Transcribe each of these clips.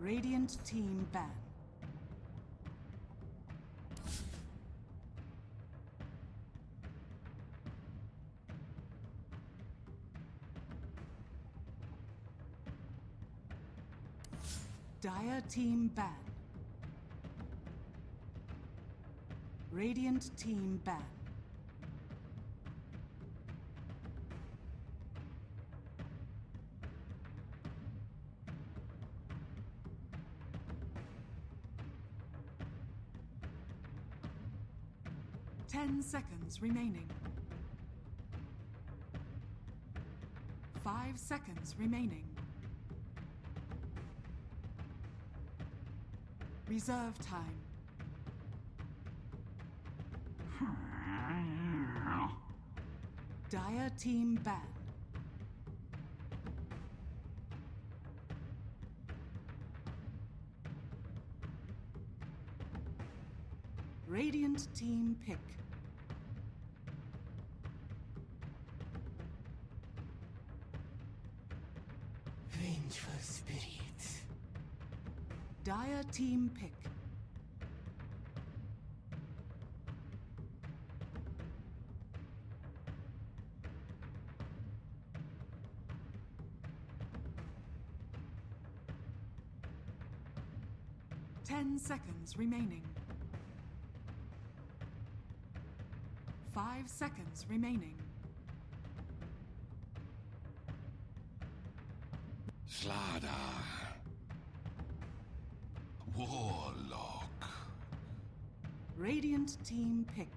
Radiant team ban. Dire team ban. Radiant team ban. Ten seconds remaining. 5 seconds remaining. Reserve time. Dire team ban. Radiant team pick. Vengeful spirits. Dire team pick. Ten seconds remaining. 5 seconds remaining. Slada. Warlock. Radiant team pick.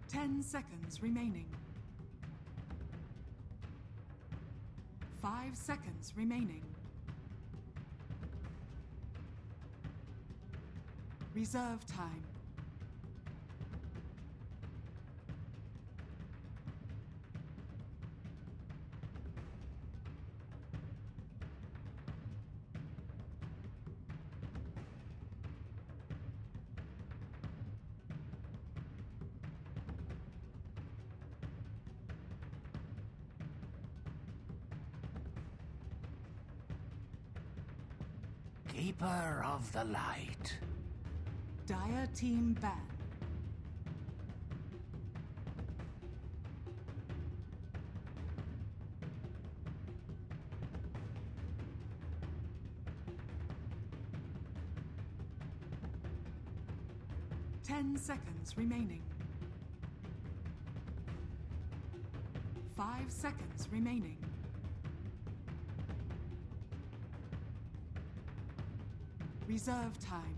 Ten seconds remaining. 5 seconds remaining. Reserve time. Keeper of the light. Dire team ban. Ten seconds remaining. 5 seconds remaining. Reserve time.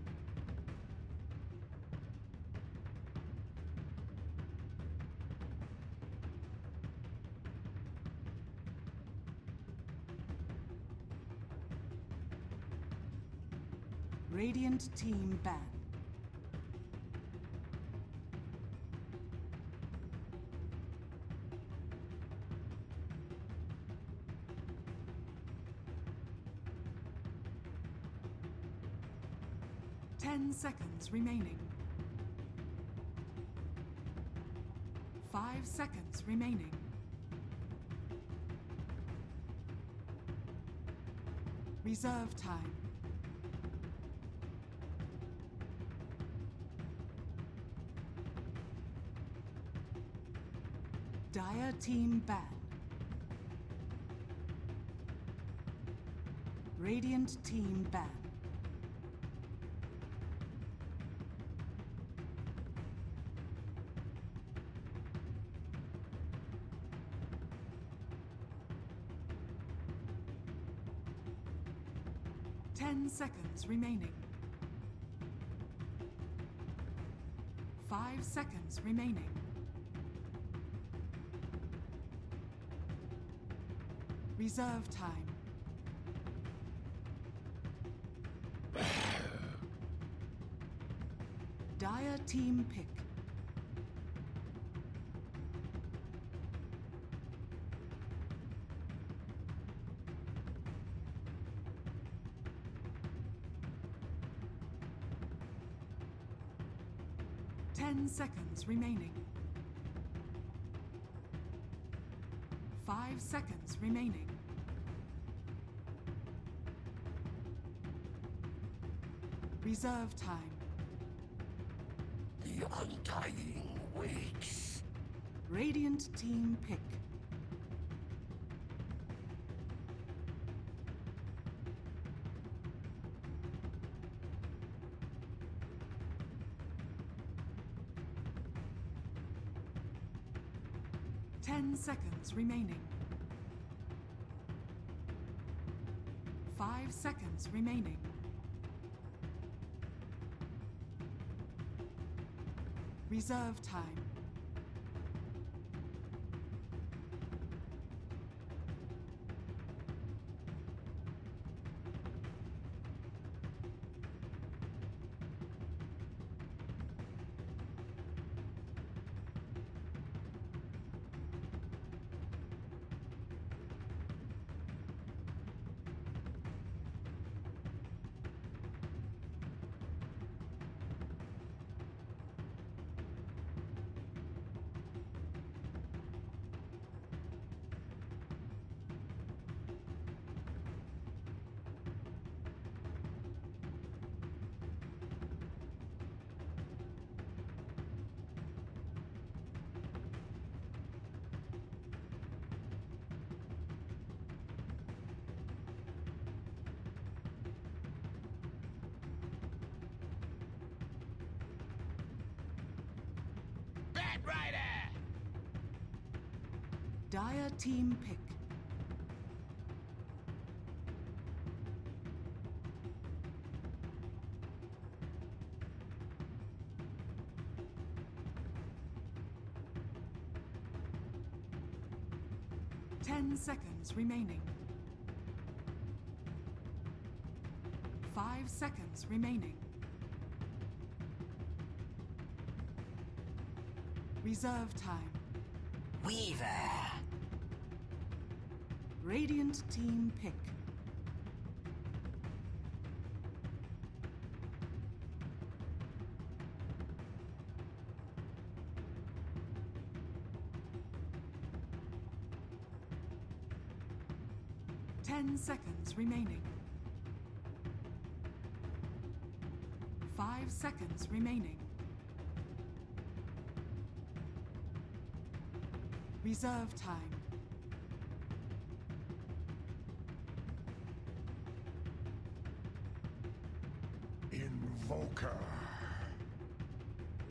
Radiant team ban. Ten seconds remaining. 5 seconds remaining. Reserve time. Dire team ban. Radiant team ban. Ten seconds remaining. 5 seconds remaining. Reserve time. Dire team pick. 10 seconds remaining. 5 seconds remaining. Reserve time. The undying waits. Radiant team pick. Ten seconds remaining. 5 seconds remaining. Reserve time. Rider! Dire team pick. Ten seconds remaining. 5 seconds remaining. Reserve time. Weaver! Radiant team pick. Ten seconds remaining. 5 seconds remaining. Reserve time. Invoker.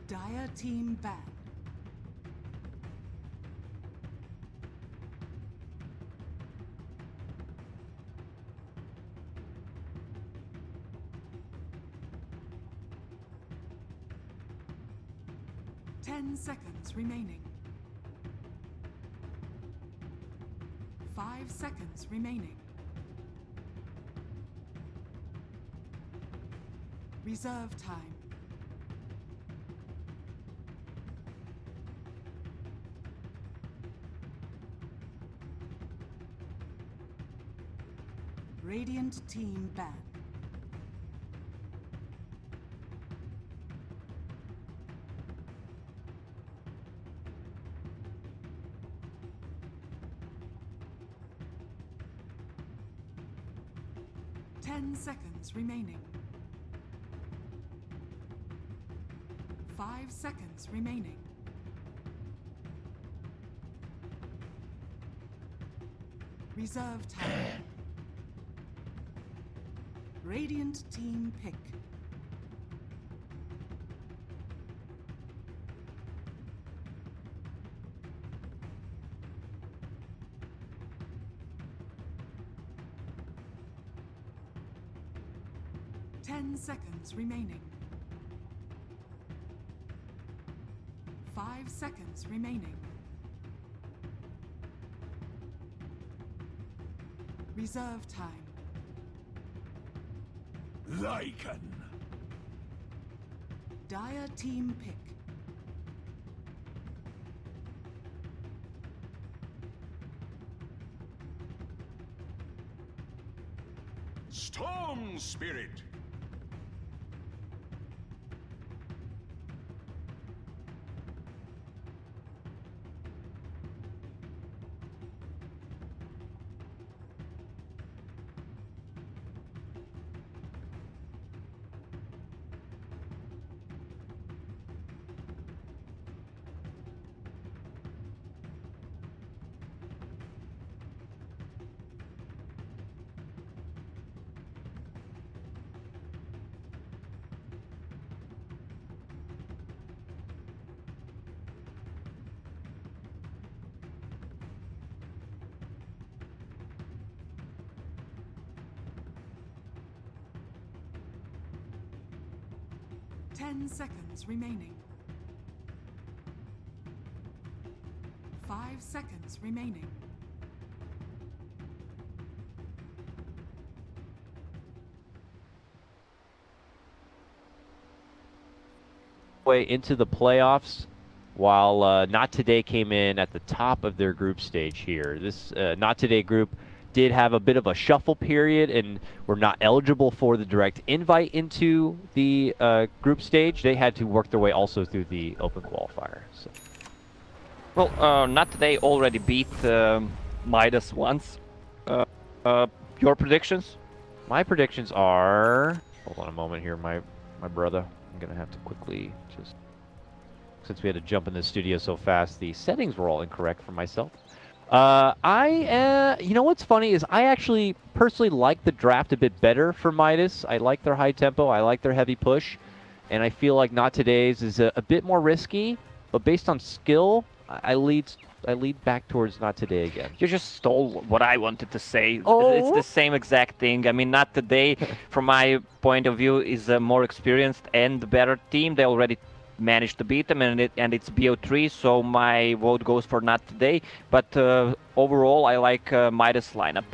Dire team ban. Ten seconds remaining. 5 seconds remaining. Reserve time. Radiant team ban. Ten seconds remaining. 5 seconds remaining. Reserve time. Radiant team pick. Ten seconds remaining. 5 seconds remaining. Reserve time. Lycan. Dire team pick. Storm Spirit. 10 seconds remaining. 5 seconds remaining. Way into the playoffs, while Not Today came in at the top of their group stage here. This Not Today group did have a bit of a shuffle period and were not eligible for the direct invite into the group stage. They had to work their way also through the open qualifier. So. Well, Not Today already beat Midas once. Your predictions? My predictions are... Hold on a moment here, my brother. I'm going to have to quickly just... Since we had to jump in the studio so fast, the settings were all incorrect for myself. You know what's funny is I actually personally like the draft a bit better for Midas. I like their high tempo. I like their heavy push. And I feel like Not Today's is a bit more risky. But based on skill, I lead back towards Not Today again. You just stole what I wanted to say. Oh. It's the same exact thing. I mean, Not Today, from my point of view, is a more experienced and better team. They already managed to beat them, and it's BO3, so my vote goes for Not Today. But overall, I like Midas lineup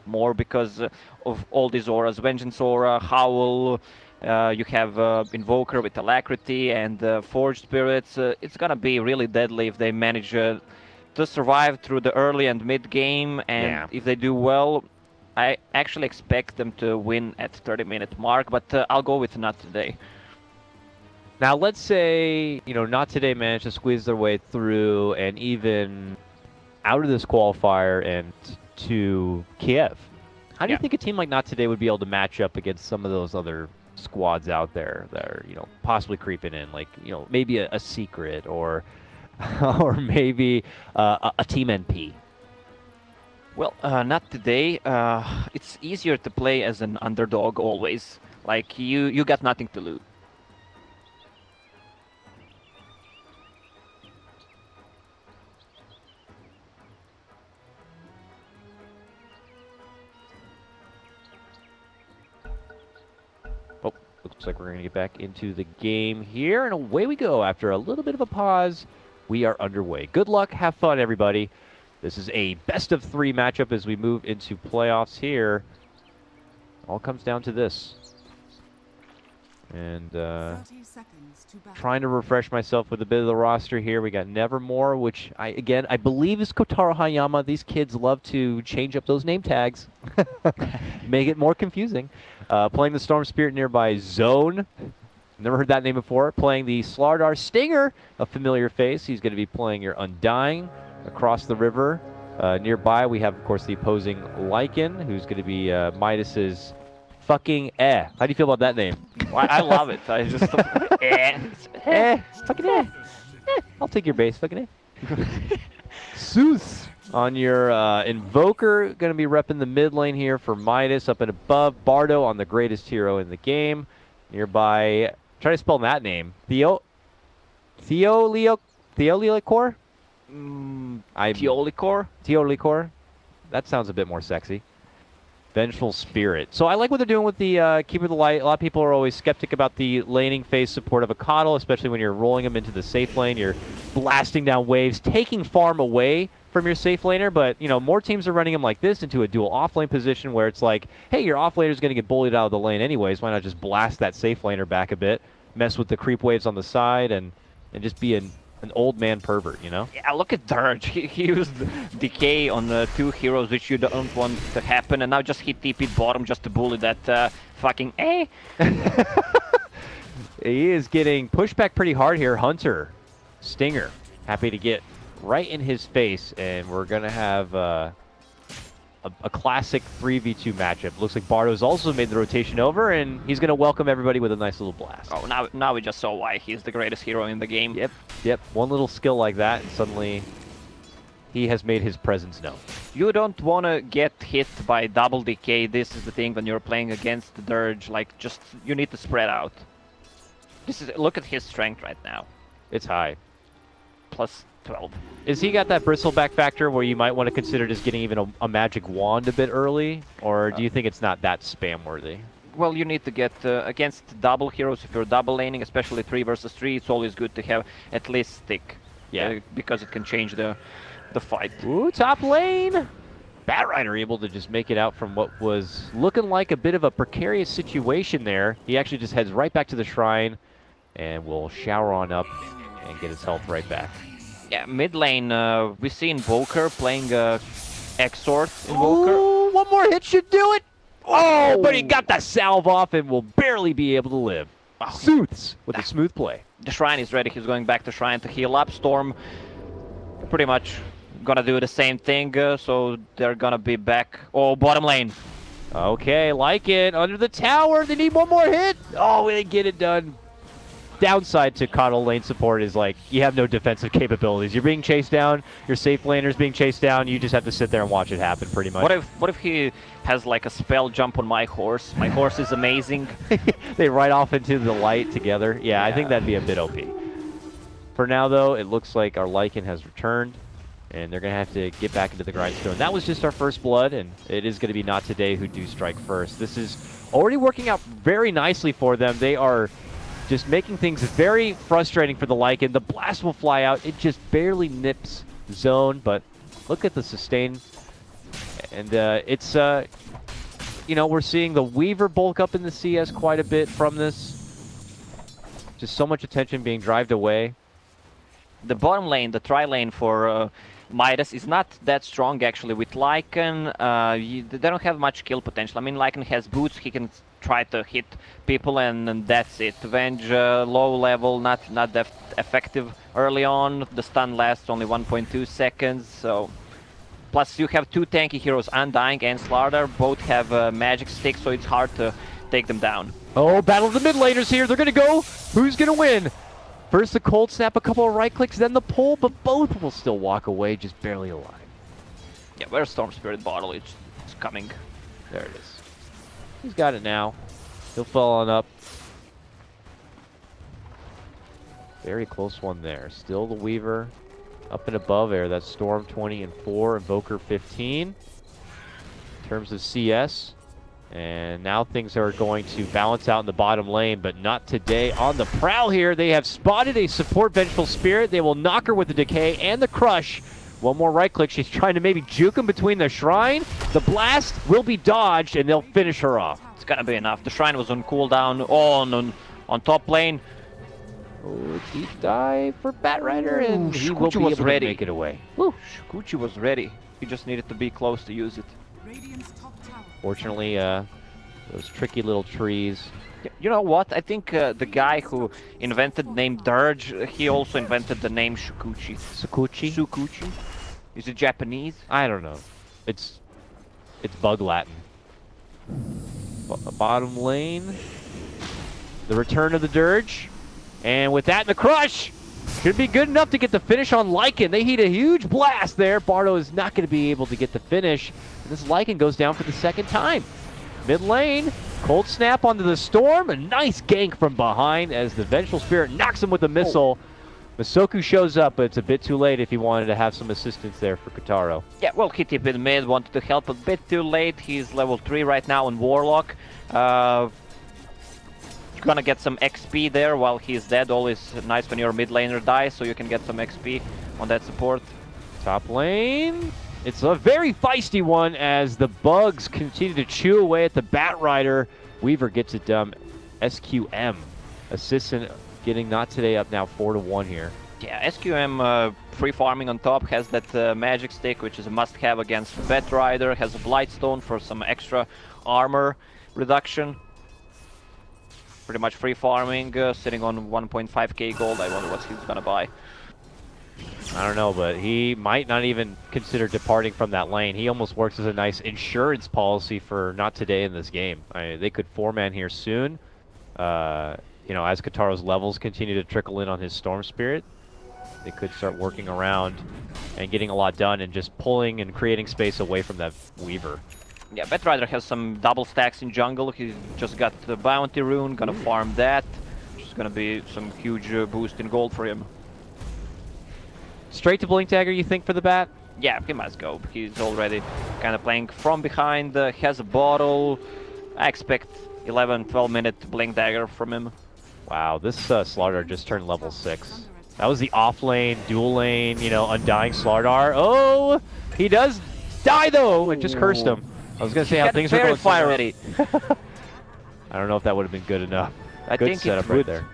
more because of all these auras. Vengeance Aura, Howl, you have Invoker with Alacrity and Forged Spirits. It's gonna be really deadly if they manage to survive through the early and mid game, and if they do well, I actually expect them to win at 30-minute mark, but I'll go with Not Today. Now, let's say, Not Today managed to squeeze their way through and even out of this qualifier and to Kiev. How do you think a team like Not Today would be able to match up against some of those other squads out there that are, possibly creeping in, like, maybe a Secret or or maybe a Team NP? Well, Not Today. It's easier to play as an underdog always. Like, you got nothing to lose. Looks like we're going to get back into the game here, and away we go. After a little bit of a pause, we are underway. Good luck, have fun, everybody. This is a best-of-3 matchup as we move into playoffs here. All comes down to this. And 30 seconds to battle. trying to refresh myself with a bit of the roster here. We got Nevermore, which I believe is Kotaro Hayama. These kids love to change up those name tags, make it more confusing. Playing the Storm Spirit nearby, Zone. Never heard that name before. Playing the Slardar Stinger, a familiar face. He's going to be playing your Undying across the river. Nearby, we have, of course, the opposing Lycan, who's going to be Midas's fucking How do you feel about that name? I love it. I just fucking I'll take your base, fucking Seuss on your Invoker, going to be repping the mid lane here for Midas. Up and above, Bardo on the greatest hero in the game. Nearby, try to spell that name. Theolicor? Teolicor? That sounds a bit more sexy. Vengeful Spirit. So I like what they're doing with the Keeper of the Light. A lot of people are always skeptic about the laning phase support of a Coddle, especially when you're rolling them into the safe lane. You're blasting down waves, taking farm away from your safe laner, but more teams are running them like this into a dual offlane position where it's like, hey, your offlaner is going to get bullied out of the lane anyways. Why not just blast that safe laner back a bit, mess with the creep waves on the side, and just be an old man pervert, Yeah, look at Dirge. He used Decay on the 2 heroes, which you don't want to happen, and now just hit TP'd bottom just to bully that fucking He is getting pushed back pretty hard here. Hunter, Stinger, happy to get right in his face, and we're going to have a classic 3v2 matchup. Looks like Bardo's also made the rotation over, and he's going to welcome everybody with a nice little blast. Oh, now we just saw why he's the greatest hero in the game. Yep. One little skill like that, and suddenly he has made his presence known. You don't want to get hit by double decay. This is the thing when you're playing against the Dirge. Like, just you need to spread out. Look at his strength right now. It's high. Plus 12. Is he got that bristleback factor where you might want to consider just getting even a magic wand a bit early, or do you think it's not that spam worthy? well, you need to get against double heroes. If you're double laning, especially 3 versus 3, it's always good to have at least stick. Yeah. Because it can change the fight. Ooh, top lane! Batrider able to just make it out from what was looking like a bit of a precarious situation there. He actually just heads right back to the shrine and will shower on up and get his health right back. Yeah, mid lane, we see Invoker playing Exort Invoker. Ooh, one more hit should do it! Oh, but he got that salve off and will barely be able to live. Sooths with a smooth play. The shrine is ready. He's going back to shrine to heal up. Storm pretty much gonna do the same thing, so they're gonna be back. Oh, bottom lane. Okay, like it. Under the tower. They need one more hit. Oh, they get it done. Downside to Coddle lane support is like you have no defensive capabilities. You're being chased down. Your safe laner's being chased down. You just have to sit there and watch it happen, pretty much. What if he has like a spell jump on my horse? My horse is amazing. They ride off into the light together. Yeah, I think that'd be a bit OP. For now, though, it looks like our Lycan has returned, and they're going to have to get back into the grindstone. That was just our first blood, and it is going to be Not Today who do strike first. This is already working out very nicely for them. They are just making things very frustrating for the Lycan. The blast will fly out. It just barely nips zone, but look at the sustain. And it's, you know, we're seeing the Weaver bulk up in the CS quite a bit from this. Just so much attention being drived away. The bottom lane, the tri lane for Midas is not that strong actually with Lycan. They don't have much kill potential. I mean, Lycan has boots, he can try to hit people and that's it. Venge, low level, not that effective early on. The stun lasts only 1.2 seconds, so... Plus you have 2 tanky heroes, Undying and Slardar, both have magic sticks, so it's hard to take them down. Oh, battle of the mid laners here. They're going to go. Who's going to win? First the cold snap, a couple of right clicks, then the pull, but both will still walk away, just barely alive. Yeah, where's Storm Spirit bottle? It's coming. There it is. He's got it now. He'll fall on up. Very close one there. Still the Weaver up and above there. That's Storm 20 and 4, Invoker 15. In terms of CS. And now things are going to balance out in the bottom lane, but not today. On the prowl here, they have spotted a support Vengeful Spirit. They will knock her with the Decay and the Crush. One more right click. She's trying to maybe juke him between the Shrine. The blast will be dodged, and they'll finish her off. It's gonna be enough. The Shrine was on cooldown on top lane. Oh, deep dive for Batrider, and he will Shukuchi be was able ready. to make it away. Woo, Shukuchi was ready. He just needed to be close to use it. Radiant's top tower. Fortunately, those tricky little trees. You know what? I think the guy who invented the name Dirge, he also invented the name Shukuchi. Sakuchi? Shukuchi? Is it Japanese? I don't know. It's bug Latin. Bottom lane. The return of the Dirge. And with that and the Crush, should be good enough to get the finish on Lycan. They heat a huge blast there. Bardo is not going to be able to get the finish. And this Lycan goes down for the second time. Mid lane, cold snap onto the Storm. A nice gank from behind as the Vengeful Spirit knocks him with a missile. Masoku shows up, but it's a bit too late if he wanted to have some assistance there for Kotaro. Yeah, well, he tipped in mid, wanted to help a bit too late. He's level 3 right now on Warlock. Gonna get some XP there while he's dead. Always nice when your mid laner dies, so you can get some XP on that support. Top lane. It's a very feisty one as the bugs continue to chew away at the Batrider. Weaver gets it done. SQM assistant getting Not Today up now 4-1 here. Yeah, SQM free farming on top, has that magic stick, which is a must-have against Batrider, has a Blightstone for some extra armor reduction. Pretty much free farming, sitting on 1.5k gold. I wonder what he's gonna buy. I don't know, but he might not even consider departing from that lane. He almost works as a nice insurance policy for Not Today in this game. They could 4-man here soon. You know, as Kotaro's levels continue to trickle in on his Storm Spirit, they could start working around and getting a lot done and just pulling and creating space away from that Weaver. Yeah, Batrider has some double stacks in jungle. He just got the bounty rune, gonna farm that. It's gonna be some huge boost in gold for him. Straight to Blink Dagger, you think, for the Bat? Yeah, he must go. He's already kind of playing from behind, has a bottle. I expect 11, 12-minute Blink Dagger from him. Wow, this Slardar just turned level 6. That was the off lane, dual lane, you know, undying Slardar. Oh, he does die though, and just cursed him. I was gonna say how things are going. Fire ready. I don't know if that would have been good enough. I Good think setup it right would. there.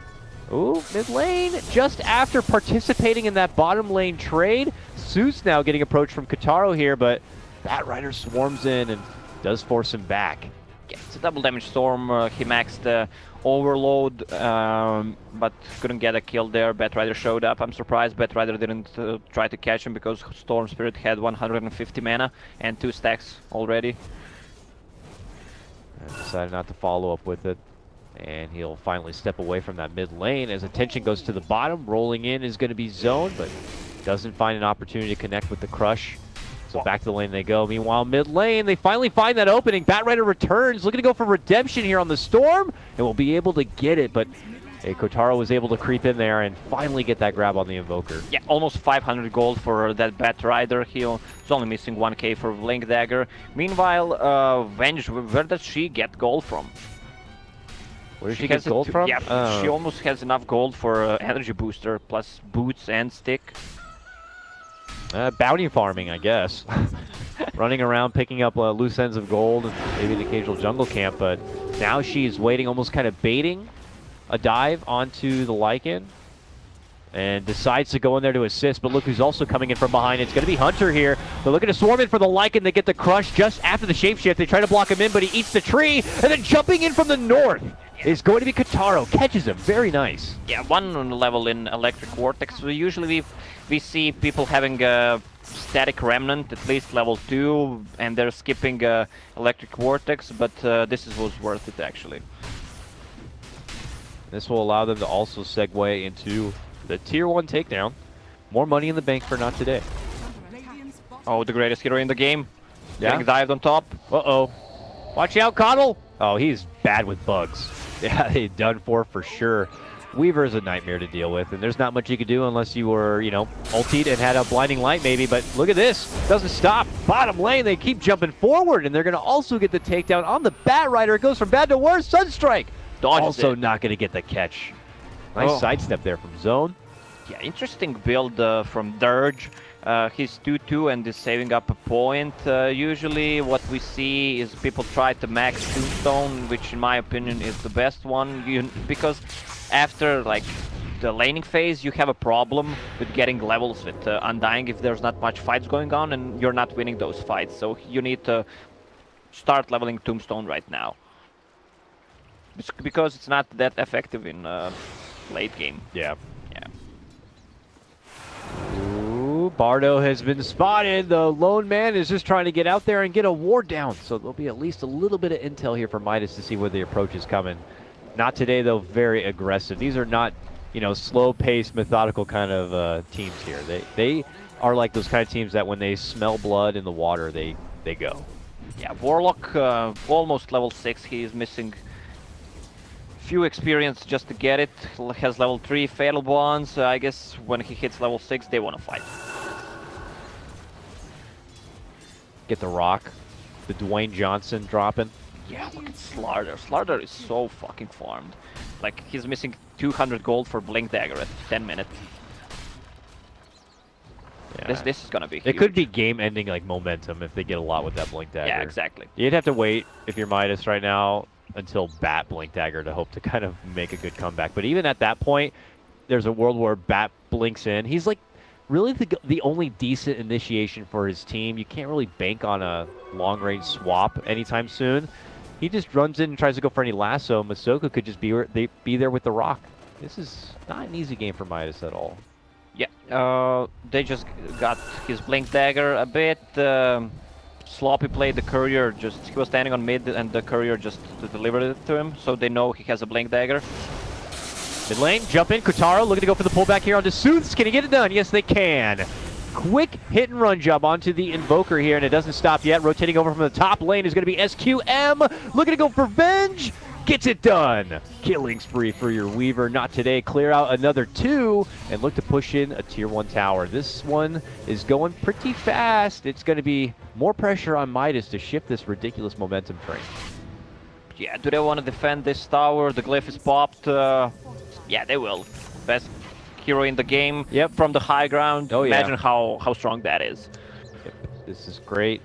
Ooh, mid lane, just after participating in that bottom lane trade. Zeus now getting approached from Kotaro here, but Bat Rider swarms in and does force him back. Yeah, it's a double damage storm. He maxed overload, but couldn't get a kill there. Bat Rider showed up. I'm surprised Bat Rider didn't try to catch him because Storm Spirit had 150 mana and 2 stacks already. And decided not to follow up with it. And he'll finally step away from that mid lane as attention goes to the bottom. Rolling in is going to be Zone, but doesn't find an opportunity to connect with the Crush. So back to the lane they go. Meanwhile, mid lane, they finally find that opening. Bat Rider returns, looking to go for redemption here on the Storm, and will be able to get it. But Kotaro was able to creep in there and finally get that grab on the Invoker. Yeah, almost 500 gold for that Bat Rider. He was only missing 1k for Blink Dagger. Meanwhile, Venge, where does she get gold from? Where does she get gold from? Yeah, she almost has enough gold for energy booster, plus boots and stick. Bounty farming, I guess. Running around, picking up loose ends of gold, and maybe an occasional jungle camp, but now she's waiting, almost kind of baiting a dive onto the Lycan, and decides to go in there to assist, but look who's also coming in from behind. It's going to be Hunter here. They're looking to swarm in for the Lycan. They get the Crush just after the shapeshift. They try to block him in, but he eats the tree, and then jumping in from the north is going to be Kotaro. Catches him. Very nice. Yeah, 1 level in Electric Vortex. So usually we see people having a static Remnant, at least level 2, and they're skipping Electric Vortex, but this was worth it actually. This will allow them to also segue into the tier 1 takedown. More money in the bank for not today. Oh, the greatest hero in the game. Yeah. Getting dived on top. Uh-oh. Watch out, Coddle! Oh, he's bad with bugs. Yeah, they done for sure. Weaver is a nightmare to deal with, and there's not much you could do unless you were, you know, ultied and had a blinding light maybe, but look at this. Doesn't stop. Bottom lane, they keep jumping forward, and they're going to also get the takedown on the Bat Rider. It goes from bad to worse. Sunstrike! Dodges also it. not going to get the catch. Nice sidestep there from Zone. Yeah, interesting build from Dirge. He's 2-2 and is saving up a point. Usually what we see is people try to max Tombstone, which in my opinion is the best one, because after like the laning phase you have a problem with getting levels with Undying if there's not much fights going on and you're not winning those fights. So you need to start leveling Tombstone right now. Because it's not that effective in late game. Yeah. Yeah. Ooh, Bardo has been spotted. The lone man is just trying to get out there and get a ward down. So there'll be at least a little bit of intel here for Midas to see where the approach is coming. Not today, though. Very aggressive. These are not, you know, slow-paced, methodical kind of teams here. They are like those kind of teams that when they smell blood in the water, they go. Yeah, Warlock almost level 6. He is missing few experience just to get it. Has level 3 Fatal Bonds. I guess when he hits level 6, they want to fight. Get the rock. The Dwayne Johnson dropping. Yeah, look at Slardar. Slardar is so fucking farmed. Like, he's missing 200 gold for Blink Dagger at 10 minutes. Yeah. This is gonna be huge. It could be game-ending like momentum if they get a lot with that Blink Dagger. Yeah, exactly. You'd have to wait if you're Midas right now until Bat Blink Dagger to hope to kind of make a good comeback. But even at that point, there's a world where Bat blinks in. He's like really the only decent initiation for his team. You can't really bank on a long-range swap anytime soon. He just runs in and tries to go for any lasso. Masoka could just be there with the rock. This is not an easy game for Midas at all. Yeah, they just got his Blink Dagger a bit. Sloppy played the courier, he was standing on mid and the courier just delivered it to him, so they know he has a Blink Dagger. Mid lane, jump in, Kotaro looking to go for the pullback here onto Sooths. Can he get it done? Yes, they can. Quick hit and run job onto the Invoker here, and it doesn't stop yet. Rotating over from the top lane is going to be SQM. Looking to go for Venge. Gets it done. Killing spree for your Weaver. Not today. Clear out another 2 and look to push in a tier 1 tower. This one is going pretty fast. It's going to be more pressure on Midas to shift this ridiculous momentum train. Yeah, do they want to defend this tower? The glyph is popped. Yeah, they will. Best hero in the game. Yep. From the high ground. Oh, yeah. Imagine how strong that is. Yep. This is great.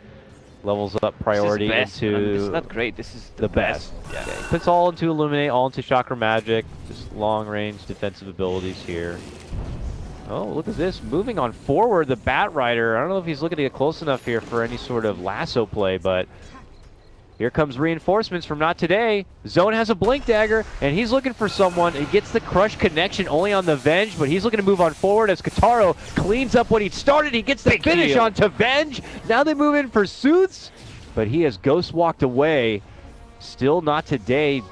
Levels up priority this is best, man. into This is not great. This is the best. Yeah. He puts all into Illuminate, all into Chakra Magic. Just long-range defensive abilities here. Oh, look at this. Moving on forward, the Bat Rider. I don't know if he's looking to get close enough here for any sort of lasso play, but here comes reinforcements from Not Today. Zone has a Blink Dagger, and he's looking for someone. He gets the Crush connection only on the Venge, but he's looking to move on forward as Kataro cleans up what he started. He gets the Big finish heal. onto Venge. Now they move in for Sooths, but he has ghost walked away. Still Not Today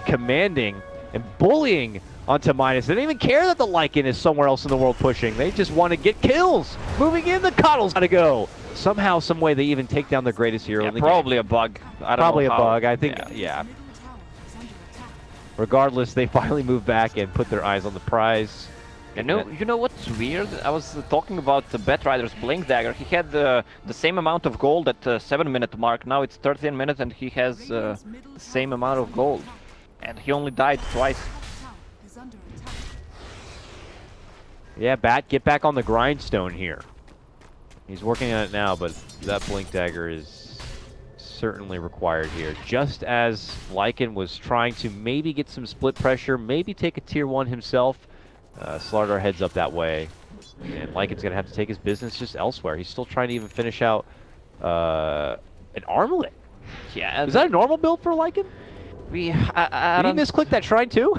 commanding and bullying onto Midas. They don't even care that the Lycan is somewhere else in the world pushing. They just want to get kills. Moving in, the Coddle's got to go. Somehow, some way, they even take down the greatest hero Yeah, in the probably a bug. I don't Probably know a how. bug. I think, Yeah. yeah. Middle tower is under attack. Regardless, they finally move back and put their eyes on the prize. You know what's weird? I was talking about the Bat Rider's Blink Dagger. He had the same amount of gold at the 7-minute mark. Now it's 13 minutes and he has the same amount of gold. And he only died twice. Tower is under attack. Yeah, Bat, get back on the grindstone here. He's working on it now, but that Blink Dagger is certainly required here. Just as Lycan was trying to maybe get some split pressure, maybe take a tier 1 himself, Slardar heads up that way. And Lycan's going to have to take his business just elsewhere. He's still trying to even finish out an armlet. Yeah. Is that a normal build for Lycan? we? Did he don't. misclick that shrine too?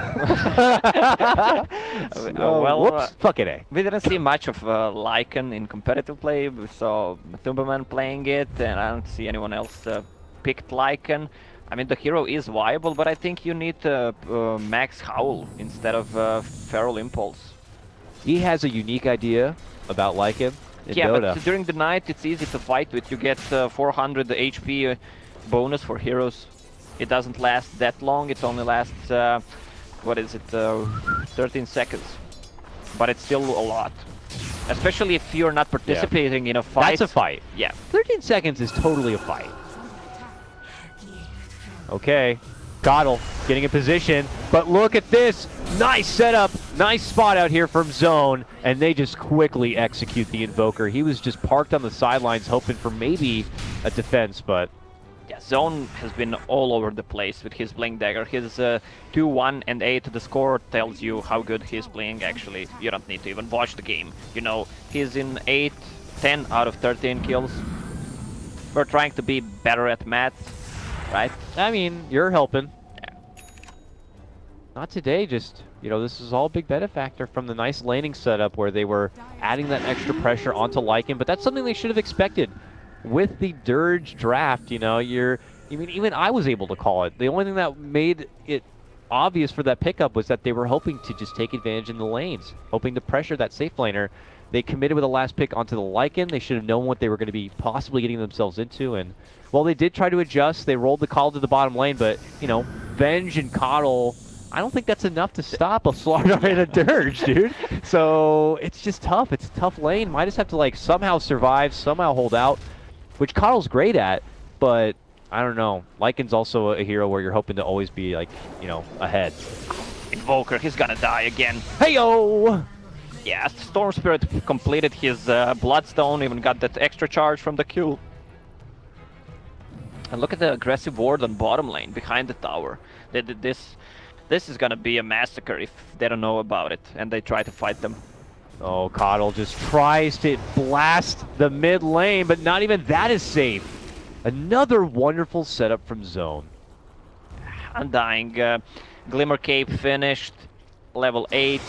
Whoops. Fucking A. We didn't see much of Lycan in competitive play. We saw Matumbaman playing it, and I don't see anyone else picked Lycan. I mean, the hero is viable, but I think you need Max Howl instead of Feral Impulse. He has a unique idea about Lycan in Yeah, Dota. but during the night it's easy to fight with. You get 400 HP bonus for heroes. It doesn't last that long. It only lasts, what is it, 13 seconds. But it's still a lot. Especially if you're not participating in a fight. That's a fight. Yeah. 13 seconds is totally a fight. Okay, Coddle getting in position, but look at this. Nice setup, nice spot out here from Zone, and they just quickly execute the Invoker. He was just parked on the sidelines hoping for maybe a defense, but... Yeah, Zone has been all over the place with his Blink Dagger. His 2, 1, and 8, the score tells you how good he's playing, actually. You don't need to even watch the game. You know, he's in 8, 10 out of 13 kills. We're trying to be better at maths, right? I mean, you're helping. Yeah. Not today, just, you know, this is all big benefactor from the nice laning setup where they were adding that extra pressure onto Lycan, but that's something they should have expected. With the Dirge draft, you know, I mean, even I was able to call it. The only thing that made it obvious for that pickup was that they were hoping to just take advantage in the lanes, hoping to pressure that safe laner. They committed with the last pick onto the Lycan. They should have known what they were going to be possibly getting themselves into, and well, they did try to adjust. They rolled the call to the bottom lane, but, you know, Venge and Coddle, I don't think that's enough to stop a Slardar and a Dirge, dude. So it's just tough. It's a tough lane. Might just have to, like, somehow survive, somehow hold out, which Coddle's great at, but I don't know. Lycan's also a hero where you're hoping to always be, like, you know, ahead. Invoker, he's gonna die again. Hey-yo! Yeah, Storm Spirit completed his Bloodstone, even got that extra charge from the Q. And look at the aggressive ward on bottom lane, behind the tower. This is gonna be a massacre if they don't know about it, and they try to fight them. Oh, Coddle just tries to blast the mid lane, but not even that is safe. Another wonderful setup from Zone. Undying. Glimmer Cape finished. Level 8.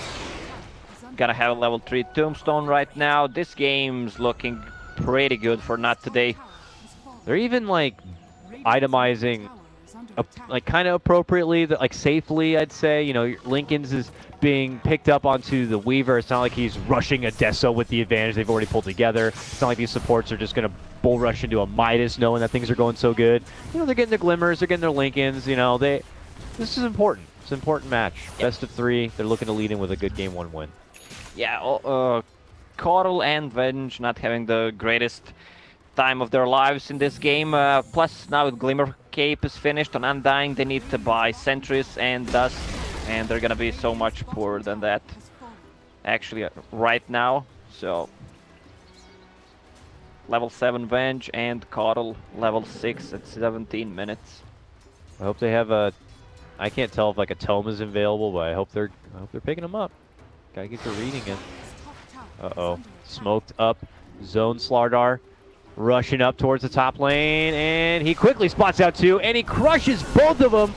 Gotta have a level 3 Tombstone right now. This game's looking pretty good for Not Today. They're even, like, itemizing, like, kind of appropriately, like, safely, I'd say. You know, Lincoln's is being picked up onto the Weaver. It's not like he's rushing a Deso with the advantage they've already pulled together. It's not like these supports are just going to bull rush into a Midas knowing that things are going so good. You know, they're getting their Glimmers, they're getting their Lincolns, you know, this is important. It's an important match. Yep. Best of 3. They're looking to lead in with a good game 1 win. Yeah, Coddle and Venge not having the greatest time of their lives in this game. Plus, now with Glimmer Cape is finished on Undying, they need to buy Sentries and Dust, and they're gonna be so much poorer than that, Has fallen. actually, right now. So, level 7 Venge and Coddle level 6 at 17 minutes. I hope they have a. I can't tell if like a tome is available, but I hope they're picking them up. Gotta get your reading in. His top tower is Uh-oh. under attack. Smoked up. Zone Slardar. Rushing up towards the top lane. And he quickly spots out two. And he crushes both of them.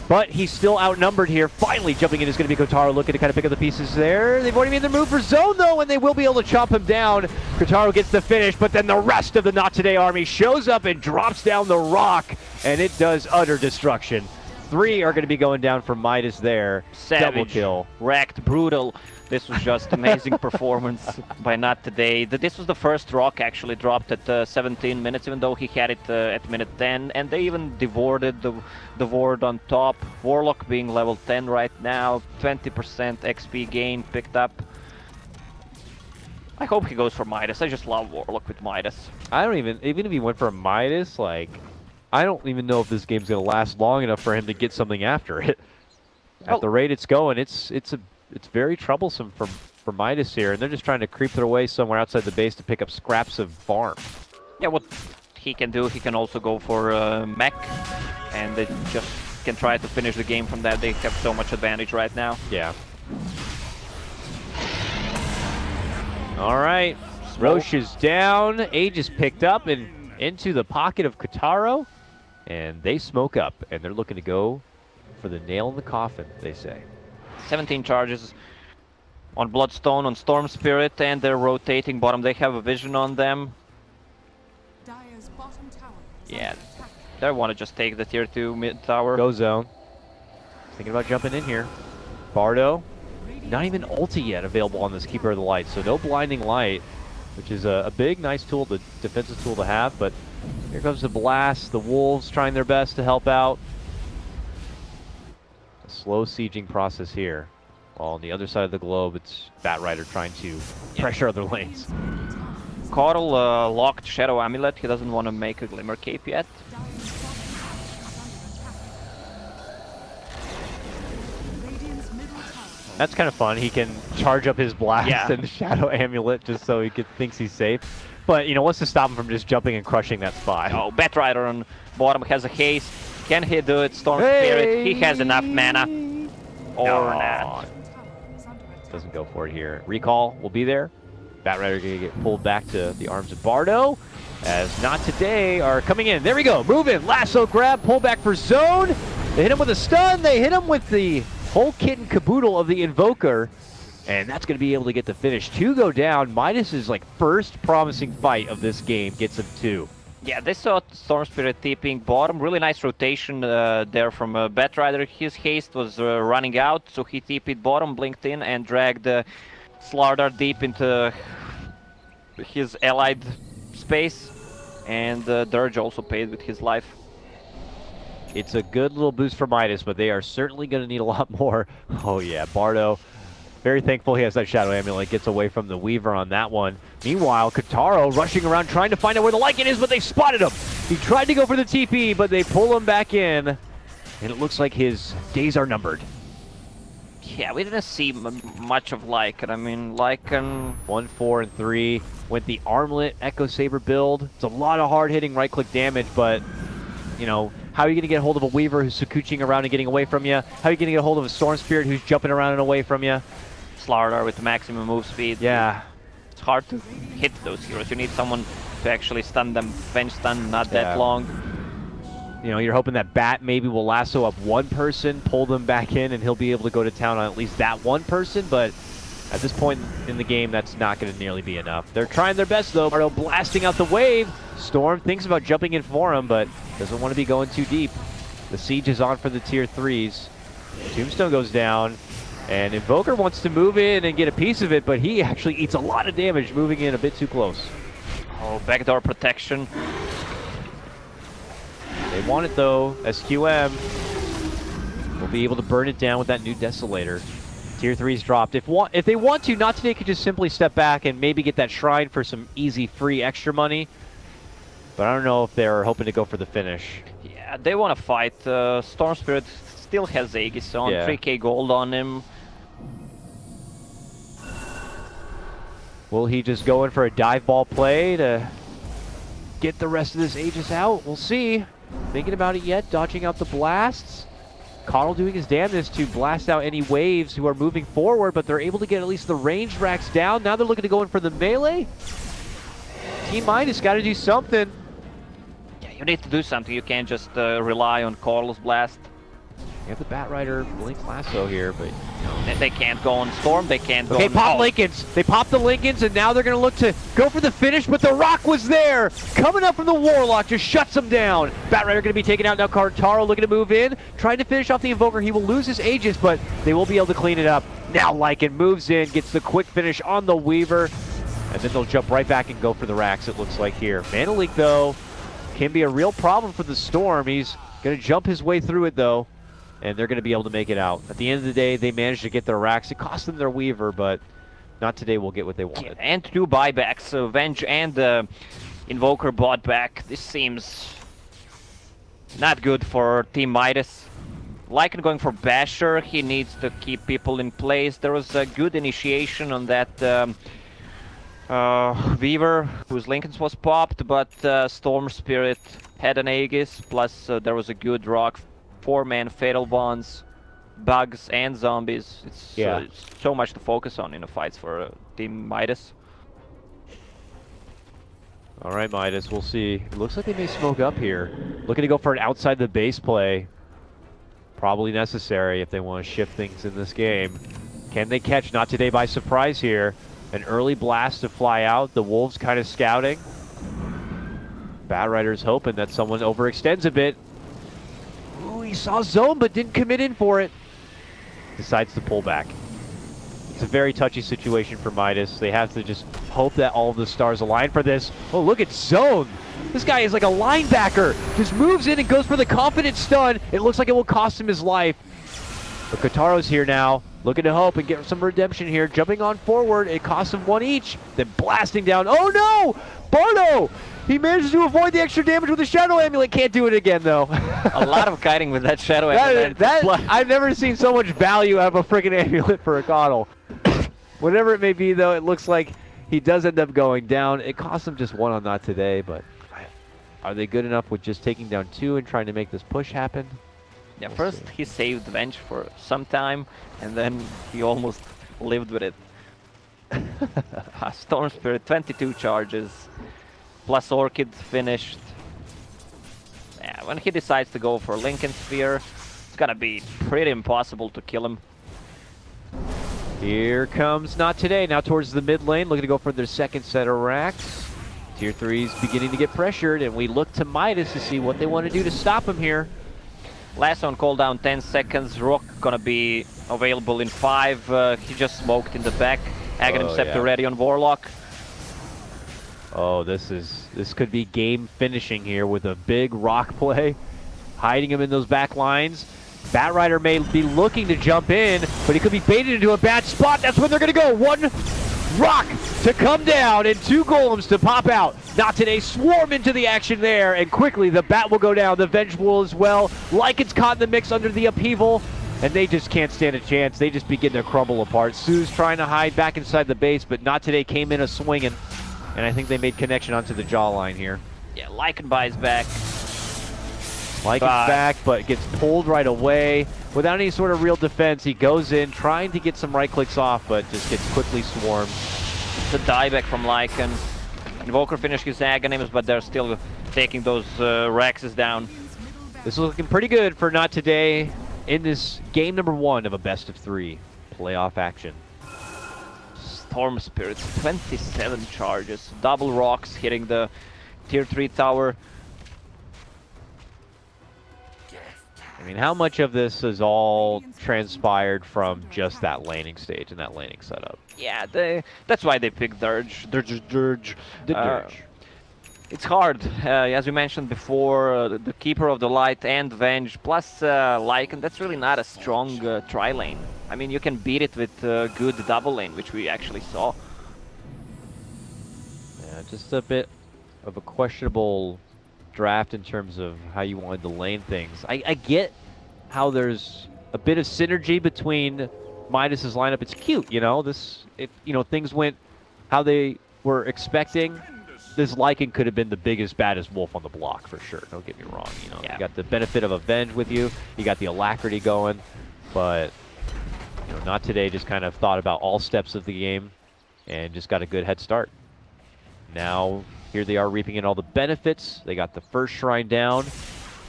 But he's still outnumbered here. Finally jumping in is going to be Kotaro looking to kind of pick up the pieces there. They've already made their move for Zone though. And they will be able to chop him down. Kotaro gets the finish. But then the rest of the Not Today army shows up and drops down the rock. And it does utter destruction. 3 are going to be going down for Midas there. Savage, Double kill. wrecked, brutal. This was just amazing performance by Not Today. This was the first rock actually dropped at 17 minutes, even though he had it at minute 10. And they even devoured the ward on top. Warlock being level 10 right now. 20% XP gain picked up. I hope he goes for Midas. I just love Warlock with Midas. I don't even if he went for a Midas, like, I don't even know if this game's gonna last long enough for him to get something after it. At the rate it's going, it's very troublesome for Midas here, and they're just trying to creep their way somewhere outside the base to pick up scraps of farm. Yeah, what he can do, he can also go for mech, and they just can try to finish the game from that. They have so much advantage right now. Yeah. All right, Roche is down. Age is picked up and into the pocket of Kotaro, and they smoke up, and they're looking to go for the nail in the coffin, they say. 17 charges on Bloodstone, on Storm Spirit, and they're rotating bottom. They have a vision on them. Dire's bottom tower is Yeah, under attack. they want to just take the tier 2 mid tower. Go zone. Thinking about jumping in here. Bardo, not even ulti yet available on this Keeper of the Light, so no blinding light, which is a big, nice tool, the defensive tool to have. But here comes the blast. The Wolves trying their best to help out. A slow sieging process here. While on the other side of the globe, it's Batrider trying to pressure other lanes. Radiant's middle tower is Coddle locked Shadow Amulet. He doesn't want to make a Glimmer Cape yet. Dire's bottom tower is under attack. Radiant's middle tower. That's kind of fun. He can charge up his blast Yeah. and Shadow Amulet just so thinks he's safe. But, you know, what's to stop him from just jumping and crushing that spot? Oh, Batrider on bottom has a haste. Can he do it? Storm Spirit. He has enough mana. Or No. not. Tower is under attack. Doesn't go for it here. Recall will be there. Batrider gonna get pulled back to the arms of Bardo. As Not Today are coming in. There we go. Move in. Lasso grab. Pull back for zone. They hit him with a stun. They hit him with the whole kit and caboodle of the Invoker. And that's going to be able to get the finish. 2 go down. Midas' like first promising fight of this game gets him 2. Yeah, they saw Storm Spirit TPing bottom. Really nice rotation there from Batrider. His haste was running out, so he TP'd bottom, blinked in, and dragged Slardar deep into his allied space. And Dirge also paid with his life. It's a good little boost for Midas, but they are certainly going to need a lot more. Oh yeah, Bardo. Very thankful he has that Shadow Amulet. Gets away from the Weaver on that one. Meanwhile, Kotaro rushing around trying to find out where the Lycan is, but they spotted him. He tried to go for the TP, but they pull him back in. And it looks like his days are numbered. Yeah, we didn't see much of Lycan. I mean, Lycan... 1, 4, and 3. Went the Armlet Echo Saber build. It's a lot of hard-hitting right-click damage, but, you know, how are you going to get a hold of a Weaver who's Sakuching around and getting away from you? How are you going to get a hold of a Storm Spirit who's jumping around and away from you? Slardar with the maximum move speed. Yeah. It's hard to hit those heroes. You need someone to actually stun them. Bench stun, not that Yeah. long. You know, you're hoping that Bat maybe will lasso up one person, pull them back in, and he'll be able to go to town on at least that one person, but at this point in the game, that's not going to nearly be enough. They're trying their best, though. Bardo blasting out the wave. Storm thinks about jumping in for him, but doesn't want to be going too deep. The siege is on for the tier 3s. Tombstone goes down, and Invoker wants to move in and get a piece of it, but he actually eats a lot of damage moving in a bit too close. Oh, backdoor protection. They want it, though. SQM will be able to burn it down with that new Desolator. Tier 3's dropped. If they want to, Not Today could just simply step back and maybe get that shrine for some easy, free extra money. But I don't know if they're hoping to go for the finish. Yeah, Yeah, they want to fight. Storm Spirit still has Aegis on, Yeah. 3k gold on him. Will he just go in for a dive ball play to get the rest of this Aegis out? We'll see. Thinking about it yet, dodging out the blasts. Connell doing his damnedest to blast out any waves who are moving forward, but they're able to get at least the ranged racks down. Now they're looking to go in for the melee. Team Midas got to do something. Yeah, you need to do something. You can't just rely on Carl's blast. You have the Batrider Blink Lasso here, but... They can't go on Storm, they can't go Okay, on... pop Lincolns. They popped the Lincolns, and now they're going to look to go for the finish, but the Rock was there. Coming up from the Warlock, just shuts them down. Batrider going to be taken out now. Kartaro looking to move in, trying to finish off the Invoker. He will lose his Aegis, but they will be able to clean it up. Now Lycan moves in, gets the quick finish on the Weaver, and then they'll jump right back and go for the racks, it looks like here. Mana Leak, though, can be a real problem for the Storm. He's going to jump his way through it, though, and they're going to be able to make it out. At the end of the day, they managed to get their racks. It cost them their Weaver, but not today will get what they wanted. And 2 buybacks, Venge and Invoker bought back. This seems not good for Team Midas. Lycan going for Basher, he needs to keep people in place. There was a good initiation on that Weaver, whose Lincoln's was popped, but Storm Spirit had an Aegis, plus there was a good rock. 4-man Fatal Bonds, bugs, and zombies. It's so much to focus on in the fights for Team Midas. All right, Midas, we'll see. It looks like they may smoke up here. Looking to go for an outside the base play. Probably necessary if they want to shift things in this game. Can they catch? Not today by surprise here. An early blast to fly out. The Wolves kind of scouting. Batrider's hoping that someone overextends a bit. He saw zone but didn't commit in for it. Decides to pull back. It's a very touchy situation for Midas. They have to just hope that all of the stars align for this. Oh, look at zone. This guy is like a linebacker. Just moves in and goes for the confident stun. It looks like it will cost him his life. But Kotaro's here now, looking to hope and get some redemption here. Jumping on forward. It costs him 1 each. Then blasting down. Oh no! Bardo! He manages to avoid the extra damage with the Shadow Amulet. Can't do it again, though. A lot of kiting with that Shadow Amulet. I've never seen so much value out of a friggin' amulet for a Connell. Whatever it may be, though, it looks like he does end up going down. It cost him just 1 on Not Today, but are they good enough with just taking down 2 and trying to make this push happen? Yeah, first he saved Venge for some time, and then he almost lived with it. Storm Spirit, 22 charges. Plus Orchid finished. Yeah, when he decides to go for Lincoln Sphere, it's gonna be pretty impossible to kill him. Here comes Not Today, now towards the mid lane, looking to go for their second set of racks. Tier 3's beginning to get pressured, and we look to Midas to see what they want to do to stop him here. Last on cooldown, 10 seconds. Rock gonna be available in 5. He just smoked in the back. Aghanim Scepter ready on Warlock. Oh, this could be game finishing here with a big rock play. Hiding him in those back lines. Batrider may be looking to jump in, but he could be baited into a bad spot. That's when they're going to go. 1 rock to come down and 2 golems to pop out. Not Today swarm into the action there, and quickly the bat will go down. The Venge will as well. Lycan's caught in the mix under the upheaval, and they just can't stand a chance. They just begin to crumble apart. Sue's trying to hide back inside the base, but Not Today came in a swinging. And I think they made connection onto the jawline here. Yeah, Lycan buys back. Lycan's back, but gets pulled right away. Without any sort of real defense, he goes in, trying to get some right clicks off, but just gets quickly swarmed. The dieback from Lycan. Invoker finished his Aghanims, but they're still taking those Rexes down. This is looking pretty good for Not Today in this game number 1 of a best of 3 playoff action. Storm Spirits, 27 charges, double rocks hitting the tier 3 tower. I mean, how much of this is all transpired from just that laning stage and that laning setup? Yeah, that's why they picked Dirge. Dirge. It's hard, as we mentioned before, the Keeper of the Light and Venge, plus Lycan, that's really not a strong tri-lane. I mean, you can beat it with good double lane, which we actually saw. Yeah, just a bit of a questionable draft in terms of how you wanted to lane things. I get how there's a bit of synergy between Midas's lineup. It's cute, you know. If things went how they were expecting, this Lycan could have been the biggest, baddest wolf on the block for sure. Don't get me wrong. Yeah. You got the benefit of Avenge with you. You got the alacrity going, but not today. Just kind of thought about all steps of the game, and just got a good head start. Now here they are reaping in all the benefits. They got the first shrine down,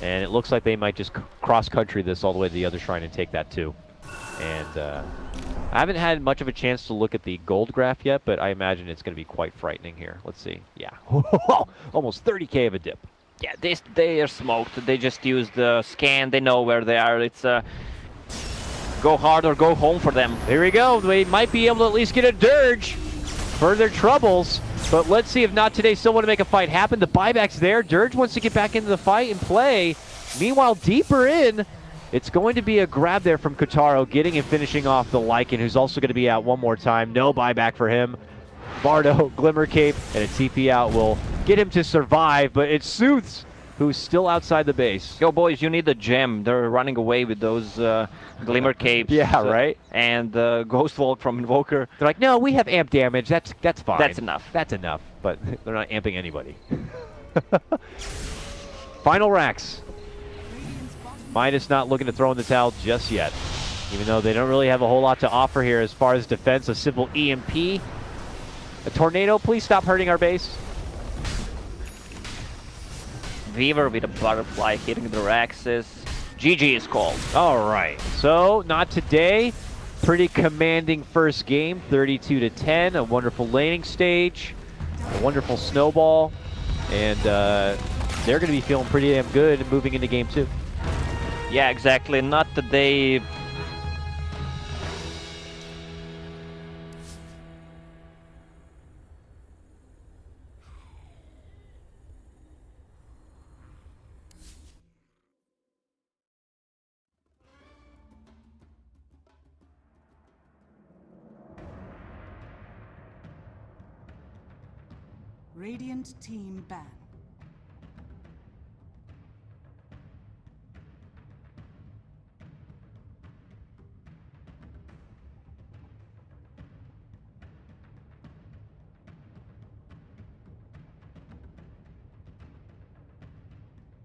and it looks like they might just cross-country this all the way to the other shrine and take that too. And I haven't had much of a chance to look at the gold graph yet, but I imagine it's going to be quite frightening here. Let's see. Yeah, almost 30K of a dip. Yeah, they are smoked. They just use the scan. They know where they are. It's go hard or go home for them. Here we go. They might be able to at least get a dirge for their troubles. But let's see if not today still want to make a fight happen. The buyback's there. Dirge wants to get back into the fight and play. Meanwhile, deeper in, it's going to be a grab there from Kotaro, getting and finishing off the Lycan, who's also going to be out one more time. No buyback for him. Bardo, Glimmer Cape, and a TP out will get him to survive, but it's Sooths who's still outside the base. Yo, boys, you need a gem. They're running away with those Glimmer Capes. Yeah, right? And Ghost Walk from Invoker. They're like, no, we have amp damage. That's fine. That's enough. That's enough, but they're not amping anybody. Final racks. Radiant's bottom Midas not looking to throw in the towel just yet. Even though they don't really have a whole lot to offer here as far as defense. A simple EMP. A tornado, please stop hurting our base. Weaver with a butterfly hitting the Raxes. GG is called. All right, so not today. Pretty commanding first game, 32-10. A wonderful laning stage, a wonderful snowball, and they're going to be feeling pretty damn good moving into game 2. Yeah, exactly. Not today. Radiant team ban.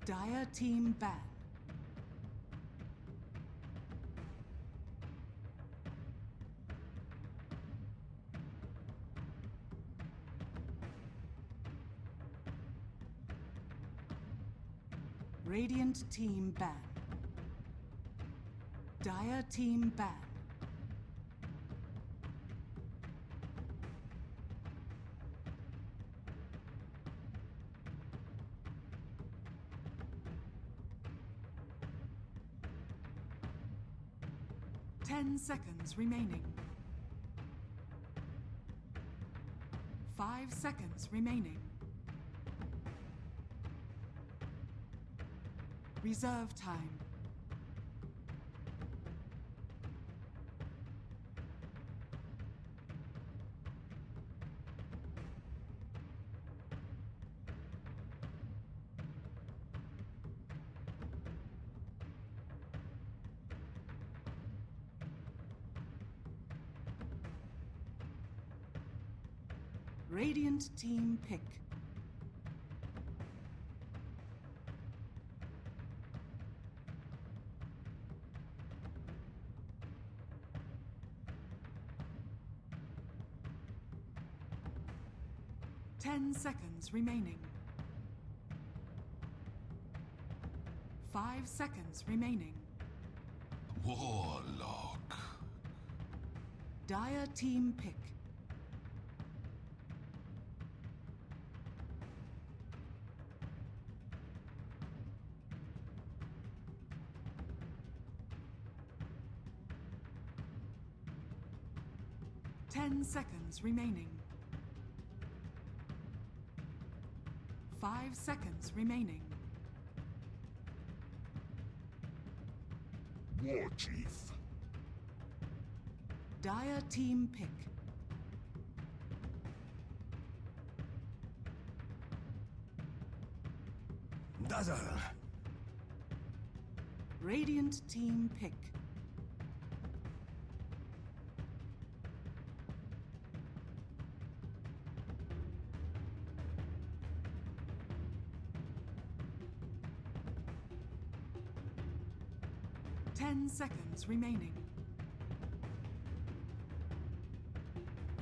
Dire team ban. Radiant team ban. Dire team ban. Ten seconds remaining. 5 seconds remaining. Reserve time. Radiant team pick. Ten seconds remaining. 5 seconds remaining. Warlock. Dire team pick. Ten seconds remaining. 5 seconds remaining. War Chief. Dire team pick. Dazzle. Radiant team pick. Ten seconds remaining.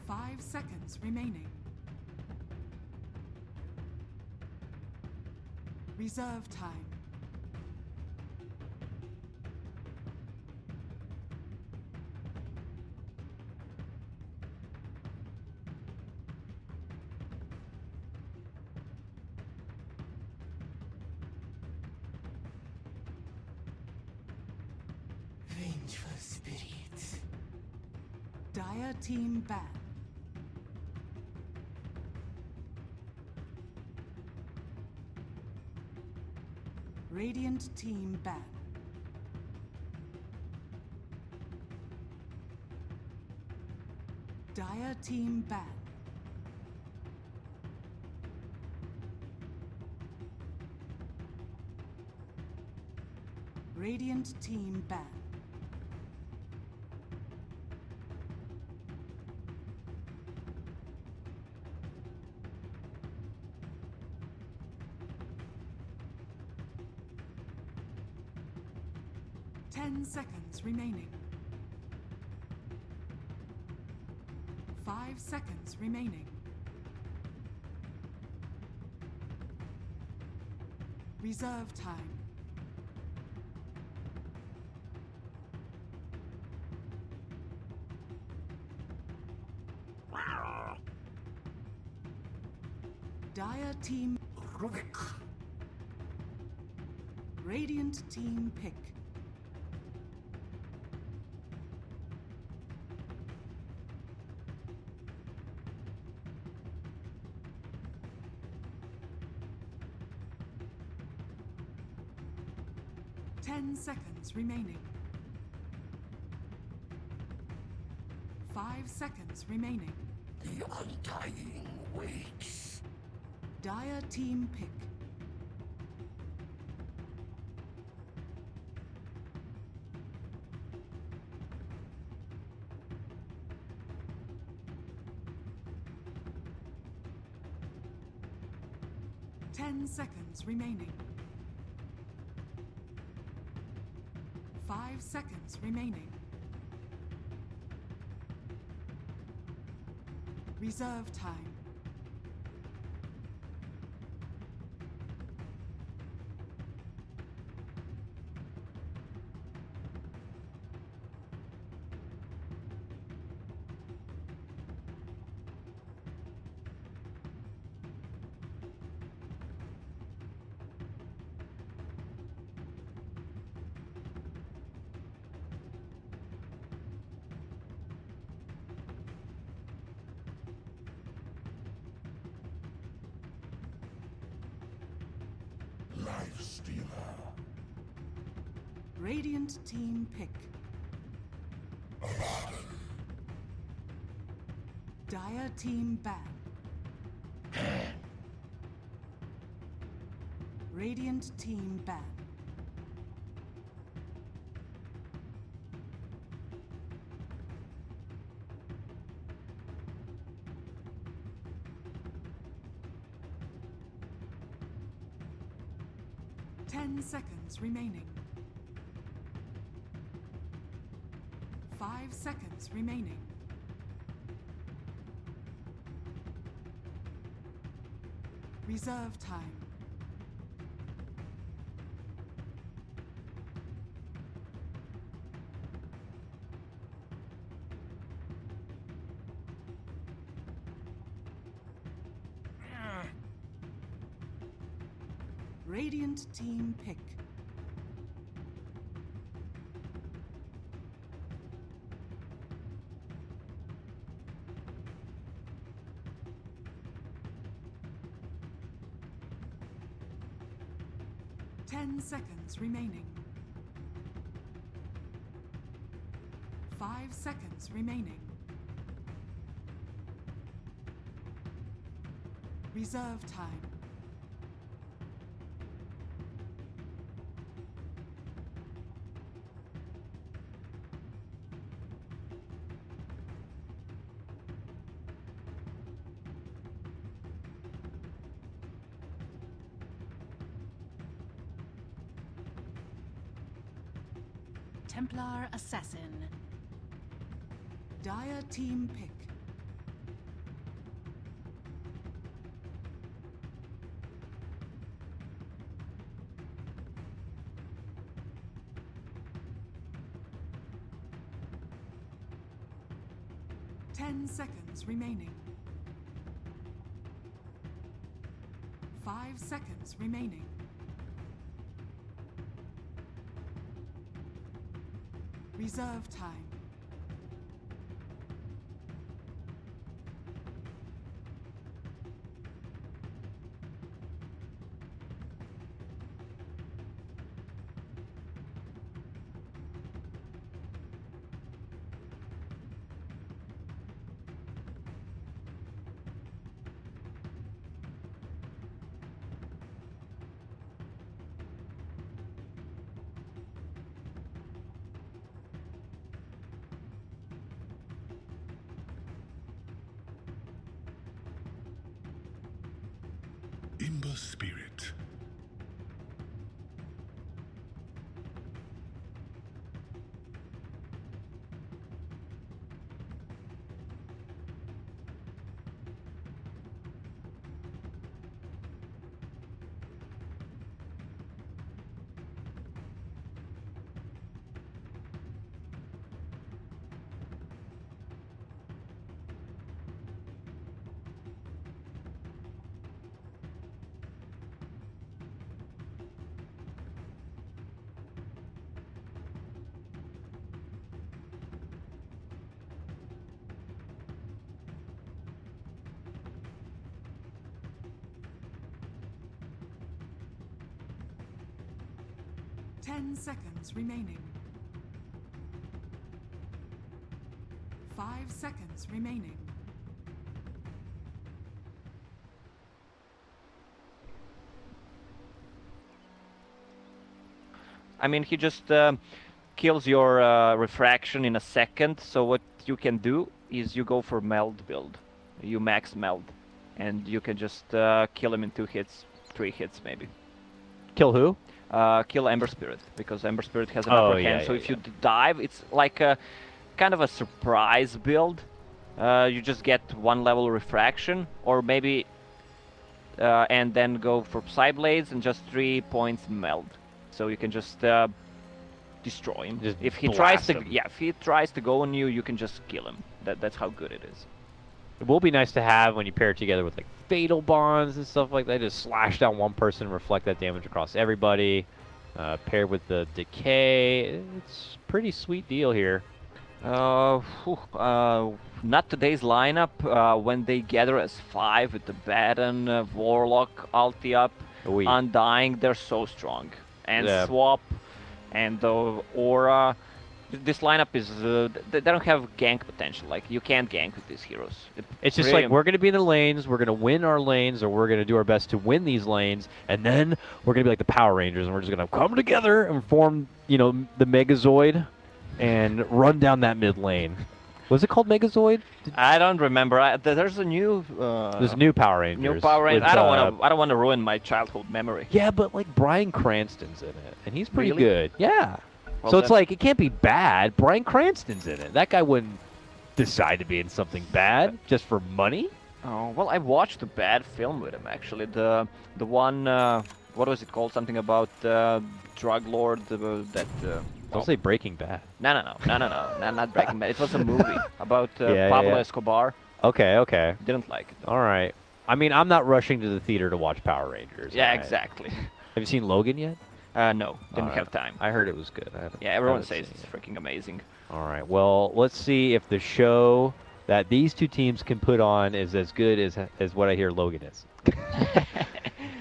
5 seconds remaining. Reserve time. Vengeful spirits. Dire team ban. Radiant team ban. Dire team ban. Radiant team ban. Ten seconds remaining. 5 seconds remaining. Reserve time. Dire team. Rubik. Radiant team pick. Ten seconds remaining. 5 seconds remaining. The undying waits. Dire team pick. Ten seconds remaining. 5 seconds remaining. Reserve time. Life stealer. Radiant team pick. Dire team ban. Radiant team ban. Ten seconds remaining. 5 seconds remaining. Reserve time. Radiant team pick. Ten seconds remaining. 5 seconds remaining. Reserve time. Templar Assassin. Dire team pick. Ten seconds remaining. 5 seconds remaining. Reserve time. Imber spirit. Ten seconds remaining. 5 seconds remaining. I mean, he just kills your refraction in a second. So what you can do is you go for meld build. You max meld, and you can just kill him in 2 hits, 3 hits maybe. Kill who? Kill Ember Spirit, because Ember Spirit has an Oh, upper yeah, hand. So yeah, if you dive, it's like a kind of a surprise build. You just get 1 level refraction, or maybe and then go for Psyblades and just 3 points meld. So you can just destroy him. Just If he tries blast to, him. yeah, if he tries to go on you, you can just kill him. That's how good it is. It will be nice to have when you pair it together with like fatal bonds and stuff like that. Just slash down one person, reflect that damage across everybody. Paired with the decay, it's a pretty sweet deal here. Not today's lineup. When they gather as 5 with the Baron, Warlock, ulti up, Oui. Undying, they're so strong. And Yeah. Swap and the Aura. This lineup is they don't have gank potential. Like, you can't gank with these heroes. It's just really- like we're going to be in the lanes, we're going to win our lanes, or we're going to do our best to win these lanes, and then we're going to be like the Power Rangers, and we're just going to come together and form, you know, the Megazoid and run down that mid lane. Was it called Megazoid? I don't remember. There's a new. There's new Power Rangers. New Power Rangers. with, I don't want to ruin my childhood memory. Yeah, but like Bryan Cranston's in it, and he's pretty Really? good. Yeah. Well, So it's then- like, it can't be bad. Bryan Cranston's in it. That guy wouldn't decide to be in something bad just for money. Oh well, I watched a bad film with him actually. The one what was it called? Something about drug lord that. Don't say Breaking Bad. No, not Breaking Bad. It was a movie about Yeah, Pablo yeah. Escobar. Okay, okay. Didn't like it. All right. I mean, I'm not rushing to the theater to watch Power Rangers. Yeah, all right? exactly. Have you seen Logan yet? No, didn't All have right. time. I heard it was good. I haven't- Yeah, everyone haven't says seen it's it. freaking amazing. All right. Well, let's see if the show that these two teams can put on is as good as what I hear Logan is.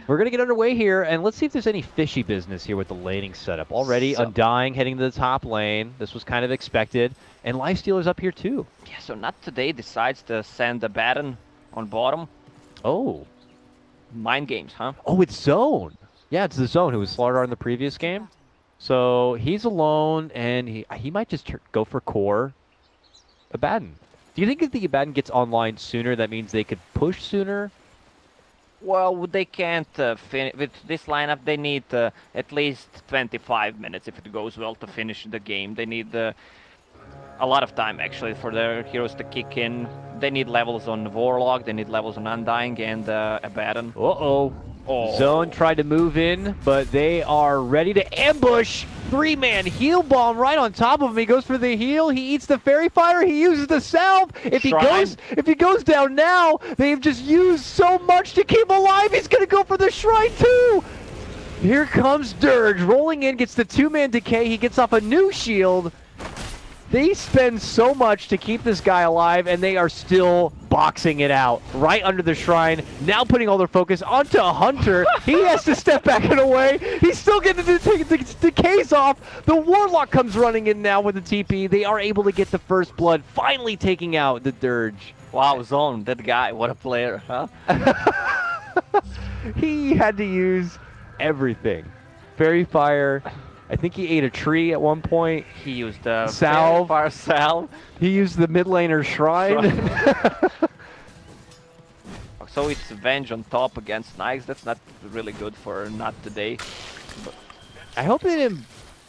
We're going to get underway here, and let's see if there's any fishy business here with the laning setup. Already, So- Undying heading to the top lane. This was kind of expected. And Lifestealer's up here, too. Yeah, so Not Today decides to send the Baron on bottom. Oh. Mind games, huh? Oh, it's Zone. Yeah, it's the Zone who was slaughtered in the previous game. So he's alone, and he might just go for core Abaddon. Do you think if the Abaddon gets online sooner, that means they could push sooner? Well, they can't with this lineup. They need at least 25 minutes if it goes well to finish the game. They need a lot of time actually for their heroes to kick in. They need levels on Warlock. They need levels on Undying and Abaddon. Uh-oh. Oh. Zone tried to move in, but they are ready to ambush. 3-man heal bomb right on top of him. He goes for the heal. He eats the fairy fire. He uses the salve. If he goes down now, they've just used so much to keep him alive. He's gonna go for the shrine too. Here comes Dirge rolling in, gets the 2-man decay. He gets off a new shield. They spend so much to keep this guy alive, and they are still boxing it out right under the shrine. Now putting all their focus onto Hunter. He has to step back and away. He's still getting the decays off. The Warlock comes running in now with the TP. They are able to get the first blood, finally taking out the Dirge. Wow, Zone, that guy, what a player, huh? He had to use everything. Fairy fire. I think he ate a tree at one point. He used the Salve. fire salve. He used the mid laner shrine. So it's Venge on top against Nikes. That's not really good for not today. I hope they didn't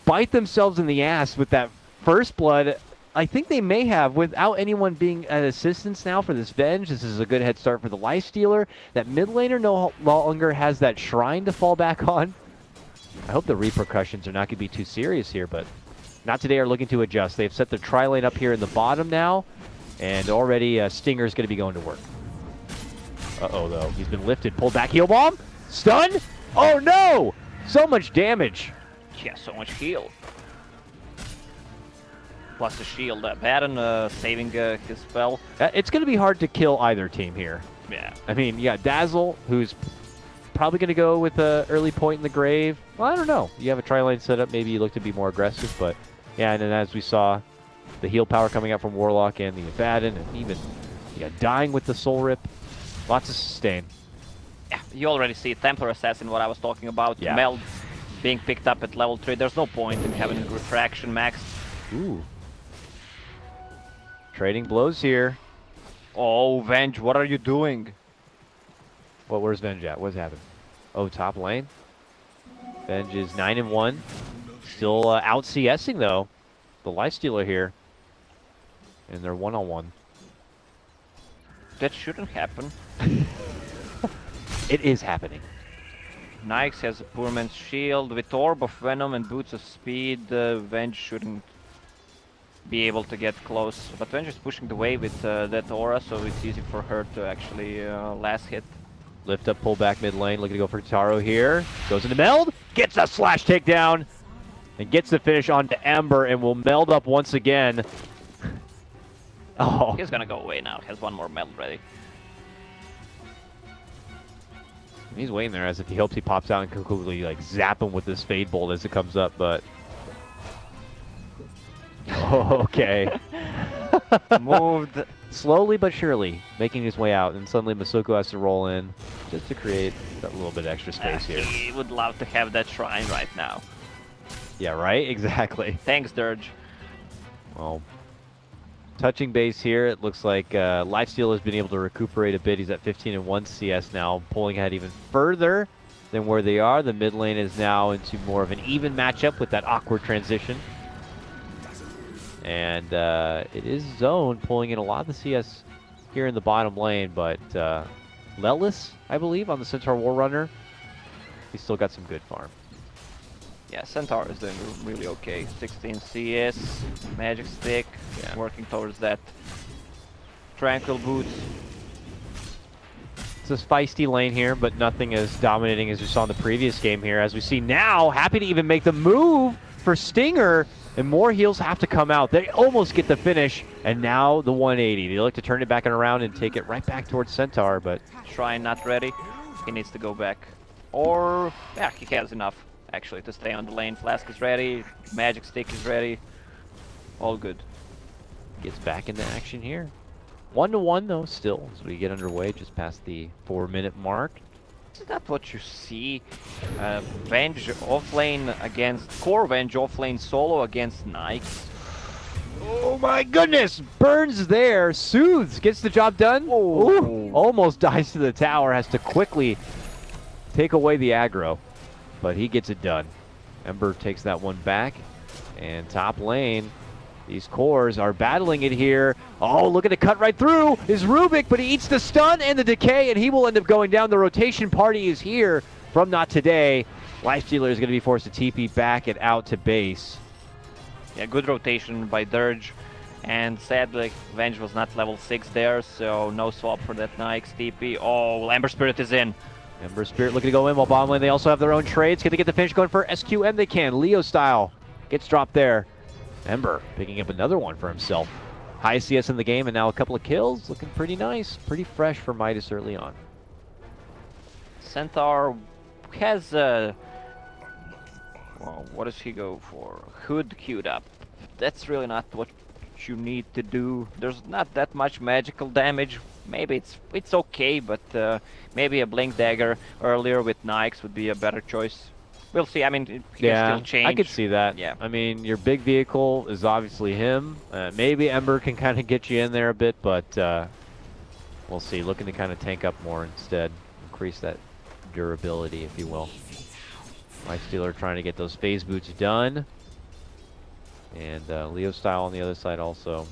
bite themselves in the ass with that first blood. I think they may have, without anyone being an assistance now for this Venge. This is a good head start for the Lifestealer. That mid laner no longer has that shrine to fall back on. I hope the repercussions are not going to be too serious here, but not today are looking to adjust. They've set their tri-lane up here in the bottom now, and already Stinger's going to be going to work. Uh-oh, though. He's been lifted. Pulled back. Heal bomb. Stun. Oh, no! So much damage. Yeah, so much heal. Plus the shield. Baron saving his spell. It's going to be hard to kill either team here. Yeah. I mean, you got Dazzle, who's probably going to go with an early point in the grave. Well, I don't know. You have a tri-lane setup. Maybe you look to be more aggressive, but yeah, and then as we saw, the heal power coming out from Warlock and the Abaddon, and even you got dying with the Soul Rip. Lots of sustain. Yeah, you already see Templar Assassin, what I was talking about. Yeah. Meld being picked up at level 3. There's no point in having Refraction max. Ooh. Trading blows here. Oh, Venge, what are you doing? Well, where's Venge at? What's happened? Oh, top lane. Venge is 9-1. Still out CSing though. The Lifestealer here. And they're 1-on-1. That shouldn't happen. It is happening. Nyx has a poor man's shield. With Orb of Venom and Boots of Speed, Venge shouldn't be able to get close. But Venge is pushing the way with that aura, so it's easy for her to actually last hit. Lift up, pull back mid lane, looking to go for Taro here. Goes into Meld, gets a slash takedown, and gets the finish onto Ember, and will meld up once again. Oh. He's gonna go away now. Has one more meld ready. He's waiting there as if he hopes he pops out and can quickly like zap him with this Fade Bolt as it comes up, but... Oh, okay. Moved. Slowly but surely, making his way out, and suddenly Masoko has to roll in just to create that little bit of extra space here. He would love to have that shrine right now. Yeah, right? Exactly. Thanks, Dirge. Well, touching base here, it looks like Lifesteal has been able to recuperate a bit. He's at 15-1 CS now, pulling ahead even further than where they are. The mid lane is now into more of an even matchup with that awkward transition. And it is Zone pulling in a lot of the CS here in the bottom lane, but Lelis, I believe, on the Centaur Warrunner, he's still got some good farm. Yeah, Centaur is doing really okay. 16 CS, Magic Stick, Yeah. working towards that. Tranquil Boots. It's a feisty lane here, but nothing as dominating as we saw in the previous game here. As we see now, happy to even make the move for Stinger, and more heals have to come out. They almost get the finish, and now the 180. They look to turn it back around and take it right back towards Centaur, but... Shrine not ready. He needs to go back. Or, yeah, he has enough, actually, to stay on the lane. Flask is ready, Magic Stick is ready. All good. Gets back into action here. 1-1 though, still, as we get underway, just past the 4-minute mark. Is that what you see? Venge offlane against... Core Venge offlane solo against Nikes. Oh my goodness! Burns there. Soothes gets the job done. Ooh, almost dies to the tower. Has to quickly take away the aggro, but he gets it done. Ember takes that one back, and top lane, these cores are battling it here. Oh, look at it cut right through is Rubik, but he eats the stun and the decay, and he will end up going down. The rotation party is here from Not Today. Lifestealer is going to be forced to TP back and out to base. Yeah, good rotation by Dirge. And sadly, Venge was not level 6 there, so no swap for that Nyx TP. Oh, Ember Spirit is in. Ember Spirit looking to go in while bottom lane they also have their own trades. Can they get the finish going for SQM? They can. Leo style gets dropped there. Ember picking up another one for himself. High CS in the game and now a couple of kills. Looking pretty nice. Pretty fresh for Midas early on. Centaur has well, what does he go for? Hood queued up. That's really not what you need to do. There's not that much magical damage. Maybe it's okay, but maybe a Blink Dagger earlier with Nyx would be a better choice. We'll see. I mean, he can still change. I could see that. Yeah. I mean, your big vehicle is obviously him. Maybe Ember can kind of get you in there a bit, but we'll see. Looking to kind of tank up more instead. Increase that durability, if you will. Lifestealer trying to get those phase boots done. And Leo style on the other side also.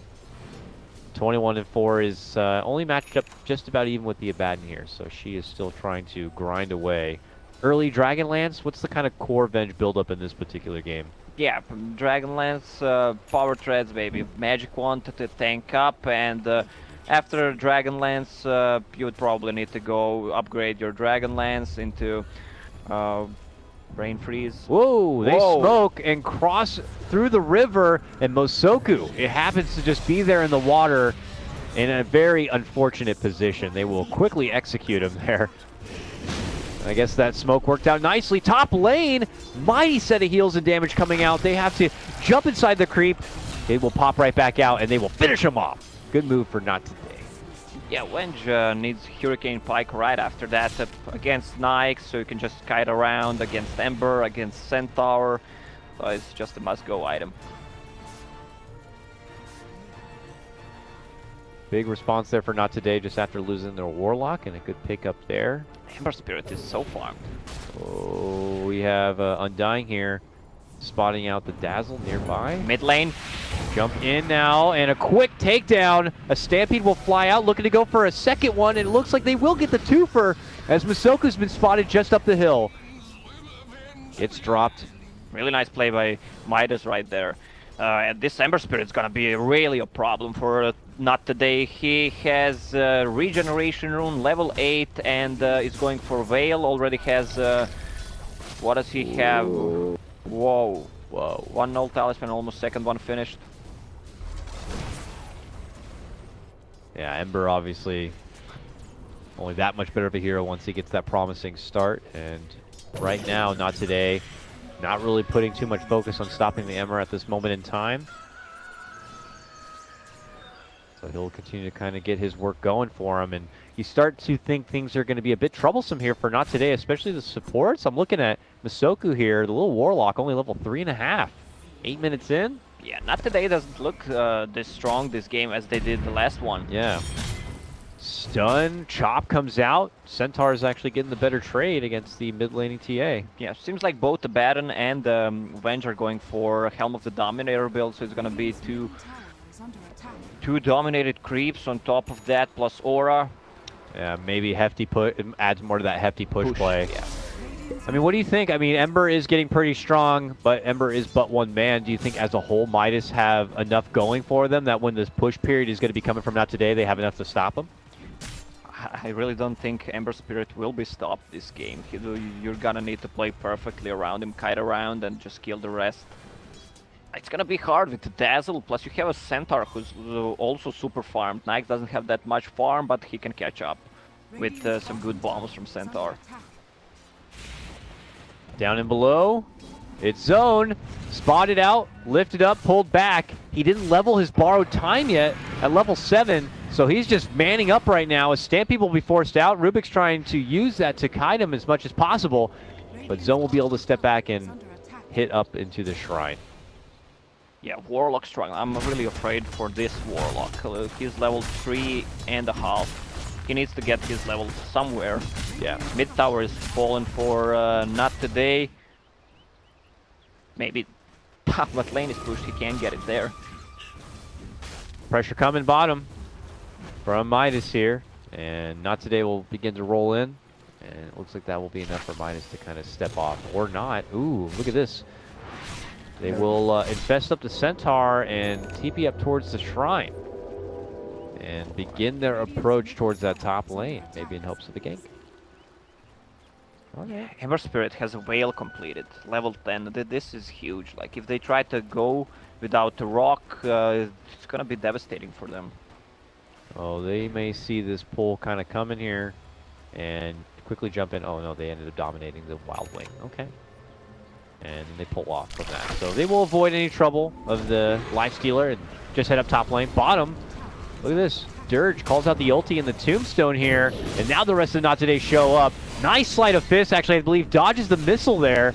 21-4 is only matched up just about even with the Abaddon here, so she is still trying to grind away. Early Dragonlance, what's the kind of core Venge build-up in this particular game? Yeah, from Dragonlance, Power Treads, maybe Magic Wand to tank up, and after Dragonlance, you would probably need to go upgrade your Dragonlance into Brain Freeze. Whoa, they Whoa. smoke and cross through the river, and Mosoku, it happens to just be there in the water in a very unfortunate position. They will quickly execute him there. I guess that smoke worked out nicely. Top lane, mighty set of heals and damage coming out. They have to jump inside the creep. They will pop right back out, and they will finish him off. Good move for Not Today. Yeah, Venge needs Hurricane Pike right after that against Nyx, so you can just kite around against Ember, against Centaur. So it's just a must-go item. Big response there for Not Today just after losing their Warlock, and a good pickup there. Ember Spirit is so farmed. Oh, we have Undying here, spotting out the Dazzle nearby. Mid lane. Jump in now, and a quick takedown. A Stampede will fly out, looking to go for a second one, and it looks like they will get the twofer, as Masoku's been spotted just up the hill. Gets dropped. Really nice play by Midas right there. And this Ember Spirit's gonna be really a problem for Not Today. He has Regeneration Rune, level 8, and is going for Veil. Already has... what does he have? Whoa. Whoa. One null talisman, almost second one finished. Yeah, Ember obviously only that much better of a hero once he gets that promising start. And right now, Not Today, not really putting too much focus on stopping the Ember at this moment in time. So he'll continue to kind of get his work going for him. And you start to think things are going to be a bit troublesome here for Not Today, especially the supports. I'm looking at Masoku here, the little Warlock, only level 3.5. 8 minutes in. Yeah, Not Today doesn't look this strong this game as they did the last one. Yeah. Stun, Chop comes out. Centaur is actually getting the better trade against the mid-laning TA. Yeah, seems like both the Baron and Venge are going for Helm of the Dominator build, so it's gonna be two dominated creeps on top of that, plus Aura. Yeah, maybe hefty put adds more to that hefty push play. Yeah. I mean, what do you think? I mean, Ember is getting pretty strong, but Ember is but one man. Do you think as a whole Midas have enough going for them that when this push period is going to be coming from Not Today, they have enough to stop them? I really don't think Ember Spirit will be stopped this game. You're gonna need to play perfectly around him, kite around, and just kill the rest. It's gonna be hard with the Dazzle, plus you have a Centaur who's also super farmed. Nyx doesn't have that much farm, but he can catch up with some good bombs from Centaur. Down and below, it's Zone, spotted out, lifted up, pulled back. He didn't level his borrowed time yet at level 7, so he's just manning up right now. A Stampede will be forced out. Rubik's trying to use that to kite him as much as possible, but Zone will be able to step back and hit up into the shrine. Yeah, Warlock struggling. I'm really afraid for this Warlock. He's level 3.5. He needs to get his level somewhere. Yeah. Mid tower is fallen for not today. Maybe top left lane is pushed. He can't get it there. Pressure coming bottom from Midas here. And Not Today will begin to roll in. And it looks like that will be enough for Midas to kind of step off. Or not. Ooh, look at this. They will infest up the Centaur and TP up towards the Shrine. And begin their approach towards that top lane. Maybe in hopes of the gank. Okay. Ember Spirit has a Whale completed, level 10. This is huge. Like, if they try to go without a rock, it's gonna be devastating for them. Oh, they may see this pull kind of coming here and quickly jump in. Oh no, they ended up dominating the Wild Wing. Okay. And they pull off from that. So they will avoid any trouble of the Lifestealer and just head up top lane. Bottom, look at this. Dirge calls out the ulti and the tombstone here, and now the rest of the Not Today show up. Nice sleight of fist, actually, I believe, dodges the missile there,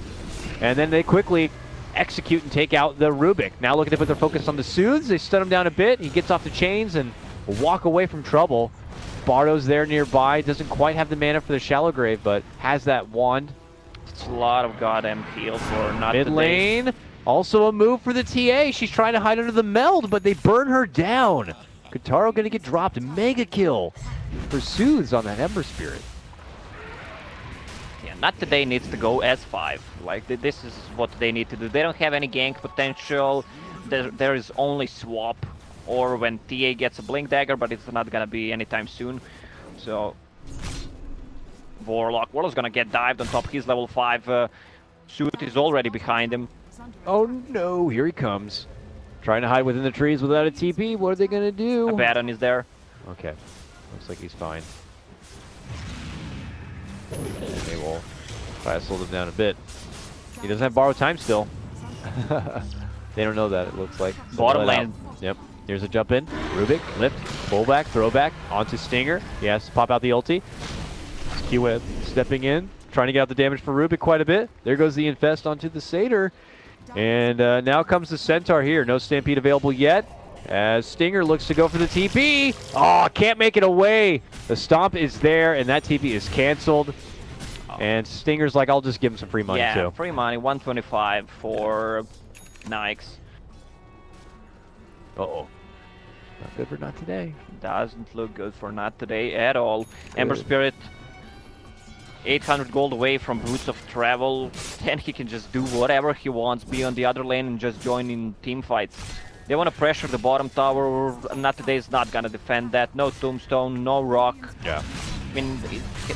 and then they quickly execute and take out the Rubik. Now looking to put their focus on the Soothes. They stun him down a bit. He gets off the chains and walk away from trouble. Bardo's there nearby. Doesn't quite have the mana for the Shallow Grave, but has that wand. It's a lot of goddamn heal for Not Mid Today. lane, also a move for the TA. She's trying to hide under the meld, but they burn her down. Kotaro gonna get dropped. Mega kill for Soothes on that Ember Spirit. Yeah, Not Today needs to go S5. Like, this is what they need to do. They don't have any gank potential. There is only swap, or when TA gets a Blink Dagger, but it's not gonna be anytime soon. So, Warlock's gonna get dived on top. He's level 5. Suit is already behind him. Oh no, here he comes. Trying to hide within the trees without a TP. What are they gonna do? Abaddon is there. Okay, looks like he's fine. And they will try to slow them down a bit. He doesn't have borrowed time still. They don't know that, it looks like. So Bottom let lane. out. Yep. Here's a jump in. Rubik, lift, pullback, throwback, onto Stinger. Yes, pop out the ulti. Q-Web stepping in, trying to get out the damage for Rubik quite a bit. There goes the infest onto the Satyr. And now comes the Centaur here. No Stampede available yet. As Stinger looks to go for the TP. Oh, can't make it away. The Stomp is there, and that TP is canceled. And Stinger's like, I'll just give him some free money, yeah, too. free money. 125 for Nyx. Uh-oh. Not good for Not Today. Doesn't look good for Not Today at all. Ember Good. Spirit, 800 gold away from Boots of Travel. Then he can just do whatever he wants, be on the other lane and just join in team fights. They want to pressure the bottom tower. Not Today is not gonna defend that. No Tombstone, no Rock. Yeah. I mean,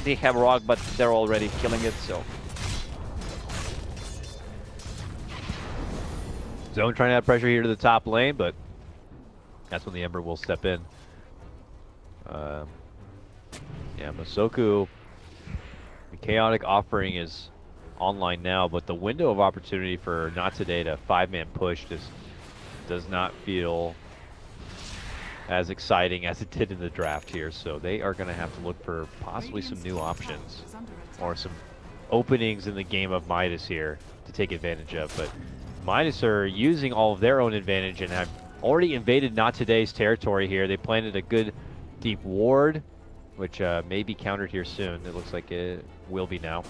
they have Rock, but they're already killing it, so. Zone trying to add pressure here to the top lane, but that's when the Ember will step in. Yeah, Masoku, the Chaotic Offering is online now, but the window of opportunity for Not Today to 5-man push just does not feel as exciting as it did in the draft here. So they are going to have to look for possibly some new options or some openings in the game of Midas here to take advantage of. But Midas are using all of their own advantage and have already invaded Not Today's territory here. They planted a good deep ward, which may be countered here soon. It looks like it will be now.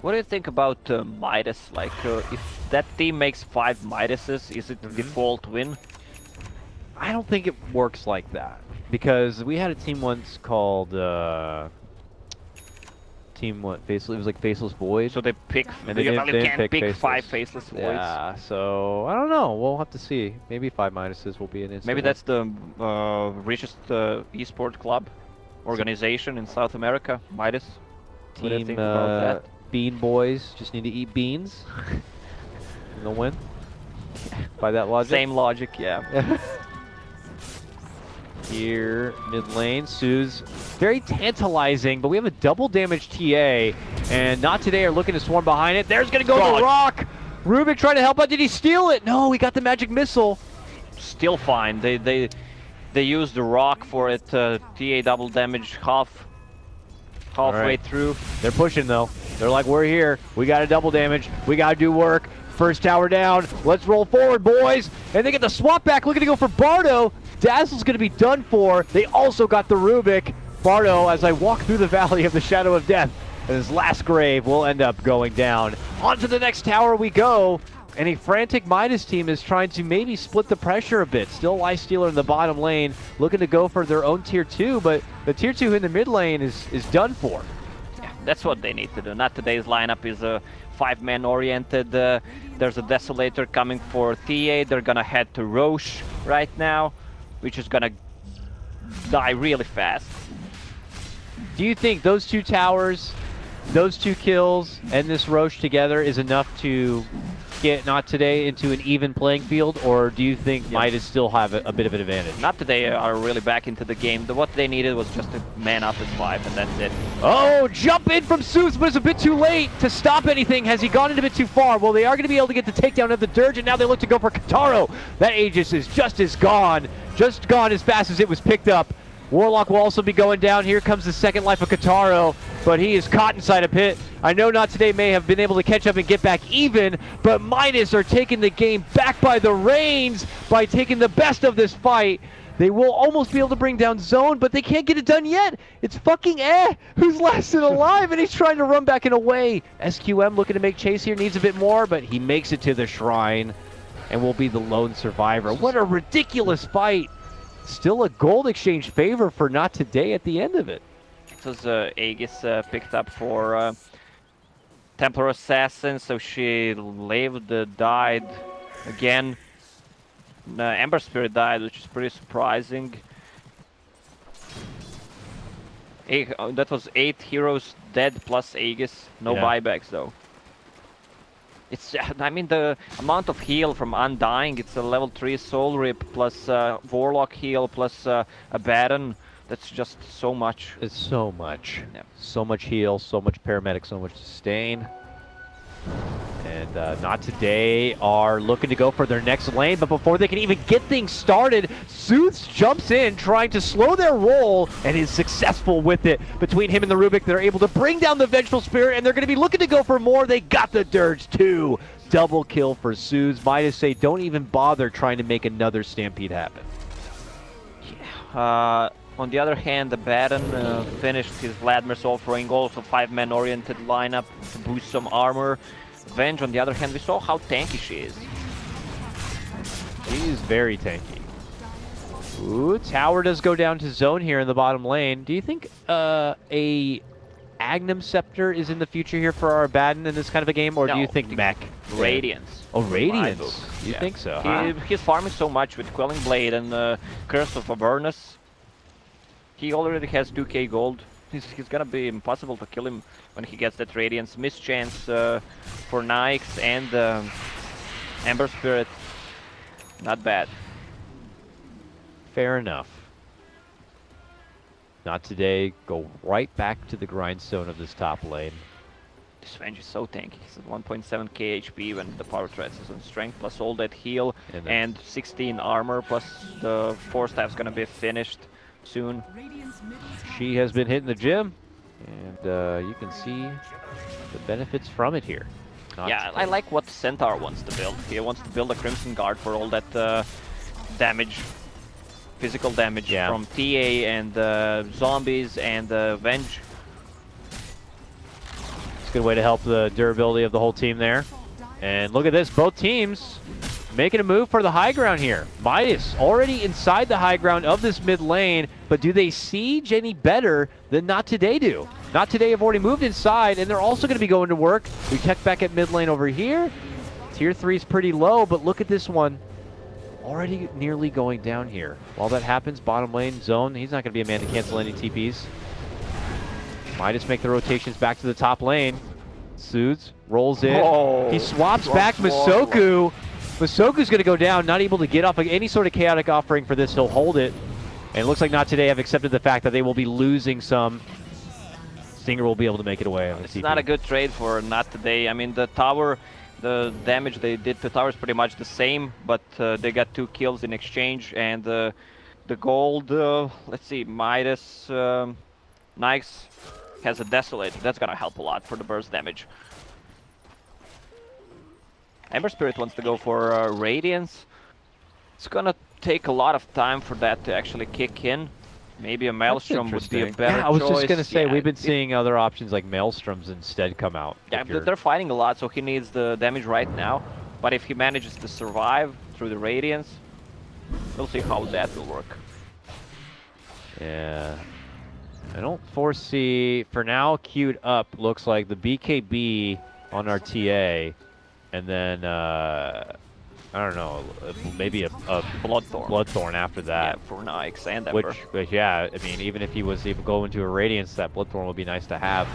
What do you think about Midas? Like, if that team makes 5 Midases, is it default win? I don't think it works like that, because we had a team once called Team what? Faceless. It was like Faceless Void. So they pick, And they you didn't can't pick Faceless. 5 Faceless Voids. Yeah, so I don't know. We'll have to see. Maybe 5 minuses will be an instant. Maybe that's the richest esport club organization in South America, Midas. What do you Team think about that? Bean Boys just need to eat beans. And they'll win. By that logic. Same logic, yeah. Here, mid lane, Sue's very tantalizing, but we have a double damage TA, and Not Today are looking to swarm behind it. There's gonna go God. the Rock! Rubik trying to help out, did he steal it? No, he got the magic missile. Still fine. They used the Rock for it. TA double damage halfway Alright. through. They're pushing though. They're like, we're here, we gotta double damage, we gotta do work. First tower down. Let's roll forward, boys. And they get the swap back, looking to go for Bardo. Dazzle's going to be done for. They also got the Rubik. Bardo, as I walk through the valley of the shadow of death, his last grave will end up going down. On to the next tower we go. And a frantic Midas team is trying to maybe split the pressure a bit. Still Lifestealer in the bottom lane, looking to go for their own tier 2, but the tier 2 in the mid lane is done for. Yeah, that's what they need to do. Not today's lineup is a 5-man oriented. There's a Desolator coming for TA. They're gonna head to Roche right now, which is gonna die really fast. Do you think those 2 towers, those 2 kills, and this Roche together is enough to get Not Today into an even playing field, or do you think Midas still have a bit of an advantage? Not Today are really back into the game. What they needed was just to man up at 5, and that's it. Oh, jump in from Zeus, but it's a bit too late to stop anything. Has he gone in a bit too far? Well, they are going to be able to get the takedown of the Dirge, and now they look to go for Kataro. That Aegis is just as gone as fast as it was picked up. Warlock will also be going down. Here comes the second life of Kataro, but he is caught inside a pit. I know Not Today may have been able to catch up and get back even, but Midas are taking the game back by the reins by taking the best of this fight. They will almost be able to bring down Zone, but they can't get it done yet. It's fucking who's lasted alive, and he's trying to run back and away. SQM looking to make chase here, needs a bit more, but he makes it to the shrine and will be the lone survivor. What a ridiculous fight. Still a gold exchange favor for Not Today at the end of it. It was Aegis picked up for Templar Assassin, so she lived, died again. Ember Spirit died, which is pretty surprising. That was 8 heroes dead plus Aegis, no buybacks though. It's, I mean, the amount of heal from Undying, it's a level 3 Soul Rip plus Warlock heal plus a Baron. That's just so much. It's so much. Yeah. So much heal, so much paramedic, so much sustain. And Not Today are looking to go for their next lane, but before they can even get things started, Zeus jumps in, trying to slow their roll, and is successful with it. Between him and the Rubik, they're able to bring down the Vengeful Spirit, and they're going to be looking to go for more. They got the Dirge too. Double kill for Zeus. Midas say, don't even bother trying to make another Stampede happen. Yeah. On the other hand, the Baron finished his Vladimir's offering, also 5-man oriented lineup to boost some armor. Venge, on the other hand, we saw how tanky she is. She is very tanky. Ooh, tower does go down to Zone here in the bottom lane. Do you think a Agnum Scepter is in the future here for our Abaddon in this kind of a game, or do you think Mech? Radiance. Oh, Radiance. You think so, huh? He's farming so much with Quelling Blade and Curse of Avernus. He already has 2k gold. He's gonna be impossible to kill him when he gets that Radiance. Mischance for Nyx and Ember Spirit. Not bad. Fair enough. Not Today. Go right back to the grindstone of this top lane. This Venge is so tanky. He's at 1.7k HP when the power threats is on strength, plus all that heal and 16 armor, plus the 4 staff's gonna be finished soon. She has been hitting the gym, and you can see the benefits from it here. I like what Centaur wants to build. He wants to build a Crimson Guard for all that damage, physical damage from TA and zombies and Venge. It's a good way to help the durability of the whole team there. And look at this, both teams making a move for the high ground here. Midas already inside the high ground of this mid lane, but do they siege any better than Not Today do? Not Today have already moved inside, and they're also going to be going to work. We check back at mid lane over here. Tier 3 is pretty low, but look at this one. Already nearly going down here. While that happens, bottom lane, Zone, he's not going to be a man to cancel any TPs. Midas make the rotations back to the top lane. Suds rolls in. Oh, He swaps back Masoku. Masoku's going to go down, not able to get off any sort of chaotic offering for this. He'll hold it. And it looks like Not Today have accepted the fact that they will be losing some. Stinger will be able to make it away on the TP. It's not a good trade for Not Today. I mean, the tower, the damage they did to the tower is pretty much the same, but they got 2 kills in exchange. And the gold, let's see, Midas, Nyx has a Desolator. That's going to help a lot for the burst damage. Ember Spirit wants to go for Radiance. It's gonna take a lot of time for that to actually kick in. Maybe a Maelstrom would be a Interesting. better Yeah, I was just choice. gonna say Yeah, we've been seeing other options like Maelstroms instead come out. Yeah, if but you're- they're fighting a lot, so he needs the damage right now. But if he manages to survive through the Radiance, we'll see how that will work. Yeah. I don't foresee, for now, queued up looks like the BKB on our TA, and then, I don't know, maybe a Bloodthorn after that. Yeah, for Nyx and Ember. Which, yeah, I mean, even if he was able to go into a Radiance, that Bloodthorn would be nice to have.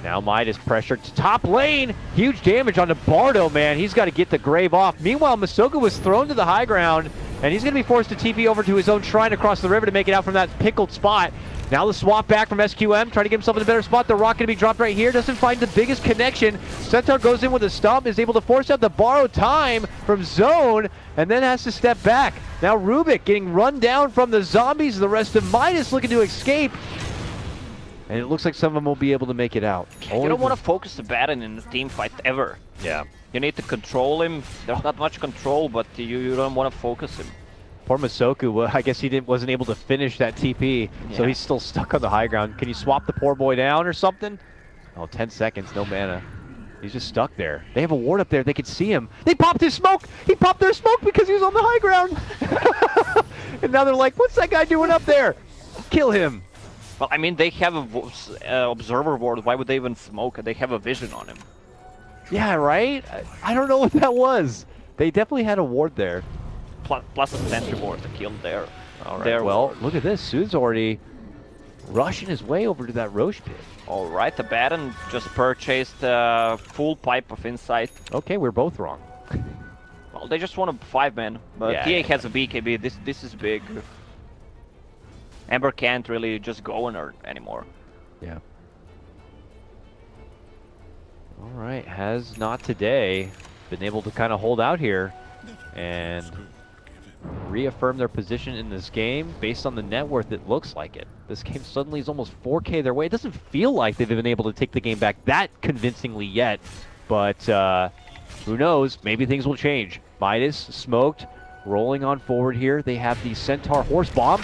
Now Midas pressured to top lane. Huge damage onto Bardo, man. He's got to get the grave off. Meanwhile, Masoka was thrown to the high ground, and he's going to be forced to TP over to his own shrine across the river to make it out from that pickled spot. Now the swap back from SQM, trying to get himself in a better spot. The rock going to be dropped right here. Doesn't find the biggest connection. Centaur goes in with a stomp, is able to force out the borrowed time from Zone, and then has to step back. Now Rubik getting run down from the zombies. The rest of Midas looking to escape. And it looks like some of them will be able to make it out. You don't want to focus the Baron in a team fight ever. Yeah. You need to control him. There's not much control, but you don't want to focus him. Poor Masoku, I guess he wasn't able to finish that TP, so Yeah. he's still stuck on the high ground. Can you swap the poor boy down or something? Oh, 10 seconds, no mana. He's just stuck there. They have a ward up there. They could see him. They popped his smoke. He popped their smoke because he was on the high ground. And now they're like, what's that guy doing up there? Kill him. Well, I mean, they have a observer ward. Why would they even smoke? They have a vision on him. Yeah, right? I don't know what that was. They definitely had a ward there. Plus a sentry ward to kill there. All right, well, look at this. Sude's already rushing his way over to that Roche pit. All right, the Baron just purchased a full pipe of insight. Okay, we're both wrong. Well, they just want a 5-man, but Yeah, TA yeah. has a BKB. This is big. Ember can't really just go on her anymore. Yeah. All right, has not today been able to kind of hold out here and reaffirm their position in this game based on the net worth. It looks like it. This game suddenly is almost 4K their way. It doesn't feel like they've been able to take the game back that convincingly yet, but who knows? Maybe things will change. Midas smoked, rolling on forward here. They have the Centaur Horse Bomb,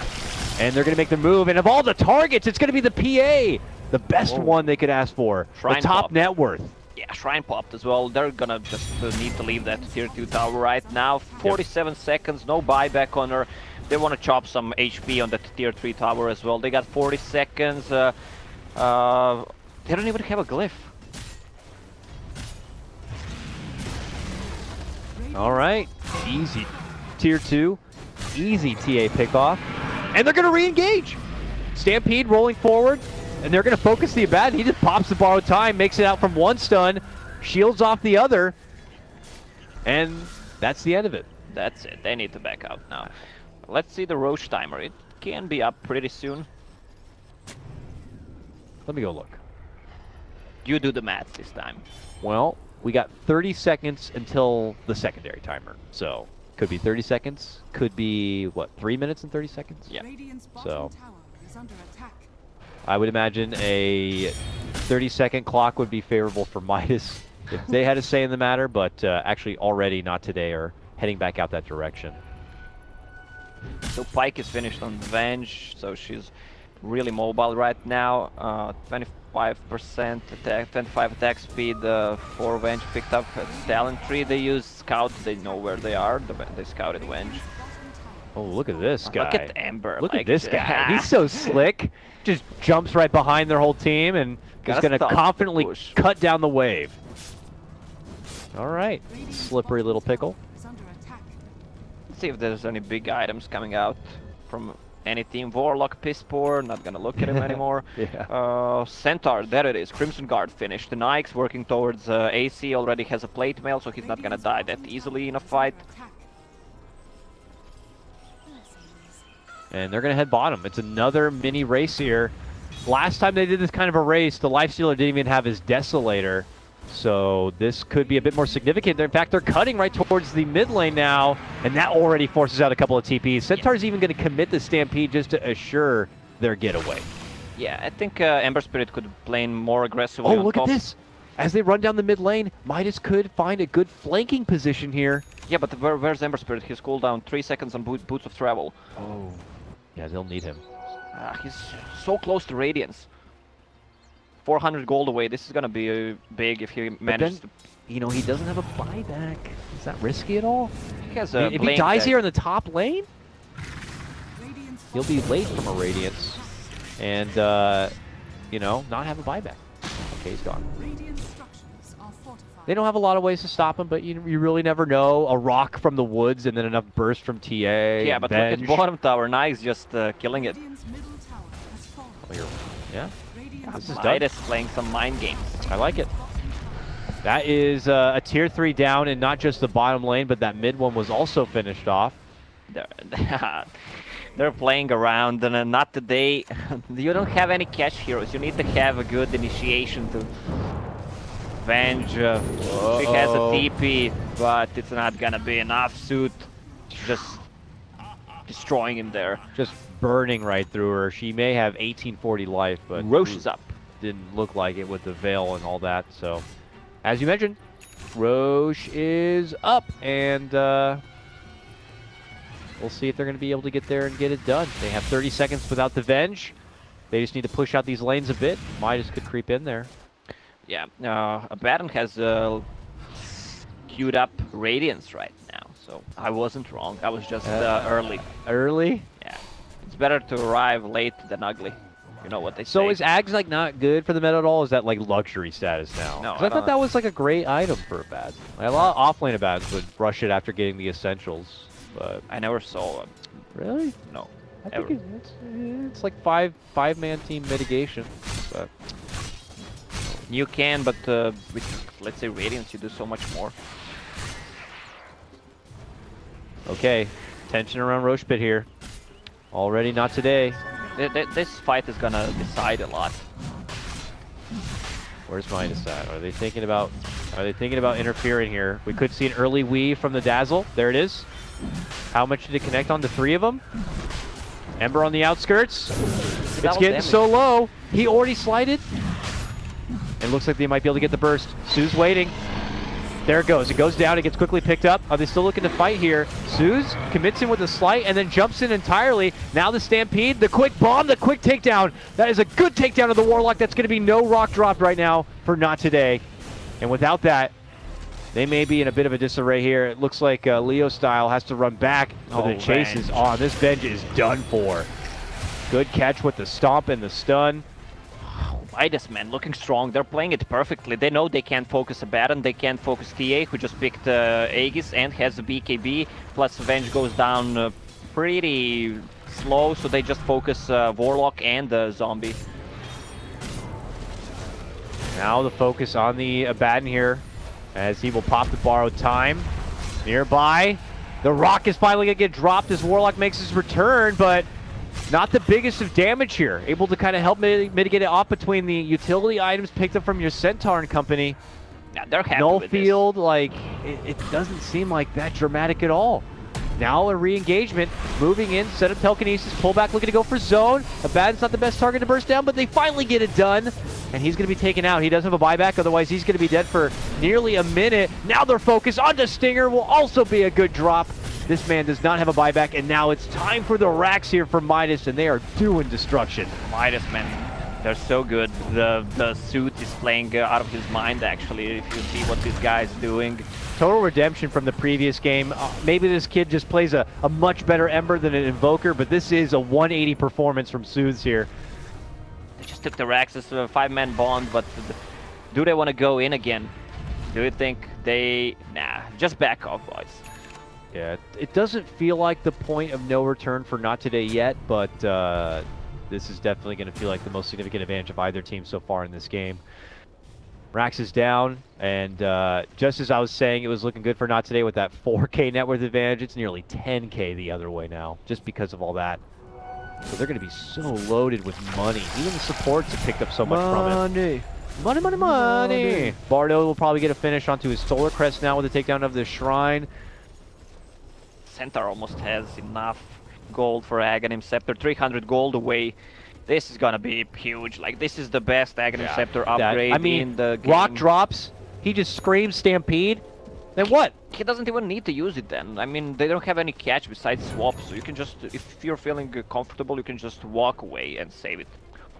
and they're going to make the move. And of all the targets, it's going to be the PA, the best one they could ask for. Shrine the top pop. net worth. Yeah, Shrine popped as well. They're gonna just need to leave that tier 2 tower right now. 47 seconds, no buyback on her. They want to chop some HP on that tier 3 tower as well. They got 40 seconds. They don't even have a glyph. All right, easy. Tier 2, easy TA pickoff. And they're going to re-engage. Stampede rolling forward, and they're going to focus the Abaddon. He just pops the borrowed time, makes it out from one stun, shields off the other, and that's the end of it. That's it. They need to back out now. Let's see the Roche timer. It can be up pretty soon. Let me go look. You do the math this time. Well, we got 30 seconds until the secondary timer. So, could be 30 seconds, could be, what, 3 minutes and 30 seconds? Yeah. Radiant's So- bottom tower is under attack. I would imagine a 30-second clock would be favorable for Midas if they had a say in the matter, but actually already not today or heading back out that direction. So Pike is finished on Venge, so she's really mobile right now. 25% attack, 25 attack speed for Venge picked up at Talent Tree. They use Scout, they know where they are. They scouted Venge. Oh, look at this guy. Look at Ember. Look like, at this guy. He's so slick. Just jumps right behind their whole team and is Gotta going to stop the confidently push. cut down the wave. All right. Slippery little pickle. Is under attack. Let's see if there's any big items coming out from any team. Warlock, Piss-Poor, not gonna look at him anymore. Yeah. Centaur, there it is. Crimson Guard finished. The Nyx working towards AC, already has a plate mail, so he's not gonna die that easily in a fight. Attack. And they're going to head bottom. It's another mini race here. Last time they did this kind of a race, the Lifestealer didn't even have his Desolator. So this could be a bit more significant. In fact, they're cutting right towards the mid lane now, and that already forces out a couple of TPs. Centaur's even going to commit the Stampede just to assure their getaway. Yeah, I think Ember Spirit could play more aggressively Oh, on look top. at this. as they run down the mid lane, Midas could find a good flanking position here. Yeah, but where's Ember Spirit? His cooldown 3 seconds on Boots of Travel. Oh. Yeah, they'll need him. He's so close to Radiance. 400 gold away. This is gonna be big if he manages to. You know, he doesn't have a buyback. Is that risky at all? He has If he Blink dies deck. here in the top lane, Radiant's he'll be late from a Radiance. And, you know, not have a buyback. Okay, he's gone. Radiant structures are fortified. They don't have a lot of ways to stop him, but you really never know. A rock from the woods and then enough burst from TA. Yeah, but look at bottom tower. Nice, just killing it. Radiant's middle tower has fallen. Oh, yeah, Radiant's this is done. Midas playing some mind games. I like it. That is a tier 3 down, and not just the bottom lane, but that mid one was also finished off. They're playing around, and not today. You don't have any catch heroes. You need to have a good initiation to Venge. She has a TP, but it's not gonna be enough. Suit just destroying him there. Just burning right through her. She may have 1840 life, but Roche is up. didn't look like it with the veil and all that. So, as you mentioned, Roche is up, and we'll see if they're going to be able to get there and get it done. They have 30 seconds without the Venge. They just need to push out these lanes a bit. Midas could creep in there. Yeah, Abaddon has queued up Radiance right now, so I wasn't wrong. I was just early. Early? Yeah, it's better to arrive late than ugly. You know what they say. So is Ags like not good for the meta at all? Is that like luxury status now? No, 'Cause I I thought don't- that was like a great item for Abaddon. Like, a lot of offlane Abaddons would rush it after getting the essentials. But I never saw him. really? No. I Ever. think it's like five-man team mitigation. But You can, but with, let's say, Radiance, you do so much more. okay, tension around Roche Pit here. Already not today. This fight is gonna decide a lot. Where's Midas at? Are they thinking about interfering here? We could see an early weave from the Dazzle. There it is. How much did it connect on? The 3 of them? Ember on the outskirts. It's was getting damage. so low. He already slided. It looks like they might be able to get the burst. Sue's waiting. There it goes. It goes down. It gets quickly picked up. Are they still looking to fight here? Suze commits in with a slight and then jumps in entirely. Now the Stampede, the quick bomb, the quick takedown. That is a good takedown of the Warlock. That's going to be no rock dropped right now for not today. And without that, they may be in a bit of a disarray here. It looks like Leo Style has to run back, but the chase is on. This Venge is done for. Good catch with the stomp and the stun. Midas, man, looking strong. They're playing it perfectly. They know they can't focus Abaddon. They can't focus TA, who just picked Aegis and has the BKB. Plus, Venge goes down pretty slow, so they just focus Warlock and Zombie. Now the focus on the Abaddon here, as he will pop the borrowed time. Nearby, the rock is finally going to get dropped as Warlock makes his return, but not the biggest of damage here. Able to kind of help mitigate it off between the utility items picked up from your Centaur and company. Yeah, they're happy Null with field, like, it doesn't seem like that dramatic at all. Now a re-engagement, moving in, set up telekinesis, pull back, looking to go for zone. Abaddon's not the best target to burst down, but they finally get it done. And he's going to be taken out. He doesn't have a buyback, otherwise he's going to be dead for nearly a minute. Now their focus onto Stinger will also be a good drop. This man does not have a buyback, and now it's time for the racks here for Midas, and they are doing destruction. this. Midas, man, they're so good. The suit is playing out of his mind, actually, if you see what this guy is doing. Total redemption from the previous game. Maybe this kid just plays a much better Ember than an Invoker, but this is a 180 performance from Soothes here. They just took the racks as a 5-man bond, but do they want to go in again? Do you think they... Nah, just back off, boys. Yeah, it doesn't feel like the point of no return for not today yet, but this is definitely going to feel like the most significant advantage of either team so far in this game. Rax is down, and just as I was saying, it was looking good for not today with that 4K net worth advantage. It's nearly 10K the other way now, just because of all that. So they're going to be so loaded with money. Even the supports have picked up so much from it. Money, money, money! Bardo will probably get a finish onto his Solar Crest now with the takedown of the Shrine. Centaur almost has enough gold for Aghanim Scepter. 300 gold away. This is gonna be huge. Like, this is the best Aghanim Scepter upgrade I mean, in the game. Rock drops. He just screams Stampede. Then what? He doesn't even need to use it then. I mean, they don't have any catch besides swap, so you can just, if you're feeling comfortable, you can just walk away and save it.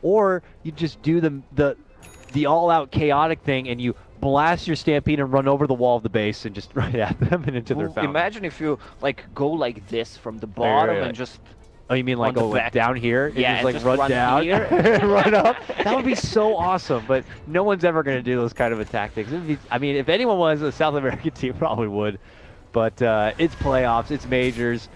Or you just do the all-out chaotic thing and you blast your Stampede and run over the wall of the base and just right at them and into their fountain. Imagine if you like go like this from the bottom and just. Oh, you mean like on the go like back. down here? And Yeah, just like run down here. and run up? That would be so awesome, but no one's ever going to do those kind of tactics. I mean, if anyone was, a South American team probably would. But it's playoffs, it's majors.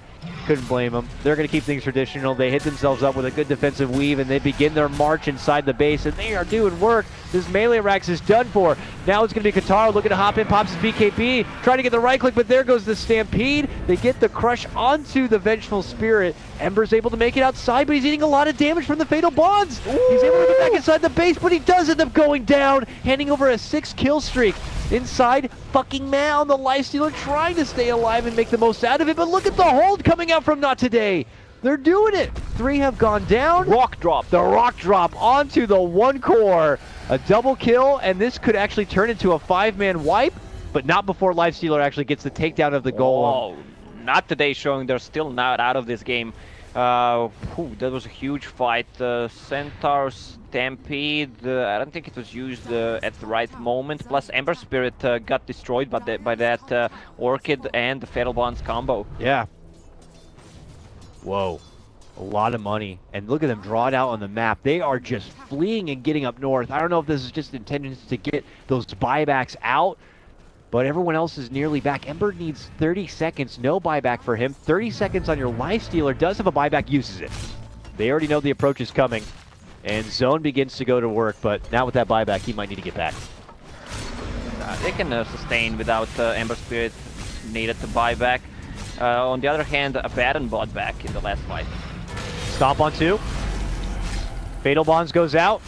Couldn't blame them. They're going to keep things traditional. They hit themselves up with a good defensive weave, and they begin their march inside the base, and they are doing work. This melee Rax is done for. Now it's going to be Katara looking to hop in, pops his BKB, trying to get the right click, but there goes the Stampede. They get the crush onto the Vengeful Spirit. Ember's able to make it outside, but he's eating a lot of damage from the Fatal Bonds. Ooh. He's able to get back inside the base, but he does end up going down, handing over a 6-kill streak. Inside, fucking man, the Lifestealer trying to stay alive and make the most out of it, but look at the hold coming out from Not Today. They're doing it. 3 have gone down. Rock drop. The rock drop onto the 1 core. A double kill, and this could actually turn into a 5-man wipe, but not before Lifestealer actually gets the takedown of the golem. Oh, Not Today showing they're still not out of this game. That was a huge fight. Centaur Stampede, I don't think it was used at the right moment. Plus Ember Spirit got destroyed by that Orchid and the Fatal Bonds combo. Yeah. Whoa. A lot of money. And look at them draw it out on the map. They are just fleeing and getting up north. I don't know if this is just intentions to get those buybacks out, but everyone else is nearly back. Ember needs 30 seconds. No buyback for him. 30 seconds on your Lifestealer. Does have a buyback, uses it. They already know the approach is coming. And Zone begins to go to work, but now with that buyback, he might need to get back. They can sustain without Ember Spirit needed to buy back. On the other hand, Abaddon bought back in the last fight. Stomp on 2. Fatal Bonds goes out.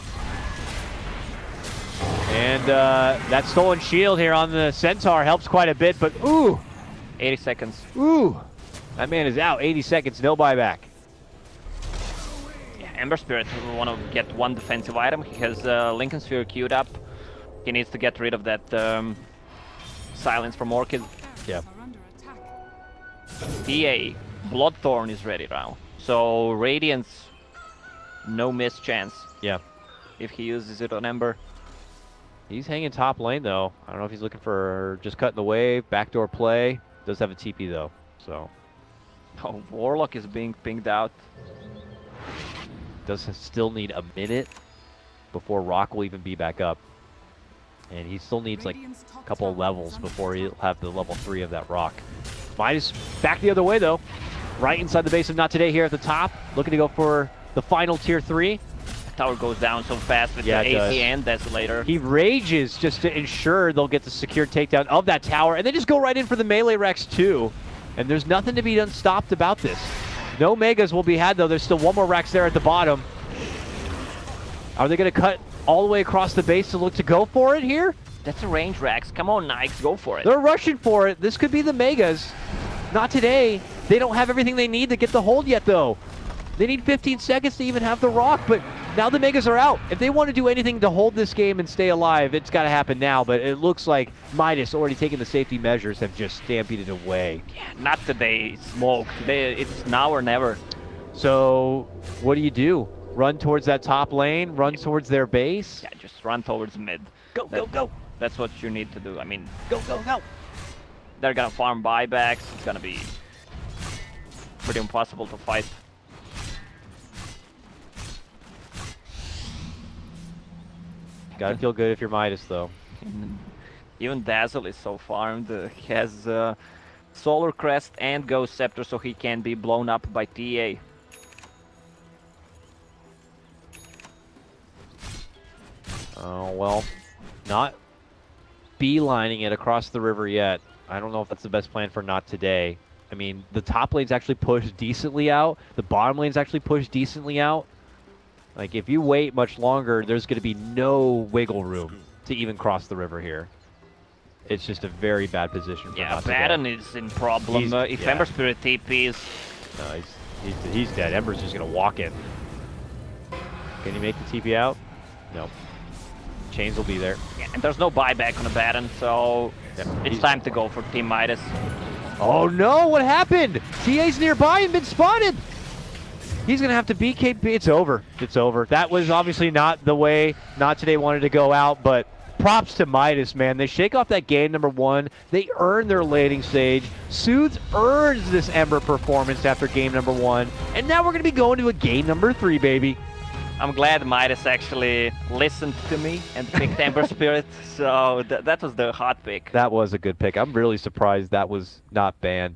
And that stolen shield here on the Centaur helps quite a bit, but ooh! 80 seconds. Ooh! That man is out. 80 seconds, no buyback. Yeah, Ember Spirit will want to get 1 defensive item. He has Lincoln Sphere queued up. He needs to get rid of that silence from Orchid. Yeah. Are under attack. TA, Bloodthorn is ready now. So Radiance, no miss chance. Yeah. If he uses it on Ember. He's hanging top lane, though. I don't know if he's looking for just cutting the wave, backdoor play. Does have a TP, though, so. Oh, Warlock is being pinged out. Does still need a minute before Rock will even be back up. And he still needs like a couple of levels before he'll have the level 3 of that Rock. Midas back the other way, though. Right inside the base of Not Today here at the top. Looking to go for the final tier 3. Tower goes down so fast with the AC and Desolator. He rages just to ensure they'll get the secure takedown of that tower, and they just go right in for the melee Rex too. And there's nothing to be stopped about this. No megas will be had though. There's still 1 more Rex there at the bottom. Are they going to cut all the way across the base to look to go for it here? That's a range Rex. Come on, Nikes, go for it. They're rushing for it. This could be the megas. Not today. They don't have everything they need to get the hold yet though. They need 15 seconds to even have the Rock, but now the Megas are out. If they want to do anything to hold this game and stay alive, it's got to happen now, but it looks like Midas, already taking the safety measures, have just stampeded away. Yeah, Not Today. Smoke. It's now or never. So, what do? Run towards that top lane? Run towards their base? Yeah, just run towards mid. Go, go, go! That's what you need to do. I mean, Go, go, go! they're gonna farm buybacks. It's gonna be pretty impossible to fight. Gotta feel good if you're Midas, though. Even Dazzle is so farmed. He has Solar Crest and Ghost Scepter, so he can be blown up by TA. Oh, well, not beelining it across the river yet. I don't know if that's the best plan for Not Today. I mean, the top lane's actually pushed decently out. The bottom lane's actually pushed decently out. Like, if you wait much longer, there's going to be no wiggle room to even cross the river here. It's just a very bad position for Not Today. Abaddon is in problem. If Ember Spirit TPs... No, he's dead. Ember's just going to walk in. Can you make the TP out? No. Chains will be there. Yeah, and there's no buyback on the Baron, so Yep. it's time to go for Team Midas. Oh no, what happened? TA's nearby and been spotted. He's going to have to BKB. It's over. It's over. That was obviously not the way Not Today wanted to go out, but props to Midas, man. They shake off that game number 1. They earn their laning stage. Soothes earns this Ember performance after game number 1. And now we're going to be going to a game number 3, baby. I'm glad Midas actually listened to me and picked Ember Spirit, so that was the hot pick. That was a good pick. I'm really surprised that was not banned.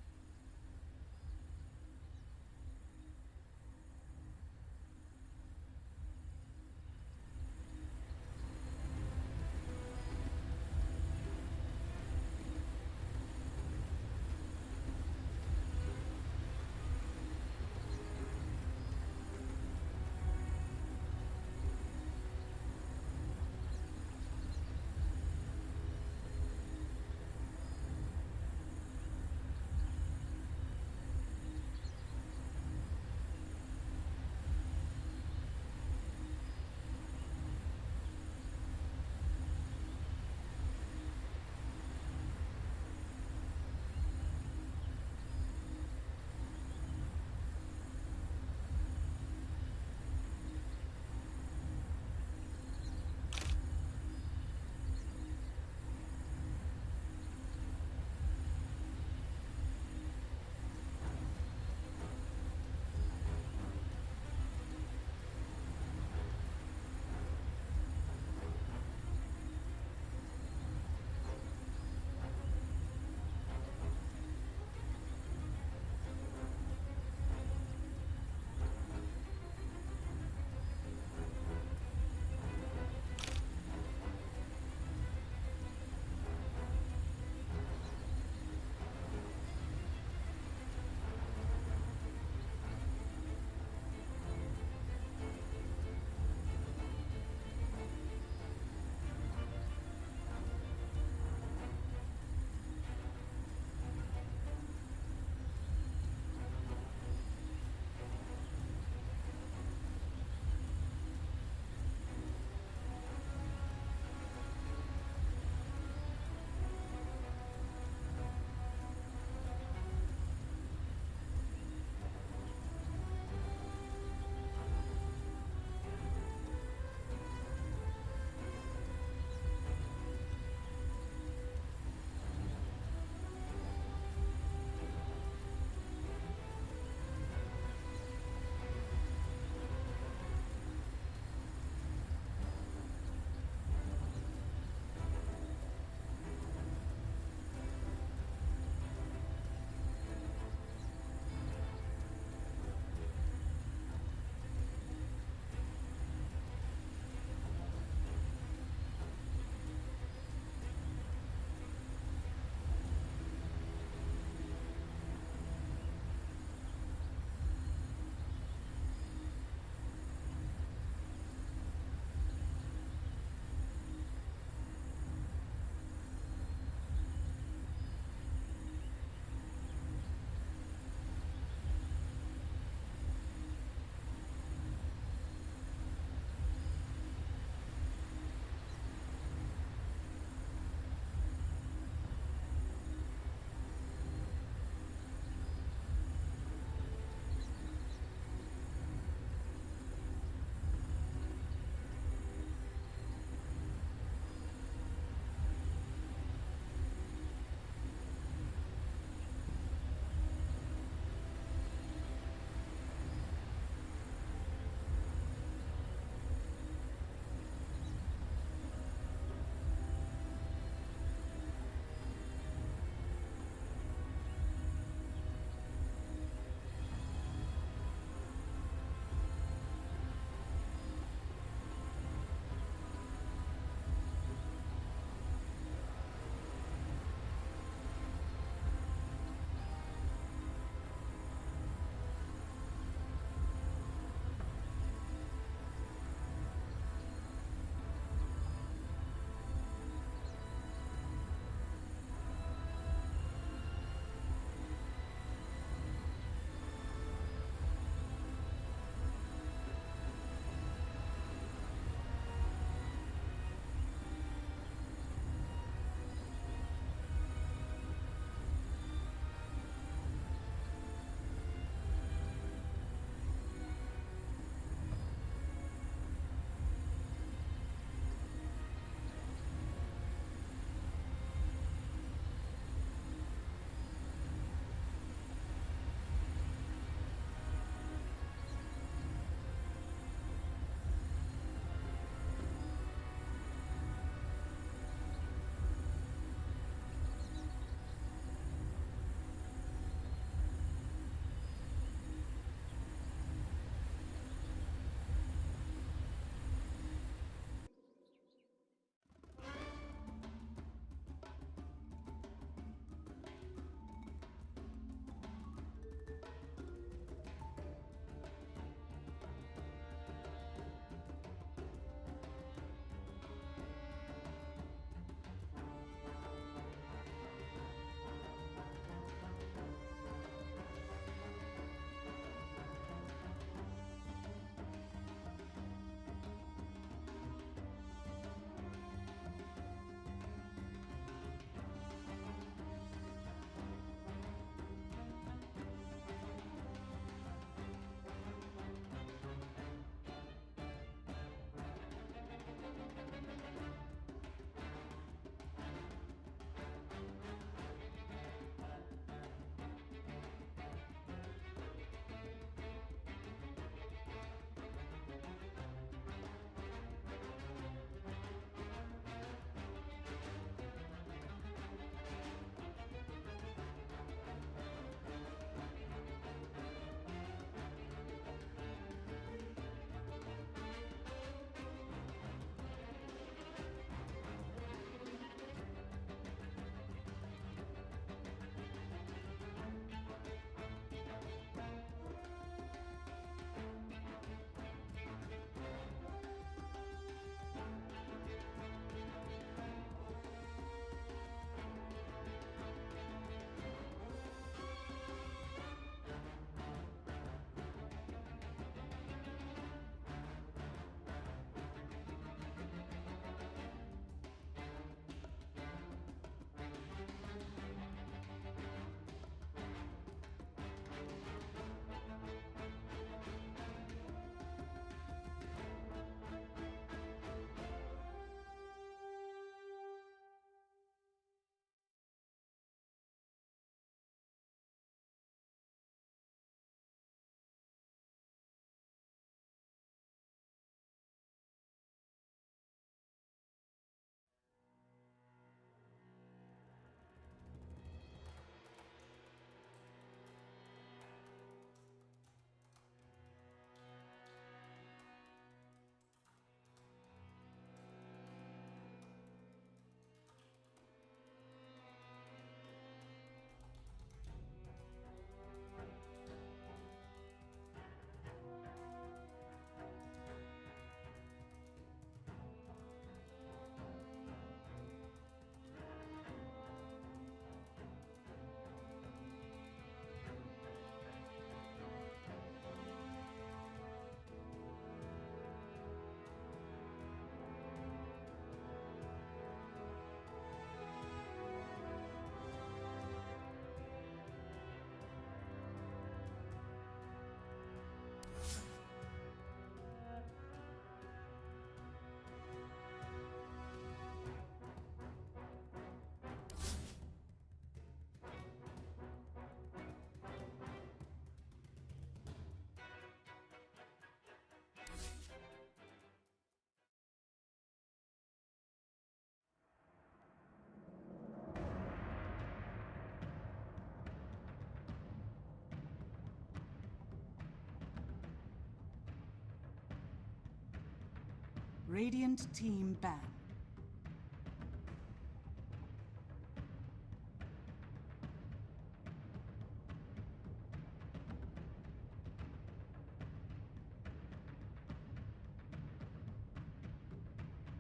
Radiant team ban.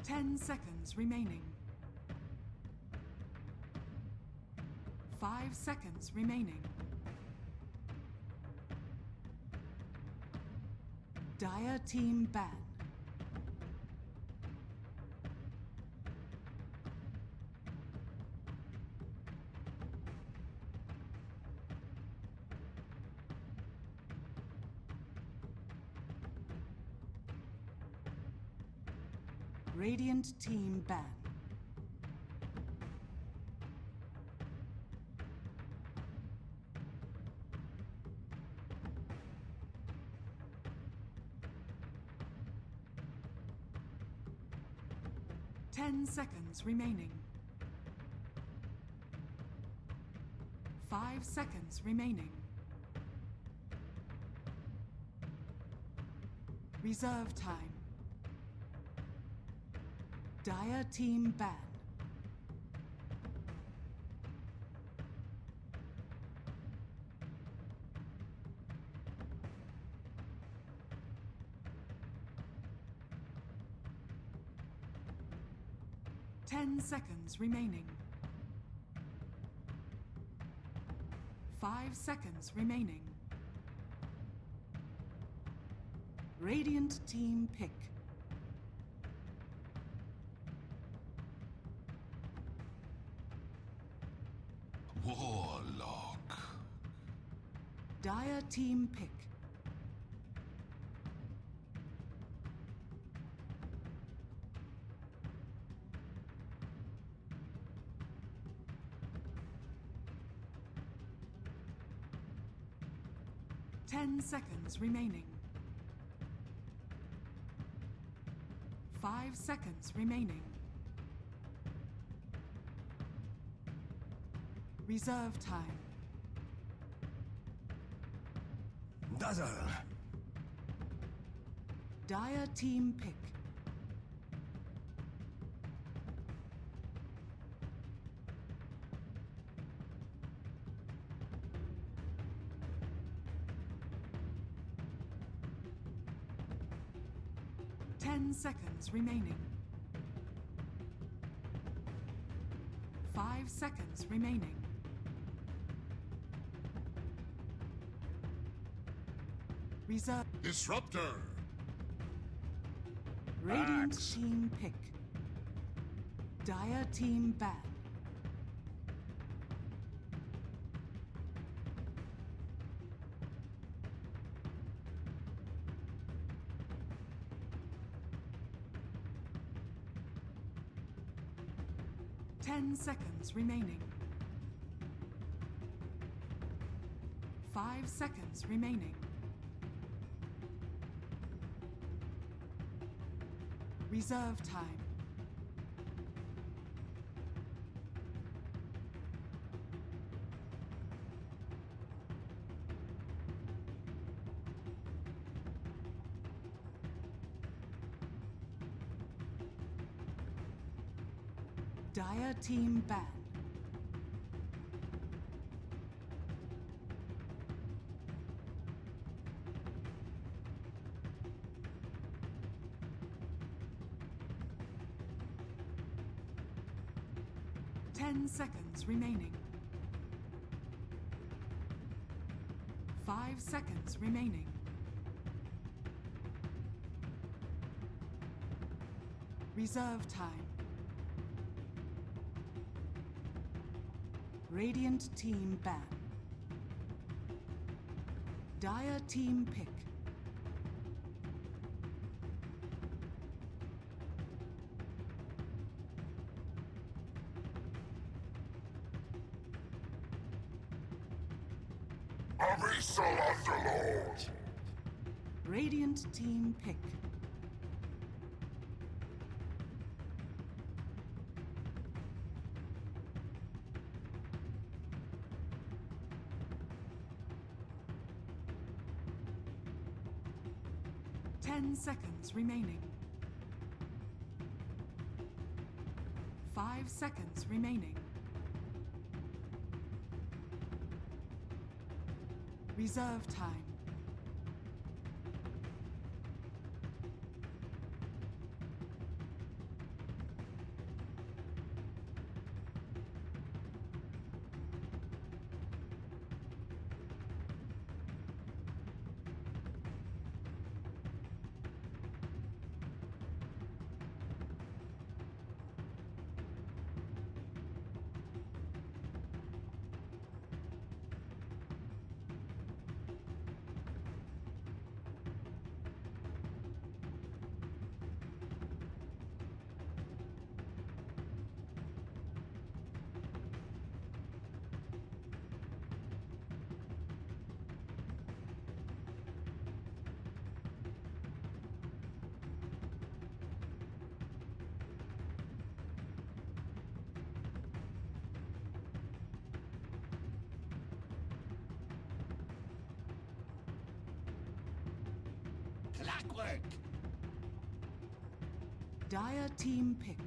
Ten seconds remaining. 5 seconds remaining. Dire team ban. Radiant team ban. Ten seconds remaining. 5 seconds remaining. Reserve time. Dire team ban. Ten seconds remaining. 5 seconds remaining. Radiant team pick. Warlock. Dire team pick. Ten seconds remaining. 5 seconds remaining. Reserve time. Dazzle. Dire team pick. Ten seconds remaining. 5 seconds remaining. Reserve. Disruptor. Radiant Axe. team pick. Dire team ban. Ten seconds remaining. 5 seconds remaining. Reserve time. Dire team ban. Ten seconds remaining. 5 seconds remaining. Reserve time. Radiant team ban. Dire team pick. Abyssal Underlord. Radiant team pick. Ten seconds remaining. 5 seconds remaining. Reserve time. Clockwork! Dire team pick.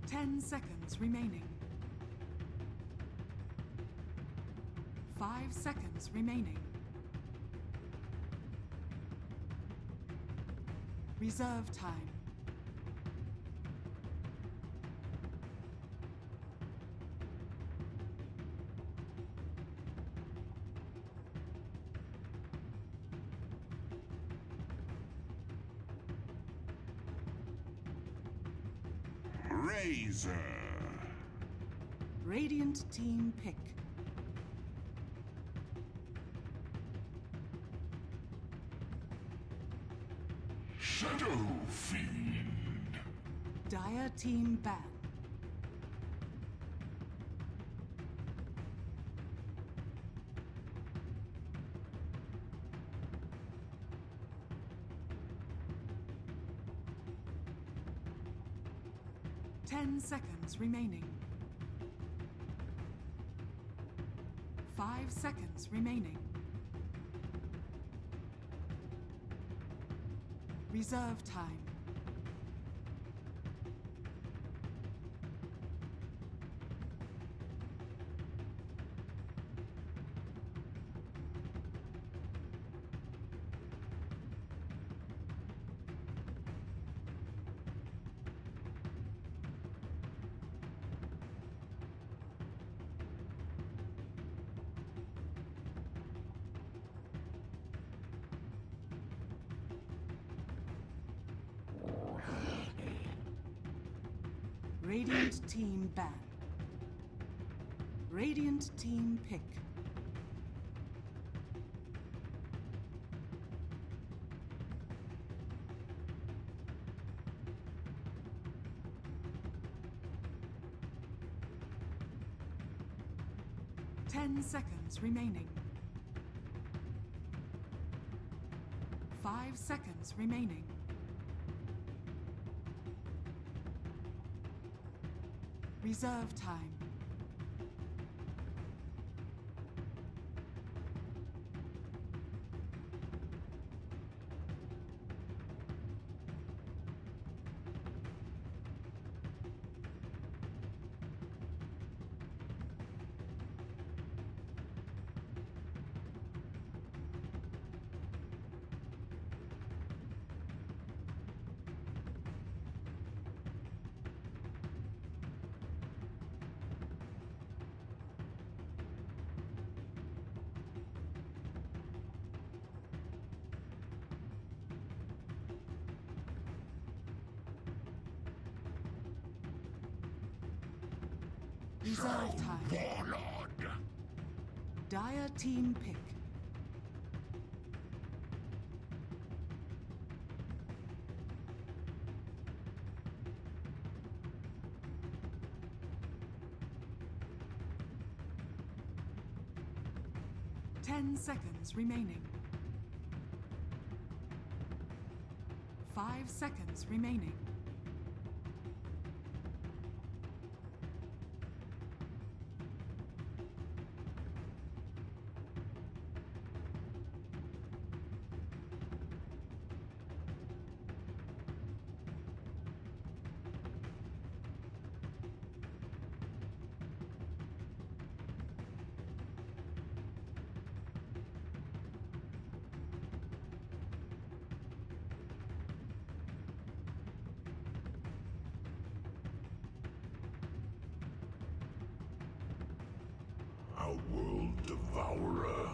Ten seconds remaining. 5 seconds remaining. Reserve time. Razor! Radiant team pick. Shadow Fiend! Dire team ban. Ten seconds remaining. 5 seconds remaining. Reserve time. Radiant team ban. Radiant team pick. Ten seconds remaining. 5 seconds remaining. Reserve time. Reserve time. Warlord! Dire team pick. Ten seconds remaining. 5 seconds remaining. Outworld Devourer.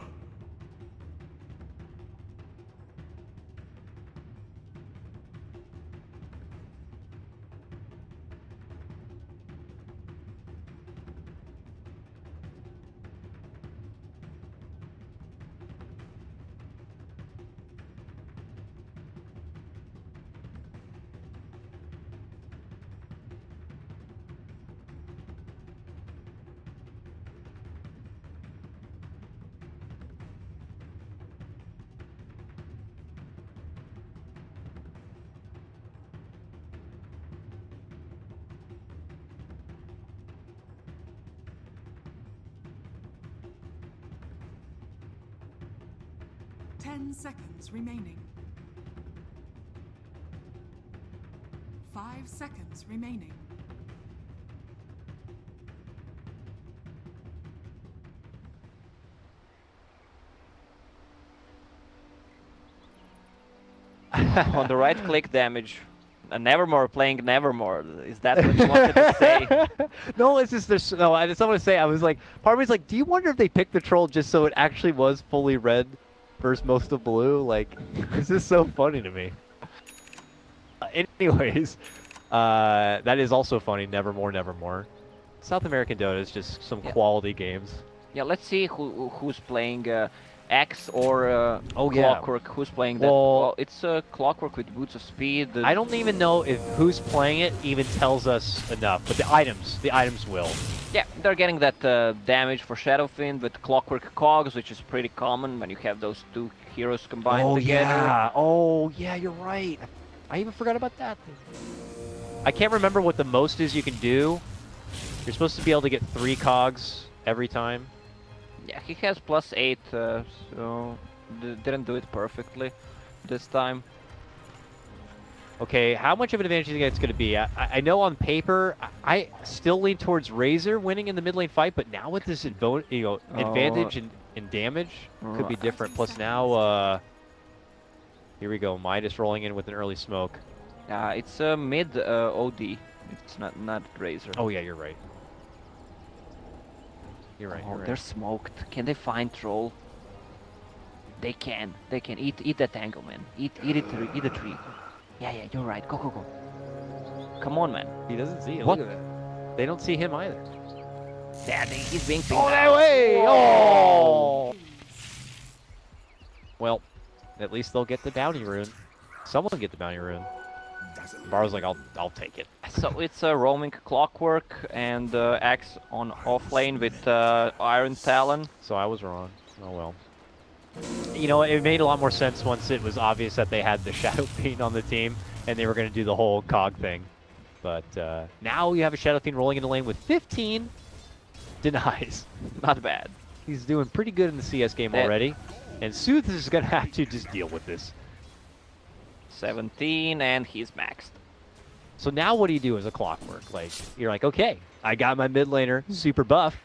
Ten seconds remaining. 5 seconds remaining. On the right click damage. Nevermore playing Nevermore. Is that what you wanted to say? No, it's just there's no. I just want to say I was like, part of me's like, do you wonder if they picked the troll just so it actually was fully red versus most of blue? Like, this is so funny to me. Anyways, that is also funny. Nevermore, Nevermore. South American Dota is just some quality games. Yeah, let's see who's playing X or Oh, yeah. Clockwork. Who's playing that? Well- Well, it's Clockwork with Boots of Speed. I don't even know if who's playing it even tells us enough, but the items will. Yeah, they're getting that damage for Shadowfiend with Clockwork Cogs, which is pretty common when you have those two heroes combined together. Oh yeah, you're right. I even forgot about that. I can't remember what the most is you can do. You're supposed to be able to get 3 cogs every time. Yeah, he has +8, so didn't do it perfectly this time. Okay, how much of an advantage do you think it's going to be? I know on paper, I still lean towards Razor winning in the mid lane fight, but now with this advantage in damage, could be different. Plus now, here we go, Midas rolling in with an early smoke. It's a mid OD. It's not Razor. Oh yeah, you're right. You're right. Oh, You're right. they're smoked. Can they find Troll? They can. They can. Eat that tangle, man. Eat a tree. Yeah, you're right. Go. Come on, man. He doesn't see it. What? Look at that. They don't see him either. Yeah, he's being pinged. Oh, that way! Oh! Well, at least they'll get the bounty rune. Someone will get the bounty rune. Barrow's like, I'll take it. So it's a roaming Clockwork and Axe on offlane with Iron Talon. So I was wrong. Oh well. You know, it made a lot more sense once it was obvious that they had the Shadow Fiend on the team and they were going to do the whole cog thing. But now you have a Shadow Fiend rolling into lane with 15 denies. Not bad. He's doing pretty good in the CS game already. And Sooth is going to have to just deal with this. 17 and he's maxed. So now what do you do as a Clockwork? Like, you're like, okay, I got my mid laner super buff.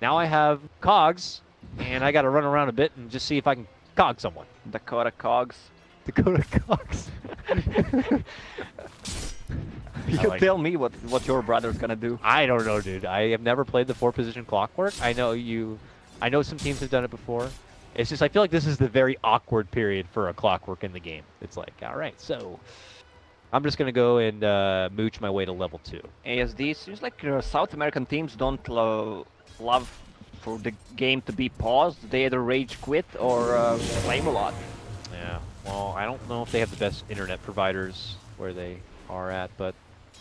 Now I have cogs, and I got to run around a bit and just see if I can cog someone. Dakota Cogs. Dakota cogs. You like tell me what your brother's gonna do. I don't know, dude. I have never played the 4-position Clockwork. I know some teams have done it before. It's just I feel like this is the very awkward period for a Clockwork in the game. It's like, all right, so I'm just going to go and mooch my way to level 2. ASD seems like South American teams don't love for the game to be paused. They either rage quit or flame a lot. Yeah, well, I don't know if they have the best internet providers where they are at, but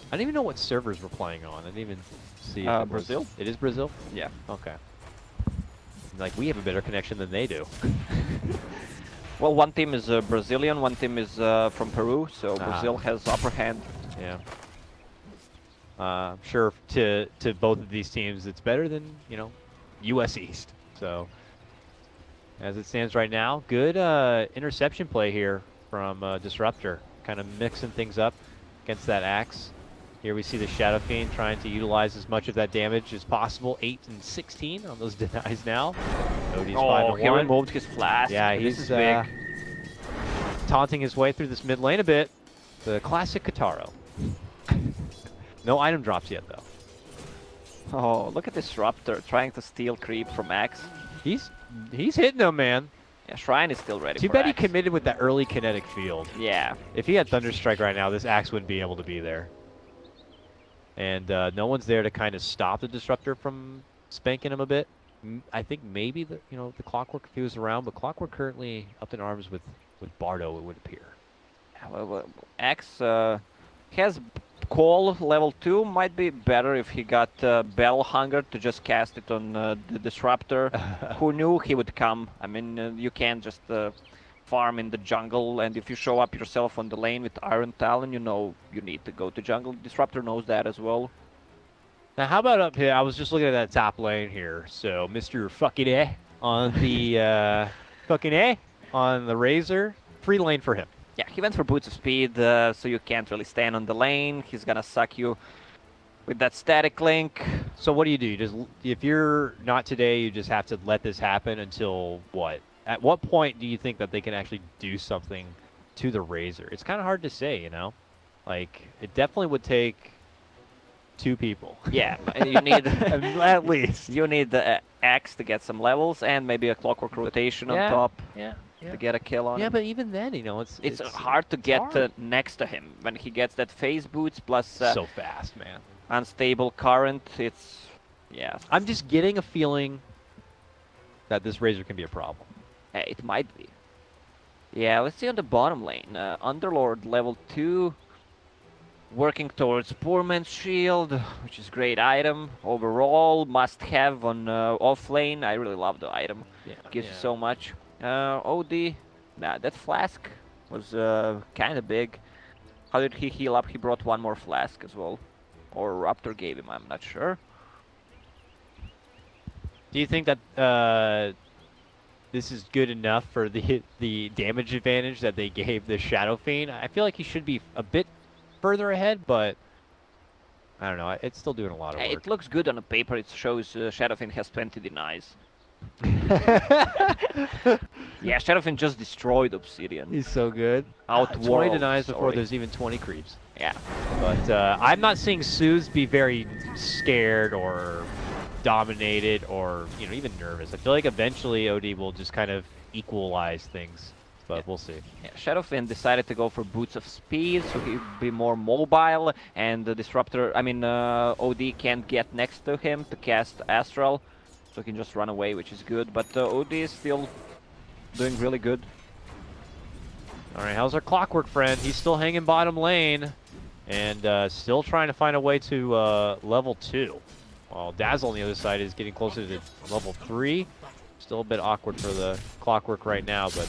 I didn't even know what servers we're playing on. I didn't even see if Brazil. It is Brazil? Yeah. Okay. Like, we have a better connection than they do. Well, one team is Brazilian, one team is from Peru, so Brazil has upper hand. Yeah. I'm sure to both of these teams, it's better than, US East. So, as it stands right now, good interception play here from Disruptor. Kind of mixing things up against that Axe. Here we see the Shadow Fiend trying to utilize as much of that damage as possible. 8 and 16 on those denies now. OD's 5 and 1. He removed his flash. Yeah, this he's is big. Taunting his way through this mid lane a bit. The classic Kataro. No item drops yet, though. Oh, look at this Disruptor trying to steal creep from Axe. He's hitting them, man. Yeah, Shrine is still ready Too for bad he Axe. committed with that early kinetic field. Yeah. If he had Thunderstrike right now, this Axe wouldn't be able to be there. And no one's there to kind of stop the Disruptor from spanking him a bit. I think maybe the Clockwork if he was around, but Clockwork currently up in arms with Bardo, it would appear. Well, Axe has Call level 2. Might be better if he got Bell Hunger to just cast it on the Disruptor. Who knew he would come? I mean, you can't just farm in the jungle, and if you show up yourself on the lane with Iron Talon, you know you need to go to jungle. Disruptor knows that as well. Now, how about up here? I was just looking at that top lane here. So, Mr. Fucking A on the fucking A on the Razor, free lane for him. Yeah, he went for Boots of Speed, so you can't really stand on the lane. He's gonna suck you with that static link. So what do? You just, if you're not today, you just have to let this happen until what? At what point do you think that they can actually do something to the Razor? It's kind of hard to say, you know? Like, it definitely would take 2 people. Yeah, you need at least. You need the Axe to get some levels and maybe a Clockwork rotation on top to get a kill on him. Yeah, but even then, you know, it's hard to get hard. next to him when he gets that phase boots plus So fast, man. unstable current. It's I'm just getting a feeling that this Razor can be a problem. Hey, it might be. Yeah, let's see on the bottom lane. Underlord level 2. Working towards Poor Man's Shield, which is great item. Overall, must have on off lane. I really love the item. Yeah, Gives you so much. OD, nah, that flask was kind of big. How did he heal up? He brought 1 more flask as well. Or Raptor gave him, I'm not sure. Do you think that this is good enough for the damage advantage that they gave the Shadow Fiend? I feel like he should be a bit further ahead, but I don't know. It's still doing a lot of work. It looks good on the paper. It shows Shadowfiend has 20 denies. Yeah, Shadowfiend just destroyed Obsidian. He's so good. 20 denies before there's even 20 creeps. Yeah. But I'm not seeing Suze be very scared or dominated or even nervous. I feel like eventually OD will just kind of equalize things. But we'll see. Yeah, Shadowfiend decided to go for Boots of Speed, so he'd be more mobile, and the Disruptor, OD can't get next to him to cast Astral, so he can just run away, which is good, but OD is still doing really good. Alright, how's our Clockwork friend? He's still hanging bottom lane, and still trying to find a way to level 2. While Dazzle on the other side is getting closer to level 3. Still a bit awkward for the Clockwork right now, but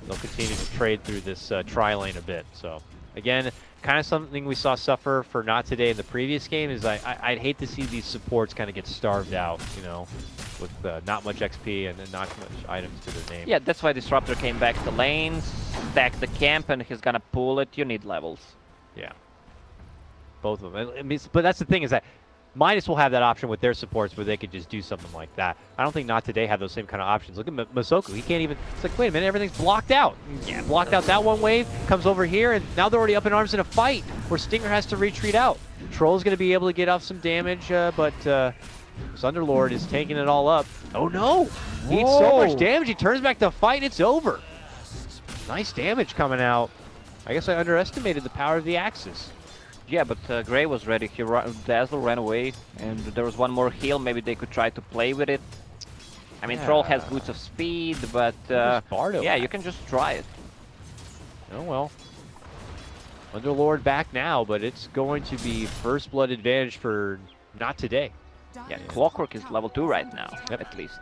they'll continue to trade through this tri-lane a bit. So, again, kind of something we saw suffer for not today in the previous game is I'd hate to see these supports kind of get starved out, with not much XP and not much items to their name. Yeah, that's why Disruptor came back to lanes, stacked the camp, and he's gonna pull it. You need levels. Yeah. Both of them. I mean, but that's the thing is that Midas will have that option with their supports where they could just do something like that. I don't think Not Today have those same kind of options. Look at Masoku. He can't even... It's like, wait a minute, everything's blocked out. Yeah, blocked out that one wave, comes over here, and now they're already up in arms in a fight where Stinger has to retreat out. Troll's going to be able to get off some damage, but Thunderlord is taking it all up. Oh, no! He eats so much damage, he turns back to fight, it's over. Nice damage coming out. I guess I underestimated the power of the Axis. Yeah, but Gray was ready. Dazzle ran away, and there was one more heal. Maybe they could try to play with it. I mean, Troll has Boots of Speed, but yeah, you can just try it. Oh well. Underlord back now, but it's going to be first blood advantage for Not Today. Yeah, Clockwork is level 2 right now, at least.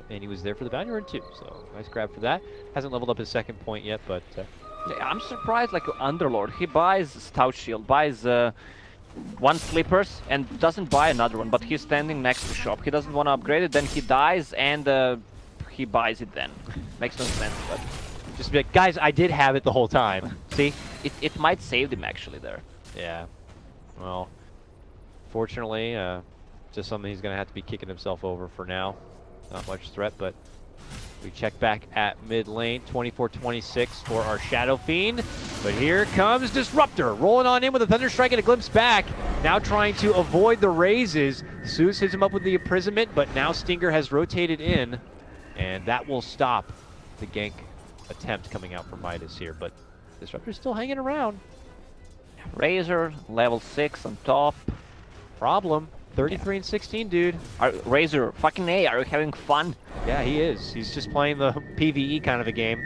And he was there for the bounty run too, so nice grab for that. Hasn't leveled up his second point yet, but... Yeah, I'm surprised, like Underlord, he buys Stout Shield, buys 1 Slippers, and doesn't buy another one, but he's standing next to shop. He doesn't want to upgrade it, then he dies, and he buys it then. Makes no sense, but... Just be like, guys, I did have it the whole time. See? It might save him, actually, there. Yeah. Well, fortunately, just something he's going to have to be kicking himself over for now. Not much threat, but... We check back at mid lane, 24-26 for our Shadow Fiend. But here comes Disruptor, rolling on in with a Thunderstrike and a glimpse back. now trying to avoid the raises. Zeus hits him up with the imprisonment, but now Stinger has rotated in, and that will stop the gank attempt coming out from Midas here, but Disruptor's still hanging around. Razor, level 6 on top. Problem. 33 and 16, dude. Razor, fucking A, are you having fun? Yeah, he is. He's just playing the PvE kind of a game.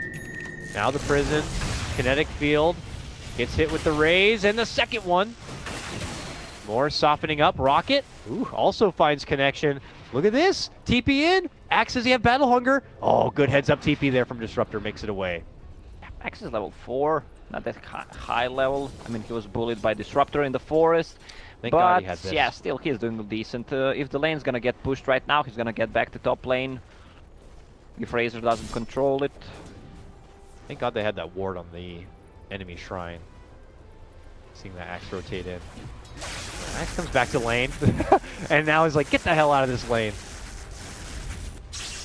Now the prison, kinetic field, gets hit with the raise, and the second one. More softening up. Rocket, ooh, also finds connection. Look at this. TP in. Axe, does he have battle hunger? Oh, good heads up TP there from Disruptor, makes it away. Axe is level 4, not that high level. I mean, he was bullied by Disruptor in the forest. Thank but God he had this. Yeah, still he's doing decent. If the lane's gonna get pushed right now, he's gonna get back to top lane. If Razor doesn't control it. Thank God they had that ward on the enemy shrine. Seeing that Axe rotate in. Axe comes back to lane, and now he's like, get the hell out of this lane.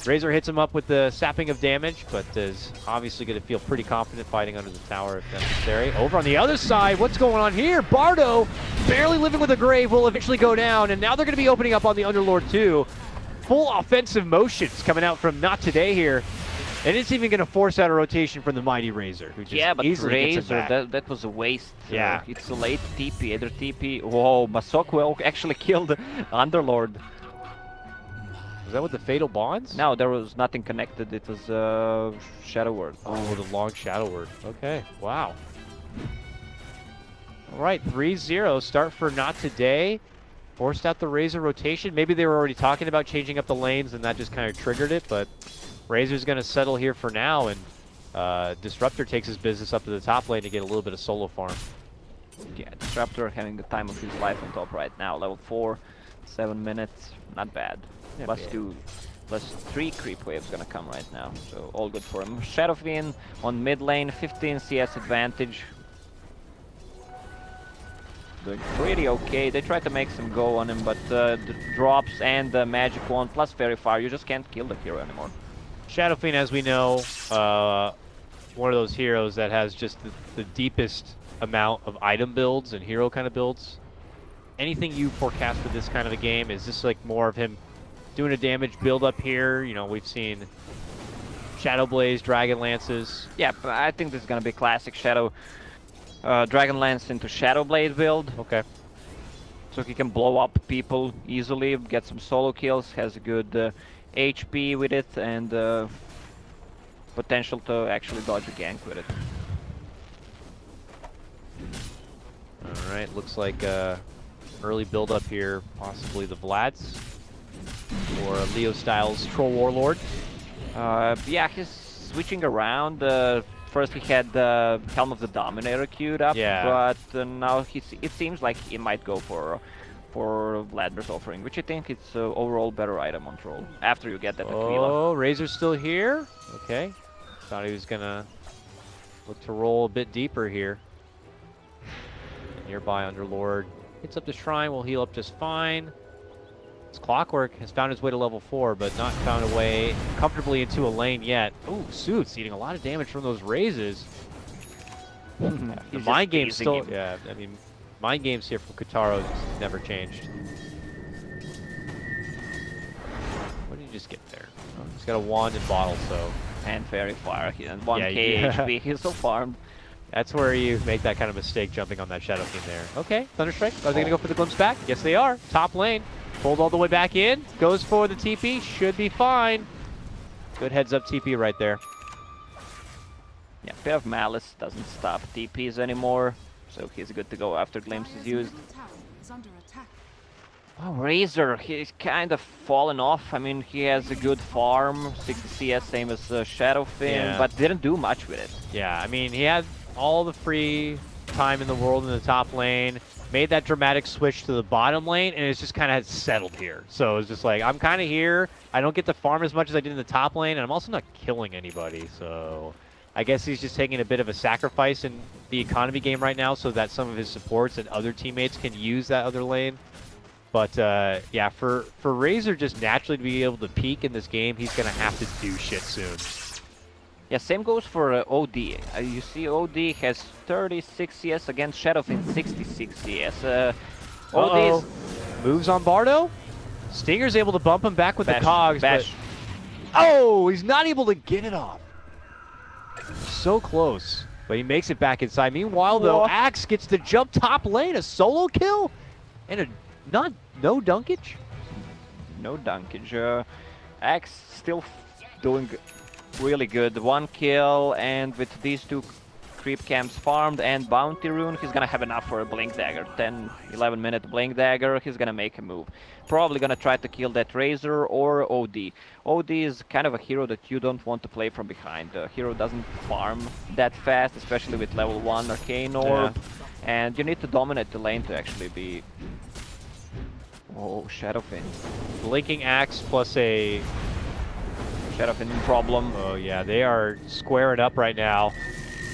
Razor hits him up with the sapping of damage, but is obviously going to feel pretty confident fighting under the tower if necessary. Over on the other side, what's going on here? Bardo, barely living with a grave, will eventually go down, and now they're going to be opening up on the Underlord too. Full offensive motions coming out from Not Today here. And it's even going to force out a rotation from the mighty Razor, who just easily gets it back. That was a waste. Yeah. It's a late TP, either TP. Whoa, Masoko actually killed Underlord. Was that with the Fatal Bonds? No, there was nothing connected. It was Shadow Word. Oh, the long Shadow Word. Okay, wow. All right, 3-0. Start for Not Today. Forced out the Razor rotation. Maybe they were already talking about changing up the lanes, and that just kind of triggered it, but Razor's going to settle here for now, and Disruptor takes his business up to the top lane to get a little bit of solo farm. Yeah, Disruptor having the time of his life on top right now. Level 4, 7 minutes, not bad. Yeah, +3 creep waves gonna come right now, so all good for him. Shadowfiend on mid lane, 15 CS advantage. Doing pretty okay. They tried to make some go on him, but the drops and the magic wand plus Fairy Fire, you just can't kill the hero anymore. Shadowfiend, as we know, one of those heroes that has just the deepest amount of item builds and hero kind of builds. Anything you forecast for this kind of a game? Is this like more of him doing a damage build up here? You know, we've seen Shadow Blaze, Dragon Lances. Yeah, but I think this is gonna be classic Shadow Dragon Lance into Shadow Blade build. Okay. So he can blow up people easily, get some solo kills, has a good HP with it, and potential to actually dodge a gank with it. Alright, looks like early build up here, possibly the Vlads or Leo Styles Troll Warlord. Yeah, he's switching around. First he had the Helm of the Dominator queued up, yeah, but now it seems like he might go for Vladimir's Offering, which I think it's overall better item on Troll, after you get that Aquila. Oh, Razor's still here? Okay. Thought he was gonna look to roll a bit deeper here. Nearby Underlord hits up the Shrine, will heal up just fine. It's Clockwork has found his way to level 4, but not found a way comfortably into a lane yet. Ooh, Suits eating a lot of damage from those raises. The mind game's still, yeah, I mean, mind games here from Kotaro never changed. What did you just get there? Oh, he's got a wand and bottle, so. And Fairy Fire, and 1k HP, he's so farmed. That's where you make that kind of mistake jumping on that Shadow King there. Okay, Thunderstrike. Are they going to go for the glimpse back? Yes, they are. Top lane. Pulled all the way back in. Goes for the TP. Should be fine. Good heads up TP right there. Yeah, Pair of Malice doesn't stop TPs anymore, so he's good to go after glimpse is used. Middle tower is under attack. Oh, Razor, he's kind of fallen off. I mean, he has a good farm, 60 CS, same as Shadowfiend, but didn't do much with it. Yeah, I mean, he had all the free time in the world in the top lane, made that dramatic switch to the bottom lane, and it's just kind of settled here. So it's just like, I'm kind of here. I don't get to farm as much as I did in the top lane, and I'm also not killing anybody. So I guess he's just taking a bit of a sacrifice in the economy game right now so that some of his supports and other teammates can use that other lane. But yeah, for Razor just naturally to be able to peak in this game, he's going to have to do shit soon. Yeah, same goes for OD. You see OD has 36 CS against Shadowfiend 66 CS. Oh, Moves on Bardo. Stinger's able to bump him back with the cogs, bash. but oh, he's not able to get it off. So close, but he makes it back inside. Meanwhile, though, Axe gets to jump top lane, a solo kill, and no dunkage. No dunkage. Axe still doing really good. 1 kill, and with these 2 creep camps farmed and bounty rune, he's gonna have enough for a blink dagger. 10-11 minute blink dagger, he's gonna make a move. Probably gonna try to kill that Razor or OD. OD is kind of a hero that you don't want to play from behind. The hero doesn't farm that fast, especially with level 1 Arcane Orb. And you need to dominate the lane to actually be... Oh, Shadowfin. Blinking Axe plus a... Shadowfin problem. Oh yeah, they are squaring up right now.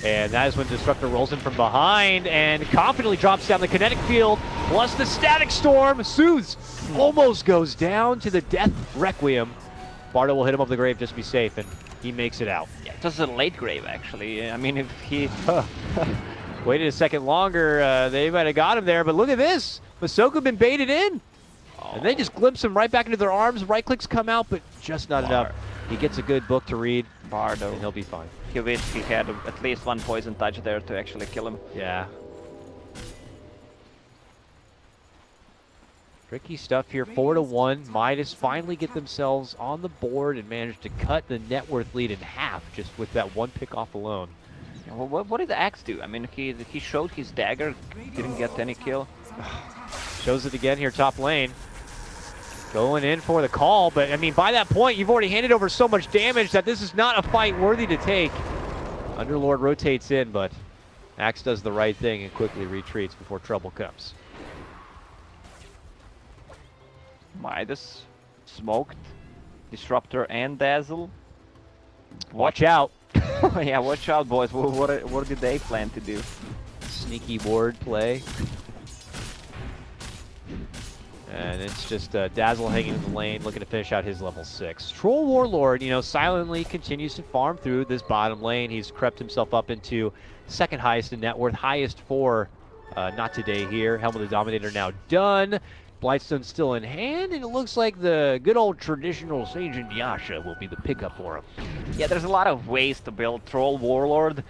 And that is when Destructor rolls in from behind and confidently drops down the kinetic field, plus the static storm. Soothes almost goes down to the death requiem. Bardo will hit him up the grave just to be safe, and he makes it out. Yeah, it was a late grave, actually. I mean, if he... Waited a second longer, they might have got him there, but look at this. Masoku been baited in. And they just glimpse him right back into their arms. Right clicks come out, but just not enough. He gets a good book to read. Bardo. And he'll be fine. He wished he had at least 1 poison touch there to actually kill him. Yeah. Tricky stuff here. 4-1. Midas finally get themselves on the board and manage to cut the net worth lead in half just with that 1 pick off alone. Yeah, well, what did the Axe do? I mean, he showed his dagger, didn't get any kill. Shows it again here top lane. Going in for the call, but I mean, by that point, you've already handed over so much damage that this is not a fight worthy to take. Underlord rotates in, but Axe does the right thing and quickly retreats before trouble comes. Midas, Smoked, Disruptor, and Dazzle. Watch out. Yeah, watch out, boys. What did they plan to do? Sneaky ward play. And it's just Dazzle hanging in the lane, looking to finish out his level 6. Troll Warlord, you know, silently continues to farm through this bottom lane. He's crept himself up into second highest in net worth, highest for not today here. Helm of the Dominator now done. Blightstone still in hand, and it looks like the good old traditional Sage and Yasha will be the pickup for him. Yeah, there's a lot of ways to build Troll Warlord.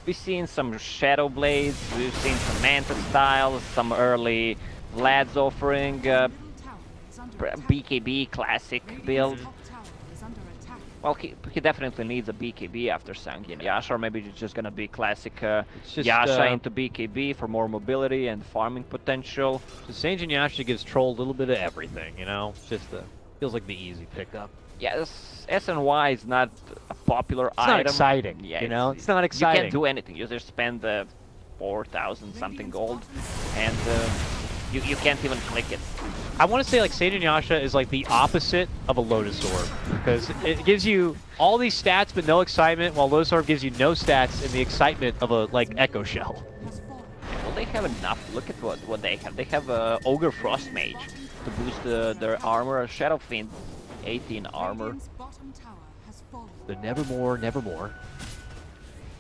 We've seen some Shadow Blades, we've seen some Manta styles, some early Lads offering BKB classic build. Well, he definitely needs a BKB after Sanguine Yasha, or maybe it's just gonna be classic Yasha into BKB for more mobility and farming potential. So Sage and Yasha gives Troll a little bit of everything, you know? Just feels like the easy pickup. Yeah, SNY is not a popular It's item. not exciting, yeah, you know? It's not exciting. You can't do anything. You just spend 4,000 something gold, and you can't even click it. I want to say like Sage and Yasha is like the opposite of a Lotus Orb, because it gives you all these stats but no excitement, while Lotus Orb gives you no stats and the excitement of a like Echo Shell. Well, they have enough. Look at what they have. They have Ogre Frost Mage to boost their armor. Shadow Fiend, 18 armor. The Nevermore, Nevermore.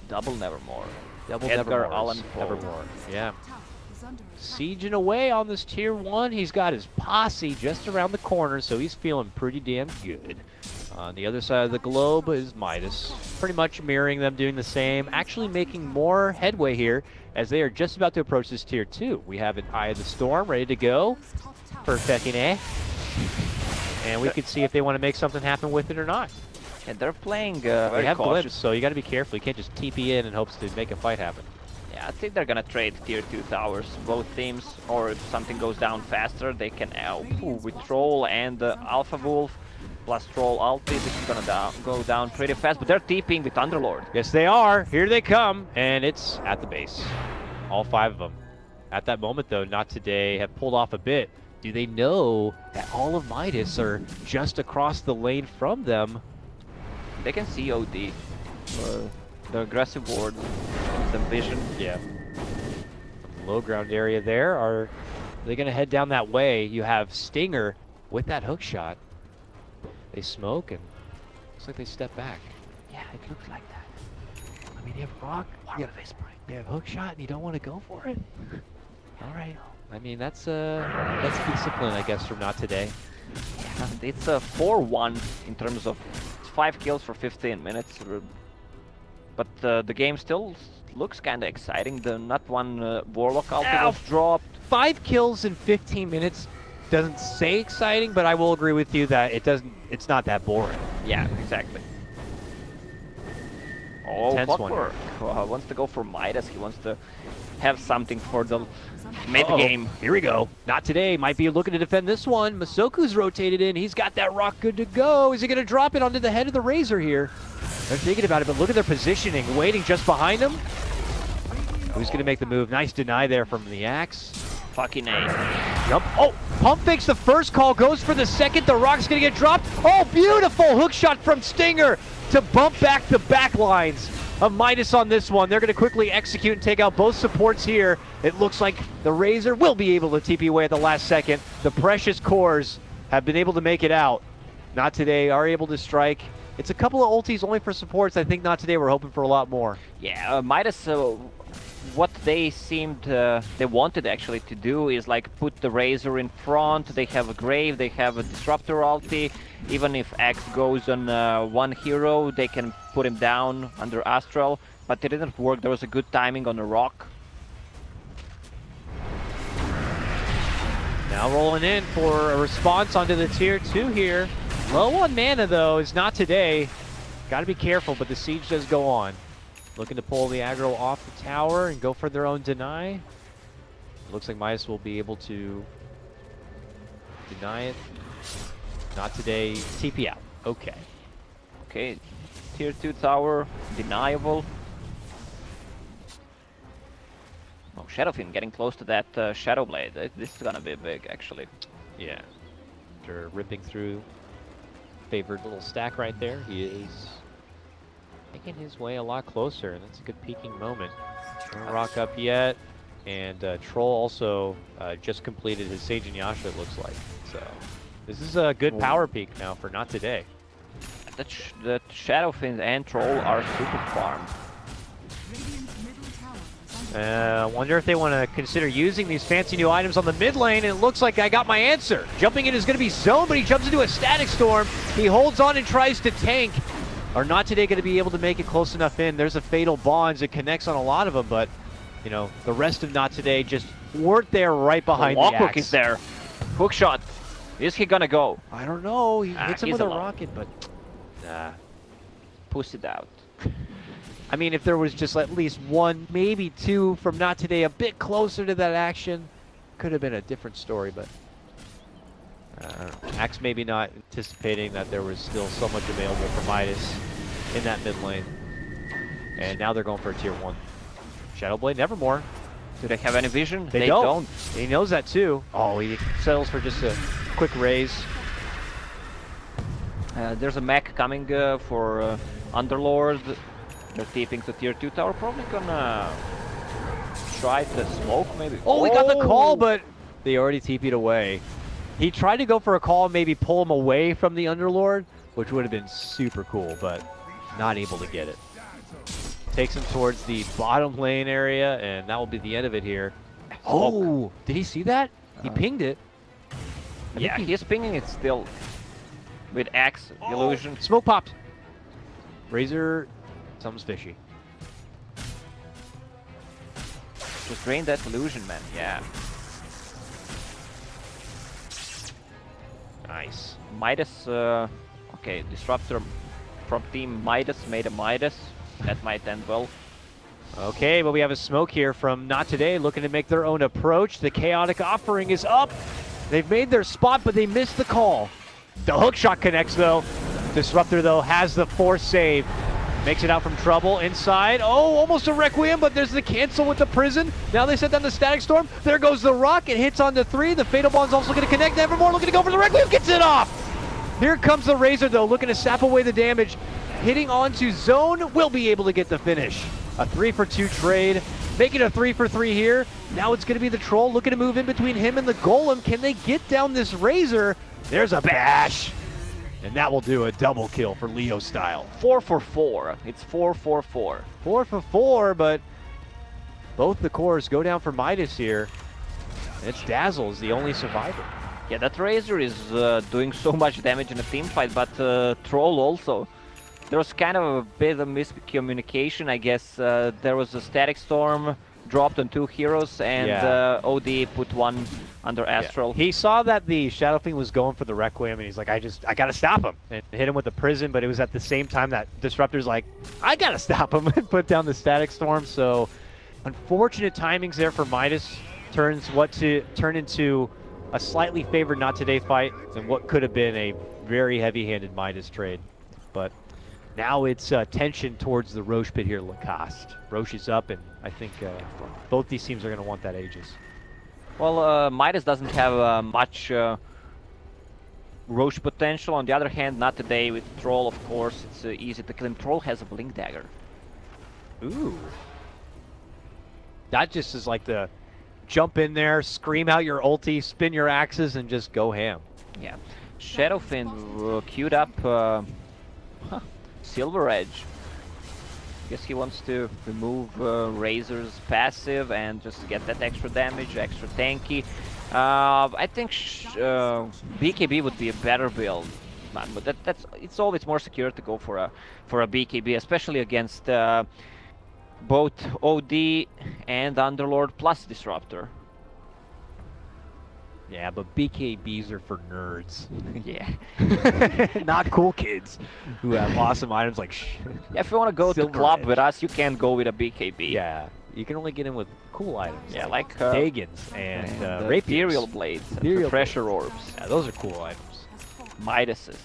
Double Nevermore. Double Edgar Nevermores, Allan Poe. Nevermore. Yeah. Sieging away on this tier 1. He's got his posse just around the corner, so he's feeling pretty damn good. On the other side of the globe is Midas, pretty much mirroring them, doing the same, actually making more headway here as they are just about to approach this tier 2. We have an Eye of the Storm ready to go for Fekine, and we can see if they want to make something happen with it or not. And they're playing They very have cautious. glimpse, so you got to be careful. You can't just TP in and hopes to make a fight happen. Yeah, I think they're gonna trade tier 2 towers, both teams, or if something goes down faster, they can with Troll and Alpha Wolf plus Troll ulti. This is gonna go down pretty fast, but they're TPing with Underlord. Yes, they are. Here they come, and it's at the base. All 5 of them. At that moment, though, not today, have pulled off a bit. Do they know that all of Midas are just across the lane from them? They can see OD. The aggressive ward, gives them vision. Yeah. Low ground area there. Are they going to head down that way? You have Stinger with that hook shot. They smoke, and looks like they step back. Yeah, it looks like that. I mean, you have rock, you have hook shot, and you don't want to go for it? All right. I mean, that's discipline, I guess, from not today. It's a 4-1 in terms of 5 kills for 15 minutes. But the game still looks kind of exciting. The not one Warlock ulti was dropped. 5 kills in 15 minutes doesn't say exciting, but I will agree with you that it's not that boring. Yeah, exactly. Oh, Intense one. Clockwork wants to go for Midas. He wants to have something for the mid-game. Here we go. Not today. Might be looking to defend this one. Masoku's rotated in. He's got that rock good to go. Is he going to drop it onto the head of the Razor here? They're thinking about it, but look at their positioning. Waiting just behind him. Who's going to make the move? Nice deny there from the Axe. Fucking A. Jump. Oh, pump fakes the first call. Goes for the second. The rock's going to get dropped. Oh, beautiful hook shot from Stinger to bump back the back lines of Midas on this one. They're going to quickly execute and take out both supports here. It looks like the Razor will be able to TP away at the last second. The Precious Cores have been able to make it out. Not today, are able to strike. It's a couple of ultis only for supports. I think not today. We're hoping for a lot more. Yeah, Midas, what they seemed, they wanted actually to do is like put the Razor in front. They have a Grave, they have a Disruptor ulti. Even if Axe goes on one hero, they can put him down under Astral. But it didn't work. There was a good timing on the rock. Now rolling in for a response onto the tier 2 here. Low on mana though is not today. Got to be careful, but the siege does go on. Looking to pull the aggro off the tower and go for their own deny. Looks like Midas will be able to deny it. Not today. TP out. Okay. Okay, tier 2 tower, deniable. Oh, Shadowfiend getting close to that Shadow Blade. This is gonna be big, actually. Yeah. After ripping through favored little stack right there, he is making his way a lot closer, and that's a good peaking moment. No rock up yet, and Troll also just completed his Sage and Yasha, it looks like. So this is a good power peak now for not today. The Shadowfiend and Troll are super farmed. Radiant's middle tower is under I wonder if they want to consider using these fancy new items on the mid lane, and it looks like I got my answer. Jumping in is going to be Zone, but he jumps into a Static Storm. He holds on and tries to tank. Are not today going to be able to make it close enough in. There's a Fatal Bonds. It connects on a lot of them, but, you know, the rest of not today just weren't there right behind the Clockwork Axe. is there. Hook shot. Is he gonna go? I don't know. He hits him he's with a alone. rocket, but nah. Push it out. I mean, if there was just at least one, maybe two from not today, a bit closer to that action, could have been a different story, but Axe maybe not anticipating that there was still so much available for Midas in that mid lane. And now they're going for a tier 1. Shadowblade, Nevermore. Do they have any vision? They don't. He knows that too. Oh, he settles for just a quick raise. There's a mech coming for Underlord. They're TPing to tier 2 tower. Probably gonna try to smoke maybe. Oh, he got the call, but they already TP'd away. He tried to go for a call and maybe pull him away from the Underlord, which would have been super cool, but not able to get it. Takes him towards the bottom lane area, and that will be the end of it here. Oh, did he see that? He pinged it. Yeah, he's pinging it still. With Axe, Illusion. Smoke popped. Razor, something's fishy. Just drain that Illusion, man. Yeah. Nice. Midas, okay, Disruptor from Team Midas made a Midas. That might end well. Okay, but we have a smoke here from Not Today, looking to make their own approach. The Chaotic Offering is up. They've made their spot, but they missed the call. The hook shot connects, though. Disruptor, though, has the force save. Makes it out from trouble inside. Oh, almost a Requiem, but there's the cancel with the prison. Now they set down the Static Storm. There goes the rock. It hits on the 3. The Fatal Bond's also going to connect. Nevermore looking to go for the Requiem. Gets it off. Here comes the Razor, though, looking to sap away the damage. Hitting onto Zone, will be able to get the finish. A 3-for-2 trade. Make it a 3-for-3 here. Now it's going to be the Troll looking to move in between him and the Golem. Can they get down this Razor? There's a bash. And that will do a double kill for Leo style. 4 for 4. It's 4-4-4. 4 for 4, but both the cores go down for Midas here. And it's Dazzle's the only survivor. Yeah, that Razor is doing so much damage in a team fight, but Troll also. There was kind of a bit of miscommunication, I guess. There was a Static Storm dropped on 2 heroes, and OD put one under Astral. He saw that the Shadow Fiend was going for the Requiem, and he's like, I gotta stop him. And hit him with the Prison, but it was at the same time that Disruptor's like, I gotta stop him, and put down the Static Storm. So, unfortunate timings there for Midas. Turns what to turn into a slightly favored Not Today fight, and what could have been a very heavy-handed Midas trade. But now it's tension towards the Roche pit here, Lacoste. Roche is up, and I think both these teams are going to want that Aegis. Well, Midas doesn't have much Roche potential. On the other hand, Not Today with Troll, of course, it's easy to kill him. Troll has a Blink Dagger. Ooh. That just is like the jump in there, scream out your ulti, spin your axes, and just go ham. Yeah. Shadow Fiend queued up Silver Edge. Guess he wants to remove Razor's passive and just get that extra damage, extra tanky. I think BKB would be a better build, man, but it's always more secure to go for a BKB, especially against both OD and Underlord plus Disruptor. Yeah, but BKBs are for nerds. Yeah. Not cool kids who have awesome items like Yeah, if you want to go to Silver club Edge. with us, you can't go with a BKB. Yeah, you can only get in with cool items. Yeah, like Pagans and Rapiers. Imperial Blades, and Imperial Pressure Orbs, Yeah, those are cool items. Midases.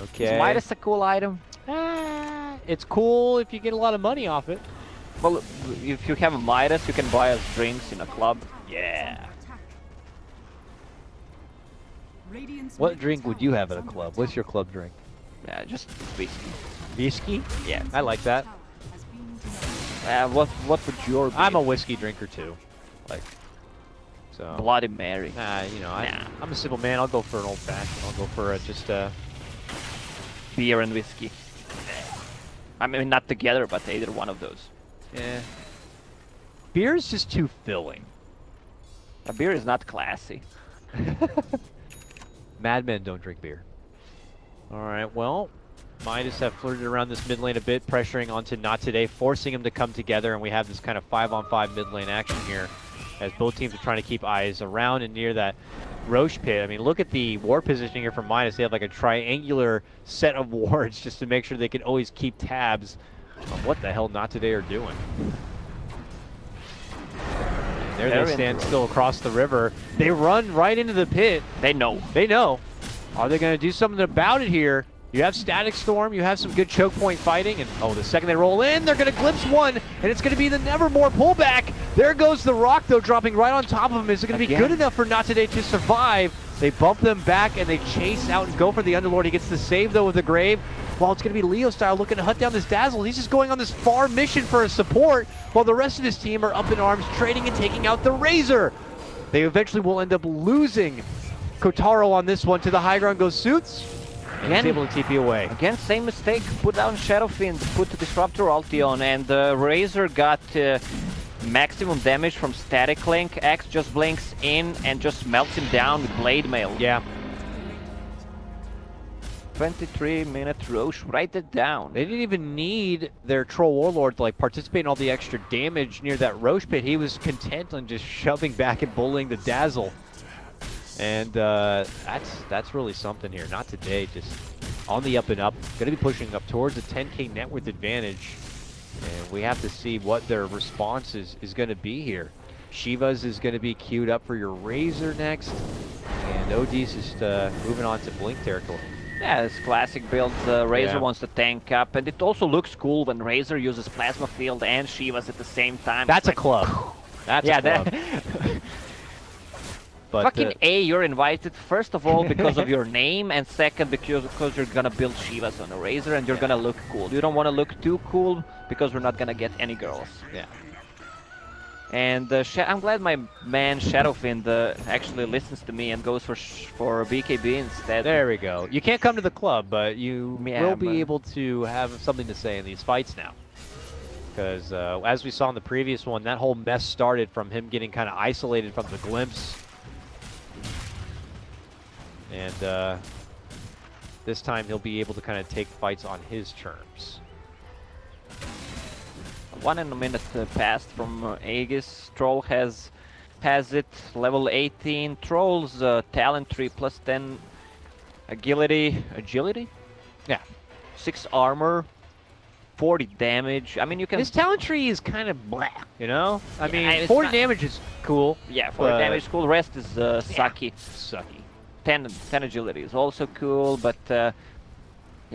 Okay. Is Midas a cool item? It's cool if you get a lot of money off it. Well, if you have a Midas, you can buy us drinks in a club. Yeah. Radiant's What middle drink would tower you have is at a under club? attack. What's your club drink? Yeah, just whiskey. Whiskey? Yeah. I like that. Tower has been denied. What would your be? I'm a whiskey drinker too. Like, so. Bloody Mary. You know, Nah. I'm a simple man. I'll go for an old fashioned. I'll go for just Beer and whiskey. I mean, not together, but either one of those. yeah. Beer is just too filling. A beer is not classy. Madmen don't drink beer. All right, well, Midas have flirted around this mid lane a bit, pressuring onto Not Today, forcing him to come together, and we have this kind of 5-on-5 mid lane action here, as both teams are trying to keep eyes around and near that Roche pit. I mean, look at the ward positioning here from Midas. They have like a triangular set of wards just to make sure they can always keep tabs on what the hell Not Today are doing. There They're they in stand the still across the river. They run right into the pit. They know. They know. Are they going to do something about it here? You have Static Storm, you have some good choke point fighting, and oh, the second they roll in, they're going to glimpse one, and it's going to be the Nevermore pullback. There goes the rock, though, dropping right on top of him. Is it going to be good enough for Not Today to survive? They bump them back, and they chase out and go for the Underlord. He gets the save, though, with the Grave. While it's going to be Leo style looking to hunt down this Dazzle. He's just going on this far mission for a support, while the rest of his team are up in arms, trading and taking out the Razor. They eventually will end up losing Kotaro on this one. To the high ground goes Suits. And he's able to TP away. Again, same mistake. Put down Shadow Fiend, put the Disruptor ulti on, and Razor got maximum damage from Static Link. X just blinks in and just melts him down with Blade Mail. Yeah. 23-minute Roche, write it down. They didn't even need their Troll Warlord to like participate in all the extra damage near that Roche pit. He was content on just shoving back and bullying the Dazzle. And that's really something here. Not Today, just on the up and up. Going to be pushing up towards a 10k net worth advantage. And we have to see what their response is going to be here. Shiva's is going to be queued up for your Razor next. And OD's just moving on to Blink territory. Yeah, it's classic build. Razor wants to tank up, and it also looks cool when Razor uses Plasma Field and Shiva's at the same time. That's It's a club. That's a club. But, fucking A, you're invited, first of all, because of your name, and second, because you're gonna build Shivas on a Razor, and you're gonna look cool. You don't want to look too cool, because we're not gonna get any girls. Yeah. And I'm glad my man Shadowfiend actually listens to me and goes for BKB instead. There we go. You can't come to the club, but you Yeah, will be but- able to have something to say in these fights now. Because as we saw in the previous one, that whole mess started from him getting kind of isolated from the glimpse. And this time he'll be able to kind of take fights on his terms. 1 minute passed from Aegis. Troll has it, level 18. Troll's talent tree plus 10 agility. Agility? Yeah. 6 armor, 40 damage. I mean, you can... His talent tree is kind of blah, you know? I Yeah, mean, it's 40 not- damage is cool. Yeah, 40 damage is cool. Rest is sucky. Sucky. 10 agility is also cool, but yeah,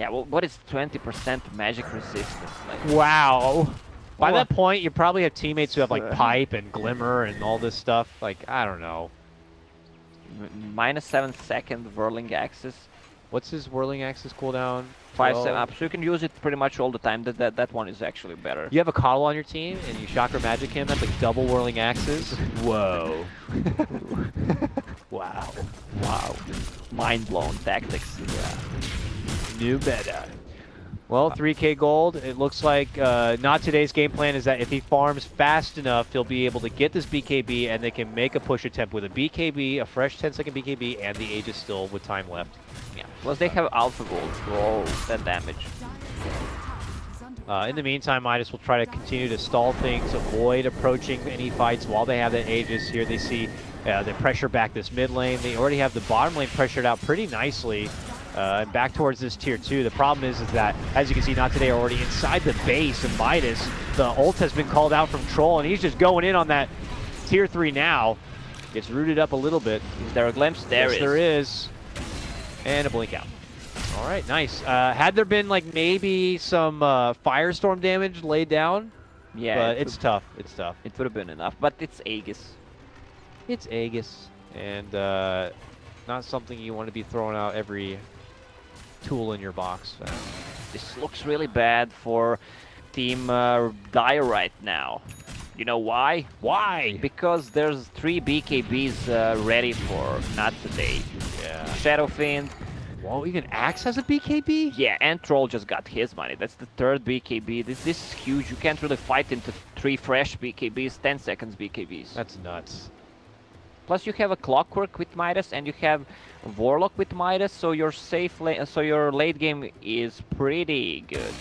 well, what is 20% magic resistance? Like, Wow. By Well, that point, you probably have teammates who have like pipe and glimmer and all this stuff. Like, I don't know. minus 7-second whirling axis, What's his whirling axis cooldown? 5-7 12? up, so you can use it pretty much all the time. That one is actually better. You have a coddle on your team and you chakra magic him. That's like double whirling axes. Whoa. Wow. Wow, mind blown tactics. Yeah. New meta. Well, 3K gold. It looks like not today's game plan is that if he farms fast enough, he'll be able to get this BKB and they can make a push attempt with a BKB, a fresh 10-second BKB, and the Aegis still with time left. Yeah. Plus they have alpha gold for all that damage. In the meantime, Midas will try to continue to stall things, avoid approaching any fights while they have that Aegis. Here they see they pressure back this mid lane. They already have the bottom lane pressured out pretty nicely. And back towards this tier 2. The problem is that, as you can see, Not Today are already inside the base of Midas. The ult has been called out from Troll, and he's just going in on that tier 3 now. Gets rooted up a little bit. Is there a glimpse? There Yes, there is. And a blink out. All right, nice. Had there been like maybe some firestorm damage laid down, Yeah, but it it's tough. It's tough. it would have been enough, but it's Aegis. It's Aegis, and not something you want to be throwing out every tool in your box. This looks really bad for Team Dire right now. You know why? Why? Because there's 3 BKBs ready for Not Today. Yeah. Shadow Fiend, Whoa, even Axe has a BKB? yeah, and Troll just got his money. That's the 3rd BKB. This is huge. You can't really fight into 3 fresh BKBs, 10 seconds BKBs. That's nuts. Plus you have a Clockwork with Midas and you have Warlock with Midas, so your so your late game is pretty good.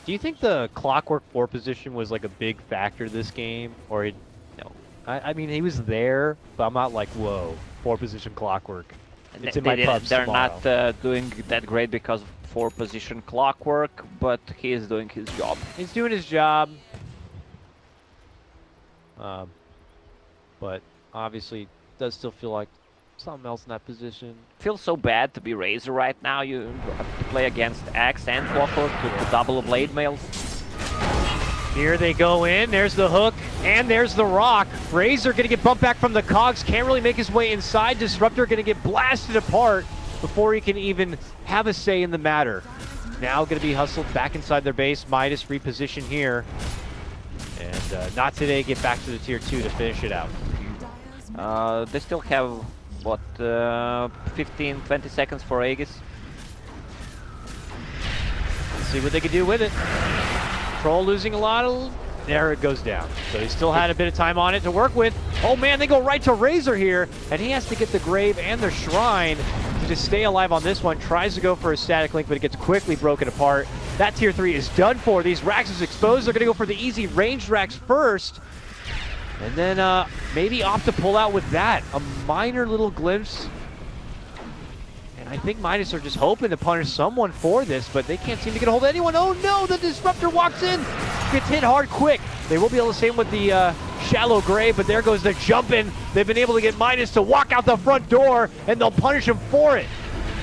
Do you think the Clockwork 4 position was like a big factor this game? Or No. I mean, he was there, but I'm not like, whoa, 4 position Clockwork. It's in my pubs They're tomorrow. not doing that great because of 4 position Clockwork, but he is doing his job. He's doing his job. But obviously does still feel like something else in that position. Feels so bad to be Razor right now. You have to play against Axe and Clockwork to double blade mails. Here they go in. There's the hook, and there's the rock. Razor gonna get bumped back from the cogs. Can't really make his way inside. Disruptor gonna get blasted apart before he can even have a say in the matter. Now gonna be hustled back inside their base. Midas reposition here. And Not Today get back to the tier 2 to finish it out. They still have, what, 15, 20 seconds for Aegis. Let's see what they can do with it. Troll losing a lot of... There it goes down. So he still had a bit of time on it to work with. Oh man, they go right to Razor here. And he has to get the Grave and the Shrine to just stay alive on this one. Tries to go for a static link, but it gets quickly broken apart. That tier 3 is done for. These racks is exposed. They're going to go for the easy ranged racks first. And then maybe opt to pull out with that. A minor little glimpse. And I think Midas are just hoping to punish someone for this, but they can't seem to get a hold of anyone. Oh no, the Disruptor walks in. Gets hit hard quick. They will be able to same with the Shallow Grave, but there goes the jump in. They've been able to get Midas to walk out the front door, and they'll punish him for it.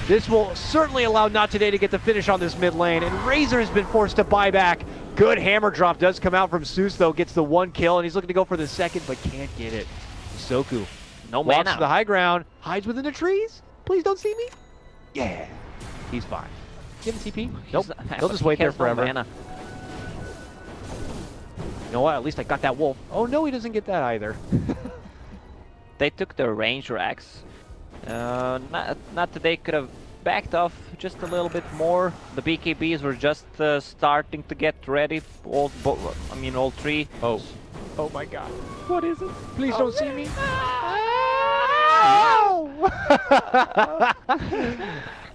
This will certainly allow Not Today to get the finish on this mid lane, and Razor has been forced to buy back. Good hammer drop does come out from Seuss, though. Gets the 1 kill, and he's looking to go for the 2nd, but can't get it. Soku No walks mana. to the high ground, hides within the trees. Please don't see me. Yeah, he's fine. Give him TP. Nope, he'll just wait there forever. No mana. You know what? At least I got that wolf. Oh no, he doesn't get that either. They took the range racks. Not Today could have backed off just a little bit more. The BKBs were just starting to get ready. All three. Oh. Oh my god. What is it? Please don't see me.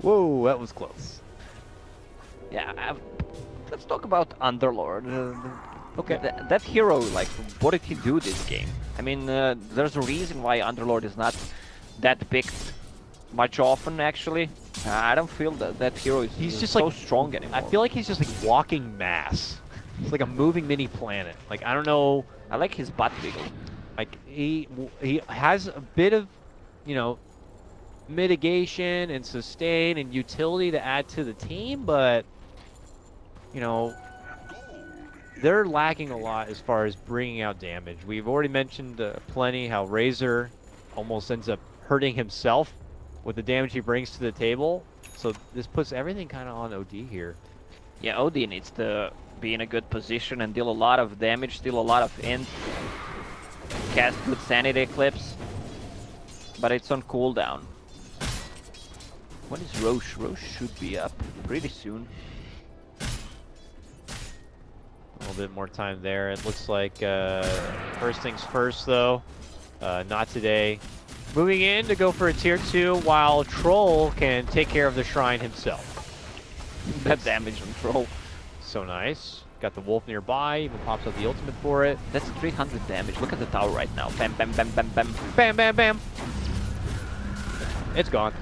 Whoa, that was close. Yeah, let's talk about Underlord. Okay. That hero, like, what did he do this game? I mean, there's a reason why Underlord is not that picked much often, actually. I don't feel that hero is He's just so like strong anymore. I feel like he's just like walking mass. It's like a moving mini planet. Like, I don't know. I like his butt wiggle. Like, he has a bit of, you know, mitigation and sustain and utility to add to the team, but, you know, they're lacking a lot as far as bringing out damage. We've already mentioned plenty how Razor almost ends up hurting himself with the damage he brings to the table. So this puts everything kind of on OD here. Yeah, OD needs to be in a good position and deal a lot of damage, steal a lot of int, cast good sanity eclipse, but it's on cooldown. When is Roche? Roche should be up pretty soon. A little bit more time there. It looks like first things first, though. Not today. Moving in to go for a tier 2, while Troll can take care of the shrine himself. That damage on Troll. So nice. Got the wolf nearby, even pops up the ultimate for it. That's 300 damage. Look at the tower right now. Bam, bam, bam, bam, bam. Bam, bam, bam. It's gone.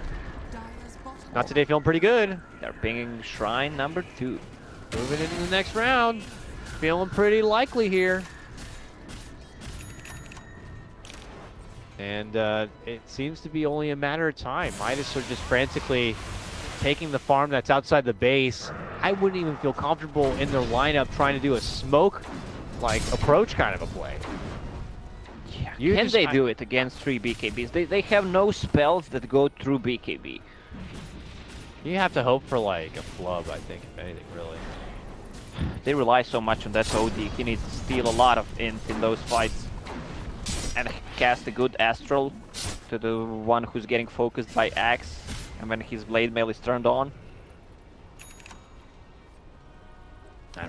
Dire's bottom Not today, feeling pretty good. They're pinging shrine number 2. Moving into the next round. Feeling pretty likely here. And it seems to be only a matter of time. Midas are just frantically taking the farm that's outside the base. I wouldn't even feel comfortable in their lineup trying to do a smoke like approach kind of a play. Yeah, can they do it against 3 BKBs? They have no spells that go through BKB. You have to hope for like a flub, I think, if anything, really. They rely so much on that OD. He needs to steal a lot of int in those fights. And cast a good Astral to the one who's getting focused by Axe. And when his Blade Mail is turned on.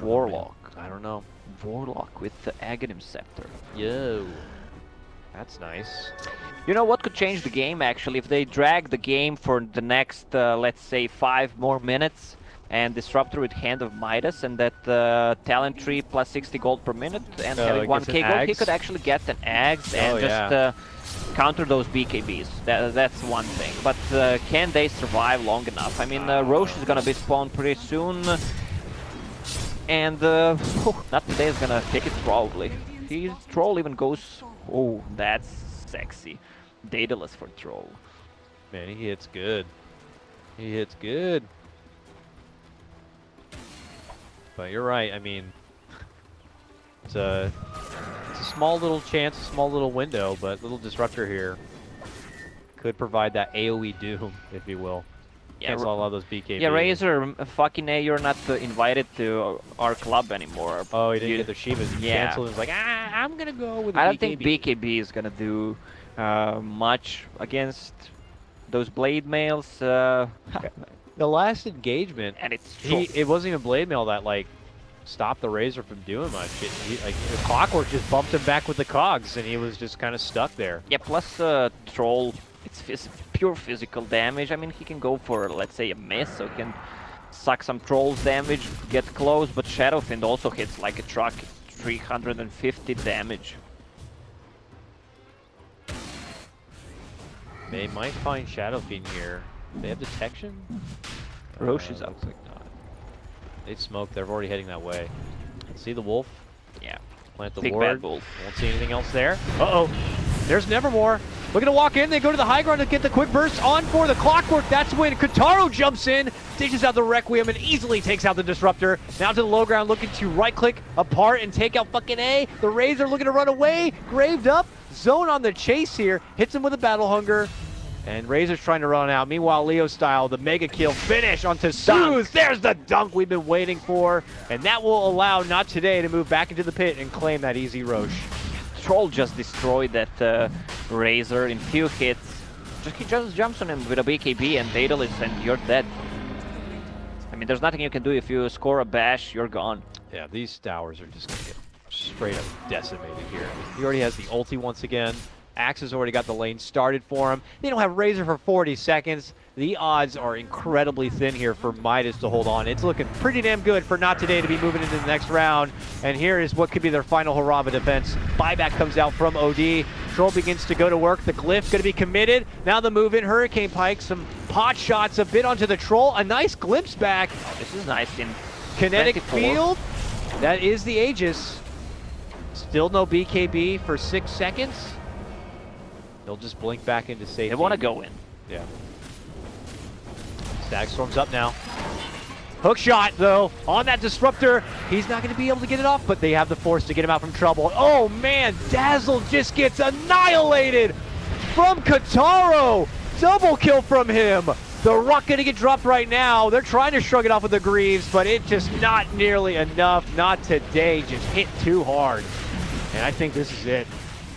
Warlock. I don't know. Warlock with the Aghanim Scepter. Yo. That's nice. You know what could change the game, actually? If they drag the game for the next, let's say, 5 more minutes and Disruptor with Hand of Midas and that talent tree plus 60 gold per minute and having 1k gold, he could actually get an Axe and just counter those BKBs. That's one thing. But can they survive long enough? I mean, Roche is gonna be spawned pretty soon. And not today is gonna take it probably. His Troll even goes... Oh, that's sexy. Daedalus for Troll. Man, he hits good. He hits good. But you're right, I mean, it's a small little chance, a small little window, but little Disruptor here could provide that AoE doom, if you will. Yeah, Cancel a lot of those BKB. Yeah, Razor, fucking A, you're not invited to our club anymore. Oh, he didn't get the Shivas. He Yeah. canceled and was like, I'm gonna go with the I BKB. don't think BKB is gonna do much against those Blade Mails. The last engagement, And it's it wasn't even Blade Mail that like stopped the Razor from doing much. Like the Clockwork just bumped him back with the cogs, and he was just kind of stuck there. Yeah, plus Troll, it's pure physical damage. I mean, he can go for, let's say, a miss, so he can suck some Troll's damage, get close, but Shadowfiend also hits like a truck, 350 damage. They might find Shadowfiend here. They have detection? Roche is up. Looks like not. They smoked. They're already heading that way. See the wolf? Yeah. Plant the Big ward. bad wolf. Won't see anything else there. Uh-oh. There's Nevermore. Looking to walk in. They go to the high ground to get the quick burst on for the Clockwork. That's when Kotaro jumps in, dishes out the Requiem, and easily takes out the Disruptor. Now to the low ground, looking to right-click apart and take out fucking A. The Razor looking to run away. Graved up. Zone on the chase here. Hits him with a Battle Hunger. And Razor's trying to run out. Meanwhile, Leo style, the mega kill finish onto Suze. There's the dunk we've been waiting for. And that will allow Not Today to move back into the pit and claim that easy Roche. Troll just destroyed that Razor in few hits. He just jumps on him with a BKB and Daedalus and you're dead. I mean, there's nothing you can do. If you score a bash, you're gone. Yeah, these towers are just going to get straight up decimated here. He already has the ulti once again. Axe has already got the lane started for him. They don't have Razor for 40 seconds. The odds are incredibly thin here for Midas to hold on. It's looking pretty damn good for Not Today to be moving into the next round. And here is what could be their final hurrah of a defense. Buyback comes out from OD. Troll begins to go to work. The Glyph going to be committed. Now the move in. Hurricane Pike. Some pot shots a bit onto the Troll. A nice glimpse back. Oh, this is nice in Kinetic 24. field. That is the Aegis. Still no BKB for 6 seconds. They'll just blink back into safety. They want to go in. Yeah. Stagstorm's up now. Hook shot, though, on that Disruptor. He's not going to be able to get it off, but they have the force to get him out from trouble. Oh, man, Dazzle just gets annihilated from Kataro. Double kill from him. The Ruck going to get dropped right now. They're trying to shrug it off with the Greaves, but it's just not nearly enough. Not today. Just hit too hard. And I think this is it.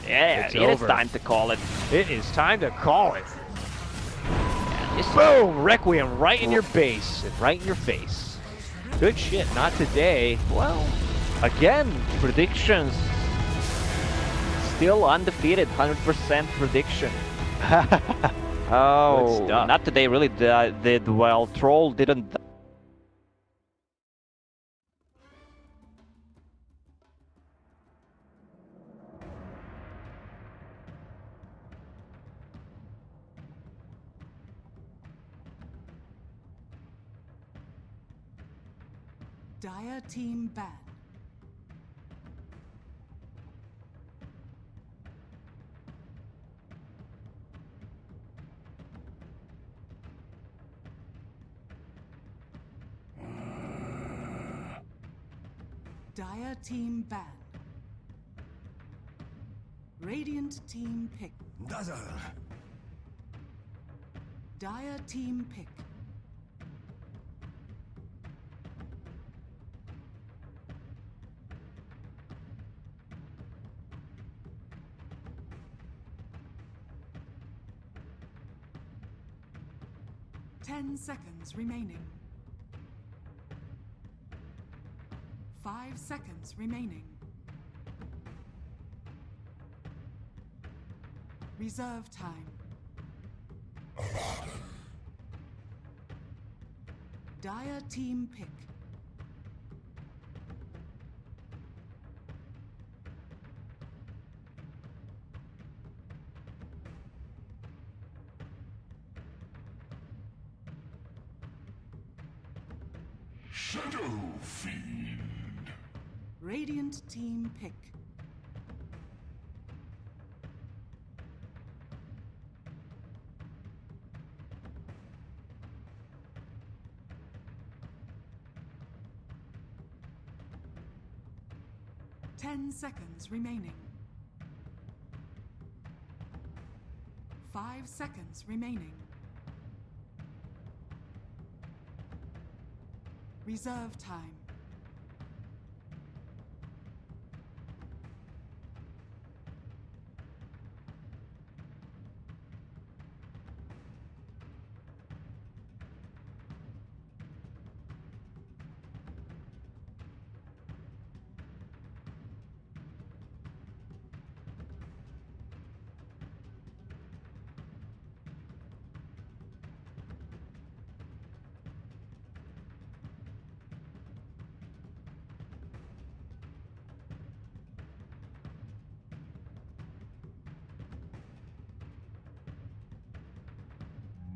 Yeah, It's it is over. time to call it. It is time to call it. This Boom! Requiem right in your base and right in your face. Good shit. Not today. Well, again, predictions. Still undefeated, 100% prediction. Oh, Good stuff. Not today really did well. Troll didn't. Dire team ban. Dire team ban. Radiant team pick. Dazzle. Dire team pick. Ten seconds remaining. 5 seconds remaining. Reserve time. Dire team pick. Shadow Fiend. Radiant team pick. Ten seconds remaining. 5 seconds remaining. Reserve time.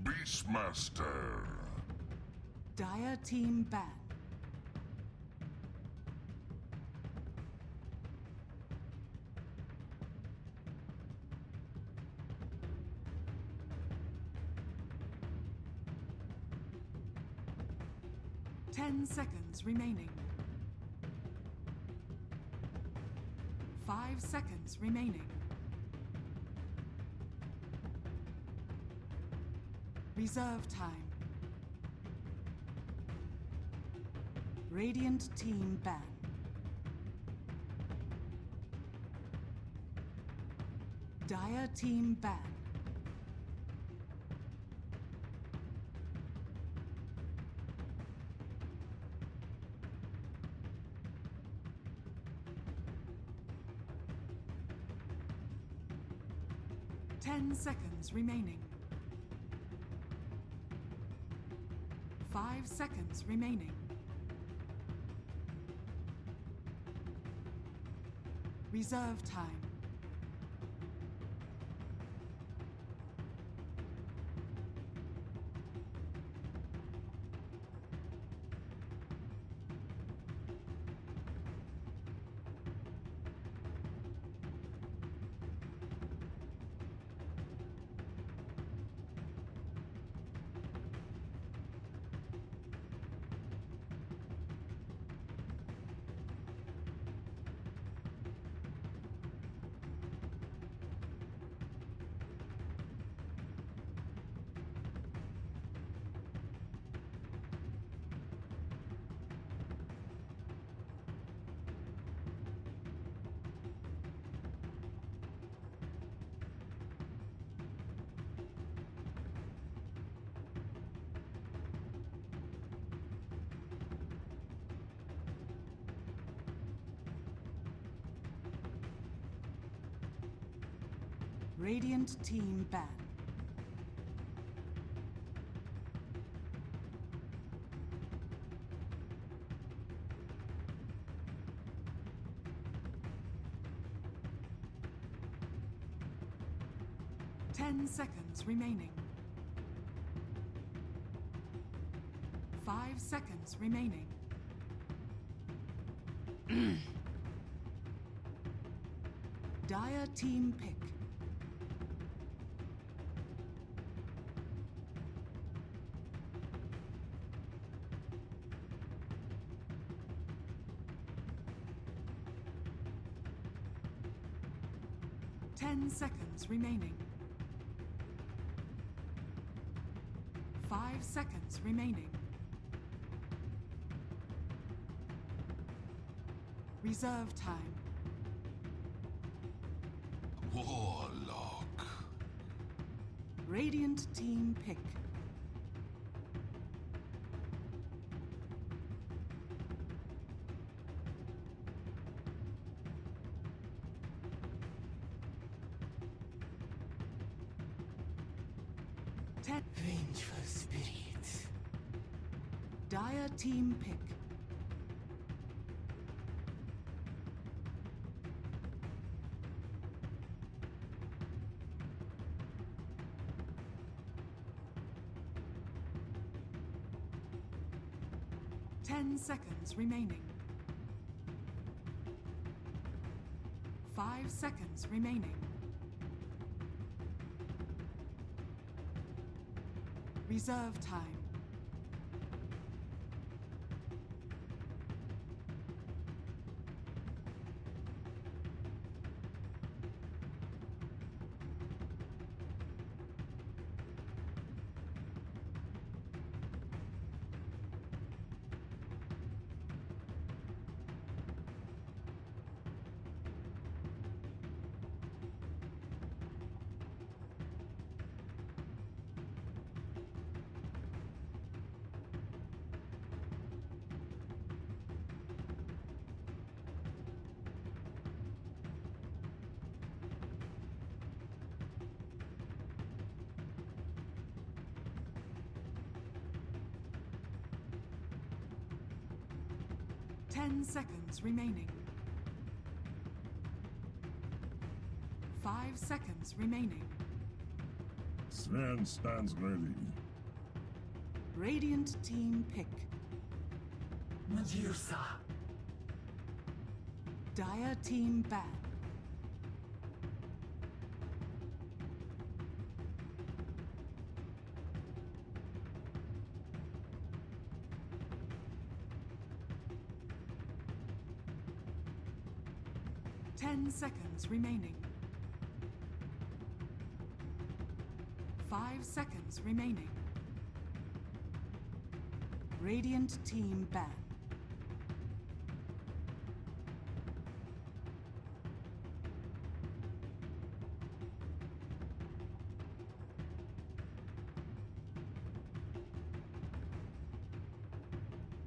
Beastmaster. Dire team ban. Ten seconds remaining. 5 seconds remaining. Reserve time. Radiant team ban. Dire team ban. 10 seconds remaining. 5 seconds remaining. Reserve time. Radiant team ban. Ten seconds remaining. 5 seconds remaining. Dire team pick. Ten seconds remaining. 5 seconds remaining. Reserve time. Warlock. Radiant team pick. Vengeful spirit. Dire team pick. Ten seconds remaining. 5 seconds remaining. Reserve time. Ten seconds remaining. 5 seconds remaining. Sven stands ready. Radiant team pick. Medusa. Dire team ban. Ten seconds remaining. 5 seconds remaining. Radiant team ban.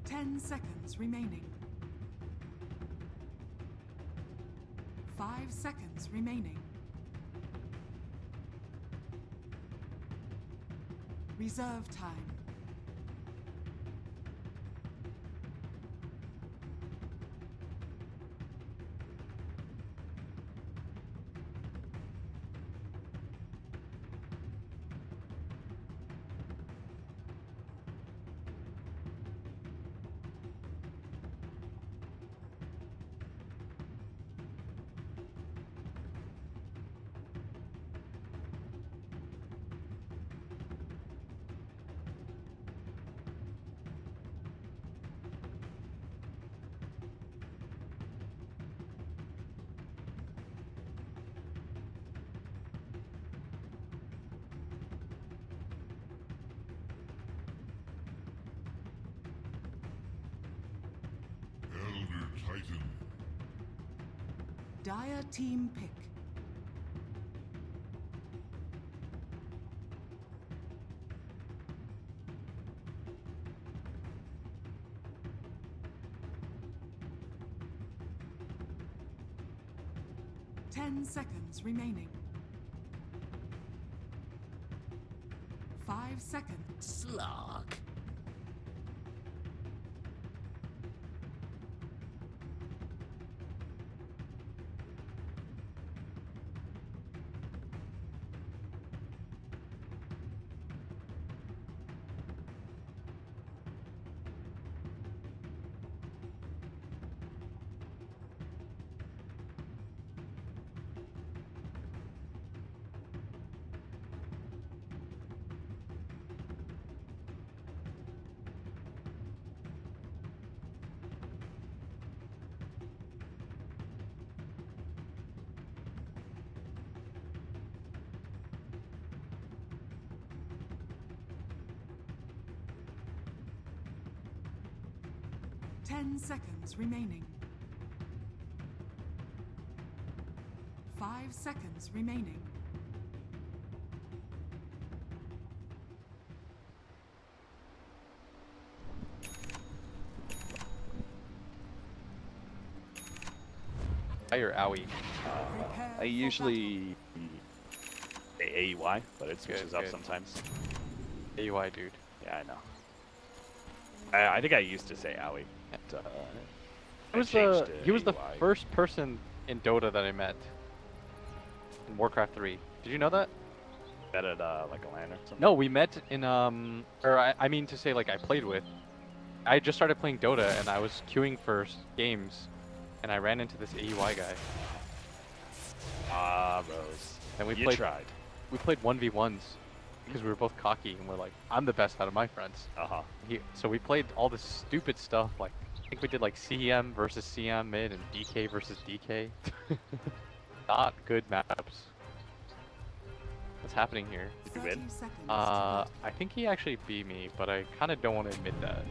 Ten seconds remaining. 5 seconds remaining. Reserve time. Elder Titan. Dire team pick. Ten seconds remaining. 5 seconds. Slog. Ten seconds remaining. 5 seconds remaining. Or Owie? Prepare I for usually say AUI, but it switches up good. sometimes. AUI, dude. Yeah, I know. I think I used to say AUI. But, He was the AUI. first person in Dota that I met in Warcraft 3. Did you know that? Bet at like a LAN or something. No, we met in I mean to say like I played with. I just started playing Dota and I was queuing for games, and I ran into this AUI guy. Ah, Rose. And we You played. tried. We played 1v1s because we were both cocky and we're like, I'm the best out of my friends. Uh-huh. So we played all this stupid stuff, like I think we did like CM versus CM mid and DK versus DK. Not good maps. What's happening here? Did you win? 30 seconds to I think he actually beat me, but I kind of don't want to admit that.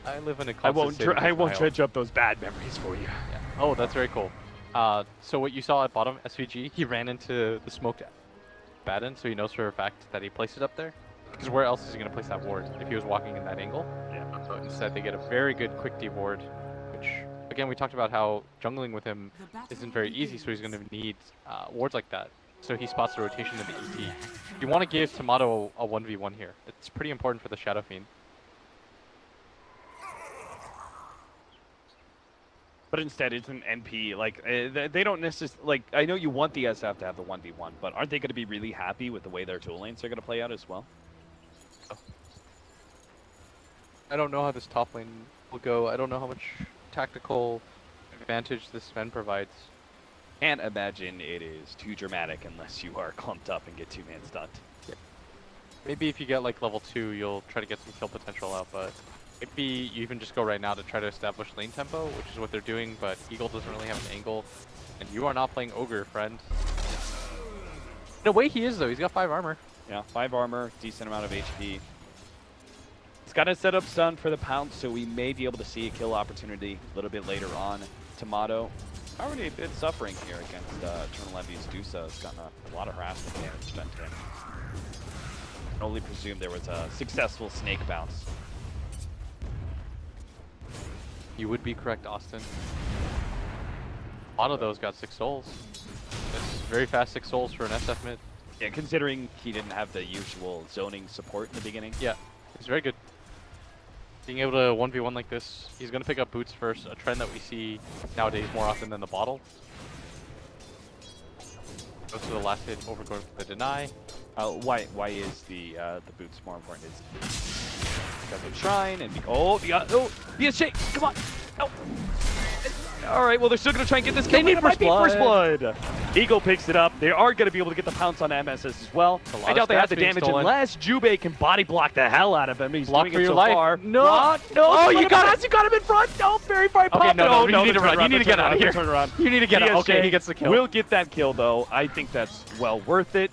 I live in a I constant won't. state of I won't denial. dredge up those bad memories for you. Yeah. Oh, that's very cool. So what you saw at bottom, SVG, he ran into the smoked Baden, so he knows for a fact that he placed it up there. Because where else is he going to place that ward if he was walking in that angle? Yeah. So instead they get a very good quick D ward, which, again, we talked about how jungling with him The battle isn't very easy, so he's going begins. to need wards like that. So he spots the rotation in the ET. You want to give Tomato a 1v1 here. It's pretty important for the Shadow Fiend. But instead, it's an NP. Like they don't necessarily like. I know you want the SF to have the 1v1, but aren't they going to be really happy with the way their duel lanes are going to play out as well? I don't know how this top lane will go. I don't know how much tactical advantage this Sven provides. Can't imagine it is too dramatic unless you are clumped up and get two-man stunned. Maybe if you get like level 2, you'll try to get some kill potential out, but maybe you even just go right now to try to establish lane tempo, which is what they're doing, but Eagle doesn't really have an angle, and you are not playing Ogre, friend. In a way he is though, he's got 5 armor. Yeah, 5 armor, decent amount of HP. He's got to set up stun for the pounce, so we may be able to see a kill opportunity a little bit later on. Tomato, already a bit suffering here against Eternal Envy's Dusa. Has gotten a lot of harassment damage spent to him. I can only presume there was a successful snake bounce. You would be correct, Austin. A lot of those got 6 souls. This very fast 6 souls for an SF mid. Yeah, considering he didn't have the usual zoning support in the beginning. Yeah, he's very good. Being able to 1v1 like this, he's going to pick up boots first, a trend that we see nowadays more often than the bottle. Goes to the last hit, overgoing the deny. Why is the boots more important? Is because of Shrine and BSJ, come on! Oh. All right, well they're still gonna try and get this kill. They need first blood. Eagle picks it up. They are gonna be able to get the pounce on MSS as well. I doubt they have the damage unless Jubei can body block the hell out of him. He's Block doing for it your so life. far. No, Oh, you got him in front. No, very far. Okay, no, you need to run. You need to get out of here. Turn around. You need to get out. Okay, he gets the kill. Will get that kill though. I think that's well worth it.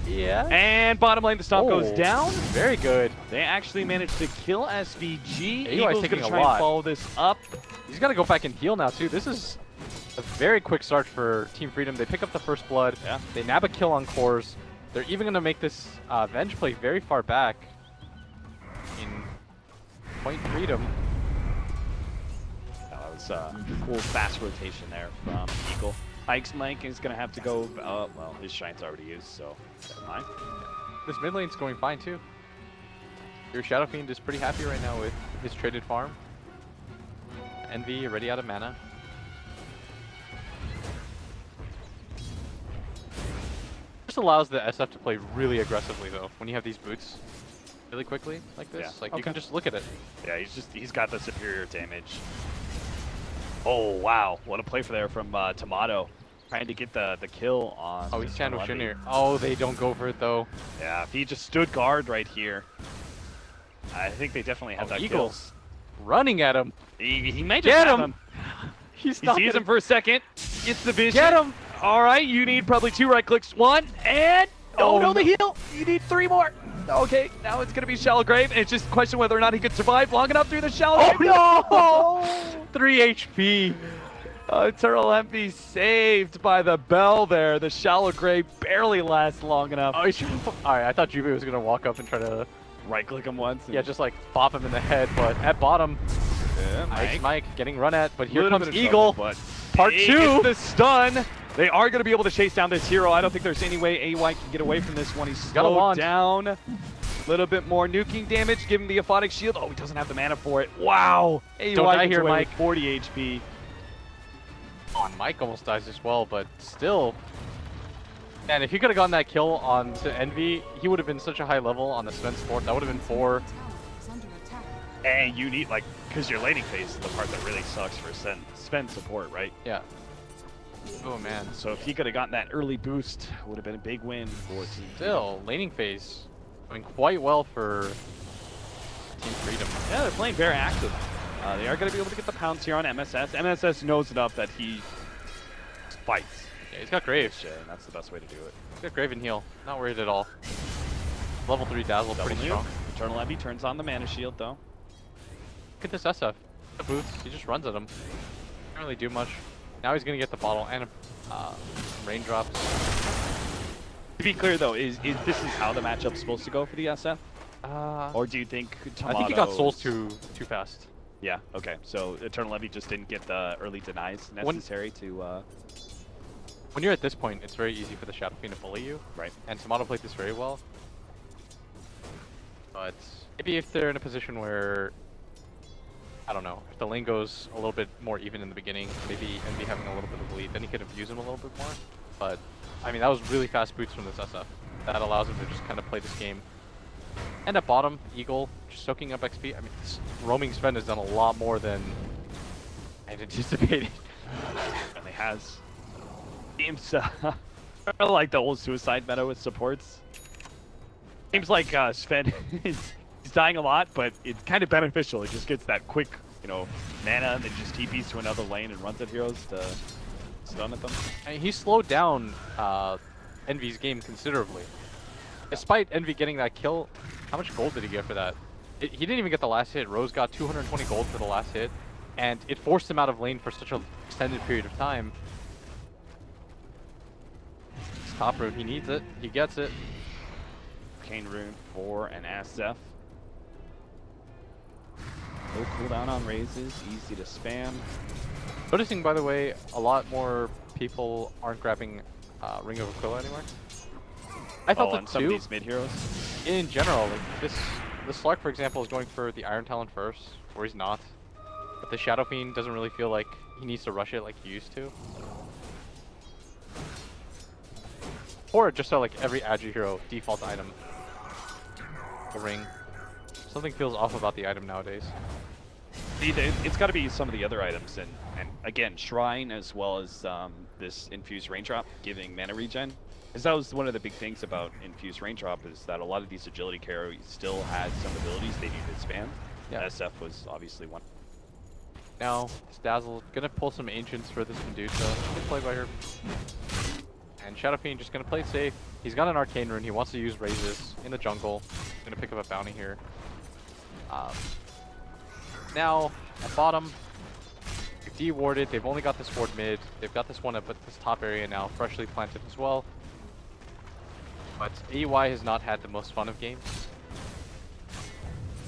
Yeah. And bottom lane, the stomp goes down. Very good. They actually managed to kill SVG. AUI is Eagle's taking gonna a try lot. and follow this up. He's got to go back and heal now, too. This is a very quick start for Team Freedom. They pick up the first blood. Yeah. They nab a kill on cores. They're even going to make this Venge play very far back in Point Freedom. That was cool fast rotation there from Eagle. Ike's Mike is going to have to go, well, his Shine's already used, so never mind. This mid lane's going fine, too. Your Shadow Fiend is pretty happy right now with his traded farm. Envy already out of mana. This allows the SF to play really aggressively, though, when you have these boots really quickly like this. Yeah. Like, you can just look at it. Yeah, he's got the superior damage. Oh, wow. What a play for there from Tomato. Trying to get the kill on... Oh, he's Channel Shinir. Oh, they don't go for it, though. Yeah, if he just stood guard right here, I think they definitely have that Eagles running at him. He may just Get have him! He sees him for a second. Gets the vision. Get him! All right, you need probably 2 right clicks. 1, and... Oh, no, the heal! You need 3 more. Okay, now it's going to be Shallow Grave, and it's just a question whether or not he could survive long enough through the Shallow Grave. Oh, no! 3 HP. Eternal Envy saved by the bell there. The Shallow Grave barely lasts long enough. Oh, alright, I thought Jubei was going to walk up and try to... Right-click him once. Yeah, just like bop him in the head, but at bottom, Mike getting run at, but here comes Eagle. But Part 2. The stun. They are going to be able to chase down this hero. I don't think there's any way AY can get away from this one. He's got a slowed wand. down. A little bit more nuking damage. Give him the Aphotic Shield. Oh, he doesn't have the mana for it. Wow. AY Don't die gets here, away Mike. with 40 HP. Oh, Mike almost dies as well, but still. Man, if he could have gotten that kill onto Envy, he would have been such a high level on the Sven support. That would have been 4. Tower is under attack. And you need, like, because your laning phase is the part that really sucks for Sven support, right? Yeah. Oh, man. So if he could have gotten that early boost, it would have been a big win for Team Still, laning phase going quite well for Team Freedom. Yeah, they're playing very active. They are going to be able to get the pounce here on MSS. MSS knows enough that he fights. Yeah, he's got Grave. And that's the best way to do it. He's got Grave and heal. Not worried at all. Level 3 Dazzle, pretty strong. Eternal Envy turns on the mana shield, though. Look at this SF. The boots, he just runs at him. Can't really do much. Now he's going to get the bottle and raindrops. To be clear, though, is this is how the matchup's supposed to go for the SF? I Or do you think Tomato... think he got souls too fast. Yeah, okay. So Eternal Envy just didn't get the early denies necessary to... When you're at this point, it's very easy for the Shadow Fiend to bully you. Right. And Tomato played this very well. But maybe if they're in a position where, I don't know, if the lane goes a little bit more even in the beginning, maybe Envy having a little bit of lead, then he could have used him a little bit more. But, I mean, that was really fast boots from this SF. That allows him to just kind of play this game. And at bottom, Eagle just soaking up XP. I mean, this roaming Sven has done a lot more than I had anticipated. And he has. Seems like the old suicide meta with supports. Seems like Sven he's dying a lot, but it's kind of beneficial. It just gets that quick, you know, mana and then just TPs to another lane and runs at heroes to stun at them. I mean, he slowed down Envy's game considerably. Despite Envy getting that kill, how much gold did he get for that? He didn't even get the last hit. Rose got 220 gold for the last hit, and it forced him out of lane for such an extended period of time. It's top rune, he needs it. He gets it. Arcane rune for an SF. No cooldown on raises, easy to spam. Noticing, by the way, a lot more people aren't grabbing Ring of Aquila anymore. I felt on it some of too. these mid heroes. In general, like the Slug, for example, is going for the Iron Talon first, or he's not. But the Shadow Fiend doesn't really feel like he needs to rush it like he used to. Or just so like every Agi hero default item. A ring. Something feels off about the item nowadays. It's got to be some of the other items, and again, Shrine as well as this Infused Raindrop giving mana regen. Because that was one of the big things about Infused Raindrop is that a lot of these agility carries still had some abilities they needed to spam. Yeah. SF was obviously one. Now, it's Dazzle gonna pull some Ancients for this Medusa. Good play by her. And Shadow Fiend just gonna play it safe. He's got an Arcane Rune. He wants to use Raises in the jungle. Gonna pick up a bounty here. Now, at bottom, they've de-warded. They've only got this ward mid. They've got this one up at this top area now, freshly planted as well. But AUI has not had the most fun of games.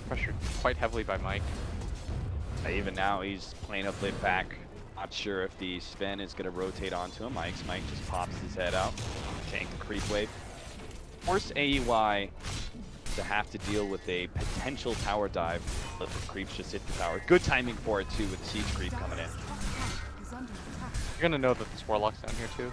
Pressured quite heavily by Mike. Even now, he's playing up late back. Not sure if the Sven is going to rotate onto him. Mike just pops his head out. Tank the creep wave. Force AUI to have to deal with a potential tower dive. Let the creeps just hit the tower. Good timing for it too with the siege creep coming in. You're gonna know that this Warlock's down here too.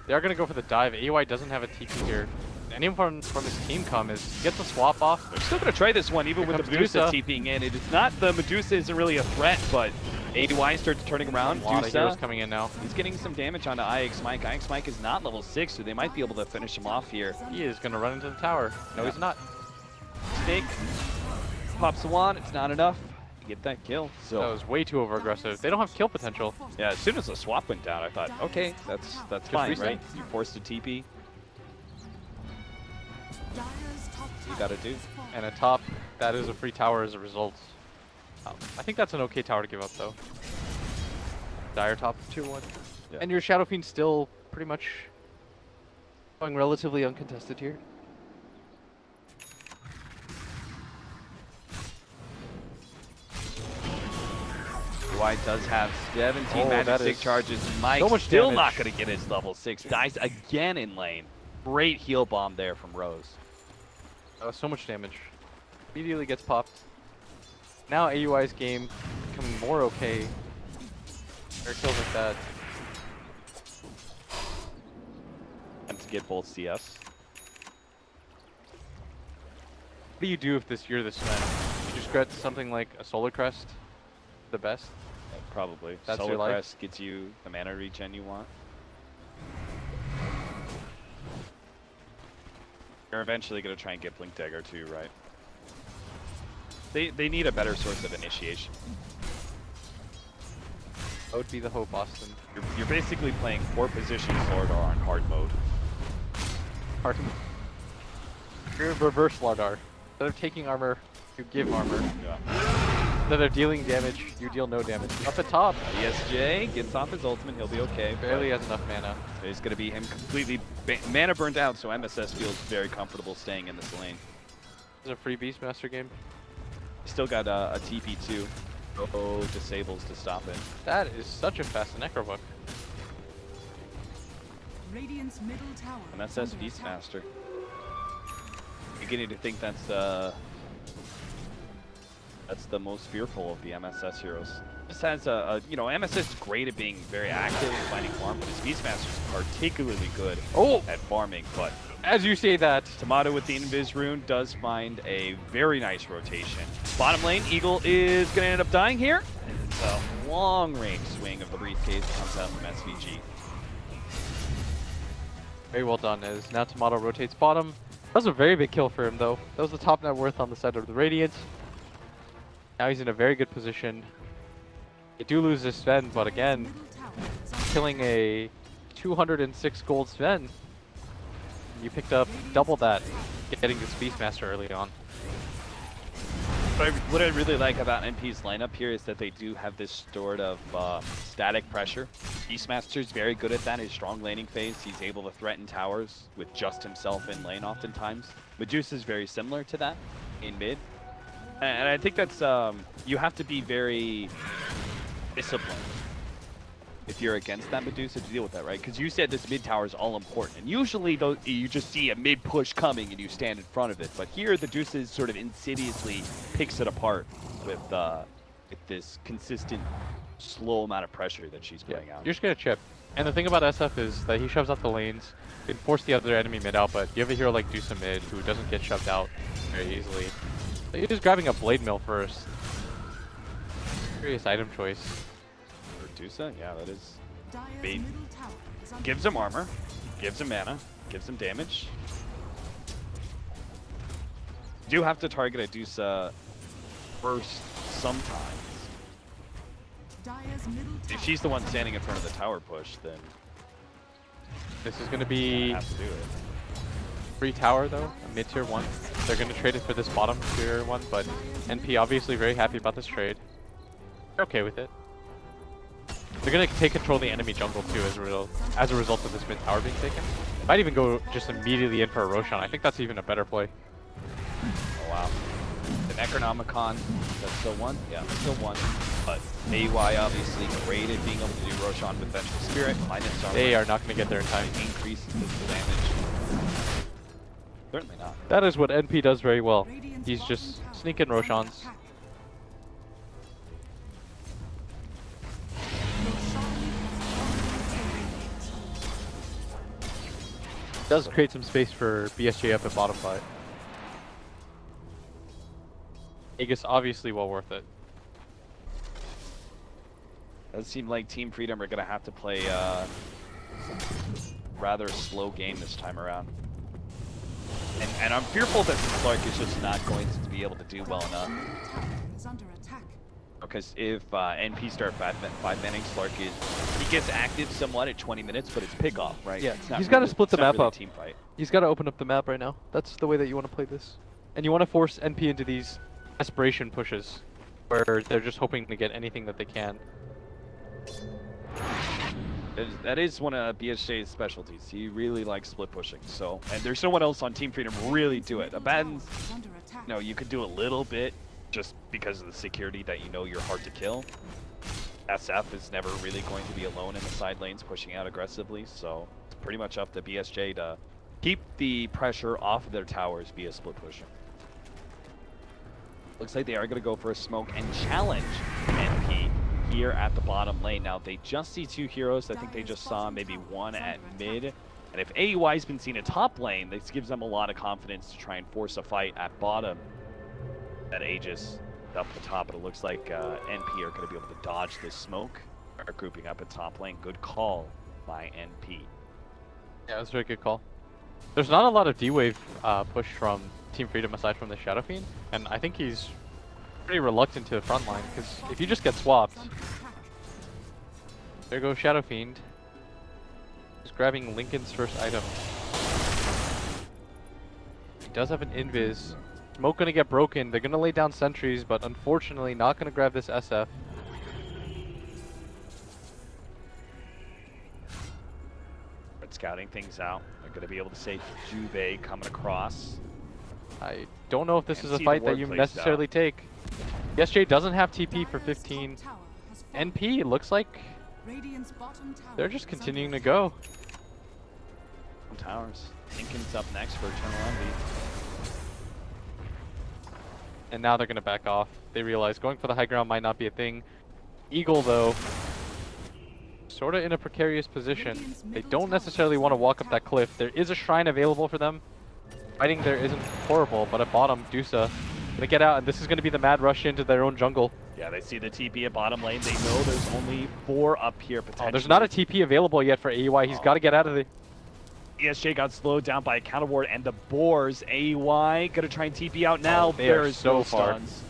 They are gonna go for the dive. AUI doesn't have a TP here. Anyone from his team come is get the swap off. They're still going to try this one even with the Medusa TPing in. It is not, the Medusa isn't really a threat, but AUI starts turning around. A lot of heroes coming in now. He's getting some damage onto IX Mike. IX Mike is not level 6, so they might be able to finish him off here. He is gonna run into the tower. No, he's not. Snake pops the wand. It's not enough to get that kill. So That was way too over-aggressive. They don't have kill potential. yeah, as soon as the swap went down, I thought, okay, that's fine, reset. right? You forced a TP. You gotta do. And at top, that is a free tower as a result. I think that's an okay tower to give up though. Dire top tier 1. Yeah. And your Shadow Fiend still pretty much going relatively uncontested here. UI does have 17 Oh, that magic is charges. Mike so much still damage. not going to get his level 6. Dies again in lane. Great heal bomb there from Rose. So much damage. Immediately gets popped. Now AUI's game becoming more okay. Air kills like that. And to get both CS. What do you do if you're this man? You just get something like a Solar Crest, the best. Probably. That's Solar your life? Crest gets you the mana regen you want. You're eventually going to try and get Blink Dagger too, right? They need a better source of initiation. That would be the hope, Austin. You're basically playing 4 positions Lordar on hard mode. Hard. You're reverse Lardar. Instead of taking armor, you give armor. Yeah. Instead of dealing damage, you deal no damage. Up at top, ESJ gets off his ultimate, he'll be okay. barely has enough mana. It's going to be him completely mana burned out, so MSS feels very comfortable staying in this lane. This is a free Beastmaster game. Still got a TP2. Oh, disables to stop it. That is such a fast Necrobook. Radiant's middle tower. MSS is under attack. Beastmaster. Beginning to think that's the most fearful of the MSS heroes. This has MSS is great at being very active and finding farm, but his Beastmaster is particularly good at farming. But As you say that, Tomato with the Invis rune does find a very nice rotation. Bottom lane, Eagle is going to end up dying here. And it's a long range swing of the briefcase that comes out from SVG. very well done as now Tomato rotates bottom. That was a very big kill for him though. That was the top net worth on the side of the Radiant. Now he's in a very good position. They do lose this Sven, but again, Middle tower is under killing a 206 gold Sven. You picked up double that, getting this Beastmaster early on. What I really like about NP's lineup here is that they do have this sort of static pressure. Beastmaster's very good at that. His strong laning phase, he's able to threaten towers with just himself in lane oftentimes. Medusa's very similar to that in mid. And I think that's, you have to be very disciplined if you're against that Medusa to deal with that, right? Because you said this mid tower is all important, and usually though you just see a mid push coming and you stand in front of it. But here the Medusa sort of insidiously picks it apart with this consistent, slow amount of pressure that she's putting out. You're just gonna chip. And the thing about SF is that he shoves out the lanes, can force the other enemy mid out, but you have a hero like Dusa mid who doesn't get shoved out very easily. So you're just grabbing a Blade Mill first. Curious item choice. For Medusa, yeah, that is. Dire's Bait. middle tower is under Gives him armor, gives him mana, gives him damage. You do have to target a Medusa first sometimes. Dire's middle If tower she's the one is standing in front of the tower push, then This is gonna you be have to do it. free tower though, a mid tier 1. They're gonna trade it for this bottom tier 1, but NP obviously very happy about this trade. They're okay with it. They're gonna take control of the enemy jungle too as a result of this mid tower being taken. Might even go just immediately in for a Roshan. I think that's even a better play. Oh wow. The Necronomicon, that's still one? Yeah, that's still one. But AY obviously great at being able to do Roshan with Vengeful Spirit, minus armor. They are not gonna get there in time. Increase physical damage. Certainly not. That is what NP does very well. Radiant's He's bottom just tower sneaking is under Roshans. attack. Roshan is Does create some space for BSJ up at bottom fight. Aegis obviously well worth it. Does seem like Team Freedom are gonna have to play rather slow game this time around. And I'm fearful that Clark is just not going to be able to do well enough. middle tower is under attack. Because if NP start 5-manning, Clark he gets active somewhat at 20 minutes, but it's pickoff, right? Yeah, It's not he's gotta really- split the it's not map really up. Team fight. He's got to open up the map right now. That's the way that you want to play this. And you want to force NP into these desperation pushes where they're just hoping to get anything that they can. That is one of BSJ's specialties. He really likes split pushing. So, and there's no one else on Team Freedom really do it. Abaddon's, Is under attack. you could do a little bit just because of the security that you're hard to kill. SF is never really going to be alone in the side lanes pushing out aggressively, so it's pretty much up to BSJ to keep the pressure off of their towers via split pushing. Looks like they are going to go for a smoke and challenge NP here at the bottom lane. Now, they just see two heroes. I think they just saw maybe one at mid. And if AUI's been seen at top lane, this gives them a lot of confidence to try and force a fight at bottom. That Aegis up the top, but it looks like NP are going to be able to dodge this smoke. Are grouping up at top lane. Good call by NP. Yeah, that's a very good call. There's not a lot of D-Wave push from Team Freedom aside from the Shadow Fiend, and I think he's pretty reluctant to the front line, because if you just get swapped, Is under attack. there goes Shadow Fiend. He's grabbing Lincoln's first item. He does have an invis. Smoke gonna get broken. They're gonna lay down sentries, but unfortunately not gonna grab this SF. But scouting things out. They're going to be able to save Juve coming across. I don't know if this And is a see the fight that ward you plays necessarily take. SJ doesn't have TP for Dire's 15. top tower has fallen. NP, it looks like Radiant's bottom tower they're just is under continuing to attack. go. Towers. Lincoln's up next for Eternal Envy. And now they're gonna back off. They realize going for the high ground might not be a thing. Eagle, though, sort of in a precarious position. They don't necessarily want to walk up that cliff. There is a shrine available for them. Fighting there isn't horrible, but at bottom, Dusa gonna get out, and this is gonna be the mad rush into their own jungle. Yeah, they see the TP at bottom lane. They know there's only 4 up here potentially. Oh, there's not a TP available yet for AUI. He's got to get out of the... ESJ got slowed down by a counter ward and the boars. AUI gonna try and TP out now. Oh, they there are is so no far. stuns.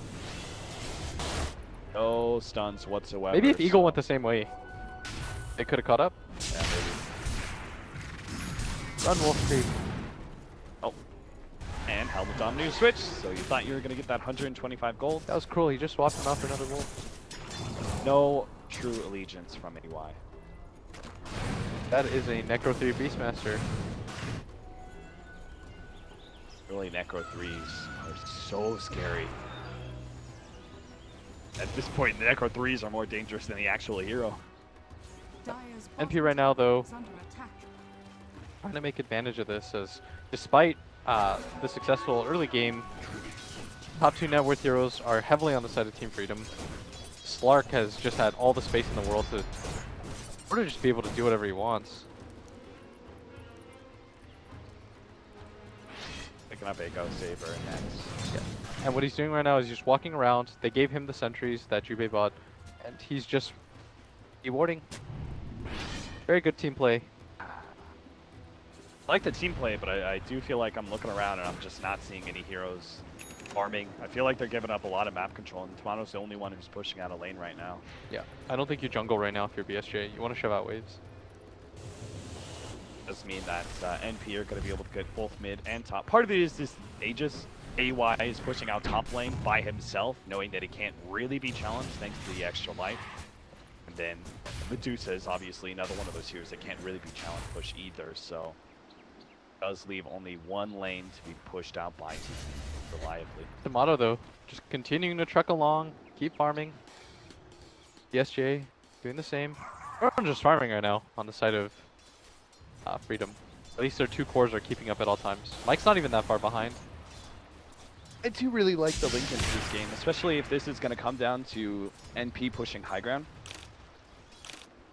No stuns whatsoever. Maybe if Eagle so- went the same way, they could have caught up. Yeah, maybe. Run, Wolf Creek. Oh. And Helmet Dominator switch. So you thought you were gonna get that 125 gold. That was cruel. He just swapped him out for another wolf. No true allegiance from AUI. That is a Necro 3 Beastmaster. Really, Necro 3s are so scary. At this point, the Necro 3s are more dangerous than the actual hero. Dire's NP bottom right now, tower though, is under attack. trying to make advantage of this, as despite the successful early game, top 2 net worth heroes are heavily on the side of Team Freedom. Slark has just had all the space in the world to sort of just be able to do whatever he wants. Picking up Echo Saber next. Yeah. And what he's doing right now is just walking around. They gave him the sentries that Jubei bought, and he's just rewarding. Very good team play. I like the team play, but I do feel like I'm looking around and I'm just not seeing any heroes farming. I feel like they're giving up a lot of map control, and Tomato's the only one who's pushing out a lane right now. Yeah, I don't think you jungle right now if you're BSJ. You want to shove out waves. Does mean that NP are going to be able to get both mid and top. Part of it is this Aegis. AY is pushing out top lane by himself, knowing that he can't really be challenged thanks to the extra life. And then Medusa is obviously another one of those heroes that can't really be challenge push either, so does leave only one lane to be pushed out by reliably. Tomato though, just continuing to truck along, keep farming. BSJ doing the same. Everyone's just farming right now on the side of Freedom. At least their 2 cores are keeping up at all times. Mike's not even that far behind. I do really like the Lincoln in this game, especially if this is going to come down to NP pushing high ground.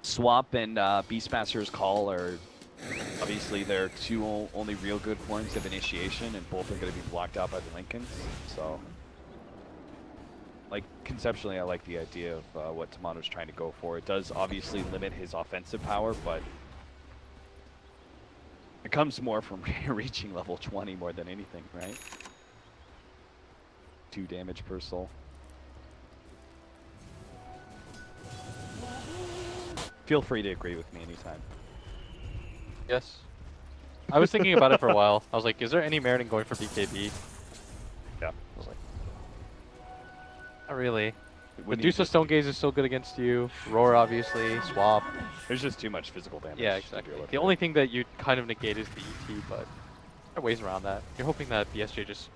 Swap and Beastmaster's Call are obviously their 2 only real good forms of initiation, and both are going to be blocked out by the Lincolns. So, like, conceptually, I like the idea of what Tomato's trying to go for. It does obviously limit his offensive power, but it comes more from reaching level 20 more than anything, right? 2 damage per soul. Feel free to agree with me anytime. Yes. I was thinking about it for a while. I was like, is there any merit in going for BKB? Yeah. I was like, not really. We need Medusa Stone Gaze is still good against you. Roar, obviously. Swap. There's just too much physical damage. Yeah, to exactly. deal with The here. only thing that you kind of negate is the ET, but there are ways around that. You're hoping that BSJ just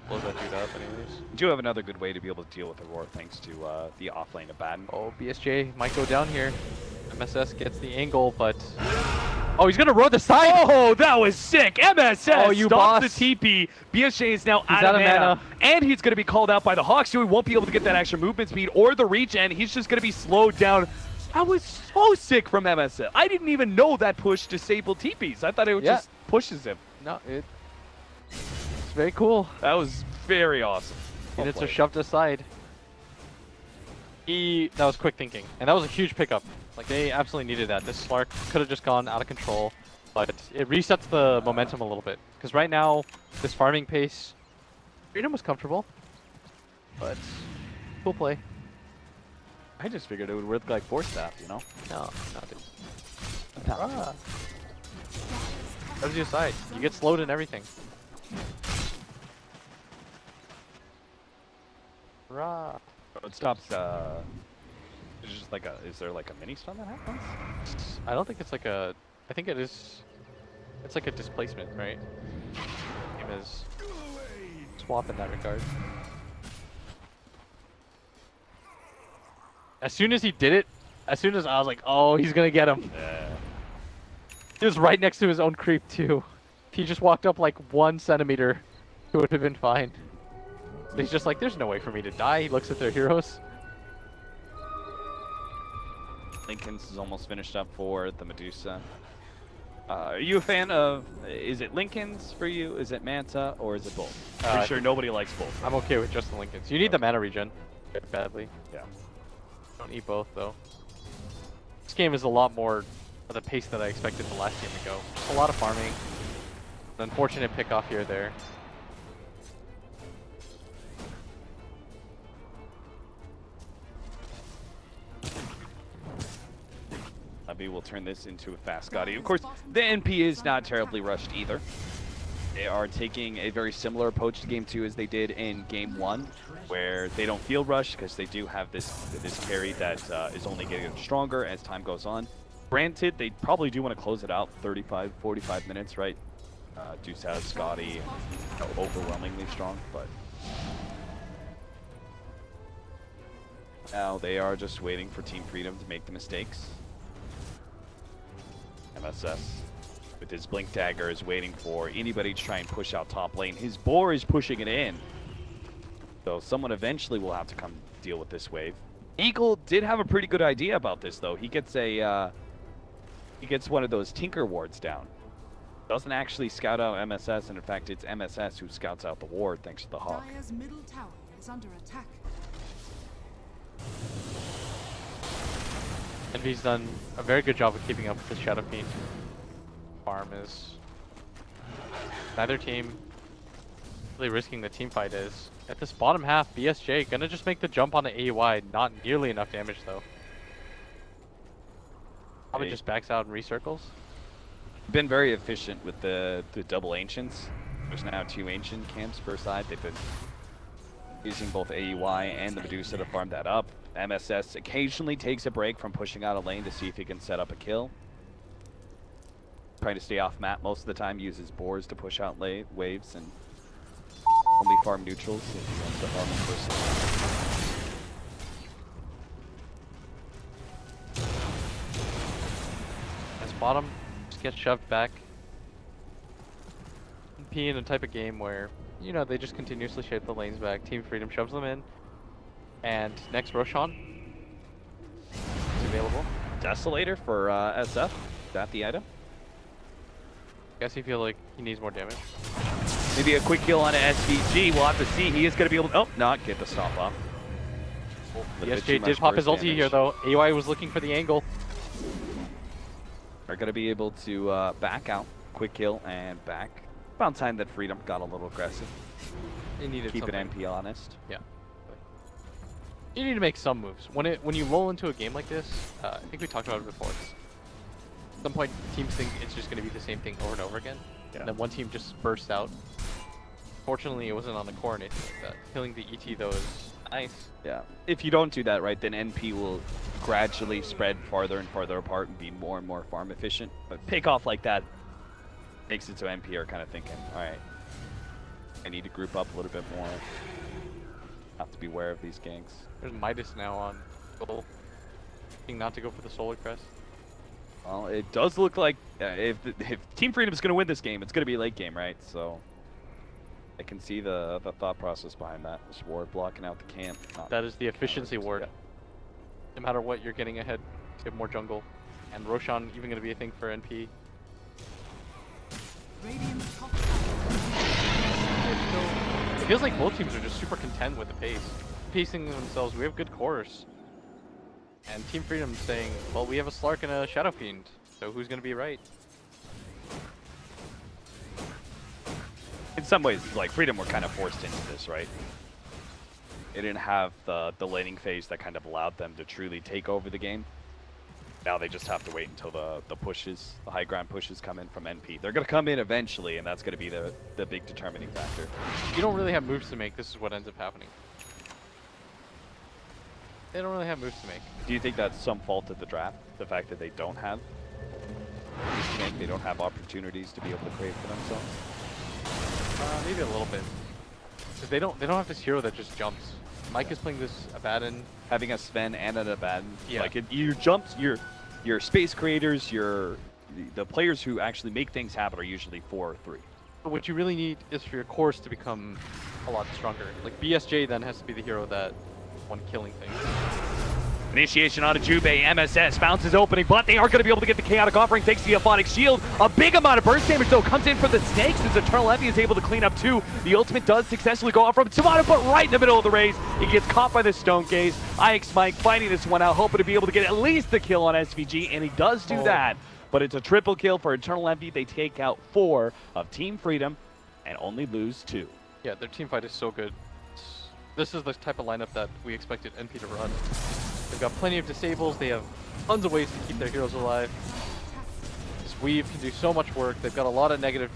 blows that dude up anyways. We do have another good way to be able to deal with the Roar thanks to the offlane of Baden. Oh, BSJ might go down here. MSS gets the angle, but... Oh, he's gonna roar the side! Oh, that was sick! MSS Oh, you stops boss. the TP. BSJ is now He's out of mana. And he's going to be called out by the Hawks, so he won't be able to get that extra movement speed or the reach, and he's just going to be slowed down. That was so sick from MSS. I didn't even know that push disabled TPs. I thought it just pushes him. No, it's very cool. That was very awesome. Well Units are played. shoved aside. That was quick thinking, and that was a huge pickup. Like, they absolutely needed that. This Slark could have just gone out of control, but it resets the momentum a little bit. Because right now, this farming pace, Freedom was comfortable, but cool play. I just figured it would work like Force Staff, you know? No, dude. Ah. That was your side. You get slowed and everything. Rah. It stops, it's just like is there like a mini stun that happens? I don't think it's like a... I think it is... It's like a displacement, right? Game is swap in that regard. As soon as he did it, as soon as I was like, oh, he's gonna get him. Yeah. He was right next to his own creep too. If he just walked up like 1 centimeter, it would have been fine. But he's just like, there's no way for me to die. He looks at their heroes. Lincoln's is almost finished up for the Medusa. Are you a fan of, is it Lincoln's for you, is it Manta, or is it both? Pretty sure nobody likes both. I'm okay with just the Lincolns. You need the mana regen very badly. Yeah. Don't need both though. This game is a lot more at the pace that I expected the last game to go. A lot of farming. An unfortunate pick off here or there. Levy will turn this into a fast Scotty. Of course, the NP is not terribly rushed either. They are taking a very similar approach to Game 2 as they did in Game 1, where they don't feel rushed because they do have this carry that is only getting stronger as time goes on. Granted, they probably do want to close it out 35, 45 minutes, right? Deuce has Scotty, overwhelmingly strong, but now they are just waiting for Team Freedom to make the mistakes. MSS with his Blink Dagger is waiting for anybody to try and push out top lane. His boar is pushing it in. So someone eventually will have to come deal with this wave. Eagle did have a pretty good idea about this though. He gets one of those Tinker wards down. Doesn't actually scout out MSS, and in fact it's MSS who scouts out the ward thanks to the Hawk. Dire's middle tower is under attack. Envy's done a very good job of keeping up with the Shadow Fiend. Farm is neither team really risking the team fight is. At this bottom half, BSJ gonna just make the jump on the AUI, not nearly enough damage though. Probably just backs out and recircles. Been very efficient with the double ancients. There's now 2 ancient camps per side. They've been using both AUI and the Medusa to farm that up. MSS occasionally takes a break from pushing out a lane to see if he can set up a kill. Trying to stay off map most of the time, uses boars to push out waves and only farm neutrals if he wants to farm them first. As bottom just gets shoved back. P in a type of game where, you know, they just continuously shape the lanes back. Team Freedom shoves them in. And next Roshan is available. Desolator for SF. Is that the item? Guess you feel like he needs more damage. Maybe a quick kill on an SVG. We'll have to see. He is going to be able to... Oh, not get the stop off. BSJ did pop his ulti here though. AUI was looking for the angle. Are going to be able to back out. Quick kill and back. About time that Freedom got a little aggressive. He needed Keep something. an MP honest. Yeah. You need to make some moves. When you roll into a game like this, I think we talked about it before. At some point, teams think it's just going to be the same thing over and over again. Yeah. And then one team just bursts out. Fortunately, it wasn't on the core or anything like that. Killing the ET, though, is nice. Yeah. If you don't do that right, then NP will gradually spread farther and farther apart and be more and more farm efficient. But pick off like that makes it so NP are kind of thinking, all right, I need to group up a little bit more. Have to beware of these ganks. There's Midas now on goal. Thinking not to go for the Solar Crest. Well, it does look like if Team Freedom is going to win this game, it's going to be late game, right? So I can see the thought process behind that. This ward blocking out the camp. That is the efficiency ward. Yeah. No matter what, you're getting ahead. You have more jungle. And Roshan even going to be a thing for NP. Radiant's top It feels like both teams are just super content with the pace. Pacing themselves, we have good cores. And Team Freedom saying, well, we have a Slark and a Shadow Fiend, so who's going to be right? In some ways, like Freedom were kind of forced into this, right? They didn't have the laning phase that kind of allowed them to truly take over the game. Now they just have to wait until the pushes, the high ground pushes come in from NP. They're going to come in eventually, and that's going to be the big determining factor. You don't really have moves to make, this is what ends up happening. They don't really have moves to make. Do you think that's some fault of the draft? The fact that they don't have moves to make, they don't have opportunities to be able to create for themselves? Maybe a little bit. Because they don't have this hero that just jumps. Mike is playing this Abaddon. Having a Sven and an Abaddon, Yeah. like your jumps, your space creators, the players who actually make things happen are usually 4 or 3. But what you really need is for your cores to become a lot stronger. Like BSJ then has to be the hero that one killing things. Initiation on a Jube, MSS bounces opening, but they are going to be able to get the Chaotic Offering thanks to the Aphotic Shield. A big amount of burst damage though comes in for the Snakes as Eternal Envy is able to clean up 2. The ultimate does successfully go off from Tomato, but right in the middle of the race, he gets caught by the Stone Gaze. IX Mike fighting this one out, hoping to be able to get at least the kill on SVG, and he does do that. But it's a triple kill for Eternal Envy. They take out 4 of Team Freedom and only lose 2. Yeah, their team fight is so good. This is the type of lineup that we expected NP to run. They've got plenty of disables. They have tons of ways to keep their heroes alive. This weave can do so much work. They've got a lot of negative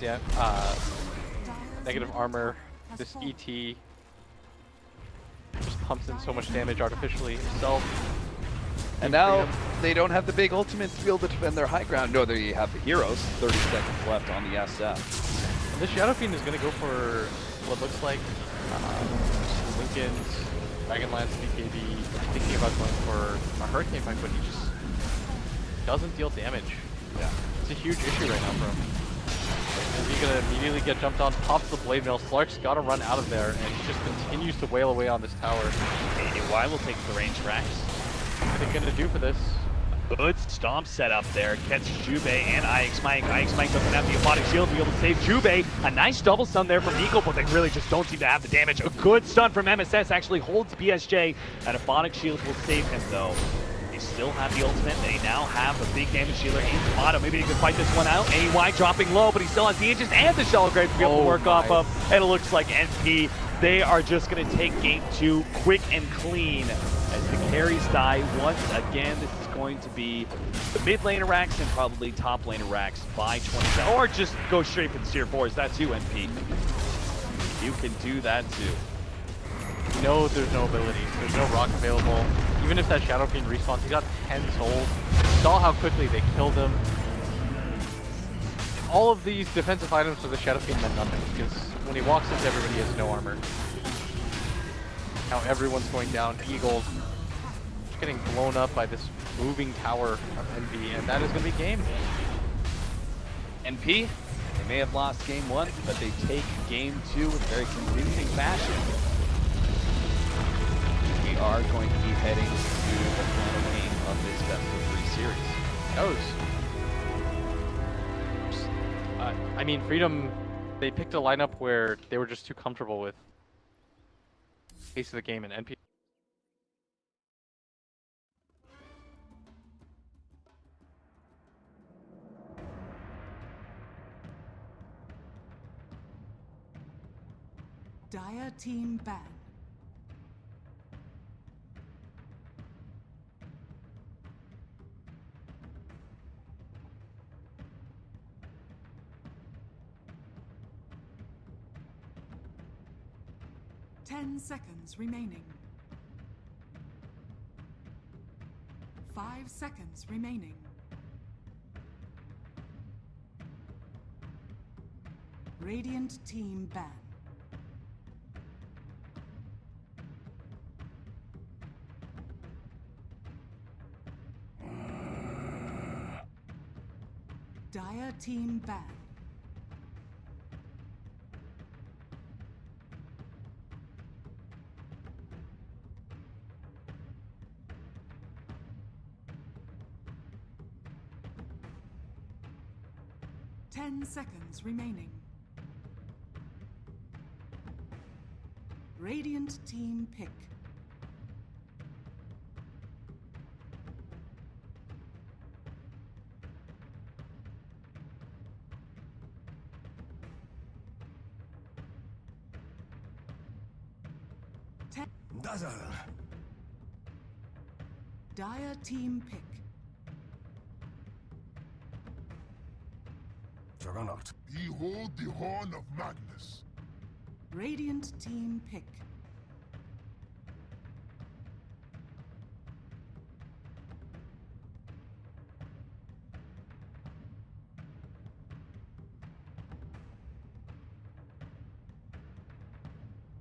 armor. This ET just pumps in so much damage artificially himself. And now they don't have the big ultimates to be able to defend their high ground. No, they have the heroes. 30 seconds left on the SF. And this Shadow Fiend is going to go for what looks like Lincoln's Dragonlance BKB, thinking about going for a Hurricane Pike, but he just doesn't deal damage. Yeah. It's a huge issue right now for him. Like, he's gonna immediately get jumped on, pops the blade mail. Slark's gotta run out of there, and he just continues to wail away on this tower. AY will take the range racks. What are they gonna do for this? Good stomp setup there. Gets Jube and IX Mike. IX Mike doesn't have the Aphotic Shield to be able to save Jube. A nice double stun there from Eagle, but they really just don't seem to have the damage. A good stun from MSS actually holds BSJ. And Aphotic Shield will save him though. They still have the ultimate. They now have a big damage dealer in Tomato. Maybe they can fight this one out. AY dropping low, but he still has the Aegis and the Shallow Grave to be able to work off of. And it looks like NP, they are just going to take game 2 quick and clean. As the carries die once again, this is going to be the mid lane Arax and probably top lane Arax by 20. Or just go straight for the tier 4s. That's you, NP. You can do that too. No, there's no abilities. There's no rock available. Even if that Shadow Fiend respawns, he got 10 souls. You saw how quickly they killed him. All of these defensive items for the Shadow Fiend meant nothing, because when he walks into everybody, he has no armor. Now everyone's going down. Eagle just getting blown up by this moving tower of Envy, and that is going to be game. NP, they may have lost game 1, but they take game 2 in very convincing fashion. We are going to be heading to the final game of this best-of-3 series. I mean, Freedom, they picked a lineup where they were just too comfortable with the pace of the game, and NP. Dire team ban. Ten seconds remaining. 5 seconds remaining. Radiant team ban. Dire team ban. Ten seconds remaining. Radiant team pick. Dazzle. Dire team pick. Juggernaut. Behold the horn of Magnus. Radiant team pick.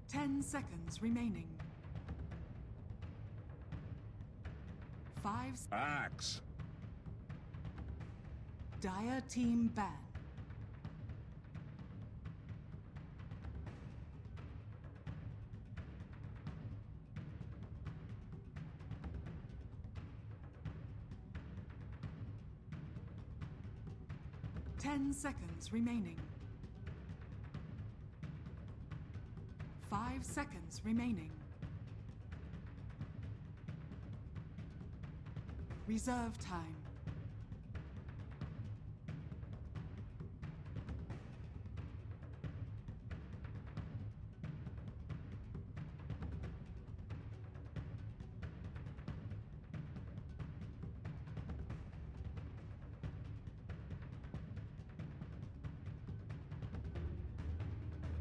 Ten seconds remaining. 5. Axe. Dire team ban. Ten seconds remaining. 5 seconds remaining. Reserve time.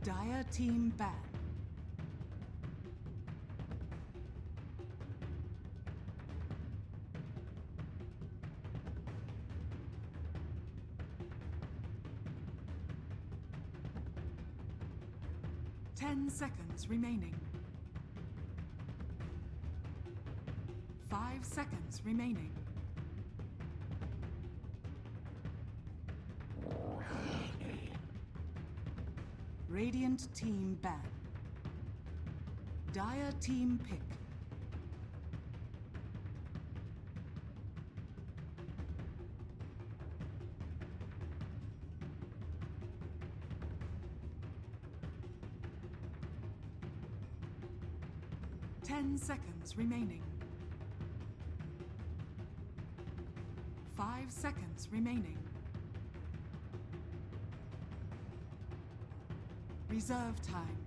Dire team ban. Ten seconds remaining. 5 seconds remaining. Radiant team ban. Dire team pick. Ten seconds remaining. 5 seconds remaining. Reserve time.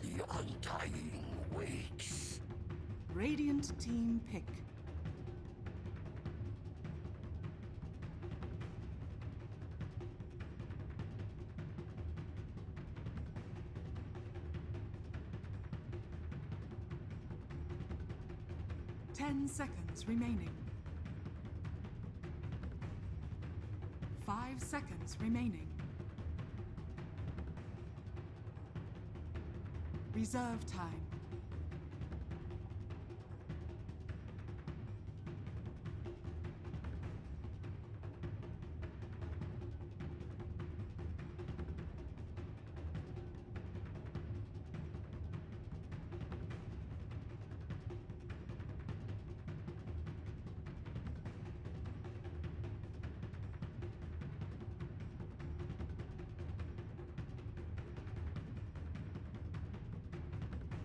The undying waits. Radiant team pick. Ten seconds remaining. 5 seconds remaining. Reserve time.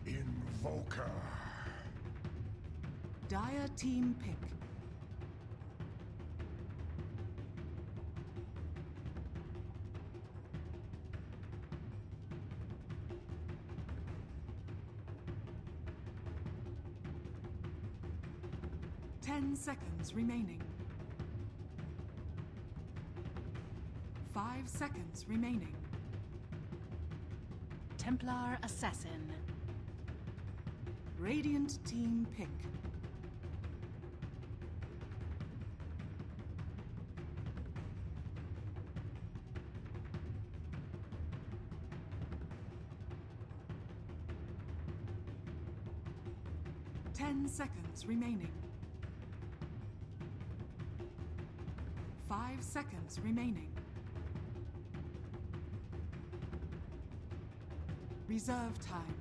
Invoker. Dire team pick. Ten seconds remaining. 5 seconds remaining. Templar Assassin. Radiant team pick. Ten seconds remaining. 5 seconds remaining. Reserve time.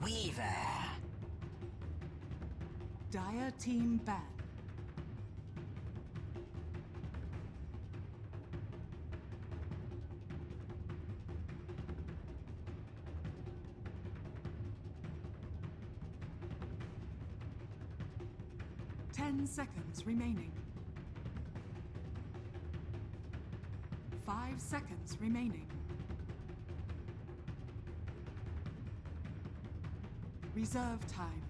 Weaver. Dire team ban. Ten seconds remaining. 5 seconds remaining. Reserve time.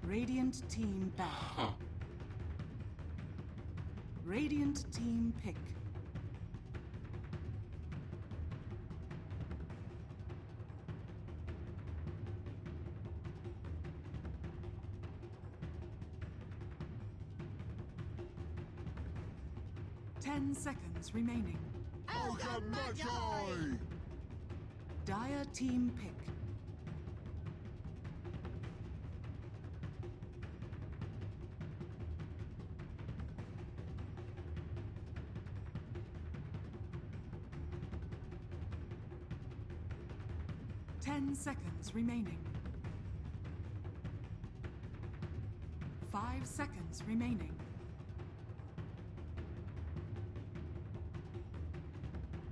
Radiant team back. Radiant team pick. 10 seconds remaining. Dire team pick. Ten seconds remaining. 5 seconds remaining.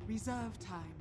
Reserve time.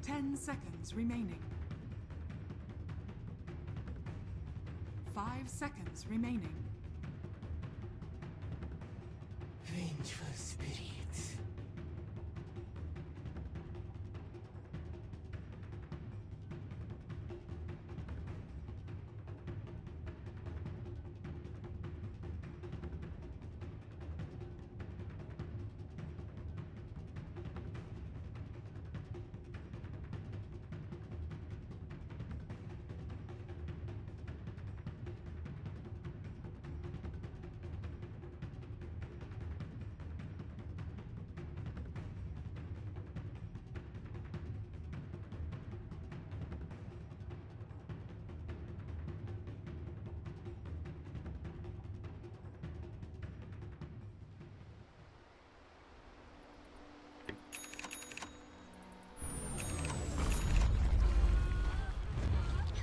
Ten seconds remaining. 5 seconds remaining. Vengeful spirits.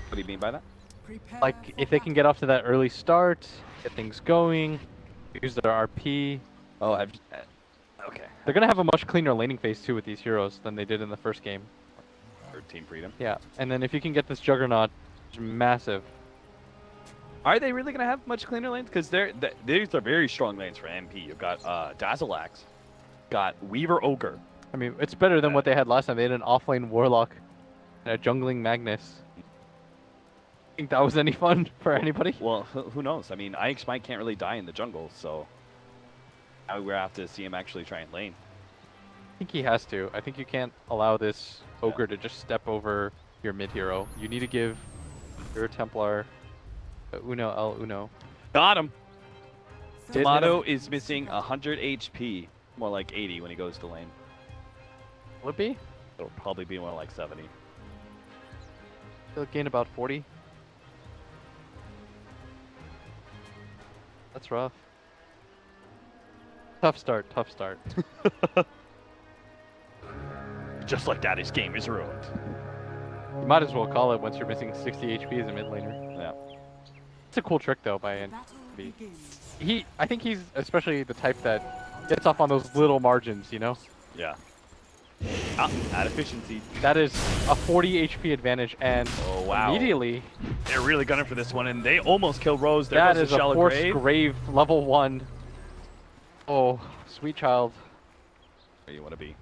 What do you mean by that? Prepare Like, for if they can get off to that early start, get things going, use their RP, Oh, okay. they're gonna have a much cleaner laning phase too with these heroes than they did in the first game. Or Team Freedom. Yeah, and then if you can get this Juggernaut, it's massive. Are they really gonna have much cleaner lanes? Because these are very strong lanes for MP. You've got Dazzleaxe, got Weaver Ogre. I mean, it's better than what they had last time. They had an offlane Warlock and a jungling Magnus. Think that was any fun for anybody? Well, who knows? I mean, Ike Smite can't really die in the jungle, so now we're have to see him actually try and lane. I think he has to. I think you can't allow this Ogre to just step over your mid hero. You need to give your Templar Uno el Uno. Got him. Did- Tomato is missing 100 HP, more like 80 when he goes to lane. Will it be? It'll probably be more like 70. He'll gain about 40. That's rough. Tough start, tough start. Just like that, his game is ruined. You might as well call it once you're missing 60 HP as a mid laner. Yeah. It's a cool trick though by battle NB. begins. I think he's especially the type that gets off on those little margins, you know? Yeah. Ah, at efficiency. That is a 40 HP advantage, and Oh, wow. immediately, They're really gunning for this one, and they almost kill Rose. There that goes is the a Shallow forced Grave. grave level 1. Oh, sweet child. Where you want to be.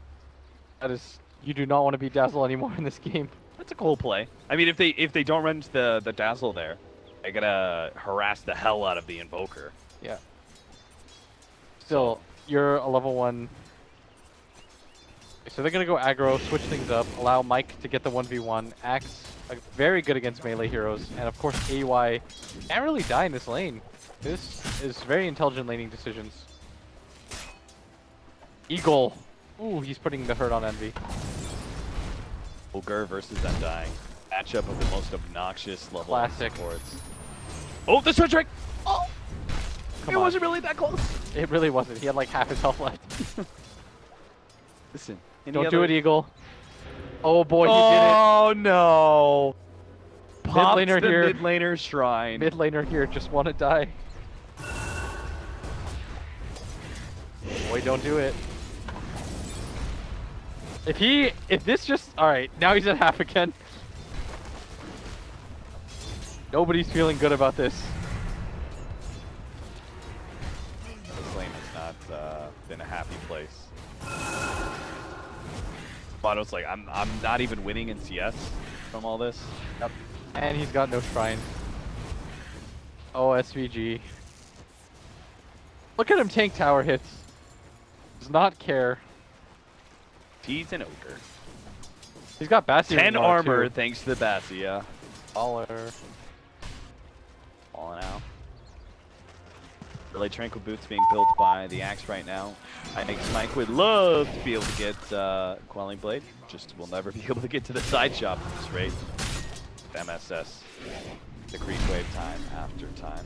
That is, you do not want to be Dazzle anymore in this game. That's a cool play. I mean, if they don't run into the Dazzle there, they're gonna harass the hell out of the Invoker. Yeah. Still, you're a level 1. So they're going to go aggro, switch things up, allow Mike to get the 1v1. Axe, very good against melee heroes. And of course, AY can't really die in this lane. This is very intelligent laning decisions. Eagle. Ooh, he's putting the hurt on Envy. Ogre versus Undying. Matchup of the most obnoxious level Classic. supports. Oh, the switch strike! Oh! Come It on. wasn't really that close. It really wasn't. He had like half his health left. Listen. Don't do it, Eagle. Oh boy, he Oh no! Mid Popped laner the here. mid laner shrine. did it. Mid laner here just want to die. Boy, don't do it. If this just, all right, now he's at half again. Nobody's feeling good about this. This lane has not been a happy place. Vato's like, I'm not even winning in CS from all this. Yep. And he's got no shrine. Oh, SVG. Look at him tank tower hits. Does not care. He's an ogre. He's got Bastion. 10 armor thanks to the Bassi, yeah. Baller. Falling out. Really tranquil boots being built by the Axe right now. I think Smike would love to be able to get Quelling Blade. Just will never be able to get to the side shop at this rate. MSS. The creep wave time after time.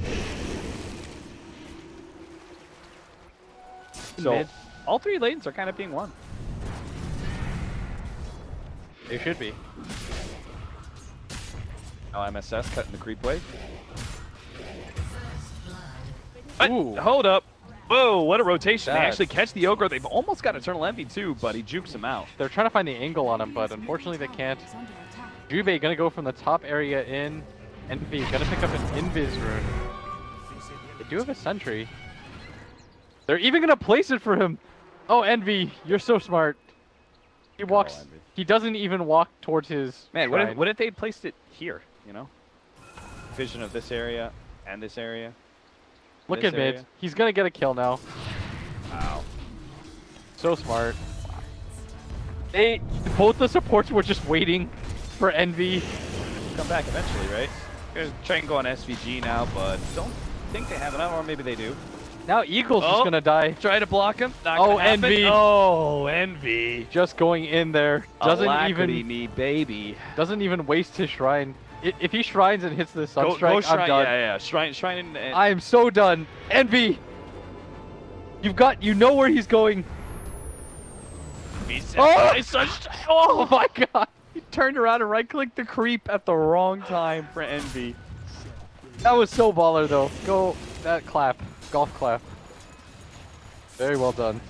So Mid. all three lanes are kind of being won. They should be. Now MSS cutting the creep wave. Ooh. Hold up. Whoa, what a rotation. They That- actually catch the Ogre. They've almost got Eternal Envy too, but he jukes him out. They're trying to find the angle on him, but unfortunately they can't. Juve gonna go from the top area in. Envy gonna pick up an Invis rune. They do have a sentry. They're even gonna place it for him. Oh, Envy, you're so smart. He walks. Envy. He doesn't even walk towards his. Man, shrine. what if they placed it here, you know? Vision of this area and this area. Look this at mid. area. He's gonna get a kill now. Wow. So smart. Both the supports were just waiting for Envy. Come back eventually, right? Gonna try and go on SVG now, but don't think they have enough, or maybe they do. Now Eagle's Oh. just gonna die. Try to block him. Not Oh, gonna happen. Envy. Oh, Envy. Just going in there. Doesn't Alacrity even me, baby. waste his shrine. If he shrines and hits the Go sunstrike, shrine. I'm done. Yeah. Shrine and I am so done. Envy. You know where he's going. Oh! Oh my god. He turned around and right-clicked the creep at the wrong time for Envy. That was so baller though. Go that clap. Golf clap. Very well done.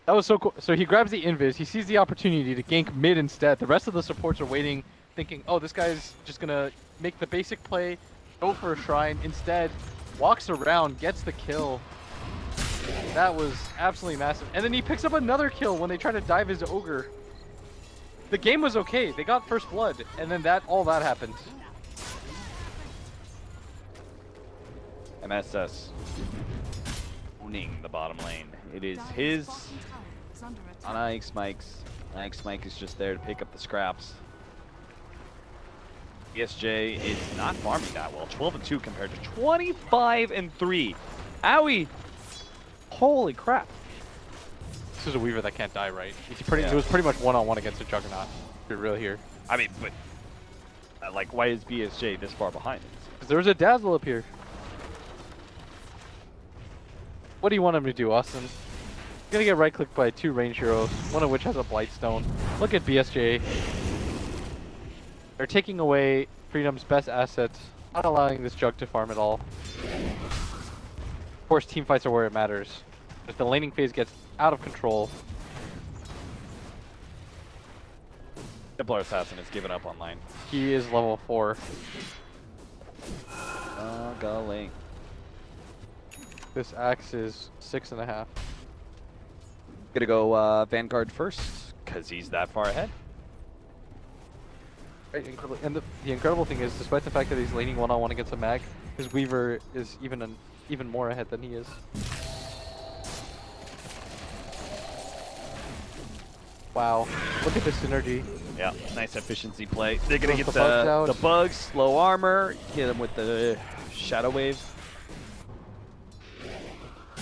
That was so cool. So he grabs the invis. He sees the opportunity to gank mid instead. The rest of the supports are waiting, thinking, oh, this guy's just gonna make the basic play, go for a shrine. Instead, walks around, gets the kill. That was absolutely massive. And then he picks up another kill when they try to dive his ogre. The game was okay. They got first blood, and then all that happened. MSS owning the bottom lane. It is his on Ike Smikes. Ike Smike is just there to pick up the scraps. ESJ is not farming that well. 12-2 compared to 25-3. Owie! Holy crap. This is a Weaver that can't die, right? Yeah. It was pretty much one-on-one against a Juggernaut. If you're real here. I mean, but like, why is BSJ this far behind? Because there was a Dazzle up here. What do you want him to do, Austin? He's gonna get right-clicked by 2 range heroes, one of which has a Blightstone. Look at BSJ. They're taking away Freedom's best assets, not allowing this Jug to farm at all. Of course, team fights are where it matters. If the laning phase gets out of control, Templar Assassin has given up online. he is level 4. Going. This axe is 6.5. Gonna go Vanguard first, because he's that far ahead. Right, and the incredible thing is, despite the fact that he's laning one-on-one against a mag, his Weaver is even more ahead than he is. Wow, look at the synergy. Yeah, nice efficiency play. They're gonna Throws get the bugs out. the bugs, slow armor, hit him with the shadow wave.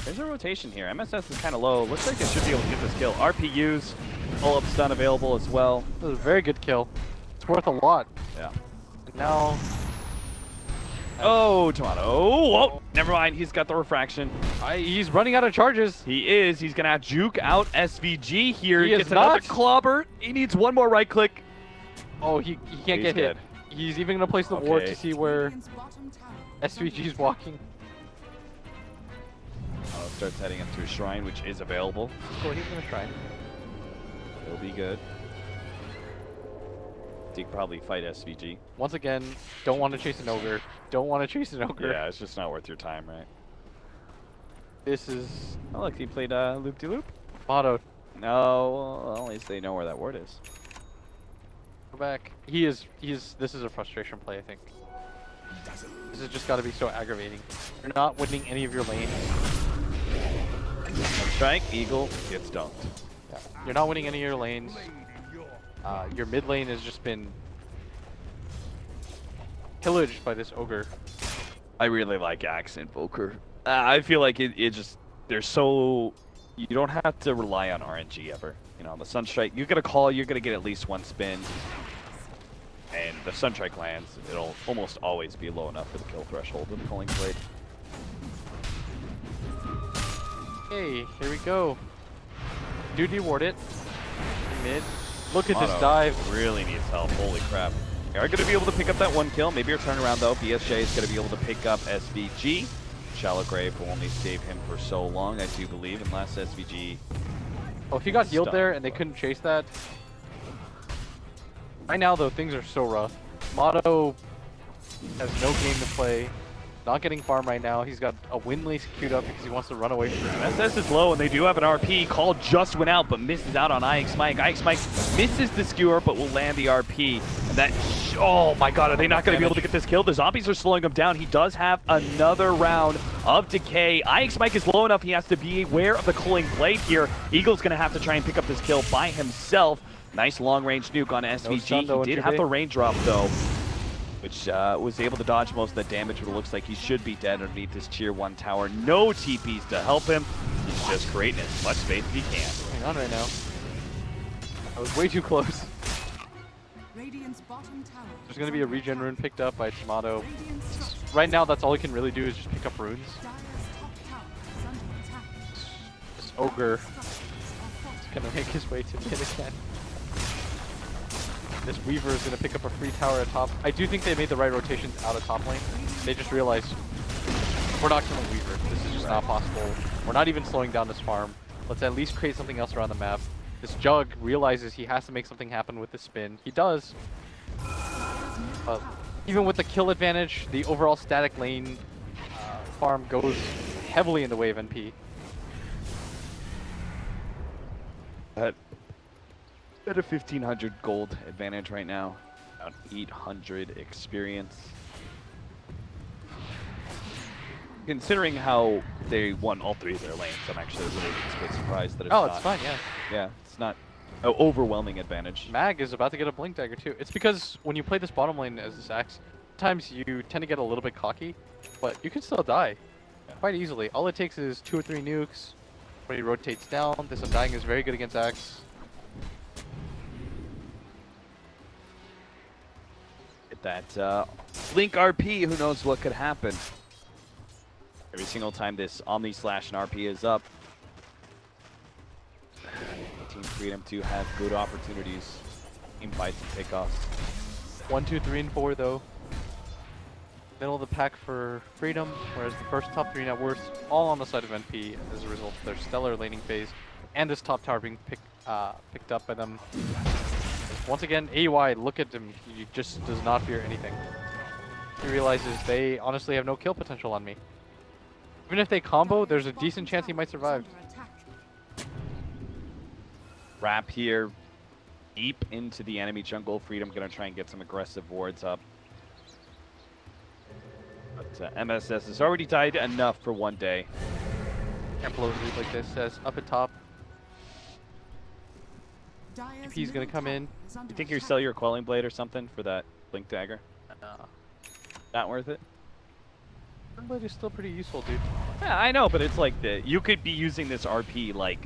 There's a rotation here. MSS is kind of low. Looks like they should be able to get this kill. RPUs, pull-up stun available as well. This is a very good kill. It's worth a lot. Yeah. And now, Oh, Tomato. Oh, never mind. He's got the refraction. He's running out of charges. He is. He's going to juke out SVG here. He is Gets another not. clobber. He needs one more right click. Oh, he can't He's get hit. dead. He's even gonna place the ward Okay. to see where Radiant's bottom tower is SVG's walking. Starts heading up to a shrine, which is available. So he's gonna try. It'll be good. He could probably fight SVG. Once again, don't want to chase an ogre. Don't want to chase an ogre. Yeah, it's just not worth your time, right? This is Oh, look, he played loop-de-loop. Motto. No, well, at least they know where that word is. Go back. He is. This is a frustration play, I think. This has just got to be so aggravating. You're not winning any of your lanes. Strike, Eagle gets dunked. Yeah. You're not winning any of your lanes. Your mid lane has just been pillaged by this ogre. I really like Axe Invoker. I feel like it just, they're so, you don't have to rely on RNG ever. You know, the Sunstrike, you're going to call, you're going to get at least one spin. And the Sunstrike lands, it'll almost always be low enough for the kill threshold with the Culling Blade. Hey, here we go. Do deward it. Mid. Look at this Mono dive. really needs help. Holy crap. They are going to be able to pick up that one kill. Maybe a turnaround though. BSJ is going to be able to pick up SVG. Shallow Grave will only save him for so long, I do believe, unless SVG. Oh, if he got healed Stunned. there and they couldn't chase that. Right now, though, things are so rough. Motto has no game to play. Not getting farm right now. He's got a win lace queued up because he wants to run away from it. SS is low, and they do have an RP. Call just went out, but misses out on IX Mike. IX Mike misses the skewer, but will land the RP. And that, oh my god, are they not going to be able to get this kill? The zombies are slowing him down. He does have another round of decay. IX Mike is low enough. He has to be aware of the Culling Blade here. Eagle's going to have to try and pick up this kill by himself. Nice long-range nuke on SVG. stun, though, He did have the raindrop, though, which was able to dodge most of the damage, but it looks like he should be dead underneath this tier 1 tower. No TPs to help him. He's just creating as much space as he can. Hang on right now. I was way too close. Radiant's bottom tower. There's going to be a regen rune picked up by Tomato. Radiant's top Right now, that's all he can really do is just pick up runes. Dire's top tower is under attack. This ogre Structures are going to make his way to mid again. This Weaver is going to pick up a free tower at top. I do think they made the right rotations out of top lane. They just realized, we're not killing Weaver. This is just not possible. We're not even slowing down this farm. Let's at least create something else around the map. This Jug realizes he has to make something happen with the spin. He does. Even with the kill advantage, the overall static lane farm goes heavily in the way of NP. At a 1500 gold advantage right now. About 800 experience. Considering how they won all 3 of their lanes, I'm actually really just a bit surprised that it's Oh, not. it's fine, yeah. Yeah, it's not an overwhelming advantage. Mag is about to get a Blink Dagger too. It's because when you play this bottom lane as this Axe, sometimes you tend to get a little bit cocky, but you can still die quite easily. All it takes is 2 or 3 nukes when he rotates down. This Undying is very good against Axe. Get that Blink RP, who knows what could happen. Every single time this Omni Slash and RP is up, Team Freedom to have good opportunities, team fights and pickoffs. 1, 2, 3, and 4 though. Middle of the pack for Freedom, whereas the first top 3 net worths all on the side of NP as a result of their stellar laning phase and this top tower being picked up by them. Once again, AY, look at him. He just does not fear anything. He realizes they honestly have no kill potential on me. Even if they combo, there's a decent chance he might survive. under attack. Wrap here, deep into the enemy jungle. Freedom gonna try and get some aggressive wards up. But MSS is already died enough for one day. Ample lead like this says up at top. Dire's He's gonna middle come tower in. is under You think you attack. sell your Quelling Blade or something for that Blink Dagger? Not worth it? Blade is still pretty useful, dude. Yeah, I know, but it's like you could be using this RP like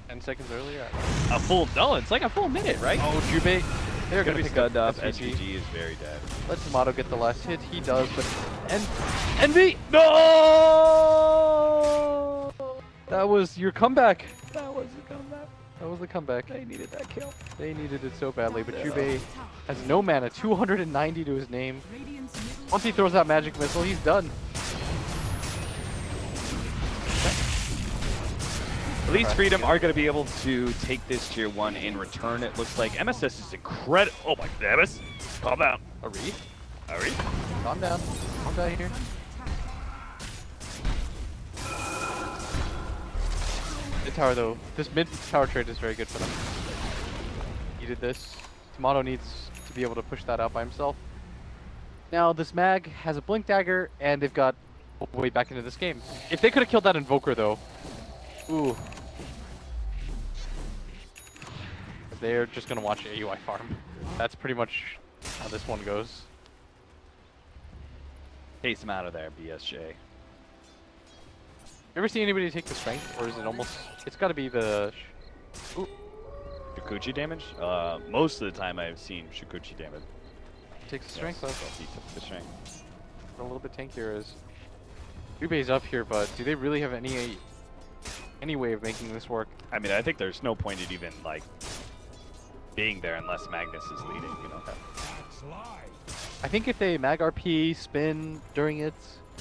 10 seconds earlier. a full, no, it's like a full minute, right? Oh, Jubei. They're Gonna gonna be pick up stunned up. SVG. SVG is very dead. Let Tomato get the last hit. He does, but Envy. No! That was your comeback. That was a comeback. That was the comeback. They needed that kill. They needed it so badly, but Jubei has no mana. 290 to his name. Radiant's middle Once he throws that magic missile, he's done. At least Freedom are going to be able to take this tier 1 in return. It looks like MSS is incredible. Oh my goodness. Calm down. Ari, Ari? calm down. Calm down here. Mid tower though. This mid tower trade is very good for them. Needed this. Tomato needs to be able to push that out by himself. Now this mag has a blink dagger and they've got way back into this game. If they could have killed that invoker though, ooh. They're just gonna watch AUI farm. That's pretty much how this one goes. Chase him out of there, BSJ. Ever see anybody take the strength, or is it almost? It's got to be the. Ooh, Shukuchi damage? Most of the time I've seen Shukuchi damage. takes the strength Yes, up. he took the strength. A little bit tankier is. Jubei's up here, but do they really have any way of making this work? I mean, I think there's no point in even, like, being there unless Magnus is leading, you know? I think if they mag RP, spin during it,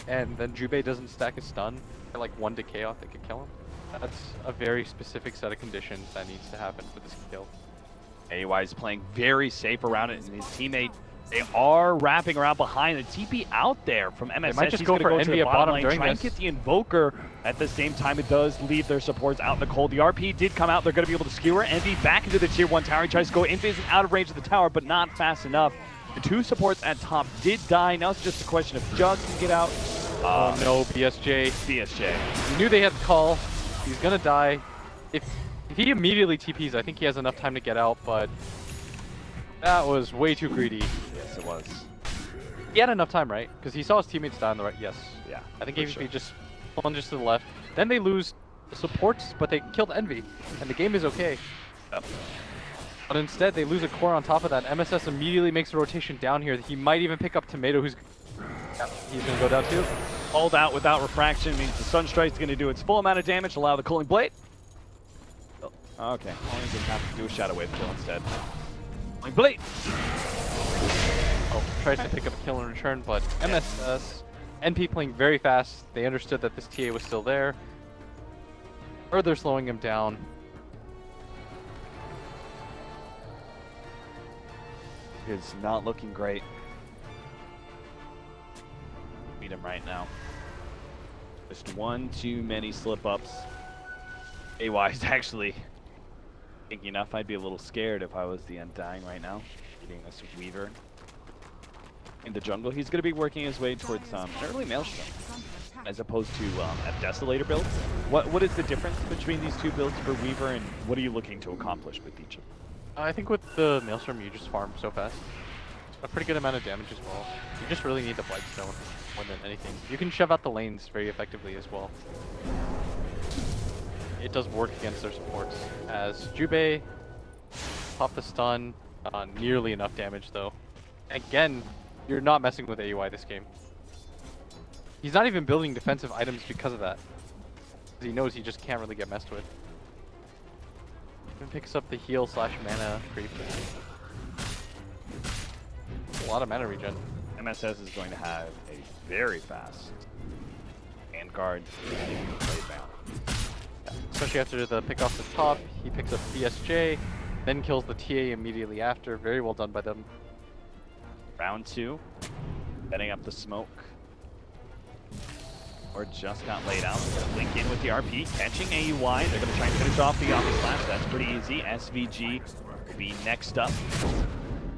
and then Jubei doesn't stack a stun, or like 1 decay off, they could kill him. That's a very specific set of conditions that needs to happen for this kill. AY is playing very safe around it, and his teammate, they are wrapping around behind the TP out there from MSS. might just He's go gonna for to Envy the at bottom lane, during try and this. get the Invoker. At the same time, it does leave their supports out in the cold. The RP did come out. They're going to be able to skewer Envy back into the tier 1 tower. He tries to go invisible out of range of the tower, but not fast enough. The 2 supports at top did die. Now it's just a question of Jug can get out. Oh no, BSJ. BSJ. He knew they had the call. He's gonna die. If he immediately TPs, I think he has enough time to get out, but that was way too greedy. Yes, it was. He had enough time, right? Because he saw his teammates die on the right. Yes. Yeah. I think for AVP sure. just plunges to the left. Then they lose the supports, but they killed Envy, and the game is okay. Yep. But instead, they lose a core on top of that. MSS immediately makes a rotation down here. He might even pick up Tomato, who's... Yep, he's going to go down too. Hold out without refraction means the Sunstrike's going to do its full amount of damage, allow the Cooling Blade. Oh, okay, only going to have to do a Shadow Wave kill instead. Cooling Blade! Oh, tries to pick up a kill in return, but MSS, NP playing very fast. They understood that this TA was still there. Further slowing him down. Is not looking great. Beat him right now. Just one too many slip-ups. AY is actually thinking enough. I'd be a little scared if I was the Undying right now. Beating this Weaver in the jungle. He's going to be working his way towards an early Maelstrom as opposed to a Desolator build. What is the difference between these two builds for Weaver, and what are you looking to accomplish with each of them? I think with the Maelstrom, you just farm so fast. A pretty good amount of damage as well. You just really need the Blightstone more than anything. You can shove out the lanes very effectively as well. It does work against their supports. As Jubei pop the stun, nearly enough damage though. Again, you're not messing with AUI this game. He's not even building defensive items because of that. He knows he just can't really get messed with. Even picks up the heal / mana creep. A lot of mana regen. MSS is going to have a very fast Vanguard down. Especially after the pick off the top, he picks up BSJ, then kills the TA immediately after. Very well done by them. Round 2, setting up the smoke. Or just got laid out. Link in with the RP, catching AUI. They're going to try and finish off the Omni Slash. That's pretty easy. SVG will be next up.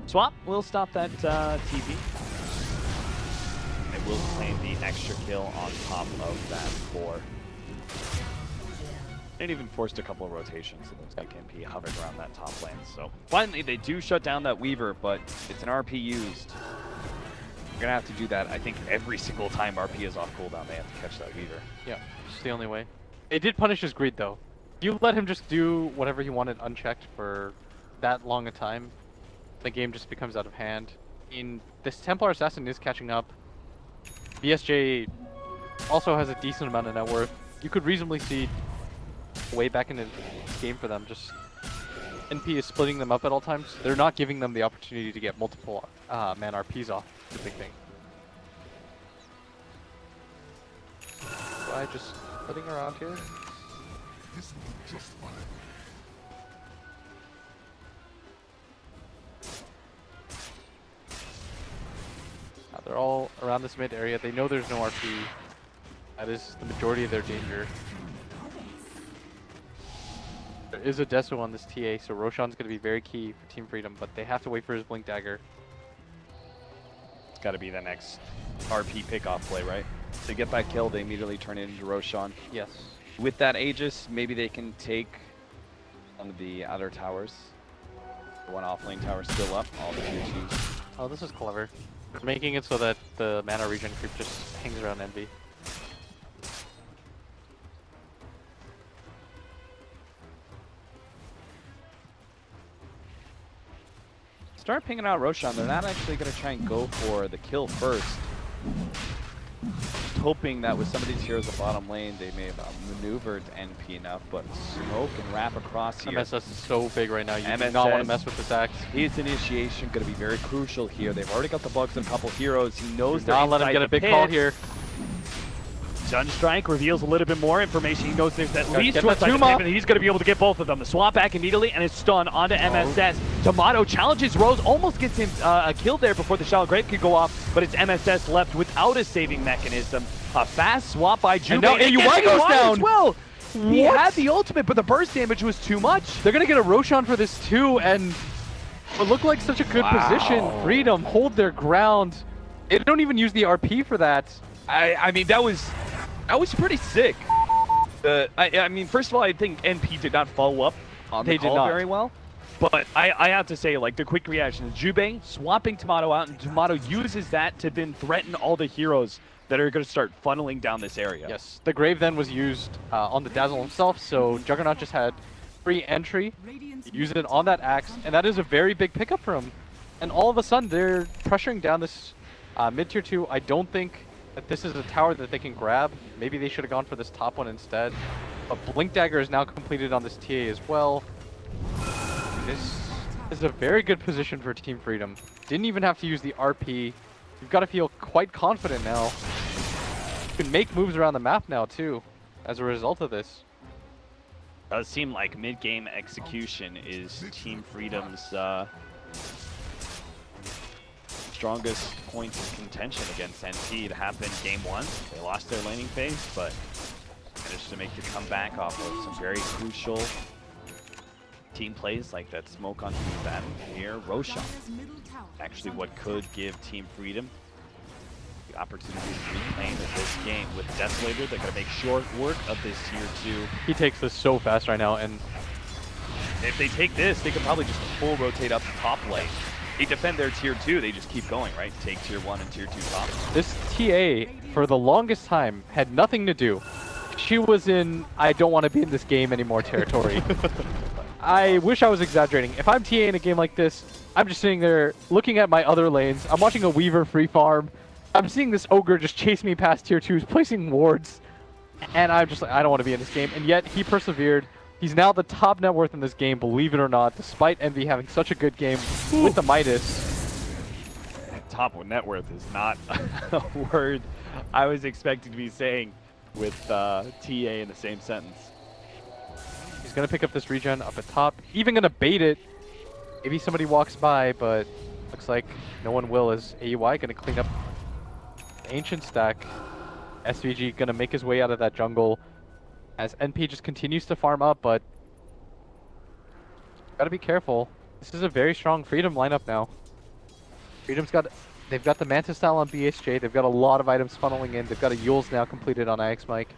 Swap will stop that TP. They will claim the extra kill on top of that 4. They even forced a couple of rotations. It looks like MP hovered around that top lane. So finally, they do shut down that Weaver, but it's an RP used. You're gonna have to do that, I think, every single time RP is off cooldown, they have to catch that Weaver. Yeah, it's the only way. It did punish his greed though. You let him just do whatever he wanted unchecked for that long a time, the game just becomes out of hand. I mean, this Templar Assassin is catching up. BSJ also has a decent amount of net worth. You could reasonably see way back into the game for them. Just NP is splitting them up at all times. They're not giving them the opportunity to get multiple man RPs off. The big thing. Why just putting around here? This will be just fine. They're all around this mid area. They know there's no RP. That is the majority of their danger. There is a Deso on this TA, so Roshan's going to be very key for Team Freedom, but they have to wait for his Blink Dagger. It's got to be the next RP pickoff play, right? To get that kill, they immediately turn it into Roshan. Yes. With that Aegis, maybe they can take one of the other towers. The one offlane tower still up, all the tier 2s. Oh, this is clever. They're making it so that the mana regen creep just hangs around Envy. Start pinging out Roshan. They're not actually going to try and go for the kill first. Just hoping that with some of these heroes at bottom lane, they may have maneuvered NP enough, but smoke and wrap across here. MSS is so big right now. You do MSS, not want to mess with this axe. His initiation going to be very crucial here. They've already got the bugs on a couple heroes. He knows Do they're not let him inside get a the big pit. call here. Sunstrike reveals a little bit more information. He knows there's at Gotta least get short that side of Tuma. him, and he's going to be able to get both of them. The swap back immediately, and it's stun onto MSS. Tomato challenges Rose, almost gets him a kill there before the Shallow Grave could go off, but it's MSS left without a saving mechanism. A fast swap by Jubei. And now AUI goes down. As well. He What? had the ultimate, but the burst damage was too much. They're going to get a Roshan for this too, and it looked like such a good position. Freedom, hold their ground. They don't even use the RP for that. I mean, that was pretty sick. I mean, first of all, I think NP did not follow up on They the did call not. very well. But I have to say, like, the quick reaction is Jubei swapping Tomato out, and Tomato uses that to then threaten all the heroes that are going to start funneling down this area. Yes, the Grave then was used on the Dazzle himself, so Juggernaut just had free entry, used it on that axe, and that is a very big pickup for him. And all of a sudden, they're pressuring down this mid-tier 2. I don't think that this is a tower that they can grab. Maybe they should have gone for this top one instead. But Blink Dagger is now completed on this TA as well. This is a very good position for Team Freedom. Didn't even have to use the RP. You've got to feel quite confident now. You can make moves around the map now too, as a result of this. Does seem like mid-game execution is Team Freedom's strongest points of contention against NP. It happened game 1. They lost their laning phase, but managed to make the comeback off of some very crucial team plays like that smoke on Battle here. Roshan, actually what could give Team Freedom the opportunity to reclaim this game. With Desolator, they're going to make short work of this tier 2. He takes this so fast right now, and If they take this, they could probably just full rotate up the top lane. They defend their tier 2, they just keep going, right? Take tier 1 and tier 2 top. this TA, for the longest time, had nothing to do. She was in, I don't want to be in this game anymore territory. I wish I was exaggerating. If I'm TA in a game like this, I'm just sitting there looking at my other lanes. I'm watching a Weaver free farm. I'm seeing this Ogre just chase me past tier 2s, placing wards. And I'm just like, I don't want to be in this game. And yet, he persevered. He's now the top net worth in this game, believe it or not, despite Envy having such a good game with the Midas. Top net worth is not a word I was expecting to be saying with TA in the same sentence. He's going to pick up this regen up at top. Even going to bait it. Maybe somebody walks by, but looks like no one will, as AUI going to clean up the Ancient stack. SVG going to make his way out of that jungle as NP just continues to farm up, but got to be careful. This is a very strong Freedom lineup now. They've got the Mantis style on BHJ. They've got a lot of items funneling in. They've got a Yule's now completed on IX Mike.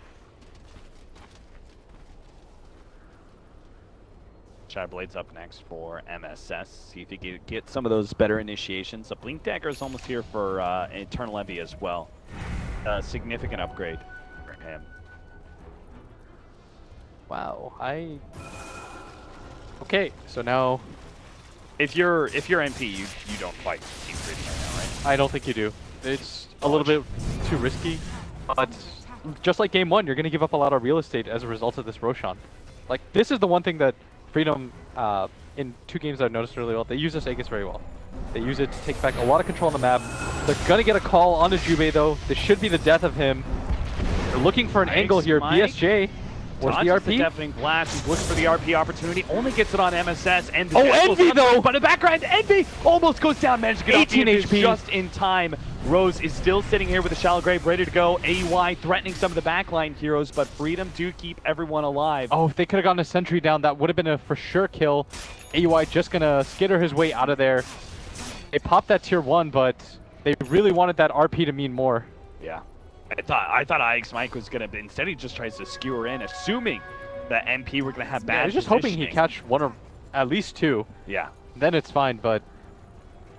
Shadowblade's up next for MSS. See if he can get some of those better initiations. A Blink Dagger is almost here for Eternal Envy as well. A significant upgrade for him. Wow, okay, so now If you're NP, you don't fight Team Freedom right now, right? I don't think you do. It's a little bit too risky, but just like game 1, you're going to give up a lot of real estate as a result of this Roshan. Like, this is the one thing that Freedom, in 2 games I've noticed really well, they use this Aegis very well. They use it to take back a lot of control on the map. They're going to get a call onto Jubei, though. This should be the death of him. They're looking for an angle here. Mike. BSJ. Where's the Dodges RP? deafening blast. He's looking for the RP opportunity. Only gets it on MSS. And the Oh, death will Envy, come, though! But in the background, Envy almost goes down. Managed to get 18 off the HP. just in time. Rose is still sitting here with a shallow grave ready to go. AUI threatening some of the backline heroes, but Freedom do keep everyone alive. Oh, if they could have gotten a sentry down, that would have been a for sure kill. AUI just going to skitter his way out of there. They popped that tier 1, but they really wanted that RP to mean more. Yeah. I thought IX Mike was going to, instead he just tries to skewer in, assuming that MP were going to have bad I was just hoping he'd positioning. catch 1 or at least 2. Yeah. Then it's fine, but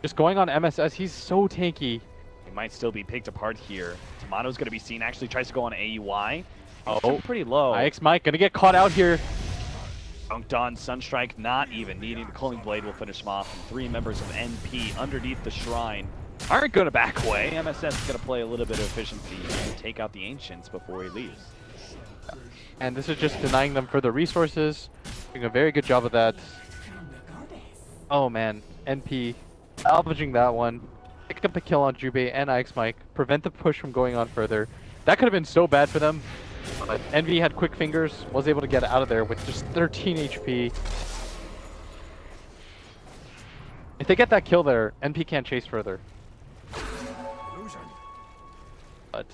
just going on MSS, he's so tanky. He might still be picked apart here. Tomato's going to be seen, actually tries to go on AUI. Oh, He's pretty low. IX Mike gonna get caught out here. Dunked on, Sunstrike not even needing the Culling Blade will finish him off. And 3 members of NP underneath the shrine aren't going to back away. MSS is going to play a little bit of efficiency and take out the Ancients before he leaves. And this is just denying them further resources. Doing a very good job of that. Oh man, NP salvaging that one. Pick up the kill on Jubei and IX Mike. Prevent the push from going on further. That could have been so bad for them. But Envy had quick fingers, was able to get out of there with just 13 HP. If they get that kill there, NP can't chase further. But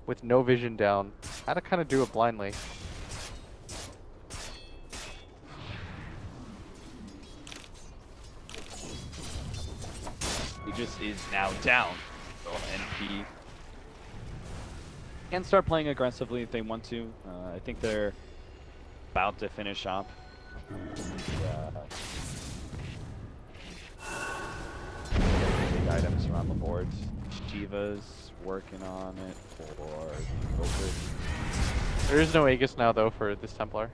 with no vision down, had to kind of do it blindly. He just is now down. So NP can start playing aggressively if they want to. I think they're about to finish up. Big items around the board. Shiva's working on it for Goku. There is no Aegis now though for this Templar.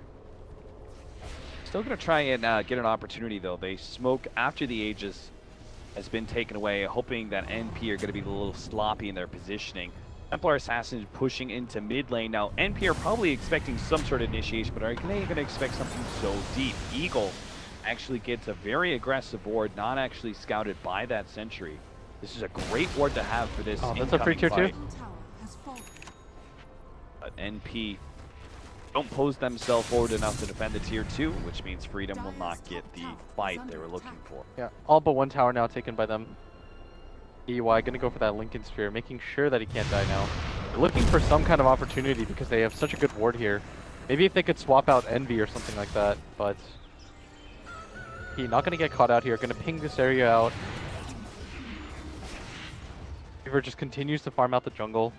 Still gonna try and get an opportunity though. They smoke after the Aegis has been taken away, hoping that NP are gonna be a little sloppy in their positioning. Templar Assassins pushing into mid lane. Now, NP are probably expecting some sort of initiation, but are they going to expect something so deep? Eagle actually gets a very aggressive ward, not actually scouted by that sentry. This is a great ward to have for this Oh, that's a free tier 2? Tower has fallen. But NP don't pose themselves forward enough to defend the tier 2, which means Freedom will not get the fight they were looking for. Yeah, all but 1 tower now taken by them. EY gonna go for that Lincoln Sphere, making sure that he can't die now. They're looking for some kind of opportunity because they have such a good ward here. Maybe if they could swap out Envy or something like that, but he not gonna get caught out here. Gonna ping this area out. Weaver just continues to farm out the jungle,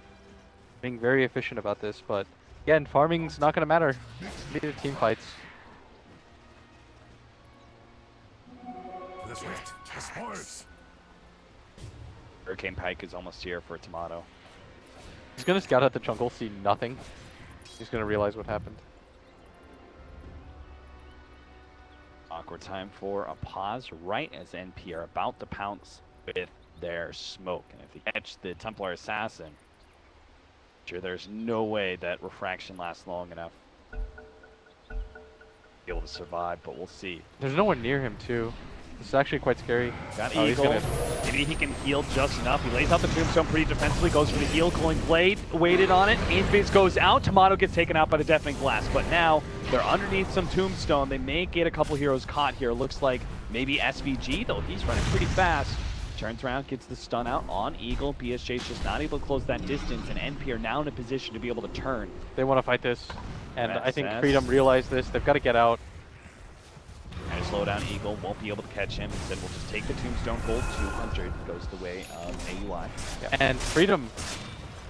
being very efficient about this. But again, farming's not gonna matter. Need the team fights. This rift has hordes. Hurricane Pike is almost here for Tomato. He's gonna scout out the jungle, see nothing. He's gonna realize what happened. Awkward time for a pause right as NP are about to pounce with their smoke. And if they catch the Templar Assassin, sure, there's no way that Refraction lasts long enough to be able to survive, but we'll see. There's no one near him too. This is actually quite scary. Got Oh, he's Eagle. gonna- Maybe he can heal just enough. He lays out the Tombstone pretty defensively, goes for the heal, Culling Blade, waited on it. Aphis goes out, Tomato gets taken out by the Deafening Blast, but now they're underneath some Tombstone. They may get a couple heroes caught here. Looks like maybe SVG, though he's running pretty fast. Turns around, gets the stun out on Eagle. BSJ's just not able to close that distance, and NP are now in a position to be able to turn. They want to fight this, and I think That's- Freedom realized this. They've got to get out. And slow down Eagle, won't be able to catch him. Instead, we'll just take the Tombstone Gold. 200 goes the way of AUI. And Freedom,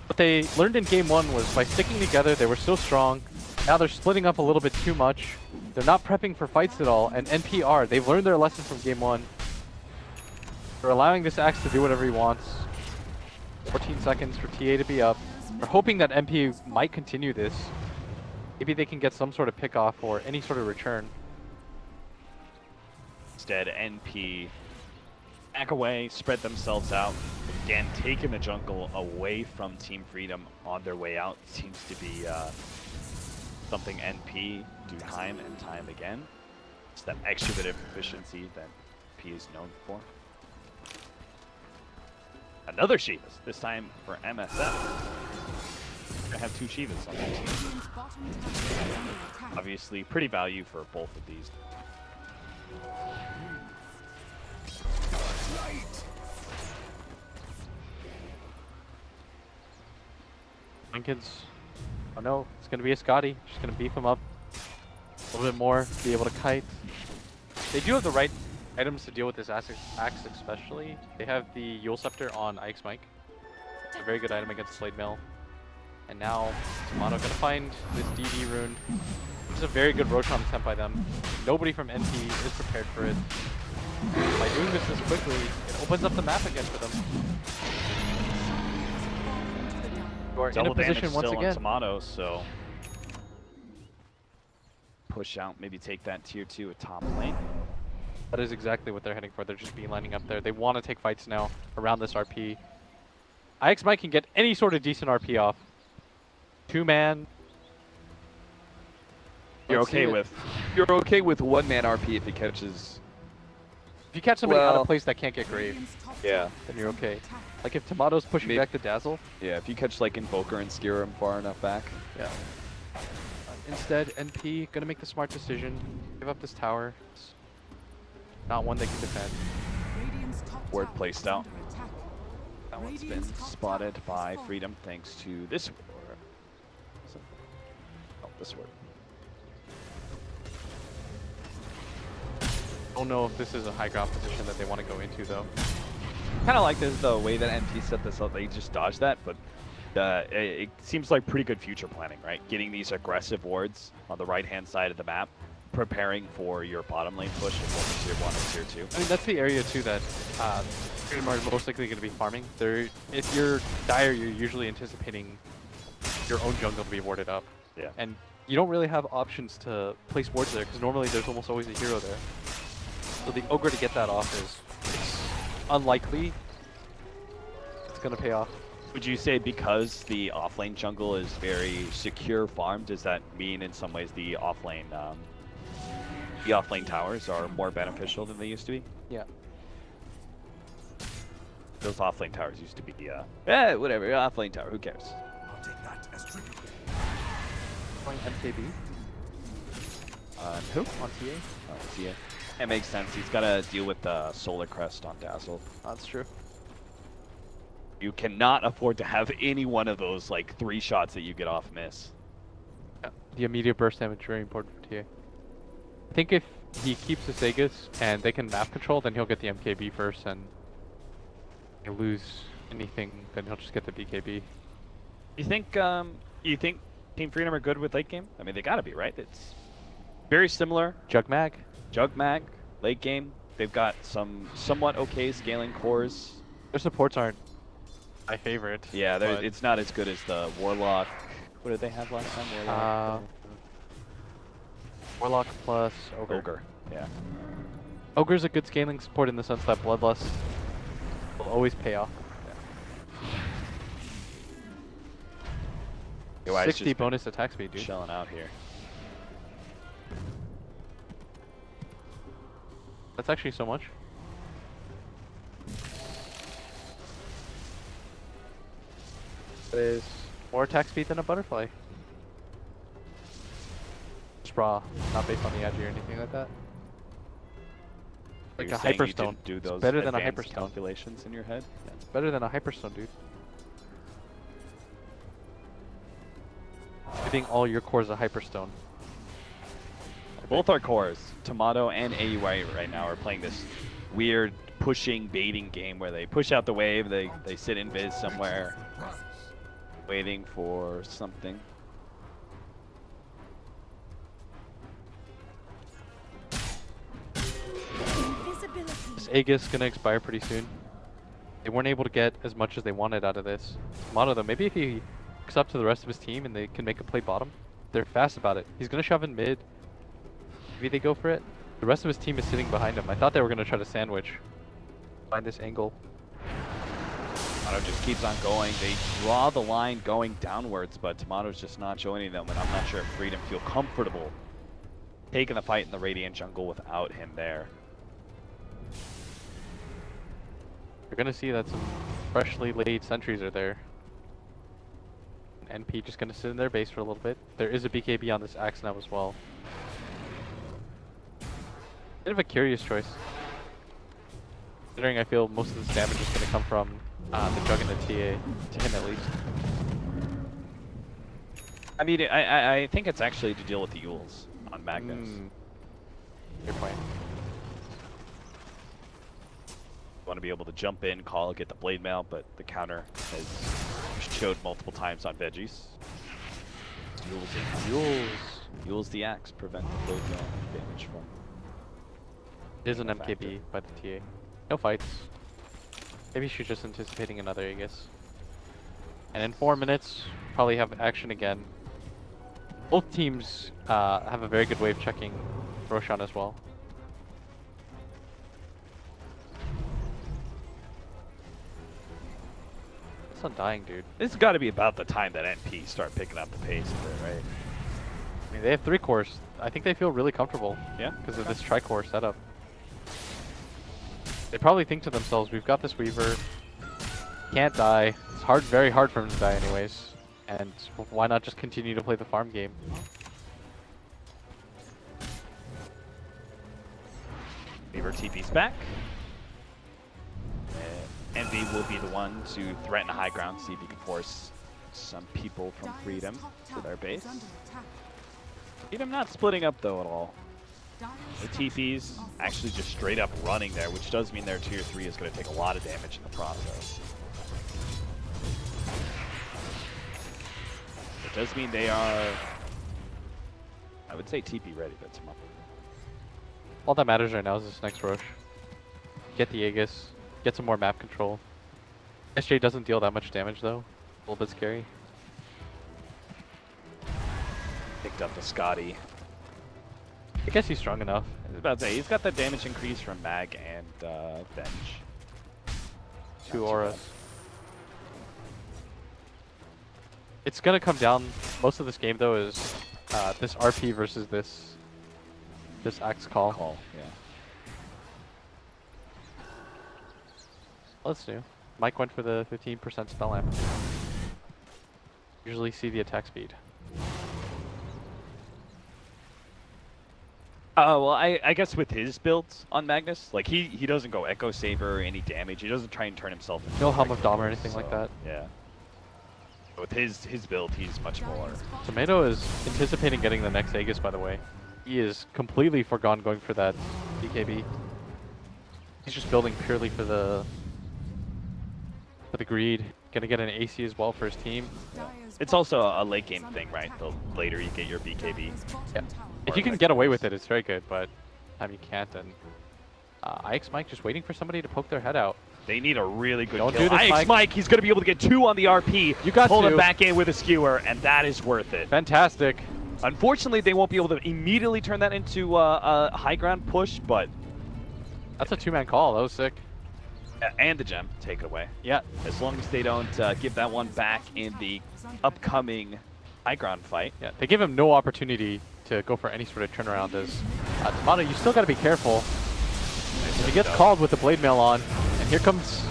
what they learned in game 1 was by sticking together, they were so strong. Now they're splitting up a little bit too much. They're not prepping for fights at all, and NPR, they've learned their lesson from game 1. They're allowing this Axe to do whatever he wants. 14 seconds for TA to be up. They're hoping that MP might continue this. Maybe they can get some sort of pick off or any sort of return. Instead, NP back away, spread themselves out. Again, taking the jungle away from Team Freedom on their way out seems to be something NP do time and time again. It's that extra bit of efficiency that NP is known for. Another Shivas, this time for MSF. I have 2 Shivas on the team. Radiant's bottom tower is under attack. Obviously, pretty value for both of these. Lincoln's. Oh no, it's gonna be a Scotty. Just gonna beef him up a little bit more, be able to kite. They do have the right items to deal with this axe especially. They have the Yule Scepter on Ike's Mike. It's a very good item against Blade Mill. And now Tomato gonna find this DD rune. Which is a very good Roshan attempt by them. Nobody from NP is prepared for it. By doing this quickly, it opens up the map again for them. You are in a Double damage position once still on again. Tomato, so push out, maybe take that tier 2 at top lane. That is exactly what they're heading for. They're just beelining up there. They want to take fights now around this RP. IX Mike can get any sort of decent RP off. 2-man. You're Let's see okay it. with 1-man RP if he catches. If you catch somebody out Well, of place that can't get grave, Radiant's top Yeah. tower then is you're under okay. attack. Like if Tomato's pushing Maybe- back the Dazzle. Yeah, if you catch like Invoker and skewer him far enough back. Yeah. Instead, NP gonna make the smart decision. Give up this tower. It's not one they can defend. Radiant's top Ward tower placed is out. under attack. That one's been Radiant's top spotted tower by has fallen. Freedom thanks to this ward. Oh, this ward. Don't know if this is a high ground position that they want to go into though. Kind of like this the way that NP set this up. They just dodged that, but It seems like pretty good future planning, right? Getting these aggressive wards on the right-hand side of the map, preparing for your bottom lane push in both tier 1 and tier 2. I mean, that's the area too that Freedom are most likely going to be farming. If you're Dire, you're usually anticipating your own jungle to be warded up. Yeah. And you don't really have options to place wards there because normally there's almost always a hero there. So the Ogre to get that off is unlikely. It's going to pay off. Would you say because the offlane jungle is very secure farm, does that mean in some ways the offlane towers are more beneficial than they used to be? Yeah. Those offlane towers used to be, whatever, offlane tower, who cares? I'll take that as tribute. Going MKB Who? on TA. Oh, yeah. That makes sense. He's got to deal with the Solar Crest on Dazzle. That's true. You cannot afford to have any one of those like 3 shots that you get off miss. Yeah. The immediate burst damage very important for TA. I think if he keeps the Sagas and they can map control, then he'll get the MKB first, and if they lose anything, then he'll just get the BKB. You think Team Freedom are good with late game? I mean, they gotta be, right? It's very similar. Jugmag. Jugmag, late game. They've got some somewhat okay scaling cores. Their supports aren't my favorite. Yeah, but, it's not as good as the Warlock. What did they have last time? Warlock. Warlock plus Ogre. Ogre. Yeah. Ogre's a good scaling support in the sense that Bloodlust will always pay off. Yo, I just 60 bonus attack speed, dude. Shelling out here. That's actually so much. That is more attack speed than a butterfly. Just raw, not based on the agi or anything like that. Like You're a saying you hyperstone. didn't do It's those better than a advanced hyperstone. calculations in your head. Yeah, it's better than a hyperstone, dude. Giving all your cores a hyperstone. Both our cores, Tomato and AUI right now, are playing this weird pushing, baiting game where they push out the wave, they sit in biz somewhere, waiting for something. Invisibility. This Aegis gonna expire pretty soon. They weren't able to get as much as they wanted out of this. Tomato though, maybe if he hooks up to the rest of his team and they can make a play bottom, they're fast about it. He's gonna shove in mid. Maybe they go for it. The rest of his team is sitting behind him. I thought they were going to try to sandwich. Find this angle. Tomato just keeps on going. They draw the line going downwards, but Tomato's just not joining them, and I'm not sure if Freedom feel comfortable taking the fight in the Radiant jungle without him there. You're going to see that some freshly laid sentries are there. NP just going to sit in their base for a little bit. There is a BKB on this Axe now as well. Bit of a curious choice. Considering I feel most of this damage is going to come from the Jug and the TA, to him at least. I mean, I think it's actually to deal with the Yules on Magnus. Good point. You want to be able to jump in, call, get the blade mail, but the counter has showed multiple times on Veggies. Yules the Axe prevent the blade mail damage from. It is an MKB by the TA. No fights. Maybe she's just anticipating another Aegis. And in 4 minutes, probably have action again. Both teams have a very good way of checking Roshan as well. It's undying, dude. This has got to be about the time that NP start picking up the pace of it, right? I mean, they have 3 cores. I think they feel really comfortable. Yeah. Because of this tri-core setup. They probably think to themselves, we've got this Weaver. Can't die. It's hard, very hard for him to die anyways. And why not just continue to play the farm game? Weaver TP's back. Envy will be the one to threaten a high ground, see if he can force some people from Freedom to their base. Freedom not splitting up though at all. The TP's actually just straight up running there, which does mean their tier 3 is going to take a lot of damage in the process. It does mean they are, I would say TP ready, but some up. All that matters right now is this next rush. Get the Aegis, get some more map control. SJ doesn't deal that much damage though. A little bit scary. Picked up the Scotty. I guess he's strong enough. I was about to say, he's got the damage increase from Mag and Bench. 2 auras. It's gonna come down, most of this game though is this RP versus this Axe call. Yeah. Let's do. Mike went for the 15% spell amp. Usually see the attack speed. Well, I guess with his builds on Magnus, like he doesn't go Echo Saber or any damage. He doesn't try and turn himself into No a Helm of regular Dom or anything like that. Yeah. With his build, he's much more. Tomato is anticipating getting the next Aegis, by the way. He is completely forgone going for that BKB. He's just building purely for the greed. Gonna get an AC as well for his team. It's also a late game thing, right? The later you get your BKB. Yeah. If you can get away with it, it's very good, but time you can't, and IX Mike just waiting for somebody to poke their head out. They need a really good Don't kill. do this, IX Mike, he's going to be able to get 2 on the RP. You got Pull 2. him back in with a skewer, and that is worth it. Fantastic. Unfortunately, they won't be able to immediately turn that into a high ground push, but... That's a 2-man call. That was sick. And the gem, take it away. Yeah. As long as they don't give that one back in the upcoming high ground fight. Yeah, they give him no opportunity to go for any sort of turnaround as Tomato, you still got to be careful. If he gets called with the blade mail on, and here comes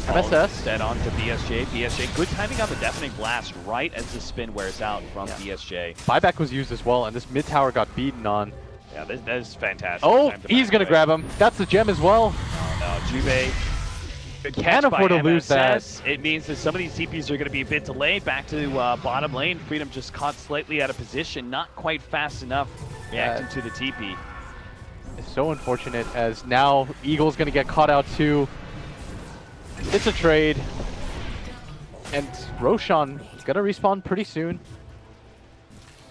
MSS. Dead on to BSJ. BSJ, good timing on the deafening blast right as the spin wears out from BSJ. Buyback was used as well, and this mid tower got beaten on. Yeah, that is fantastic. Oh, he's going to grab him. That's the gem as well. No, Juve Can't afford to lose that. It means that some of these TPs are going to be a bit delayed. Back to bottom lane. Freedom just caught slightly out of position. Not quite fast enough reacting to the TP. It's so unfortunate as now Eagle's going to get caught out too. It's a trade. And Roshan is going to respawn pretty soon.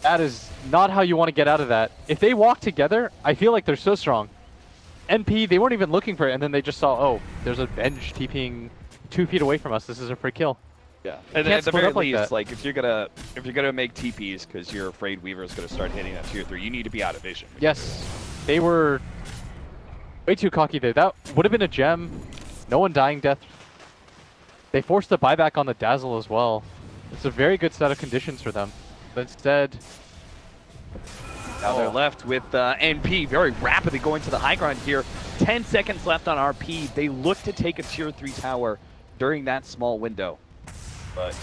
That is not how you want to get out of that. If they walk together, I feel like they're so strong. NP, they weren't even looking for it, and then they just saw, oh, there's a bench TPing 2 feet away from us. This is a free kill. Yeah, You and can't at the split very up like least, that. like if you're gonna make TPs because you're afraid Weaver is gonna start hitting that tier 3, you need to be out of vision. Yes, they were Way too cocky there. That would have been a gem. No one dying death. They forced the buyback on the Dazzle as well. It's a very good set of conditions for them. But instead, Now they're left with NP very rapidly going to the high ground here. 10 seconds left on RP. They look to take a tier 3 tower during that small window. But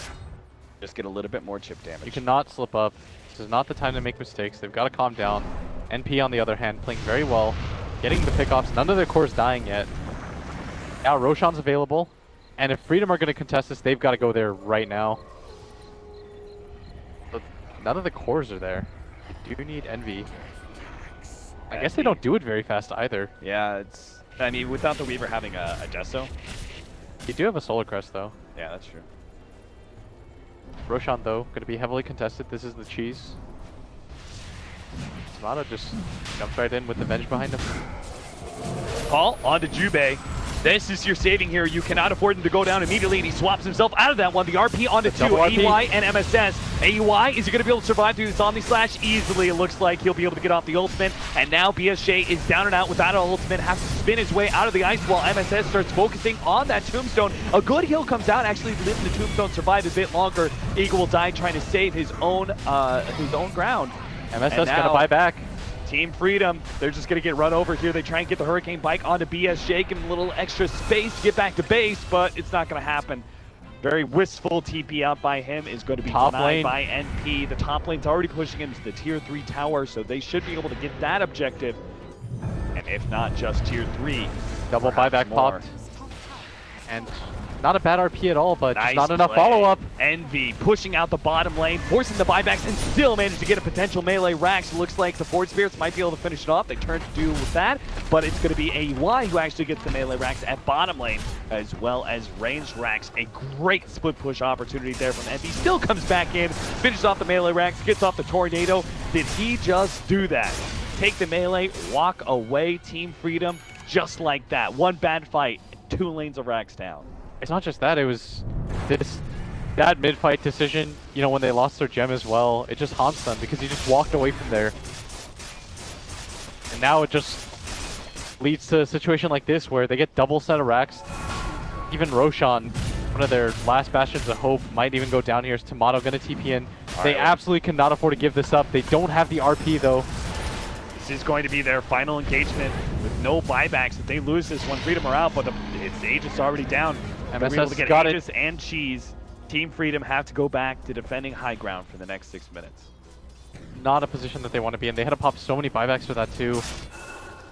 just get a little bit more chip damage. you cannot slip up. This is not the time to make mistakes. They've got to calm down. NP, on the other hand, playing very well. Getting the pickoffs. None of their cores dying yet. Now Roshan's available. And if Freedom are going to contest this, they've got to go there right now. But none of the cores are there. You do need Envy. I guess they don't do it very fast either. Yeah, it's... I mean, without the Weaver having a Deso. You do have a Solar Crest, though. Yeah, that's true. Roshan, though, going to be heavily contested. This is the cheese. Tomato just jumps right in with the Venge behind him. Call onto Jubei. This is your saving here. You cannot afford him to go down immediately, and he swaps himself out of that one. The RP onto two, AUI and MSS. AUI, is he going to be able to survive through this Omni Slash? Easily, it looks like he'll be able to get off the ultimate. And now BSJ is down and out without an ultimate, has to spin his way out of the ice while MSS starts focusing on that Tombstone. A good heal comes out, actually letting the Tombstone survive a bit longer. Eagle will die trying to save his own ground. MSS gonna buy back. Team Freedom, they're just going to get run over here. They try and get the Hurricane Bike onto BSJ, give him a little extra space to get back to base, but it's not going to happen. Very wistful TP out by him is going to be Top denied lane by NP. The top lane's already pushing into the tier 3 tower, so they should be able to get that objective. And if not just tier 3, Double buyback more. popped. And not a bad RP at all, but Nice just not enough play. follow-up. Envy pushing out the bottom lane, forcing the buybacks, and still managed to get a potential melee Rax. Looks like the Ford Spirits might be able to finish it off. They turn to do with that, but it's going to be AUI who actually gets the melee Rax at bottom lane, as well as ranged Rax. A great split push opportunity there from Envy. Still comes back in, finishes off the melee Rax, gets off the Tornado. Did he just do that? Take the melee, walk away, Team Freedom, just like that. One bad fight, 2 lanes of Rax down. It's not just that, it was that mid-fight decision, you know, when they lost their gem as well, it just haunts them because he just walked away from there. And now it just leads to a situation like this where they get double set of racks. Even Roshan, one of their last bastions of hope, might even go down here. Is Tomato gonna TP in? They absolutely cannot afford to give this up. They don't have the RP though. This is going to be their final engagement with no buybacks. If they lose this one, Freedom are out, but it's Aegis already down. They're able to get got Aegis and Cheese. Team Freedom have to go back to defending high ground for the next 6 minutes. Not a position that they want to be in. They had to pop so many buybacks for that too.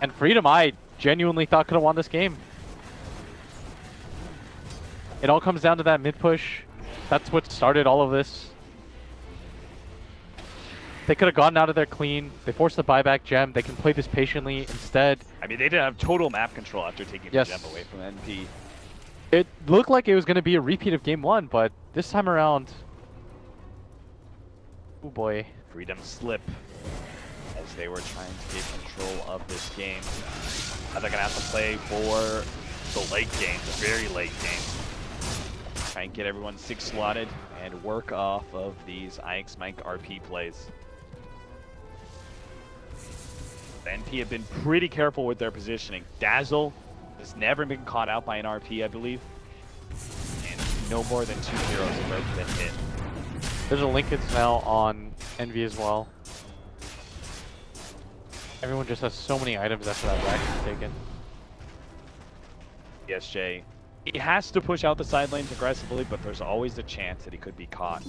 And Freedom, I genuinely thought could have won this game. It all comes down to that mid push. That's what started all of this. They could have gotten out of there clean. They forced the buyback gem. They can play this patiently instead. I mean, they did have total map control after taking the gem away from NP. It looked like it was going to be a repeat of game 1, but this time around, oh boy. Freedom slip as they were trying to get control of this game. Now they're going to have to play for the late game, the very late game. Try and get everyone 6 slotted and work off of these IX Mike RP plays. The NP have been pretty careful with their positioning. Dazzle has never been caught out by an RP, I believe. And no more than 2 heroes have ever been hit. There's a Linkage now on Envy as well. Everyone just has so many items after that rack is taken. BSJ, he has to push out the side lanes aggressively, but there's always a chance that he could be caught.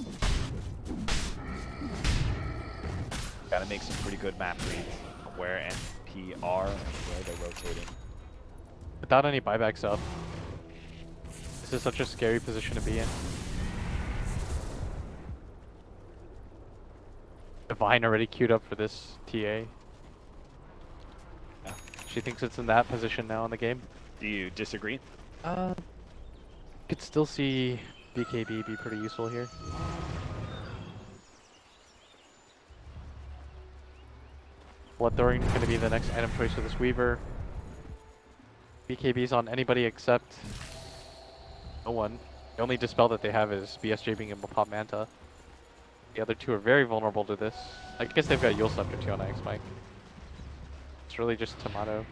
Gotta make some pretty good map reads of where NP are and where they're rotating. Without any buybacks up, this is such a scary position to be in. Divine already queued up for this TA. Yeah. She thinks it's in that position now in the game. Do you disagree? Could still see BKB be pretty useful here. Bloodthorn is going to be the next item choice for this Weaver. BKB's on anybody except no one. The only dispel that they have is BSJ being able to pop Manta. The other two are very vulnerable to this. I guess they've got Yule Scepter too on X Mike. It's really just Tomato.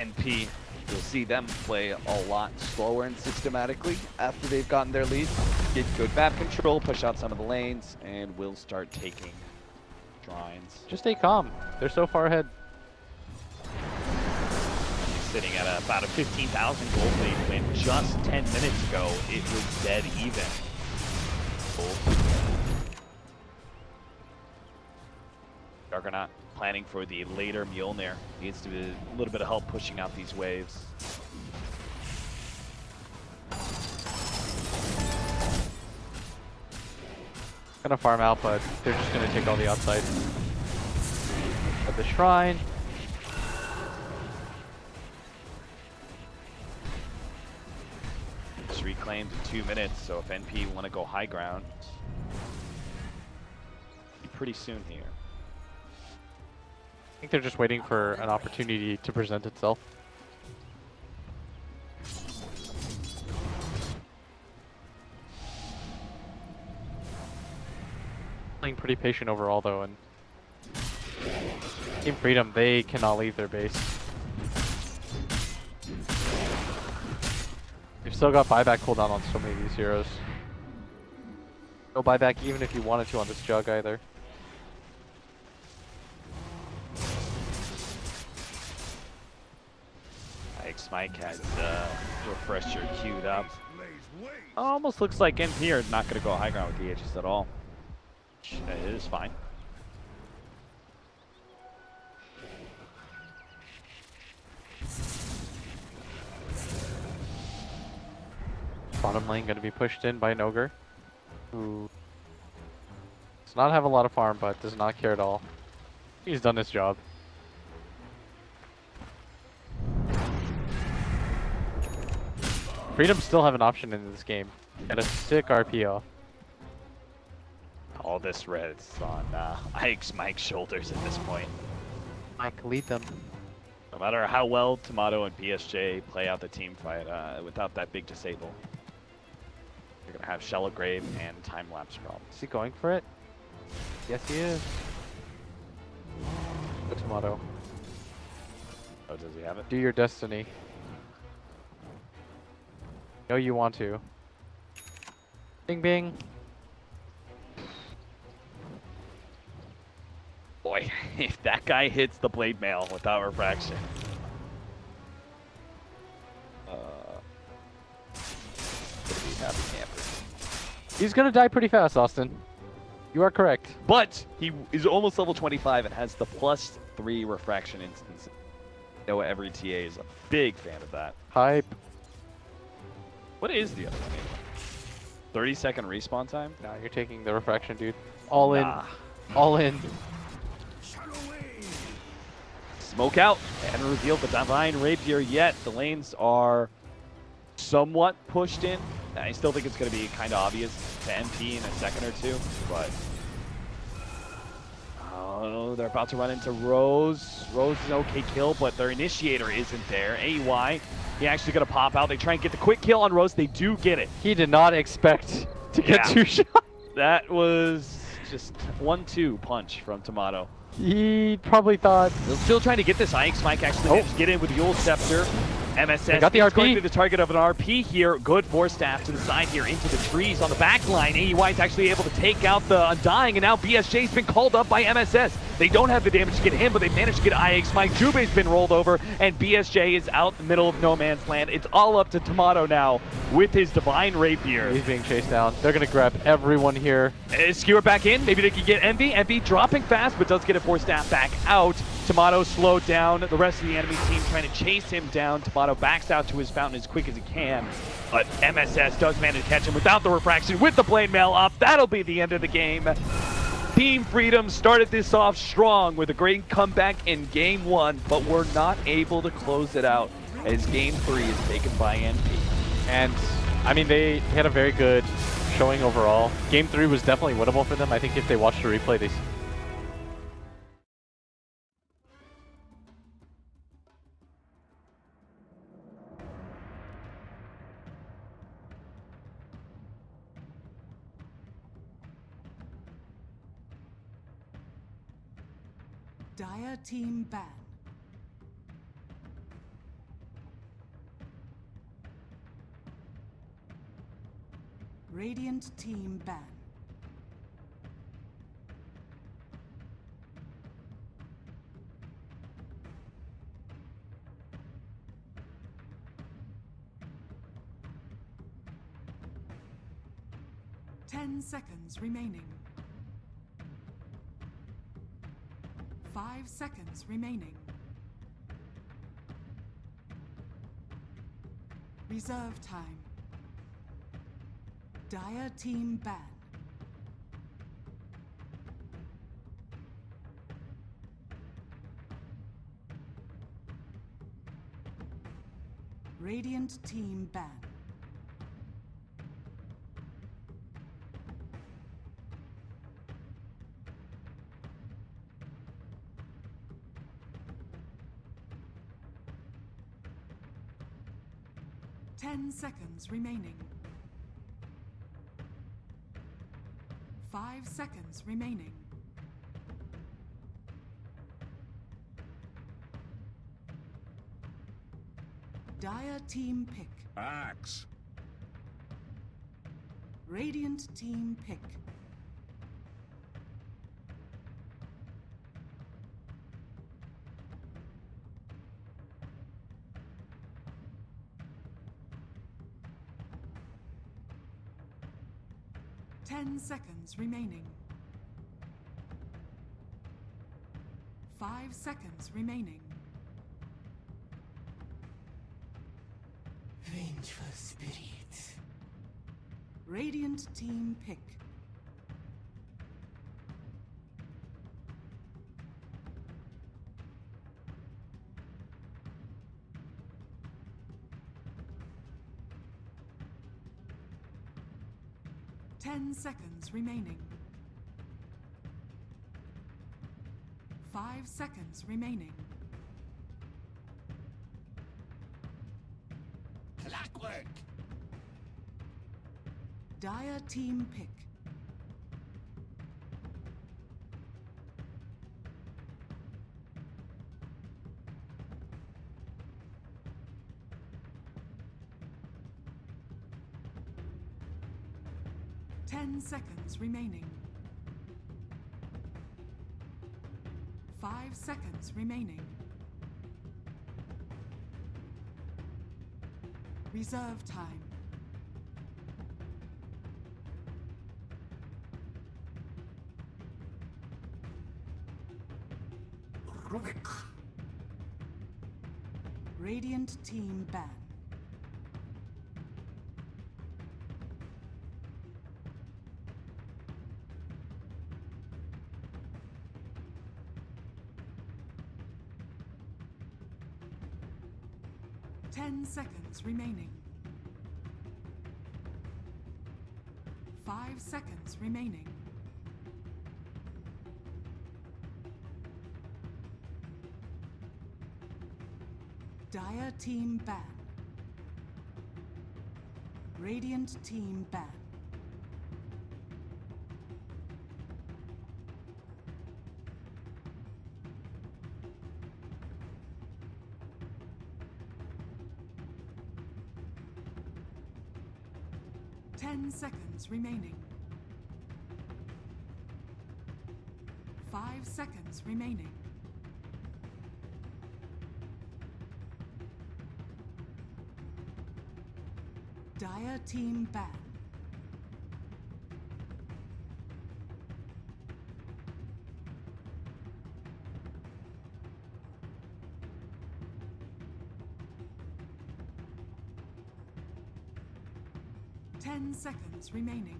NP, you'll see them play a lot slower and systematically after they've gotten their lead. Get good map control, push out some of the lanes, and will start taking shrines. Just stay calm. They're so far ahead. Sitting at about a 15,000 gold lead when just 10 minutes ago it was dead even. Juggernaut planning for the later Mjolnir. Needs to be a little bit of help pushing out these waves. Gonna farm out, but they're just gonna take all the outside. At the shrine. It's reclaimed in 2 minutes, so if NP want to go high ground, pretty soon here. I think they're just waiting for an opportunity to present itself. Playing pretty patient overall though, and Team Freedom, they cannot leave their base. They've still got buyback cooldown on so many of these heroes. No buyback even if you wanted to on this Jug either. Mike has refresher queued up. Almost looks like NP are not going to go high ground with the Aegis at all. It is fine. Bottom lane going to be pushed in by Nogur, who does not have a lot of farm, but does not care at all. He's done his job. Freedom still have an option in this game. Get a sick RPO. All this red's on Mike's shoulders at this point. Mike, lead them. No matter how well Tomato and BSJ play out the team fight, without that big disable, you're gonna have Shallow Grave and time lapse problems. Is he going for it? Yes, he is. Good Tomato. Oh, does he have it? Do your destiny. Know you want to. Bing bing. Boy, if that guy hits the blade mail without refraction. Gonna be happy camper. He's gonna die pretty fast, Austin. You are correct. But he is almost level 25 and has the +3 refraction instance. You know, every TA is a big fan of that. Hype. What is the other one? 30-second respawn time? Nah, you're taking the refraction, dude. All Nah. in. All in. Smoke out and reveal the Divine Rapier yet. The lanes are somewhat pushed in. I still think it's going to be kind of obvious to NP in a second or two, but oh, they're about to run into Rose. Rose is an okay kill, but their initiator isn't there. AY, he actually going to pop out. They try and get the quick kill on Rose. They do get it. He did not expect to get 2 shots. That was just 1-2 punch from Tomato. He probably thought. They're still trying to get this. Ix Mike actually managed to get in with the Yule Scepter. MSS got the is RP. going to be the target of an RP here. Good force staff to the side here into the trees on the back line. AEY is actually able to take out the Undying, and now BSJ's been called up by MSS. They don't have the damage to get him, but they managed to get Ix Mike. Jube's been rolled over, and BSJ is out in the middle of no man's land. It's all up to Tomato now with his Divine Rapier. He's being chased down. They're going to grab everyone here. Skewer back in. Maybe they can get Envy. Envy dropping fast, but does get a force staff back out. Tomato slowed down. The rest of the enemy team trying to chase him down. Tomato backs out to his fountain as quick as he can. But MSS does manage to catch him without the refraction with the blade mail up. That'll be the end of the game. Team Freedom started this off strong with a great comeback in Game 1, but were not able to close it out as Game 3 is taken by NP. And, I mean, they had a very good showing overall. Game 3 was definitely winnable for them. I think if they watched the replay, they... Dire team ban. Radiant team ban. Ten seconds remaining. 5 seconds remaining. Reserve time. Dire team ban. Radiant team ban. Ten seconds remaining. 5 seconds remaining. Dire team pick. Axe. Radiant team pick. Ten seconds remaining. 5 seconds remaining. Vengeful spirits. Radiant team pick. Ten seconds remaining. 5 seconds remaining. Clockwork. Dire team pick. Ten seconds remaining. 5 seconds remaining. Reserve time. Rubik. Radiant team ban. Ten seconds remaining. 5 seconds remaining. Dire team ban. Radiant team ban. Ten seconds remaining. 5 seconds remaining. Dire team ban. Ten seconds remaining.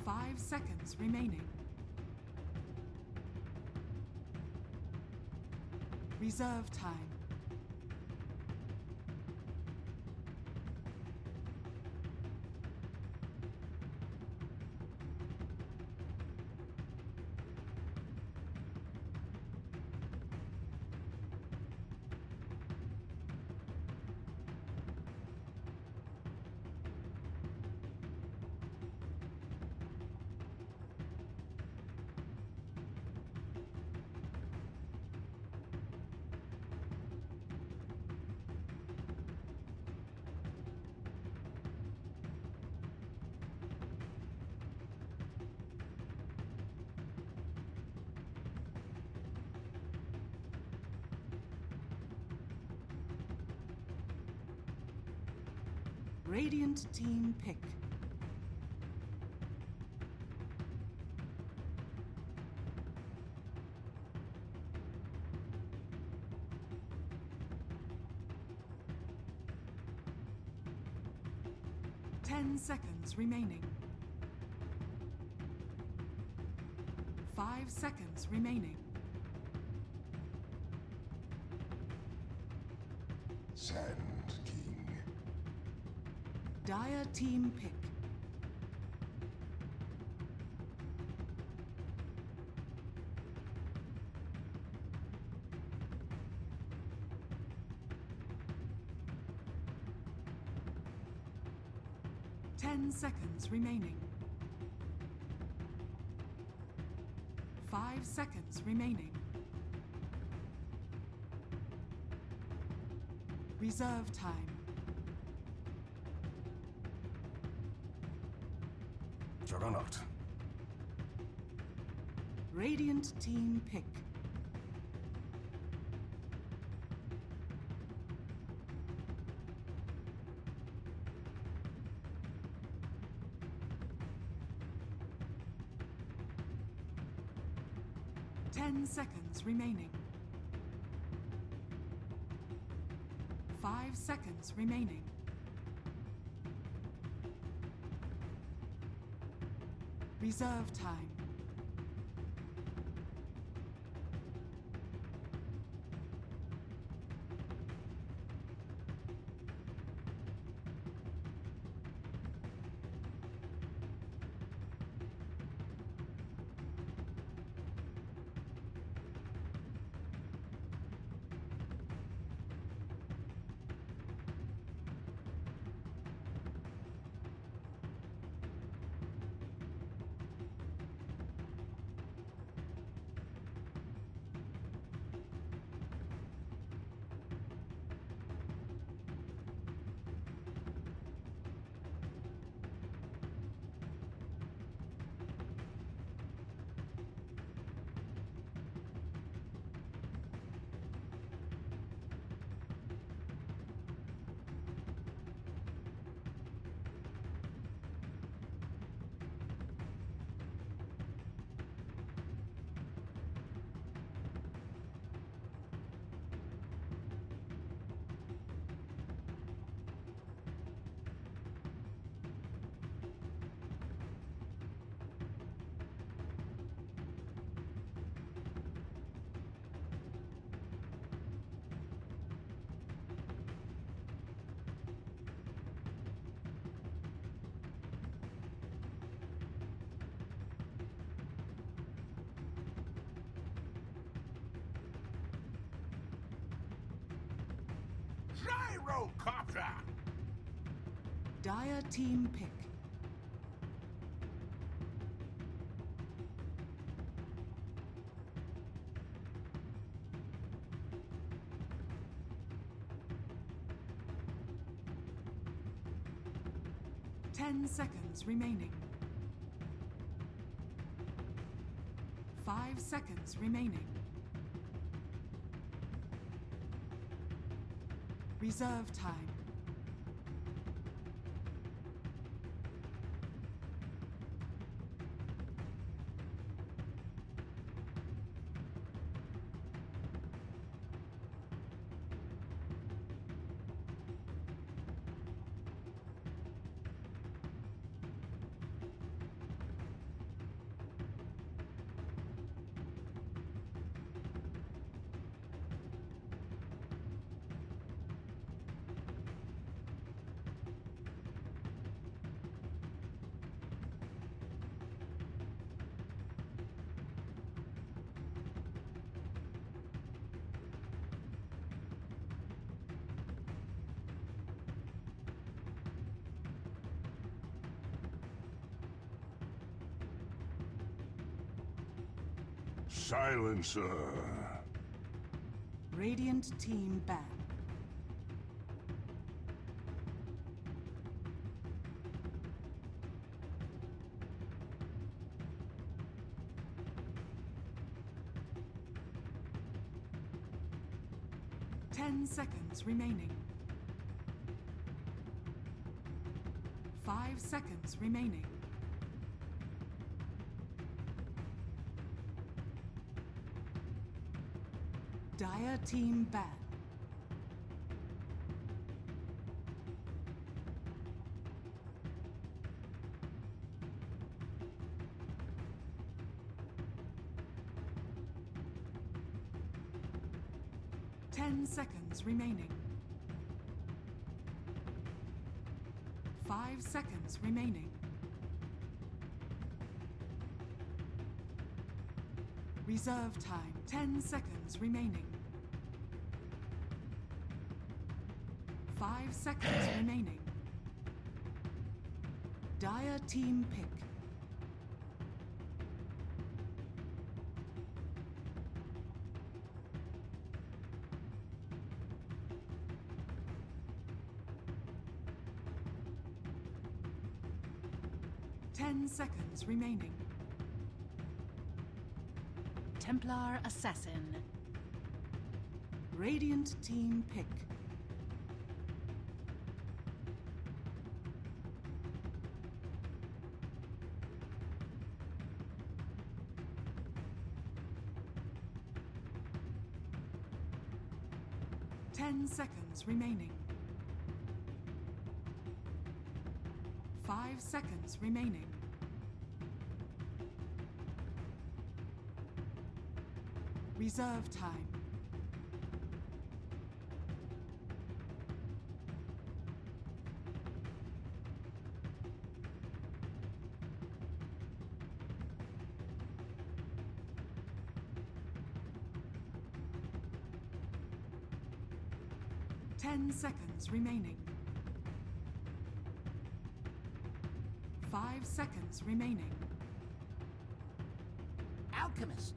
5 seconds remaining. Reserve time. Radiant team pick. Ten seconds remaining. 5 seconds remaining. Sand King. Dire team pick. Ten seconds remaining. 5 seconds remaining. Reserve time. Juggernaut. Radiant team pick. Ten seconds remaining. 5 seconds remaining. Reserve time. Gyrocopter! Dire team pick. Ten seconds remaining. 5 seconds remaining. Reserve time. Silencer. Radiant team ban. Ten seconds remaining. 5 seconds remaining. Dire team ban. Ten seconds remaining. 5 seconds remaining. Reserve time. 10 seconds remaining. 5 seconds remaining. Dire team pick. Ten seconds remaining. Templar Assassin. Radiant team pick. Ten seconds remaining. 5 seconds remaining. Reserve time. Ten seconds remaining. 5 seconds remaining. Alchemist.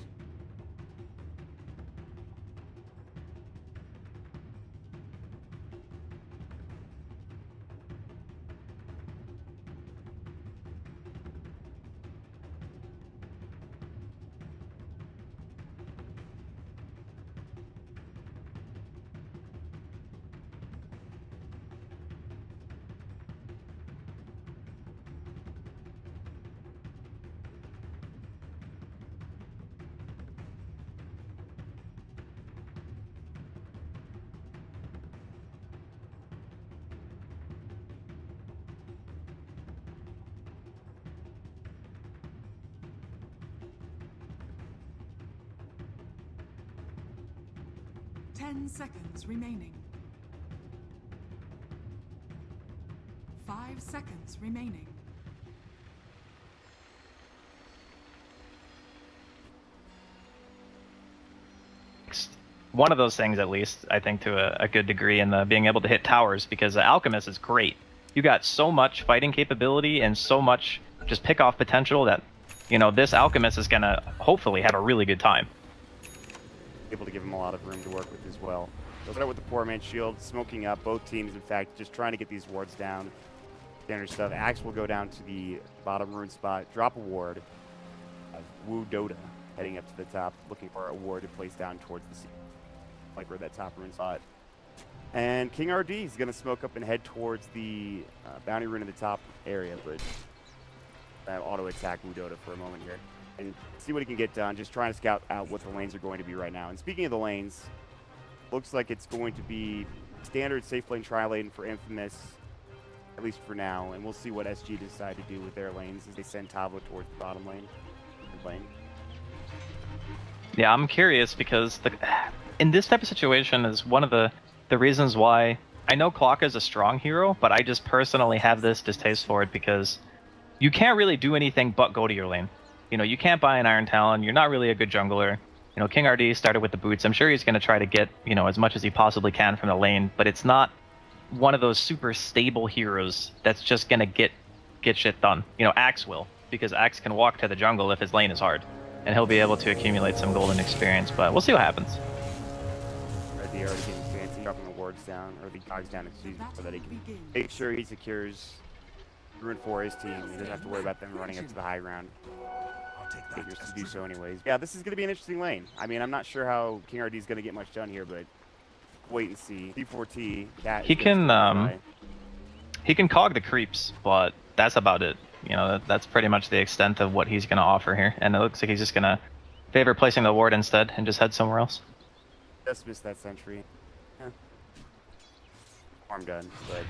Ten seconds remaining. 5 seconds remaining. One of those things, at least, I think, to a good degree, in the being able to hit towers, because the Alchemist is great. You got so much fighting capability and so much just pick-off potential that, you know, this Alchemist is going to hopefully have a really good time. Able to give him a lot of room to work with as well. They'll start with the poor man's shield, smoking up both teams, in fact, just trying to get these wards down. Standard stuff. Axe will go down to the bottom rune spot, drop a ward. Wu Dota heading up to the top, looking for a ward to place down towards the sea, like where that top rune spot. And King RD is going to smoke up and head towards the bounty rune in the top area, but auto attack Wu Dota for a moment here and see what he can get done. Just trying to scout out what the lanes are going to be right now. And speaking of the lanes, looks like it's going to be standard safe lane tri-lane for Infamous, at least for now. And we'll see what SG decide to do with their lanes as they send Tavo towards the bottom lane. Yeah, I'm curious because in this type of situation is one of the reasons why I know Clock is a strong hero, but I just personally have this distaste for it because you can't really do anything but go to your lane. You know, you can't buy an Iron Talon. You're not really a good jungler. You know, King RD started with the boots. I'm sure he's going to try to get, you know, as much as he possibly can from the lane, but it's not one of those super stable heroes that's just going to get shit done. You know, Axe will, because Axe can walk to the jungle if his lane is hard, and he'll be able to accumulate some golden experience, but we'll see what happens. RD already getting fancy, dropping the wards down, or the cogs down, excuse me, so that he can make sure he secures Rune for his team. He doesn't have to worry about them running up to the high ground. Figures to do so anyways. Yeah, this is going to be an interesting lane. I mean, I'm not sure how King RD is going to get much done here, but wait and see. C4T, that he can cog the creeps, but that's about it. You know, that's pretty much the extent of what he's going to offer here. And it looks like he's just going to favor placing the ward instead and just head somewhere else. Just missed that sentry. Yeah. Arm done, but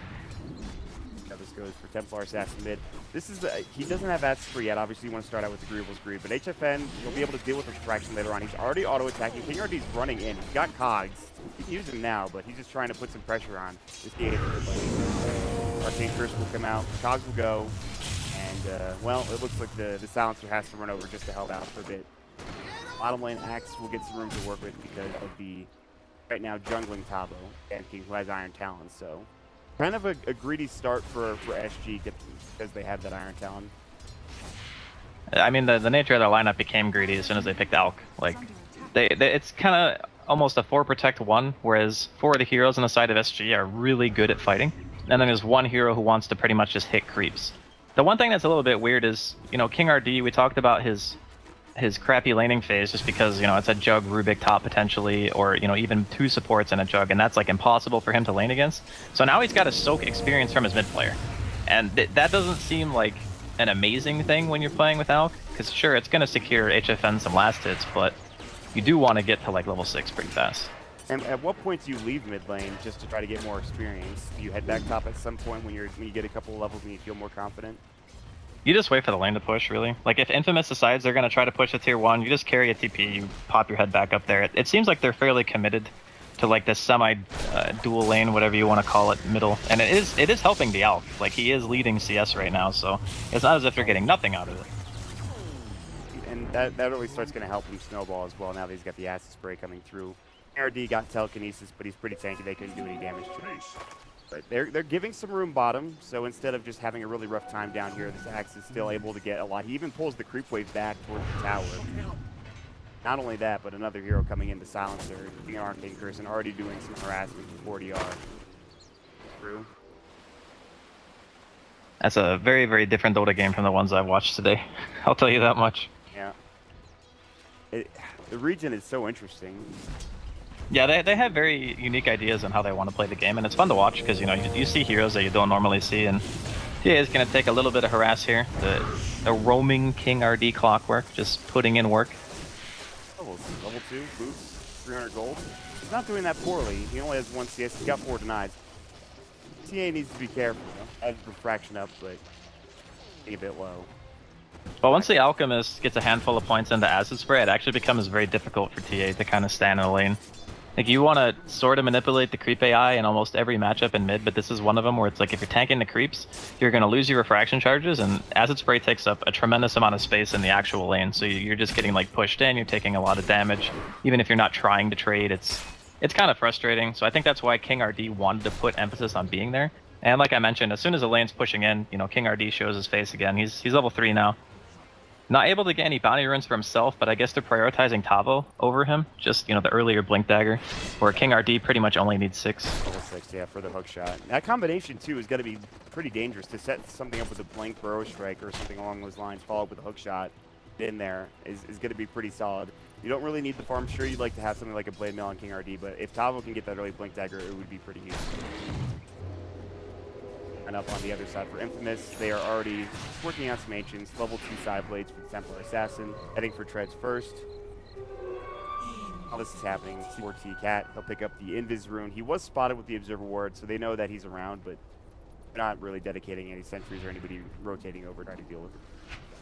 that this goes for Templar Assassin mid. This is he doesn't have that spree yet. Obviously, you want to start out with Agreeable's Greed, but HFN will be able to deal with the fraction later on. He's already auto-attacking. KingRD's running in. He's got cogs. He can use them now, but he's just trying to put some pressure on this game. Arcane Curse will come out. Cogs will go. And, well, it looks like the Silencer has to run over just to help out for a bit. Bottom lane, Axe will get some room to work with because of the, right now, jungling Tabo and King, who has Iron Talon. So, kind of a greedy start for SG because they have that Iron Talon. I mean, the nature of their lineup became greedy as soon as they picked Alk. Like, it's kind of almost a 4 protect 1, whereas 4 of the heroes on the side of SG are really good at fighting. And then there's one hero who wants to pretty much just hit creeps. The one thing that's a little bit weird is, you know, KingRD, we talked about his crappy laning phase just because, you know, it's a Jug Rubik top potentially, or, you know, even 2 supports and a Jug, and that's like impossible for him to lane against. So now he's got a soak experience from his mid player. And that doesn't seem like an amazing thing when you're playing with Alk, because sure, it's going to secure HFN some last hits, but you do want to get to like level 6 pretty fast. And at what point do you leave mid lane just to try to get more experience? Do you head back top at some point when you get a couple of levels and you feel more confident? You just wait for the lane to push, really. Like, if Infamous decides they're going to try to push a tier 1, you just carry a TP, you pop your head back up there. It seems like they're fairly committed to, like, this semi-dual lane, whatever you want to call it, middle. And it is helping the Alk. Like, he is leading CS right now, so it's not as if they're getting nothing out of it. And that really starts going to help him snowball as well, now that he's got the acid spray coming through. RD got telekinesis, but he's pretty tanky. They couldn't do any damage to him. But they're giving some room bottom, so instead of just having a really rough time down here, this Axe is still able to get a lot. He even pulls the creep wave back towards the tower. Not only that, but another hero coming into Silencer, being an Arcane Curse, and already doing some harassment before DR. True. That's a very, very different Dota game from the ones I've watched today. I'll tell you that much. Yeah. The region is so interesting. Yeah, they have very unique ideas on how they want to play the game, and it's fun to watch because, you know, you see heroes that you don't normally see, and TA is going to take a little bit of harass here. The roaming KingRD clockwork, just putting in work. Level 2, boost, 300 gold. He's not doing that poorly. He only has 1 CS. He's got 4 denied. TA needs to be careful, though. Has refraction up, but a bit low. But once the Alchemist gets a handful of points into Acid Spray, it actually becomes very difficult for TA to kind of stand in the lane. Like, you want to sort of manipulate the creep AI in almost every matchup in mid, but this is one of them where it's like if you're tanking the creeps, you're going to lose your refraction charges, and Acid Spray takes up a tremendous amount of space in the actual lane, so you're just getting like pushed in, you're taking a lot of damage. Even if you're not trying to trade, it's kind of frustrating. So I think that's why KingRD wanted to put emphasis on being there. And like I mentioned, as soon as the lane's pushing in, you know, KingRD shows his face again. He's level 3 now. Not able to get any bounty runes for himself, but I guess they're prioritizing Tavo over him. Just, you know, the earlier Blink Dagger, where KingRD pretty much only needs 6. Level 6, yeah, for the hook shot. That combination, too, is going to be pretty dangerous. To set something up with a Blink Burrow Strike or something along those lines, followed with a hook shot in there, is going to be pretty solid. You don't really need the farm. Sure, you'd like to have something like a Blade Mail on KingRD, but if Tavo can get that early Blink Dagger, it would be pretty huge. And up on the other side for Infamous, they are already working on some Ancients, level 2 side blades for the Templar Assassin, heading for Treads first. All this is happening, C4T Cat, he'll pick up the Invis rune. He was spotted with the Observer Ward, so they know that he's around, but not really dedicating any sentries or anybody rotating over trying to deal with it.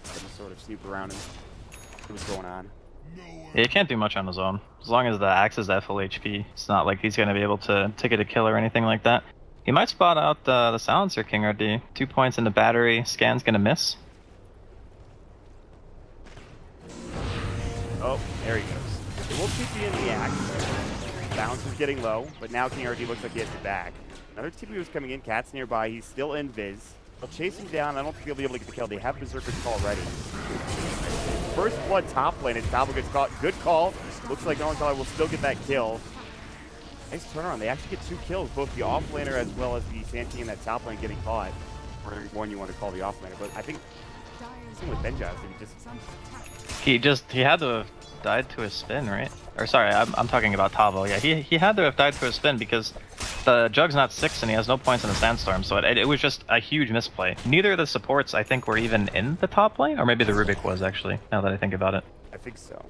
Just sort of snoop around and see what's going on. Yeah, he can't do much on his own. As long as the Axe is at full HP, it's not like he's going to be able to get a kill or anything like that. He might spot out the Silencer KingRD. 2 points in the battery. Scan's gonna miss. Oh, there he goes. It will TP in the Axe. Balance is getting low, but now KingRD looks like he has it back. Another TP was coming in. Cat's nearby. He's still in Viz. They'll chase him down. I don't think he'll be able to get the kill. They have Berserker's Call ready. First blood top lane, and Tavo gets caught. Good call. Looks like KingCharlie will still get that kill. Nice turnaround. They actually get 2 kills, both the offlaner as well as the Santee in that top lane getting caught. Or one you want to call the offlaner, but I think with Benjaz, he had to have died to his spin, right? Or sorry, I'm talking about Tavo. Yeah, he had to have died to his spin because the Jug's not 6 and he has no points in the Sandstorm, so it was just a huge misplay. Neither of the supports, I think, were even in the top lane, or maybe the Rubik was, actually, now that I think about it. I think so.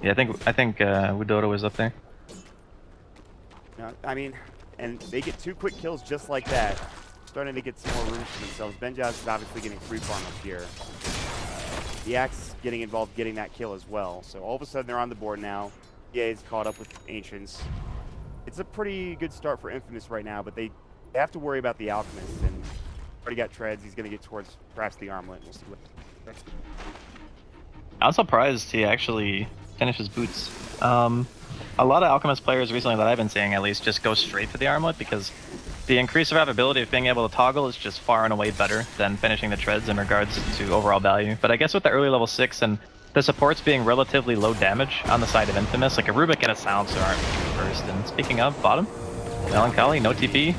Yeah, I think Dota was up there. No, I mean, and they get 2 quick kills just like that. Starting to get some more room for themselves. Benjaz is obviously getting free farm up here. The Axe getting involved, getting that kill as well. So all of a sudden they're on the board now. EA is caught up with Ancients. It's a pretty good start for Infamous right now, but they have to worry about the Alchemist. And already got Treads. He's going to get towards perhaps the Armlet. We'll see what next. I'm surprised he actually finishes boots. A lot of Alchemist players recently that I've been seeing, at least, just go straight for the Armlet because the increase of ability of being able to toggle is just far and away better than finishing the Treads in regards to overall value. But I guess with the early level 6 and the supports being relatively low damage on the side of Infamous, like a Rubik and a Silencer aren't first. And speaking of, bottom, Melancholy, no TP.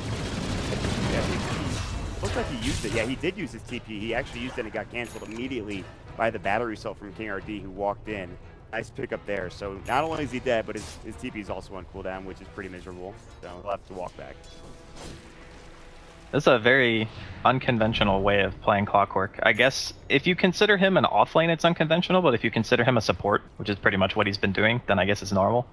Yeah, looks like he used it. Yeah, he did use his TP. He actually used it and it got canceled immediately by the battery cell from KingRD who walked in. Nice pickup there. So not only is he dead, but his TP is also on cooldown, which is pretty miserable. So he'll have to walk back. This is a very unconventional way of playing Clockwork. I guess if you consider him an offlane, it's unconventional, but if you consider him a support, which is pretty much what he's been doing, then I guess it's normal.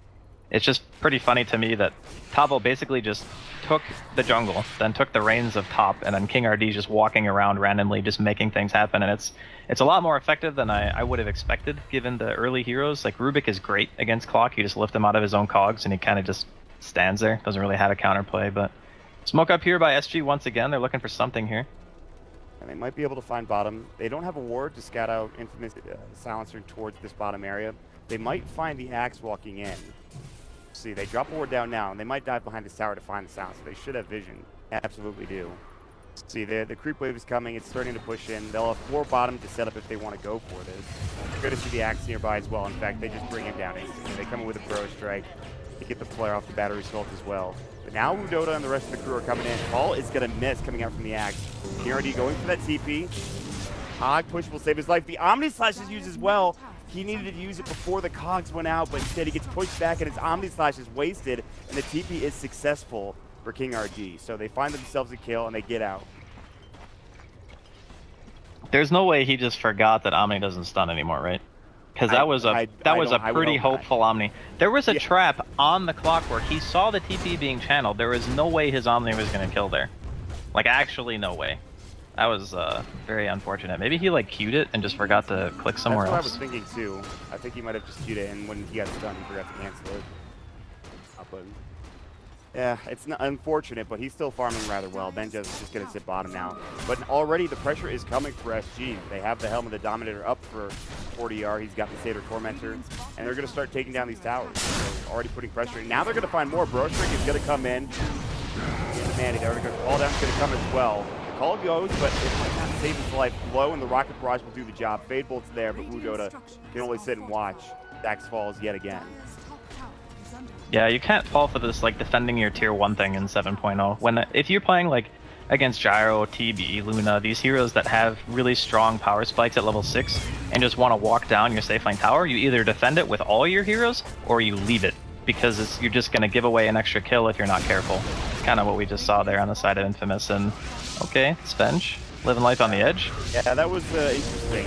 It's just pretty funny to me that Tavo basically just took the jungle, then took the reins of top, and then KingRD just walking around randomly, just making things happen, and it's a lot more effective than I would have expected, given the early heroes. Like, Rubik is great against Clock, you just lift him out of his own cogs, and he kind of just stands there, doesn't really have a counterplay, but... Smoke up here by SG once again. They're looking for something here. And they might be able to find bottom. They don't have a ward to scout out Infamous Silencer towards this bottom area. They might find the Axe walking in. See, they drop a ward down now, and they might dive behind this tower to find the Silencer. They should have vision. Absolutely do. See, the creep wave is coming. It's starting to push in. They'll have 4 bottom to set up if they want to go for this. Good to see the Axe nearby as well. In fact, they just bring him down instantly. They come in with a Bro Strike. They get the flare off the battery assault as well. But now Dota and the rest of the crew are coming in. Paul is going to miss coming out from the Axe. KingRD going for that TP. Hog push will save his life. The Omni Slash is used as well. He needed to use it before the cogs went out, but instead he gets pushed back and his Omni Slash is wasted, and the TP is successful for KingRD. So they find themselves a kill and they get out. There's no way he just forgot that Omni doesn't stun anymore, right? Because that was a pretty hopeful Omni. There was a trap on the Clockwork. He saw the TP being channeled. There was no way his Omni was going to kill there. Like, actually no way. That was very unfortunate. Maybe he like queued it and just forgot to click somewhere else. That's what I was thinking too. I think he might have just queued it, and when he got stunned, he forgot to cancel it. But yeah, it's not unfortunate, but he's still farming rather well. Benja's just going to sit bottom now. But already the pressure is coming for SG. They have the Helm of the Dominator up for 40R. He's got the Satyr Tormentor, and they're going to start taking down these towers. So already putting pressure in. Now they're going to find more. Brostrick is going to come in. Man, they're going to call down. Going to come as well. The call goes, but it might not save his life. Blow and the Rocket Barrage will do the job. Fade Bolt's there, but Dota can only sit and watch. Dax falls yet again. Yeah, you can't fall for this like defending your tier 1 thing in 7.0. When if you're playing like against Gyro, TB, Luna, these heroes that have really strong power spikes at level 6 and just want to walk down your safe line tower, you either defend it with all your heroes or you leave it, because you're just going to give away an extra kill if you're not careful. It's kind of what we just saw there on the side of Infamous. And okay, Svench, living life on the edge. Yeah, that was interesting.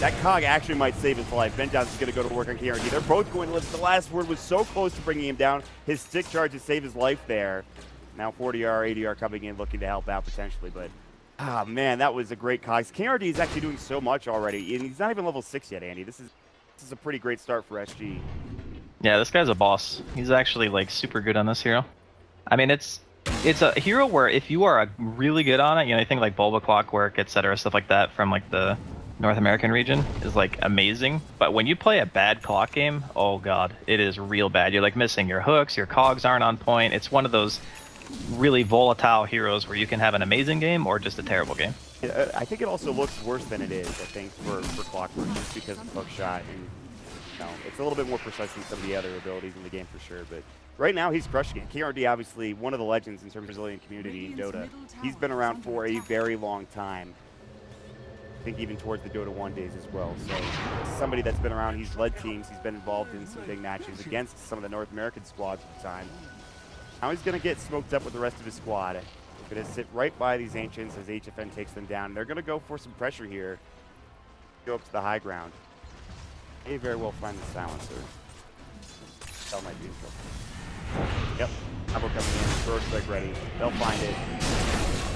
That cog actually might save his life. Benjaz is going to go to work on KingRD. They're both going to live. The last word was so close to bringing him down. His stick charge to save his life there. Now 40R, 80R coming in looking to help out potentially. But, man, that was a great cog. KingRD is actually doing so much already. And he's not even level 6 yet, Andy. This is a pretty great start for SG. Yeah, this guy's a boss. He's actually like super good on this hero. I mean, it's a hero where if you are really good on it, you know, you think like Bulba Clockwork, etc., stuff like that from like the North American region is like amazing. But when you play a bad clock game, oh god, it is real bad. You're like missing your hooks, your cogs aren't on point. It's one of those really volatile heroes where you can have an amazing game or just a terrible game. Yeah, I think it also looks worse than it is, I think, for Clockwork, just because of hook shot. And you know, it's a little bit more precise than some of the other abilities in the game for sure. But right now, he's crushing it. KingRD, obviously, one of the legends in terms of Brazilian community in Dota. He's been around for a very long time. I think even towards the Dota 1 days as well. So somebody that's been around, he's led teams, he's been involved in some big matches against some of the North American squads at the time. Now he's going to get smoked up with the rest of his squad. They're going to sit right by these Ancients as HFN takes them down. They're going to go for some pressure here. Go up to the high ground. May very well find the silencer. That might be trouble. Yep. Abo coming in. First leg ready. They'll find it.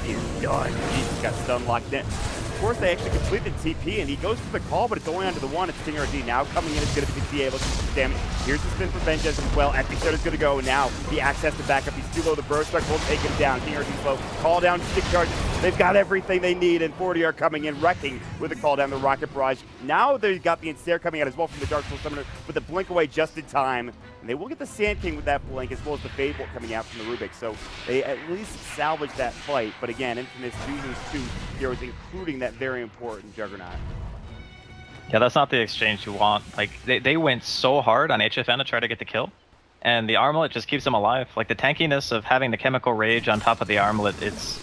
He's done. He's got stun locked in. Of course, they actually complete the TP, and he goes for the call, but it's only onto the one. It's KingCharlie. Now coming in is going to be the TA looking for some damage. Here's the spin for Benjaz as well. Episode's going to go. Now the access to back up. He's too low. The burst strike will take him down. KingCharlie's low. Call down, stick charges. They've got everything they need, and 40 are coming in, wrecking with a call down the rocket barrage. Now they've got the Ensnare coming out as well from the Dark Soul Summoner with a blink away just in time. And they will get the Sand King with that blink, as well as the Fable coming out from the Rubik. So they at least salvage that fight. But again, Infamous losing 2 heroes, including that very important Juggernaut. Yeah, that's not the exchange you want. Like, they went so hard on HFN to try to get the kill, and the Armlet just keeps them alive. Like, the tankiness of having the Chemical Rage on top of the Armlet, it's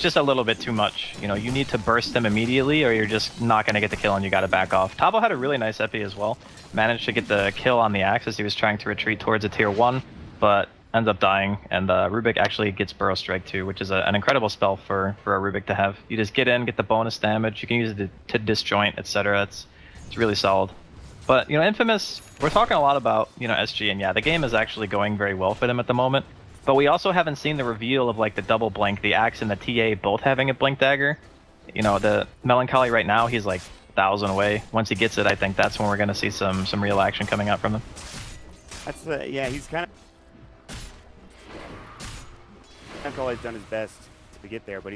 just a little bit too much. You know, you need to burst them immediately, or you're just not going to get the kill and you got to back off. Tabo had a really nice epi as well. Managed to get the kill on the axe as he was trying to retreat towards a tier 1, but ends up dying, and Rubik actually gets Burrow Strike too, which is an incredible spell for a Rubik to have. You just get in, get the bonus damage, you can use it to disjoint, etc. It's really solid. But, you know, Infamous, we're talking a lot about, you know, SG, and yeah, the game is actually going very well for them at the moment. But we also haven't seen the reveal of, like, the double blink, the Axe and the TA both having a blink dagger. You know, the Melancholy right now, he's like 1,000 away. Once he gets it, I think that's when we're going to see some real action coming out from him. That's, yeah, he's kind of... Melancholly's done his best to get there, but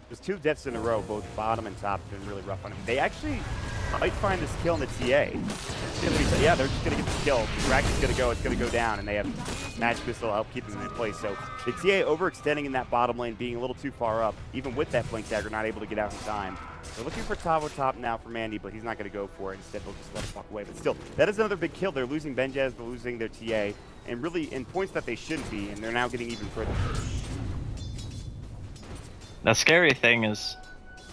there's 2 deaths in a row, both bottom and top, have been really rough on him. They actually might find this kill in the TA. Yeah, they're just going to get the kill. Rack is going to go, it's going to go down, and they have Magic Missile to help keep them in place. So the TA overextending in that bottom lane, being a little too far up, even with that Blink Dagger, not able to get out in time. They're looking for Tavo top now for Mandy, but he's not going to go for it. Instead, they'll just let him walk away. But still, that is another big kill. They're losing Benjaz, they're losing their TA, and really in points that they shouldn't be, and they're now getting even further. The scary thing is,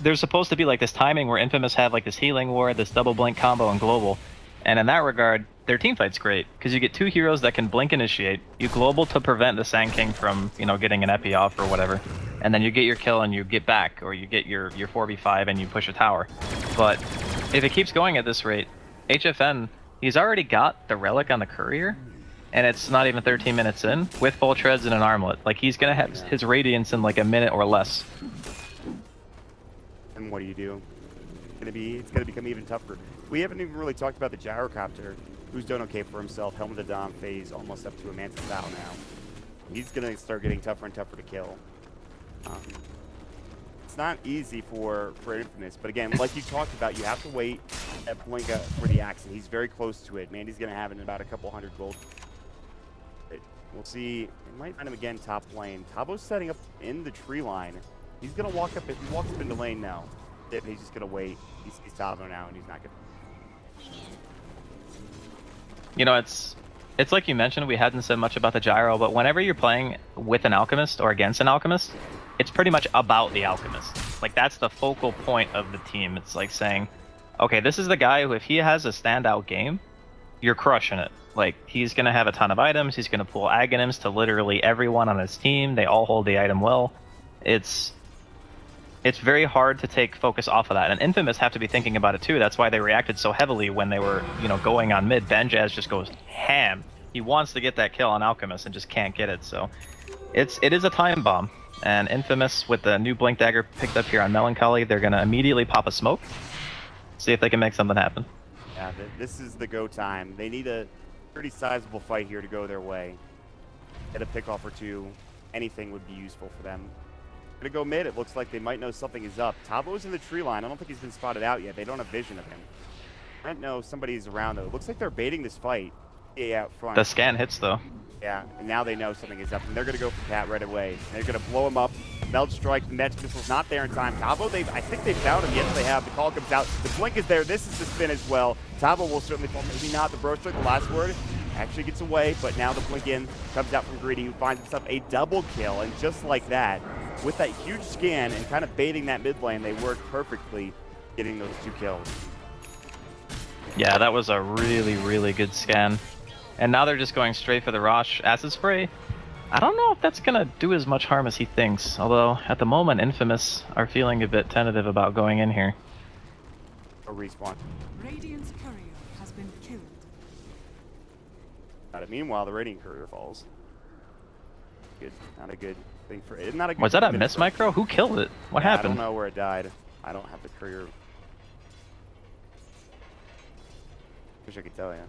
there's supposed to be like this timing where Infamous have like this healing ward, this double blink combo, and global. And in that regard, their team fight's great, because you get 2 heroes that can blink initiate, you global to prevent the Sand King from, you know, getting an epi off or whatever, and then you get your kill and you get back, or you get your 4v5 and you push a tower. But if it keeps going at this rate, HFN, he's already got the relic on the courier, and it's not even 13 minutes in, with full treads and an armlet. Like, he's gonna have his radiance in like a minute or less. And what do you do? It's gonna become even tougher. We haven't even really talked about the Gyrocopter, who's done okay for himself. Helmet of Dom phase almost up to a Mantis Vow now. He's gonna start getting tougher and tougher to kill. It's not easy for Infamous, but again, like you talked about, you have to wait at Blink for the axe, and he's very close to it. Mandy's gonna have it in about a couple hundred gold. We'll see. We might find him again top lane. Tabo's setting up in the tree line. He's gonna walk up. If he walks up into lane now, he's just gonna wait. He's Tabo now, and he's not gonna. You know, it's like you mentioned, we hadn't said much about the gyro, but whenever you're playing with an alchemist or against an alchemist, it's pretty much about the alchemist. Like, that's the focal point of the team. It's like saying, okay, this is the guy who, if he has a standout game, you're crushing it. Like, he's gonna have a ton of items, he's gonna pull Aghanims to literally everyone on his team, they all hold the item well. It's very hard to take focus off of that, and Infamous have to be thinking about it too. That's why they reacted so heavily when they were, you know, going on mid. Benjaz just goes ham. He wants to get that kill on Alchemist and just can't get it, so it is a time bomb. And Infamous, with the new Blink Dagger picked up here on Melancholy, they're gonna immediately pop a smoke, see if they can make something happen. Yeah, this is the go time. They need a pretty sizable fight here to go their way. Get a pick off or 2. Anything would be useful for them. Gonna go mid. It looks like they might know something is up. Tabo's in the tree line. I don't think he's been spotted out yet. They don't have vision of him. I don't know if somebody's around though. It looks like they're baiting this fight. Yeah, out front. The scan hits though. Yeah, and now they know something is up, and they're gonna go for Cat right away. They're gonna blow him up. Meld Strike, the Magic Missile's not there in time. Tabo, I think they found him. Yes, they have. The call comes out. The blink is there. This is the spin as well. Tabo will certainly fall. Maybe not. The Burrow Strike, the last word, actually gets away, but now the blink in comes out from Greedy, who finds himself a double kill, and just like that, with that huge scan and kind of baiting that mid lane, they worked perfectly getting those 2 kills. Yeah, that was a really, really good scan. And now they're just going straight for the Rosh Acid Spray. I don't know if that's gonna do as much harm as he thinks. Although at the moment, Infamous are feeling a bit tentative about going in here. A respawn. Radiant's courier has been killed. Got it. Meanwhile, the Radiant courier falls. Good. Not a good thing for it. Not a good Was that a thing miss for- micro? Who killed it? What Yeah, happened? I don't know where it died. I don't have the courier. Wish I could tell you.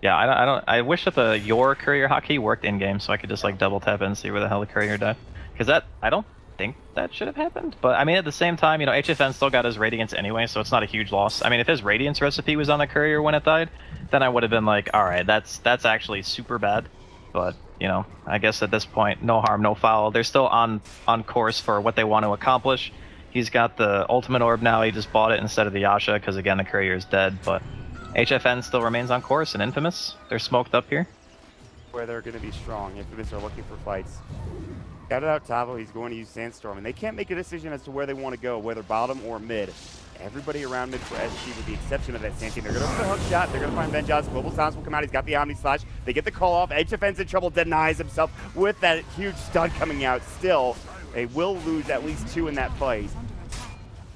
Yeah, I don't. I wish that your courier hotkey worked in game, so I could just like double tap it and see where the hell the courier died. Because that I don't think that should have happened. But I mean, at the same time, you know, HFN still got his Radiance anyway, so it's not a huge loss. I mean, if his Radiance recipe was on the courier when it died, then I would have been like, all right, that's actually super bad. But you know, I guess at this point, no harm, no foul. They're still on course for what they want to accomplish. He's got the ultimate orb now. He just bought it instead of the Yasha because again, the courier is dead. But HFN still remains on course, and Infamous, they're smoked up here. Where they're going to be strong. Infamous are looking for fights. Got it out Tavo. He's going to use Sandstorm, and they can't make a decision as to where they want to go, whether bottom or mid. Everybody around mid for SG, with the exception of that Santine. They're going to put a hook shot. They're going to find Vengeance. Global Silence will come out. He's got the Omni Slash. They get the call off. HFN's in trouble. Denies himself with that huge stun coming out. Still, they will lose at least 2 in that fight.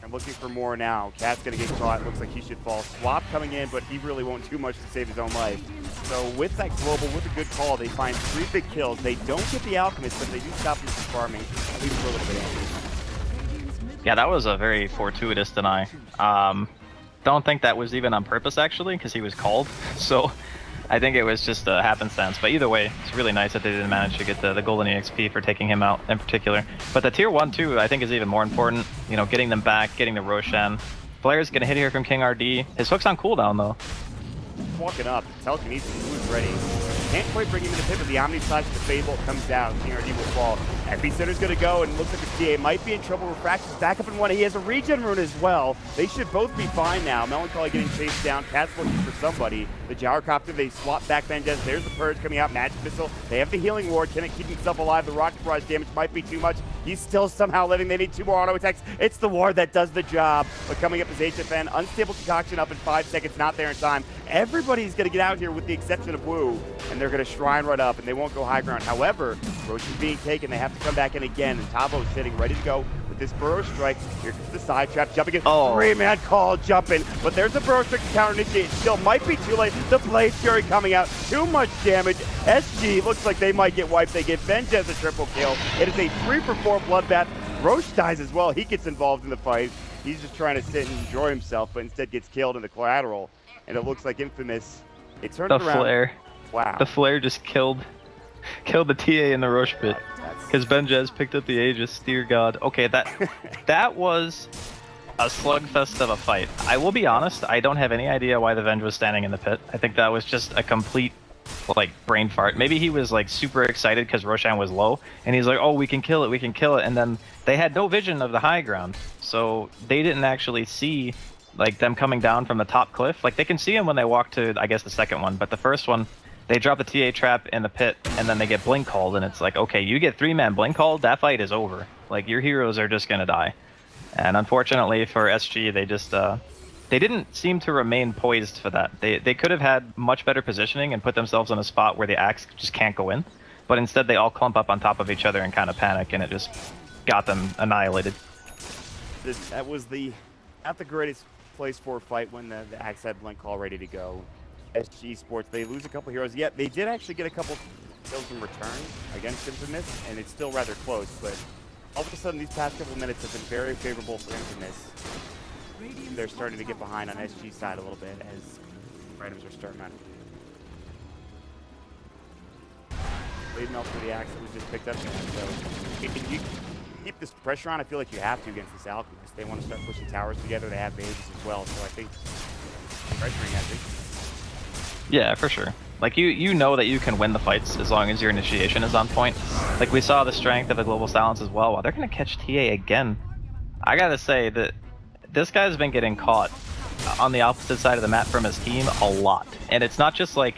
I'm looking for more now. Cat's going to get caught. Looks like he should fall. Swap coming in, but he really won't do much to save his own life. So with that global, with a good call, they find 3 big kills. They don't get the Alchemist, but they do stop him from farming, at least for a little bit. Yeah, that was a very fortuitous deny. Don't think that was even on purpose, actually, because he was called. So I think it was just a happenstance. But either way, it's really nice that they didn't manage to get the golden EXP for taking him out in particular. But the tier 1, too, I think is even more important. You know, getting them back, getting the Roshan. Flare's going to hit here from KingRD. His hook's on cooldown, though. Walking up, telekinesis, who's ready? Can't quite bring him in the pit, but the Omni Slash, the Fable comes down. KingRD will fall. Epicenter's going to go, and looks like the TA might be in trouble. Refraction's back up in 1. He has a regen rune as well. They should both be fine now. Melancholy getting chased down. Cat's looking for somebody. The Gyrocopter, they swap back Vengeance. There's the Purge coming out. Magic Missile. They have the Healing Ward. Can it keep himself alive? The Rocket Barrage damage might be too much. He's still somehow living. They need 2 more auto attacks. It's the Ward that does the job. But coming up is HFN. Unstable Concoction up in 5 seconds. Not there in time. Everybody's going to get out here with the exception of Wu. And they're going to Shrine right up, and they won't go high ground. However, Roche is being taken. They have to come back in again. And Tavo's sitting ready to go with this Burrow Strike. Here comes the side trap. Jumping in. Oh. 3-man call jumping. But there's a Burrow Strike to counter initiate. Still might be too late. The Blade Fury coming out. Too much damage. SG looks like they might get wiped. They get Vengeance a triple kill. It is a 3-for-4 bloodbath. Roche dies as well. He gets involved in the fight. He's just trying to sit and enjoy himself, but instead gets killed in the collateral. And it looks like Infamous. It turns The around. Flare. Wow. The Flare just killed the TA in the Roche pit. Because Benjez picked up the Aegis, dear god. Okay, that was a slugfest of a fight. I will be honest, I don't have any idea why the Venge was standing in the pit. I think that was just a complete, like, brain fart. Maybe he was, like, super excited because Roshan was low, and he's like, oh, we can kill it, and then they had no vision of the high ground, so they didn't actually see, like, them coming down from the top cliff. Like, they can see him when they walk to, I guess, the second one, but the first one, they drop the TA trap in the pit, and then they get blink called, and it's like, okay, you get 3-man blink called, that fight is over. Like, your heroes are just gonna die. And unfortunately for SG, they just, they didn't seem to remain poised for that. They could have had much better positioning and put themselves in a spot where the axe just can't go in, but instead they all clump up on top of each other and kind of panic, and it just got them annihilated. That was not the greatest place for a fight when the axe had blink call ready to go. SG Sports, they lose a couple heroes. Yet they did actually get a couple kills in return against Infamous, and it's still rather close. But all of a sudden, these past couple minutes have been very favorable for Infamous. They're starting to get behind on SG's side a little bit as items are starting on. Blade melt for the axe that was just picked up. So if you keep this pressure on, I feel like you have to against this Alchemist. They want to start pushing towers together. They have bases as well. So I think pressuring has it. Yeah, for sure. Like, you know that you can win the fights as long as your initiation is on point. Like, we saw the strength of the Global Silence as well. Wow, they're going to catch TA again. I gotta say that this guy's been getting caught on the opposite side of the map from his team a lot. And it's not just like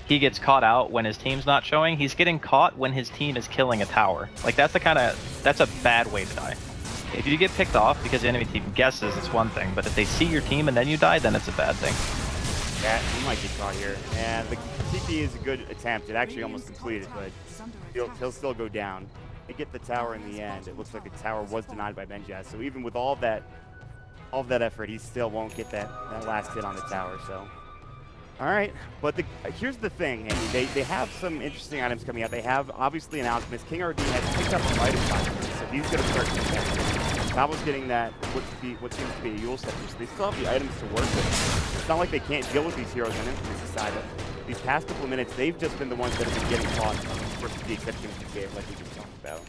he gets caught out when his team's not showing. He's getting caught when his team is killing a tower. Like, that's a bad way to die. If you get picked off because the enemy team guesses, it's one thing. But if they see your team and then you die, then it's a bad thing. Yeah, he might get caught here. And the TP is a good attempt. It actually almost completed, but he'll still go down. They get the tower in the end. It looks like the tower was denied by Benjaz. So even with all of that effort, he still won't get that last hit on the tower. So, all right. But here's the thing, Andy. They have some interesting items coming out. They have obviously an Alchemist. KingRD has picked up a Midas Doctor, so he's going to start contesting. Tabo's getting that what seems to be a Yule Scepter, so they still have the items to work with. It's not like they can't deal with these heroes on Infamous side. These past couple of minutes, they've just been the ones that have been getting caught, with the exception of the Kiev, like we just talked about.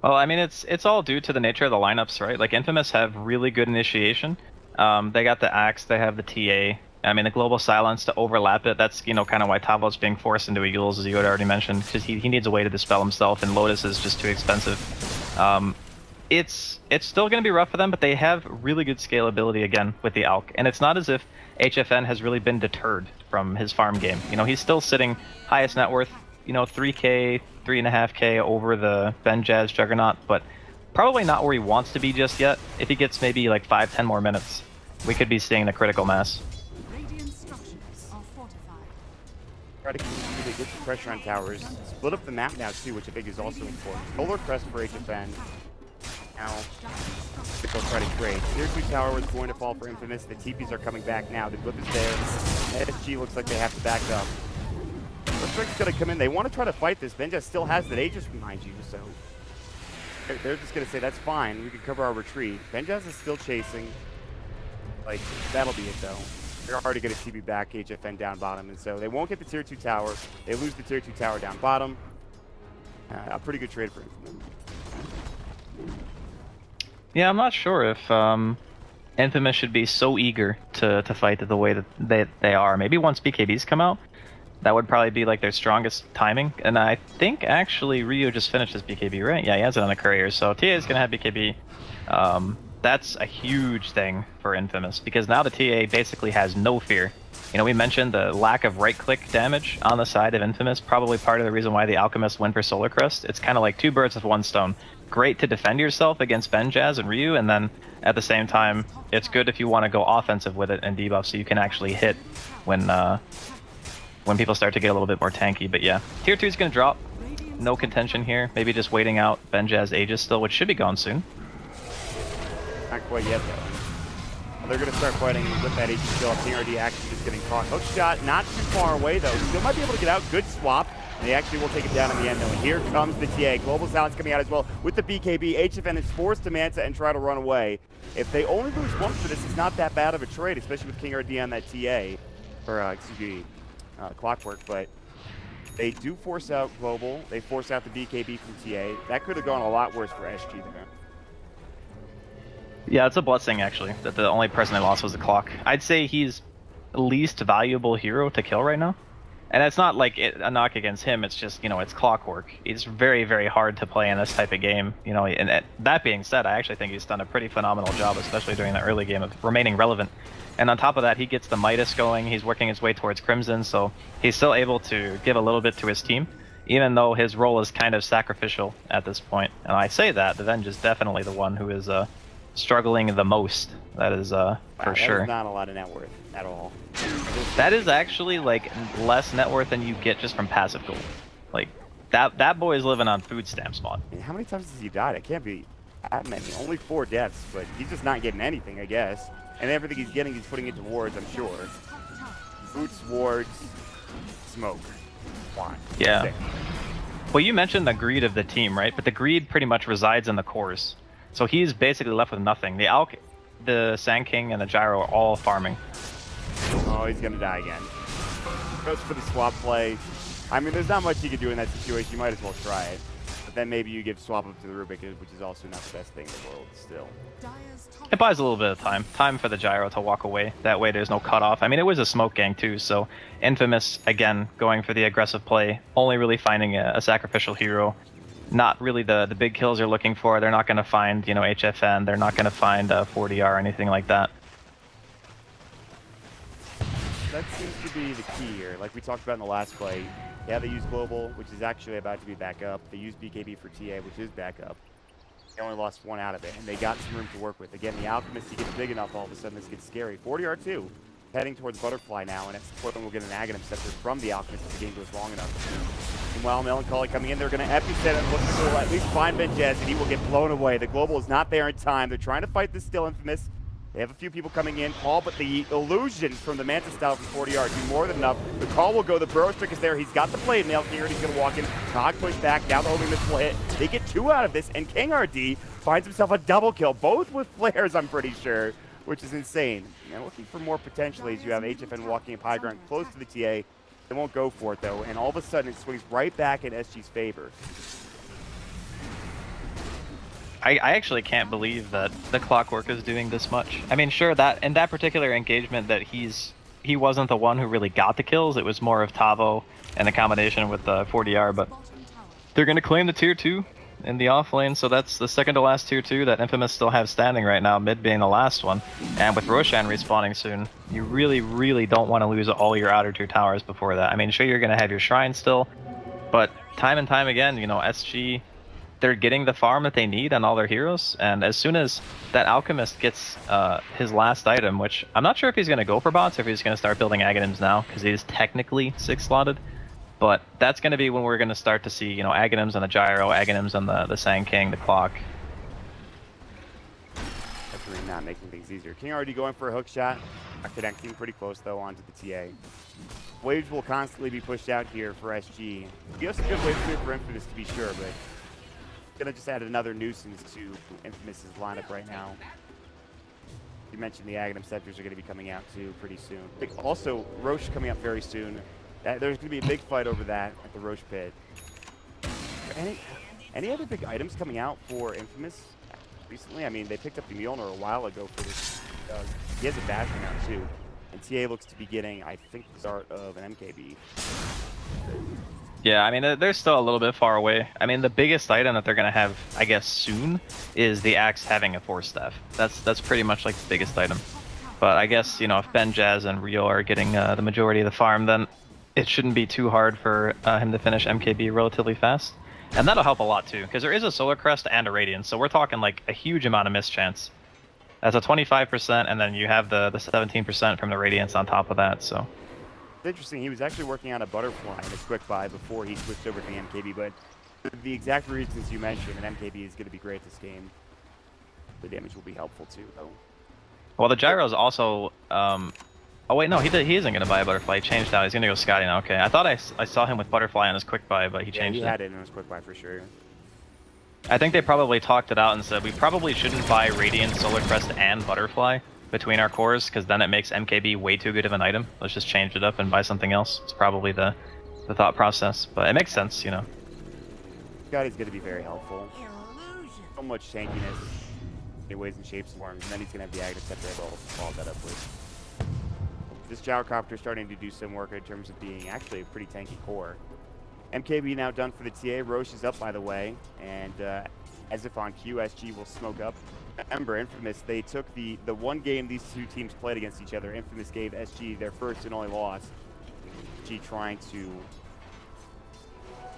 Well, I mean, it's all due to the nature of the lineups, right? Like, Infamous have really good initiation. They got the Axe, they have the TA. I mean, the Global Silence to overlap it, that's, kind of why Tavo's being forced into a Yules, as you had already mentioned, because he needs a way to dispel himself, and Lotus is just too expensive. It's still going to be rough for them, but they have really good scalability again with the Alk, and it's not as if HFN has really been deterred from his farm game. He's still sitting highest net worth, 3K, 3.5K over the Benjaz Juggernaut, but probably not where he wants to be just yet. If he gets maybe like 5-10 more minutes, we could be seeing the critical mass. Try to continue to get the pressure on towers. Split up the map now too, which I think is also important. Polar Crest for HFN. Now, they'll try to trade. Tier 2 tower was going to fall for Infamous. The TPs are coming back now. The blip is there. SG looks like they have to back up. Respect's going to come in. They want to try to fight this. Benja still has the Aegis behind you, so they're just going to say, that's fine. We can cover our retreat. Benjaz is still chasing. Like, that'll be it, though. They're hard to get a TP back, HFN down bottom, and so they won't get the Tier 2 tower. They lose the Tier 2 tower down bottom. A pretty good trade for Infamous. Yeah, I'm not sure if Infamous should be so eager to fight the way that they are. Maybe once BKBs come out, that would probably be like their strongest timing. And I think actually Ryu just finished his BKB, right? Yeah, he has it on the courier, so TA is going to have BKB. That's a huge thing for Infamous, because now the TA basically has no fear. We mentioned the lack of right-click damage on the side of Infamous, probably part of the reason why the Alchemist went for Solar Crest. It's kind of like two birds with one stone. Great to defend yourself against Benjaz and Ryu, and then at the same time, it's good if you want to go offensive with it and debuff, so you can actually hit when people start to get a little bit more tanky. But yeah, Tier 2 is going to drop. No contention here. Maybe just waiting out Benjaz Aegis still, which should be gone soon. Not quite yet, though. Well, they're going to start fighting with that Aegis still. KingRD actually just getting caught. Hook shot, not too far away, though. Still might be able to get out. Good swap. And they actually will take it down in the end, though. And here comes the TA. Global Silence coming out as well with the BKB. HFN is forced to Manta and try to run away. If they only lose once for this, it's not that bad of a trade, especially with KingRD on that TA. Or, Clockwork. But they do force out Global. They force out the BKB from TA. That could have gone a lot worse for SG there. Yeah, it's a blessing, actually, that the only person they lost was the Clock. I'd say he's the least valuable hero to kill right now. And it's not like a knock against him, it's just, it's Clockwork. It's very, very hard to play in this type of game. And that being said, I actually think he's done a pretty phenomenal job, especially during the early game, of remaining relevant. And on top of that, he gets the Midas going, he's working his way towards Crimson, so he's still able to give a little bit to his team, even though his role is kind of sacrificial at this point. And I say that, the Venge is definitely the one who is struggling the most. That is for sure. That is not a lot of net worth at all. That is actually like less net worth than you get just from passive gold. Like that boy is living on food stamps, mod. I mean, how many times has he died? It can't be that many. Only 4 deaths, but he's just not getting anything, I guess. And everything he's getting, he's putting into wards, I'm sure. Boots, wards, smoke. Why? Yeah. Sick. Well, you mentioned the greed of the team, right? But the greed pretty much resides in the cores. So he's basically left with nothing. The Alk, the Sand King, and the Gyro are all farming. Oh, he's gonna die again. Goes for the swap play. I mean, there's not much you can do in that situation. You might as well try it. But then maybe you give swap up to the Rubik, which is also not the best thing in the world still. It buys a little bit of time. Time for the Gyro to walk away. That way there's no cutoff. I mean, it was a smoke gang too, so Infamous, again, going for the aggressive play. Only really finding a sacrificial hero. Not really the big kills they're looking for. They're not going to find, HFN. They're not going to find 40R or anything like that. That seems to be the key here. Like we talked about in the last play. Yeah, they use Global, which is actually about to be back up. They use BKB for TA, which is back up. They only lost 1 out of it, and they got some room to work with. Again, the Alchemist, he gets big enough, all of a sudden this gets scary. 40R2, heading towards Butterfly now, and at some point we'll get an Aghanim Scepter from the Alchemist if the game goes long enough. Meanwhile, Melancholy coming in, they're going to Epi-set and look to at least find Benjez, and he will get blown away. The Global is not there in time. They're trying to fight this still, Infamous. They have a few people coming in. Call, but the illusion from the Manta style from 40R do more than enough. The call will go. The Burrow Trick is there. He's got the Blade Mail. King RD is going to walk in. Cog push back. Down the homing missile hit. They get 2 out of this, and King RD finds himself a double kill, both with flares, I'm pretty sure, which is insane. And looking for more potentially as you have HFN walking up high ground close to the TA. They won't go for it, though, and all of a sudden it swings right back in SG's favor. I actually can't believe that the Clockwork is doing this much. I mean, sure, that in that particular engagement that he wasn't the one who really got the kills. It was more of Tavo and the combination with the 40R, but they're going to claim the tier 2 in the off lane, so that's the second to last tier 2 that Infamous still have standing right now, mid being the last one. And with Roshan respawning soon, you really, really don't want to lose all your outer 2 towers before that. I mean, sure, you're going to have your shrine still, but time and time again, you know, SG, they're getting the farm that they need on all their heroes, and as soon as that Alchemist gets his last item, which I'm not sure if he's going to go for bots or if he's going to start building Aghanims now, because he is technically 6-slotted, but that's going to be when we're going to start to see, you know, Aghanims on the Gyro, Aghanims on the Sand King, the Clock. Definitely not making things easier. King already going for a hook shot, connecting pretty close though onto the TA. Waves will constantly be pushed out here for SG. You have some good waves here for Infamous to be sure, but gonna just add another nuisance to Infamous's lineup right now. You mentioned the Aghanim Scepters are going to be coming out too pretty soon. Also, Roche coming up very soon. There's going to be a big fight over that at the Roche pit. Any other big items coming out for Infamous recently? I mean, they picked up the Mjolnir a while ago for this. He has a Basher now too. And TA looks to be getting, I think, the start of an MKB. Yeah, I mean, they're still a little bit far away. I mean, the biggest item that they're going to have, I guess, soon is the Axe having a Force Staff. That's pretty much like the biggest item. But I guess, you know, if Ben, Jazz, and Rio are getting the majority of the farm, then it shouldn't be too hard for him to finish MKB relatively fast. And that'll help a lot, too, because there is a Solar Crest and a Radiance, so we're talking, like, a huge amount of mischance. That's a 25%, and then you have the 17% from the Radiance on top of that, so... Interesting. He was actually working on a Butterfly in a quick buy before he switched over to the MKB, but the exact reasons you mentioned, an MKB is going to be great this game. The damage will be helpful too, though. Well, the Gyro's also... oh wait, no, he isn't going to buy a Butterfly. He changed out. He's going to go Scotty now. Okay, I thought I saw him with Butterfly on his quick buy, but he changed it. He had it in his quick buy for sure. I think they probably talked it out and said we probably shouldn't buy Radiant, Solar Crest, and Butterfly between our cores, because then it makes MKB way too good of an item. Let's just change it up and buy something else. It's probably the thought process, but it makes sense, you know. Scotty's going to be very helpful. So much tankiness in ways and shapes and forms, and then he's going to have the Aghanim Scepter to follow that up with. This Gyrocopter starting to do some work in terms of being actually a pretty tanky core. MKB now done for the TA. Roche is up, by the way, and as if on cue, SG will smoke up. Remember, Infamous, they took the one game these two teams played against each other. Infamous gave SG their first and only loss. SG trying to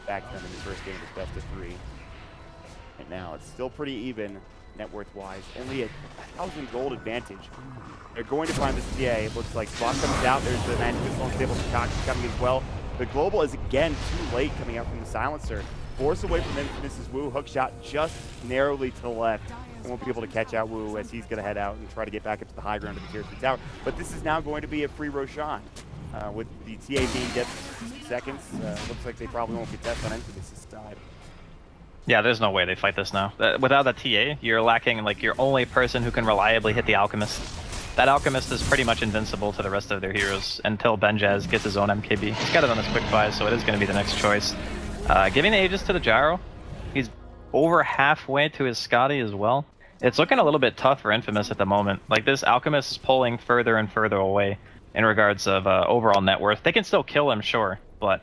back them in the first game with best of 3. And now it's still pretty even net worth-wise. Only a 1,000 gold advantage. They're going to find this TA. It looks like Spot comes out. There's the Magic Missile stable concoction coming as well. The Global is again too late coming out from the Silencer. Force away from Infamous's Wu. Hook shot just narrowly to the left. And won't be able to catch out Wu as he's going to head out and try to get back up to the high ground of the tier 3 tower. But this is now going to be a free Roshan. With the TA being dead for 6 seconds, looks like they probably won't contest on Infamous's side. Yeah, there's no way they fight this now. Without that TA, you're lacking like your only person who can reliably hit the Alchemist. That Alchemist is pretty much invincible to the rest of their heroes until Benjaz gets his own MKB. He's got it on his quick buy, so it is going to be the next choice. Giving the Aegis to the Gyro. He's over halfway to his Scotty as well. It's looking a little bit tough for Infamous at the moment. Like, this Alchemist is pulling further and further away in regards of overall net worth. They can still kill him, sure, but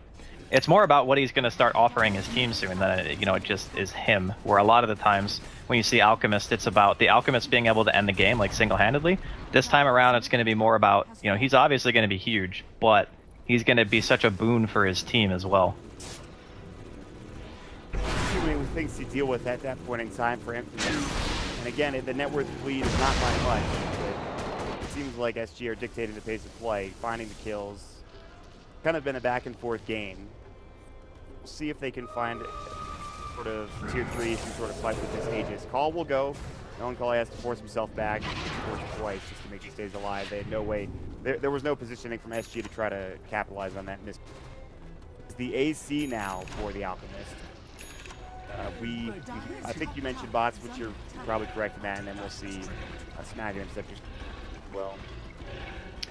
it's more about what he's going to start offering his team soon than, you know, it just is him. Where a lot of the times when you see Alchemist, it's about the Alchemist being able to end the game, like, single-handedly. This time around, it's going to be more about, you know, he's obviously going to be huge, but he's going to be such a boon for his team as well. Continuing with things to deal with at that point in time for Infamous. And again, the net worth lead is not by much. But it seems like SG are dictating the pace of play, finding the kills. Kind of been a back and forth game. We'll see if they can find sort of tier 3, some sort of fight with this Aegis. Call will go. KingCharlie has to force himself back. He's forced twice just to make he stays alive. They had no way. There was no positioning from SG to try to capitalize on that miss. It's the AC now for the Alchemist. I think you mentioned bots, which you're probably correct in that, and then we'll see Snagger and stuff just well.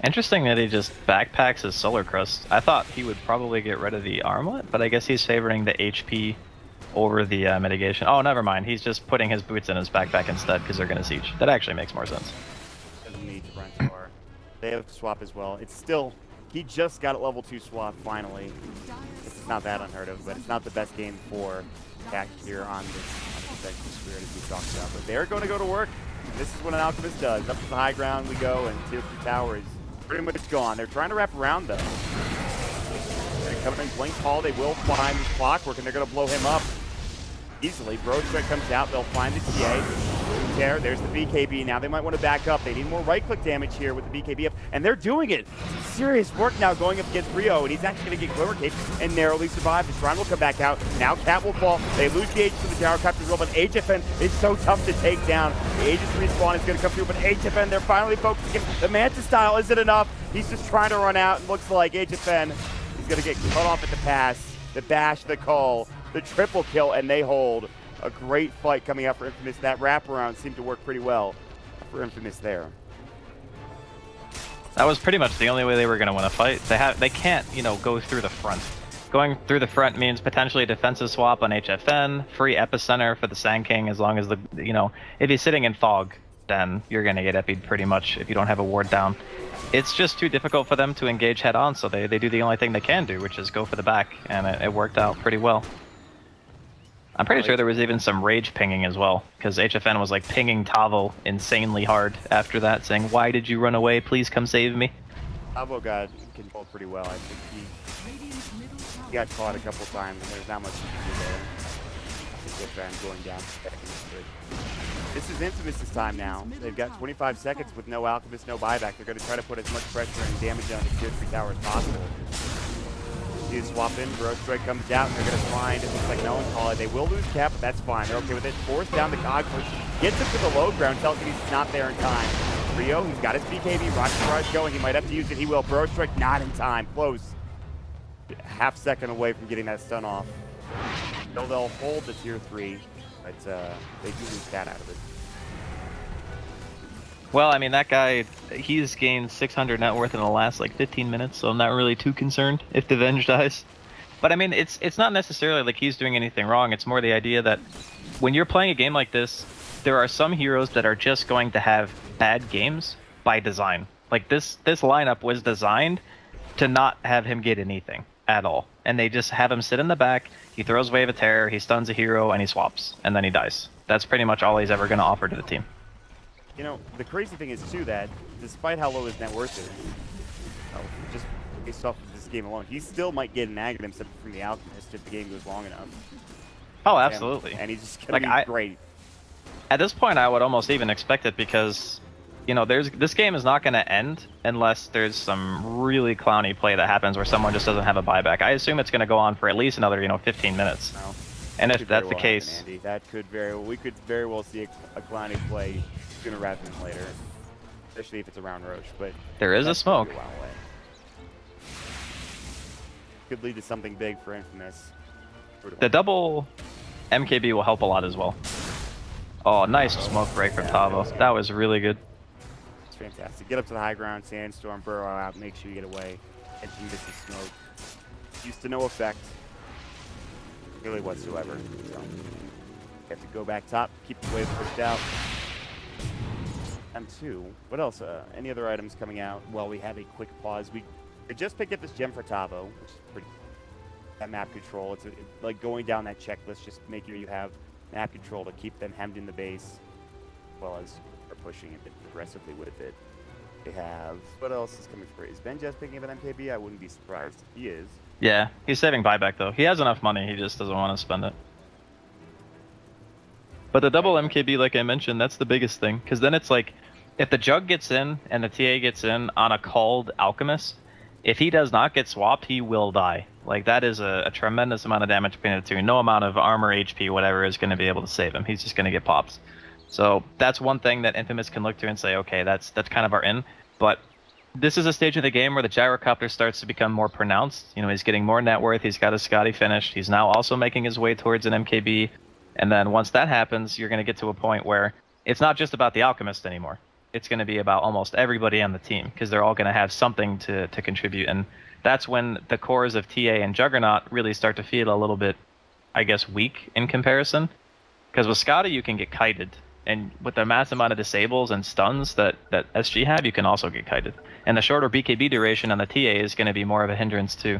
Interesting that he just backpacks his Solar Crust. I thought he would probably get rid of the armlet, but I guess he's favoring the HP over the mitigation. Oh, never mind. He's just putting his boots in his backpack instead because they're going to siege. That actually makes more sense. Doesn't need to run far. They have to swap as well. It's still, he just got a level 2 swap finally. It's not that unheard of, but it's not the best game for Cat here on this section of Spirit as we talked about. But they're going to go to work. This is what an Alchemist does. Up to the high ground we go, and tier 3 tower is pretty much gone. They're trying to wrap around though. They're coming in blink call. They will find this clockwork, and they're going to blow him up easily. Broadstreak comes out. They'll find the TA. There's the BKB. Now they might want to back up. They need more right-click damage here with the BKB up, and they're doing it. Some serious work now going up against Rio, and he's actually going to get Glimmer Cape and narrowly survive. The Shrine will come back out. Now Cat will fall. They lose the Aegis to the tower capture roll, but HFN is so tough to take down. The Aegis respawn is going to come through, but HFN, they're finally focusing. The Manta style isn't enough. He's just trying to run out, and looks like HFN is going to get cut off at the pass, the bash, the call, the triple kill, and they hold. A great fight coming out for Infamous. That wraparound seemed to work pretty well for Infamous there. That was pretty much the only way they were going to win a fight. They can't, go through the front. Going through the front means potentially a defensive swap on HFN, free epicenter for the Sand King as long as if he's sitting in fog, then you're going to get epi'd pretty much if you don't have a ward down. It's just too difficult for them to engage head on, so they do the only thing they can do, which is go for the back, and it worked out pretty well. I'm pretty sure there was even some rage pinging as well, because HFN was like pinging Tavo insanely hard after that, saying, "Why did you run away? Please come save me." Tavo got controlled pretty well. I think he got caught a couple times, and there's not much you can do there. I think HFN going down seconds, but this is Infamous' time now. They've got 25 seconds with no Alchemist, no buyback. They're going to try to put as much pressure and damage on the tier 3 tower as possible. You swap in, Broadstreak comes out, and they're going to find, it looks like KingCharlie. They will lose cap, but that's fine. They're okay with it. Force down the cog push, gets him to the low ground, tells him he's not there in time. Rio, he's got his BKB, Rocket Barrage going. He might have to use it. He will. Broadstreak not in time. Close. Half second away from getting that stun off. They'll hold the tier 3, but they do lose Cat out of it. Well, I mean, that guy, he's gained 600 net worth in the last, 15 minutes, so I'm not really too concerned if the Venge dies. But, I mean, it's not necessarily like he's doing anything wrong. It's more the idea that when you're playing a game like this, there are some heroes that are just going to have bad games by design. Like, this lineup was designed to not have him get anything at all. And they just have him sit in the back, he throws Wave of Terror, he stuns a hero, and he swaps. And then he dies. That's pretty much all he's ever going to offer to the team. The crazy thing is, too, that despite how low his net worth is, just based off of this game alone, he still might get an Aghanim from the Alchemist if the game goes long enough. Oh, absolutely. And he's just going to be great. At this point, I would almost even expect it because, this game is not going to end unless there's some really clowny play that happens where someone just doesn't have a buyback. I assume it's going to go on for at least another, 15 minutes. No. And if that's the case... Happen, Andy. That could we could very well see a clowny play sooner rather than later, especially if it's around Roche. But there is a smoke. Could lead to something big for Infamous. The double MKB will help a lot as well. Oh, nice smoke break from Tavo. That was really good. It's fantastic. Get up to the high ground, Sandstorm, burrow out, make sure you get away, and you miss the smoke. Used to no effect, really whatsoever. So, you have to go back top, keep the wave pushed out. M2. What else? Any other items coming out? Well, we have a quick pause. We just picked up this gem for Tavo, which is pretty. That map control. It's like going down that checklist. Just make sure you have map control to keep them hemmed in the base, as well as are pushing a bit aggressively with it. They have. What else is coming for? Is Ben just picking up an MKB? I wouldn't be surprised. He is. Yeah, he's saving buyback though. He has enough money. He just doesn't want to spend it. But the double MKB, like I mentioned, that's the biggest thing. Because then it's like, if the Jug gets in and the TA gets in on a called Alchemist, if he does not get swapped, he will die. Like, that is a tremendous amount of damage between the two. No amount of armor, HP, whatever is going to be able to save him. He's just going to get popped. So that's one thing that Infamous can look to and say, okay, that's kind of our in. But this is a stage of the game where the gyrocopter starts to become more pronounced. You know, he's getting more net worth. He's got his Scotty finished. He's now also making his way towards an MKB. And then once that happens, you're going to get to a point where it's not just about the Alchemist anymore. It's going to be about almost everybody on the team because they're all going to have something to contribute. And that's when the cores of TA and Juggernaut really start to feel a little bit, I guess, weak in comparison. Because with Scotty, you can get kited. And with the massive amount of disables and stuns that SG have, you can also get kited. And the shorter BKB duration on the TA is going to be more of a hindrance too.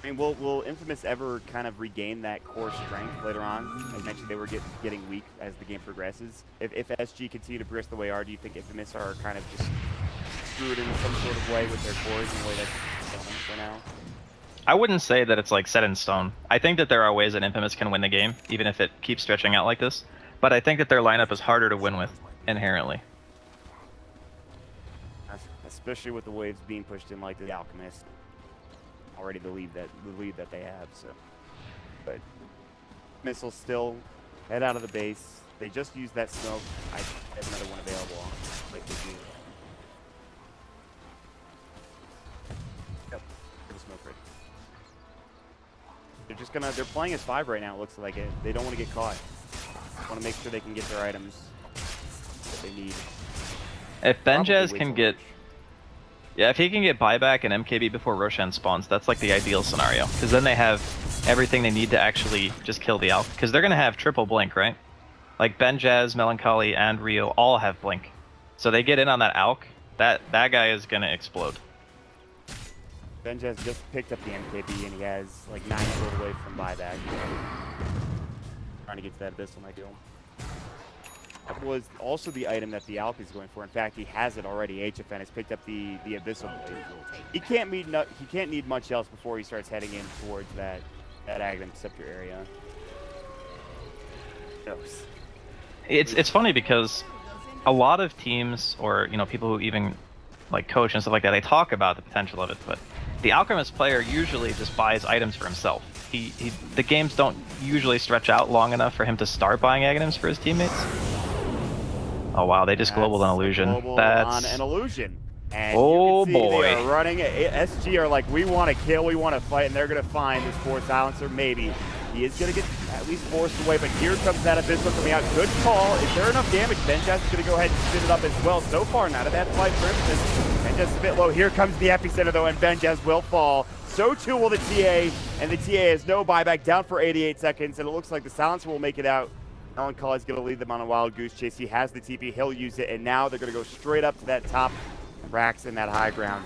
I mean, will Infamous ever kind of regain that core strength later on? As mentioned, they were getting weak as the game progresses. If SG continue to progress the way they are, do you think Infamous are kind of just screwed in some sort of way with their cores in the way that's going for now? I wouldn't say that it's like set in stone. I think that there are ways that Infamous can win the game, even if it keeps stretching out like this. But I think that their lineup is harder to win with, inherently. Especially with the waves being pushed in like the Alchemist. Already the lead that they have, so. But missiles still head out of the base. They just used that smoke. I have another one available. Like they do. Yep, the smoke ready. They're just gonna. They're playing as 5 right now. It looks like it. They don't want to get caught. Want to make sure they can get their items that they need. If Benjaz can get... Yeah, if he can get buyback and MKB before Roshan spawns, that's like the ideal scenario. Because then they have everything they need to actually just kill the Alpha. Because they're going to have triple blink, right? Like Benjaz, Melancholy, and Rio all have blink. So they get in on that Alk, that guy is going to explode. Benjaz just picked up the MKB and he has like 9 gold away from buyback. Trying to get to that Abyssal might kill. That was also the item that the Alp is going for. In fact, he has it already. HFN has picked up the Abyssal blade. He can't need much else before he starts heading in towards that Aghanim Scepter area. It's funny because a lot of teams, or people who even like coach and stuff like that, they talk about the potential of it, but the Alchemist player usually just buys items for himself. The games don't usually stretch out long enough for him to start buying Aghanims for his teammates. Oh wow, they just globaled an illusion. That's on an illusion. And oh you can see boy. They are running. SG are like, we want to kill, we want to fight, and they're going to find this 4 silencer. Maybe he is going to get at least forced away, but here comes that Abyssal coming out. Good call. Is there enough damage? Benjaz is going to go ahead and spin it up as well. So far, not a bad fight for Infamous. Benjaz a bit low. Here comes the epicenter though, and Benjaz will fall. So too will the TA, and the TA has no buyback, down for 88 seconds, and it looks like the silencer will make it out. Melancholy is going to lead them on a wild goose chase. He has the TP, he'll use it, and now they're going to go straight up to that top racks in that high ground.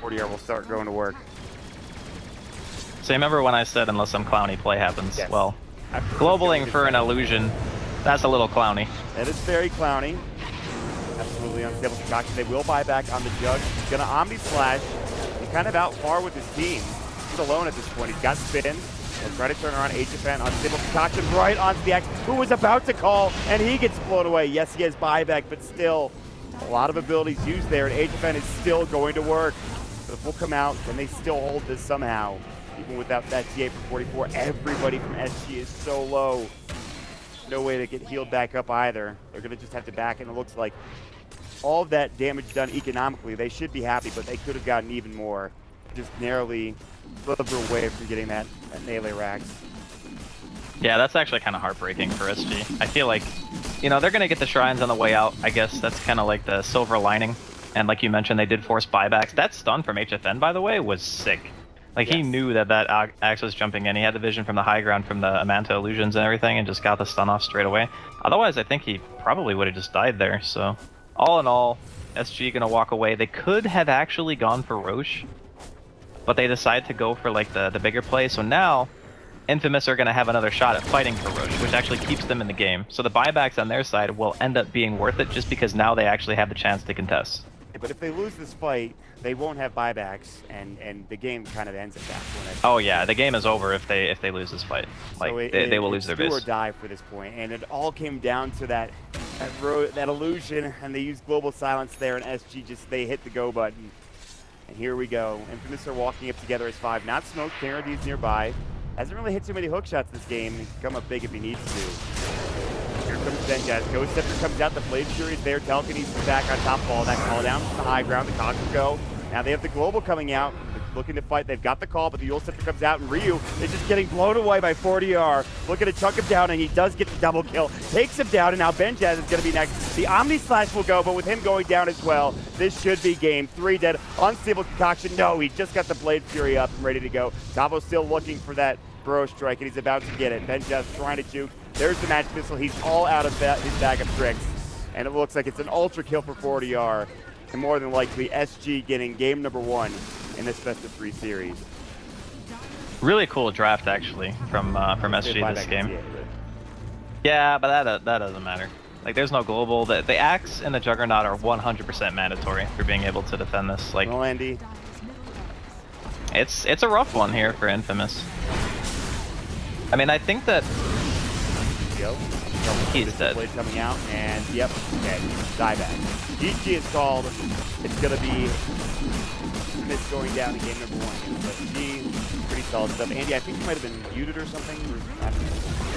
40R will start going to work. So remember when I said unless some clowny play happens? Yes. Well, globaling for an illusion, that's a little clowny. That is very clowny. Absolutely unstable concoction. They will buy back on the Jug. He's going to Omni Slash. He's kind of out far with his team. He's alone at this point. He's got spin. He'll try to turn around HFN. Unstable concoction right onto the X, who was about to call, and he gets blown away. Yes, he has buyback, but still a lot of abilities used there, and HFN is still going to work. So if we'll come out, can they still hold this somehow? Even without that TA for 44, everybody from SG is so low. No way to get healed back up either. They're going to just have to back, and it looks like all of that damage done economically, they should be happy, but they could have gotten even more. Just narrowly sliver away from getting that melee racks. Yeah, that's actually kind of heartbreaking for SG. I feel like, they're going to get the shrines on the way out. I guess that's kind of like the silver lining. And like you mentioned, they did force buybacks. That stun from HFN, by the way, was sick. Like, yes. He knew that Axe was jumping in. He had the vision from the high ground from the Amanta illusions and everything and just got the stun off straight away. Otherwise, I think he probably would have just died there. So, all in all, SG going to walk away. They could have actually gone for Roche, but they decided to go for like the bigger play. So now, Infamous are going to have another shot at fighting for Roche, which actually keeps them in the game. So the buybacks on their side will end up being worth it just because now they actually have the chance to contest. But if they lose this fight, they won't have buybacks, and the game kind of ends at that point. Oh yeah, the game is over if they lose this fight. Like So they will lose their it's do or base. die for this point, and it all came down to that illusion, and they used global silence there, and SG they hit the go button, and here we go. Infamous are walking up together as 5. Not Smoke. KingCharlie's nearby. Hasn't really hit too many hook shots this game. He can come up big if he needs to. Here comes Benjaz. Ghost Scepter comes out. The Blade Fury is there. Telekinesis back on top of all that. Call down from the high ground. The Cox will go. Now they have the Global coming out. They're looking to fight. They've got the call, but the Yule Scepter comes out, and Ryu is just getting blown away by 40R. Looking to chuck him down, and he does get the double kill. Takes him down, and now Benjaz is going to be next. The Omni Slash will go, but with him going down as well, this should be game 3 dead. Unstable Concoction. No, he just got the Blade Fury up and ready to go. Tavo's still looking for that Burrow Strike, and he's about to get it. Benjaz trying to juke. There's the Magic Missile. He's all out of his bag of tricks. And it looks like it's an ultra kill for 40R. And more than likely, SG getting game number 1 in this best of 3 series. Really cool draft actually from SG this game. Yeah, but that doesn't matter. Like there's no global. The Axe and the Juggernaut are 100% mandatory for being able to defend this. Like Andy. It's a rough one here for Infamous. I mean, I think that he's dead. Blade coming out, and yep, okay, dieback. GG is called. It's gonna be Miss going down in game number 1. But G, pretty solid stuff. Andy, I think you might have been muted or something.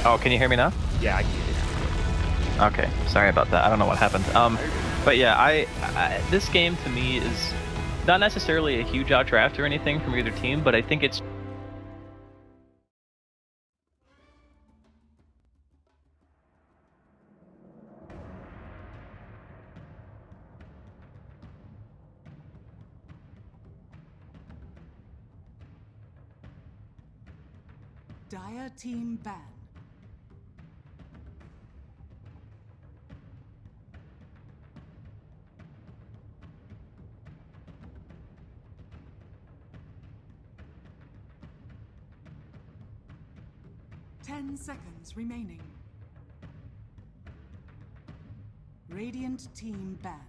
Oh, can you hear me now? Yeah, I can hear you now. Okay, sorry about that. I don't know what happened. But yeah, I this game to me is not necessarily a huge out draft or anything from either team, but I think it's Dire team ban. Ten seconds remaining. Radiant team ban.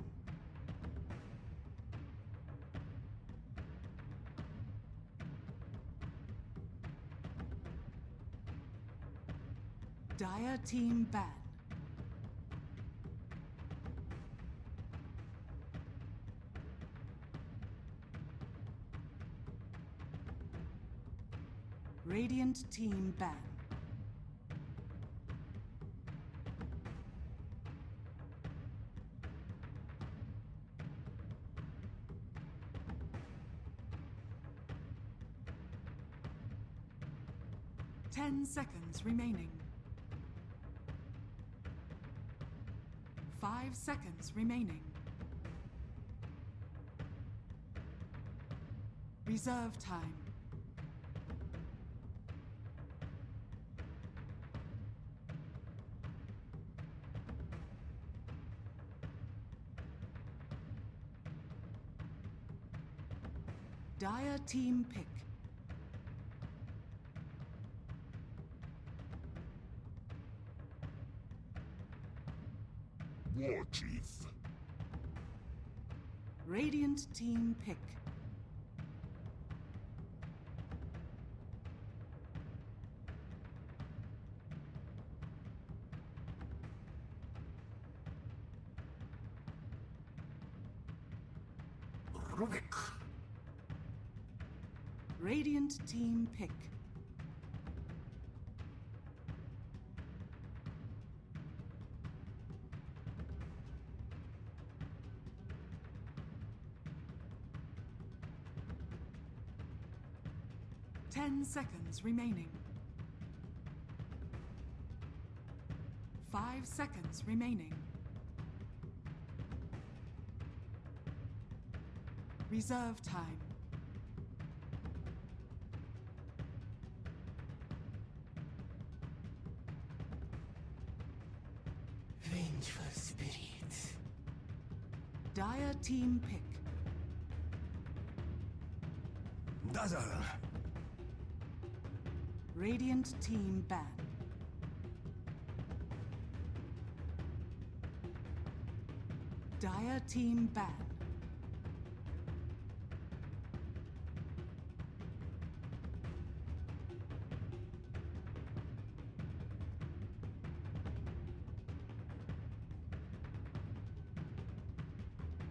Dire team ban. Radiant team ban. Ten seconds remaining. 5 seconds remaining. Reserve time. Dire team pick. War Chief. Radiant team pick. Rubik. Radiant team pick. Ten seconds remaining. 5 seconds remaining. Reserve time. Vengeful spirit. Dire team pick. Dazzle. Radiant team ban. Dire team ban.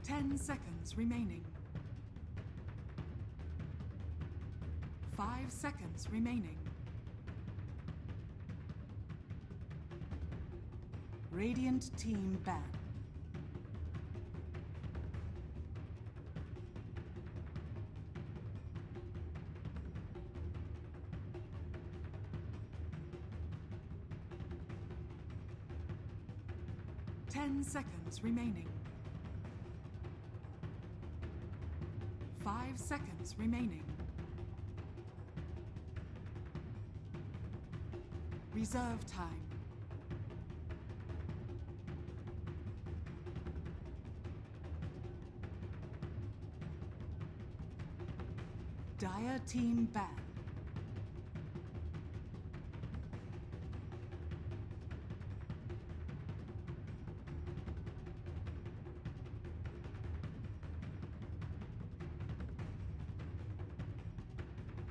10 seconds remaining. 5 seconds remaining. Radiant team ban. Ten seconds remaining. 5 seconds remaining. Reserve time. Dire team ban.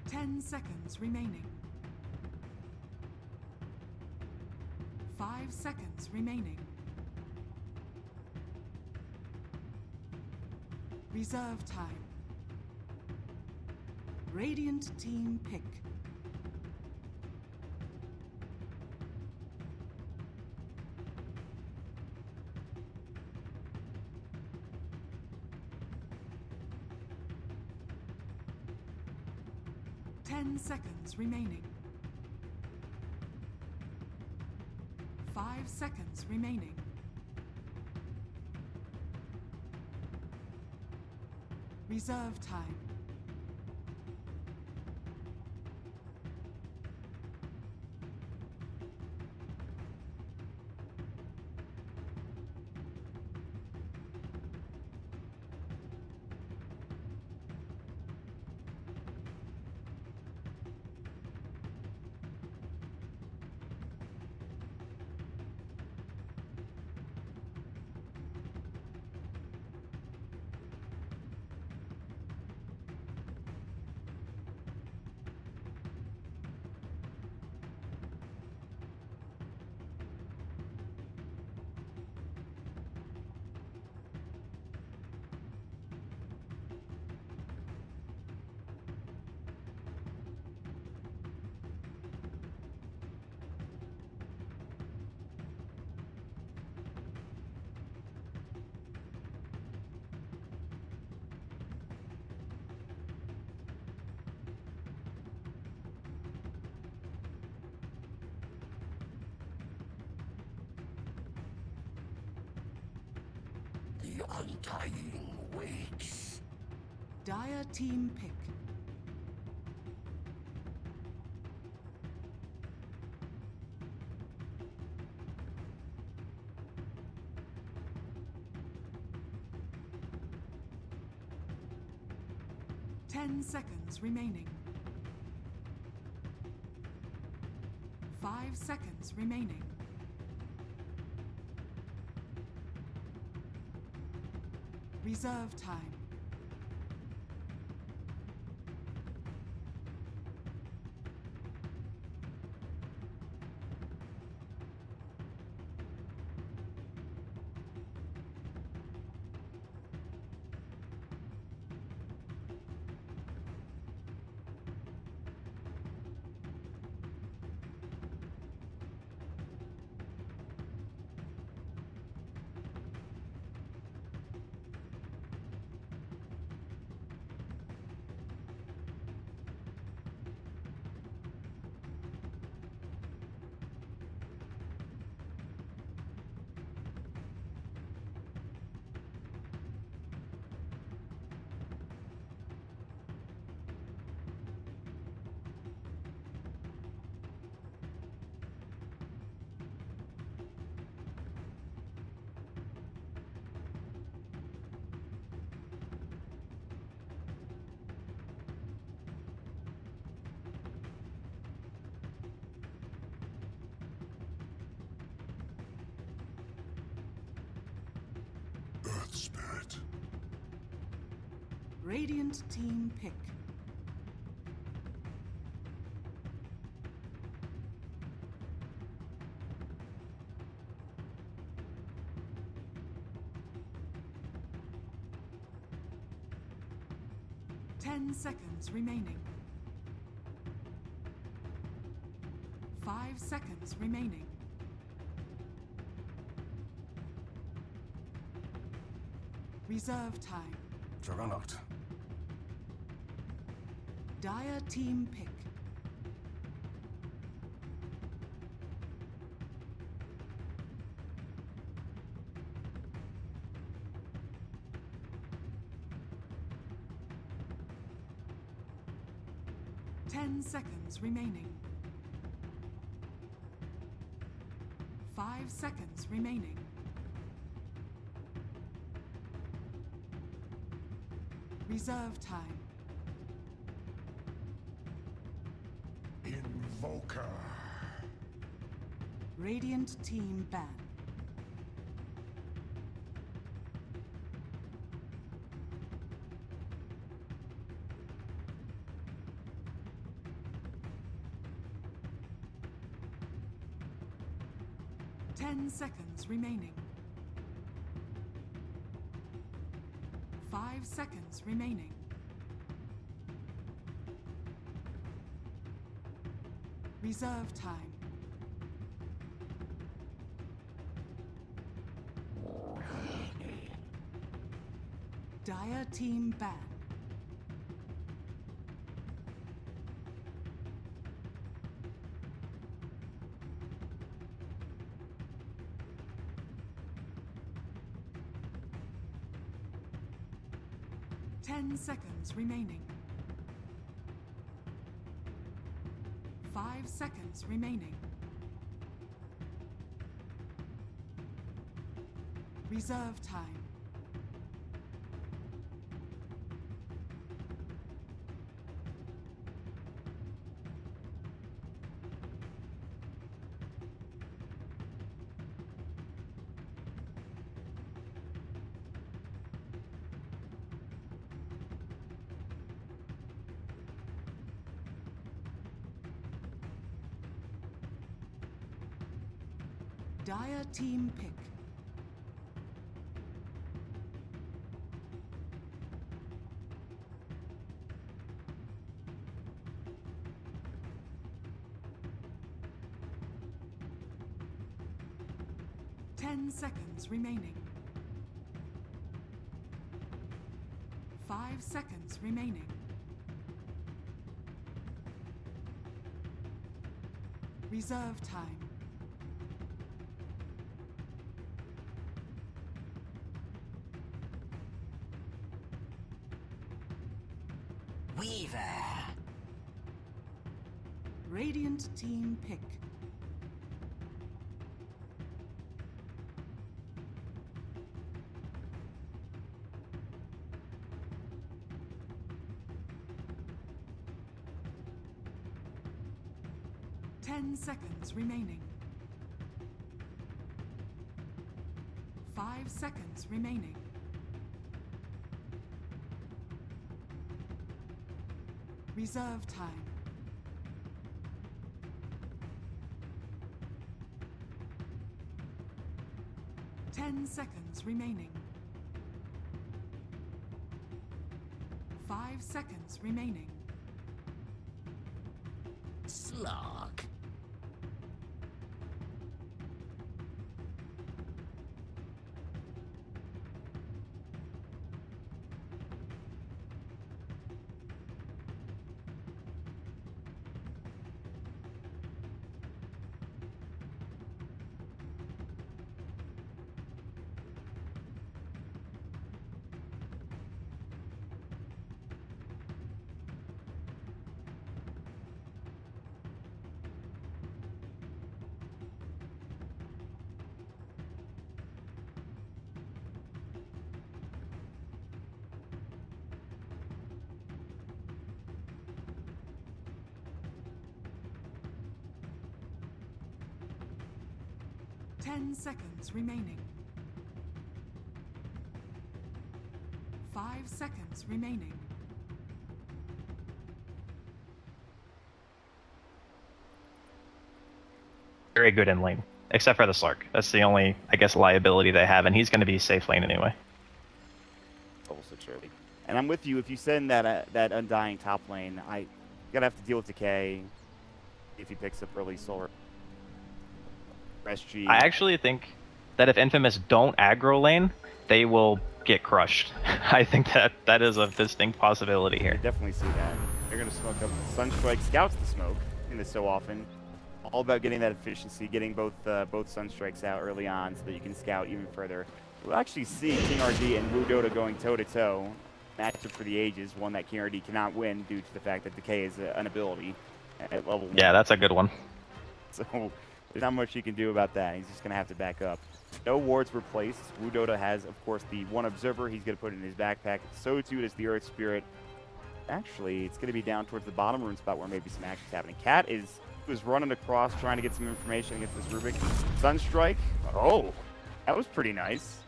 Ten seconds remaining. 5 seconds remaining. Reserve time. Radiant team pick. Ten seconds remaining. 5 seconds remaining. Reserve time. The undying waits. Dire team pick. Ten seconds remaining. 5 seconds remaining. Reserve time. Earth Spirit. Radiant team pick. 10 seconds remaining. 5 seconds remaining. Reserve time. Juggernaut. Dire team pick. Ten seconds remaining. 5 seconds remaining. Reserve time. Invoker. Radiant team ban. Ten seconds remaining. 5 seconds remaining. Reserve time. Dire team ban. Ten seconds remaining. 5 seconds remaining. Reserve time. Dire team pick. Ten seconds remaining. 5 seconds remaining. Reserve time. Weaver. Radiant team pick. Ten seconds remaining. 5 seconds remaining. Reserve time. Ten seconds remaining. 5 seconds remaining. Slog. Ten seconds remaining. 5 seconds remaining. Very good in lane, except for the Slark. That's the only, I guess, liability they have, and he's going to be safe lane anyway. Level 6 early. And I'm with you. If you send that Undying top lane, I gotta have to deal with Decay if he picks up early Solar. SG. I actually think that if Infamous don't aggro lane, they will get crushed. I think that is a distinct possibility I here. definitely see that. They're gonna smoke up. Sunstrike scouts the smoke in this so often. All about getting that efficiency, getting both Sunstrikes out early on so that you can scout even further. We'll actually see KingRD and Wu Dota going toe-to-toe. Matchup for the ages, one that KingRD cannot win due to the fact that Decay is an ability at level 1. Yeah, that's a good one. So there's not much you can do about that. He's just going to have to back up. No wards were placed. Wu Dota has, of course, the one observer he's going to put in his backpack. So too does the Earth Spirit. Actually, it's going to be down towards the bottom rune spot where maybe some action's happening. Cat was running across trying to get some information against this Rubik. Sunstrike. Oh, that was pretty nice.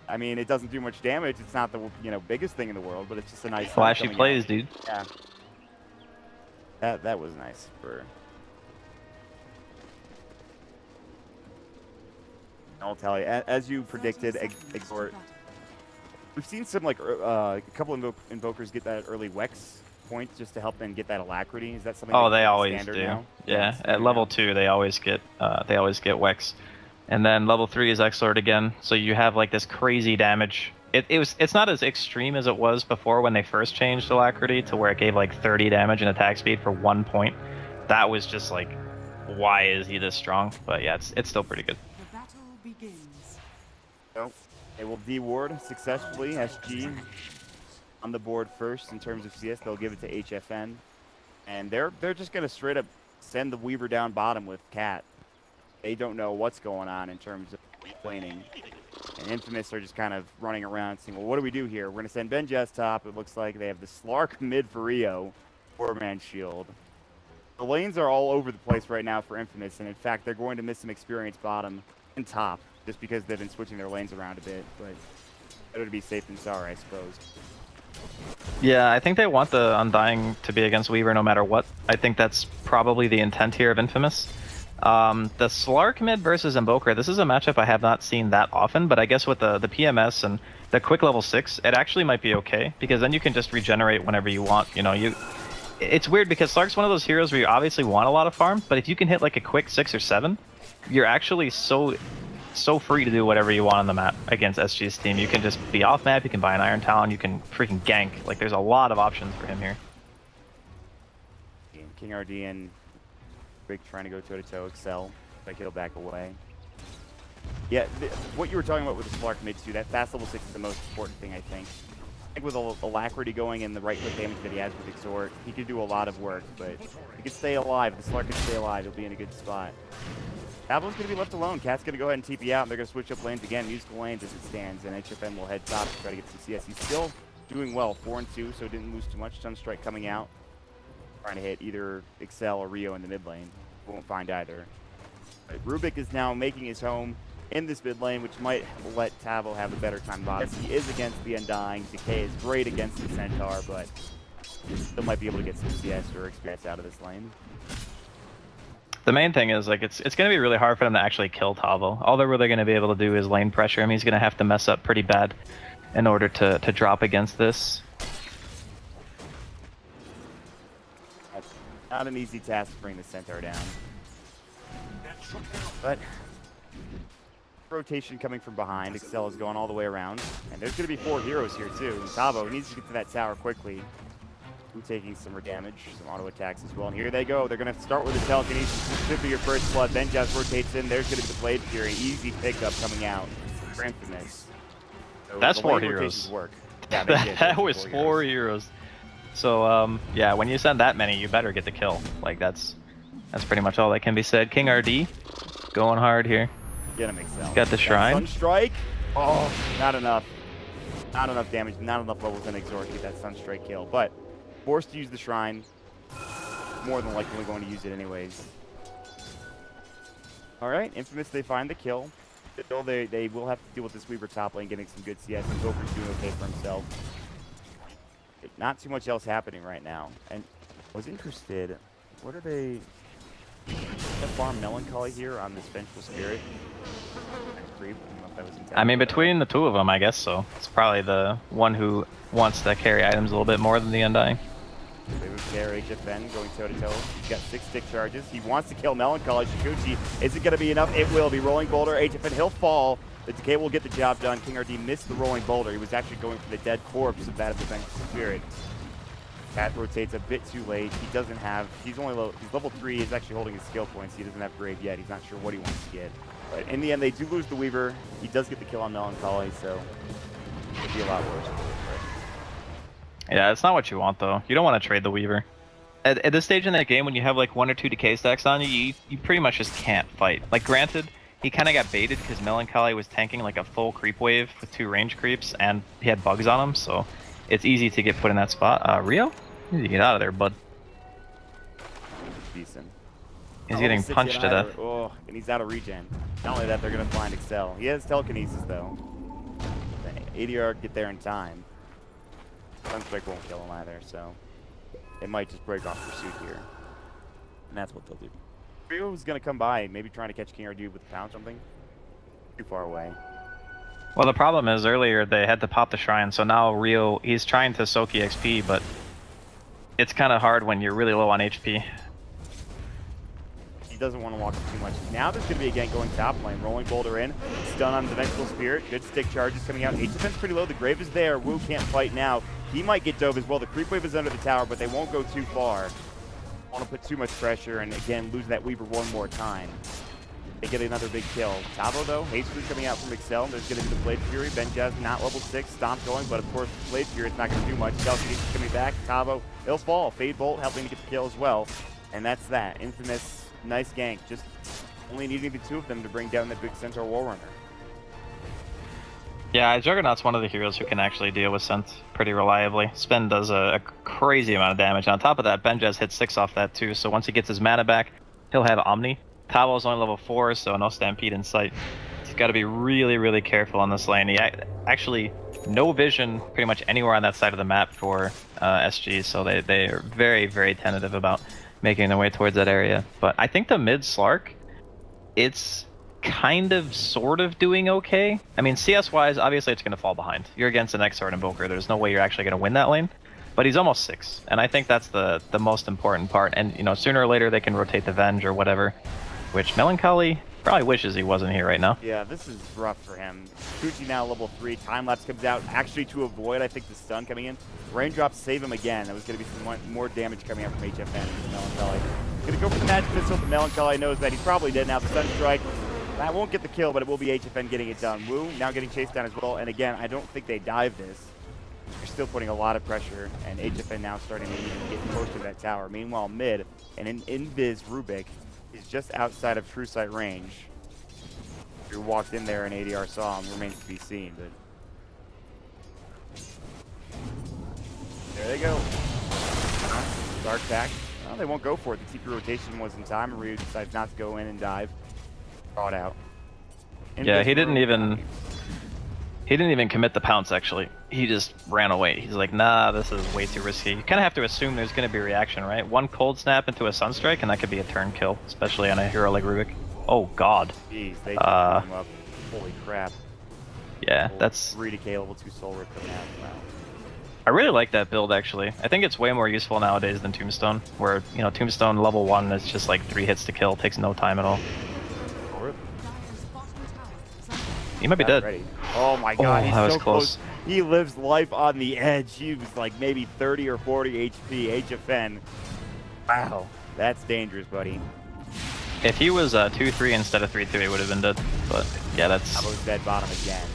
I mean, it doesn't do much damage. It's not the biggest thing in the world, but it's just a nice. Flashy plays, dude. Yeah. That was nice for. I'll tell you, as you predicted, Exhort. We've seen some a couple invokers get that early Wex point just to help them get that alacrity. Is that something? Oh, that's they always do. now? Yeah, at level 2 they always get Wex, and then level 3 is Exort again. So you have like this crazy damage. It's not as extreme as it was before when they first changed alacrity to where it gave like 30 damage and attack speed for 1 point. That was just like, why is he this strong? But yeah, it's still pretty good. The battle begins. So they will deward successfully. SG on the board first in terms of CS. They'll give it to HFN, and they're just gonna straight up send the Weaver down bottom with Cat. They don't know what's going on in terms of laning. And Infamous are just kind of running around saying, well, what do we do here? We're going to send Benjaz top. It looks like they have the Slark mid for Rio. 4-man shield. The lanes are all over the place right now for Infamous. And in fact, they're going to miss some experience bottom and top just because they've been switching their lanes around a bit. But better to be safe than sorry, I suppose. Yeah, I think they want the Undying to be against Weaver no matter what. I think that's probably the intent here of Infamous. The Slark mid versus Invoker, this is a matchup I have not seen that often, but I guess with the PMS and the quick level 6, it actually might be okay, because then you can just regenerate whenever you want. It's weird because Slark's one of those heroes where you obviously want a lot of farm, but if you can hit like a quick 6 or 7, you're actually so free to do whatever you want on the map against SG's team. You can just be off map, you can buy an Iron Talon, you can freaking gank. Like, there's a lot of options for him here. KingRD and Rick trying to go toe-to-toe, Excel, like he'll back away. Yeah, what you were talking about with the Slark mid too, that fast level 6 is the most important thing, I think. I think with Alacrity going and the right click damage that he has with Exhort, he could do a lot of work, but he could stay alive. If the Slark can stay alive, he'll be in a good spot. Pablo's going to be left alone. Cat's going to go ahead and TP out, and they're going to switch up lanes again, musical lanes as it stands, and HFN will head top to try to get some CS. He's still doing well, 4-2, so didn't lose too much. Sunstrike coming out, trying to hit either Excel or Rio in the mid lane. Won't find either. But Rubik is now making his home in this mid lane, which might let Tavo have a better time bottom. He is against the Undying. Decay is great against the Centaur, but still might be able to get some CS or experience out of this lane. The main thing is, like, it's going to be really hard for them to actually kill Tavo. All they're really going to be able to do is lane pressure him. He's going to have to mess up pretty bad in order to drop against this. That's not an easy task to bring the Centaur down. But rotation coming from behind. Excel is going all the way around. And there's going to be 4 heroes here, too. And Tavo needs to get to that tower quickly. Taking some damage, some auto attacks as well. And here they go. They're going to start with the telekinesis. This should be your first blood. Benjaz rotates in. There's going to be the Blade Fury. Easy pickup coming out for Infamous. So that's 4 heroes. Work. Yeah, that was 4 heroes. So, yeah, when you send that many, you better get the kill. Like, that's pretty much all that can be said. KingRD going hard here. Get him, Excel. Got the Shrine. Sunstrike. Oh, not enough. Not enough damage. Not enough levels in Exhort to get that Sunstrike kill. But forced to use the Shrine. More than likely going to use it anyways. Alright, Infamous, they find the kill. Still, they will have to deal with this Weaver top lane getting some good CS, and Gofer's doing okay for himself. Not too much else happening right now. And I was interested, what are they... farm Melancholy here on this Vengeful Spirit? Creep. I don't know if that was intended, I mean, but, between the two of them, I guess so. It's probably the one who wants to carry items a little bit more than the Undying. They would carry HFN going toe-to-toe. He's got 6 stick charges. He wants to kill Melancholy. Shikuchi, is it going to be enough? It will be. Rolling Boulder, HFN, he'll fall. The Decay will get the job done. KingRD missed the Rolling Boulder. He was actually going for the dead corpse of that of the Vengeful Spirit. Cat rotates a bit too late. He doesn't have, he's level 3. He's actually holding his skill points. He doesn't have Grave yet. He's not sure what he wants to get. But in the end, they do lose the Weaver. He does get the kill on Melancholy, so it would be a lot worse. Yeah, it's not what you want, though. You don't want to trade the Weaver. At this stage in that game, when you have like 1 or 2 decay stacks on you, you pretty much just can't fight. Like, granted, he kind of got baited because Melancholy was tanking like a full creep wave with 2 range creeps, and he had bugs on him, so it's easy to get put in that spot. Rio? You need to get out of there, bud. Decent. He's getting punched to death. Oh, and he's out of regen. Not only that, they're going to find Excel. He has telekinesis, though. The ADR get there in time. Sunstrike won't kill him either, so it might just break off pursuit here. And that's what they'll do. Rio's going to come by, maybe trying to catch KingRD with a pound something. Too far away. Well, the problem is earlier they had to pop the shrine, so now Rio, he's trying to soak EXP, but it's kind of hard when you're really low on HP. He doesn't want to walk too much. Now there's going to be a gank going top lane. Rolling Boulder in. Stun on the Vengeful Spirit. Good stick charges coming out. HFN's pretty low. The Grave is there. Wu can't fight now. He might get dove as well. The Creep Wave is under the tower, but they won't go too far. Want to put too much pressure and, again, lose that Weaver one more time. They get another big kill. Tavo, though, Haste Root coming out from Excel. There's going to be the Blade Fury. Benjaz not level 6. Stomp going, but, of course, Blade Fury is not going to do much. Telekinesis coming back. Tavo, he'll fall. Fade Bolt helping to get the kill as well. And that's that. Infamous. Nice gank, just only needing the 2 of them to bring down the big Centaur Warrunner. Yeah, Juggernaut's one of the heroes who can actually deal with Scent pretty reliably. Spin does a crazy amount of damage. On top of that, Benjaz hits 6 off that too, so once he gets his mana back, he'll have Omni. Tavo's only level 4, so no Stampede in sight. He's got to be really, really careful on this lane. He actually, no vision pretty much anywhere on that side of the map for SG, so they are very, very tentative about making their way towards that area. But I think the mid Slark, it's kind of sort of doing okay. I mean, CS wise, obviously it's going to fall behind. You're against an X-Sword Invoker. There's no way you're actually going to win that lane. But he's almost 6, and I think that's the most important part. And, you know, sooner or later they can rotate the Venge or whatever, which Melancholy probably wishes he wasn't here right now. Yeah, this is rough for him. Kuchi now level 3. Time lapse comes out, actually to avoid, I think, the stun coming in. Raindrops save him again. There was going to be some more damage coming out from HFN and Melancholy. Going to go for the magic missile, but Melancholy knows that he's probably dead now. The stun strike, that won't get the kill, but it will be HFN getting it done. Wu now getting chased down as well, and again, I don't think they dive this. They're still putting a lot of pressure, and HFN now starting to even get close to that tower. Meanwhile, mid, and in Invis Rubik is just outside of true sight range. Who walked in there and ADR saw him, remains to be seen, but there they go. Dark Pack. Well, they won't go for it. The TP rotation was in time, and Ryu decides not to go in and dive. Draw it out. Yeah, he didn't even commit the pounce, actually. He just ran away. He's like, nah, this is way too risky. You kind of have to assume there's going to be reaction, right? One cold snap into a Sunstrike, and that could be a turn kill, especially on a hero like Rubik. Oh, God. Jeez, they just blew him up. Holy crap. Yeah, that's... 3 decay level 2 soul rip coming out. Wow. I really like that build, actually. I think it's way more useful nowadays than Tombstone, where, you know, Tombstone level 1 is just like 3 hits to kill, takes no time at all. He might be dead. Ready. Oh my God, he's that was so close. He lives life on the edge. He was like maybe 30 or 40 HP. HFN. Wow, that's dangerous, buddy. If he was 2-3 instead of 3-2, he would have been dead. But yeah, that's... Tabo's dead bottom again.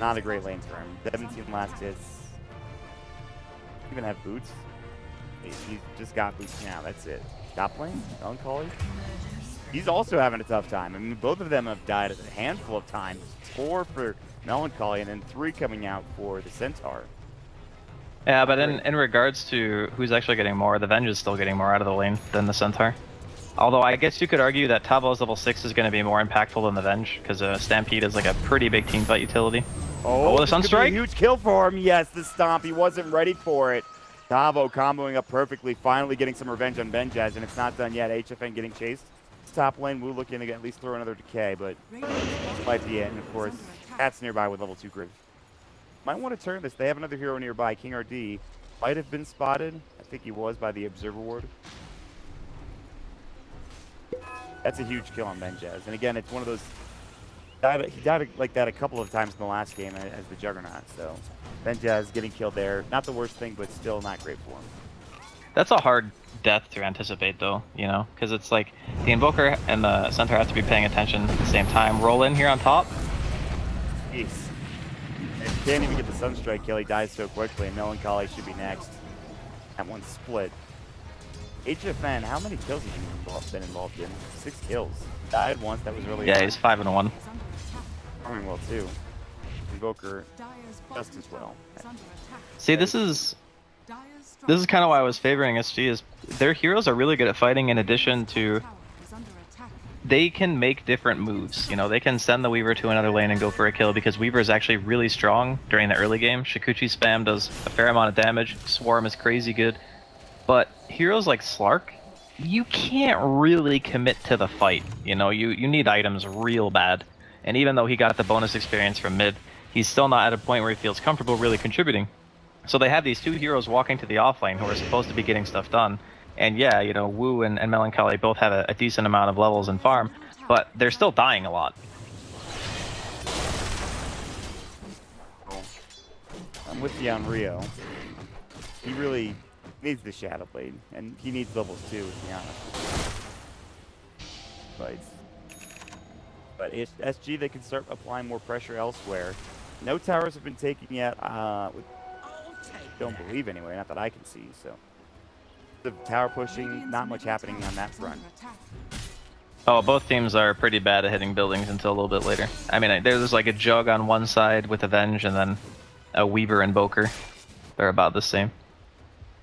Not a great lane for him. 17 last hits. Even have boots. He's just got boots now. That's it. Top lane, Melancholy. He's also having a tough time. I mean, both of them have died a handful of times. 4 for Melancholy and then 3 coming out for the Centaur. Yeah, but in regards to who's actually getting more, the Venge is still getting more out of the lane than the Centaur. Although I guess you could argue that Tavo's level 6 is going to be more impactful than the Venge, because Stampede is like a pretty big teamfight utility. Oh, the Sunstrike? Huge kill for him. Yes, the stomp. He wasn't ready for it. Tavo comboing up perfectly, finally getting some revenge on Benjaz, and it's not done yet. HFN getting chased. Top lane, Wu looking to at least throw another decay, but this might be it. And of course, Cat's nearby with level 2 grid. Might want to turn this. They have another hero nearby. KingRD might have been spotted. I think he was by the Observer Ward. That's a huge kill on Benjaz. And again, it's one of those... He died like that a couple of times in the last game as the Juggernaut. So Benjaz getting killed there. Not the worst thing, but still not great for him. That's a hard death to anticipate, though, you know, because it's like the Invoker and the Centaur have to be paying attention at the same time. Roll in here on top. Jeez. And can't even get the Sunstrike kill. He dies so quickly, and Melancholy should be next. That one's split. HFN, how many kills have you been involved in? 6 kills. Died once, that was really Yeah, he's 5-1. Farming well, too. Invoker just as well. See, this is kind of why I was favoring SG, is their heroes are really good at fighting in addition to they can make different moves. You know, they can send the Weaver to another lane and go for a kill because Weaver is actually really strong during the early game. Shikuchi spam does a fair amount of damage. Swarm is crazy good. But heroes like Slark, you can't really commit to the fight. You know, you need items real bad. And even though he got the bonus experience from mid, he's still not at a point where he feels comfortable really contributing. So they have these 2 heroes walking to the offlane who are supposed to be getting stuff done. And yeah, you know, Wu and Melancholy both have a decent amount of levels in farm, but they're still dying a lot. I'm with you on Rio. He really needs the Shadow Blade, and he needs levels too, to be honest. But it's SG, they can start applying more pressure elsewhere. No towers have been taken yet. Don't believe anyway, not that I can see. So the tower pushing, not much happening on that front. Oh, both teams are pretty bad at hitting buildings until a little bit later. I mean, there's like a Jug on one side with Avenge, and then a Weaver Invoker. They're about the same.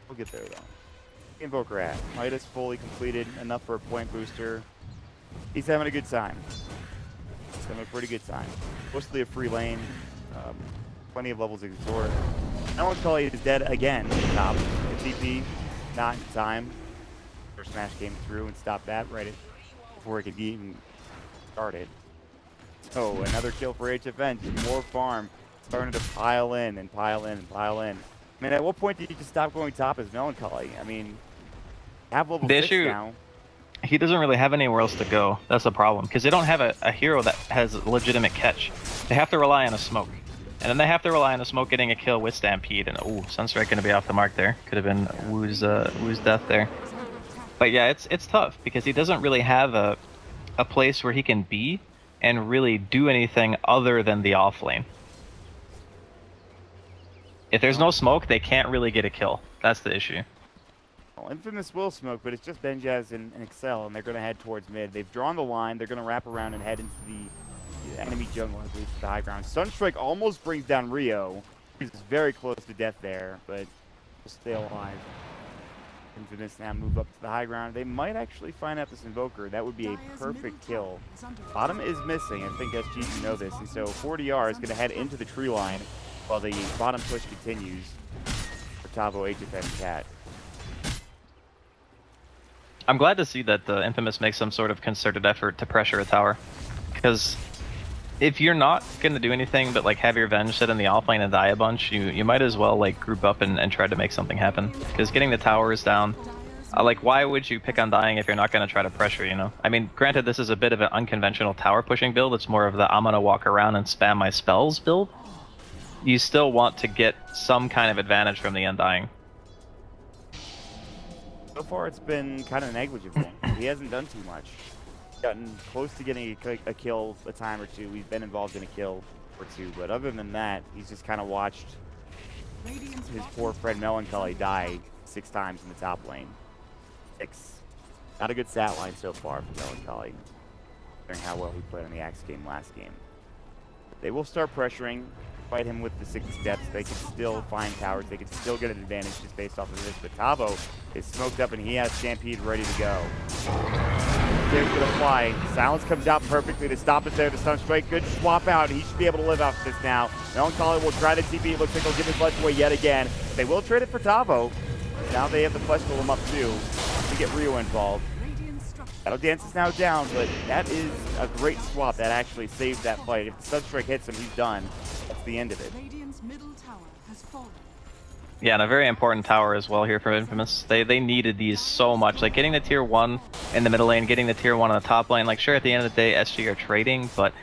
We'll get there though. Invoker at Midas fully completed, enough for a point booster. He's having a good time. He's having a pretty good time. Mostly a free lane. Plenty of levels to exhort. Melancholy is dead again. Top. The TP, not in time. First Smash came through and stopped that right before it could even start it. So another kill for HFN. More farm starting to pile in and pile in and pile in. I mean, at what point did you just stop going top as Melancholy? I mean, have level 6 now. He doesn't really have anywhere else to go. That's the problem, because they don't have a hero that has legitimate catch. They have to rely on a smoke. And then they have to rely on a smoke getting a kill with Stampede. And ooh, Sunstrike gonna be off the mark there. Could have been Wu's death there. But yeah, it's tough because he doesn't really have a place where he can be and really do anything other than the off lane. If there's no smoke, they can't really get a kill. That's the issue. Well, Infamous will smoke, but it's just Benjaz and Excel, and they're going to head towards mid. They've drawn the line. They're going to wrap around and head into the enemy jungle, I believe, to the high ground. Sunstrike almost brings down Rio. He's very close to death there, but will stay alive. Infamous now move up to the high ground. They might actually find out this Invoker. That would be a perfect kill. Bottom is missing. I think SG can know this, and so 4DR is going to head into the tree line while the bottom push continues for Tavo, HFN, and Cat. I'm glad to see that the Infamous makes some sort of concerted effort to pressure a tower, because if you're not going to do anything but like have your Venge sit in the offlane and die a bunch, you might as well like group up and try to make something happen, because getting the towers down, like why would you pick on dying if you're not going to try to pressure, you know? I mean, granted this is a bit of an unconventional tower pushing build, it's more of the I'm going to walk around and spam my spells build. You still want to get some kind of advantage from the Undying. So far, it's been kind of negligible. He hasn't done too much. Gotten close to getting a kill a time or two. We've been involved in a kill or two, but other than that, he's just kind of watched his poor friend Melancholy die 6 times in the top lane. 6. Not a good stat line so far for Melancholy, considering how well he played in the Axe game last game. They will start pressuring. Fight him with the 6 steps. They can still find towers. They can still get an advantage just based off of this. But Tavo is smoked up and he has Stampede ready to go. Here's going to fly. Silence comes out perfectly to stop it there. The Sunstrike, good swap out. He should be able to live off this now. Melancholy will try to TP. It looks like he'll give his flesh away yet again. They will trade it for Tavo. Now they have the flesh golem up too to get Rio involved. Shadow Dance is now down, but that is a great swap. That actually saved that fight. If the Sunstrike hits him, he's done. That's the end of it. Radiant's middle tower has fallen. Yeah, and a very important tower as well here for Infamous. They needed these so much. Like getting the tier 1 in the middle lane, getting the tier 1 on the top lane. Like sure, at the end of the day, SG are trading, but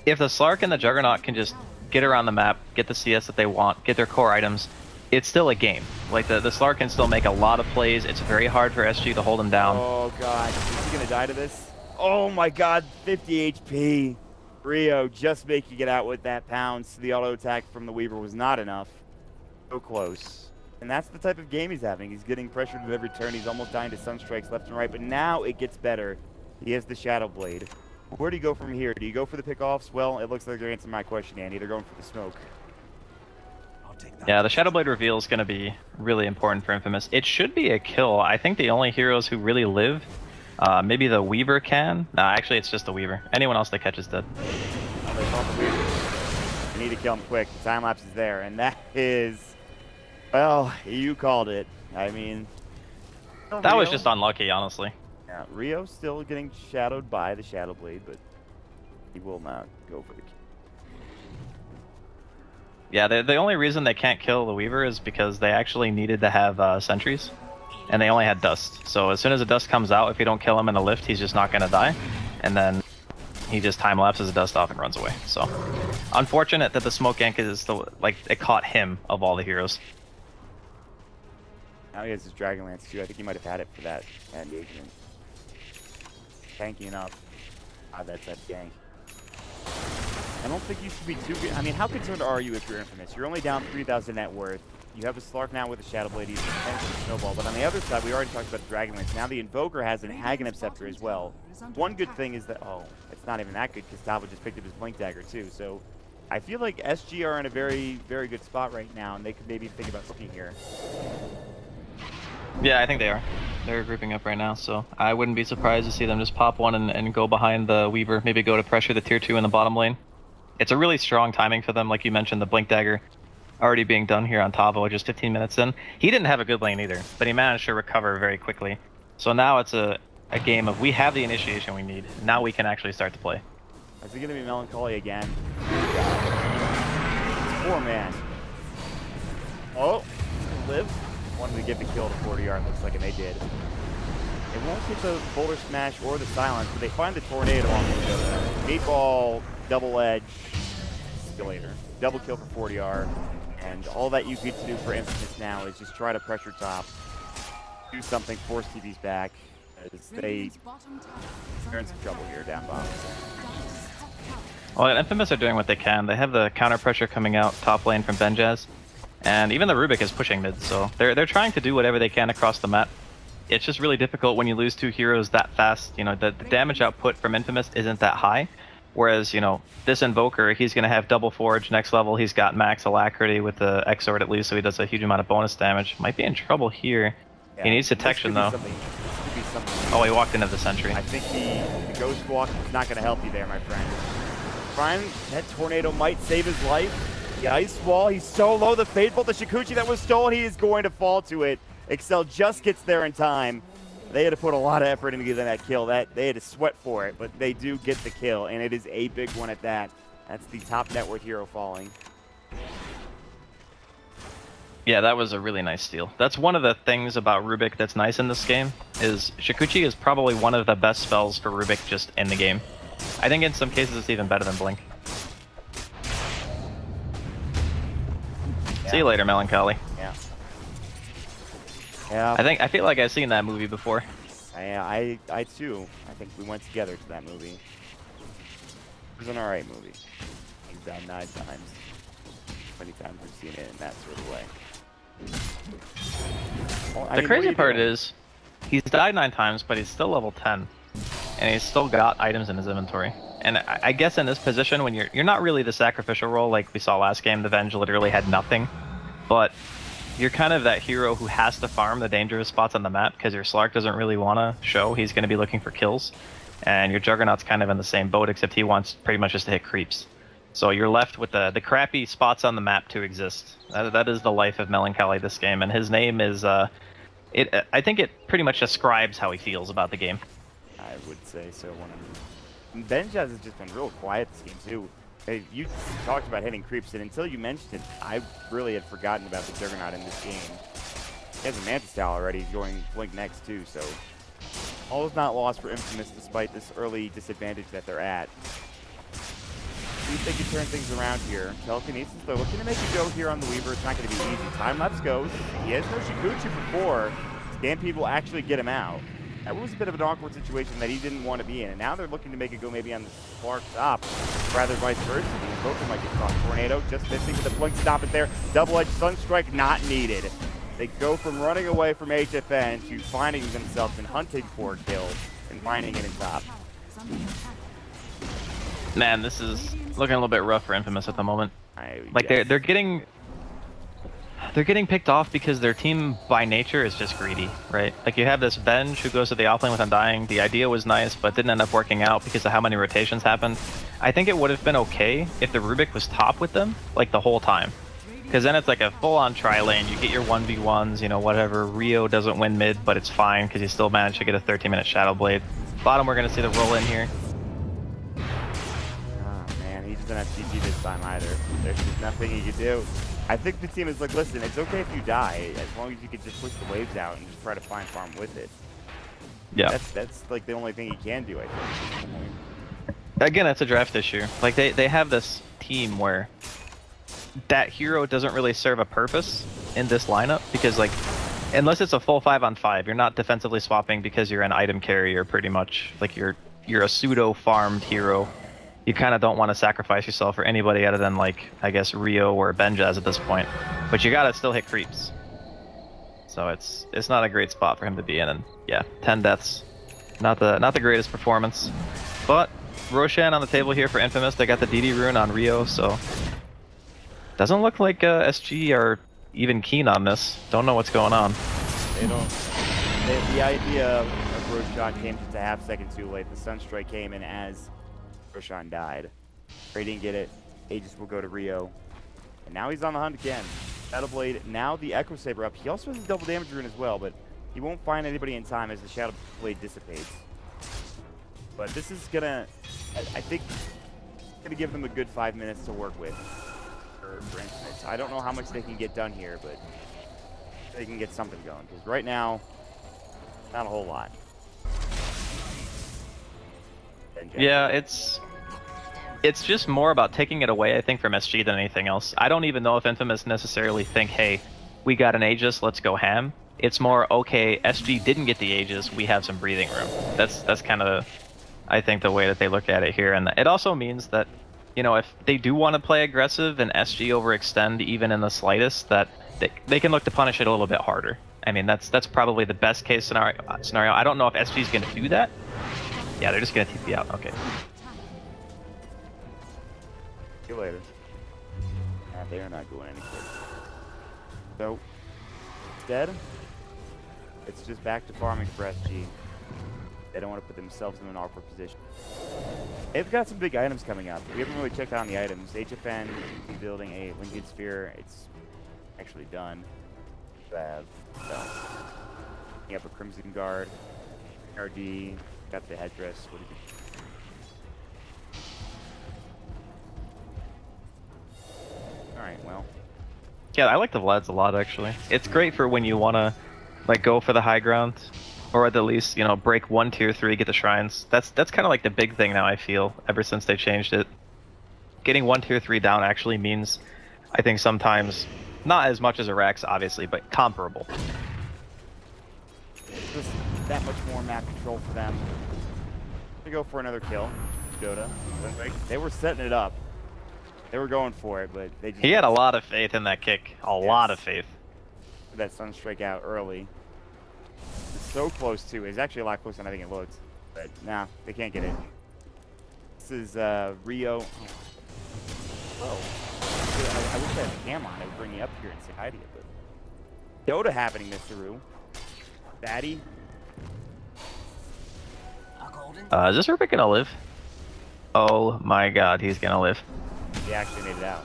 if the Slark and the Juggernaut can just get around the map, get the CS that they want, get their core items, it's still a game. Like the Slark can still make a lot of plays. It's very hard for SG to hold him down. Oh god, is he gonna die to this? Oh my god, 50 HP. Rio just making it out with that pounce. The auto attack from the Weaver was not enough. So close. And that's the type of game he's having. He's getting pressured at every turn. He's almost dying to Sunstrikes left and right, but now it gets better. He has the Shadow Blade. Where do you go from here? Do you go for the pickoffs? Well, it looks like they're answering my question, Andy. They're going for the smoke. I'll take that. Yeah, the Shadow Blade reveal is going to be really important for Infamous. It should be a kill. I think the only heroes who really live, maybe the Weaver can. Nah, actually, it's just the Weaver. Anyone else that catches dead. Oh, they caught the Weaver. They need to kill him quick. The time lapse is there, and that is, well, you called it. I mean, That was just unlucky, honestly. Yeah, Rio still getting shadowed by the Shadow Blade, but he will not go for the kill. Yeah, the only reason they can't kill the Weaver is because they actually needed to have sentries, and they only had dust. So as soon as the dust comes out, if you don't kill him in the lift, he's just not going to die, and then he just time lapses the dust off and runs away. So unfortunate that the smoke gank is still, like, it caught him of all the heroes. Now he has his Dragon Lance too. I think he might have had it for that engagement. Tanky enough. That's that gank. I don't think you should be too good. I mean, how concerned are you if you're Infamous? You're only down 3,000 net worth. You have a Slark now with a Shadow Blade. He's potentially Snowball. But on the other side, we already talked about the Dragon Lance. Now the Invoker has an Aghanim Scepter as well. One good thing is that, oh, it's not even that good because Tavo just picked up his Blink Dagger too. So I feel like SG are in a very, very good spot right now, and they could maybe think about something here. Yeah, I think they are. They're grouping up right now, so I wouldn't be surprised to see them just pop one and go behind the Weaver, maybe go to pressure the tier 2 in the bottom lane. It's a really strong timing for them, like you mentioned, the Blink Dagger already being done here on Tavo just 15 minutes in. He didn't have a good lane either, but he managed to recover very quickly. So now it's a game of we have the initiation we need. Now we can actually start to play. Is it going to be Melancholy again? Poor man. Oh, live. Wanted to get the kill to 40 yard, looks like, and they did. It won't get the Boulder Smash or the Silence, but they find the Tornado on the way. 8-ball, double edge, kill later. Double kill for 40 yard, and all that you get to do for Infamous now is just try to pressure top, do something, force TV's back, as they're in some trouble here down bottom. Well, Infamous are doing what they can. They have the counter pressure coming out top lane from Benjaz. And even the Rubik is pushing mid, so they're trying to do whatever they can across the map. It's just really difficult when you lose 2 heroes that fast. You know, the damage output from Infamous isn't that high. Whereas, you know, this Invoker, he's going to have double Forge next level. He's got max Alacrity with the X-Sword at least, so he does a huge amount of bonus damage. Might be in trouble here. Yeah, he needs detection, though. Oh, he walked into the Sentry. I think the Ghost Walk is not going to help you there, my friend. Brian, that Tornado might save his life. The Ice Wall, he's so low. The Fateful, the Shikuchi that was stolen, he is going to fall to it. Excel just gets there in time. They had to put a lot of effort into getting that kill. They had to sweat for it, but they do get the kill, and it is a big one at that. That's the top net worth hero falling. Yeah, that was a really nice steal. That's one of the things about Rubik that's nice in this game, is Shikuchi is probably one of the best spells for Rubik just in the game. I think in some cases it's even better than Blink. See you later, Melancholy. Yeah. Yeah. I feel like I've seen that movie before. I too. I think we went together to that movie. It was an alright movie. He's died 9 times. 20 times we've seen it in that sort of way. Well, The crazy part is, he's died 9 times, but he's still level 10. And he's still got items in his inventory. And I guess in this position, when you're not really the sacrificial role like we saw last game, the Venge literally had nothing. But you're kind of that hero who has to farm the dangerous spots on the map because your Slark doesn't really want to show. He's going to be looking for kills. And your Juggernaut's kind of in the same boat, except he wants pretty much just to hit creeps. So you're left with the crappy spots on the map to exist. That is the life of Melancholy this game. And his name is... I think it pretty much describes how he feels about the game. I would say so. Benjaz has just been real quiet this game too. Hey, you talked about hitting creeps, and until you mentioned it, I really had forgotten about the Juggernaut in this game. He has a Mantis Tower already. He's going Blink next too, so all is not lost for Infamous despite this early disadvantage that they're at. See if they can turn things around here. Telekinesis, though, looking to make a go here on the Weaver. It's not going to be easy. Time lapse goes. He has no Shikuchi before. Stampede will actually get him out. That was a bit of an awkward situation that he didn't want to be in. And now they're looking to make a go maybe on the Spark stop, rather vice versa. Both of them might get caught. Tornado just missing with the blink. Stop it there. Double-edged Sunstrike not needed. They go from running away from HFN to finding themselves and hunting for a kill and finding it in top. Man, this is looking a little bit rough for Infamous at the moment. Like they're getting picked off because their team by nature is just greedy, right? Like you have this Benj who goes to the offlane with Undying. The idea was nice, but didn't end up working out because of how many rotations happened. I think it would have been okay if the Rubik was top with them like the whole time. Because then it's like a full-on tri-lane, you get your 1v1s, you know, whatever. Rio doesn't win mid, but it's fine because he still managed to get a 13-minute Shadow Blade. Bottom, we're going to see the roll in here. Oh man, he doesn't have GG this time either. There's just nothing he can do. I think the team is like, listen, it's okay if you die, as long as you can just push the waves out and just try to find farm with it. Yeah. That's like the only thing he can do, I think. Again, it's a draft issue. Like they have this team where that hero doesn't really serve a purpose in this lineup because like unless it's a full 5-on-5, you're not defensively swapping because you're an item carrier pretty much. Like you're a pseudo farmed hero. You kind of don't want to sacrifice yourself for anybody other than like I guess Rio or Benjaz at this point. But you gotta still hit creeps. So it's not a great spot for him to be in, and yeah, 10 deaths. Not the greatest performance. But Roshan on the table here for Infamous. They got the DD rune on Rio, so doesn't look like SG are even keen on this. Don't know what's going on. They don't. The idea of Roshan came just a half second too late. The Sunstrike came in as Roshan died. Ray didn't get it. Aegis will go to Rio. And now he's on the hunt again. Shadow Blade, now the Echo Saber up. He also has a double damage rune as well, but he won't find anybody in time as the Shadow Blade dissipates. But this is gonna, I think, gonna give them a good 5 minutes to work with. For instance, I don't know how much they can get done here, but they can get something going. Because right now, not a whole lot. Yeah, it's just more about taking it away, I think, from SG than anything else. I don't even know if Infamous necessarily think, hey, we got an Aegis, let's go ham. It's more, okay, SG didn't get the Aegis, we have some breathing room. That's kind of, I think, the way that they look at it here. And it also means that, you know, if they do want to play aggressive and SG overextend even in the slightest, that they can look to punish it a little bit harder. I mean, that's probably the best case scenario. I don't know if SG is going to do that. Yeah, they're just going to TP out. Okay. See you later. Nah, they're not going anywhere. So, instead, it's just back to farming for SG. They don't want to put themselves in an awkward position. They've got some big items coming up. We haven't really checked out on the items. HFN is building a Lincoln Sphere. It's actually done. We have picking up a Crimson Guard, RD, got the headdress. What is it? Alright, well. Yeah, I like the Vlads a lot, actually. It's great for when you want to like go for the high ground. Or at the least, you know, break 1 tier 3, get the shrines. That's kind of like the big thing now, I feel, ever since they changed it. Getting 1 tier 3 down actually means, I think sometimes, not as much as a Rax, obviously, but comparable. Just that much more map control for them. To go for another kill, Dota. They were setting it up. They were going for it, but they just... He had a lot of faith in that kick. A lot of faith. That Sunstrike out early. So close too. It's actually a lot closer than I think it looked. But nah, they can't get it. This is Rio. Oh. I wish I had a cam on. I would bring you up here and say hi to you. But Dota happening, Mr. Rue. Batty. Is this Rubik gonna live? Oh my god, he's gonna live. He actually made it out.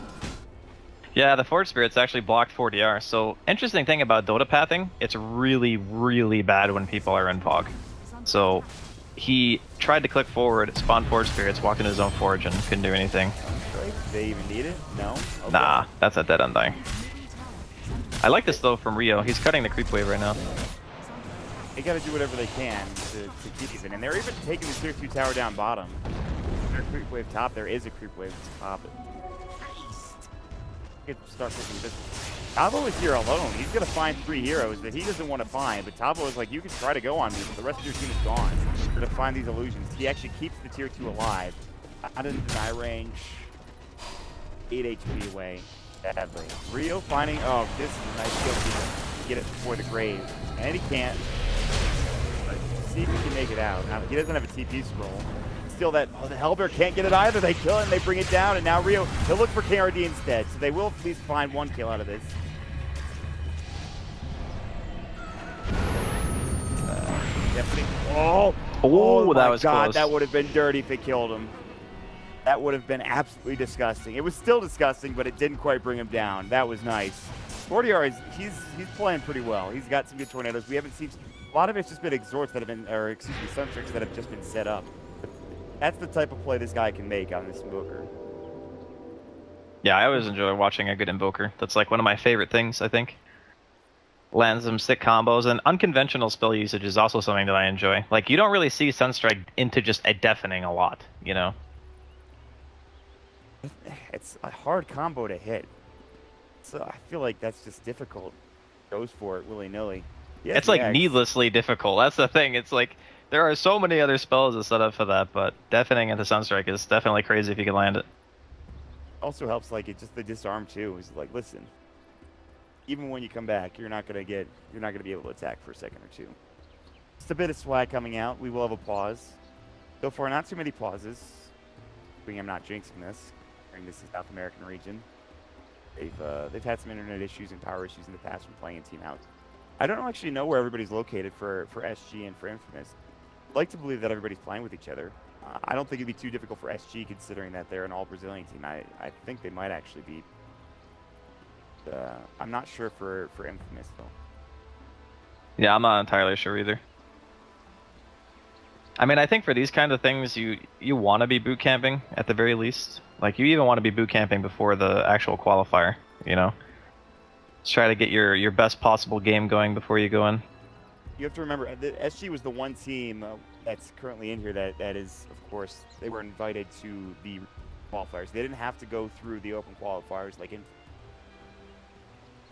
Yeah, the Forge Spirit's actually blocked 4DR. So, interesting thing about Dota pathing, it's really, really bad when people are in fog. So, he tried to click forward, spawned Forge Spirits, walked into his own Forge, and couldn't do anything. Do they even need it? No? Okay. Nah, that's a dead Undying. I like this though from Rio. He's cutting the creep wave right now. They gotta do whatever they can to keep these in. And they're even taking the tier 2 tower down bottom. Their creep wave top, there is a creep wave top. Start taking this. Tavo is here alone. He's gonna find 3 heroes that he doesn't want to find, but Tavo is like, you can try to go on me, but the rest of your team is gone. We're gonna find these illusions. He actually keeps the tier 2 alive. Out of the deny range. 8 HP away. Sadly. Rio finding, oh, this is a nice kill to get it before the grave. And he can't. But see if he can make it out. Now, he doesn't have a TP scroll. Still that, oh, the Hellbear can't get it either. They kill it and they bring it down, and now Rio, he'll look for KRD instead. So they will at least find 1 kill out of this. Oh that my was God, close. that would have been dirty if it killed him. That would have been absolutely disgusting. It was still disgusting, but it didn't quite bring him down. That was nice. Fortiar he's playing pretty well. He's got some good tornadoes. We haven't seen a lot of it's just been exhorts that have been, or excuse me, sunstrikes that have just been set up. But that's the type of play this guy can make on this invoker. Yeah, I always enjoy watching a good invoker. That's like one of my favorite things, I think. Lands some sick combos, and unconventional spell usage is also something that I enjoy. Like, you don't really see Sunstrike into just a deafening a lot, you know? It's a hard combo to hit. So I feel like that's just difficult. Goes for it willy-nilly. Yes, It's like needlessly difficult. That's the thing. It's like, there are so many other spells that set up for that, but deafening into Sunstrike is definitely crazy if you can land it. Also helps, like, it just the disarm too. Is like, listen, even when you come back, you're not gonna be able to attack for a second or two. Just a bit of swag coming out. We will have a pause. So far, not too many pauses. I'm not jinxing this. This is South American region. They've had some internet issues and power issues in the past when playing in Team Out. I don't actually know where everybody's located for SG and for Infamous. I'd like to believe that everybody's playing with each other. I don't think it'd be too difficult for SG considering that they're an all-Brazilian team. I think they might actually be. I'm not sure for Infamous though. Yeah, I'm not entirely sure either. I mean, I think for these kind of things, you want to be boot camping at the very least. Like, you even want to be boot camping before the actual qualifier, you know? Just try to get your best possible game going before you go in. You have to remember, the SG was the one team that's currently in here that is, of course, they were invited to the qualifiers. They didn't have to go through the open qualifiers like in.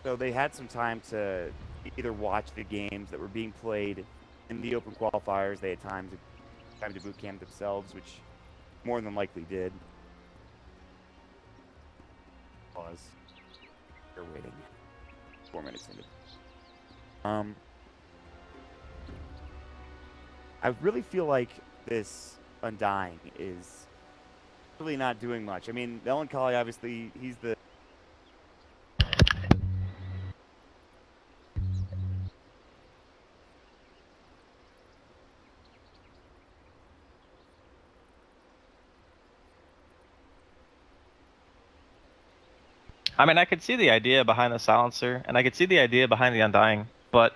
So they had some time to either watch the games that were being played in the open qualifiers. They had time to boot camp themselves, which more than likely did. Pause. They're waiting. 4 minutes into. I really feel like this Undying is really not doing much. I mean, Melancholy, obviously, he's the. I mean, I could see the idea behind the Silencer, and I could see the idea behind the Undying, but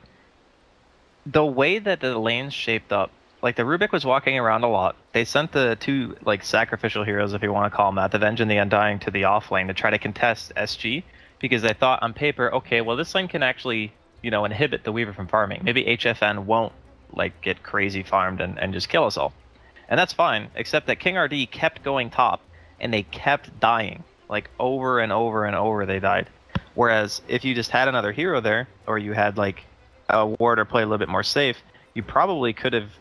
the way that the lane's shaped up, like, the Rubik was walking around a lot. They sent the 2, like, sacrificial heroes, if you want to call them that, the Venge and the Undying, to the off lane to try to contest SG, because they thought on paper, okay, well, this lane can actually, you know, inhibit the Weaver from farming. Maybe HFN won't, like, get crazy farmed and just kill us all. And that's fine, except that KingRD kept going top, and they kept dying. Like, over and over and over they died. Whereas, if you just had another hero there, or you had, like, a ward or play a little bit more safe, you probably could have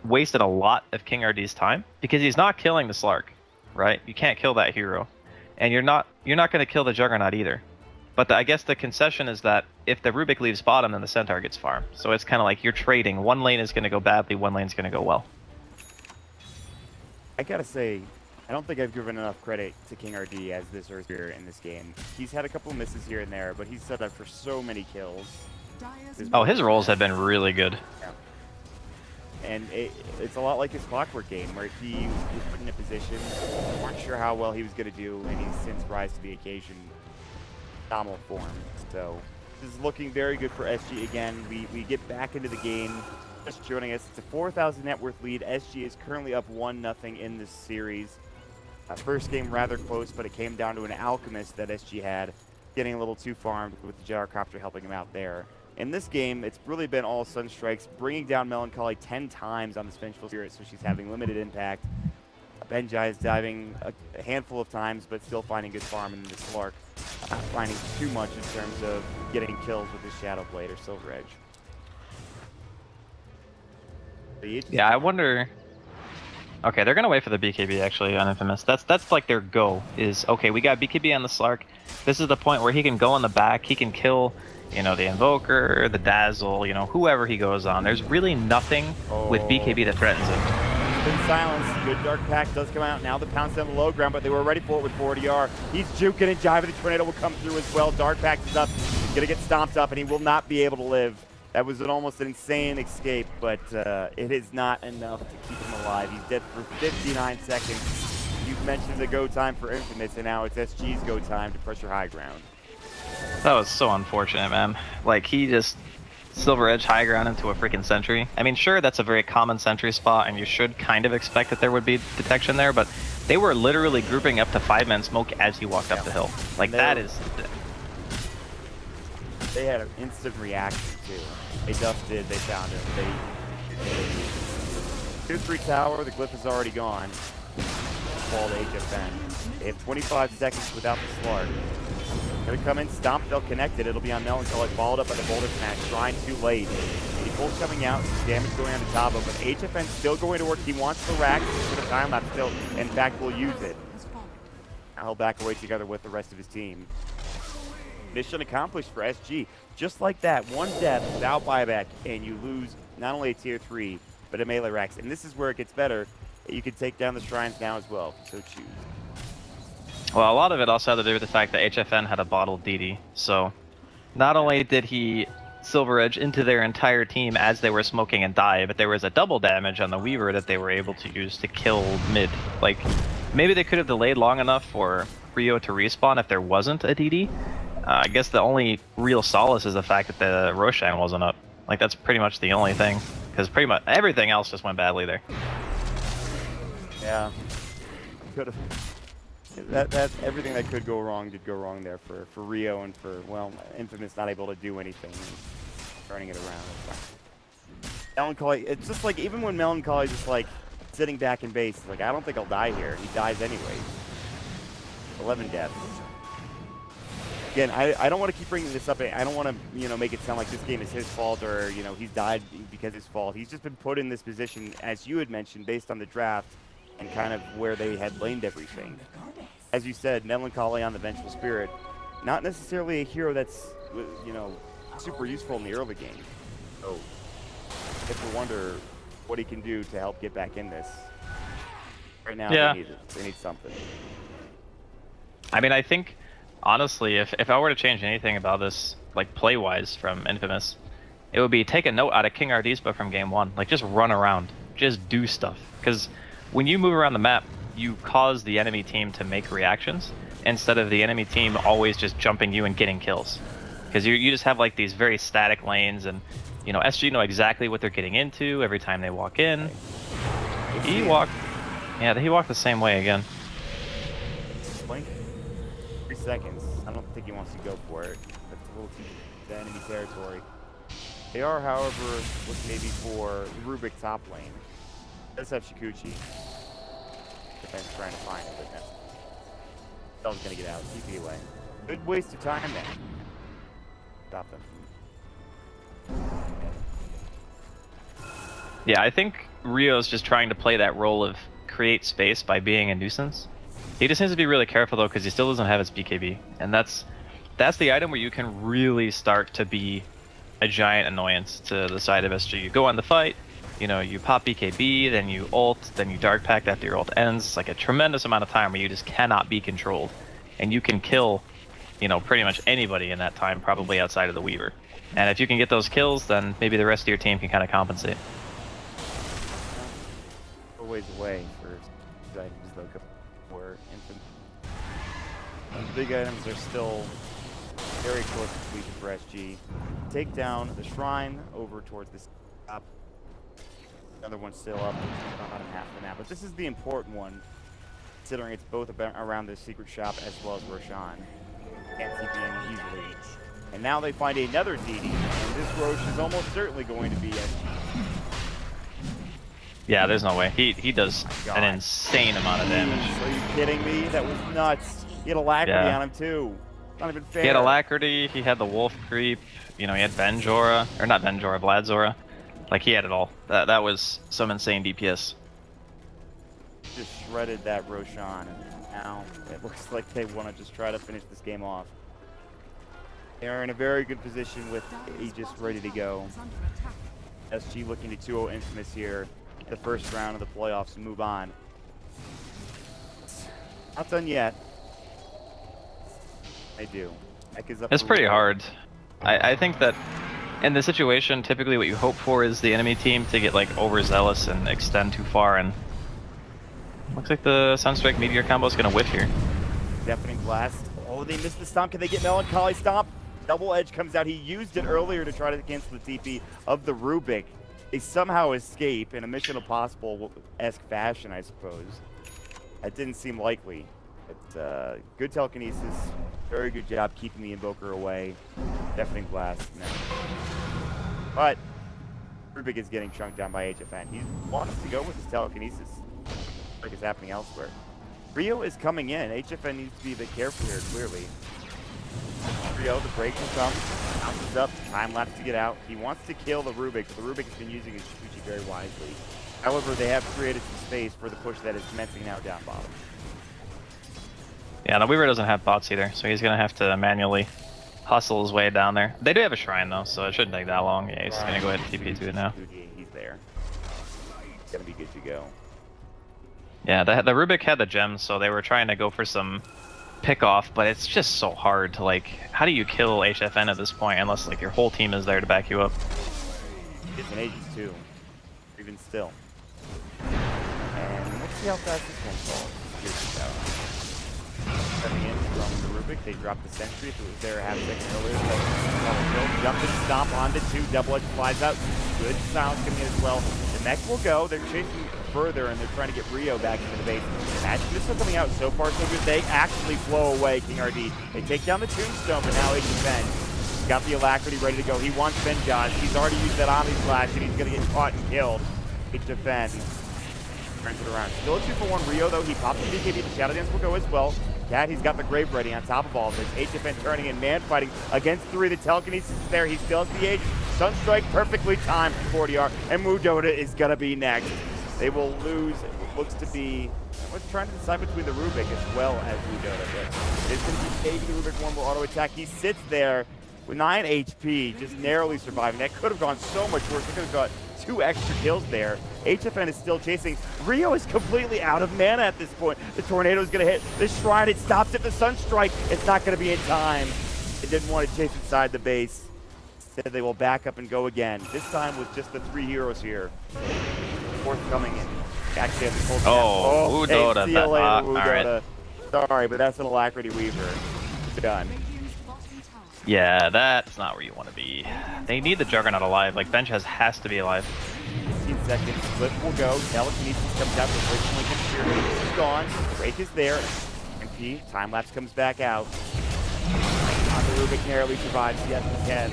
wasted a lot of KingRD's time, because he's not killing the Slark, right? You can't kill that hero. And you're not going to kill the Juggernaut either. But I guess the concession is that if the Rubik leaves bottom, then the Centaur gets farmed. So it's kind of like you're trading. One lane is going to go badly, one lane's going to go well. I gotta say, I don't think I've given enough credit to KingRD as this Earthbearer in this game. He's had a couple of misses here and there, but he's set up for so many kills. Oh, his rolls have been really good. Yeah. And it's a lot like his Clockwork game, where he was put in a position, weren't sure how well he was going to do, and he's since rise to the occasion, phenomenal form. So this is looking very good for SG again. We get back into the game. Just joining us. It's a 4,000 net worth lead. SG is currently up 1-0 in this series. First game rather close, but it came down to an alchemist that SG had, getting a little too farmed with the gyrocopter helping him out there. In this game, it's really been all Sunstrikes, bringing down Melancholy 10 times on this Vengeful Spirit, so she's having limited impact. Benjai is diving a handful of times, but still finding good farm, and the Slark finding too much in terms of getting kills with his Shadow Blade or Silver Edge. Yeah, I wonder. Okay, they're gonna wait for the BKB actually on Infamous. That's like their go. Is okay. We got BKB on the Slark. This is the point where he can go in the back. He can kill, you know, the Invoker, the Dazzle, you know, whoever he goes on. There's really nothing with BKB that threatens him. Been silenced. Good Dark Pact does come out. Now the pounce on the low ground, but they were ready for it with 40R. He's juking and jiving. The Tornado will come through as well. Dark Pact is up. He's gonna get stomped up, and he will not be able to live. That was almost an insane escape, but it is not enough to keep him alive. He's dead for 59 seconds. You've mentioned the go time for Infamous, and now it's SG's go time to pressure high ground. That was so unfortunate, man. Like, he just Silver Edge high ground into a freaking sentry. I mean, sure, that's a very common sentry spot, and you should kind of expect that there would be detection there, but they were literally grouping up to 5-man smoke as he walked up the hill. Like, that is... They had an instant reaction, too. They dusted, they found him. Tier 3 tower, the glyph is already gone. Fall to HFN. They have 25 seconds without the Slark. Gonna come in, stomp, they'll connect it. It'll be on Melancholy, followed up by the Boulder Smash. Shrine too late. The Bolt coming out, damage going on to Tabo, but HFN still going to work. He wants the rack, for the time lapse still. In fact, will use it. Now he'll back away together with the rest of his team. Mission accomplished for SG. Just like that, one death without buyback, and you lose not only a tier 3, but a melee racks. And this is where it gets better. You can take down the shrines now as well, if you so choose. Well, a lot of it also had to do with the fact that HFN had a bottled DD. So, not only did he Silver Edge into their entire team as they were smoking and die, but there was a double damage on the Weaver that they were able to use to kill mid. Like, maybe they could have delayed long enough for Rio to respawn if there wasn't a DD. I guess the only real solace is the fact that the Roshan wasn't up. Like, that's pretty much the only thing. Because pretty much everything else just went badly there. Yeah. Could have. That everything that could go wrong did go wrong there for Rio and for, well, Infamous not able to do anything. Turning it around. Melancholy, it's just like, even when Melancholy just like sitting back in base, like, I don't think I'll die here. He dies anyway. 11 deaths. Again, I don't want to keep bringing this up. I don't want to, you know, make it sound like this game is his fault or, you know, he's died because it's his fault. He's just been put in this position, as you had mentioned, based on the draft and kind of where they had laned everything. As you said, Melancholy on the Vengeful Spirit, not necessarily a hero that's, you know, super useful in the early game. So, I have to wonder what he can do to help get back in this. Right now, yeah. They need something. I mean, I think... Honestly, if I were to change anything about this, like, play-wise from Infamous, it would be take a note out of King RD's book from Game 1. Like, just run around. Just do stuff. Because when you move around the map, you cause the enemy team to make reactions, instead of the enemy team always just jumping you and getting kills. Because you just have, like, these very static lanes, and, you know, SG know exactly what they're getting into every time they walk in. He walked the same way again. Blink. 3 seconds. I don't think he wants to go for it. That's a little too the enemy territory. They are, however, looking maybe for Rubik top lane. Does have Shikuchi. Defense trying to find it, but no. Stella's gonna get out. TP away. Good waste of time then. Stop them. Yeah, I think Rio's just trying to play that role of create space by being a nuisance. He just needs to be really careful though, because he still doesn't have his BKB, and that's the item where you can really start to be a giant annoyance to the side of SG. You go on the fight, you know, you pop BKB, then you ult, then you Dark Pact after your ult ends. It's like a tremendous amount of time where you just cannot be controlled, and you can kill, you know, pretty much anybody in that time, probably outside of the Weaver. And if you can get those kills, then maybe the rest of your team can kind of compensate. A ways away for items though. For infant. The big items are still very close to completion for SG. Take down the shrine over towards the top. Another one still up, about half the map. But this is the important one, considering it's both around the secret shop as well as Roshan. Can't TP in easily. And now they find another DD, and this Roche is almost certainly going to be SG. Yeah, there's no way. He does an insane amount of damage. Are you kidding me? That was nuts. He had alacrity on him too. Not even fair. He had alacrity, he had the wolf creep, you know, he had Benjora, or not Benjora, Bladzora. Like, he had it all. That was some insane DPS. Just shredded that Roshan, and now it looks like they want to just try to finish this game off. They are in a very good position with Aegis ready to go. SG looking to 2-0 Infamous here. The first round of the playoffs and move on. Not done yet. They do. It's pretty hard. I think that in this situation, typically what you hope for is the enemy team to get like overzealous and extend too far, and looks like the Sunstrike Meteor combo is gonna whiff here. Deafening Blast. Oh, they missed the stomp. Can they get Melancholy Stomp? Double Edge comes out. He used it earlier to try to cancel the TP of the Rubik. They somehow escape in a Mission Impossible-esque fashion, I suppose. That didn't seem likely. But good telekinesis. Very good job keeping the Invoker away. Deafening Blast. No. But Rubik is getting chunked down by HFN. He wants to go with his telekinesis. Like it's happening elsewhere. Rio is coming in. HFN needs to be a bit careful here, clearly. Rio, the break will come. Bounces up. Time lapse to get out. He wants to kill the Rubik, but the Rubik has been using his Shukuchi very wisely. However, they have created some space for the push that is commencing now down bottom. Yeah, the Weaver doesn't have bots either, so he's gonna have to manually hustle his way down there. They do have a shrine though, so it shouldn't take that long. Yeah, he's gonna go ahead and TP to it now. He's there. He's gonna be good to go. Yeah, the Rubik had the gems, so they were trying to go for some pick off, but it's just so hard to like, how do you kill HFN at this point unless like your whole team is there to back you up? It's an Aegis too, even still. And let's see how fast this one falls. Here's the go. Coming in from the Rubik, they dropped the sentry. If it was there a half second earlier, so jump and stomp onto two. Double Edge flies out. Good silence coming in as well. The mech will go. They're chasing further and they're trying to get Rio back into the base. Magic Missile coming out so far so good. They actually flow away, KingRD. They take down the Tombstone, but now HFN. He's got the Alacrity ready to go. He wants Benjaz. He's already used that Omni Slash and he's going to get caught and killed. HFN turns it around. Still a 2-for-1 Rio though. He pops the BKB. The Shadow Dance will go as well. Cat, he's got the Grave ready on top of all of this. HFN turning in, man fighting against 3. The telekinesis is there. He still has the Aegis. Sunstrike perfectly timed for 40R. And Dota is going to be next. They will lose. It looks to be. I was trying to decide between the Rubik as well as Dota. But it's going to be taking the Rubik one more auto attack. He sits there with 9 HP, just narrowly surviving. That could have gone so much worse. They could have got 2 extra kills there. HFN is still chasing. Rio is completely out of mana at this point. The tornado is going to hit the shrine. It stops at the Sunstrike. It's not going to be in time. It didn't want to chase inside the base. Instead, they will back up and go again. This time with just the 3 heroes here. Fourth coming in. Actually, have the full oh, Dota. See you later, all Dota. right. Sorry, but that's an Alacrity Weaver. Done. Yeah, that's not where you want to be. They need the Juggernaut alive. Like, Bench has to be alive. 15 seconds. Flip will go. Telekinesis comes out. The Break Lincoln Spear is gone. Break is there. MP. Time lapse comes back out. On the Rubik narrowly survives. Yes, he can.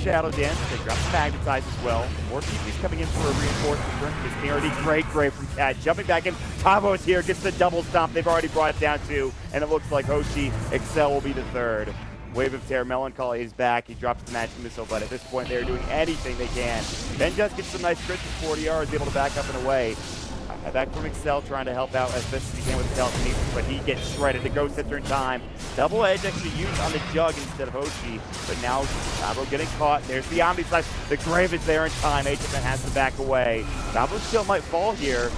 Shadow Dance. They drop the Magnetize as well. More PP's coming in for a reinforcement turn. It's already great from Cat. Jumping back in. Tavo's here. Gets the double stomp. They've already brought it down to. And it looks like Hoshi Excel will be the third. Wave of Terror, Melancholy is back. He drops the Magic Missile, but at this point they're doing anything they can. Benjaz gets some nice crits with 40R, is able to back up and away. Back from Excel, trying to help out as best as he can with the telekinesis, but he gets shredded. The Ghost Hits are in time. Double Edge actually used on the Jug instead of Hoshi, but now Sabo getting caught. There's the Omni Slash. The Grave is there in time. HFN has to back away. Sabo still might fall here,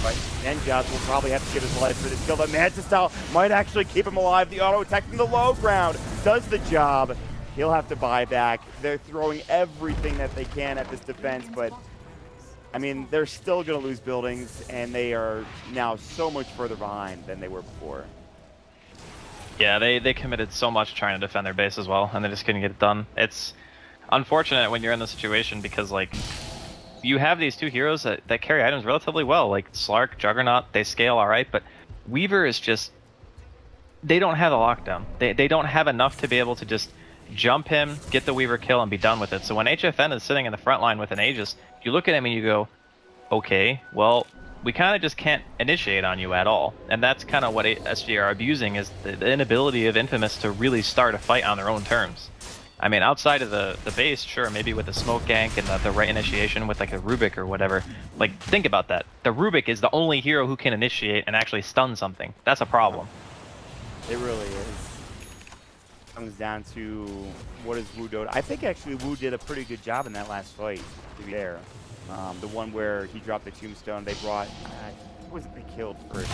but Benjaz will probably have to give his life for this kill. The Manta Style might actually keep him alive. The auto attack from the low ground does the job. He'll have to buy back. They're throwing everything that they can at this defense, but I mean, they're still going to lose buildings, and they are now so much further behind than they were before. Yeah, they committed so much trying to defend their base as well, and they just couldn't get it done. It's unfortunate when you're in this situation because, like, you have these two heroes that carry items relatively well, like Slark, Juggernaut, they scale alright, but Weaver is just, they don't have the lockdown. They don't have enough to be able to just jump him, get the Weaver kill, and be done with it. So when HFN is sitting in the front line with an Aegis, you look at him and you go, okay, well, we kind of just can't initiate on you at all. And that's kind of what SG are abusing, is the inability of Infamous to really start a fight on their own terms. I mean, outside of the base, sure, maybe with the smoke gank and the right initiation with like a Rubik or whatever. Like, think about that. The Rubik is the only hero who can initiate and actually stun something. That's a problem. It really is. Comes down to what is Wu Dota. I think actually Wu did a pretty good job in that last fight, to be fair. The one where he dropped the tombstone, they brought, who was it they killed first?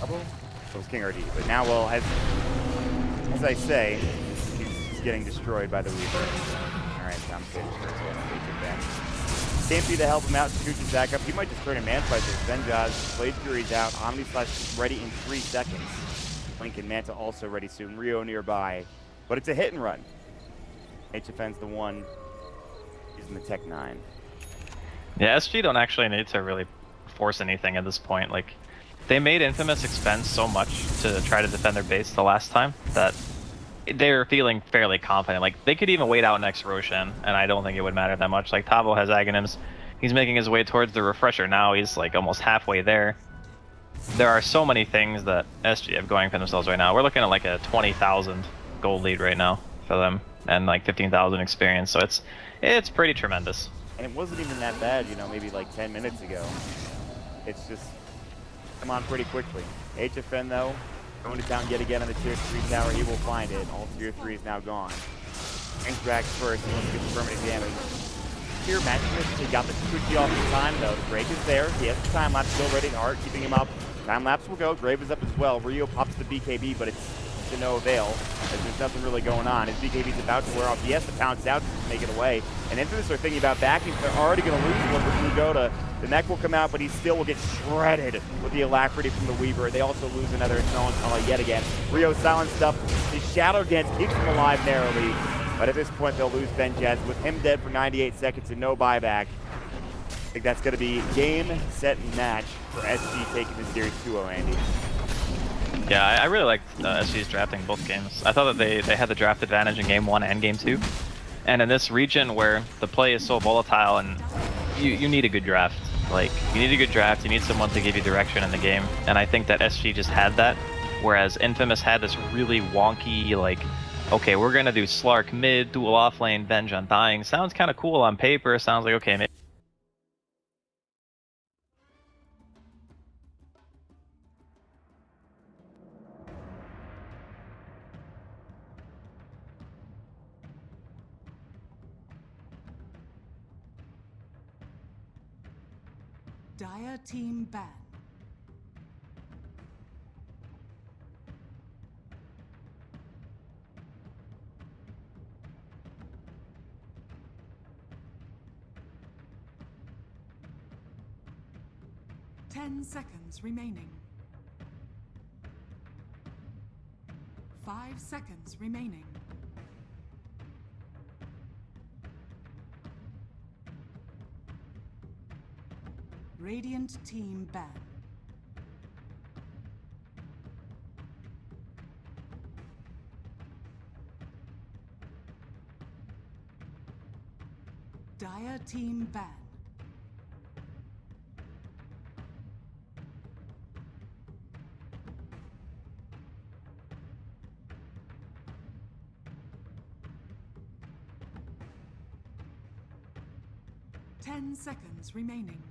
Double? It was KingRD. But now, well, as I say, he's getting destroyed by the Weaver. Alright, sounds good. Can't be to help him out. Scooches back up. He might just turn a man fight this. Benjaz, Blade Fury's out. Omni Slash ready in 3 seconds. Link and Manta also ready soon. Rio nearby. But it's a hit and run. HFN's the one using the Tech 9. Yeah, SG don't actually need to really force anything at this point. Like, they made Infamous expend so much to try to defend their base the last time that they're feeling fairly confident. Like, they could even wait out next Roshan, and I don't think it would matter that much. Like, Tavo has Aghanims. He's making his way towards the refresher now. He's, like, almost halfway there. There are so many things that SG have going for themselves right now. We're looking at, like, a 20,000 gold lead right now for them, and, like, 15,000 experience. So it's pretty tremendous. And it wasn't even that bad, you know, maybe like 10 minutes ago. It's just come on pretty quickly. HFN, though, going to town yet again on the Tier 3 tower. He will find it. All Tier 3 is now gone. Hank Drax first. He wants to get the permanent damage. Here, Maximus, he got the Kikuchi off in time, though. The break is there. He has the time lapse still ready to heart, keeping him up. Time lapse will go. Grave is up as well. Rio pops the BKB, but it's to no avail, as there's nothing really going on. His BKB's about to wear off. He has to pounce out to make it away. And Infamous are thinking about backing. They're already going to lose one with Blue Dota. The neck will come out, but he still will get shredded with the alacrity from the Weaver. They also lose another Melancholy yet again. Rio silenced up. His Shadow Dance keeps him alive narrowly. But at this point, they'll lose Benjaz with him dead for 98 seconds and no buyback. I think that's going to be game, set, and match for SG taking the series 2-0, Andy. Yeah, I really liked SG's drafting both games. I thought that they had the draft advantage in Game 1 and Game 2. And in this region where the play is so volatile and you need a good draft. Like, you need a good draft, you need someone to give you direction in the game. And I think that SG just had that, whereas Infamous had this really wonky, like, okay, we're going to do Slark mid, dual offlane, Venge on dying. Sounds kind of cool on paper, sounds like, okay, maybe. Dire team ban. Ten seconds remaining. 5 seconds remaining. Radiant team ban. Dire team ban. Ten seconds remaining.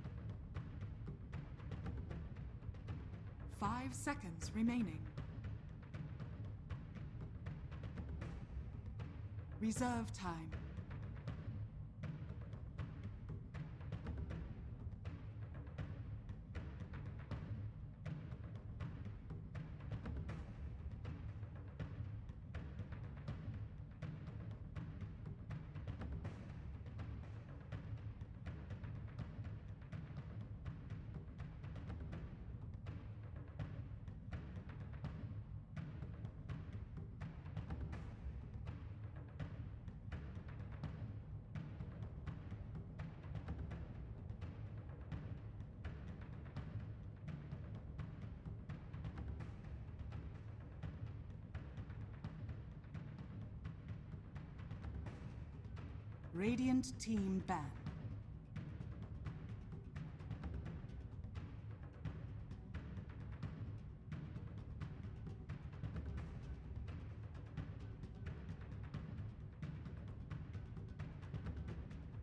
5 seconds remaining. Reserve time. Radiant team ban.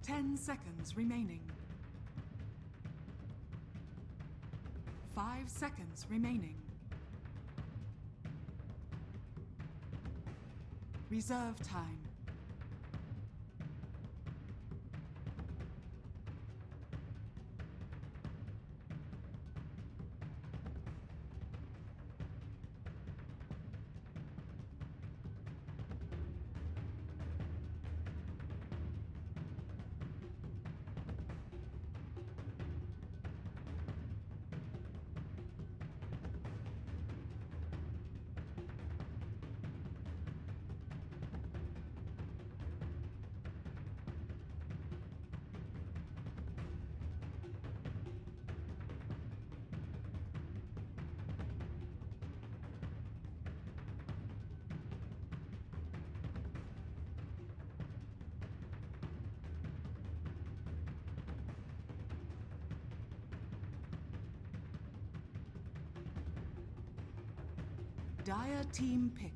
Ten seconds remaining. 5 seconds remaining. Reserve time. Dire team pick.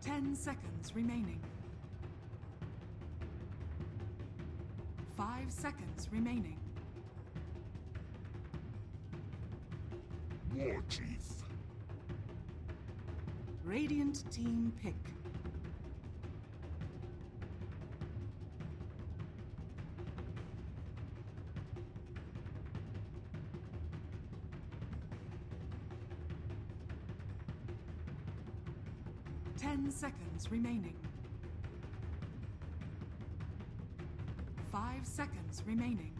Ten seconds remaining. 5 seconds remaining. War Chief. Radiant team pick. Ten seconds remaining. 5 seconds remaining.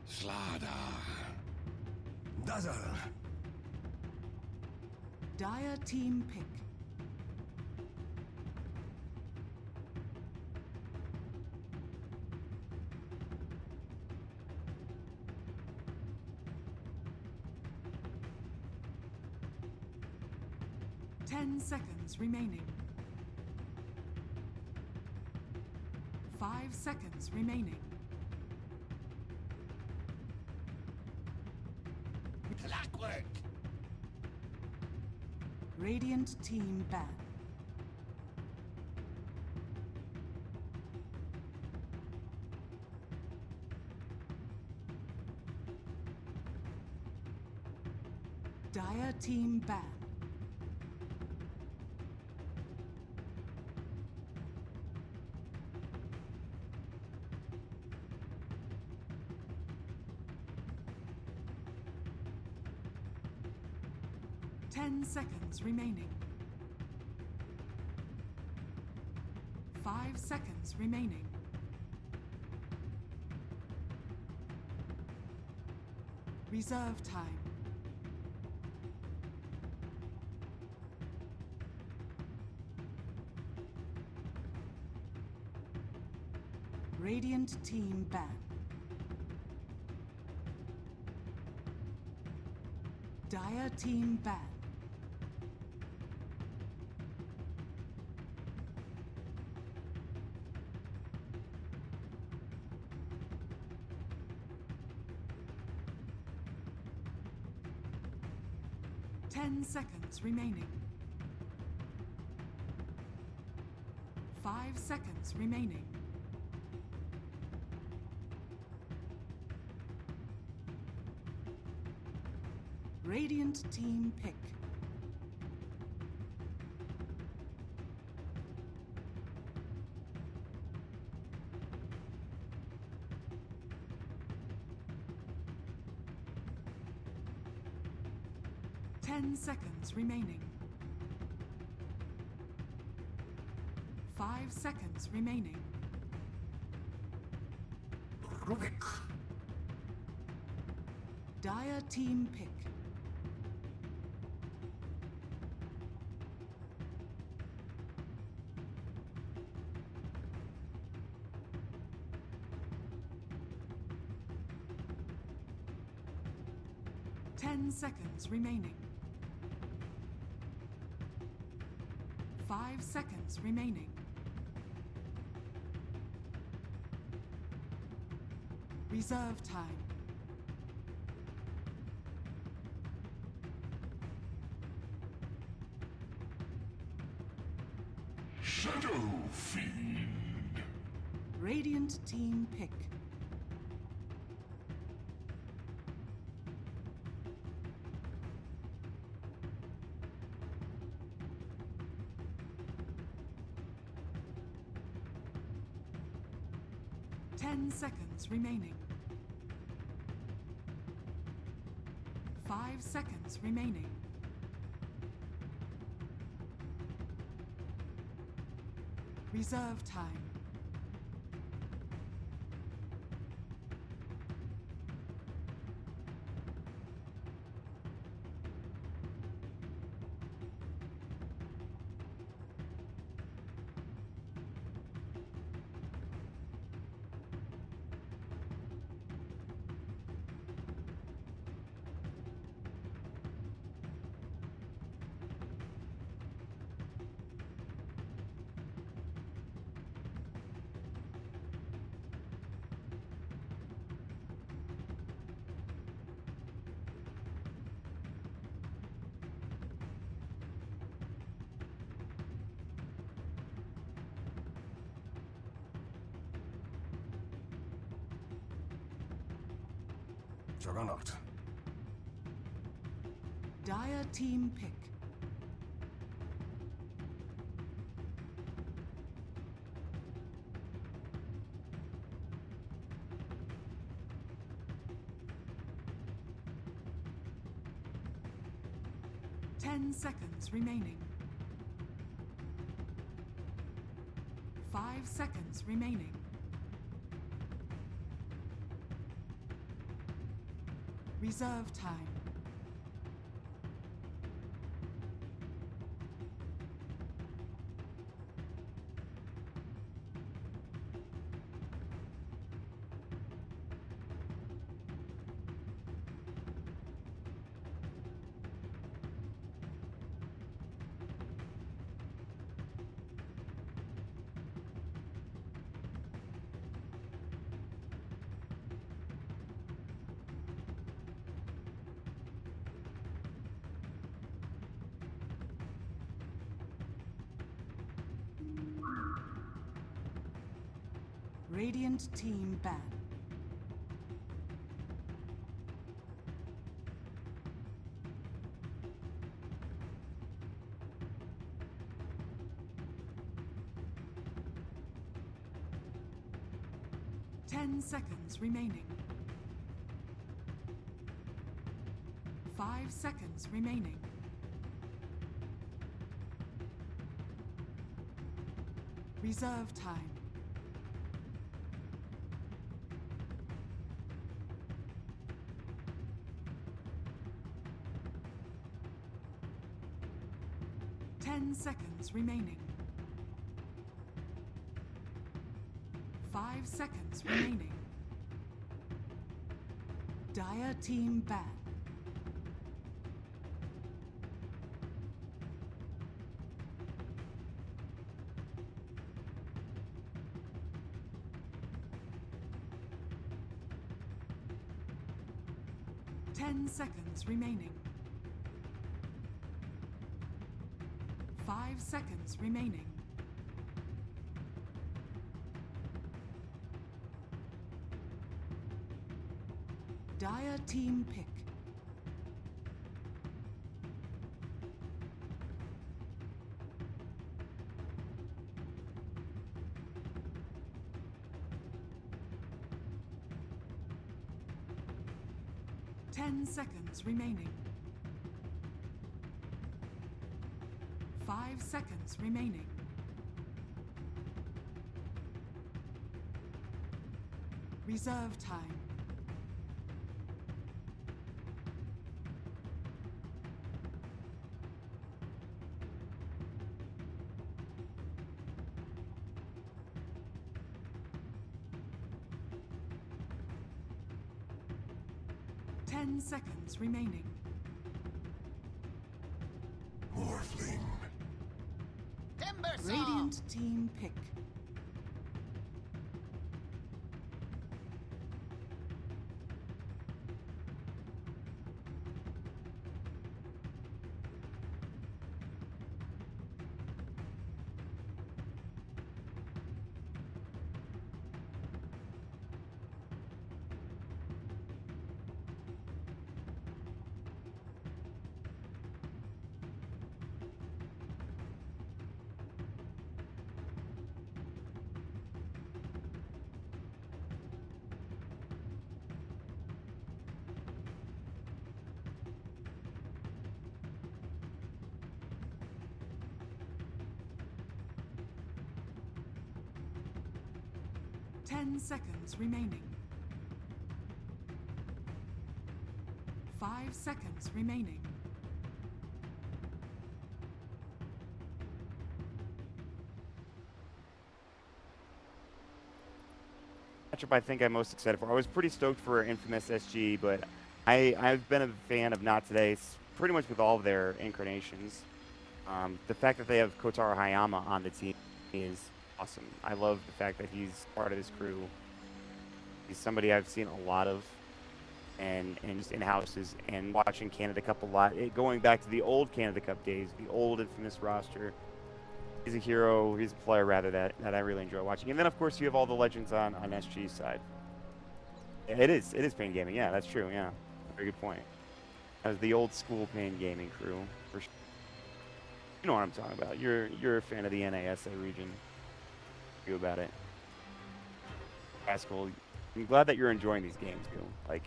Slaughter. Dazzle. Dire team pick. Ten seconds remaining. 5 seconds remaining. Clockwork. Radiant team ban. Dire team ban. Ten seconds remaining. 5 seconds remaining. Reserve time. Radiant team ban. Dire team ban. Ten seconds remaining. 5 seconds remaining. Radiant team pick. Ten seconds remaining. 5 seconds remaining. Rubik. Dire team pick. 10 seconds remaining. 5 seconds remaining. Reserve time. Shadow Fiend. Radiant team pick. Ten seconds remaining. 5 seconds remaining. Reserve time. Juggernaut. Dire team pick. Ten seconds remaining. 5 seconds remaining. Reserve time. Radiant team ban. Ten seconds remaining. 5 seconds remaining. Reserve time. Ten seconds remaining. 5 seconds remaining. Dire team ban. Ten seconds remaining. 5 seconds remaining. Dire team pick. Ten seconds remaining. 5 seconds remaining. Reserve time. Ten seconds remaining. Earthling. Radiant team pick. Ten seconds remaining. 5 seconds remaining. Matchup I think I'm most excited for. I was pretty stoked for Infamous SG, but I've been a fan of Not Today pretty much with all of their incarnations. The fact that they have Kotaro Hayama on the team is awesome. I love the fact that he's part of this crew. He's somebody I've seen a lot of, and just in houses and watching Canada Cup a lot. Going back to the old Canada Cup days, the old Infamous roster. He's a hero. He's a player rather that I really enjoy watching. And then of course you have all the legends on SG's side. It is Pain Gaming. Yeah, that's true. Yeah, very good point. That was the old school Pain Gaming crew. For sure. You know what I'm talking about. You're a fan of the NASA region. You about it. Rascal, I'm glad that you're enjoying these games, too. Like,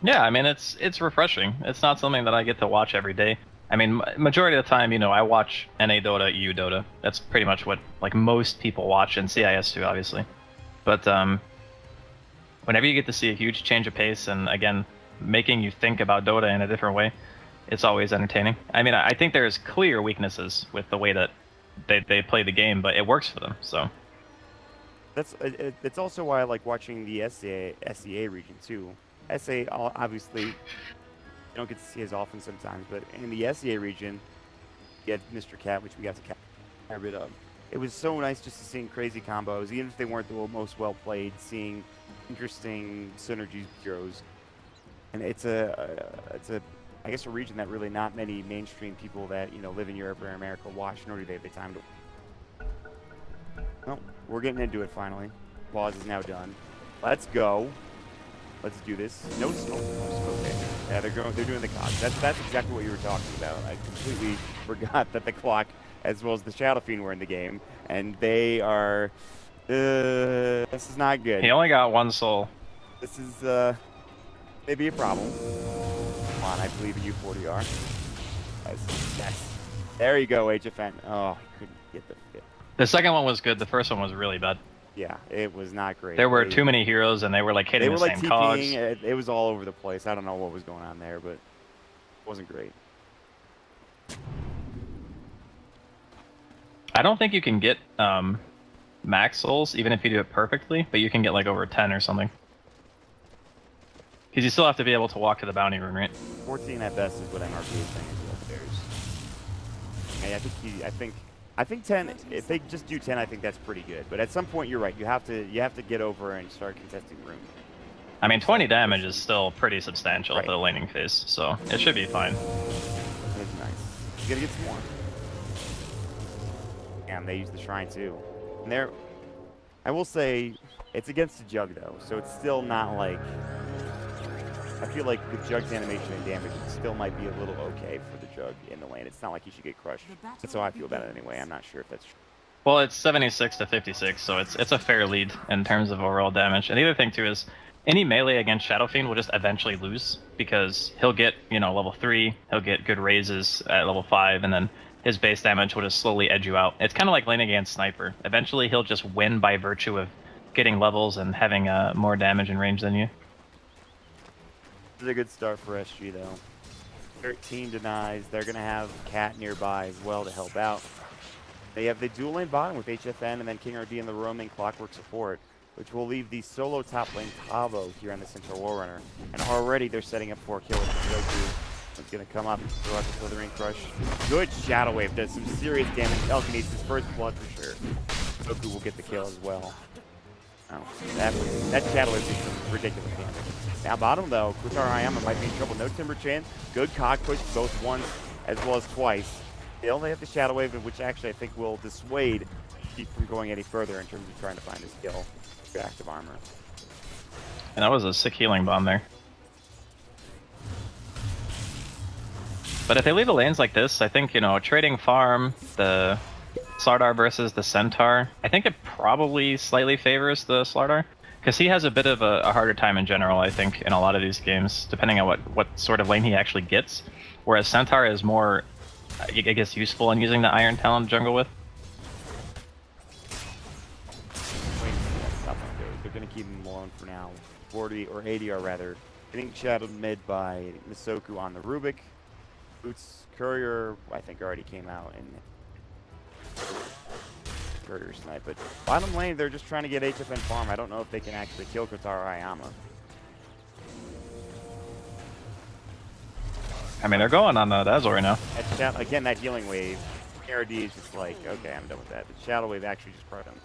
Yeah, I mean it's refreshing. It's not something that I get to watch every day. I mean, majority of the time, you know, I watch NA Dota, EU Dota. That's pretty much what like most people watch, and CIS too, obviously. But whenever you get to see a huge change of pace, and again, making you think about Dota in a different way, it's always entertaining. I mean, I think there's clear weaknesses with the way that they play the game, but it works for them. So it's also why I like watching the SEA region too. SA obviously you don't get to see as often sometimes, but in the SEA region, you had Mr. Cat, which we got to get rid of. It was so nice just to seeing crazy combos, even if they weren't the most well played, seeing interesting synergies with heroes. And it's I guess a region that really not many mainstream people that live in Europe or America watch, nor do they have the time to. Well, we're getting into it finally. Pause is now done. Let's go. Let's do this. No smoke. Okay. Yeah, they're doing the clock. That's exactly what you were talking about. I completely forgot that the clock, as well as the Shadow Fiend, were in the game, and they are. This is not good. he only got one soul. This is maybe a problem. Come on, I believe in you, 40R. Yes. There you go, HFN. Oh, I couldn't get the fit. The second one was good. The first one was really bad. Yeah, it was not great. There were too many heroes, and they were like hitting the same cogs. It was all over the place. I don't know what was going on there, but it wasn't great. I don't think you can get max souls, even if you do it perfectly, but you can get like over 10 or something. Because you still have to be able to walk to the bounty rune, right? 14 at best is what MRP is saying as well. There's, I think 10. If they just do 10, I think that's pretty good. But at some point, you're right. You have to get over and start contesting rune. I mean, 20 damage is still pretty substantial for the laning phase, so it should be fine. It's nice. You gotta get some more. Damn, they use the shrine too. And I will say, it's against the Jug though, so it's still not like. I feel like the Jug's animation and damage still might be a little okay for the Jug in the lane. It's not like he should get crushed. That's how I feel about it anyway. I'm not sure if that's true. Well, it's 76 to 56, so it's a fair lead in terms of overall damage. And the other thing too is, any melee against Shadow Fiend will just eventually lose, because he'll get, level 3, he'll get good raises at level 5, and then his base damage will just slowly edge you out. It's kind of like laning against Sniper. Eventually he'll just win by virtue of getting levels and having more damage and range than you. This is a good start for SG though. 13 denies. They're going to have Cat nearby as well to help out. They have the dual lane bottom with HFN and then KingRD in the roaming Clockwork support, which will leave the solo top lane Tavo here on the Central War Runner. And already they're setting up for a kill with Goku. It's gonna come up and throw out the Slithering Crush. Good Shadow Wave, does some serious damage. Telekinesis, first blood for sure. Goku will get the kill as well. Oh, that Shadow Wave did some ridiculous damage. Now bottom though, Kotaro Hayama might be in trouble. No Timber Chance, good cock push both once as well as twice. They only have the Shadow Wave, which actually I think will dissuade Keith from going any further in terms of trying to find his kill. Good active armor. And that was a sick healing bomb there. But if they leave the lanes like this, I think, you know, trading farm, the Slardar versus the Centaur, I think it probably slightly favors the Slardar. Because he has a bit of a harder time in general, I think, in a lot of these games, depending on what sort of lane he actually gets. Whereas Centaur is more, I guess, useful in using the Iron Talon jungle with. They're going to keep him alone for now. 40 or 80R rather. Getting shadowed mid by Misoku on the Rubik. Boots Courier, I think, already came out and Courier snipe. But bottom lane, they're just trying to get HFN farm. I don't know if they can actually kill Kotaro Hayama. I mean, they're going on Dazzle right now. Again, that healing wave. RD is just like, okay, I'm done with that. The Shadow Wave actually just brought him.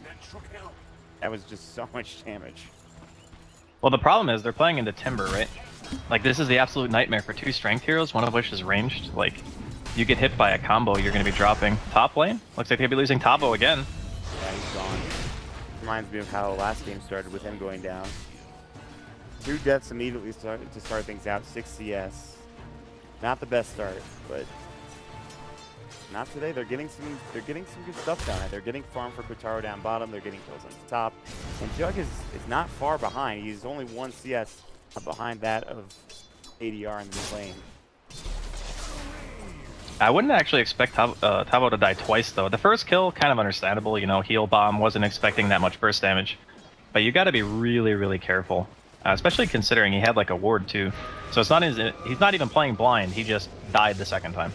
That was just so much damage. Well, the problem is they're playing into Timber, right? Like, this is the absolute nightmare for two strength heroes, one of which is ranged. Like, you get hit by a combo, you're going to be dropping. Top lane? Looks like they'll be losing Tabo again. Yeah, he's gone. Reminds me of how last game started with him going down. 2 deaths immediately to start things out. 6 CS. Not the best start, but not today. They're getting some good stuff done. They're getting farm for Kotaro down bottom. They're getting kills on the top. And Jug is not far behind. He's only 1 CS behind that of ADR in the mid lane. I wouldn't actually expect Tabo to die twice, though. The first kill, kind of understandable. You know, heal bomb, wasn't expecting that much burst damage. But you got to be really, really careful. Especially considering he had like a ward, too. So it's not he's not even playing blind. He just died the second time.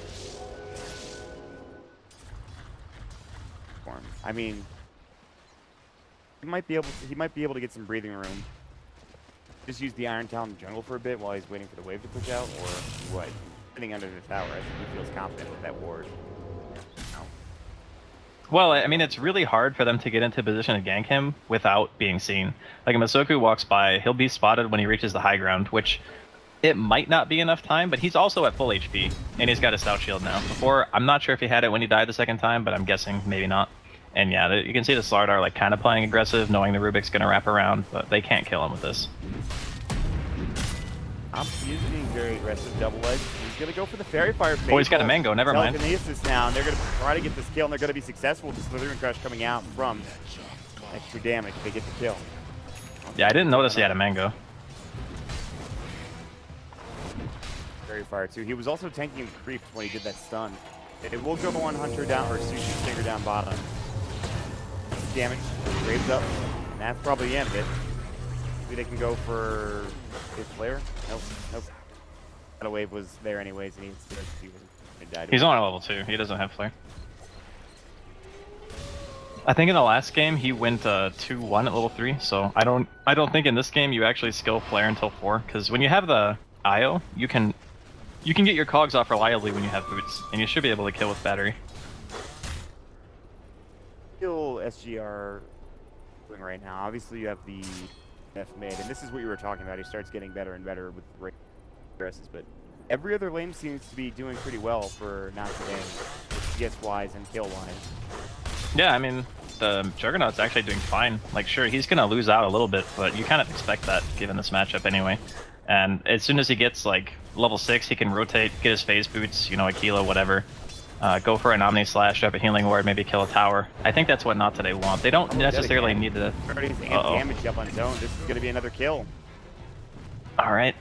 I mean, he might be able to get some breathing room. Just use the Iron Talon jungle for a bit while he's waiting for the wave to push out, or what? Sitting under the tower, I think he feels confident with that ward. No. Well, I mean, it's really hard for them to get into position to gank him without being seen. Like, if Misoku walks by, he'll be spotted when he reaches the high ground, which it might not be enough time, but he's also at full HP, and he's got a stout shield now. Before, I'm not sure if he had it when he died the second time, but I'm guessing maybe not. And yeah, you can see the Slardar like kind of playing aggressive, knowing the Rubik's going to wrap around, but they can't kill him with this. He's being very aggressive, double edge. He's going to go for the Fairy Fire. Oh, he's got a mango, never mind. Telekinesis now, and they're going to try to get this kill, and they're going to be successful with the Slithering Crush coming out from extra damage. They get the kill. Yeah, I didn't notice he had a mango. Fairy Fire too. He was also tanking creeps when he did that stun. It will go on Hunter down, or Sushi Stinger down bottom. Damage, Graves up, and that's probably the end of it. Maybe they can go for his flare. Nope, nope. That wave was there anyways, and he died. He's on a level 2. He doesn't have flare. I think in the last game he went 2-1 at level 3, so I don't think in this game you actually skill flare until 4, because when you have the IO, you can get your cogs off reliably when you have boots, and you should be able to kill with battery. Kill SGR doing right now. Obviously you have the F mid, and this is what you were talking about. He starts getting better and better with dresses, but every other lane seems to be doing pretty well for not today, CS wise and kill wise. Yeah, I mean, the Juggernaut's actually doing fine. Like, sure, he's gonna lose out a little bit, but you kind of expect that given this matchup anyway. And as soon as he gets like level 6, he can rotate, get his phase boots, you know, Aquila, whatever. Go for an Omni Slash, drop a healing ward, maybe kill a tower. I think that's what Not Today want. They don't necessarily need to... Damage up on zone. This is going to be another kill. Alright.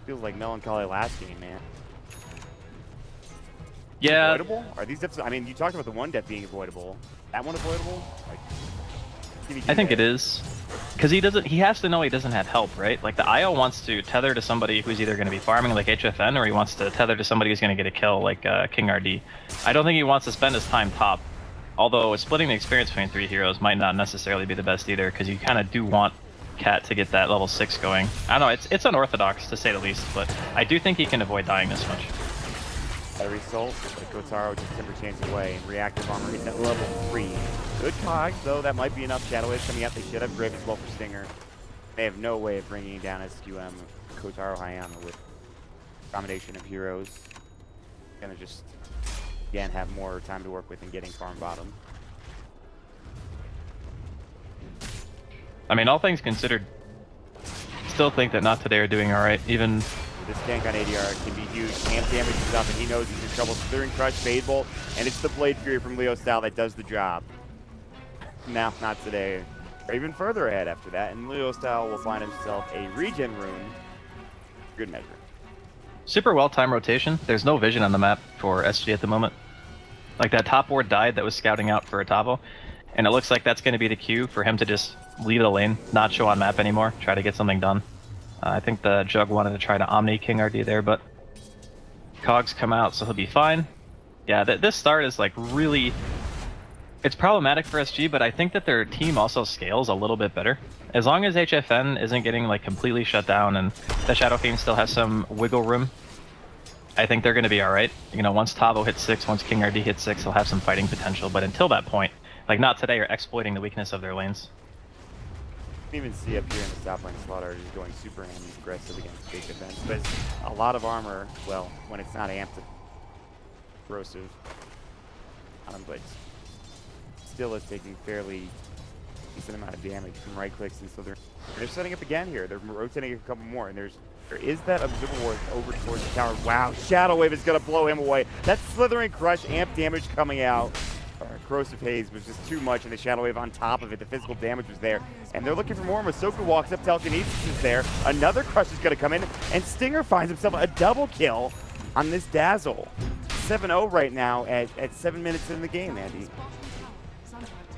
Feels like melancholy last game, man. Yeah. Avoidable? Are these deaths... I mean, you talked about the one death being avoidable. That one avoidable? Like, I think it is. Because he has to know he doesn't have help, right? Like, the IO wants to tether to somebody who's either going to be farming like HFN, or he wants to tether to somebody who's going to get a kill like King RD. I don't think he wants to spend his time top. Although splitting the experience between 3 heroes might not necessarily be the best either, because you kind of do want Cat to get that level 6 going. I don't know, it's unorthodox to say the least, but I do think he can avoid dying this much. That result, but Kotaro just temper chains away, and reactive armor is at level 3. Good cogs, though, that might be enough. Shadow Wave coming out, they should have Grave as well for Stinger. They have no way of bringing down SQM Kotaro Hayama with combination of heroes. Gonna just, again, have more time to work with and getting farm bottom. I mean, all things considered, still think that Not Today are doing alright, even... This gank on ADR can be huge. Amp damage is up, and he knows he's in trouble. Slithering Crush, Fade Bolt, and it's the Blade Fury from Leo Style that does the job. Now, Not Today. Or even further ahead after that, and Leo Style will find himself a regen rune. Good measure. Super well-timed rotation. There's no vision on the map for SG at the moment. Like, that top ward died that was scouting out for Otavo, and it looks like that's going to be the cue for him to just leave the lane, not show on map anymore, try to get something done. I think the Jug wanted to try to Omni KingRD there, but Cogs come out, so he'll be fine. Yeah, this start is like really... It's problematic for SG, but I think that their team also scales a little bit better. As long as HFN isn't getting like completely shut down and the Shadow Fiend still has some wiggle room, I think they're going to be alright. You know, once Tavo hits 6, once KingRD hits 6, he'll have some fighting potential, but until that point, like Not Today are exploiting the weakness of their lanes. You can even see up here in the top lane, Slaughter is going super aggressive against big defense, but a lot of armor, well, when it's not amped, corrosive, but still is taking fairly decent amount of damage from right clicks, and so they're setting up again here. They're rotating a couple more, and there is that Observer Ward over towards the tower. Wow, Shadow Wave is going to blow him away. That Slithering Crush amp damage coming out. Corrosive Haze was just too much, and the Shadow Wave on top of it. The physical damage was there, and they're looking for more. Masoku walks up, Telekinesis is there. Another Crush is going to come in, and Stinger finds himself a double kill on this Dazzle. 7-0 right now at 7 minutes in the game, Andy.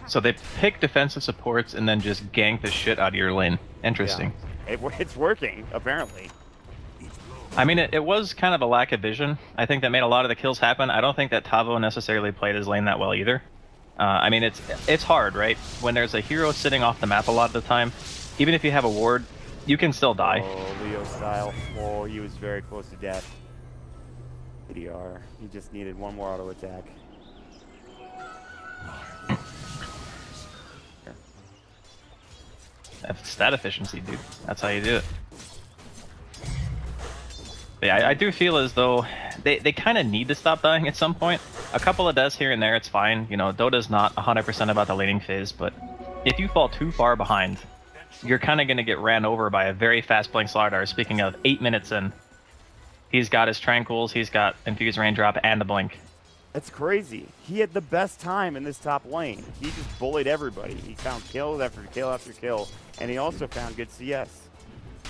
So they pick defensive supports and then just gank the shit out of your lane. Interesting. Yeah. It's working, apparently. I mean, it was kind of a lack of vision. I think that made a lot of the kills happen. I don't think that Tavo necessarily played his lane that well either. I mean, it's hard, right? When there's a hero sitting off the map a lot of the time, even if you have a ward, you can still die. Oh, Leo Style. Oh, he was very close to death. ADR. He just needed one more auto attack. That's stat efficiency, dude. That's how you do it. But yeah, I do feel as though they kind of need to stop dying at some point. A couple of deaths here and there, it's fine. You know, Dota's not 100% about the laning phase, but if you fall too far behind, you're kind of going to get ran over by a very fast-playing Slardar. Speaking of, 8 minutes in, he's got his Tranquils, he's got Infused Raindrop, and the Blink. That's crazy. He had the best time in this top lane. He just bullied everybody. He found kill after kill after kill, and he also found good CS.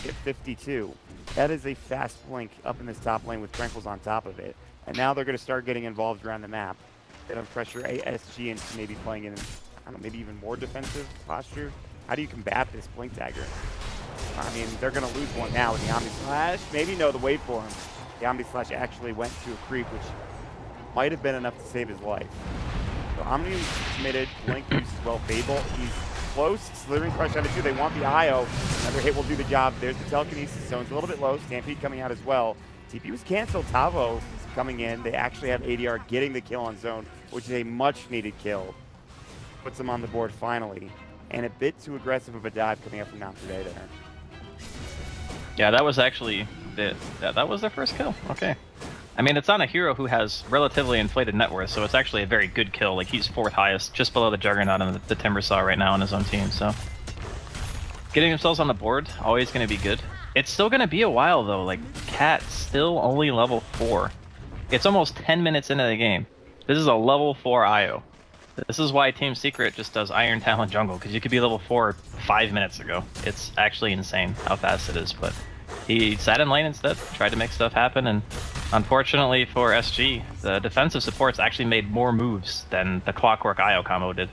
Hit 52. That is a fast blink up in this top lane with Tranquils on top of it. And now they're going to start getting involved around the map. They're going to pressure ASG into maybe playing in, I don't know, maybe even more defensive posture. How do you combat this blink dagger? I mean, they're going to lose one now with the Omni Slash. Maybe no, the wait for him. The Omni Slash actually went to a creep, which might have been enough to save his life. So Omni is committed. Blink uses well. Fable, he's close. Slithering Crush out of 2. They want the IO. Another hit will do the job. There's the Telekinesis. Zone's a little bit low. Stampede coming out as well. TP was canceled. Tavo coming in. They actually have ADR getting the kill on Zone, which is a much-needed kill. Puts them on the board finally. And a bit too aggressive of a dive coming up from Not Today there. Yeah, that was actually that was their first kill. Okay. I mean, it's on a hero who has relatively inflated net worth, so it's actually a very good kill. Like, he's 4th highest, just below the Juggernaut and the Timbersaw right now on his own team, so. Getting themselves on the board, always going to be good. It's still going to be a while, though. Like, Cat's still only level 4. It's almost 10 minutes into the game. This is a level 4 IO. This is why Team Secret just does Iron Talent Jungle, because you could be level 4 5 minutes ago. It's actually insane how fast it is, but he sat in lane instead, tried to make stuff happen, and unfortunately for SG, the defensive supports actually made more moves than the Clockwork IO combo did.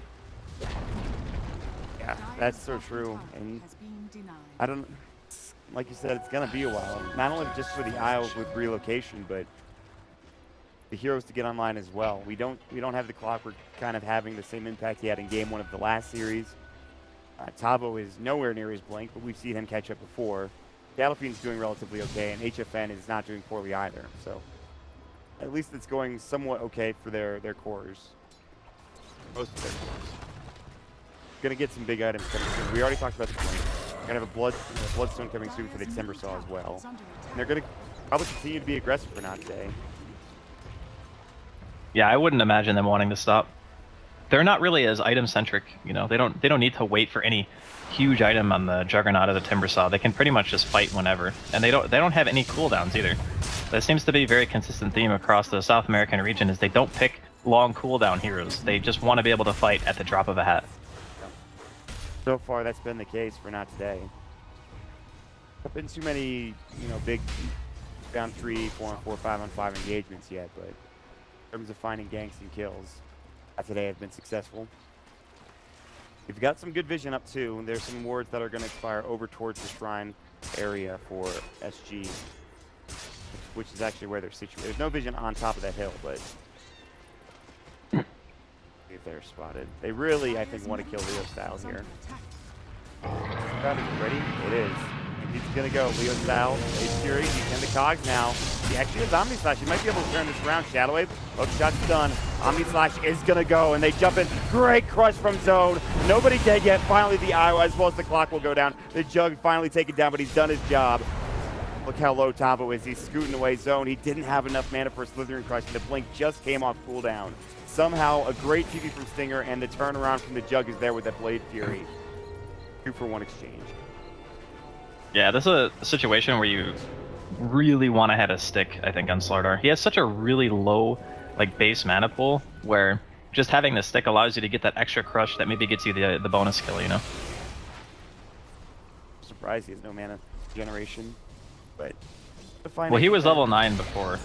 Yeah, that's so true. And I don't, like you said, it's gonna be a while. Not only just for the IO with relocation, but the heroes to get online as well. We don't have the Clockwork kind of having the same impact he had in game 1 of the last series. Tavo is nowhere near his blink, but we've seen him catch up before. Shadow Fiend's doing relatively okay, and HFN is not doing poorly either. So at least it's going somewhat okay for their cores. Most of their cores. Gonna get some big items coming soon. We already talked about the blink. Gonna have a Bloodstone coming soon for the Timbersaw as well. And they're gonna probably continue to be aggressive for not today. Yeah, I wouldn't imagine them wanting to stop. They're not really as item centric, you know. They don't need to wait for any huge item on the Juggernaut or the Timbersaw. They can pretty much just fight whenever, and they don't have any cooldowns either. That seems to be a very consistent theme across the South American region. Is they don't pick long cooldown heroes. They just want to be able to fight at the drop of a hat. So far, that's been the case for not today. There have been too many, you know, big round 3, 4-on-4, 5-on-5 engagements yet, but in terms of finding ganks and kills, today have been successful. We've got some good vision up too, and there's some wards that are going to expire over towards the shrine area for SG, which is actually where they're situated. There's no vision on top of that hill, but if they're spotted. They really, I think, want to kill Leo style here. Crowd is ready. It is. He's going to go. Leo style. Ace Fury. He's in the cogs now. He actually has Omni Slash. He might be able to turn this around. Shadow Wave. Hook shot's done. Omni Slash is going to go, and they jump in. Great crush from Zone. Nobody dead yet. Finally, the Io, as well as the clock, will go down. The Jug finally taken down, but he's done his job. Look how low Tavo is. He's scooting away Zone. He didn't have enough mana for Slithering Crush, and the blink just came off cooldown. Somehow, a great TP from Stinger, and the turnaround from the Jug is there with that Blade Fury. 2-for-1 exchange. Yeah, this is a situation where you really want to have a stick, I think, on Slardar. He has such a really low, like, base mana pool, where just having the stick allows you to get that extra crush that maybe gets you the bonus kill, you know? I'm surprised he has no mana generation, but... Well, he was level 9 before,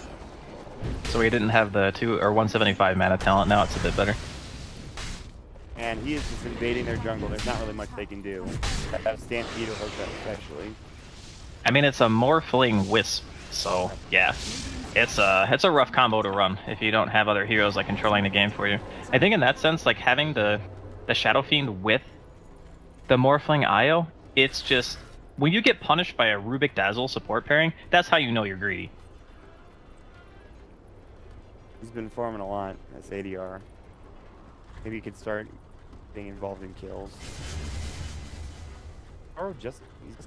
so he didn't have the 175 mana talent. Now it's a bit better. And he is just invading their jungle. There's not really much they can do. That Stampede or Hook especially. I mean, it's a Morphling Wisp, so yeah. It's a rough combo to run if you don't have other heroes like controlling the game for you. I think in that sense, like having the Shadow Fiend with the Morphling Io, it's just when you get punished by a Rubik Dazzle support pairing, that's how you know you're greedy. He's been farming a lot as ADR. Maybe he could start being involved in kills. Or he's just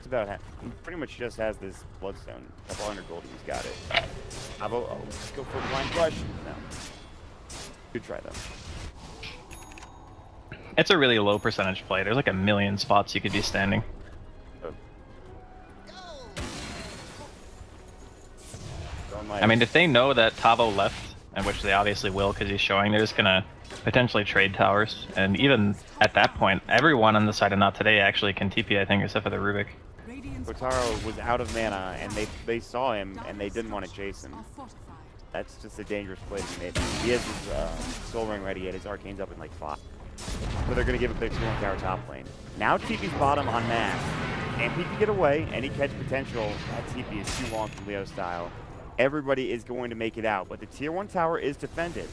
about he pretty much just has this Bloodstone. A couple 100 gold, he's got it. Oh, let's go for a blind flush. No. Good try though. It's a really low percentage play. There's like a million spots you could be standing. I mean, if they know that Tavo left, and which they obviously will because he's showing, they're just gonna potentially trade towers. And even at that point, everyone on the side of Not Today actually can TP, I think, except for the Rubik. Kotaro was out of mana, and they saw him, and they didn't want to chase him. That's just a dangerous play to be made. He has his Soul Ring ready, yet his Arcane's up in like 5. So they're going to give it their 2-1 tower top lane. Now TP's bottom on mass. And he can get away, any catch potential. That TP is too long from Leo style. Everybody is going to make it out, but the tier 1 tower is defended.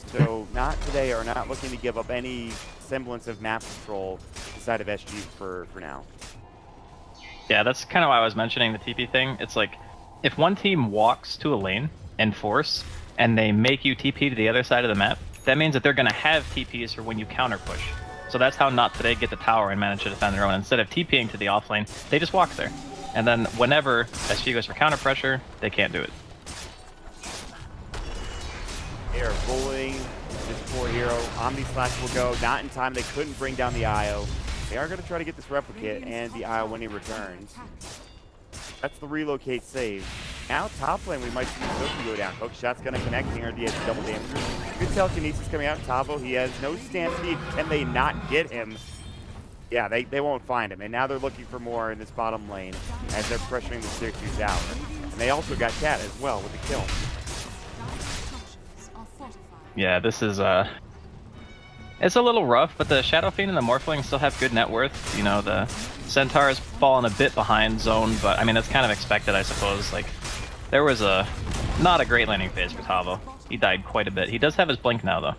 So Not Today are not looking to give up any semblance of map control inside of SG for now. Yeah, that's kind of why I was mentioning the TP thing. It's like, if one team walks to a lane and force, and they make you TP to the other side of the map, that means that they're going to have TPs for when you counter push. So that's how Not Today get the tower and manage to defend their own. Instead of TPing to the off lane, they just walk there. And then whenever SG goes for counter pressure, they can't do it. They are bullying this poor hero. Omni Slash will go. Not in time. They couldn't bring down the IO. They are going to try to get this replicate and the IO when he returns. That's the relocate save. Now top lane, we might see Sophie go down. Hook shot's going to connect. King RD has double damage. Good telekinesis coming out. Tavo, he has no stampede. Can they not get him? Yeah, they won't find him. And now they're looking for more in this bottom lane as they're pressuring the tier 2 tower. And they also got Cat as well with the kill. Yeah, this is it's a little rough, but the Shadow Fiend and the Morphling still have good net worth. You know, the Centaur has fallen a bit behind Zone, but I mean, that's kind of expected, I suppose. Like, there was not a great landing phase for Tavo. He died quite a bit. He does have his blink now, though.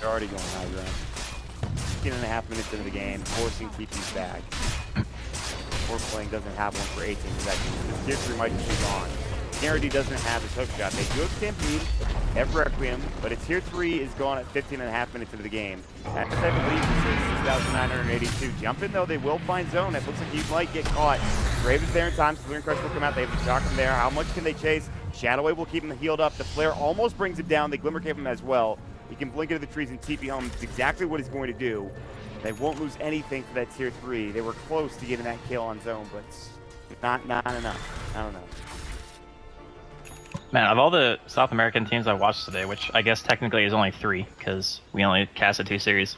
They're already going high ground. 15.5 minutes into the game, forcing TP's back. Or playing doesn't have one for 18 seconds. Tier 3 might just be gone. KingCharlie doesn't have his hook shot. They do have Stampede, have Requiem, but a Tier 3 is gone at 15.5 minutes into the game. That's, I believe, this is 6,982. Jump in, though. They will find zone. It looks like he might get caught. Brave is there in time. Slithering Crush will come out. They have the shock him there. How much can they chase? Shadow Wave will keep him healed up. The Flare almost brings him down. They Glimmer Cape him as well. He can blink into the trees and TP home. It's exactly what he's going to do. They won't lose anything for that Tier 3. They were close to getting that kill on zone, but not enough. I don't know. Man, of all the South American teams I watched today, which I guess technically is only 3, because we only casted 2 series,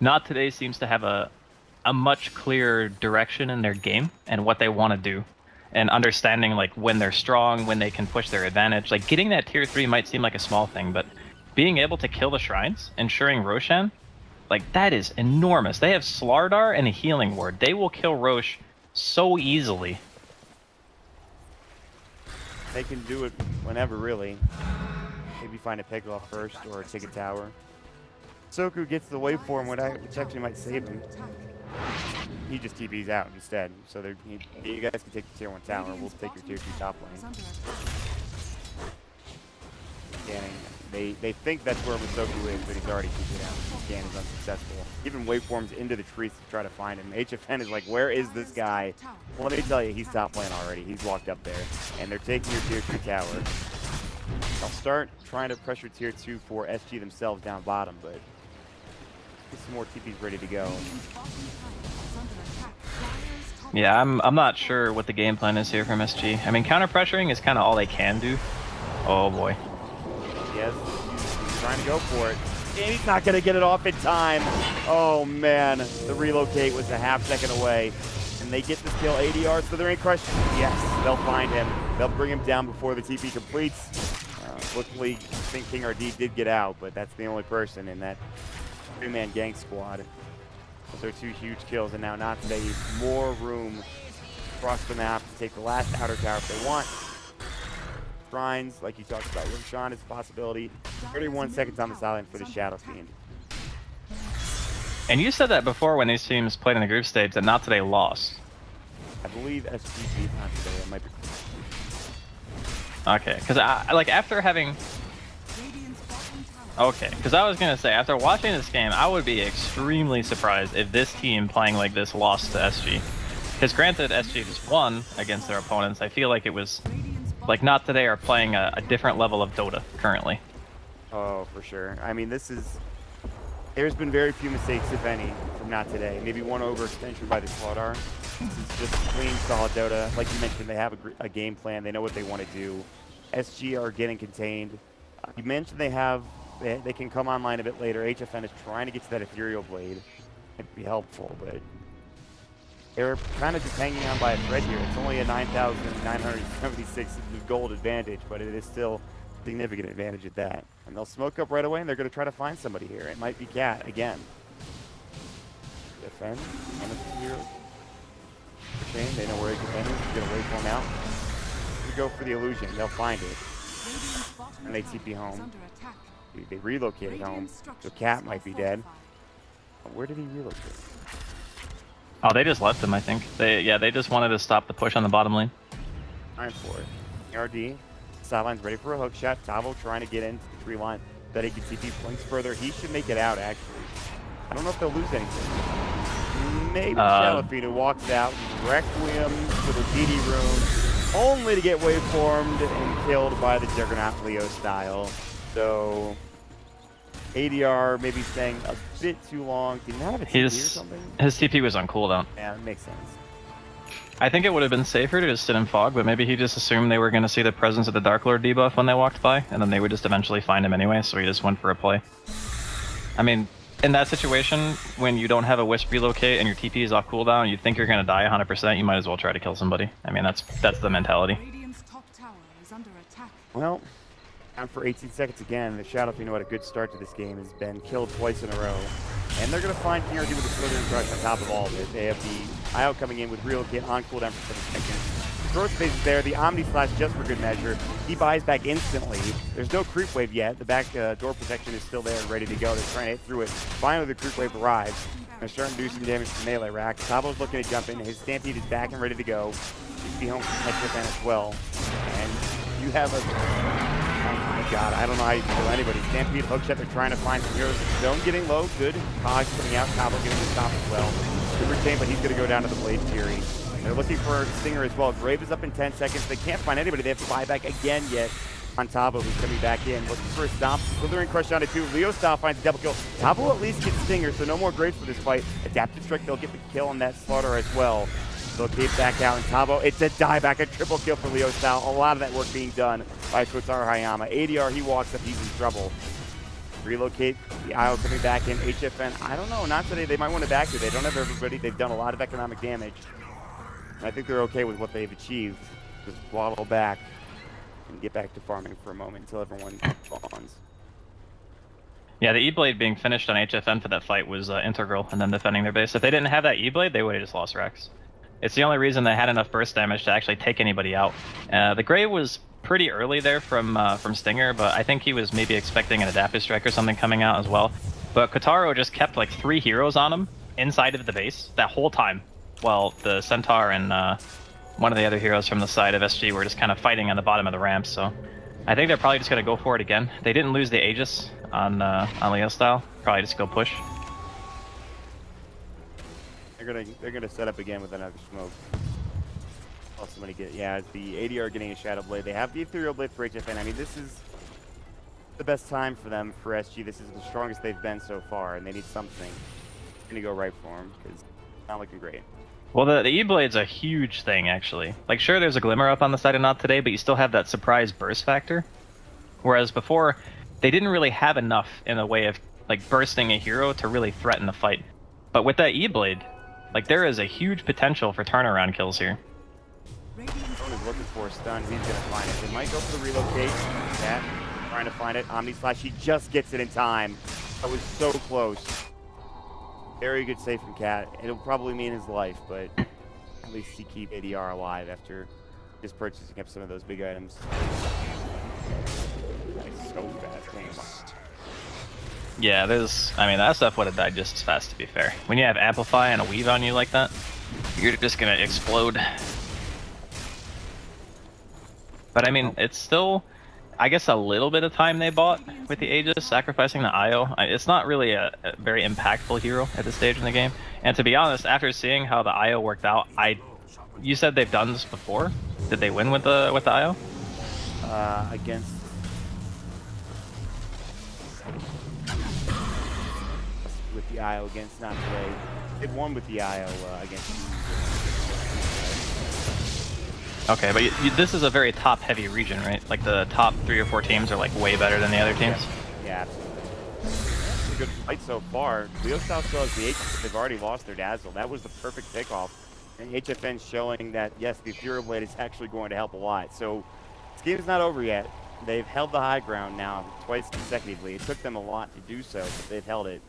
Not Today seems to have a much clearer direction in their game and what they want to do. And understanding like when they're strong, when they can push their advantage. Like getting that Tier 3 might seem like a small thing, but being able to kill the shrines, ensuring Roshan, like that is enormous. They have Slardar and a healing ward. They will kill Rosh so easily. They can do it whenever, really. Maybe find a pickoff first or take a tower. Soku gets the waveform, which actually might save him. He just TP's out instead. So you guys can take the Tier 1 tower. We'll take your Tier 2 top lane. Scanning. They think that's where Masoku is, but he's already TP'd out. The scan is unsuccessful. Even waveforms into the trees to try to find him. HFN is like, where is this guy? Well, let me tell you, he's top lane already. He's walked up there. And they're taking your Tier 3 tower. I'll start trying to pressure Tier 2 for SG themselves down bottom, but get some more TPs ready to go. Yeah, I'm not sure what the game plan is here from SG. I mean, counter pressuring is kind of all they can do. Oh boy. Yes, he's trying to go for it. And he's not going to get it off in time. Oh man, the relocate was a half second away. And they get this kill ADR, so they're in question. Yes, they'll find him. They'll bring him down before the TP completes. Luckily, I think KingCharlie did get out, but that's the only person in that 3-man gang squad. Those are 2 huge kills, and now Not Today needs more room across the map to take the last outer tower if they want. Shrines, like you talked about, Roshan is a possibility. 31 seconds on the sideline for the Shadow Fiend. And you said that before when these teams played in the group stage that Not Today lost. I believe SG beat Not Today. That might be. Okay, because I like after having. Okay, because I was gonna say after watching this game, I would be extremely surprised if this team playing like this lost to SG. Because granted, SG just won against their opponents. I feel like it was like Not Today are playing a different level of Dota currently. Oh, for sure. I mean, there's been very few mistakes, if any, from Not Today. Maybe one overextension by the Slardar. This is just clean, solid Dota. Like you mentioned, they have a game plan. They know what they want to do. SG are getting contained. You mentioned they can come online a bit later. HFN is trying to get to that Ethereal Blade. It'd be helpful, but they're kind of just hanging on by a thread here. It's only a 9,976 gold advantage, but it is still a significant advantage at that. And they'll smoke up right away, and they're going to try to find somebody here. It might be Cat again. Defend. They know where he can is. He's going to wait for him out. We go for the illusion. They'll find it. And they TP home. They relocated home. So Cat might be dead. Where did he relocate? Oh, they just left him, I think. They just wanted to stop the push on the bottom lane. Time for it. RD. Sideline's ready for a hook shot. Tavo trying to get into the tree line that he can TP flanks further. He should make it out, actually. I don't know if they'll lose anything. Maybe Shadow Fiend who walks out. Requiem for the DD rune. Only to get waveformed and killed by the Juggernaut Leo style. So ADR maybe staying a bit too long. Did he not have a TP or something? His TP was on cooldown. Yeah, that makes sense. I think it would have been safer to just sit in fog, but maybe he just assumed they were going to see the presence of the Dark Lord debuff when they walked by, and then they would just eventually find him anyway, so he just went for a play. I mean, in that situation, when you don't have a Wisp relocate and your TP is off cooldown, you think you're going to die 100%, you might as well try to kill somebody. I mean, that's the mentality. Well, time for 18 seconds again. The Shadow Fiend, who had a good start to this game, has been killed twice in a row. And they're going to find KingCharlie with the Slithering Crush on top of all of it. They have the IO coming in with relocate on cooldown for 7 seconds. growth space is there. The Omni Slash just for good measure. He buys back instantly. There's no creep wave yet. The back door protection is still there and ready to go. They're trying to hit through it. Finally, the creep wave arrives. They're starting to do some damage to melee rack. Tabo's looking to jump in. His Stampede is back and ready to go. He's be home from HFN as well. And you have a... Oh my god, I don't know how you can kill anybody. Stampede, hookshot, they're trying to find some heroes. Zone getting low, good. Cogs coming out, Tabo getting the stop as well. Good retain, but he's going to go down to the Blade Fury. They're looking for Stinger as well. Grave is up in 10 seconds. They can't find anybody. They have to buy back again yet on Tabo, who's coming back in. Looking for a stomp. Slithering Crush down to 2. Leo style finds a double kill. Tabo at least gets Stinger, so no more Graves for this fight. Adaptive Strike, they'll get the kill on that Slaughter as well. They'll keep back out, and Tabo, it's a dieback, a triple kill for Leo style. A lot of that work being done by Kotaro Hayama. ADR, he walks up, he's in trouble. Relocate, the IO coming back in. HFN, I don't know, not today. They might want to back it. They don't have everybody. They've done a lot of economic damage. And I think they're okay with what they've achieved. Just waddle back and get back to farming for a moment until everyone spawns. Yeah, the E-Blade being finished on HFN for that fight was integral in them defending their base. If they didn't have that E-Blade, they would have just lost Rex. It's the only reason they had enough burst damage to actually take anybody out. The Grave was pretty early there from Stinger, but I think he was maybe expecting an Adaptive Strike or something coming out as well. But Kotaro just kept like 3 heroes on him inside of the base that whole time, while the Centaur and one of the other heroes from the side of SG were just kind of fighting on the bottom of the ramp. So I think they're probably just going to go for it again. They didn't lose the Aegis on Leo style. Probably just go push. They're gonna set up again with another smoke. Oh, somebody get the ADR getting a Shadow Blade. They have the Ethereal Blade for HFN. I mean, this is the best time for them for SG. This is the strongest they've been so far, and they need something. I'm gonna go right for them because it's not looking great. Well, the E-Blade's a huge thing, actually. Like, sure, there's a Glimmer up on the side of Not Today, but you still have that surprise burst factor. Whereas before, they didn't really have enough in the way of, like, bursting a hero to really threaten the fight. But with that E-Blade, like, there is a huge potential for turnaround kills here. Someone is looking for a stun. He's gonna find it. They might go for the relocate. Cat trying to find it. Omni Slash, he just gets it in time. That was so close. Very good save from Cat. It'll probably mean his life, but at least he keep ADR alive after just purchasing up some of those big items. Nice, so fast. Yeah, I mean, that stuff would have died just as fast, to be fair. When you have Amplify and a Weave on you like that, you're just gonna explode. But I mean, it's still, I guess, a little bit of time they bought with the Aegis, sacrificing the IO. It's not really a very impactful hero at this stage in the game. And to be honest, after seeing how the IO worked out, you said they've done this before? Did they win with the IO? Against... with the IO against Not Today. They've won with the IO against... Okay, but this is a very top-heavy region, right? Like, the top 3 or 4 teams are, like, way better than the other teams? Yeah, absolutely. It's a good fight so far. Leo South still has the Aegis, but they've already lost their Dazzle. That was the perfect pickoff. And HFN showing that, yes, the Ethereal Blade is actually going to help a lot. So, this game is not over yet. They've held the high ground now twice consecutively. It took them a lot to do so, but they've held it.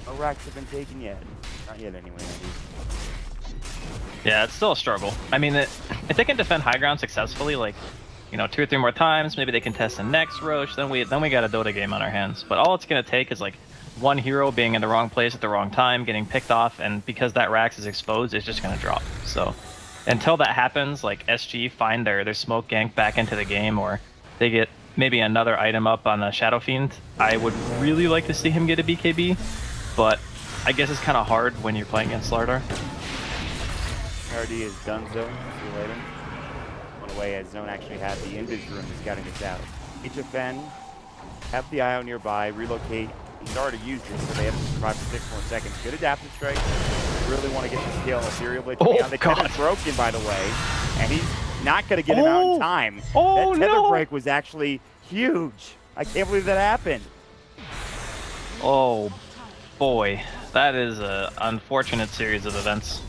No racks have been taken yet. Not yet, anyway, Andy. Yeah, it's still a struggle. I mean, if they can defend high ground successfully, like, you know, 2 or 3 more times, maybe they can test the next Roche, then we got a Dota game on our hands. But all it's going to take is, like, one hero being in the wrong place at the wrong time, getting picked off, and because that Rax is exposed, it's just going to drop. So, until that happens, like, SG find their smoke gank back into the game, or they get maybe another item up on the Shadow Fiend, I would really like to see him get a BKB, but I guess it's kind of hard when you're playing against Slardar. RD is done, so later. Went away as Zone actually had the invis room scouting this out. HFN have the IO nearby, relocate. He's already used it, so they have to survive for 6 more seconds. Good adaptive strike. Really want to get this kill. Ethereal Blade coming out. The tether's broken, by the way, and he's not going to get him out in time. That tether break was actually huge. I can't believe that happened. Oh boy, that is an unfortunate series of events.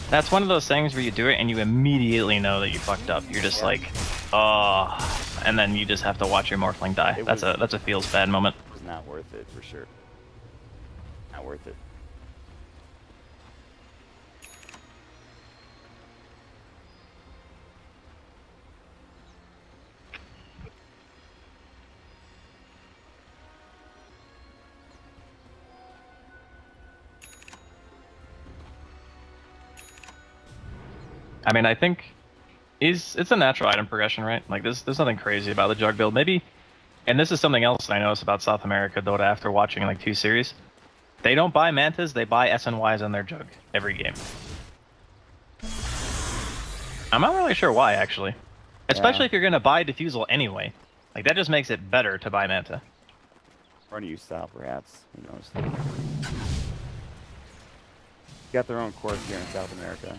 That's one of those things where you do it and you immediately know that you fucked up. You're just like, oh, and then you just have to watch your Morphling die. That's a feels bad moment. It was not worth it, for sure. Not worth it. I mean, I think it's a natural item progression, right? Like, there's nothing crazy about the Jug build. Maybe, and this is something else I noticed about South America Dota after watching like 2 series. They don't buy Mantas, they buy SNYs on their Jug every game. I'm not really sure why, actually. Especially if you're going to buy Diffusal anyway. Like, that just makes it better to buy Manta. Run use style, perhaps. Who knows? Got their own course here in South America.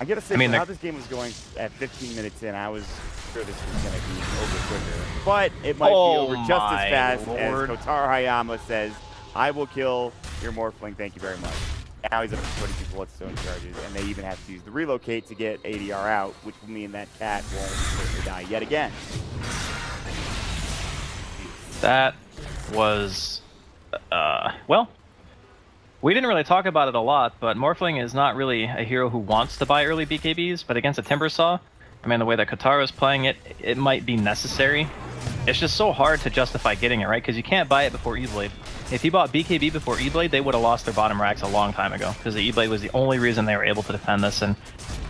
I gotta say, how this game was going at 15 minutes in, I was sure this was gonna be over quicker. But it might be over just as fast as Kotaro Hayama says, I will kill your Morphling, thank you very much. Now he's up to 22 bloodstone charges, and they even have to use the relocate to get ADR out, which will mean that cat won't die yet again. That was, well, we didn't really talk about it a lot, but Morphling is not really a hero who wants to buy early BKBs, but against a Timbersaw, I mean, the way that Kotaro is playing it, it might be necessary. It's just so hard to justify getting it, right? Because you can't buy it before E-Blade. If he bought BKB before E-Blade, they would have lost their bottom racks a long time ago, because the E-Blade was the only reason they were able to defend this, and,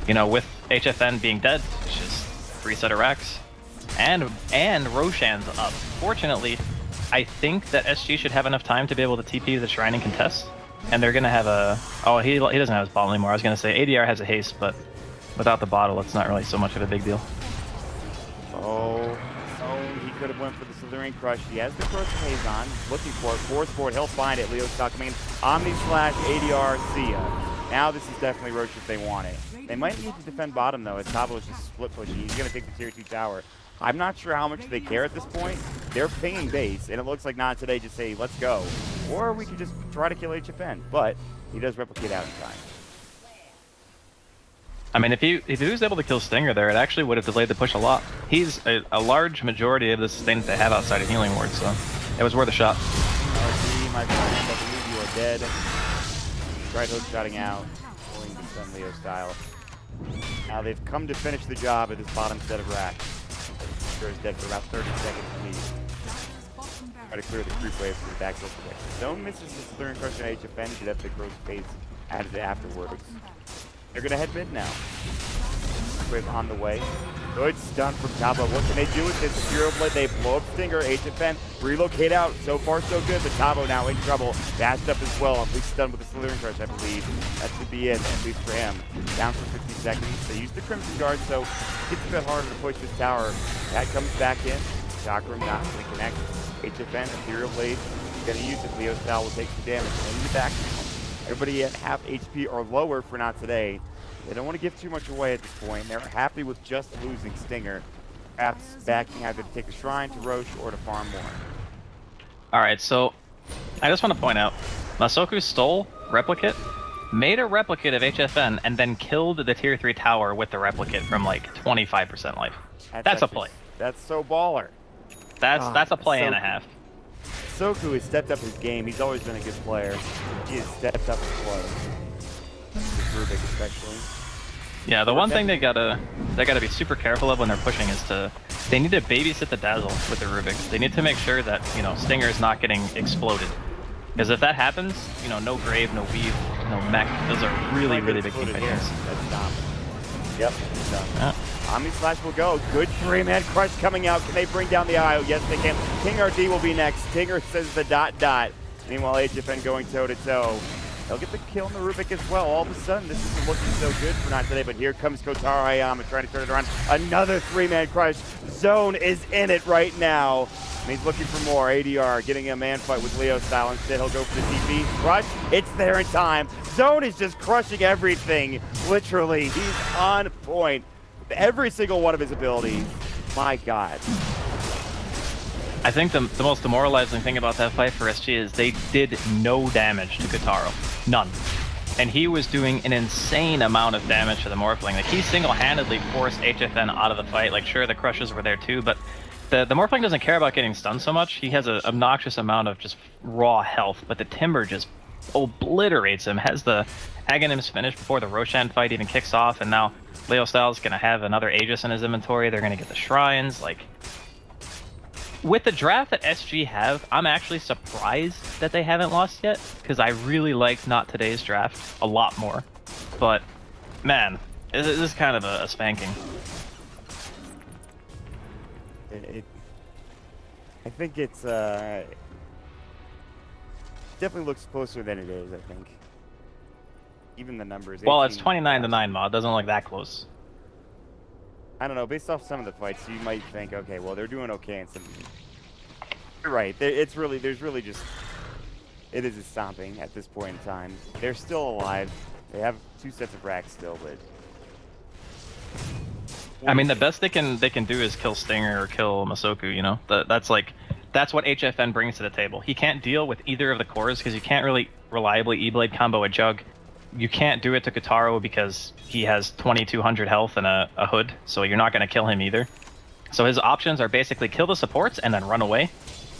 you know, with HFN being dead, it's just 3 set of racks. And Roshan's up. Fortunately, I think that SG should have enough time to be able to TP the Shrine and contest. And they're going to have a... Oh, he doesn't have his bottle anymore. I was going to say ADR has a haste, but without the bottle, it's not really so much of a big deal. Oh, he could have went for the Slithering Crush. He has the Corrosive Haze on. Looking for it. Force for it. He'll find it. Leo's coming in. Omni slash ADR. See ya. Now this is definitely Roche if they want it. They might need to defend bottom, though, as Tavo's just split pushing. He's going to take the tier 2 tower. I'm not sure how much they care at this point. They're pinging base, and it looks like not today just say, let's go. Or we could just try to kill HFN, but he does replicate out in time. I mean, if he was able to kill Stinger there, it actually would have delayed the push a lot. He's a large majority of the sustain that they have outside of Healing Ward, so it was worth a shot. RC, my friend, I believe you are dead. Right hook shotting out, pulling the Sun Leo style. Now they've come to finish the job at this bottom set of racks. Is dead for about 30 seconds to lead. Try to clear the creep wave for the back tilt protection. Zone misses the Slithering Crush on HFN. Should have the Gross Pace added afterwards. They're going to head mid now. Wave on the way. Good stun from Tabo. What can they do with this? Hero Blade, they blow up Stinger. HFN relocate out. So far, so good. But Tabo now in trouble. Dashed up as well. At least stunned with the Slithering Crush, I believe. That should be it, at least for him. Down for 50 seconds. They use the Crimson Guard, so it gets a bit harder to push this tower. That comes back in. Chakram not going to connect. HFN, Imperial Blade, going to use it. Leo style will take some damage. In the back, everybody at half HP or lower for not today. They don't want to give too much away at this point. They're happy with just losing Stinger. Perhaps backing either to take the Shrine to Roche or to farm more. Alright, so I just want to point out, Masoku stole Replicate, made a Replicate of HFN, and then killed the tier 3 tower with the Replicate from like 25% life. That's a play. That's so baller. That's a play and a half. Soku has stepped up his game. He's always been a good player. He has stepped up his play. With Rubik especially. Yeah, the one thing they gotta be super careful of when they're pushing is they need to babysit the Dazzle with the Rubik. They need to make sure that, you know, Stinger is not getting exploded. Because if that happens, you know, no Grave, no Weave, no Mech, those are really, really big team failures. That's dominant. Yep, he's done. Yeah. Omni Slash will go. Good 3-man crush coming out. Can they bring down the IO? Yes, they can. King RD will be next. Stinger says the ... Meanwhile, HFN going toe-to-toe. They'll get the kill on the Rubik as well. All of a sudden, this isn't looking so good for not today, but here comes Kotaro Hayama trying to turn it around. Another 3-man crush. Zone is in it right now. And he's looking for more. ADR getting a man fight with Leo style. Instead, he'll go for the TP. Crush. It's there in time. Zone is just crushing everything. Literally, he's on point with every single one of his abilities. My God. I think the most demoralizing thing about that fight for SG is they did no damage to Kotaro. None. And he was doing an insane amount of damage to the Morphling. Like, he single-handedly forced HFN out of the fight. Like, sure, the crushes were there too, but the Morphling doesn't care about getting stunned so much. He has an obnoxious amount of just raw health, but the Timber just obliterates him. Has the Aghanims finished before the Roshan fight even kicks off, and now Leo Styles going to have another Aegis in his inventory. They're going to get the Shrines. Like, with the draft that SG have, I'm actually surprised that they haven't lost yet, because I really liked Not Today's draft a lot more. But, man, This is kind of a spanking. I think it's definitely looks closer than it is. I think. Even the numbers. Well, it's 18. 29-9, Mod. Doesn't look that close. I don't know. Based off some of the fights, you might think, okay, well, they're doing okay in some. You're right. It's really, there's really just, it is a stomping at this point in time. They're still alive. They have 2 sets of racks still, but. I mean, the best they can do is kill Stinger or kill Masoku. You know, that's what HFN brings to the table. He can't deal with either of the cores because you can't really reliably E-Blade combo a Jug. You can't do it to Kotaro because he has 2200 health and a hood, so you're not going to kill him either. So his options are basically kill the supports and then run away,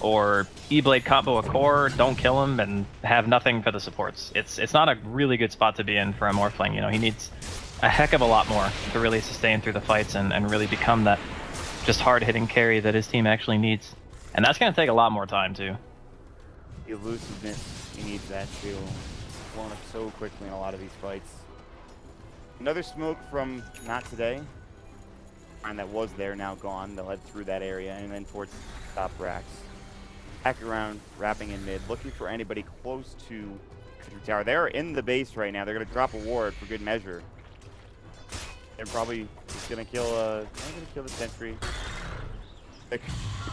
or E-Blade combo a core, don't kill him, and have nothing for the supports. It's not a really good spot to be in for a Morphling. You know, he needs a heck of a lot more to really sustain through the fights and really become that just hard-hitting carry that his team actually needs. And that's going to take a lot more time, too. The elusiveness, he needs that too. Blown up so quickly in a lot of these fights. Another smoke from not today. And that was there, now gone. They'll head through that area and then towards top racks. Back around, wrapping in mid, looking for anybody close to the tower. They're in the base right now. They're going to drop a ward for good measure. They're probably just going to kill the sentry. The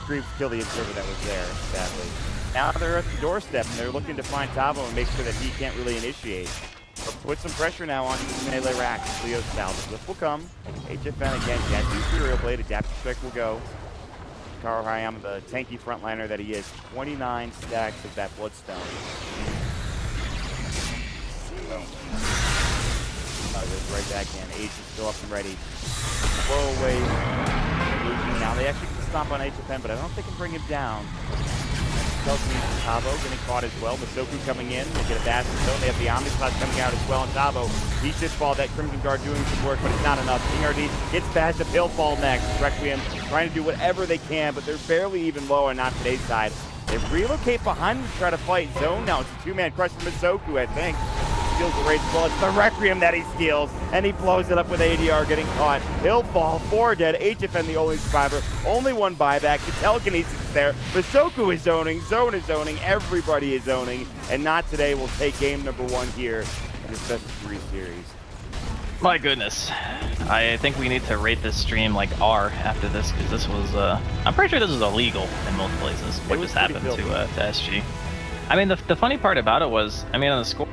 creeps kill the observer that was there, sadly. Now they're at the doorstep and they're looking to find Tavo and make sure that he can't really initiate. But put some pressure now on the melee racks. Leo's style. The flip will come. HFN again. Can't do Serial Blade. Adaptive Strike will go. Karo Hayama, the tanky frontliner that he is. 29 stacks of that Bloodstone. Goes right back in. Age is still up and ready. Blow away. Now they actually can stomp on HFN, but I don't know if they can bring him down. Tavo getting caught as well. Masoku coming in. They get a bastard zone. They have the Omniclass coming out as well. And Tavo, he should fall. That Crimson Guard doing some work, but it's not enough. King RD gets bashed up. He'll fall next. Requiem trying to do whatever they can, but they're barely even low on not today's side. They relocate behind them to try to fight zone now. It's a 2-man crush from Masoku, I think. Steals the race ball. It's the Requiem that he steals, and he blows it up with ADR getting caught. He'll fall. 4 dead. HFN the only survivor. Only 1 buyback. The telekinesis is there. Masoku is zoning. Zone is zoning. Everybody is zoning. And not today will take game number 1 here in this best of 3 series. My goodness. I think we need to rate this stream like R after this, because this was, I'm pretty sure this was illegal in most places, what just happened to SG. I mean, the funny part about it was, I mean, on the score...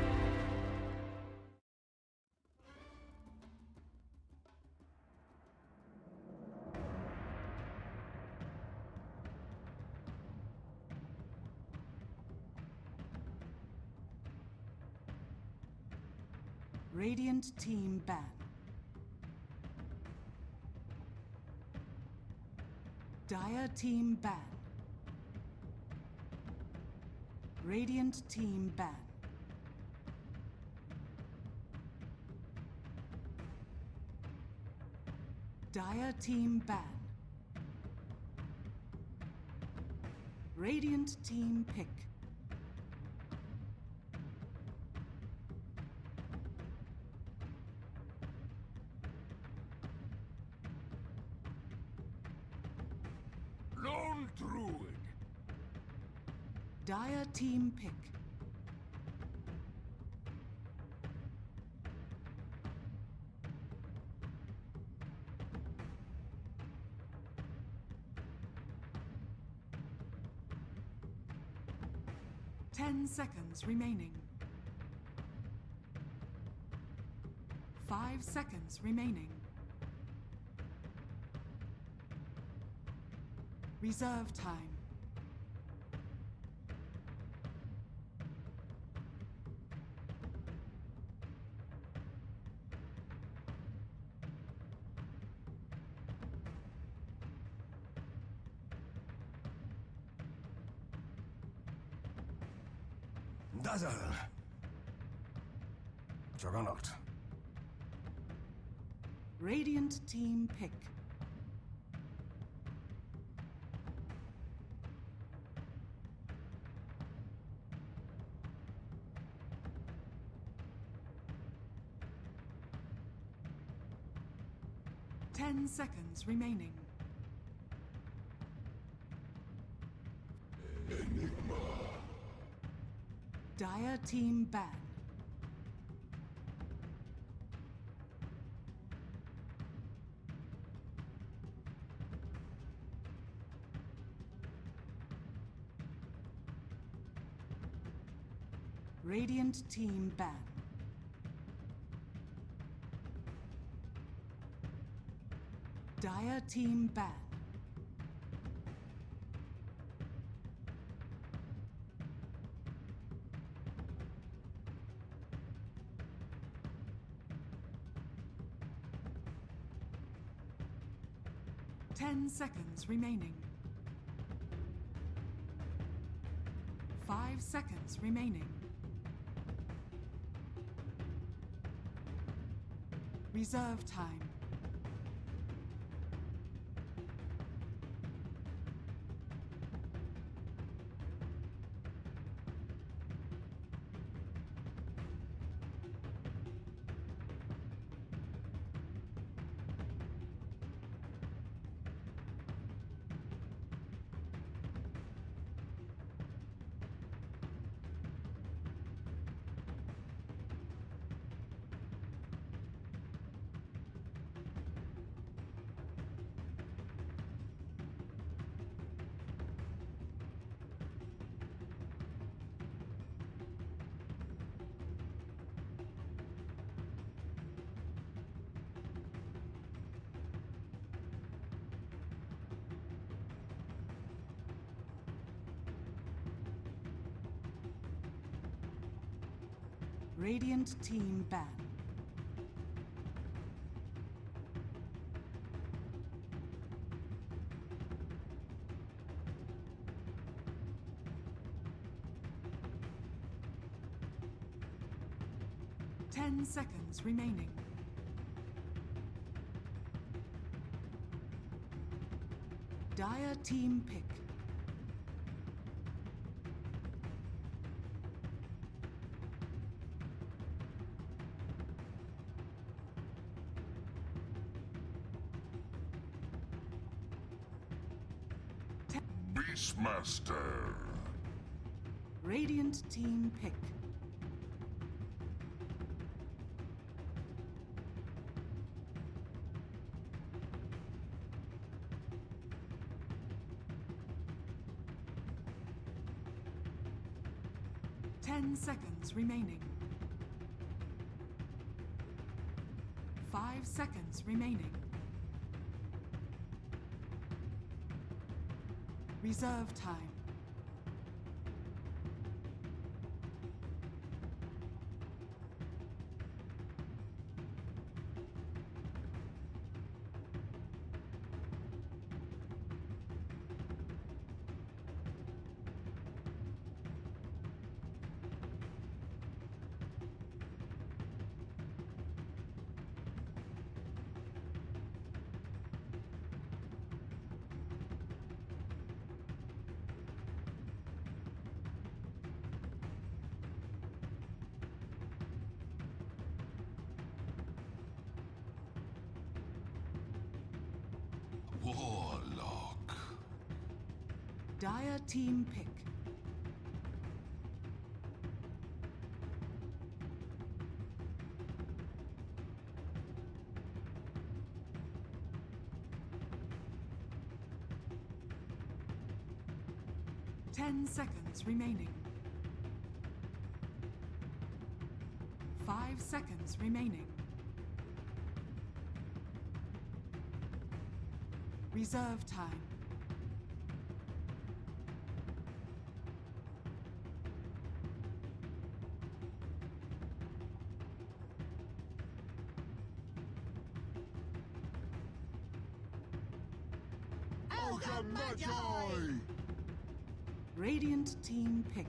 Radiant team ban. Dire team ban. Radiant team ban. Dire team ban. Radiant team pick. Lone Druid. Dire team pick. Ten seconds remaining. 5 seconds remaining. Reserve time. Dazzle. Juggernaut. Radiant team pick. 10 seconds remaining. Dire team ban. Radiant team ban. Dire team ban. Ten seconds remaining. 5 seconds remaining. Reserve time. Radiant team ban. Ten seconds remaining. Dire team pick. Beastmaster. Radiant team pick. Ten seconds remaining. 5 seconds remaining. Reserve time. Warlock. Dire team pick. Ten seconds remaining. 5 seconds remaining. Reserve time. Radiant team pick.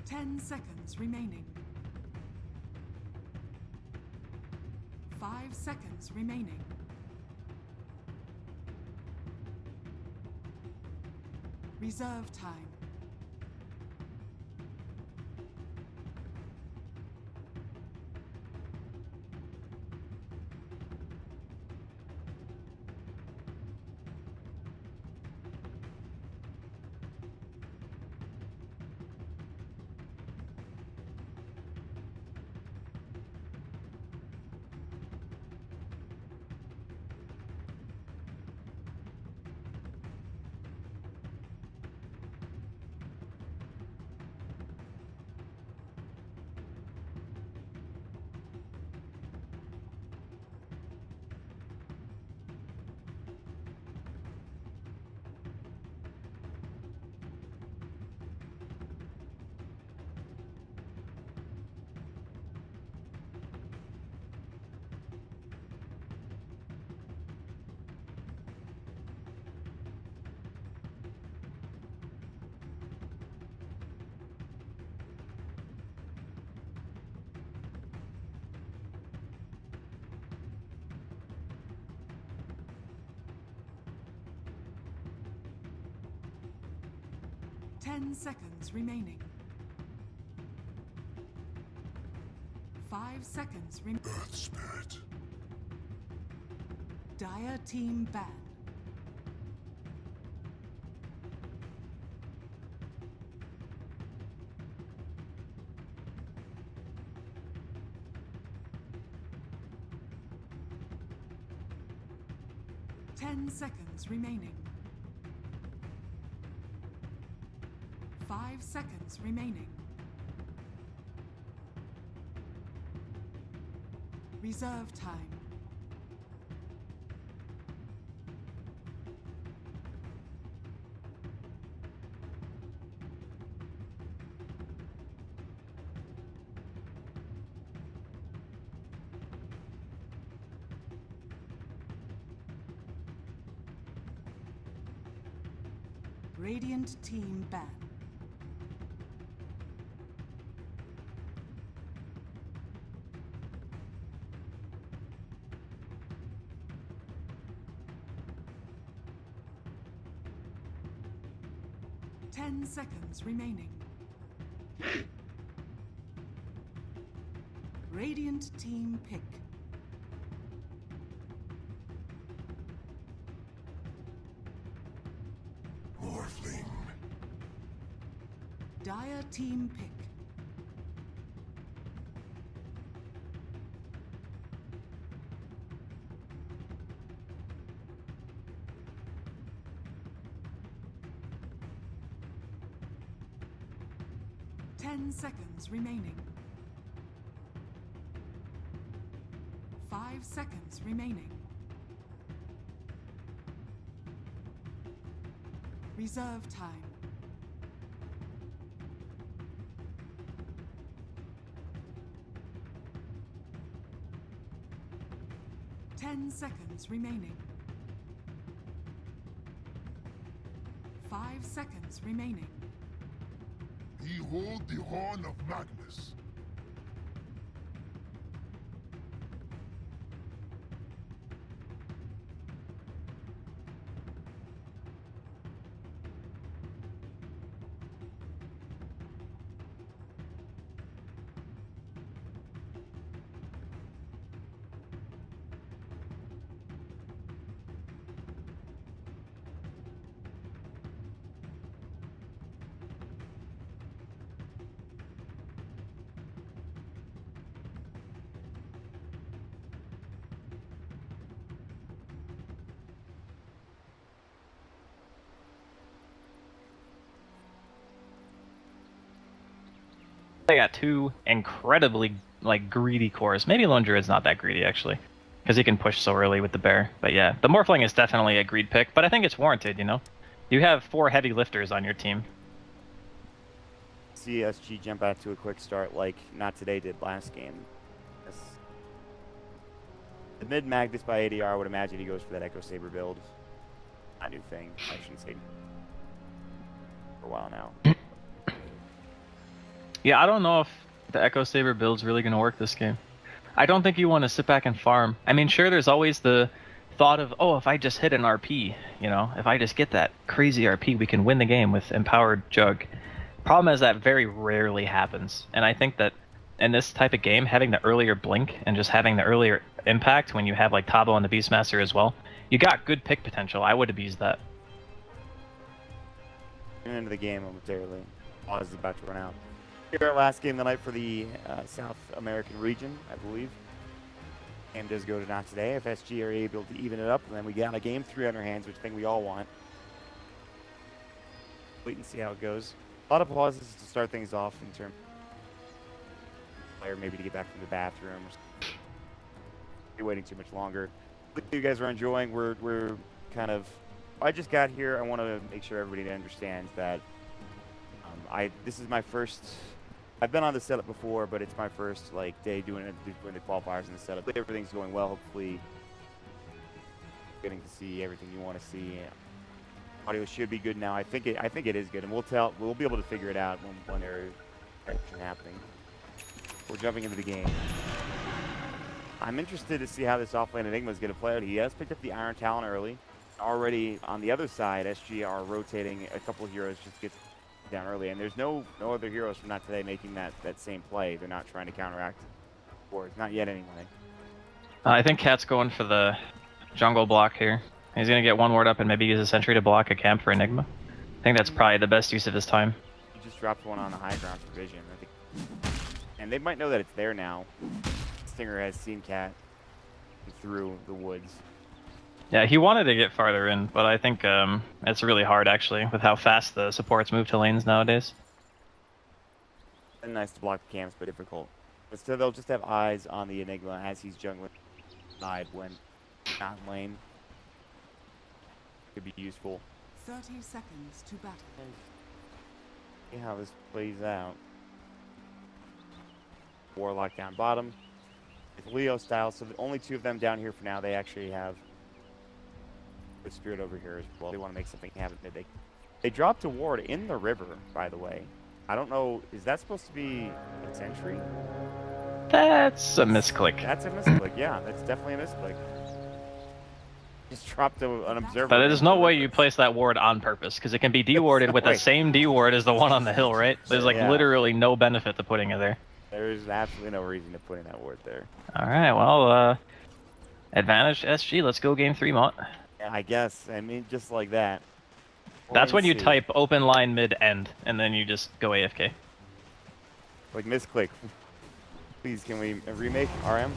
Ten seconds remaining. 5 seconds remaining. Reserve time. Ten seconds remaining. 5 seconds remaining. Earth Spirit. Dire team ban. Ten seconds remaining. 5 seconds remaining. Reserve time. Radiant team ban. Ten seconds remaining. Radiant team pick. Morphling. Dire team pick. Ten seconds remaining. 5 seconds remaining. Reserve time. Ten seconds remaining. 5 seconds remaining. Behold the horn of Magnus. They got two incredibly greedy cores. Maybe Lone Druid's not that greedy actually, because he can push so early with the bear. But yeah, the Morphling is definitely a greed pick, but I think it's warranted. You know, you have 4 heavy lifters on your team. See SG jump out to a quick start like Not Today did last game. The mid Magnus by ADR, I would imagine he goes for that Echo Saber build. A new thing, I shouldn't say. For a while now. Yeah, I don't know if the Echo Saber build's really going to work this game. I don't think you want to sit back and farm. I mean, sure, there's always the thought of, oh, if I just hit an RP, you know, if I just get that crazy RP, we can win the game with Empowered Jug. Problem is that very rarely happens, and I think that in this type of game, having the earlier blink and just having the earlier impact when you have like Tabo and the Beastmaster as well, you got good pick potential. I would have used that. Into the game momentarily. Pause is about to run out. Here, our last game of the night for the South American region, I believe. Game does go to not today. If SG are able to even it up, and then we got a game 3 on our hands, which I think we all want. Wait and see how it goes. A lot of pauses to start things off in terms of player maybe to get back from the bathroom. Or be waiting too much longer. You guys are enjoying. We're kind of. I just got here. I want to make sure everybody understands that this is my first. I've been on the setup before, but it's my first like day doing the qualifiers and the setup. Everything's going well. Hopefully, getting to see everything you want to see. Audio should be good now. I think it is good, and we'll be able to figure it out when there's action happening. We're jumping into the game. I'm interested to see how this offlane Enigma is going to play out. He has picked up the Iron Talon early. Already on the other side, SG are rotating a couple of heroes just to get down early, and there's no other heroes from Not Today making that same play. They're not trying to counteract, or not yet anyway. I think Cat's going for the jungle block here. He's gonna get one ward up and maybe use a sentry to block a camp for Enigma. I think that's probably the best use of his time. He just dropped one on the high ground for vision. I think, and they might know that it's there now. Stinger has seen Cat through the woods. Yeah, he wanted to get farther in, but I think it's really hard actually with how fast the supports move to lanes nowadays. And nice to block the camps, but difficult. But still, they'll just have eyes on the Enigma as he's jungling side when not in lane. Could be useful. 30 seconds to battle. See how this plays out. Warlock down bottom. It's Leo style, so the only 2 of them down here for now. They actually have the Spirit over here as well. They want to make something happen. They dropped a ward in the river, by the way. I don't know. Is that supposed to be a sentry? That's a misclick. That's a misclick. Yeah, that's definitely a misclick. Just dropped an observer. But there's no way you place that ward on purpose, because it can be dewarded with the same deward as the one on the hill, right? There's like literally no benefit to putting it there. There's absolutely no reason to put in that ward there. All right, well, advantage SG. Let's go game 3, Mott. Yeah, I guess. I mean, just like that. That's when you type open line mid end, and then you just go AFK. Like misclick. Please, can we remake RM?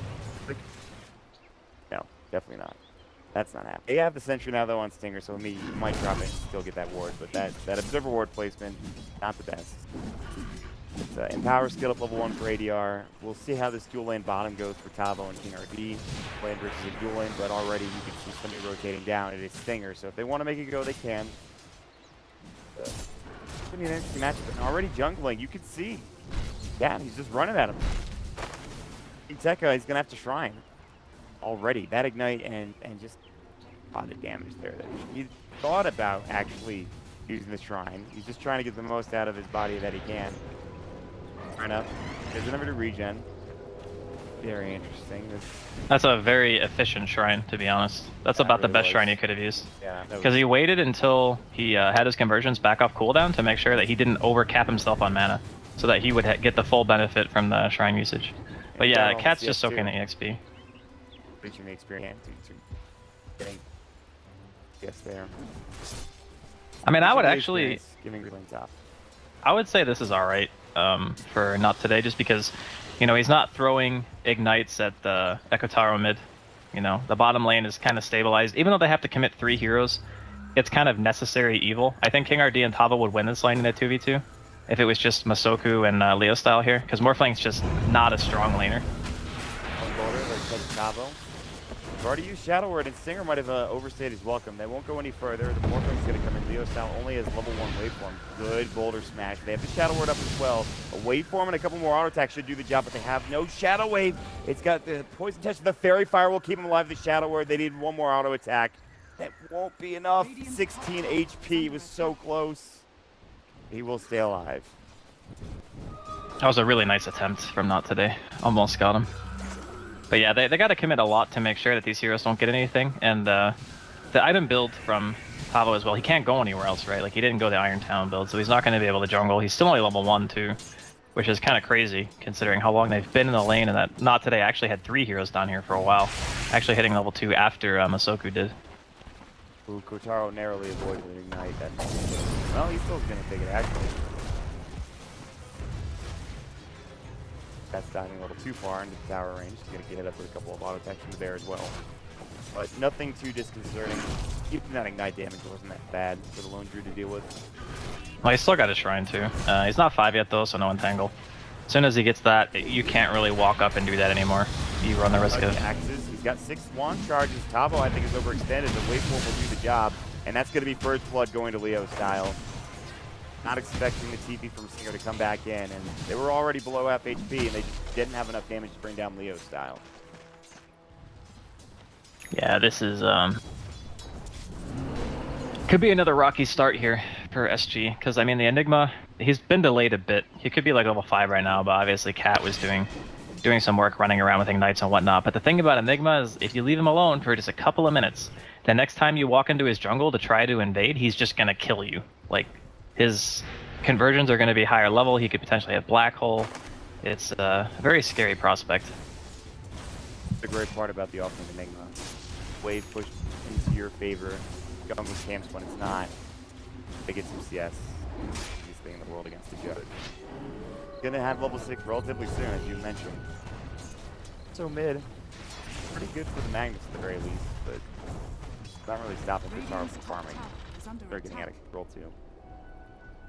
No, definitely not. That's not happening. They have the sentry now though on Stinger, so he might drop it and still get that ward. But that observer ward placement, not the best. It's Empower skill up level 1 for ADR. We'll see how this dual lane bottom goes for Tabo and KingRD. Lane versus a dual lane, but already you can see somebody rotating down. It is Stinger, so if they want to make it go, they can. It's going to be an interesting matchup. And already jungling, you can see. Yeah, he's just running at him. Tekka, he's going to have to Shrine. Already. That Ignite and just a lot of damage there. He thought about actually using the Shrine. He's just trying to get the most out of his body that he can. Run up. There's a number to regen. Very interesting. That's a very efficient shrine, to be honest. That's about the best shrine he could have used. Yeah. Because he waited until he had his conversions back off cooldown to make sure that he didn't overcap himself on mana, so that he would get the full benefit from the shrine usage. But yeah, Cat's just soaking the EXP. Reaching the experience to getting there. I mean, I would actually... Giving the lane top. I would say this is alright for Not Today, just because, you know, he's not throwing ignites at the Ekotaro mid. You know, the bottom lane is kind of stabilized. Even though they have to commit 3 heroes, it's kind of necessary evil. I think KingRD and Tabo would win this lane in a 2v2 if it was just Masoku and Leo style here, because Morphling's just not a strong laner. One border, let's take Tabo. We've already used Shadow Word, and Stinger might have overstayed his welcome. They won't go any further. The Morphling's going to come in. Leo style only has level 1 waveform. Good boulder smash. They have the Shadow Word up as well. A waveform and a couple more auto attacks should do the job, but they have no Shadow Wave. It's got the poison touch. The Fairy Fire will keep him alive. The Shadow Word, they need one more auto attack. That won't be enough. 16 HP was so close. He will stay alive. That was a really nice attempt from Not Today. Almost got him. But yeah, they got to commit a lot to make sure that these heroes don't get anything. And the item build from Tavo as well, he can't go anywhere else, right? Like, he didn't go the Iron Town build, so he's not going to be able to jungle. He's still only level 1, too, which is kind of crazy, considering how long they've been in the lane, and that Not Today actually had 3 heroes down here for a while, actually hitting level 2 after Masoku did. Ooh, Kotaro narrowly avoided an ignite. That, well, he's still going to take it, actually. That's diving a little too far into the tower range. He's going to get hit up with a couple of auto attacks from there as well. But nothing too disconcerting. Even that ignite damage wasn't that bad for the lone druid to deal with. Well, he's still got his shrine too. He's not 5 yet though, so no entangle. As soon as he gets that, you can't really walk up and do that anymore. You run the risk of... Axes. He's got 6 wand charges. Tavo, I think, is overextended. The waveform will do the job. And that's going to be first blood going to Leo style. Not expecting the TP from Stinger to come back in. And they were already below half HP, and they just didn't have enough damage to bring down Leo style. Yeah, this is... Could be another rocky start here for SG, because I mean the Enigma, he's been delayed a bit. He could be like level 5 right now, but obviously Cat was doing some work running around with ignites and whatnot. But the thing about Enigma is if you leave him alone for just a couple of minutes, the next time you walk into his jungle to try to invade, he's just gonna kill you. Like, his conversions are gonna be higher level, he could potentially have Black Hole. It's a very scary prospect. The great part about the offensive Enigma. Wave pushed into your favor. Jungle camps when it's not. They get some CS. Easiest thing in the world against the judge. Gonna have level 6 relatively soon, as you mentioned. So mid. Pretty good for the Magnus at the very least, but not really stopping Kotaro from farming. They're getting out of control too.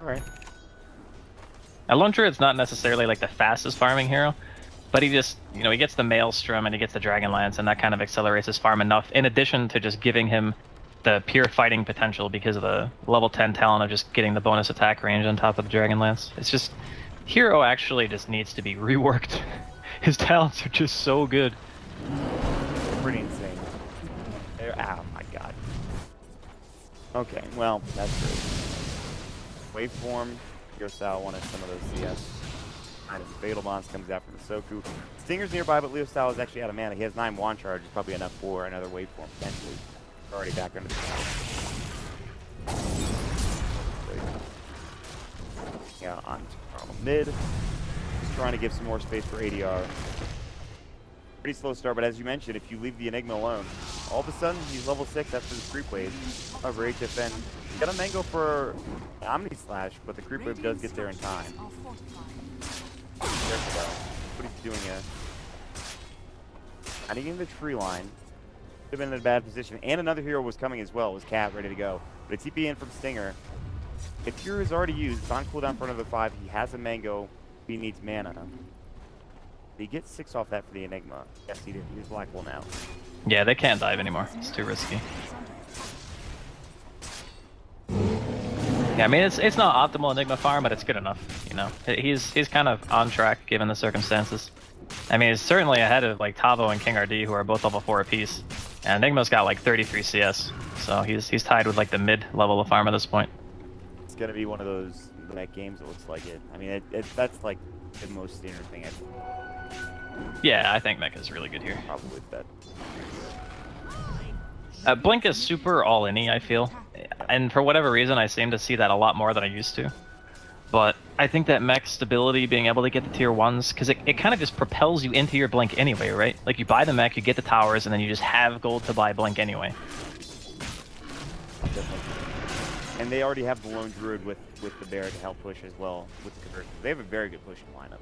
Alright. Lone Druid's not necessarily like the fastest farming hero, but he just, you know, he gets the Maelstrom and he gets the Dragon Lance, and that kind of accelerates his farm enough, in addition to just giving him the pure fighting potential because of the level 10 talent of just getting the bonus attack range on top of the Dragon Lance. It's just, hero actually just needs to be reworked. His talents are just so good. Pretty insane. Oh my god. Okay, well, that's great. Waveform, Yosao wanted some of those CS. And his Fatal Bonds comes out from the Soku. Stinger's nearby, but Leo Style is actually out of mana. He has 9 wand charges, probably enough for another waveform potentially. Already back under the tower. Yeah, on mid. Just trying to give some more space for ADR. Pretty slow start, but as you mentioned, if you leave the Enigma alone, all of a sudden he's level 6 after the creep wave. However, HFN got a mango for Omni Slash, but the creep wave does get there in time. Careful though. What he's doing here. Hiding in the tree line. Could have been in a bad position. And another hero was coming as well. It was Cat ready to go. But a TP in from Stinger. If Hero is already used, it's on cooldown for another 5. He has a mango. He needs mana. He gets 6 off that for the Enigma. Yes, he did. He's Black Hole now. Yeah, they can't dive anymore. It's too risky. Yeah, I mean, it's not optimal Enigma farm, but it's good enough, you know. He's kind of on track given the circumstances. I mean, he's certainly ahead of like Tavo and KingRD, who are both level 4 apiece. And Enigma's got like 33 CS, so he's tied with like the mid level of farm at this point. It's gonna be one of those mech games. It looks like it. I mean, that's like the most standard thing I've. Yeah, I think mech is really good here. Probably bet. Blink is super all-in-y, I feel. And for whatever reason, I seem to see that a lot more than I used to. But I think that mech stability, being able to get the tier 1s, because it kind of just propels you into your Blink anyway, right? Like, you buy the mech, you get the towers, and then you just have gold to buy Blink anyway. Definitely. And they already have the Lone Druid with the Bear to help push as well with the conversion. They have a very good pushing lineup.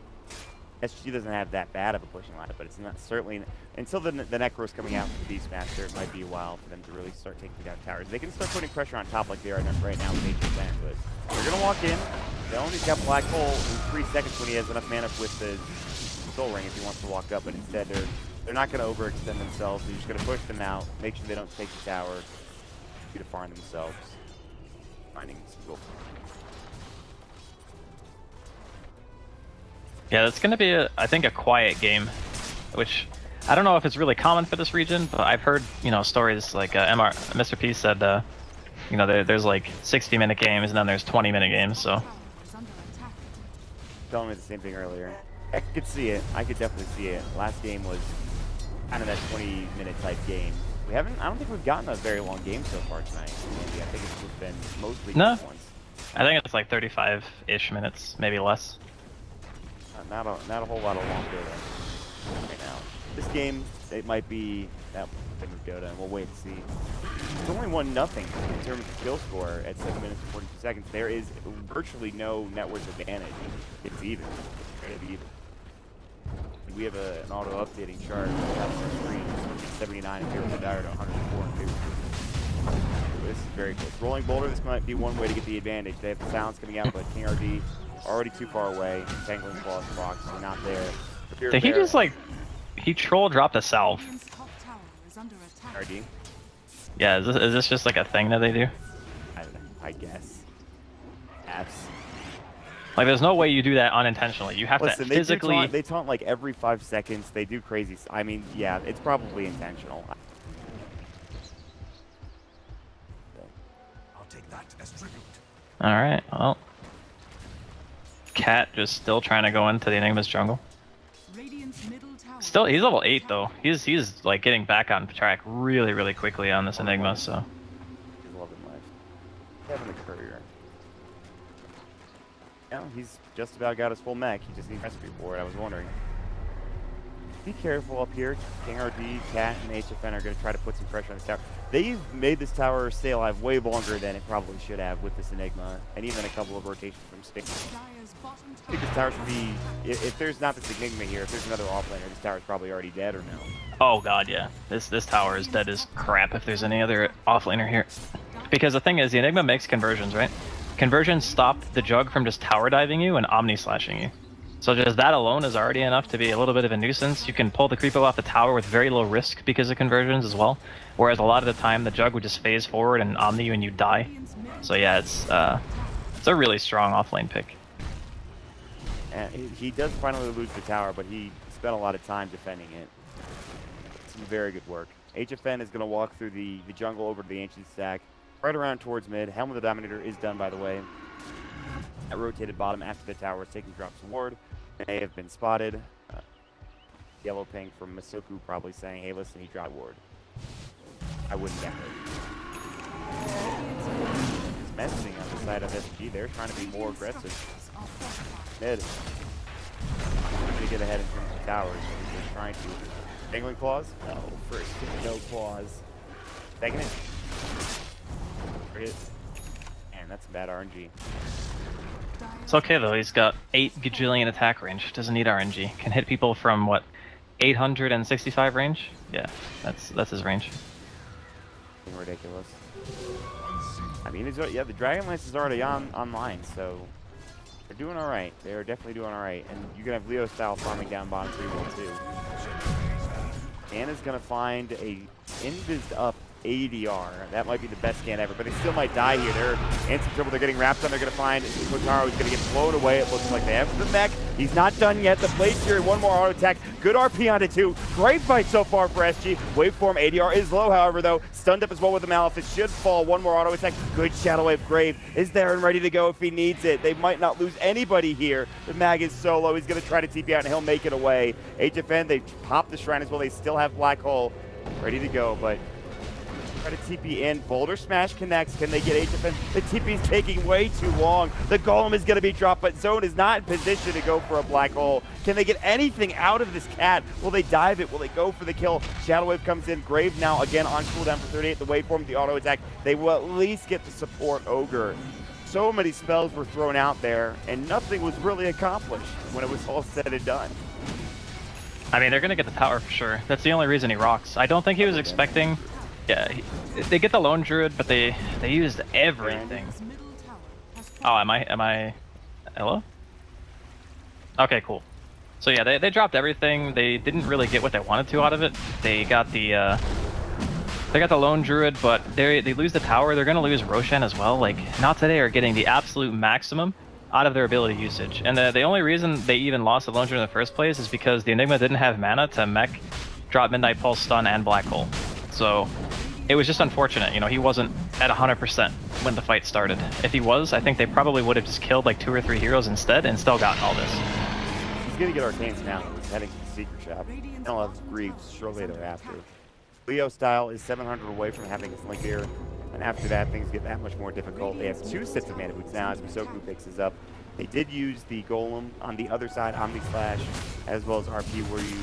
SG doesn't have that bad of a pushing lineup, but it's not certainly until the Necro's coming out from the Beastmaster. It might be a while for them to really start taking down towers. They can start putting pressure on top like they are right now with HFN, but they're gonna walk in. He's got Black Hole in 3 seconds when he has enough mana with the Soul Ring if he wants to walk up, but instead they're not gonna overextend themselves. They're just gonna push them out, make sure they don't take the tower, to farm themselves, finding some gold. Yeah, that's going to be, I think, a quiet game, which I don't know if it's really common for this region, but I've heard, you know, stories like Mr. P said, you know, there's like 60-minute games and then there's 20-minute games, so. Telling me the same thing earlier. I could see it. I could definitely see it. Last game was kind of that 20-minute type game. I don't think we've gotten a very long game so far tonight. Maybe. I think it's just been mostly No. ones. I think it's like 35-ish minutes, maybe less. Not a whole lot of long Dota right now. This game, it might be that thing with Dota, and we'll wait and see. It's only 1-0 in terms of kill score at 7 minutes and 42 seconds. There is virtually no net worth advantage. It's even. It's even. We have an auto-updating chart on our screen. 79 in favor of the Dire to 104 in favor of the. This is very close. Rolling Boulder, this might be one way to get the advantage. They have the sounds coming out, but KingRD already too far away. Tangling Claws, Fox, are not there. Did he just like, he troll dropped a salve? Radiant's top tower is under attack. KingRD? Yeah, is this just like a thing that they do? I don't know. I guess. Apps. Like, there's no way you do that unintentionally. You have Listen, to physically. they taunt like every 5 seconds. They do crazy. I mean, yeah, it's probably intentional. I'll take that as tribute. All right. Well, Cat just still trying to go into the Enigma's jungle. Radiant's middle tower. Still, he's level 8 though. He's like getting back on track really quickly on this Enigma. So. He's 11 left. Kevin the Courier. Yeah, he's just about got his full mech. He just needs recipe for it. I was wondering. Be careful up here. KingRD, Cat, and HFN are going to try to put some pressure on this tower. They've made this tower stay alive way longer than it probably should have with this Enigma, and even a couple of rotations from Sting. Dire's bottom I think this tower should be, if there's not this Enigma here, if there's another offlaner, this tower's probably already dead or no. Oh god, yeah. This tower is dead as crap if there's any other offlaner here. Because the thing is, the Enigma makes conversions, right? Conversions stop the Jug from just tower diving you and omni slashing you. So just that alone is already enough to be a little bit of a nuisance. You can pull the creepo off the tower with very low risk because of conversions as well. Whereas a lot of the time the Jug would just phase forward and omni you and you die. So yeah, it's a really strong offlane pick. And he does finally lose the tower, but he spent a lot of time defending it. Some very good work. HFN is going to walk through the jungle over to the Ancient Stack, right around towards mid. Helm of the Dominator is done, by the way. That rotated bottom after the tower is taking drops ward. May have been spotted. Yellow ping from Masoku probably saying, hey, listen, he dropped ward. I wouldn't get it. It's messaging on the side of SG. They're trying to be more aggressive. Mid. Trying to get ahead in terms of towers. They're trying to. Dangling Claws? No. First, no Claws. Taking it. Hit. Man, that's bad RNG. It's okay though, he's got 8 gajillion attack range, doesn't need RNG. Can hit people from what, 865 range? Yeah, that's his range. Ridiculous. I mean, yeah, the Dragon Lance is already online, so they're doing alright. They're definitely doing alright. And you can have Leo style farming down bottom 3-1 too. Anna's gonna find a invised up ADR. That might be the best scan ever, but they still might die here. They're in some trouble. They're getting wrapped on. They're going to find Kotaro. He's going to get blown away. It looks like they have the mech. He's not done yet. The Blade Fury, one more auto attack. Good RP onto 2. Great fight so far for SG. Waveform ADR is low, however, though. Stunned up as well with the Malefice. Should fall. One more auto attack. Good Shadow Wave. Grave is there and ready to go if he needs it. They might not lose anybody here. The Mag is solo. He's going to try to TP out and he'll make it away. HFN, they pop the Shrine as well. They still have Black Hole ready to go, but try to TP in. Boulder Smash connects. Can they get HFN? The TP's taking way too long. The Golem is going to be dropped, but Zone is not in position to go for a black hole. Can they get anything out of this cat? Will they dive it? Will they go for the kill? Shadow Wave comes in. Grave now again on cooldown for 38. The waveform, the auto attack. They will at least get the support Ogre. So many spells were thrown out there, and nothing was really accomplished when it was all said and done. I mean, they're going to get the tower for sure. That's the only reason he rocks. I don't think he was expecting... Yeah, they get the Lone Druid, but they used everything. Oh, am I... Hello? Okay, cool. So yeah, they dropped everything. They didn't really get what they wanted to out of it. They got the Lone Druid, but they lose the tower. They're gonna lose Roshan as well. Like, not today are getting the absolute maximum out of their ability usage. And the only reason they even lost the Lone Druid in the first place is because the Enigma didn't have mana to mech, drop Midnight Pulse, stun, and Black Hole. So it was just unfortunate, you know, he wasn't at 100% when the fight started. If he was, I think they probably would have just killed like 2 or 3 heroes instead and still gotten all this. He's going to get Arcanes now. He's heading to the Secret Shop. And he'll have Greaves shortly thereafter. Leo Style is 700 away from having his Link here. And after that, things get that much more difficult. They have 2 sets of mana boots now as Misoku picks this up. They did use the Golem on the other side, Omni Slash, as well as RP, where you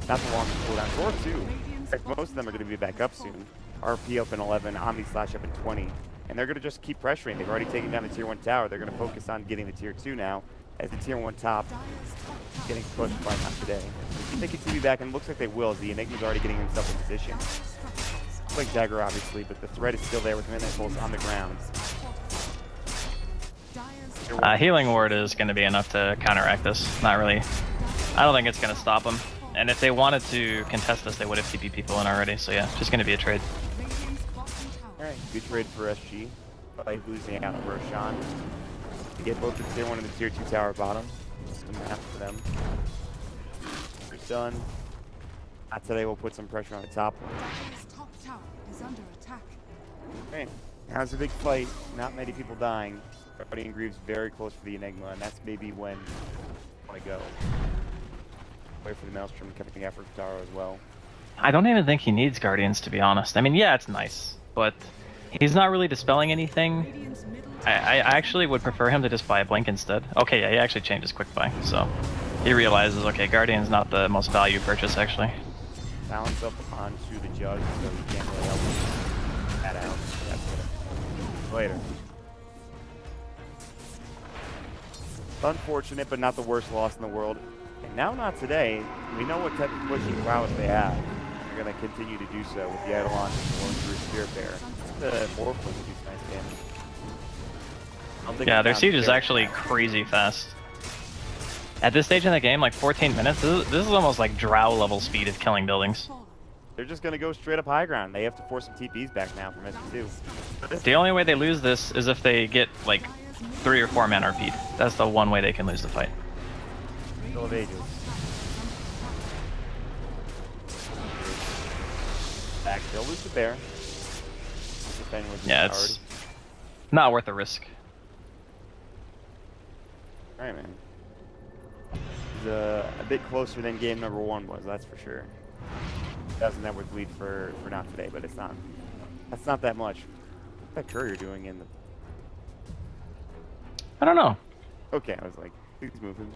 not the longest cooldown, or 2. In fact, most of them are going to be back up soon. RP up in 11, Omni Slash up in 20. And they're going to just keep pressuring. They've already taken down the Tier 1 tower. They're going to focus on getting the Tier 2 now, as the Tier 1 top getting pushed by not today. They continue back, and it looks like they will, as the Enigma's already getting himself in position. Like Dagger, obviously, but the threat is still there with Midnight Pulse on the ground. Healing Ward is going to be enough to counteract this. Not really. I don't think it's going to stop them. And if they wanted to contest this, they would have TP people in already. So yeah, just going to be a trade. Alright, good trade for SG. By losing out on Roshan. To get both the Tier 1 and the Tier 2 tower bottom. Just a map for them. It's done. Not today, we'll put some pressure on the top one. Top tower is under attack. Okay, now it's a big fight. Not many people dying. Guardian Greaves very close for the Enigma, and that's maybe when I want to go. Wait for the Maelstrom coming after Taro as well. I don't even think he needs Guardians, to be honest. I mean, yeah, it's nice, but he's not really dispelling anything. I actually would prefer him to just buy a Blink instead. Okay, yeah, he actually changed his quick buy, so he realizes, okay, Guardian's not the most value purchase, actually. Balance up onto the Judge, so he can't really help that out. That's good. Later. Unfortunate, but not the worst loss in the world. And now, not today. We know what type of pushing prowess they have. They're going to continue to do so with the Eidolon going through Spirit Bear. The Morphle produce nice damage. Yeah, their siege is actually crazy fast. At this stage in the game, like 14 minutes, this is almost like Drow level speed of killing buildings. They're just going to go straight up high ground. They have to force some TPs back now from SG2. The only way they lose this is if they get like 3 or 4 mana repeat. That's the one way they can lose the fight. Still of Ages. Back, they'll lose the bear. Yeah, it's not worth the risk. Alright, man. He's a bit closer than game number 1 was, that's for sure. 2,000 net worth lead for not today, but it's not. That's not that much. What's that Courier doing in the... I don't know. Okay, I was like, please move him.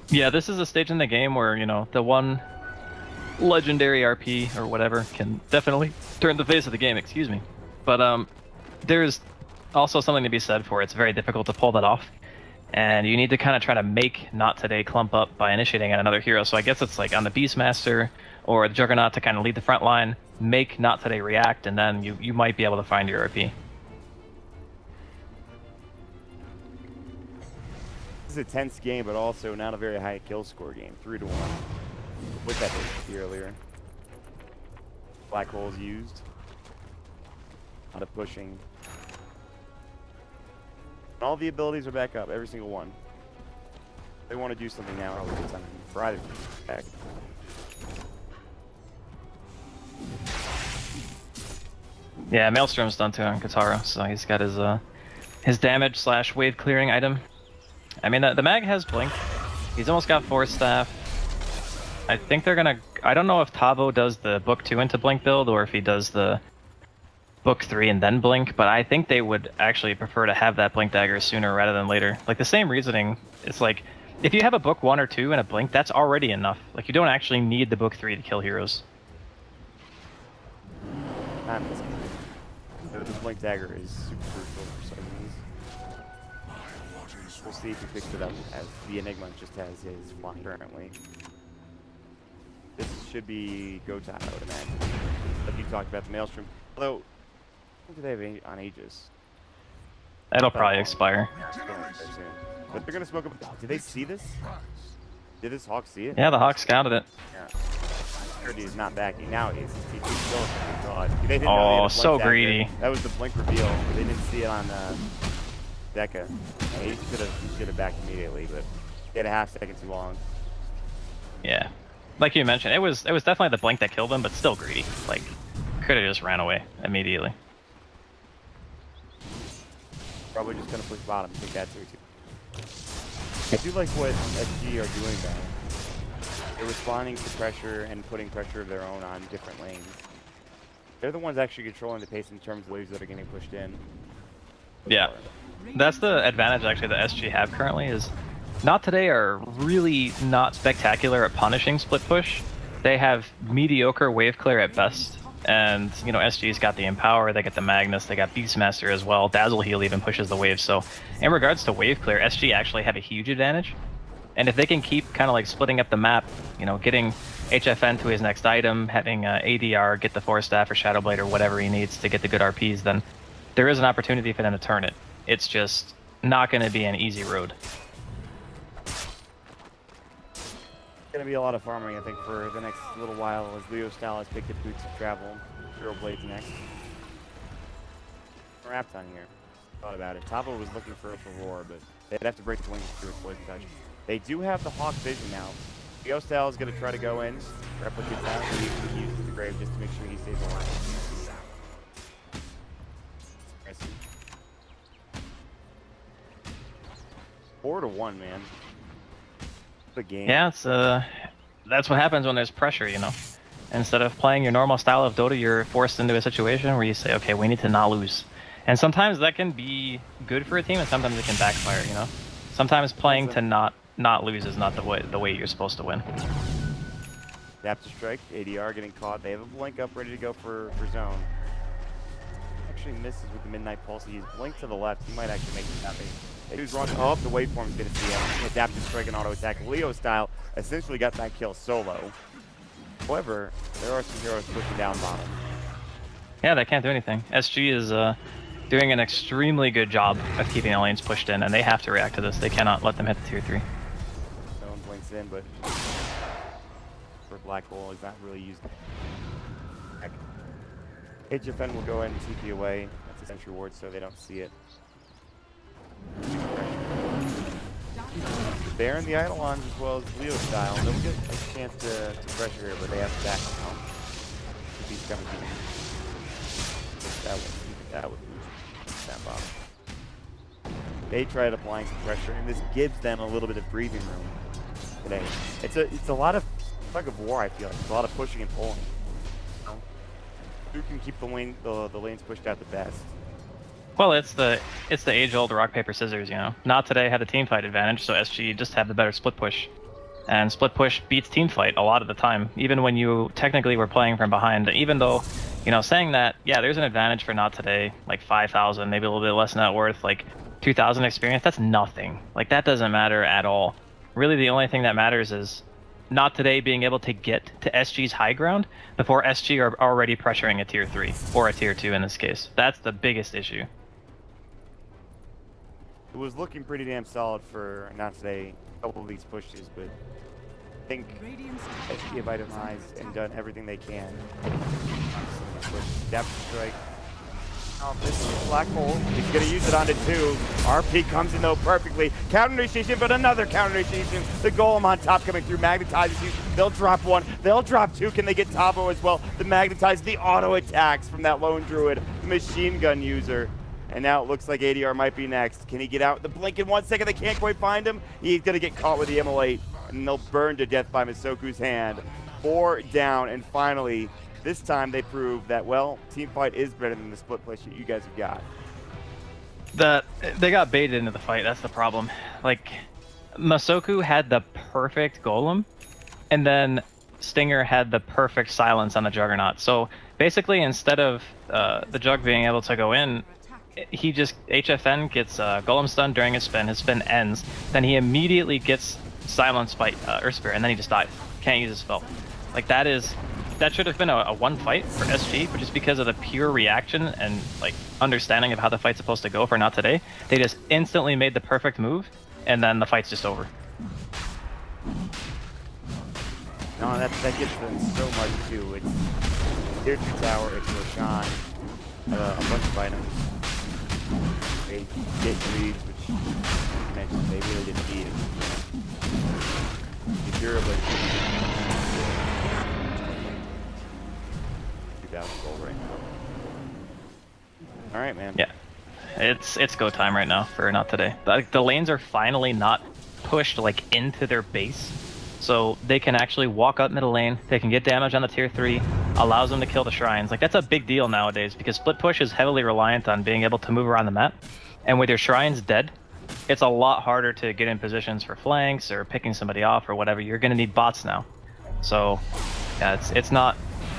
Yeah, this is a stage in the game where, you know, the one legendary RP or whatever can definitely turn the face of the game, excuse me. But there's also something to be said for it's very difficult to pull that off. And you need to kind of try to make Not Today clump up by initiating on another hero. So I guess it's like on the Beastmaster or the Juggernaut to kind of lead the front line, make Not Today react, and then you might be able to find your RP. This is a tense game, but also not a very high kill score game. 3-1. With that HP earlier. Black holes used. A lot of pushing. All the abilities are back up, every single one. They want to do something now, probably good time for either team back. Yeah, Maelstrom's done too on Katara, so he's got his damage / wave clearing item. I mean, the mag has Blink. He's almost got Force Staff. I think they're gonna... I don't know if Tavo does the Book 2 into Blink build, or if he does the Book 3 and then Blink, but I think they would actually prefer to have that Blink Dagger sooner rather than later. Like, the same reasoning, it's like, if you have a Book 1 or 2 and a Blink, that's already enough. Like, you don't actually need the Book 3 to kill heroes. The Blink Dagger is super crucial for some reasons. We'll see if he picks it up, as the Enigma just has his flying currently. This should be go time, I would imagine. Like you talked about the Maelstrom. Although, what do they have on Aegis? It'll probably expire. But they're gonna smoke up. Did they see this? Did this Hawk see it? Yeah, the Hawk scouted it. Yeah. Is not backing. Now it's still they didn't oh, so greedy. That was the Blink reveal. They didn't see it on Deca. He should have backed immediately, but he had a half second too long. Yeah. Like you mentioned, it was definitely the Blink that killed him, but still greedy. Like, could have just ran away immediately. Probably just gonna push bottom, take that too. I do like what SG are doing though. They're responding to pressure and putting pressure of their own on different lanes. They're the ones actually controlling the pace in terms of waves that are getting pushed in. Yeah, that's the advantage actually that SG have currently is Not Today are really not spectacular at punishing split push. They have mediocre wave clear at best. And, you know, SG's got the Empower, they got the Magnus, they got Beastmaster as well. Dazzle Heal even pushes the wave. So in regards to wave clear, SG actually have a huge advantage. And if they can keep kind of like splitting up the map, you know, getting HFN to his next item, having ADR get the Force Staff or Shadow Blade or whatever he needs to get the good RPs, then there is an opportunity for them to turn it. It's just not going to be an easy road. Going to be a lot of farming, I think, for the next little while as Leo Style has picked up Boots of Travel. Hero Blades next. Wrapped on here. Thought about it. Tavo was looking for a roar, but they'd have to break the wings to do its Poison Touch. They do have the Hawk Vision now. Leo Style is going to try to go in, replicate that, and he uses the Grave just to make sure he stays alive. I see. 4-1, man. The game. Yeah, it's that's what happens when there's pressure, you know. Instead of playing your normal style of Dota, you're forced into a situation where you say, okay, we need to not lose. And sometimes that can be good for a team, and sometimes it can backfire, you know. Sometimes playing to not lose is not the way you're supposed to win. Adaptive Strike, ADR getting caught. They have a blink up ready to go for zone. Actually misses with the Midnight Pulse. He's blinked to the left. He might actually make it happen. Who's wrong? Oh, the waveform's gonna see him. Adaptive Strike and auto attack. Leo Style essentially got that kill solo. However, there are some heroes pushing down bottom. Yeah, they can't do anything. SG is doing an extremely good job of keeping the lanes pushed in, and they have to react to this. They cannot let them hit the tier 3. No one blinks in, but for Black Hole, he's not really used. HFN will go ahead and TP away. That's a sentry ward, so they don't see it. Baron the Eidolons as well as Leo Style. They'll get a chance to pressure here, but they have to back now. The beast coming to that would lose that bottom. They tried applying some pressure, and this gives them a little bit of breathing room today. It's a lot of tug of war, I feel like. It's a lot of pushing and pulling. Who can keep the lanes pushed out the best? Well, it's the age-old rock paper scissors, you know. Not Today had a team fight advantage, so SG just have the better split push, and split push beats team fight a lot of the time, even when you technically were playing from behind. Even though, you know, saying that, yeah, there's an advantage for Not Today, like 5,000, maybe a little bit less net worth, like 2,000 experience. That's nothing. Like that doesn't matter at all. Really, the only thing that matters is Not Today being able to get to SG's high ground before SG are already pressuring a tier 3 or a tier 2 in this case. That's the biggest issue. It was looking pretty damn solid for Not Today, a couple of these pushes, but I think SG have itemized and done everything they can. Adaptive Strike. Oh, this is Black Hole. He's going to use it onto 2. RP comes in though perfectly. Counter initiation, but another counter initiation. The Golem on top coming through, magnetizes you. They'll drop 1. They'll drop 2. Can they get Tavo as well? The magnetize, the auto attacks from that lone druid, the machine gun user. And now it looks like ADR might be next. Can he get out? The blink in 1 second. They can't quite find him. He's going to get caught with the ML8. And they'll burn to death by Masoku's hand. 4 down. And finally, this time they prove that, well, team fight is better than the split push that you guys have got. They got baited into the fight. That's the problem. Like, Masoku had the perfect golem, and then Stinger had the perfect silence on the Juggernaut. So basically, instead of the Jug being able to go in, he just HFN gets golem stun during his spin ends, then he immediately gets silenced by Earth Spirit, and then he just dies. Can't use his spell. Like that should have been a one fight for SG, but just because of the pure reaction and like understanding of how the fight's supposed to go for Not Today, they just instantly made the perfect move, and then the fight's just over. No, that gives them so much too. It's tier 2 tower, it's Roshan, a bunch of items. They get leads, which you mentioned they really didn't need it. The durable 2,000 gold right now. All right, man. Yeah, it's go time right now for Not Today. The lanes are finally not pushed like into their base, so they can actually walk up middle lane. They can get damage on the tier 3, allows them to kill the shrines. Like that's a big deal nowadays because split push is heavily reliant on being able to move around the map, and with your shrines dead, it's a lot harder to get in positions for flanks or picking somebody off or whatever. You're going to need bots now. So, yeah, it's not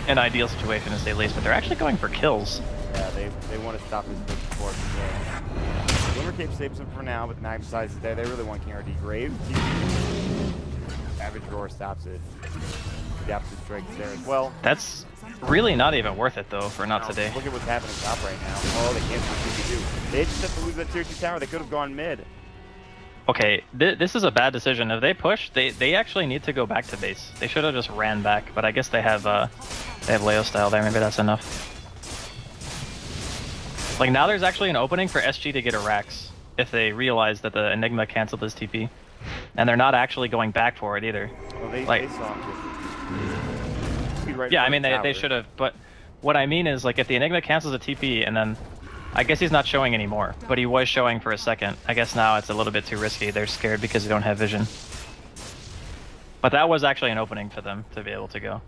an ideal situation to say the least, but they're actually going for kills. Yeah, they want to stop this push before it begins. Glimmer Cape saves them for now, but the Magnum size is there. They really want KingCharlie Grave. Savage Roar stops it. Adaptive Strike is there as well. That's really not even worth it, though, for not No, today. Look at what's happening top right now. Oh, they can't do what they do. They just have to lose that tier 2 tower. They could have gone mid. Okay, this is a bad decision. If they push, they actually need to go back to base. They should have just ran back, but I guess they have Leo style there. Maybe that's enough. Like now there's actually an opening for SG to get a Rax if they realize that the Enigma canceled his TP. And they're not actually going back for it either. Well, they saw him just right yeah, I in mean front of the they tower. should have, but what I mean is like if the Enigma cancels a TP and then I guess he's not showing anymore, but he was showing for a second. I guess now it's a little bit too risky. They're scared because they don't have vision. But that was actually an opening for them to be able to go.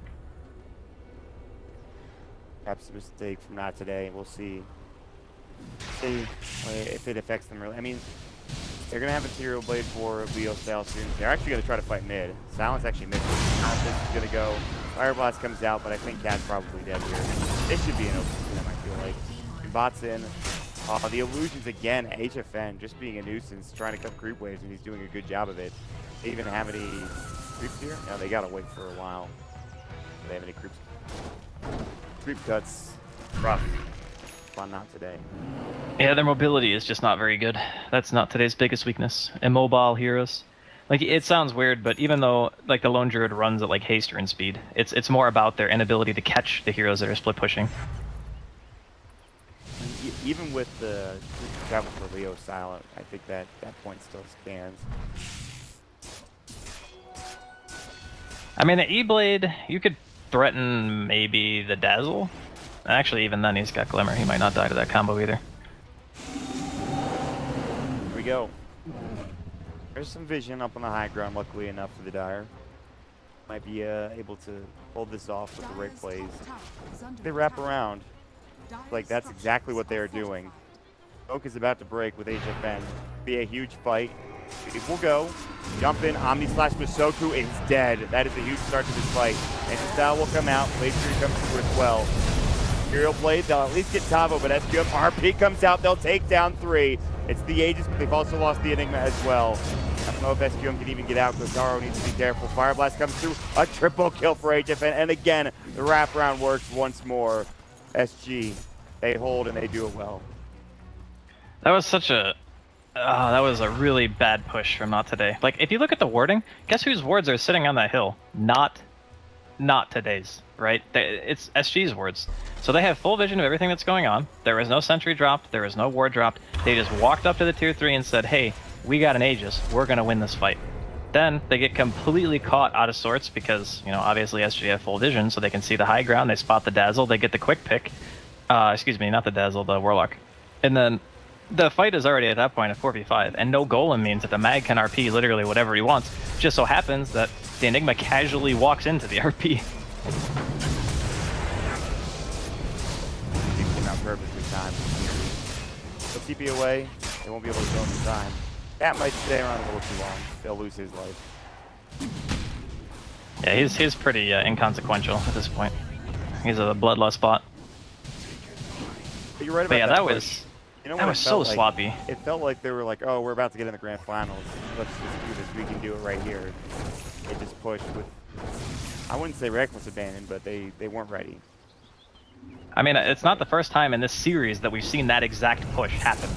Perhaps a mistake from not today. We'll see. See if it affects them really. I mean, they're going to have a Material Blade for Leo style soon. They're actually going to try to fight mid. Silence actually missed. This is going to go. Fire Blast comes out, but I think Cat's probably dead here. This should be an open for them, I feel like. And bots in. The illusions again. HFN just being a nuisance, trying to cut creep waves, and he's doing a good job of it. They even have any creeps here? No, they got to wait for a while. Do they have any creeps? Creep cuts. Rough. Fun not today. Yeah, their mobility is just not very good. That's not today's biggest weakness. Immobile heroes. Like, it sounds weird, but even though, like, the Lone Druid runs at, like, haste turn speed, it's more about their inability to catch the heroes that are split pushing. Even with the travel for Leo style, I think that point still stands. I mean, the E-Blade, you could threaten maybe the Dazzle. Actually, even then, he's got Glimmer. He might not die to that combo either. Here we go. There's some vision up on the high ground, luckily enough for the Dire. Might be able to hold this off with the right plays. They wrap around. Like, that's exactly what they are doing. Oak is about to break with HFN. Be a huge fight. It will go. Jump in. Omni Slash Masoku is dead. That is a huge start to this fight. And style will come out. Blade Tree comes through as well. Imperial Blade, they'll at least get Tavo, but SQM RP comes out. They'll take down 3. It's the Aegis, but they've also lost the Enigma as well. I don't know if SQM can even get out because Taro needs to be careful. Fire Blast comes through. A triple kill for HFN. And again, the wraparound works once more. SG, they hold and they do it well. That was such a... that was a really bad push from Not Today. Like, if you look at the warding, guess whose wards are sitting on that hill? Not today's, right? It's SG's wards. So they have full vision of everything that's going on. There was no sentry dropped. There was no ward dropped. They just walked up to the tier 3 and said, hey, we got an Aegis. We're going to win this fight. Then they get completely caught out of sorts because, you know, obviously SG have full vision, so they can see the high ground. They spot the Dazzle. They get the quick pick. Excuse me, not the Dazzle, the Warlock. And then the fight is already at that point a 4v5, and no golem means that the mag can RP literally whatever he wants. Just so happens that the Enigma casually walks into the RP. He came out perfectly timed. They'll TP away. They won't be able to go in time. That might stay around a little too long. They'll lose his life. Yeah, he's pretty inconsequential at this point. He's a bloodlust bot. But you're right about But yeah, that push. was... You know That what was it so felt like? sloppy. It felt like they were like, oh, we're about to get in the grand finals. Let's just do this. We can do it right here. They just pushed with, I wouldn't say reckless abandon, but they weren't ready. I mean, it's not the first time in this series that we've seen that exact push happen.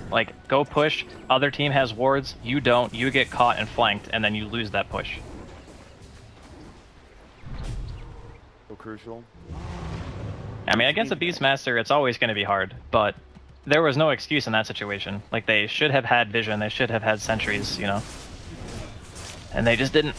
Like, go push, other team has wards, you don't, you get caught and flanked, and then you lose that push. So crucial. I mean, against a Beastmaster, it's always going to be hard, but there was no excuse in that situation. Like, they should have had vision, they should have had sentries, you know? And they just didn't.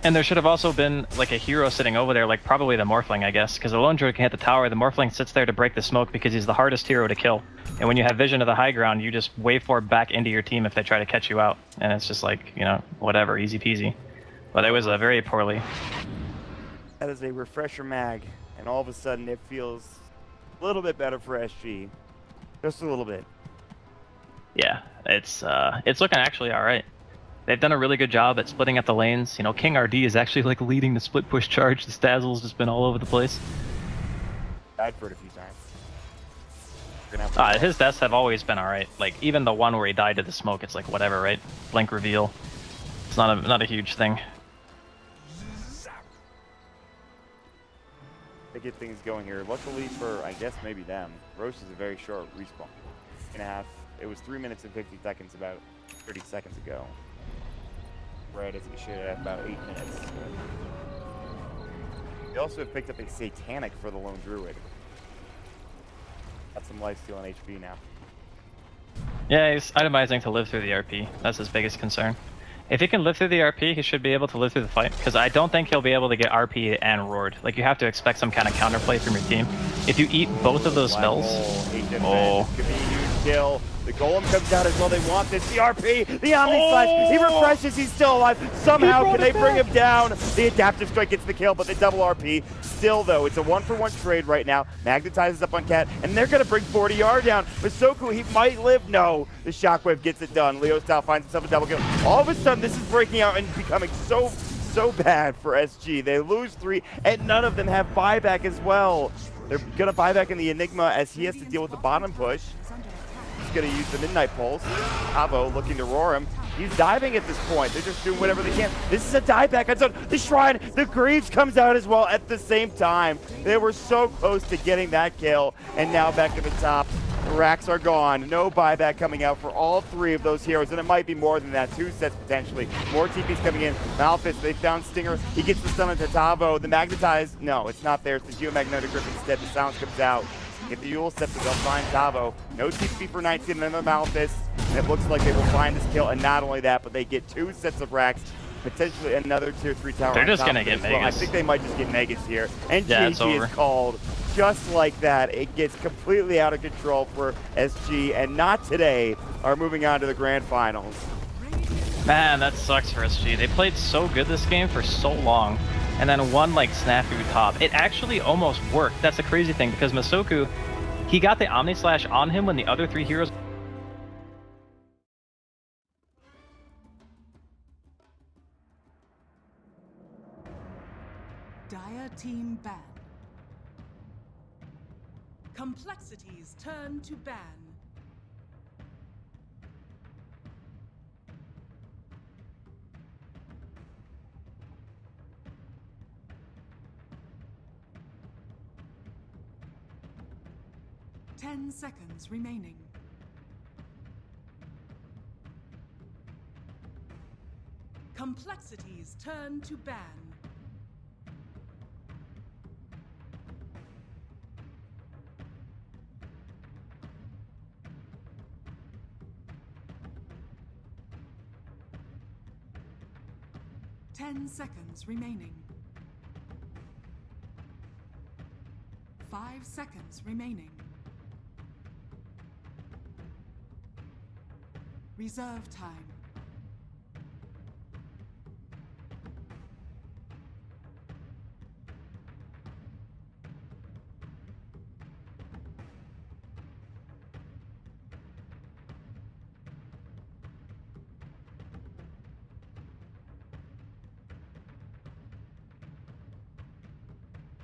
And there should have also been like a hero sitting over there, like probably the Morphling, I guess, because the Lone Druid can hit the tower. The Morphling sits there to break the smoke because he's the hardest hero to kill. And when you have vision of the high ground, you just wave forward back into your team if they try to catch you out. And it's just like, you know, whatever, easy peasy. But it was very poorly. That is a refresher mag, and all of a sudden it feels a little bit better for SG. Just a little bit. Yeah, it's looking actually all right. They've done a really good job at splitting up the lanes. You know, King RD is actually like leading the split push charge. The Stazzle's just been all over the place. Died for it a few times. His deaths have always been all right. Like even the one where he died to the smoke, it's like whatever, right? Blink reveal. It's not a huge thing. They get things going here. Luckily for, I guess, maybe them, Roche is a very short respawn. And a half. It was 3 minutes and 50 seconds about 30 seconds ago. Right as it should have about 8 minutes. They also have picked up a Satanic for the Lone Druid. Got some lifesteal on HP now. Yeah, he's itemizing to live through the RP. That's his biggest concern. If he can live through the RP, he should be able to live through the fight, because I don't think he'll be able to get RP and roared. Like, you have to expect some kind of counterplay from your team. If you eat both of those spells... Oh. This could be a huge kill. The Golem comes out as well. They want this. The RP, the Omni Slash. He refreshes. He's still alive. Somehow, can they bring him down? The Adaptive Strike gets the kill, but the double RP. Still, though, it's a 1-for-1 trade right now. Magnetizes up on Cat, and they're going to bring 40R down. Masoku, he might live. No. The Shockwave gets it done. Leo Style finds himself a double kill. All of a sudden, this is breaking out and becoming so bad for SG. They lose 3, and none of them have buyback as well. They're going to buy back in the Enigma as he has to deal with the bottom push. He's going to use the Midnight Pulse. Avo looking to roar him. He's diving at this point. They're just doing whatever they can. This is a dieback on zone. The Shrine, the Greaves comes out as well at the same time. They were so close to getting that kill, and now back to the top. The racks are gone. No buyback coming out for all 3 of those heroes, and it might be more than that. 2 sets potentially. More TPs coming in. Malphite, they found Stinger. He gets the stun on Tatavo. The Magnetize, no, it's not there. It's the Geomagnetic Grip instead. The Silence comes out. Get the Yule Scepter, they'll find Tavo. No TP for 19, and then Malphite. And it looks like they will find this kill, and not only that, but they get 2 sets of racks. Potentially another tier 3 tower. They're just gonna get Megas. Well. I think they might just get Megas here. And yeah, GG is called. Just like that, it gets completely out of control for SG, and not today are moving on to the grand finals. Man, that sucks for SG. They played so good this game for so long, and then one like snafu top. It actually almost worked. That's the crazy thing, because Masoku, he got the Omni Slash on him when the other 3 heroes. Dire team ban. Complexities turn to ban. Ten seconds remaining. Complexities turn to ban. Ten seconds remaining. 5 seconds remaining. Reserve time.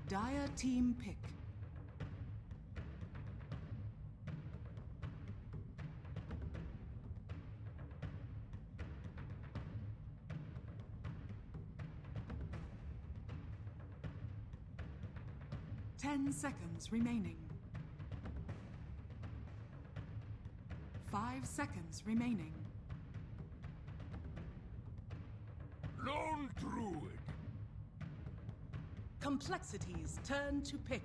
Dire team pick. Ten seconds remaining. 5 seconds remaining. Lone Druid. Complexities turn to pick.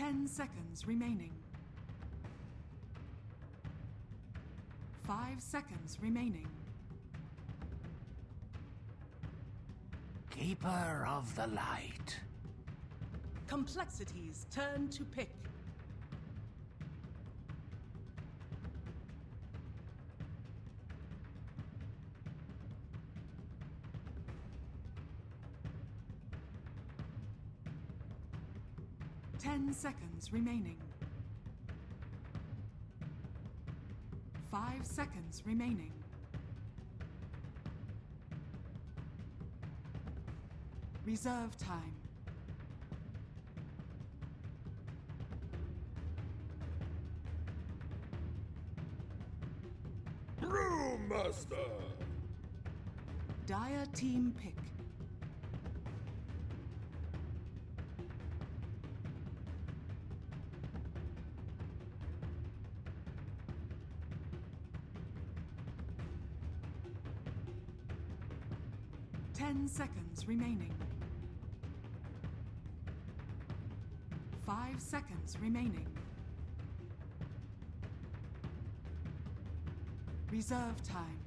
10 seconds remaining. 5 seconds remaining. Keeper of the light. Complexities turn to pick. Ten seconds remaining. 5 seconds remaining. Reserve time. Brewmaster! Dire team pick. Ten seconds remaining. 5 seconds remaining. Reserve time.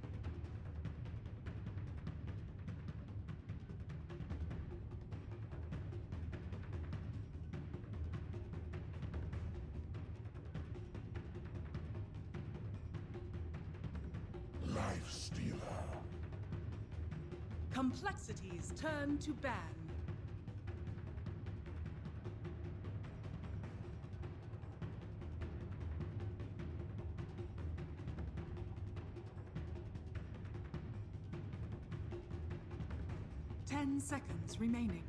Life Stealer. Complexities turn to ban. Ten seconds remaining.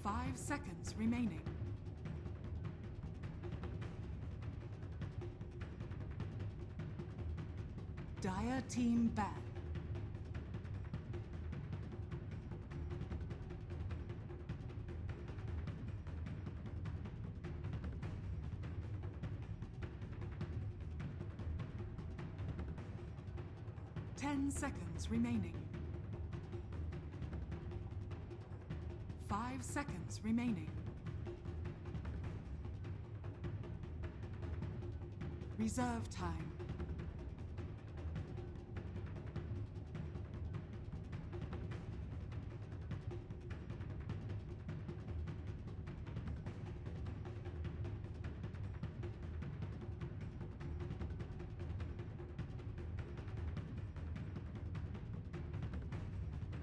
5 seconds remaining. Dire team ban. Ten seconds remaining. 5 seconds remaining. Reserve time.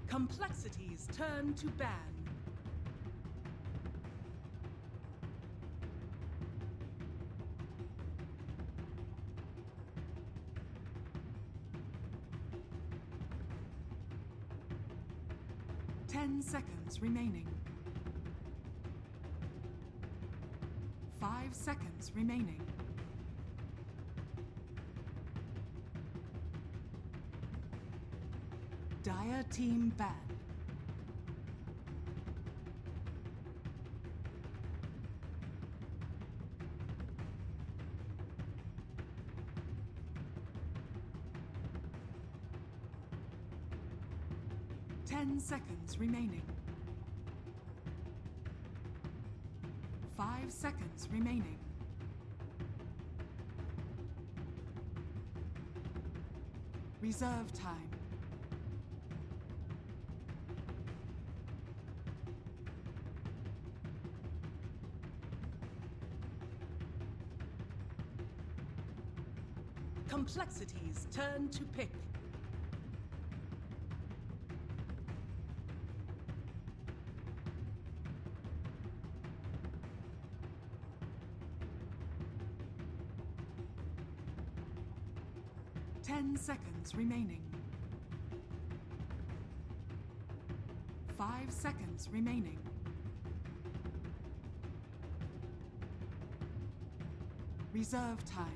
Complexities turn to ban. Ten seconds remaining. 5 seconds remaining. Dire team ban. Ten seconds remaining. 5 seconds remaining. Reserve time. Complexities turn to pick. Ten seconds remaining. 5 seconds remaining. Reserve time.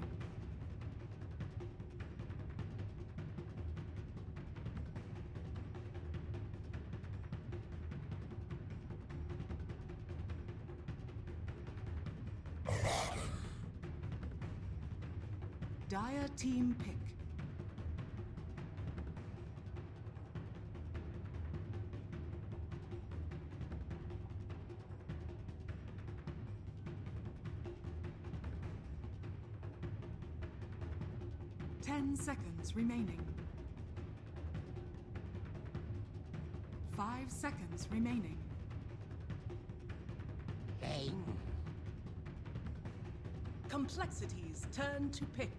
Dire team pick. 10 seconds remaining. 5 seconds remaining. Complexities turn to pick.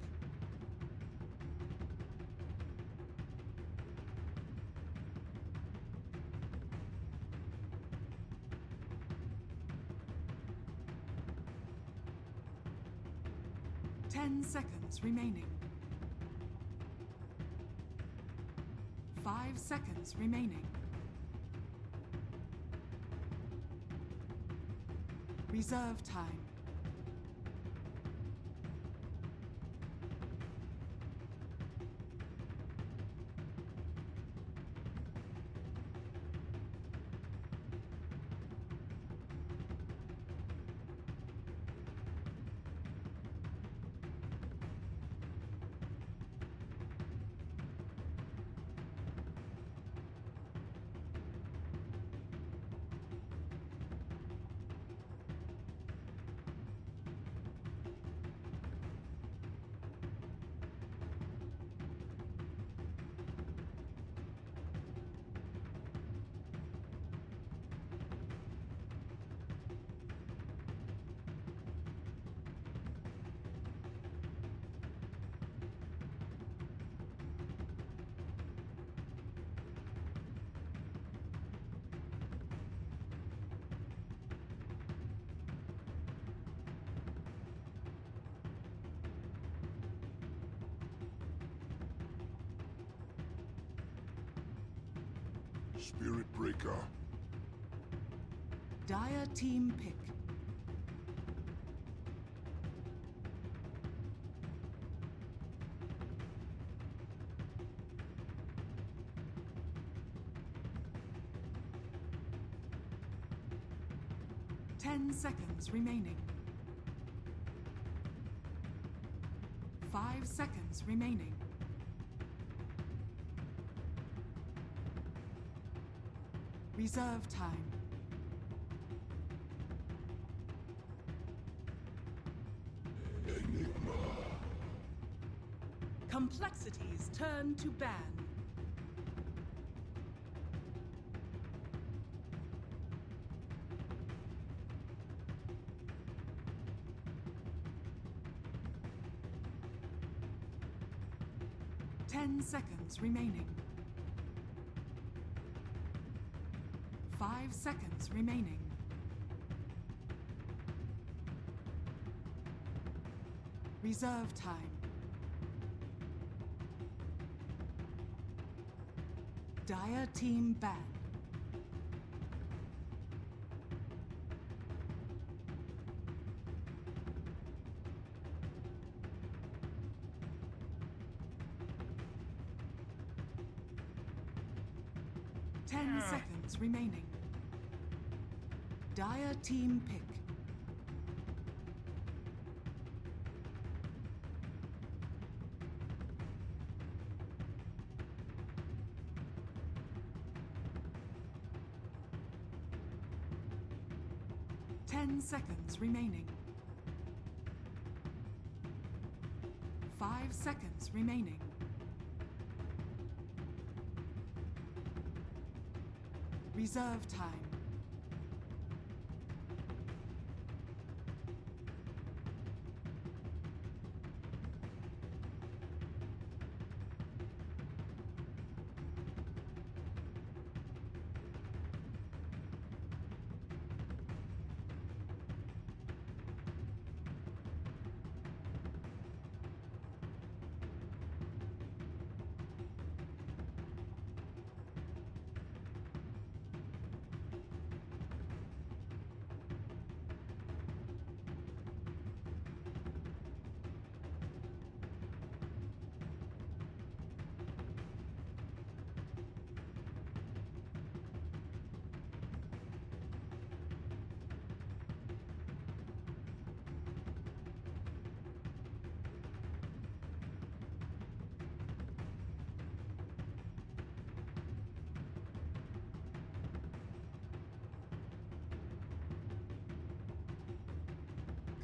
Ten seconds remaining. 5 seconds remaining. Reserve time. Spirit Breaker. Dire team pick. Ten seconds remaining. 5 seconds remaining. Reserve time. Complexities turn to ban. Ten seconds remaining. 5 seconds remaining. Reserve time. Dire team ban. Ten seconds remaining. Dire team pick. Ten seconds remaining. 5 seconds remaining. Reserve time.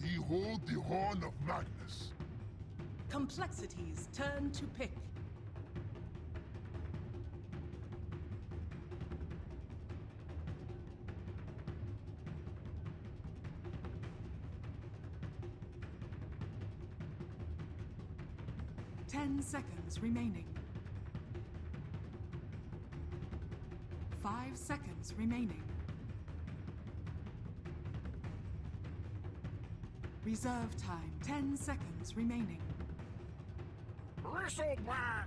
Behold the horn of Magnus. Complexity's turn to pick. Ten seconds remaining. 5 seconds remaining. Reserve time. 10 seconds remaining. Bristleback!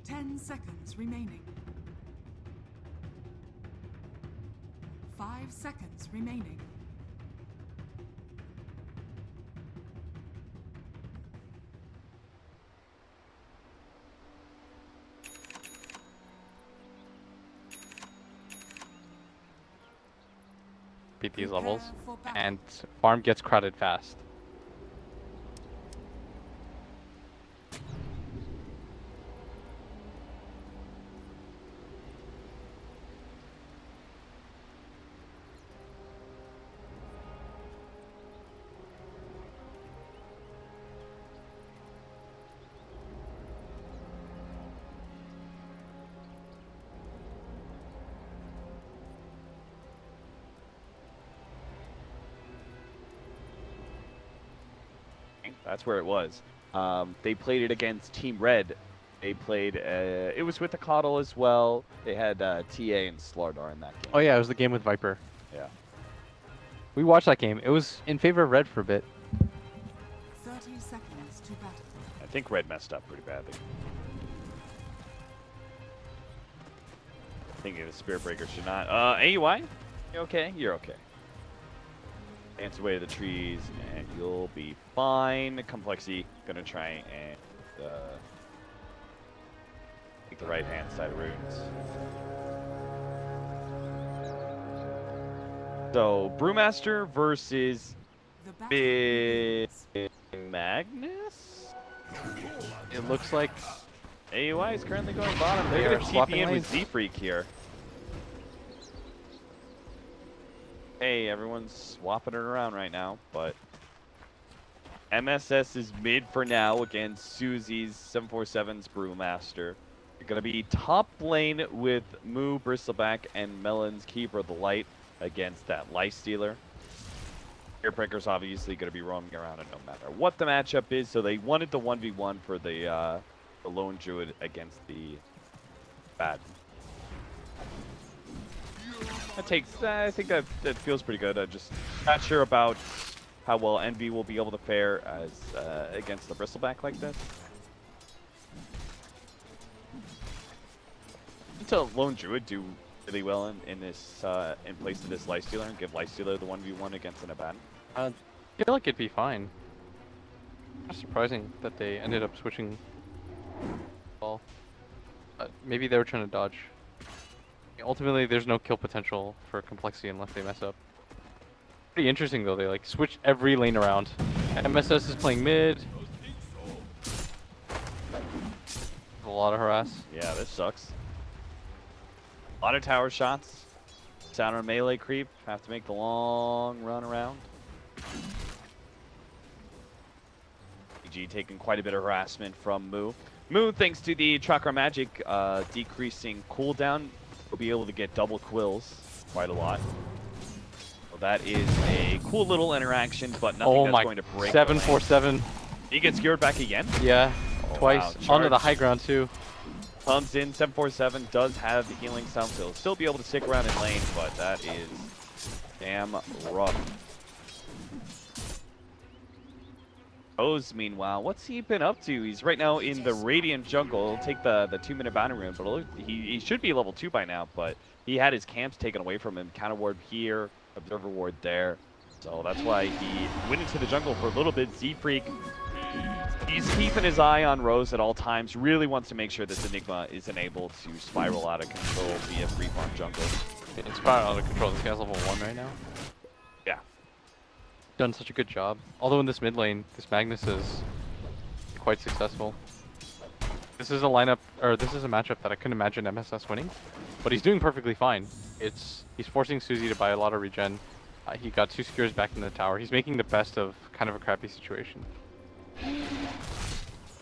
10 seconds remaining. 5 seconds remaining. Beat these levels, and farm gets crowded fast. That's where it was. They played it against Team Red. They played, it was with the Coddle as well. They had TA and Slardar in that game. Oh yeah, it was the game with Viper. Yeah. We watched that game. It was in favor of Red for a bit. 30 seconds to battle. I think Red messed up pretty badly. I think the Spirit Breaker should not. AUI? You okay? You're okay. Dance away to the trees, and you'll be fine. Complexity gonna try and take the right-hand side of runes. So, Brewmaster versus Big Magnus? It looks like AUI is currently going bottom. They They're are gonna TP swapping in with lanes. Z-Freak here. Hey, everyone's swapping it around right now, but MSS is mid for now against Susie's 747's Brewmaster. You're going to be top lane with Moo, Bristleback, and Melon's Keeper of the Light against that Lifestealer. Airbreaker's obviously going to be roaming around, and no matter what the matchup is, so they wanted the 1v1 for the Lone Druid against the Bad. That takes, I think that feels pretty good. I'm just not sure about how well Envy will be able to fare as against the Bristleback like this. Until Lone Druid do really well in this in place of this Lifestealer and give Lifestealer the 1v1 against an Abaddon. I feel like it'd be fine. It's surprising that they ended up switching. Well, maybe they were trying to dodge. Ultimately, there's no kill potential for Complexity unless they mess up. Pretty interesting though, they like switch every lane around. MSS is playing mid. A lot of harass. Yeah, this sucks. A lot of tower shots. Sound on melee creep. Have to make the long run around. EG taking quite a bit of harassment from Moo. Moo, thanks to the Chakra Magic decreasing cooldown, will be able to get double quills quite a lot. Well, that is a cool little interaction, but nothing that's going to break. 747. He gets geared back again? Yeah, Oh, twice. Wow. Onto the high ground too. Comes in, 747 does have the healing sound, so he'll still be able to stick around in lane, but that is damn rough. Rose, meanwhile, what's he been up to? He's right now in the Radiant jungle. He'll take the 2-minute bounty rune, but he should be level 2 by now, but he had his camps taken away from him. Counter ward here, observer ward there. So that's why he went into the jungle for a little bit. Z-Freak, he's keeping his eye on Rose at all times. Really wants to make sure this Enigma isn't able to spiral out of control via free farm jungle. It's spiraling out of control. This guy's level 1 right now. Yeah. Done such a good job. Although in this mid lane, this Magnus is quite successful. This is a lineup, or this is a matchup that I couldn't imagine MSS winning, but he's doing perfectly fine. He's forcing Suzy to buy a lot of regen. He got 2 skewers back in the tower. He's making the best of kind of a crappy situation.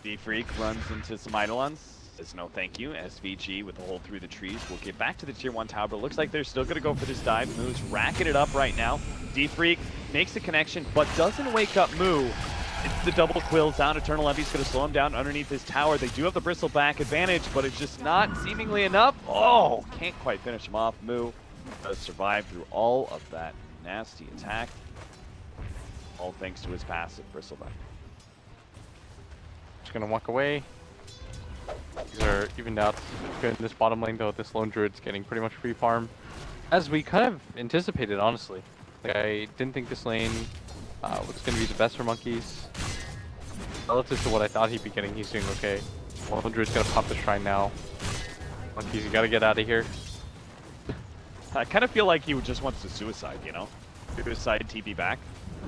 Z-Freak runs into some Eidolons. Says no thank you. SVG with a hole through the trees. We'll get back to the tier 1 tower, but it looks like they're still going to go for this dive. Moo's racking it up right now. Z-Freak makes the connection, but doesn't wake up Moo. It's the double quills down. Eternal Envy's going to slow him down underneath his tower. They do have the bristleback advantage, but it's just not seemingly enough. Oh, can't quite finish him off. Moo does survive through all of that nasty attack. All thanks to his passive bristleback. Just gonna walk away. These are evened out good in this bottom lane, though. This lone druid's getting pretty much free farm, as we kind of anticipated, honestly. Like, I didn't think this lane was gonna be the best for monkeys. Relative to what I thought he'd be getting, he's doing okay. Lone druid's gonna pop the shrine now. Monkeys, you gotta get out of here. I kind of feel like he just wants to suicide, you know? Suicide TP back.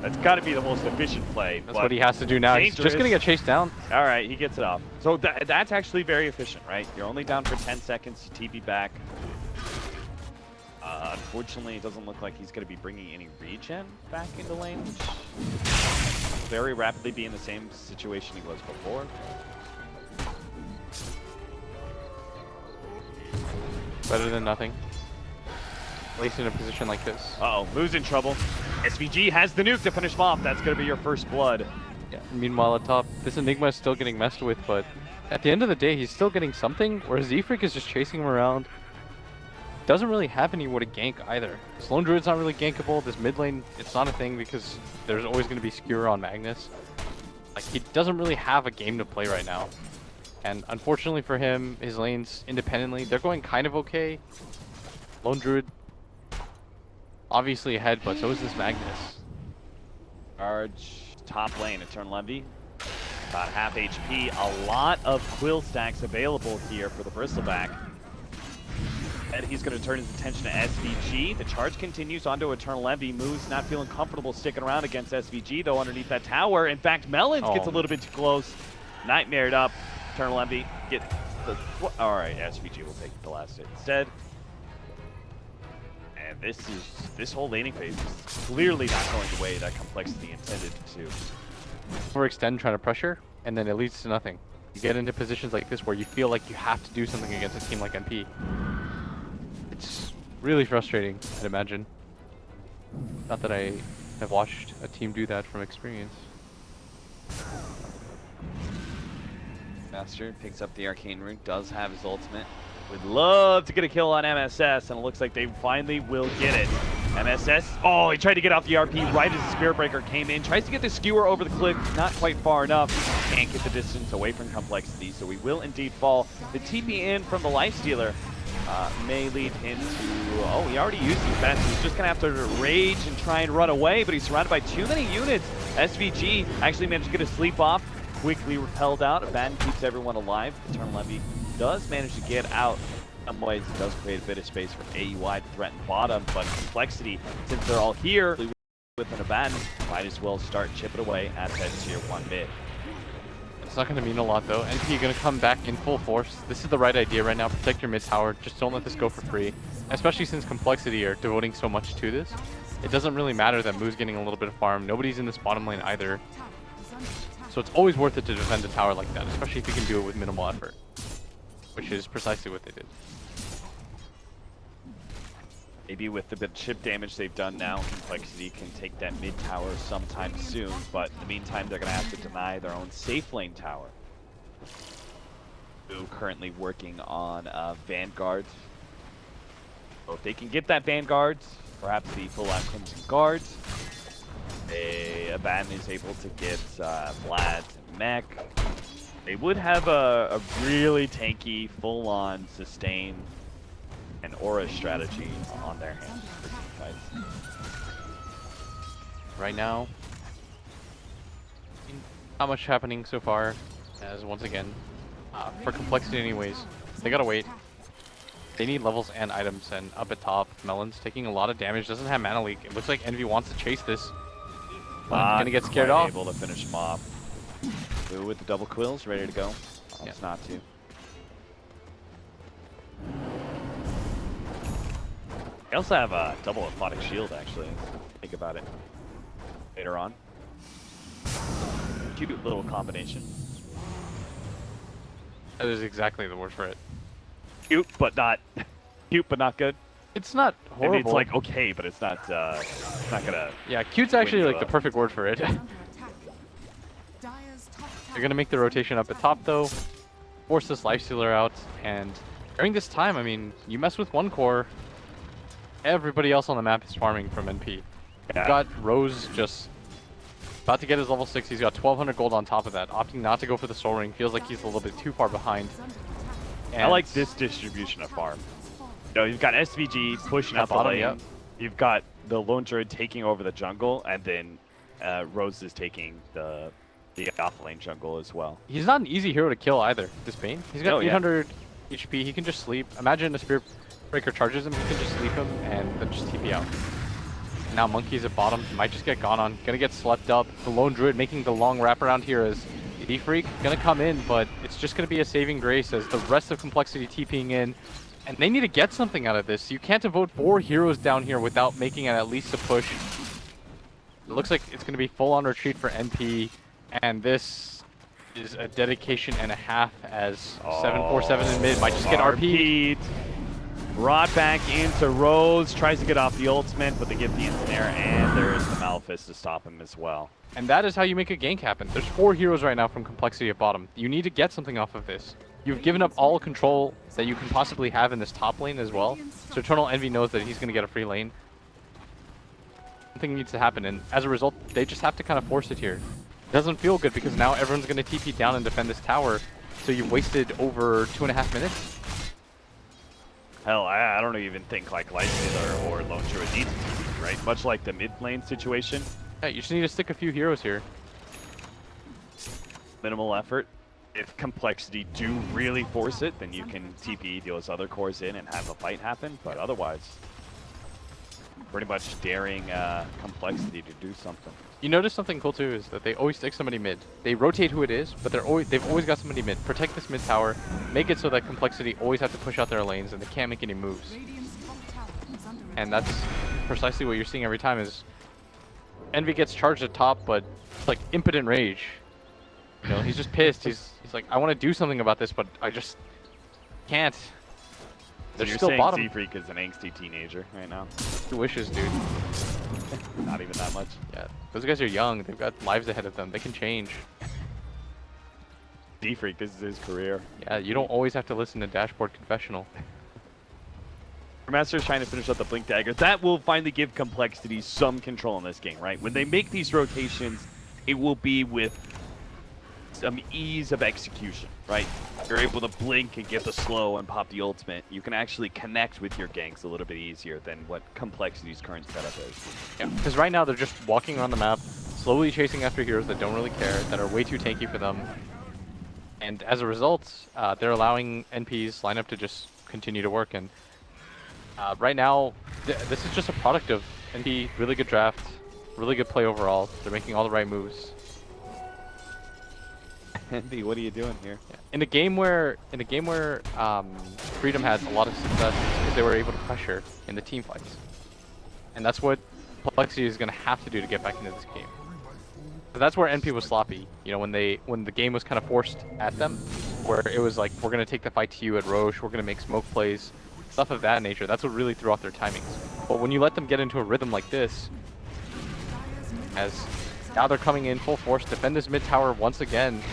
That's got to be the most efficient play. That's what he has to do now. Dangerous. He's just going to get chased down. All right, he gets it off. So that's actually very efficient, right? You're only down for 10 seconds to TP back. Unfortunately, it doesn't look like he's going to be bringing any regen back into lane, which will very rapidly be in the same situation he was before. Better than nothing. At least in a position like this. Uh-oh, Moo's in trouble. SVG has the nuke to finish him off. That's going to be your first blood. Yeah. Meanwhile, at top, this Enigma is still getting messed with, but at the end of the day, he's still getting something, whereas Z-Freak is just chasing him around. Doesn't really have anywhere to gank either. This lone druid's not really gankable. This mid lane, it's not a thing because there's always going to be skewer on Magnus. Like, he doesn't really have a game to play right now. And unfortunately for him, his lanes independently, they're going kind of okay. Lone druid obviously ahead, but so is this Magnus. Charge top lane, Eternal Envy. About half HP. A lot of quill stacks available here for the bristleback. And he's going to turn his attention to SVG. The charge continues onto Eternal Envy. Moo's not feeling comfortable sticking around against SVG, though, underneath that tower. In fact, Melons gets a little bit too close. Nightmared up. Eternal Envy get the... All right, SVG will take the last hit instead. And this whole laning phase is clearly not going the way that complexity intended to. Overextend, trying to pressure, and then it leads to nothing. You get into positions like this where you feel like you have to do something against a team like MP. It's really frustrating, I'd imagine. Not that I have watched a team do that from experience. Master picks up the arcane rune, does have his ultimate. Would love to get a kill on MSS, and it looks like they finally will get it. MSS, oh, he tried to get off the RP right as the Spirit Breaker came in. Tries to get the skewer over the cliff, not quite far enough. Can't get the distance away from complexity, so we will indeed fall. The TP in from the Lifestealer may lead him to, oh, he already used his best. He's just gonna have to rage and try and run away, but he's surrounded by too many units. SVG actually managed to get a sleep off, quickly repelled out. Abaddon keeps everyone alive. Eternal Envy does manage to get out. In some ways, it does create a bit of space for AUI to threaten bottom, but complexity, since they're all here with an Abaddon, might as well start chipping away at that tier 1 mid. It's not going to mean a lot though. NP going to come back in full force. This is the right idea right now. Protect your mid tower. Just don't let this go for free. Especially since complexity are devoting so much to this. It doesn't really matter that Moo's getting a little bit of farm. Nobody's in this bottom lane either. So it's always worth it to defend a tower like that, especially if you can do it with minimal effort. Which is precisely what they did. Maybe with the bit of chip damage they've done now, complexity can take that mid tower sometime soon, but in the meantime they're going to have to deny their own safe lane tower. Who currently working on Vanguard. So if they can get that Vanguard, perhaps the full out Crimson Guards, a Abaddon is able to get Vlad and Mech, they would have a really tanky, full-on sustain and aura strategy on their hands for some fights. Right now, not much happening so far, as once again, for complexity anyways, they gotta wait. They need levels and items, and up at top, Melon's taking a lot of damage, doesn't have mana leak. It looks like Envy wants to chase this. Gonna get scared off. Able to finish him off. Boo with the double quills, ready to go. It's not to. They also have a double aquatic shield, actually. Think about it. Later on. Cute little combination. That is exactly the word for it. Cute, but not good. It's not horrible. Maybe it's like okay, but it's not gonna. Yeah, cute's actually win like you the perfect word for it. They're gonna make the rotation up at top though, force this lifestealer out, and during this time, I mean, you mess with one core, everybody else on the map is farming from NP. Yeah. You've got Rose just about to get his level 6. He's got 1200 gold on top of that, opting not to go for the soul ring. Feels like he's a little bit too far behind. And I like this distribution of farm. You know, you've got SVG pushing up the bottom, lane. yep. You've got the lone druid taking over the jungle, and then Rose is taking the off lane jungle as well. He's not an easy hero to kill either, this Bane. He's got 800 HP, he can just sleep. Imagine a Spirit Breaker charges him, he can just sleep him and then just TP out. Now Monkey's at bottom, he might just get gone on. Gonna get slept up. The lone druid making the long wraparound here as D-Freak gonna come in, but it's just gonna be a saving grace as the rest of Complexity TPing in. And they need to get something out of this. You can't devote 4 heroes down here without making it at least a push. It looks like it's gonna be full-on retreat for NP. And this is a dedication and a half as 747 in mid might just get RP'd. Brought back into Rose, tries to get off the ultimate, but they get the ensnare, and there is the Malefice to stop him as well. And that is how you make a gank happen. There's 4 heroes right now from Complexity at bottom. You need to get something off of this. You've given up all control that you can possibly have in this top lane as well. So Eternal Envy knows that he's going to get a free lane. Something needs to happen, and as a result, they just have to kind of force it here. Doesn't feel good because now everyone's going to TP down and defend this tower, so you've wasted over 2.5 minutes. Hell, I don't even think like Lightstealer or Lone Druid needs to TP, right? Much like the mid lane situation. Yeah, you just need to stick a few heroes here. Minimal effort. If Complexity do really force it, then you can TP those other cores in and have a fight happen, but otherwise, pretty much daring Complexity to do something. You notice something cool too is that they always stick somebody mid. They rotate who it is, but they've always got somebody mid. Protect this mid tower, make it so that Complexity always have to push out their lanes and they can't make any moves. And that's precisely what you're seeing every time is Envy gets charged at top, but it's like impotent rage. You know, he's just pissed. He's like, I want to do something about this, but I just can't. They're You're still saying bottom. Z-Freak is an angsty teenager right now? He wishes, dude. Not even that much. Yeah, those guys are young. They've got lives ahead of them. They can change. Z-Freak, this is his career. Yeah, you don't always have to listen to Dashboard Confessional. Master is trying to finish up the Blink Dagger. That will finally give Complexity some control in this game, right? When they make these rotations, it will be with some ease of execution, right? You're able to blink and get the slow and pop the ultimate. You can actually connect with your ganks a little bit easier than what Complexity's current setup is. Yeah, because right now they're just walking around the map, slowly chasing after heroes that don't really care, that are way too tanky for them. And as a result, they're allowing NP's lineup to just continue to work. And right now, this is just a product of NP, really good draft, really good play overall. They're making all the right moves. Andy, what are you doing here? Yeah. In a game where Freedom had a lot of success because they were able to pressure in the team fights, and that's what Complexity is going to have to do to get back into this game. So that's where NP was sloppy. You know, when the game was kind of forced at them, where it was like, we're going to take the fight to you at Roche, we're going to make smoke plays, stuff of that nature. That's what really threw off their timings. But when you let them get into a rhythm like this, as now they're coming in full force, defend this mid tower once again.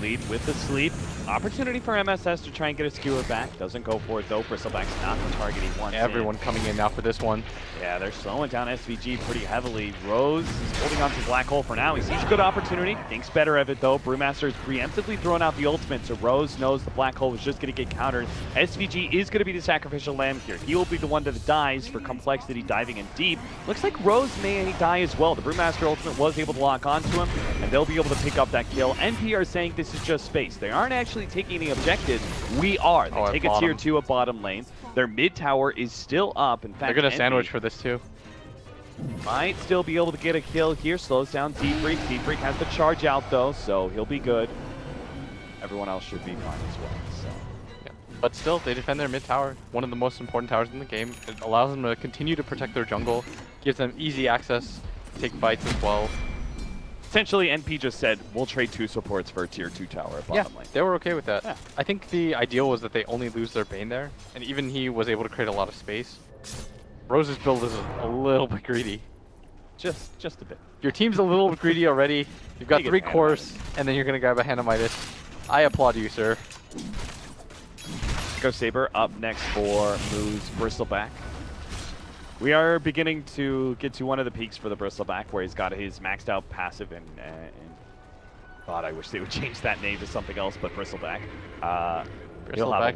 Lead with the sleep. Opportunity for MSS to try and get a skewer back. Doesn't go for it though. Bristleback's not the target he wants. Everyone coming in now for this one. Yeah, they're slowing down SVG pretty heavily. Rose is holding on to Black Hole for now. He sees a good opportunity. Thinks better of it though. Brewmaster is preemptively throwing out the ultimate, so Rose knows the Black Hole was just going to get countered. SVG is going to be the sacrificial lamb here. He will be the one that dies for Complexity diving in deep. Looks like Rose may die as well. The Brewmaster ultimate was able to lock onto him, and they'll be able to pick up that kill. NP are saying this is just space. They aren't actually taking any objectives. We are. They take a tier 2 at bottom lane. Their mid tower is still up. In fact, they're going to sandwich for this too. Might still be able to get a kill here. Slows down Z-Freak. Z-Freak has the charge out though, so he'll be good. Everyone else should be fine as well. So. Yeah. But still, they defend their mid tower. One of the most important towers in the game. It allows them to continue to protect their jungle. Gives them easy access. Take fights as well. Essentially, NP just said, we'll trade 2 supports for a tier 2 tower at bottom lane. They were okay with that. Yeah. I think the ideal was that they only lose their Bane there, and even he was able to create a lot of space. Rose's build is a little bit greedy. Just a bit. Your team's a little bit greedy already. You've got 3 cores, and then you're going to grab a Hanamitis. I applaud you, sir. Go Saber up next for Moo's Bristleback. We are beginning to get to one of the peaks for the Bristleback where he's got his maxed out passive and God, I wish they would change that name to something else but Bristleback. He'll have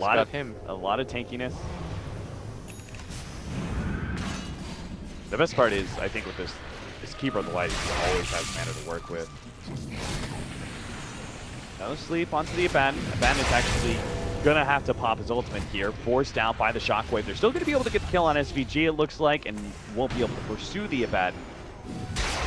a lot of tankiness. The best part is, I think with this Keeper of the Light, he always has mana to work with. No sleep onto the Abaddon. Abaddon is actually gonna have to pop his ultimate here, forced out by the Shockwave. They're still gonna be able to get the kill on SVG, it looks like, and won't be able to pursue the Abaddon.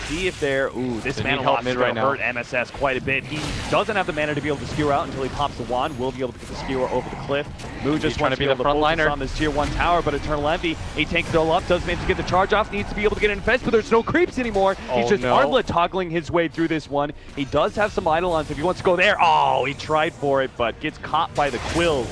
See if they're... Ooh, this mana loss is going to hurt MSS quite a bit. He doesn't have the mana to be able to skewer out until he pops the wand. Will be able to get the skewer over the cliff. Moo just wants to be able to focus on this tier 1 tower, but Eternal Envy, he tanks it all up, does manage to get the charge off, needs to be able to get an infest, but there's no creeps anymore. He's just armlet toggling his way through this one. He does have some Eidolons if he wants to go there. Oh, he tried for it, but gets caught by the Quills.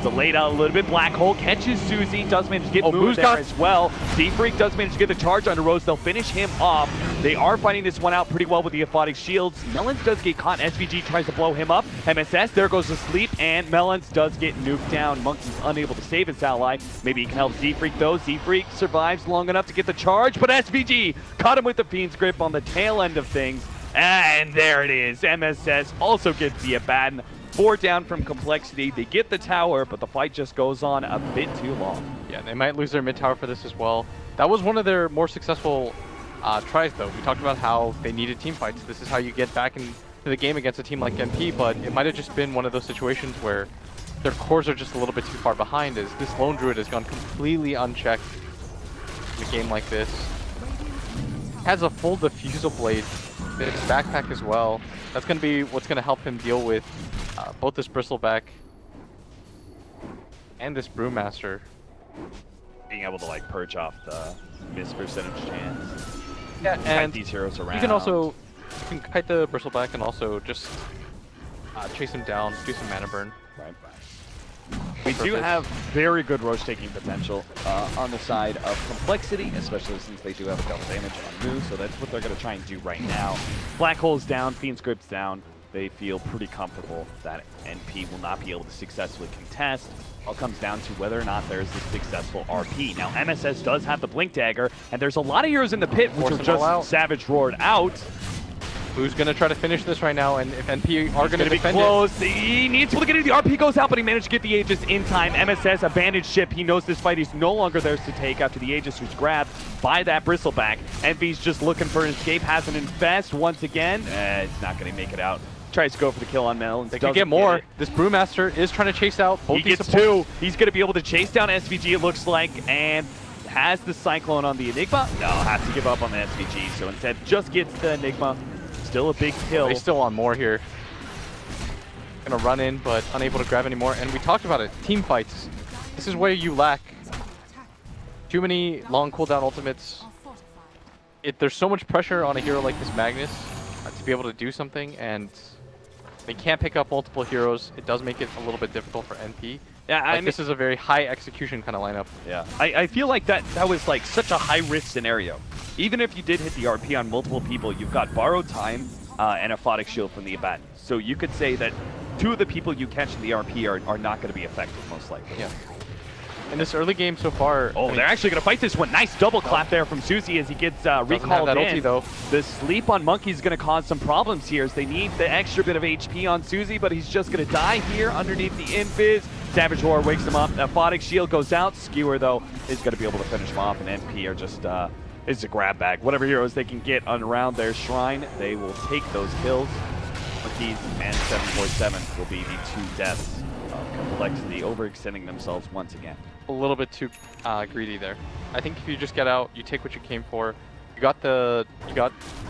Delayed out a little bit. Black Hole catches Susie, does manage to get moved there as well. Z-Freak does manage to get the charge onto Rose. They'll finish him off. They are fighting this one out pretty well with the Aphotic Shields. Melons does get caught. SVG tries to blow him up. MSS there goes to sleep, and Melons does get nuked down. Monkey's unable to save his ally. Maybe he can help Z-Freak though. Z-Freak survives long enough to get the charge, but SVG caught him with the Fiend's Grip on the tail end of things. And there it is. MSS also gets the Abaddon. 4 down from Complexity. They get the tower, but the fight just goes on a bit too long. Yeah, they might lose their mid tower for this as well. That was one of their more successful tries, though. We talked about how they needed team fights. This is how you get back into the game against a team like MP, but it might have just been one of those situations where their cores are just a little bit too far behind, as this Lone Druid has gone completely unchecked in a game like this. Has a full Diffusal Blade in his backpack as well. That's going to be what's going to help him deal with both this Bristleback and this Brewmaster. Being able to like purge off the miss percentage chance. Yeah, and these heroes around. You can kite the Bristleback and also just chase him down, do some mana burn. Right. We do have very good Roche taking potential on the side of Complexity, especially since they do have a double damage on Moo, so that's what they're going to try and do right now. Black Hole's down, Fiend's Grip's down. They feel pretty comfortable that NP will not be able to successfully contest. All comes down to whether or not there's a successful RP. Now, MSS does have the Blink Dagger, and there's a lot of heroes in the pit which are just Savage Roared out. Who's going to try to finish this right now, and if NP are going to be close. He needs to look at it. The RP goes out, but he managed to get the Aegis in time. MSS, a bandaged ship. He knows this fight is no longer theirs to take after the Aegis was grabbed by that Bristleback. NP's just looking for an escape, has an infest once again. It's not going to make it out. Tries to go for the kill on Melons. They can get more. This Brewmaster is trying to chase out both these supports. He gets 2. He's going to be able to chase down SVG, it looks like, and has the Cyclone on the Enigma. No, has to give up on the SVG, so instead just gets the Enigma. Still a big kill. They're still on more here. Gonna run in, but unable to grab any more. And we talked about it. Team fights. This is where you lack too many long cooldown ultimates. There's so much pressure on a hero like this Magnus to be able to do something, and they can't pick up multiple heroes. It does make it a little bit difficult for NP. Yeah, I mean, this is a very high execution kind of lineup. Yeah, I feel like that was like such a high risk scenario. Even if you did hit the RP on multiple people, you've got borrowed time and a Aphotic Shield from the Abaddon. So you could say that two of the people you catch in the RP are not going to be effective, most likely. Yeah. In this early game so far... Oh, they're actually going to fight this one. Nice double clap there from Susie as he gets recalled that in. ulti, though. The sleep on Monkey is going to cause some problems here as they need the extra bit of HP on Susie, but he's just going to die here underneath the invis. Savage Roar wakes him up. Aphotic Shield goes out. Skewer, though, is going to be able to finish him off, and NP are just... it's a grab bag. Whatever heroes they can get around their shrine, they will take those kills. Monkeys and 747 will be the two deaths of Complexity, overextending themselves once again. A little bit too greedy there. I think if you just get out, you take what you came for. You got a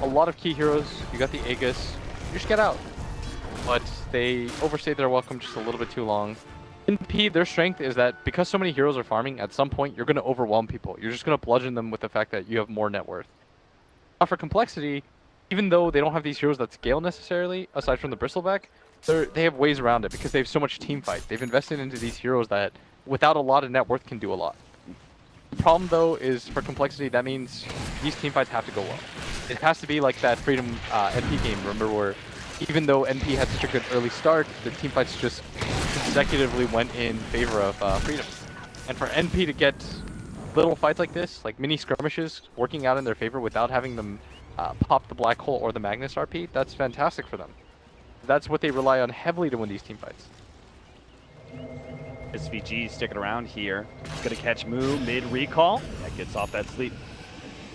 lot of key heroes. You got the Aegis. You just get out. But they overstayed their welcome just a little bit too long. NP, their strength is that because so many heroes are farming, at some point you're going to overwhelm people. You're just going to bludgeon them with the fact that you have more net worth. Now for Complexity, even though they don't have these heroes that scale necessarily, aside from the Bristleback, they have ways around it because they have so much team fight. They've invested into these heroes that, without a lot of net worth, can do a lot. The problem, though, is for Complexity, that means these team fights have to go well. It has to be like that Freedom NP game, remember, where even though NP had such a good early start, the team fights just consecutively went in favor of Freedom. And for NP to get little fights like this, like mini skirmishes, working out in their favor without having them pop the Black Hole or the Magnus RP, that's fantastic for them. That's what they rely on heavily to win these team fights. SVG sticking around here. Gonna catch Moo mid recall. That gets off that sleep.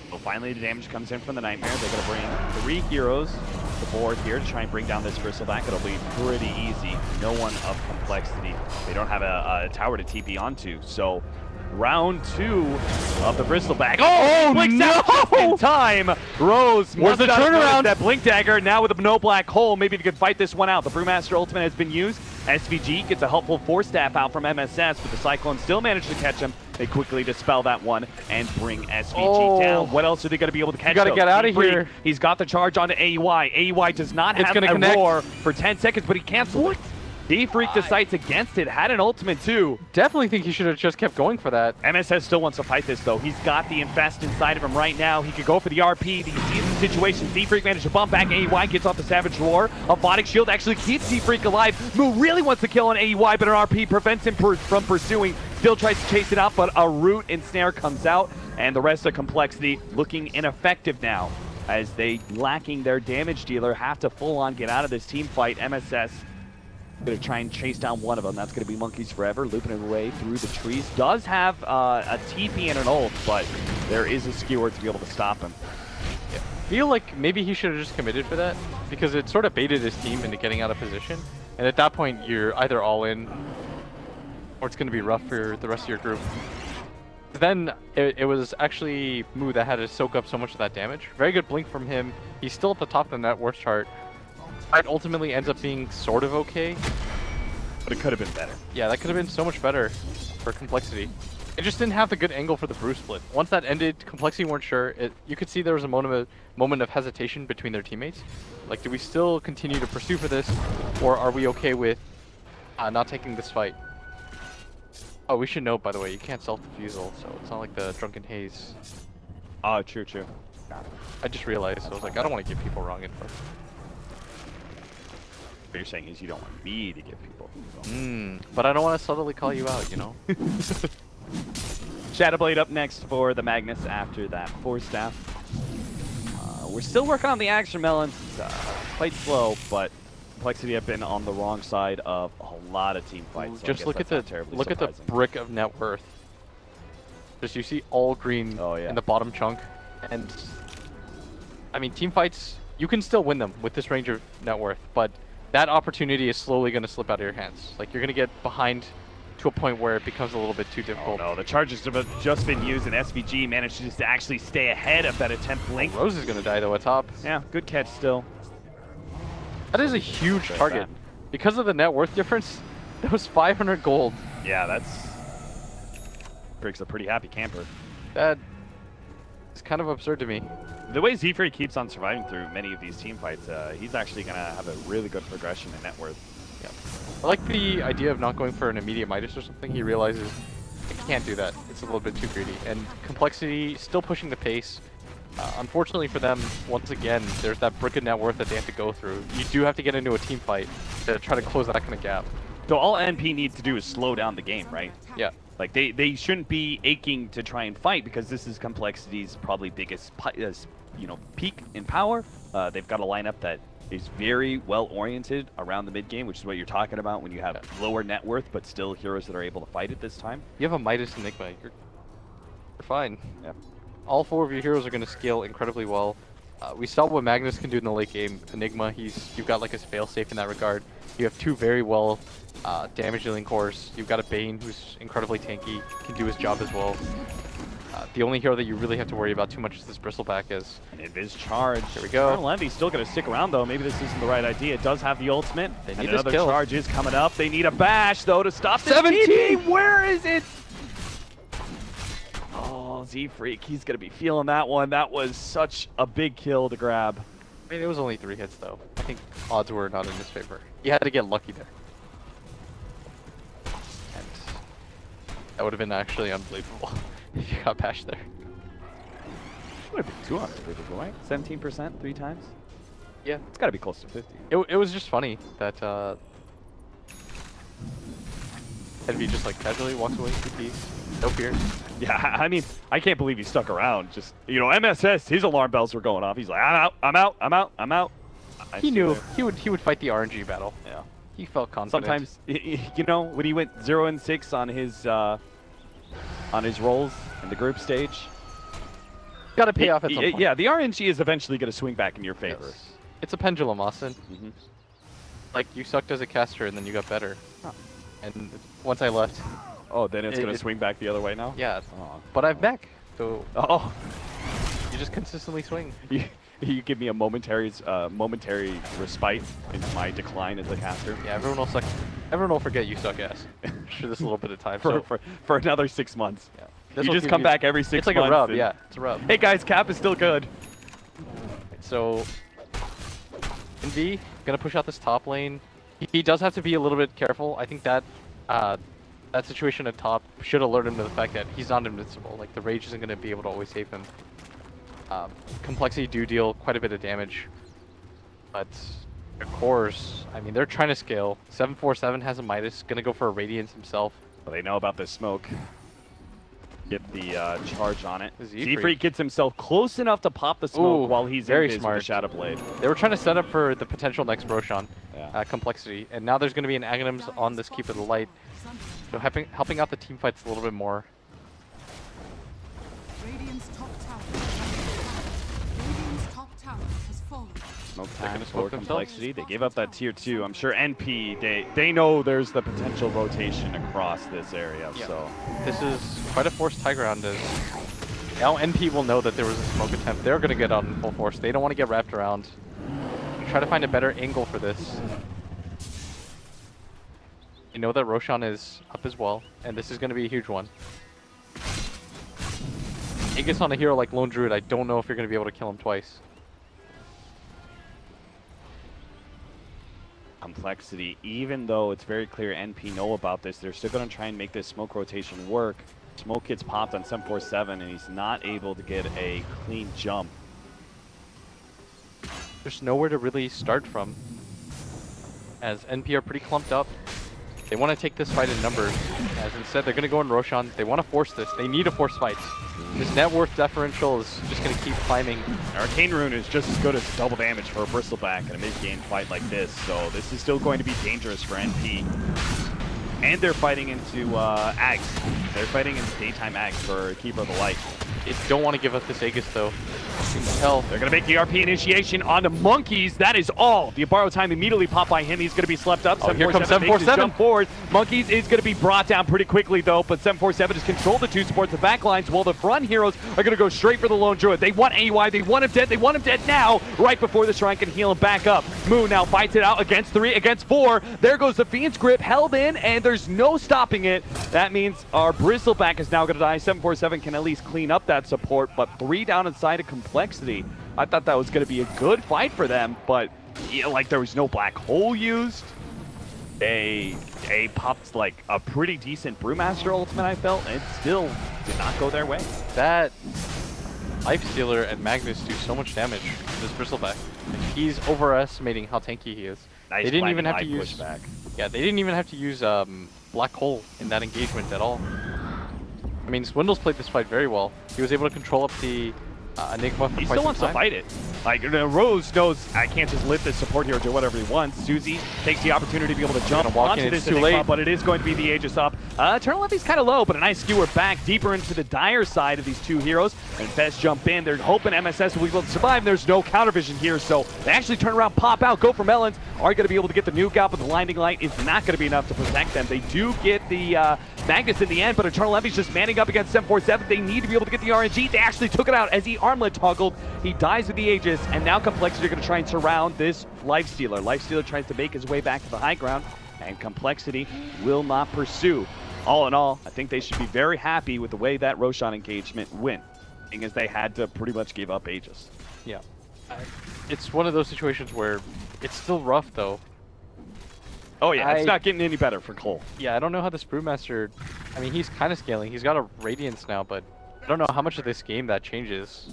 So finally the damage comes in from the Nightmare. They're gonna bring 3 heroes to the board here to try and bring down this Bristleback. It'll be pretty easy. No one of Complexity. They don't have a tower to TP onto. So round 2 of the Bristleback. Oh, blinks out just in time. Rose, where's the turnaround? That Blink Dagger now with no Black Hole. Maybe they could fight this one out. The Brewmaster ultimate has been used. SVG gets a helpful Force Staff out from MSS, but the Cyclone still managed to catch him. They quickly dispel that one and bring SVG down. What else are they going to be able to catch? You got to get out of here. He's got the charge onto AUI. AUI does not have a roar for 10 seconds, but he canceled it. He freaked the sights against it, had an ultimate too. Definitely think he should have just kept going for that. MSS still wants to fight this though. He's got the Infest inside of him right now. He could go for the RP. He sees the situation. Z-Freak managed to bump back. AUI gets off the Savage Roar. Aphotic Shield actually keeps Z-Freak alive. Moo really wants to kill on AUI, but an RP prevents him from pursuing. Still tries to chase it out, but a Root and Snare comes out, and the rest of Complexity looking ineffective now as they, lacking their damage dealer, have to full-on get out of this team fight. MSS going to try and chase down one of them. That's going to be Monkeys Forever, looping his way through the trees. Does have a TP and an ult, but there is a skewer to be able to stop him. Yeah. I feel like maybe he should have just committed for that, because it sort of baited his team into getting out of position. And at that point, you're either all in, or it's going to be rough for the rest of your group. Then it was actually Moo that had to soak up so much of that damage. Very good blink from him. He's still at the top of the net worth chart. It ultimately ends up being sort of okay. But it could have been better. Yeah, that could have been so much better for Complexity. It just didn't have the good angle for the Brew split. Once that ended, Complexity weren't sure. You could see there was a moment of hesitation between their teammates. Like, do we still continue to pursue for this, or are we okay with not taking this fight? Oh, we should note, by the way, you can't self-defusal, so it's not like the Drunken Haze. Oh, true, true. I just realized, so I was like, I don't want to give people wrong info. What you're saying is you don't want me to give people. But I don't want to subtly call you out, you know? Shadowblade up next for the Magnus after that Force Staff. We're still working on the Action Melons. Quite slow, but Complexity have been on the wrong side of a lot of team fights. So just look at the brick of net worth. Just you see all green in the bottom chunk, and I mean team fights. You can still win them with this range of net worth, but that opportunity is slowly going to slip out of your hands. Like, you're going to get behind to a point where it becomes a little bit too difficult. Oh no, the charges have just been used, and SVG managed to just actually stay ahead of that attempt blink. Rose is going to die, though, at top. Yeah, good catch still. That is a huge target. Because of the net worth difference, that was 500 gold. Yeah, that's... Breaks a pretty happy camper. That is kind of absurd to me. The way Z-Free keeps on surviving through many of these team fights, he's actually going to have a really good progression in net worth. Yeah. I like the idea of not going for an immediate Midas or something. He realizes, I can't do that. It's a little bit too greedy. And Complexity still pushing the pace. Unfortunately for them, once again, there's that brick of net worth that they have to go through. You do have to get into a team fight to try to close that kind of gap. So all NP needs to do is slow down the game, right? Yeah. Like they shouldn't be aching to try and fight because this is Complexity's probably biggest peak in power. They've got a lineup that is very well oriented around the mid game, which is what you're talking about when you have lower net worth but still heroes that are able to fight at this time. You have a Midas Enigma. You're fine. Yeah. All 4 of your heroes are going to scale incredibly well. We saw what Magnus can do in the late game. Enigma, you've got like his failsafe in that regard. You have 2 very well damage dealing cores. You've got a Bane who's incredibly tanky, can do his job as well. The only hero that you really have to worry about too much is this Bristleback is. It is charged. Here we go. Levy's still going to stick around though. Maybe this isn't the right idea. It does have the ultimate. They And need another this kill. charge is coming up. They need a bash though to stop this 17! TP. Where is it? Oh, Z-Freak, he's going to be feeling that one. That was such a big kill to grab. I mean, it was only 3 hits though. I think odds were not in his favor. He had to get lucky there. And that would have been actually unbelievable if you got bashed there. Would have been too unbelievable, right? 17% 3 times? Yeah. It's got to be close to 50. It was just funny that Envy just like casually walks away with peace. No fear. Yeah, I mean, I can't believe he stuck around. Just, MSS, his alarm bells were going off. He's like, I'm out, I'm out, I'm out, I'm out. He knew he would fight the RNG battle. Yeah. He felt confident. Sometimes, when he went 0-6 on his rolls in the group stage, got to pay off at some point. Yeah, the RNG is eventually going to swing back in your favor. Yes. It's a pendulum, Austin. Like, you sucked as a caster and then you got better. And once I left... Oh, then it's going to swing back the other way now? Yeah. Oh. But I'm back, so... Oh. You just consistently swing. You give me a momentary respite in my decline as a caster. Yeah, everyone will forget you suck ass for this little bit of time. For another 6 months. Yeah. You just come back every 6 months. It's like a rub, yeah. It's a rub. Hey guys, Cap is still good. So, Envy, gonna push out this top lane. He does have to be a little bit careful. I think that that situation at top should alert him to the fact that he's not invincible. Like, the rage isn't gonna be able to always save him. Complexity do deal quite a bit of damage, but of course, I mean, they're trying to scale. 747 has a Midas, gonna go for a Radiance himself. Well, they know about this smoke. Get the charge on it. Z-Freak Z-Freak gets himself close enough to pop the smoke while he's very in smart. with the Shadow Blade. They were trying to set up for the potential next Roshan Yeah. Complexity, and now there's going to be an Aghanims on this Keep of the Light, so helping out the team fights a little bit more. Radiant's top tower is under attack. Radiant's top tower has fallen. Smoke They're time gonna for smoke themselves. Complexity. They gave up that tier 2. I'm sure NP, they know there's the potential rotation across this area, so. This is quite a forced high ground. Now NP will know that there was a smoke attempt. They're going to get out in full force. They don't want to get wrapped around. Try to find a better angle for this. You know that Roshan is up as well, and this is going to be a huge one. Aegis on a hero like Lone Druid, I don't know if you're going to be able to kill him twice. Complexity, even though it's very clear NP know about this, they're still going to try and make this smoke rotation work. Smoke gets popped on 747 and he's not able to get a clean jump. There's nowhere to really start from, as NP are pretty clumped up. They want to take this fight in numbers, as instead they're going to go in Roshan. They want to force this. They need to force fights. This net worth differential is just going to keep climbing. Arcane Rune is just as good as double damage for a Bristleback in a mid-game fight like this, so this is still going to be dangerous for NP. And they're fighting into Ags. They're fighting into daytime Ags for Keeper of the Light. They don't want to give up this Aegis though. You can tell. They're going to make the RP initiation on the Monkeys. That is all. The borrow time immediately popped by him. He's going to be slept up. Oh, here comes 747. Jump forward. Monkeys is going to be brought down pretty quickly though, but 747 has controlled the 2 supports, the back lines, while the front heroes are going to go straight for the Lone Druid. They want AY. They want him dead. They want him dead now, right before the Shrine can heal him back up. Moon now fights it out against 3, against 4. There goes the Fiend's Grip, held in, and there's no stopping it. That means our Bristleback is now going to die. 747 can at least clean up that support, but 3 down inside of Complexity. I thought that was going to be a good fight for them, but like there was no black hole used. They popped like a pretty decent Brewmaster ultimate, I felt, and it still did not go their way. That Lifestealer and Magnus do so much damage to this Bristleback. And he's overestimating how tanky he is. Nice They didn't even have to blinding use light pushback. Yeah, they didn't even have to use Black Hole in that engagement at all. I mean, Swindles played this fight very well. He was able to control up the Enigma for He quite still some wants time. to fight it. Like, Rose knows I can't just let this support hero do whatever he wants. Susie takes the opportunity to be able to jump Gonna walk onto in, this it's too Enigma, late. but it is going to be the Aegis up. Eternal Levy's kind of low, but a nice skewer back deeper into the dire side of these two heroes. And Fez jump in. They're hoping MSS will be able to survive. There's no counter vision here, so they actually turn around, pop out, go for Melons. Are going to be able to get the nuke out, but the blinding light is not going to be enough to protect them. They do get the Magnus in the end, but Eternal Levy's just manning up against 747. They need to be able to get the RNG. They actually took it out as he armlet toggled. He dies with the Aegis, and now Complexity are going to try and surround this Lifestealer. Lifestealer tries to make his way back to the high ground, and Complexity will not pursue. All in all, I think they should be very happy with the way that Roshan engagement went, seeing as they had to pretty much give up Aegis. Yeah. It's one of those situations where it's still rough, though. Oh yeah, it's not getting any better for Cole. Yeah, I don't know how this Brewmaster... I mean, he's kind of scaling. He's got a Radiance now, but I don't know how much of this game that changes.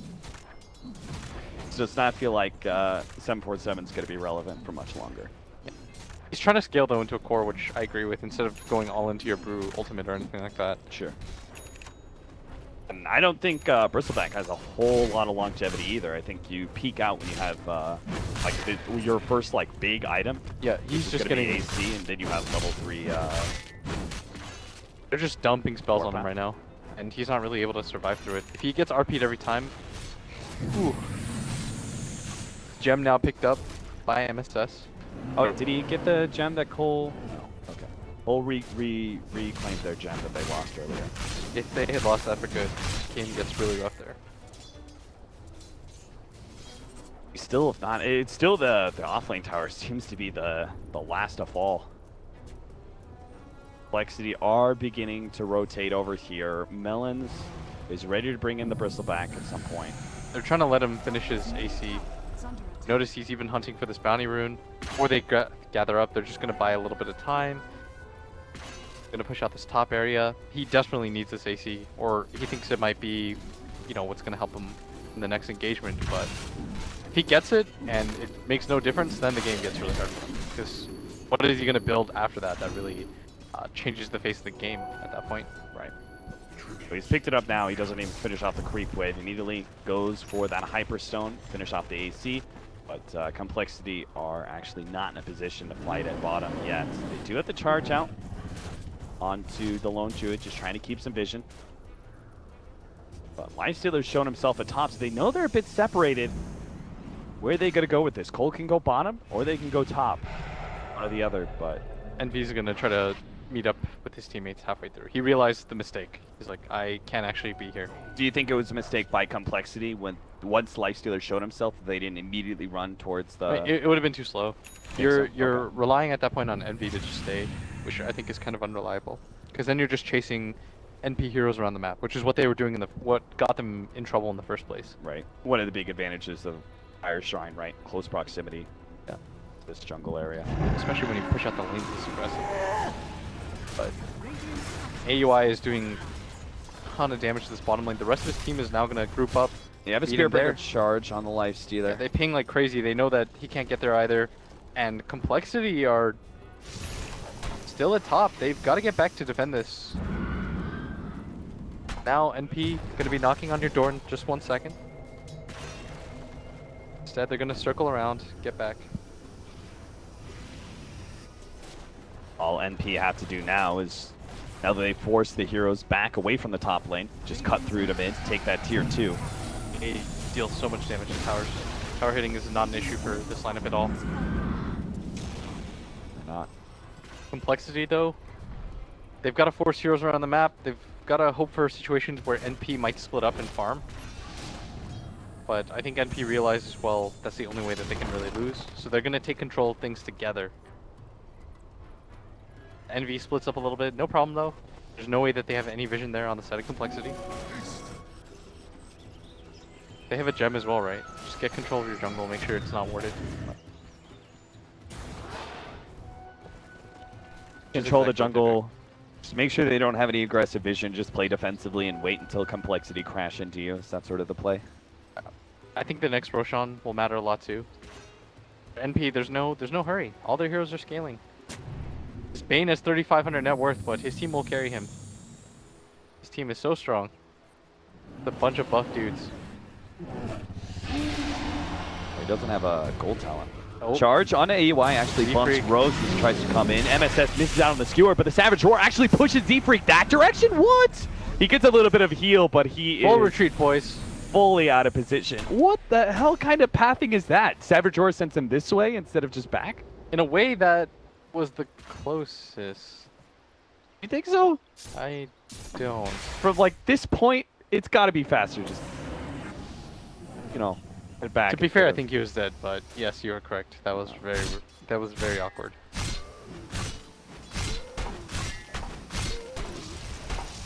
It does not feel like 747 is going to be relevant for much longer. Yeah. He's trying to scale, though, into a core, which I agree with, instead of going all into your Brew ultimate or anything like that. Sure. And I don't think Bristleback has a whole lot of longevity either. I think you peak out when you have like your first like big item. Yeah, he's just getting AC, and then you have level 3. They're just dumping spells on him right now, and he's not really able to survive through it. If he gets RP'd every time, ooh. Gem now picked up by MSS. Oh, did he get the gem that Cole? No. Okay. Cole reclaimed their gem that they lost earlier. If they had lost that for good, game gets really rough there. Still, if not, it's still the offlane tower seems to be the last of all. Complexity are beginning to rotate over here. Melons is ready to bring in the Bristleback at some point. They're trying to let him finish his AC. Notice he's even hunting for this bounty rune. Before they gather up, they're just going to buy a little bit of time. Going to push out this top area. He desperately needs this AC, or he thinks it might be, you know, what's going to help him in the next engagement. But if he gets it and it makes no difference, then the game gets really hard for him. Because what is he going to build after that that really changes the face of the game at that point? Right. So he's picked it up now. He doesn't even finish off the creep wave. Immediately goes for that Hyperstone, finish off the AC. But Complexity are actually not in a position to fight at bottom yet. They do have to charge out onto the Lone Druid, just trying to keep some vision. But Lifestealer's shown himself at top, so they know they're a bit separated. Where are they going to go with this? Cole can go bottom, or they can go top. One or the other, but... Envy's going to try to meet up with his teammates halfway through. He realized the mistake. He's like, I can't actually be here. Do you think it was a mistake by Complexity when once Lifestealer showed himself, they didn't immediately run towards the... I mean, it would have been too slow. You're relying at that point on Envy to just stay, which I think is kind of unreliable. Because then you're just chasing NP heroes around the map, which is what they were doing in what got them in trouble in the first place. Right. One of the big advantages of Fire Shrine, right? Close proximity. Yeah. This jungle area. Especially when you push out the lanes this aggressive. But AUI is doing a ton of damage to this bottom lane. The rest of his team is now going to group up. They have a Spirit Breaker charge on the Lifestealer. Yeah, they ping like crazy. They know that he can't get there either. And Complexity are still at top. They've got to get back to defend this. Now NP going to be knocking on your door in just 1 second. Instead, they're going to circle around, get back. All NP have to do now is, now that they force the heroes back away from the top lane, just cut through to mid, take that tier 2. They deal so much damage to towers. Tower hitting is not an issue for this lineup at all. Not. Complexity though, they've got to force heroes around the map. They've got to hope for situations where NP might split up and farm. But I think NP realizes, well, that's the only way that they can really lose. So they're going to take control of things together. Envy splits up a little bit, no problem though. There's no way that they have any vision there on the side of Complexity. They have a gem as well, right? Just get control of your jungle, make sure it's not warded. Control the jungle. Just make sure they don't have any aggressive vision. Just play defensively and wait until Complexity crash into you. Is that sort of the play? I think the next Roshan will matter a lot too. NP, there's no hurry. All their heroes are scaling. Spain has 3,500 net worth, but his team will carry him. His team is so strong. It's a bunch of buff dudes. He doesn't have a gold talent. Oh. Charge on AUI actually bumps Rose as he tries to come in. MSS misses out on the skewer, but the Savage Roar actually pushes Z-Freak that direction. What? He gets a little bit of heal, but he Full is retreat, boys. fully out of position. What the hell kind of pathing is that? Savage Roar sends him this way instead of just back? In a way, that was the closest. You think so? I don't. From like this point, it's got to be faster. Just, you know, head back. To be fair, I think he was dead, but yes, you are correct. That was very awkward.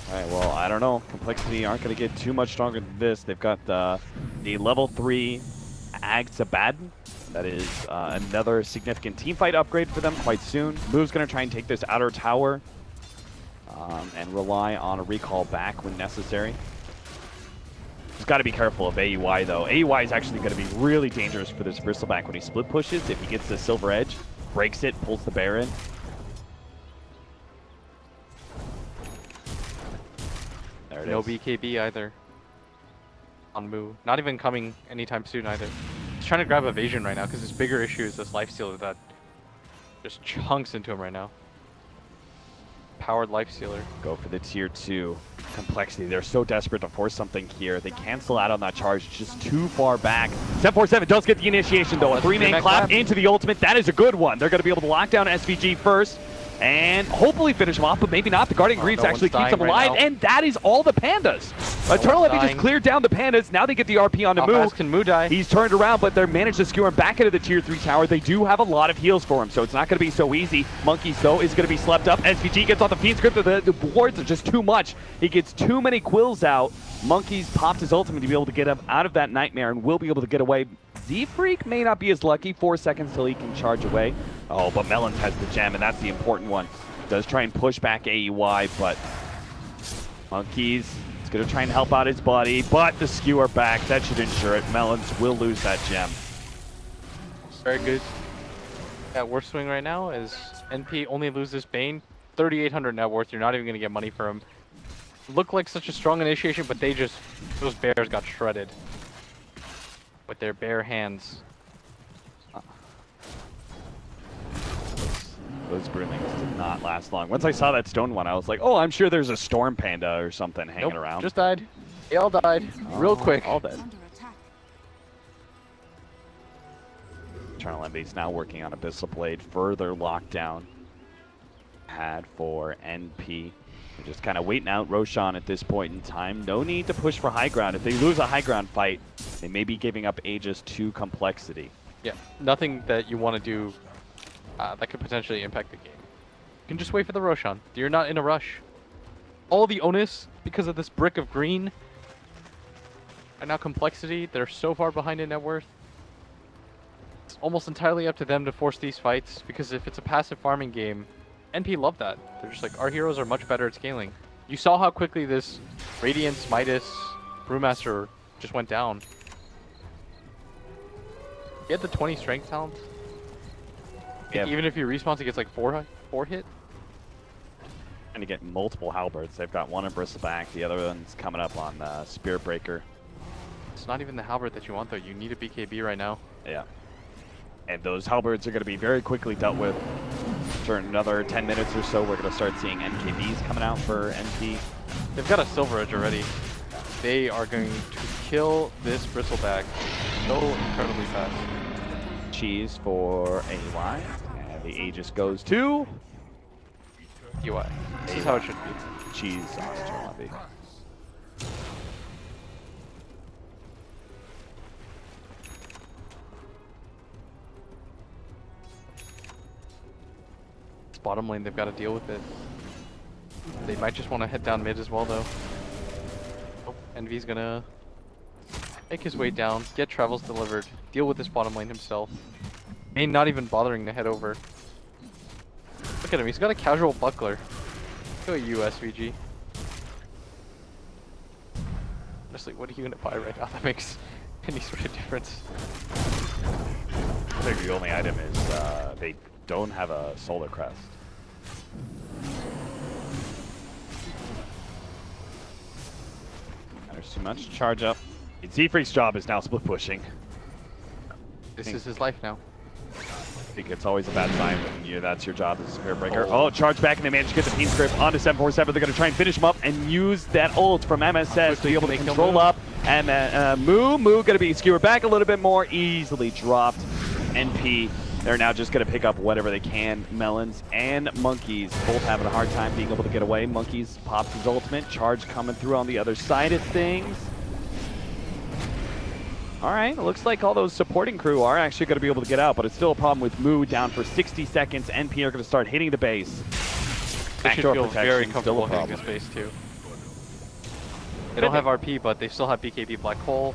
All right, well, I don't know. Complexity aren't going to get too much stronger than this. They've got the level 3 Agsabad. That is another significant team fight upgrade for them quite soon. Move's going to try and take this outer tower and rely on a recall back when necessary. He's got to be careful of AUI, though. AUI is actually going to be really dangerous for this Bristleback when he split pushes. If he gets the Silver Edge, breaks it, pulls the bear in. There it No is. BKB either. On Moo. Not even coming anytime soon either. He's trying to grab evasion right now because his bigger issue is this lifestealer that just chunks into him right now. Powered lifestealer. Go for the tier 2 complexity. They're so desperate to force something here. They cancel out on that charge. It's just too far back. 747 does get the initiation, though. A 3-man clap into the ultimate. That is a good one. They're going to be able to lock down SVG first and hopefully finish him off, but maybe not. The Guardian Greaves actually keeps them alive, and that is all the Pandas. Eternal Envy just cleared down the Pandas. Now they get the RP on the How Moo. fast can Moo die? He's turned around, but they're managed to skewer him back into the tier 3 tower. They do have a lot of heals for him, so it's not going to be so easy. Monkeys, though, is going to be slept up. SVG gets off the Fiend Script. The wards are just too much. He gets too many quills out. Monkeys popped his ultimate to be able to get him out of that nightmare and will be able to get away. Z-Freak may not be as lucky. 4 seconds till he can charge away. Oh, but Melons has the gem, and that's the important one. Does try and push back AUI, but Monkeys is going to try and help out his buddy, but the skewer back, that should ensure it. Melons will lose that gem. Very good. That worst swing right now is NP only loses Bane. 3,800 net worth. You're not even going to get money for him. Looked like such a strong initiation, but those bears got shredded with their bare hands. Those Broodlings did not last long. Once I saw that stone one, I was like, oh, I'm sure there's a Storm Panda or something hanging around. Just died. They all died real quick. All dead. Eternal Envy's now working on Abyssal Blade. Further lockdown pad for NP. They're just kind of waiting out Roshan at this point in time. No need to push for high ground. If they lose a high ground fight, they may be giving up Aegis to Complexity. Yeah, nothing that you want to do that could potentially impact the game. You can just wait for the Roshan. You're not in a rush. All the onus because of this brick of green. And now Complexity, they're so far behind in net worth. It's almost entirely up to them to force these fights, because if it's a passive farming game, NP love that. They're just like, our heroes are much better at scaling. You saw how quickly this Radiance, Midas, Brewmaster just went down. He had the 20 strength talent. Yeah. Even if he respawns, he gets like 4 hit. And to get multiple halberds. They've got one in Bristleback, the other one's coming up on Spirit Breaker. It's not even the halberd that you want, though. You need a BKB right now. Yeah. And those halberds are going to be very quickly dealt with. For another 10 minutes or so, we're going to start seeing MKBs coming out for NP. They've got a Silver Edge already. They are going to kill this Bristleback so incredibly fast. Cheese for AY. And the Aegis goes to UI. This is how it should be. Cheese on Eternal Envy. It's bottom lane, they've got to deal with it. They might just want to head down mid as well, though. Oh, Envy's gonna make his way down, get travels delivered, deal with this bottom lane himself. May not even bothering to head over. Look at him, he's got a casual buckler. Go you, SVG. Honestly, what are you gonna buy right now that makes Any sort of difference. I think the only item is they don't have a solar crest. Matters too much. Charge up. Z-Freak's job is now split pushing. This is his life now. I think it's always a bad sign when that's your job as a Spirit Breaker. Oh, charge back and they manage to get the Fiend Script onto 747. They're going to try and finish him up and use that ult from MSS to be able to control up. And Moo going to be skewered back a little bit more. Easily dropped. NP, they're now just going to pick up whatever they can. Melons and Monkeys both having a hard time being able to get away. Monkeys pops his ultimate. Charge coming through on the other side of things. All right, it looks like all those supporting crew are actually going to be able to get out, but it's still a problem with Moo down for 60 seconds. NP are going to start hitting the base. They should Backdoor feel very protection, comfortable still a hitting this problem. base too. They don't have RP, but they still have BKB Black Hole.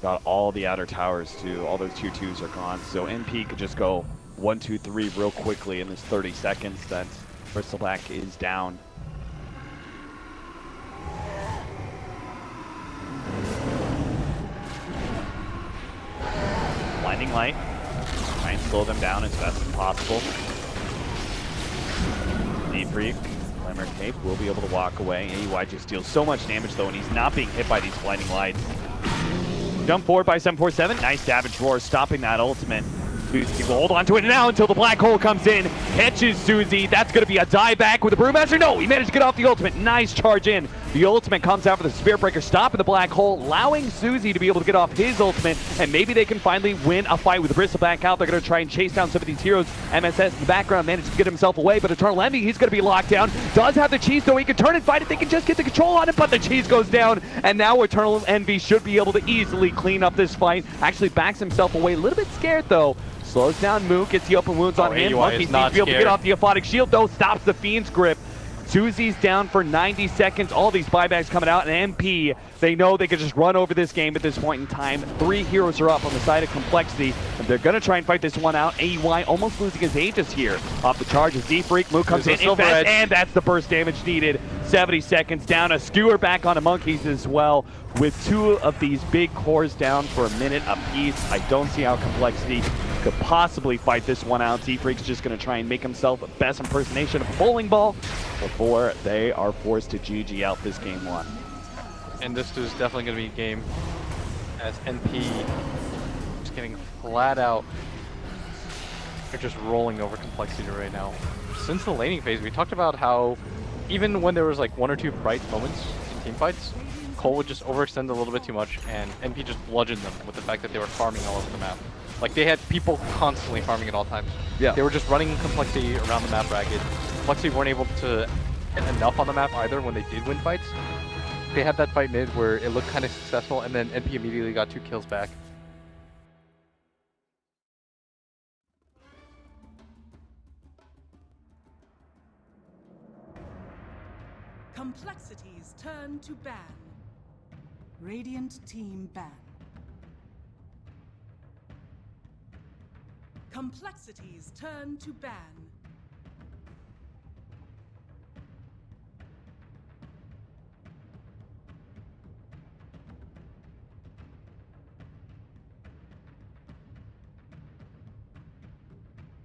Got all the outer towers too. All those tier 2s are gone, so NP could just go 1, 2, 3 real quickly in this 30 seconds. That Bristleback is down. Blinding Light. Try and slow them down as best as possible. Z-Freak, Glimmer Cape will be able to walk away. AUI just deals so much damage though, and he's not being hit by these Blinding Lights. Jump forward by 747. Nice Savage Roar stopping that ultimate. Susie will hold on to it now until the Black Hole comes in. Catches Susie. That's going to be a dieback with the Brewmaster. No, he managed to get off the ultimate. Nice charge in. The ultimate comes out for the Spirit Breaker, stopping the Black Hole, allowing Susie to be able to get off his ultimate, and maybe they can finally win a fight with Bristleback out. They're going to try and chase down some of these heroes. MSS in the background managed to get himself away, but Eternal Envy, he's going to be locked down. Does have the cheese, though. He can turn and fight it. They can just get the control on it, but the cheese goes down, and now Eternal Envy should be able to easily clean up this fight. Actually backs himself away. A little bit scared, though. Slows down Moo, gets the open wounds on him. Monkey seems to be able to get off the Aphotic Shield, though. Stops the Fiend's grip. Susie's down for 90 seconds. All these buybacks coming out. And MP, they know they can just run over this game at this point in time. 3 heroes are up on the side of Complexity, and they're going to try and fight this one out. AUI almost losing his Aegis here. Off the charge of Z-Freak. Moo comes in fast, and that's the burst damage needed. 70 seconds down. A skewer back onto Monkeys as well. With 2 of these big cores down for a minute apiece, I don't see how Complexity could possibly fight this one out. Z-Freak's just going to try and make himself a best impersonation of a bowling ball before they are forced to GG out this game 1. And this is definitely going to be a game as NP is getting flat out. They're just rolling over Complexity right now. Since the laning phase, we talked about how even when there was like 1 or 2 bright moments in team fights, Cole would just overextend a little bit too much, and NP just bludgeoned them with the fact that they were farming all over the map. Like, they had people constantly farming at all times. Yeah. They were just running Complexity around the map ragged. Complexity weren't able to get enough on the map either when they did win fights. They had that fight mid where it looked kind of successful, and then NP immediately got 2 kills back. Complexity's turn to ban. Radiant team ban. Complexity's turn to ban.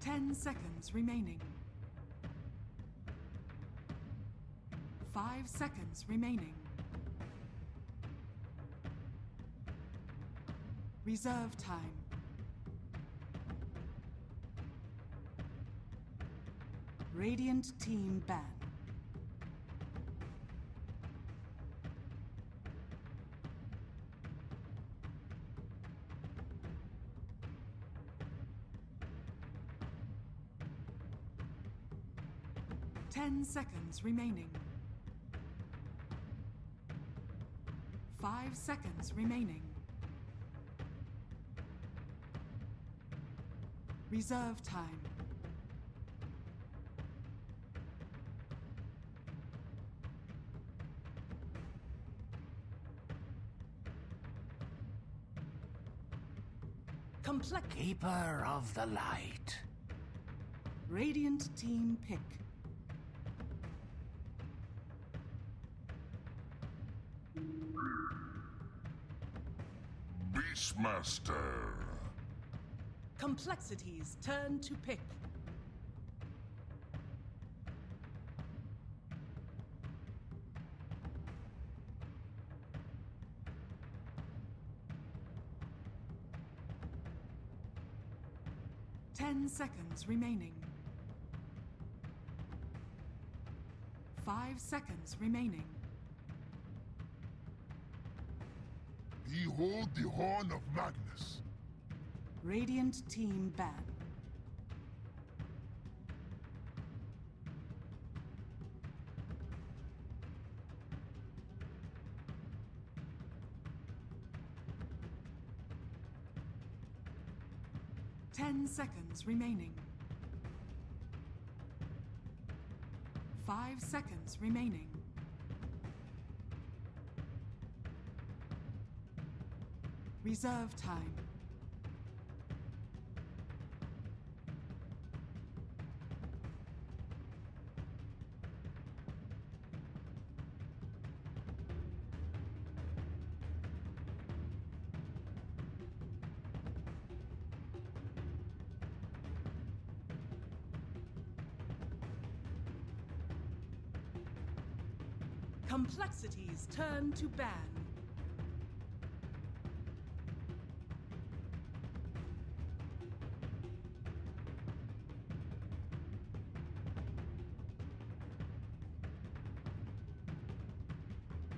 Ten seconds remaining. 5 seconds remaining. Reserve time. Radiant team ban. Ten seconds remaining. 5 seconds remaining. Reserve time. Keeper of the light. Radiant team pick. Beastmaster. Complexity's turn to pick. Ten seconds remaining. 5 seconds remaining. Behold the horn of Magnus. Radiant team ban. Ten seconds remaining. 5 seconds remaining. Reserve time. Complexity's turn to ban.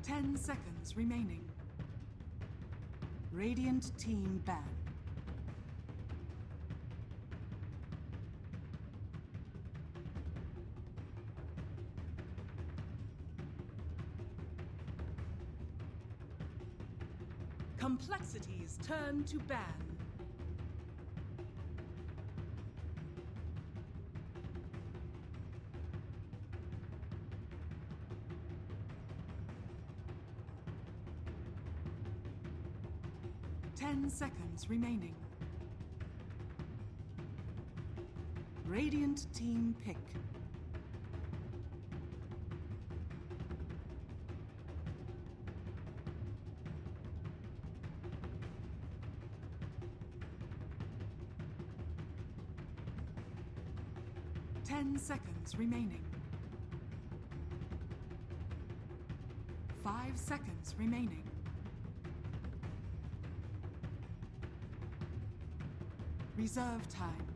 Ten seconds remaining. Radiant team ban. Complexity's turn to ban. Ten seconds remaining. Radiant team pick. Ten seconds remaining. 5 seconds remaining. Reserve time.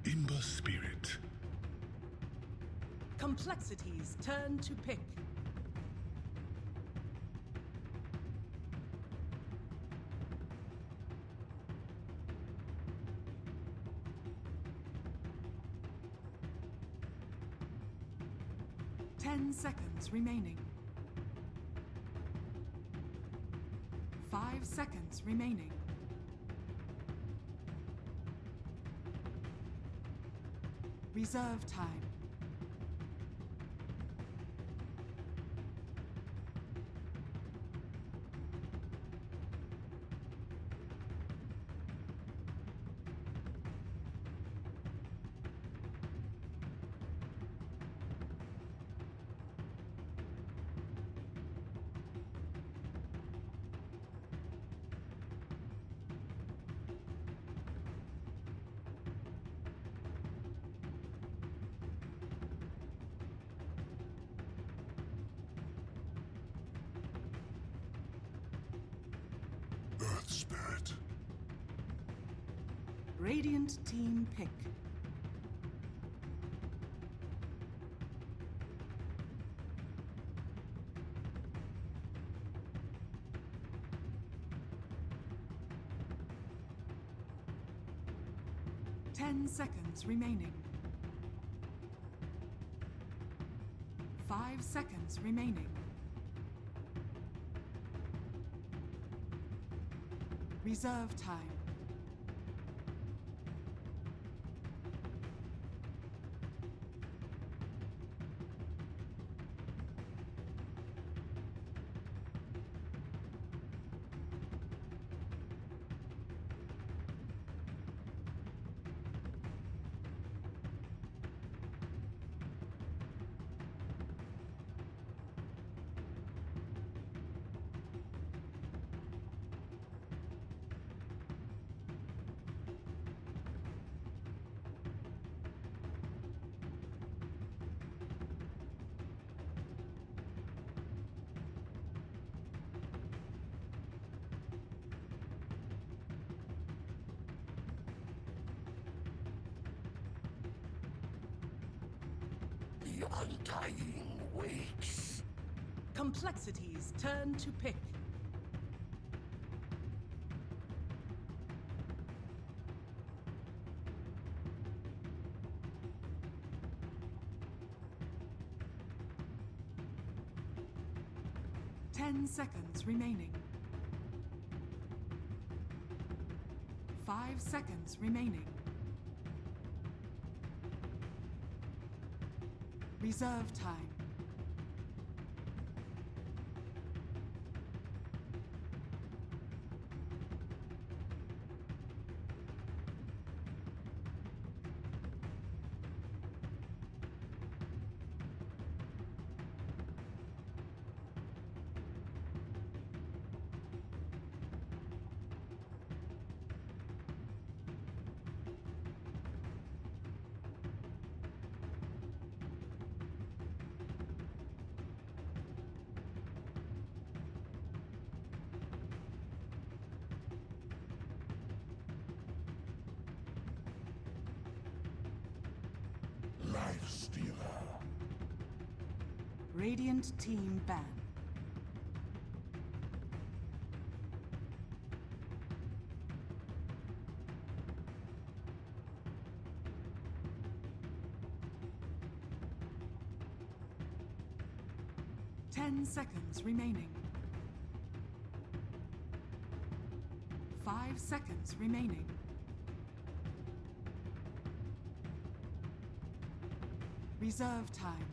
Imba Spirit. Complexity's turn to pick. Ten seconds remaining. 5 seconds remaining. Reserve time. Earth Spirit. Radiant team pick. Ten seconds remaining. 5 seconds remaining. Reserve time. undying wakes. Complexities turn to pick. Ten seconds remaining. 5 seconds remaining. Reserve time. Life Stealer. Radiant team ban. Ten seconds remaining. 5 seconds remaining. Reserve time.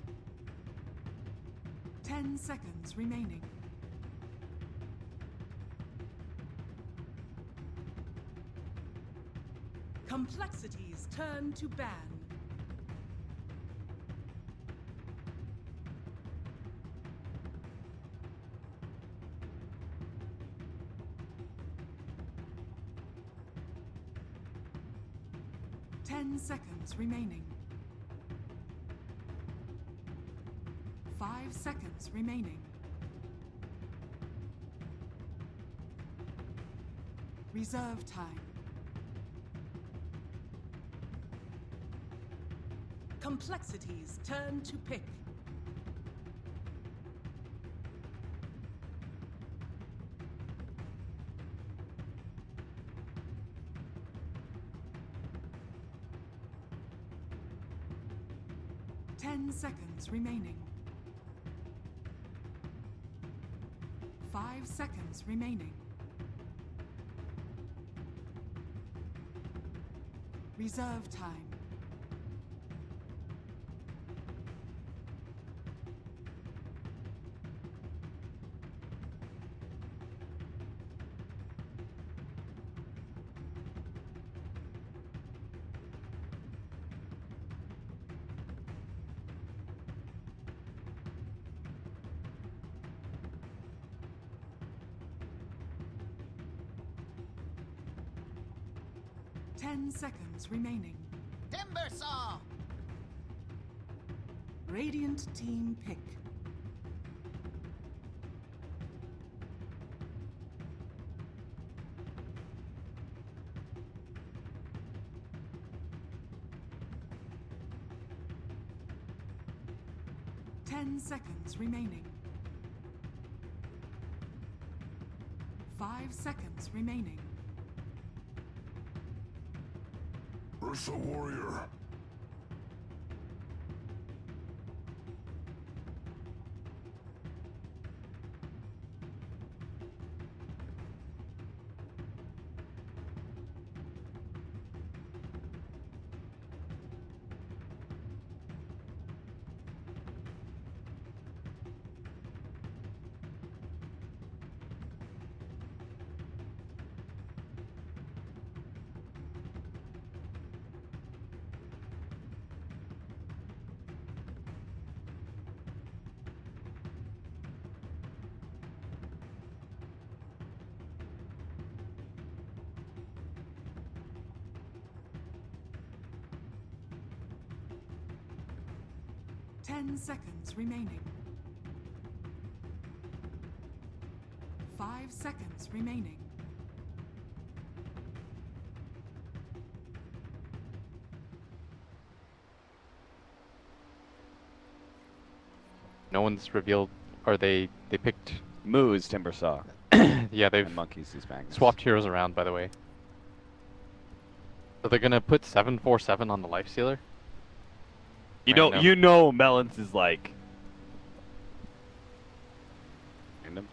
10 seconds remaining. Complexities turn to ban. Ten seconds remaining. 5 seconds remaining. Reserve time. Complexities turn to pick. Ten seconds remaining. 5 seconds remaining. Reserve time. Ten seconds remaining. Timber saw! Radiant team pick. Ten seconds remaining. 5 seconds remaining. Ursa Warrior. Ten seconds remaining. 5 seconds remaining. No one's revealed, or they picked. Moo's Timbersaw. Yeah, they've And Monkeys is Magnus. swapped heroes around, by the way. So they're gonna put 747 on the Lifestealer. You know Melons is like random.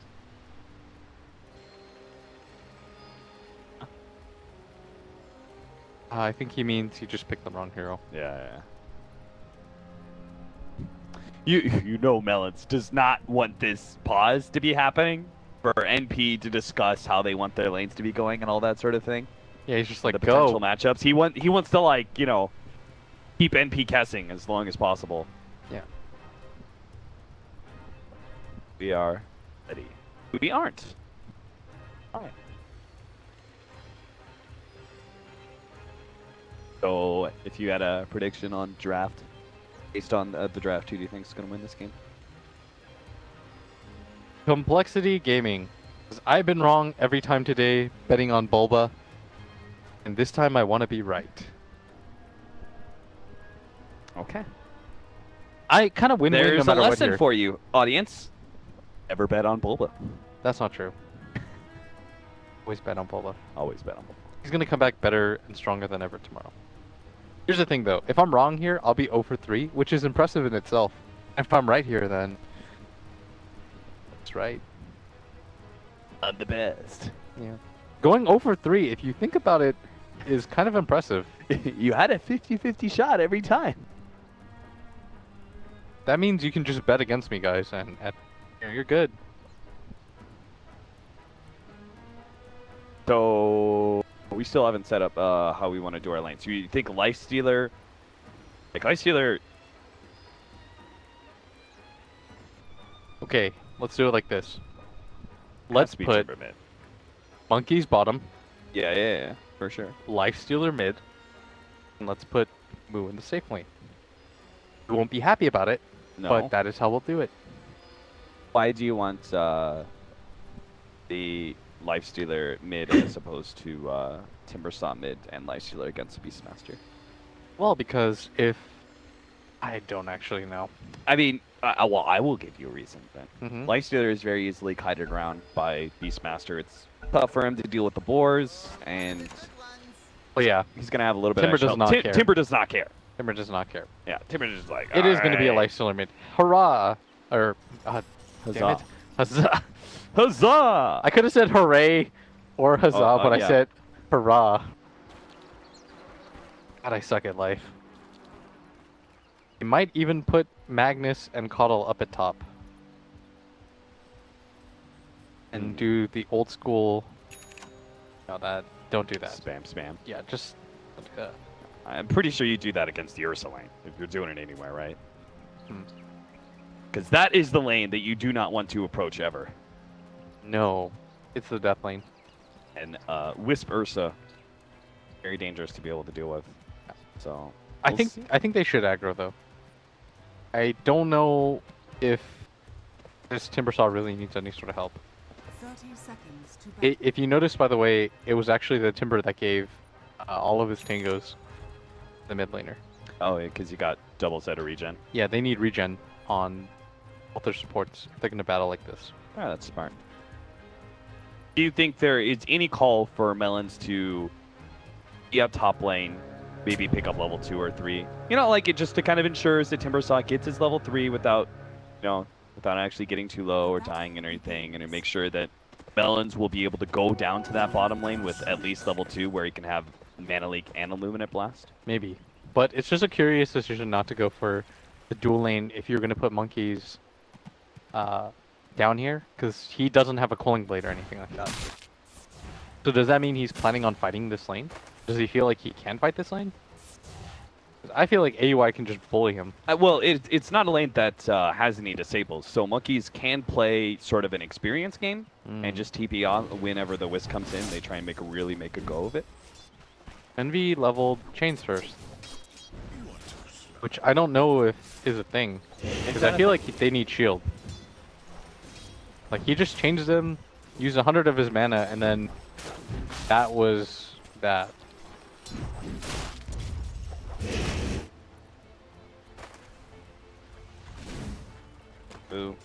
I think he means he just picked the wrong hero. Yeah. You know Melons does not want this pause to be happening for NP to discuss how they want their lanes to be going and all that sort of thing. Yeah, he's just like, The go. potential matchups. He wants to, like, you know, keep NP guessing as long as possible. Yeah. We are ready. We aren't. All right. So, if you had a prediction on draft, based on the draft, who do you think is going to win this game? Complexity Gaming. 'Cause I've been wrong every time today betting on Bulba. And this time I want to be right. Okay. I kind of win-win no There's a matter what lesson here. for you, audience. Never bet on Bulba. That's not true. Always bet on Bulba. Always bet on Bulba. He's going to come back better and stronger than ever tomorrow. Here's the thing, though. If I'm wrong here, I'll be 0 for 3, which is impressive in itself. If I'm right here, then that's right. I'm the best. Yeah. Going 0 for 3, if you think about it, is kind of impressive. You had a 50-50 shot every time. That means you can just bet against me, guys, and you're good. So we still haven't set up how we want to do our lanes. So you think Lifestealer? Like Lifestealer. Okay, let's do it like this. has Let's to be put Timber mid. Monkeys bottom, Yeah, for sure. Lifestealer mid, and let's put Moo in the safe lane. We won't be happy about it, No. but that is how we'll do it. Why do you want the Lifestealer mid as opposed to Timbersaw mid and Lifestealer against Beastmaster? Well, because if I don't actually know. I mean, well, I will give you a reason then. Mhm. Lifestealer is very easily kited around by Beastmaster. It's tough for him to deal with the boars, and Well, yeah, he's going to have a little bit Timber of does not care. Timber does not care. Timber does not care. Yeah, Timber is just like, It is going to be a "Alright." Lifestealer mid. Hurrah! Or damn Huzzah. it, huzzah! Huzzah! I could have said hooray or huzzah, but I yeah. said hurrah. God, I suck at life. You might even put Magnus and Coddle up at top. And do the old school... No, don't do that. Spam. Yeah, just don't do that. I'm pretty sure you do that against the Ursa lane, if you're doing it anywhere, right? Hmm. Because that is the lane that you do not want to approach ever. No, it's the death lane. And Wisp Ursa, very dangerous to be able to deal with. So I we'll see. think they should aggro though. I don't know if this Timbersaw really needs any sort of help. 30 seconds to battle. If you notice, by the way, it was actually the Timber that gave all of his tangos the mid laner. Oh, yeah, because you got double set of regen. Yeah, they need regen on both their supports if they're going to battle like this. Ah, that's smart. Do you think there is any call for Melons to be up top lane, maybe pick up level 2 or 3? You know, like it just to kind of ensures that Timbersaw gets his level 3 without, without actually getting too low or dying and anything, and to make sure that Melons will be able to go down to that bottom lane with at least level 2 where he can have Mana Leak and Illuminate Blast? Maybe. But it's just a curious decision not to go for the dual lane if you're going to put Monkeys down here, because he doesn't have a Culling Blade or anything like that. So does that mean he's planning on fighting this lane? Does he feel like he can fight this lane? 'Cause I feel like AUI can just bully him. Well, it's not a lane that has any disables, so Monkeys can play sort of an experience game and just TP on whenever the Wisp comes in. They try and really make a go of it. Envy leveled Chains first, which I don't know if is a thing, because I feel like they need shield. Like he just changes them, used 100 of his mana, and then that was that. Ooh.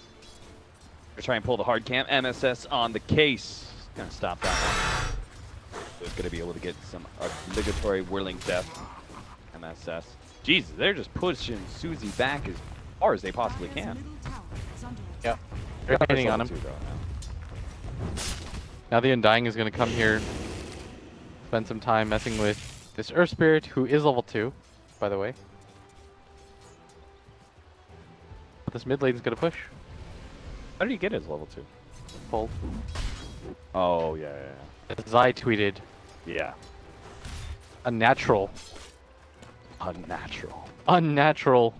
They're trying to pull the hard camp. MSS on the case. Gonna stop that one. So it's gonna be able to get some obligatory whirling death. MSS. Jesus, they're just pushing Susie back as far as they possibly can. Yep. They're hitting on him. Now the Undying is going to come here, spend some time messing with this Earth Spirit, who is level 2, by the way. But this mid lane is going to push. How did he get his level 2? Pull. Oh, yeah. As I tweeted, Yeah. unnatural. Unnatural. Unnatural.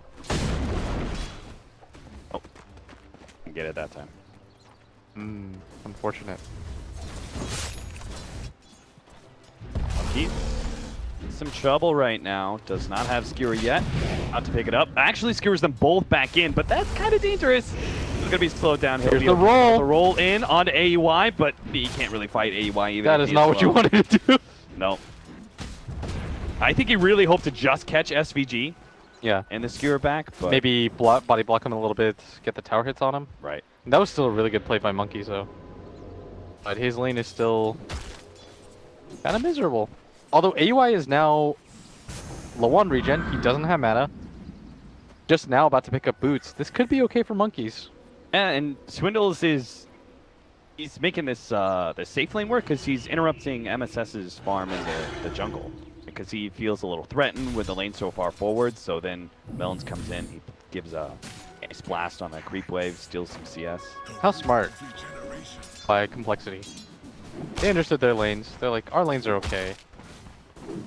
Oh. Didn't get it that time. Unfortunate. Keith. Some trouble right now. Does not have Skewer yet. About to pick it up. Actually skewers them both back in, but that's kind of dangerous. He's going to be slowed down. Here's the roll. The roll in onto AUI, but he can't really fight AUI even. That is not what you wanted to do. No. I think he really hoped to just catch SVG. Yeah. And the skewer back, but maybe body block him a little bit, get the tower hits on him. Right. That was still a really good play by Monkeys, though. But his lane is still kind of miserable. Although AUI is now low on regen, he doesn't have mana. Just now about to pick up boots. This could be okay for Monkeys. And Swindles is he's making this the safe lane work because he's interrupting MSS's farm in the jungle because he feels a little threatened with the lane so far forward. So then Melons comes in, he gives a nice blast on a creep wave, steals some CS. How smart by Complexity. They understood their lanes. They're like, our lanes are okay.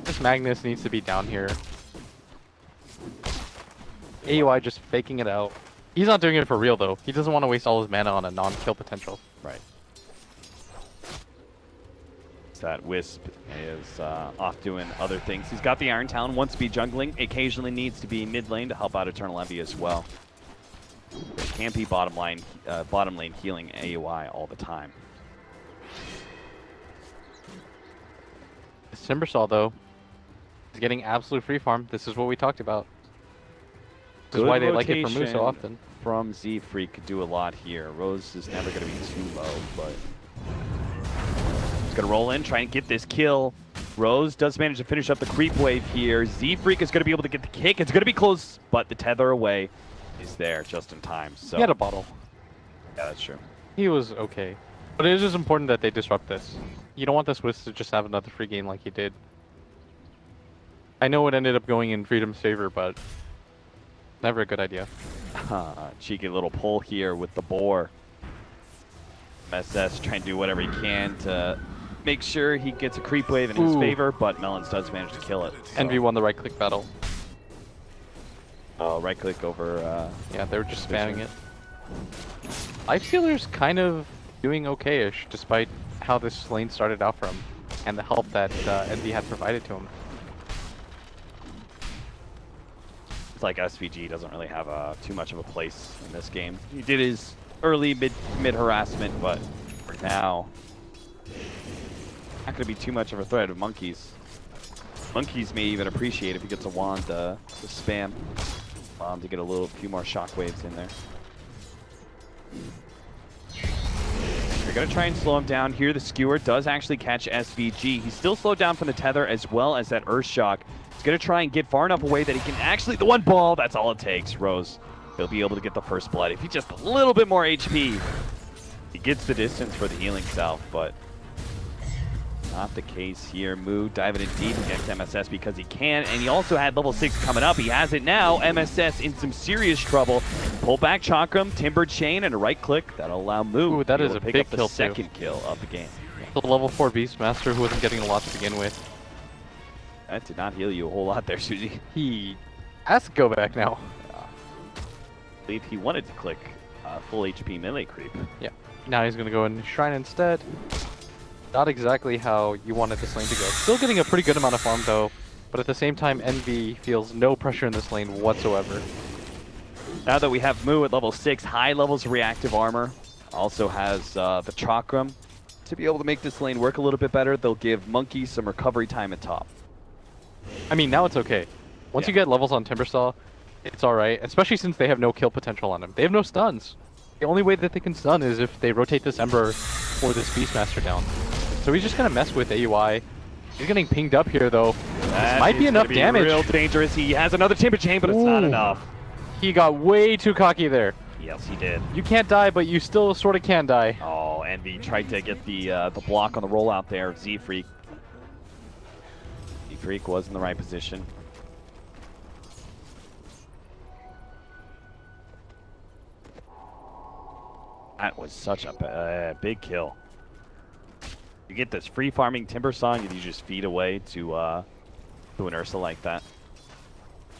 This Magnus needs to be down here. AUI just faking it out. He's not doing it for real though. He doesn't want to waste all his mana on a non-kill potential. Right. That Wisp is off doing other things. He's got the Iron Talon, wants to be jungling, occasionally needs to be mid lane to help out Eternal Envy as well. They can't be bottom lane healing AUI all the time. This Timbersaw though is getting absolute free farm. This is what we talked about. This is why they like it from Moose so often. From Z Freak could do a lot here. Rose is never going to be too low, but he's going to roll in, try and get this kill. Rose does manage to finish up the creep wave here. Z Freak is going to be able to get the kick. It's going to be close, but the tether away is there just in time. So He had a bottle. Yeah, that's true. He was okay. But it is just important that they disrupt this. You don't want this Wisp to just have another free game like he did. I know it ended up going in Freedom's favor, but never a good idea. Cheeky little pull here with the boar. MSS trying to do whatever he can to make sure he gets a creep wave in his favor, but Melons does manage to kill it. So. Envy won the right click battle. Oh, right click over. Yeah, they were just spamming it. Lifestealer's kind of doing okay-ish, despite how this lane started out for him, and the help that Envy had provided to him. It's like SVG doesn't really have too much of a place in this game. He did his early mid harassment, but for now, not going to be too much of a threat of Monkeys. Monkeys may even appreciate if he gets a wand to spam to get a few more shockwaves in there. They're going to try and slow him down here. The Skewer does actually catch SVG. He's still slowed down from the tether as well as that Earth Shock. He's going to try and get far enough away that he can actually... The one ball, that's all it takes, Rose. He'll be able to get the first blood. If he's just a little bit more HP, he gets the distance for the healing salve, but not the case here. Moo diving in deep against MSS because he can, and he also had level 6 coming up. He has it now. MSS in some serious trouble. Pull back Chakram, Timber Chain, and a right click. That'll allow Moo that is to a pick big up the kill second kill of the game. The level 4 Beastmaster who wasn't getting a lot to begin with. That did not heal you a whole lot there, Susie. He has to go back now. I believe he wanted to click full HP melee creep. Yeah. Now he's going to go in Shrine instead. Not exactly how you wanted this lane to go. Still getting a pretty good amount of farm though, but at the same time Envy feels no pressure in this lane whatsoever. Now that we have Moo at level 6, high levels of reactive armor, also has the Chakram to be able to make this lane work a little bit better. They'll give Monkey some recovery time at top. I mean, now it's okay. Once you get levels on Timbersaw, it's alright, especially since they have no kill potential on him. They have no stuns. The only way that they can stun is if they rotate this Ember or this Beastmaster down. So he's just gonna mess with AUI. He's getting pinged up here though. This might be enough damage. Real dangerous. He has another Timber Chain, but it's not enough. He got way too cocky there. Yes, he did. You can't die, but you still sort of can die. Oh, Envy tried to get the block on the rollout there. Z-Freak. Z-Freak was in the right position. That was such a big kill. You get this free farming Timber Song and you just feed away to an Ursa like that.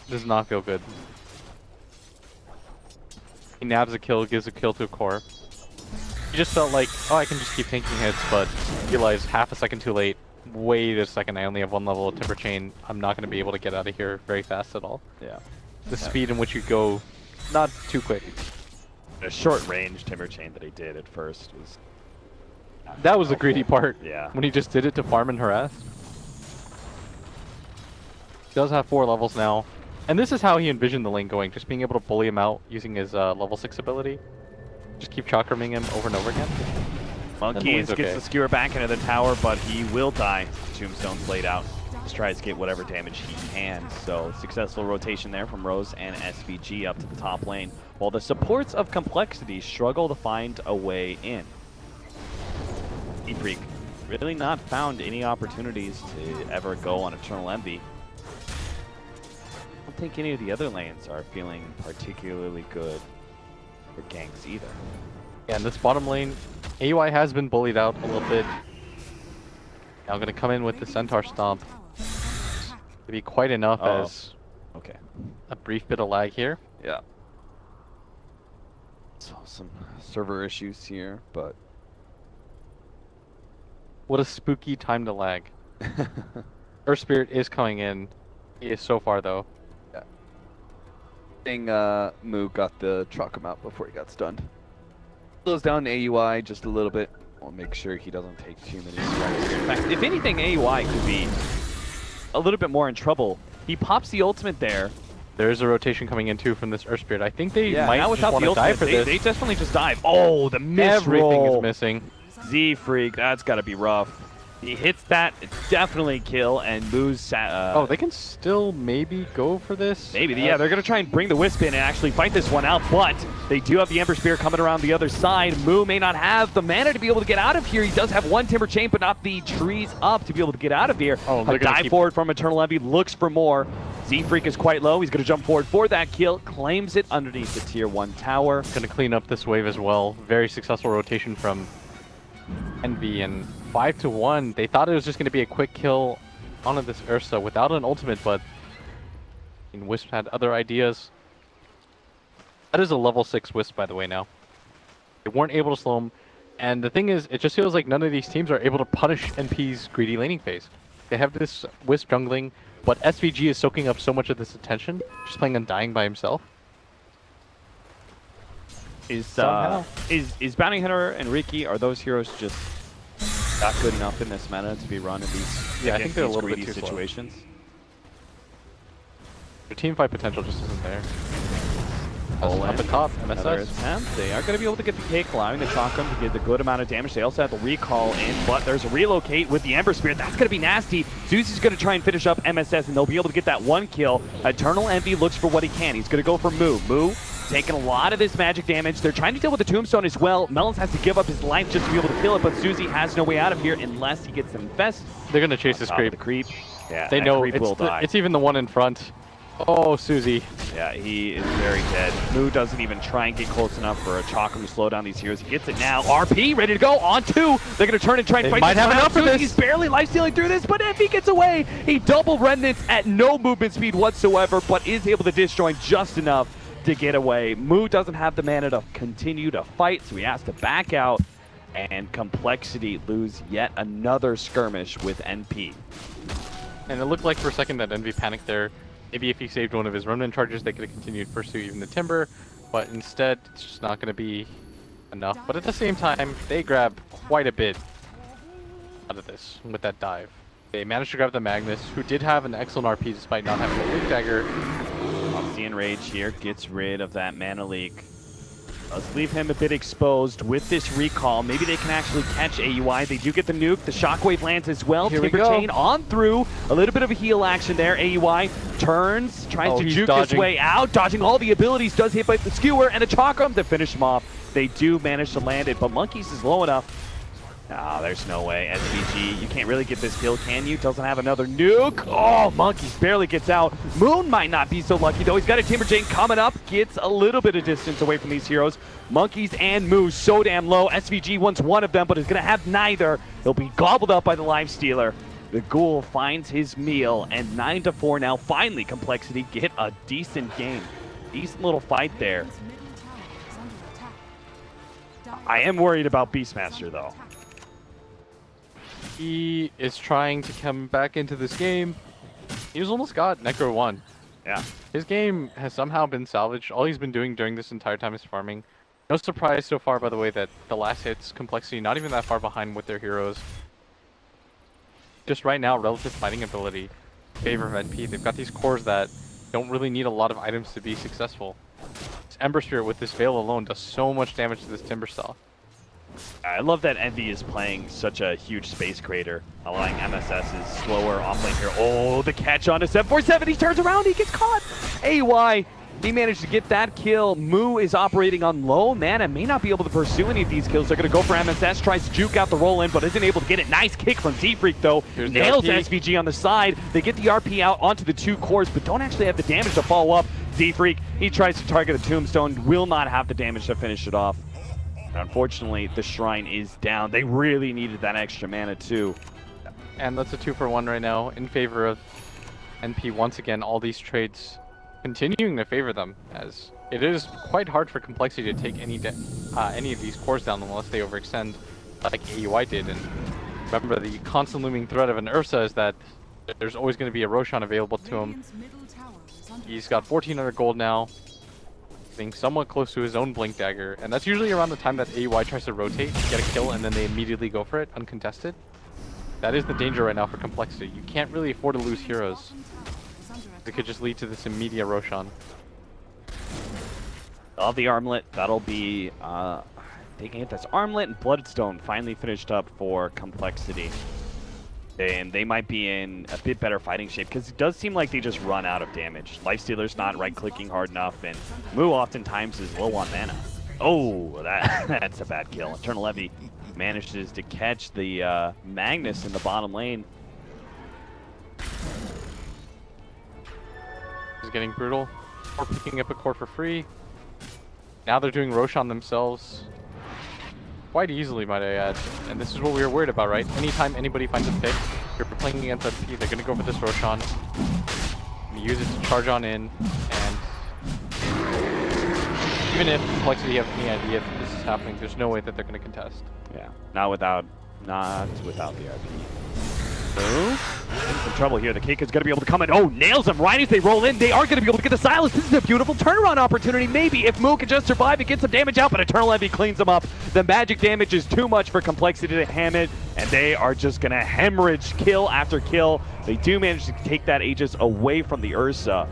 Does not feel good. He nabs a kill, gives a kill to a core. He just felt like, oh, I can just keep tanking hits, but realized half a second too late. Wait a second, I only have one level of Timber Chain. I'm not going to be able to get out of here very fast at all. Yeah. The speed in which you go, not too quick. A short range Timber Chain that he did at first was... That was the greedy part. Yeah. When he just did it to farm and harass. He does have 4 levels now. And this is how he envisioned the lane going, just being able to bully him out using his level 6 ability. Just keep chakraming him over and over again. Well, Kiev gets the skewer back into the tower, but he will die. Tombstone's laid out. Just tries to get whatever damage he can. So successful rotation there from Rose and SVG up to the top lane. While the supports of Complexity struggle to find a way in. E-Freak really not found any opportunities to ever go on Eternal Envy. I don't think any of the other lanes are feeling particularly good for ganks either. Yeah, in this bottom lane, AUI has been bullied out a little bit. Now I'm going to come in with the Centaur Stomp. To be quite enough as a brief bit of lag here. Yeah. So some server issues here, but... What a spooky time to lag. Earth Spirit is coming in. He is so far though. Yeah. I think Moo got the truck him out before he got stunned. Slows down AUI just a little bit. I'll make sure he doesn't take too many strikes. In fact, if anything, AUI could be a little bit more in trouble. He pops the ultimate there. There's a rotation coming in too from this Earth Spirit. I think they might now just want to dive for this. They definitely just dive. Oh, the miss Everything roll. is missing. Z-Freak, that's got to be rough. He hits that, it's definitely kill, and Moo's... oh, they can still maybe go for this? Maybe, yeah, they're going to try and bring the Wisp in and actually fight this one out, but they do have the Ember Spear coming around the other side. Moo may not have the mana to be able to get out of here. He does have one Timber Chain, but not the trees up to be able to get out of here. Oh, a dive forward from Eternal Envy, looks for more. Z-Freak is quite low. He's going to jump forward for that kill, claims it underneath the tier 1 tower. Going to clean up this wave as well. Very successful rotation from Envy, and 5-1. They thought it was just going to be a quick kill onto this Ursa without an ultimate, but Wisp had other ideas. That is a level 6 Wisp, by the way, now. They weren't able to slow him, and the thing is, it just feels like none of these teams are able to punish NP's greedy laning phase. They have this Wisp jungling, but SVG is soaking up so much of this attention, just playing on dying by himself. Is Bounty Hunter and Riki, are those heroes just not good enough in this meta to be run in these, I think they're a little bit too situations? Their team fight potential just isn't there. Up at top, Another MSS. attempt. They are going to be able to get the cake, allowing the Chakram to get a good amount of damage. They also have the recall in, but there's a relocate with the Ember Spirit. That's going to be nasty. Zeus going to try and finish up MSS, and they'll be able to get that one kill. Eternal Envy looks for what he can. He's going to go for Moo. Moo taking a lot of this magic damage. They're trying to deal with the Tombstone as well. Melons has to give up his life just to be able to kill it, but Susie has no way out of here unless he gets infested. They're going to chase this creep. The creep. Yeah, they know creep will die. It's even the one in front. Oh, Susie. Yeah, he is very dead. Moo doesn't even try and get close enough for a Chakram to slow down these heroes. He gets it now. RP ready to go on 2. They're going to turn and try and they fight might this have enough for this. He's barely life-stealing through this, but if he gets away, he double remnants at no movement speed whatsoever, but is able to disjoin just enough to get away. Moo doesn't have the mana to continue to fight, so he has to back out, and Complexity lose yet another skirmish with NP. And it looked like for a second that Envy panicked there. Maybe if he saved one of his remnant charges, they could have continued to pursue even the Timber, but instead, it's just not going to be enough. But at the same time, they grab quite a bit out of this with that dive. They managed to grab the Magnus, who did have an excellent RP despite not having a Leak Dagger. Obsidian Rage here gets rid of that mana leak. Let's leave him a bit exposed with this recall. Maybe they can actually catch AUI. They do get the nuke. The shockwave lands as well. Here we Timber go. chain on through. A little bit of a heal action there. AUI turns, tries to he's juke his dodging. way out, dodging all the abilities, does hit by the skewer and a chakram to finish him off. They do manage to land it, but Monkeys is low enough. Ah, there's no way. SVG, you can't really get this kill, can you? Doesn't have another nuke. Oh, Monkeys barely gets out. Moon might not be so lucky, though. He's got a Timber Chain coming up. Gets a little bit of distance away from these heroes. Monkeys and Moo so damn low. SVG wants one of them, but is going to have neither. He'll be gobbled up by the Life Stealer. The Ghoul finds his meal, and 9-4 now. Finally, Complexity get a decent game. Decent little fight there. Radiant's middle tower is under attack. I am worried about Beastmaster, though. He is trying to come back into this game. He's almost got Necro 1. Yeah. His game has somehow been salvaged. All he's been doing during this entire time is farming. No surprise so far, by the way, that the last hit's Complexity not even that far behind with their heroes. Just right now, relative fighting ability in favor of NP. They've got these cores that don't really need a lot of items to be successful. This Ember Spirit with this Veil alone does so much damage to this Timber Saw. I love that Envy is playing such a huge space creator, allowing MSS's slower offlane here. Oh, the catch on to 747. He turns around, he gets caught. AY, he managed to get that kill. Moo is operating on low mana, may not be able to pursue any of these kills. They're going to go for MSS, tries to juke out the roll in, but isn't able to get it. Nice kick from Z-Freak, though. Here's the Nails RP. SVG on the side. They get the RP out onto the two cores, but don't actually have the damage to follow up. Z-Freak, he tries to target the Tombstone, will not have the damage to finish it off. Unfortunately, the Shrine is down. They really needed that extra mana, too. And that's a 2-for-1 right now in favor of NP once again. All these trades continuing to favor them, as it is quite hard for Complexity to take any of these cores down unless they overextend like AUI did. And remember, the constant looming threat of an Ursa is that there's always going to be a Roshan available to him. Radiant's middle tower is under He's got 1400 gold now, being somewhat close to his own Blink Dagger, and that's usually around the time that AUI tries to rotate, get a kill, and then they immediately go for it, uncontested. That is the danger right now for Complexity. You can't really afford to lose heroes. It could just lead to this immediate Roshan. Of the armlet, that'll be, taking it, that's armlet and Bloodstone finally finished up for Complexity. And they might be in a bit better fighting shape, because it does seem like they just run out of damage. Lifestealer's not right-clicking hard enough, and Moo oftentimes is low on mana. Oh, that's a bad kill. Eternal Levy manages to catch the Magnus in the bottom lane. Is getting brutal. Or picking up a core for free. Now they're doing Roshan themselves. Quite easily, might I add. And this is what we were worried about, right? Anytime anybody finds a pick, you're playing against MP, they're going to go for this Roshan. And use it to charge on in, and even if Complexity have any idea that this is happening, there's no way that they're going to contest. Yeah, not without the RP. Some trouble here. The Cake is going to be able to come in. Oh, nails him right as they roll in. They are going to be able to get the silence. This is a beautiful turnaround opportunity. Maybe if Moo can just survive and get some damage out, but Eternal Envy cleans him up. The magic damage is too much for Complexity to ham it, and they are just going to hemorrhage kill after kill. They do manage to take that Aegis away from the Ursa,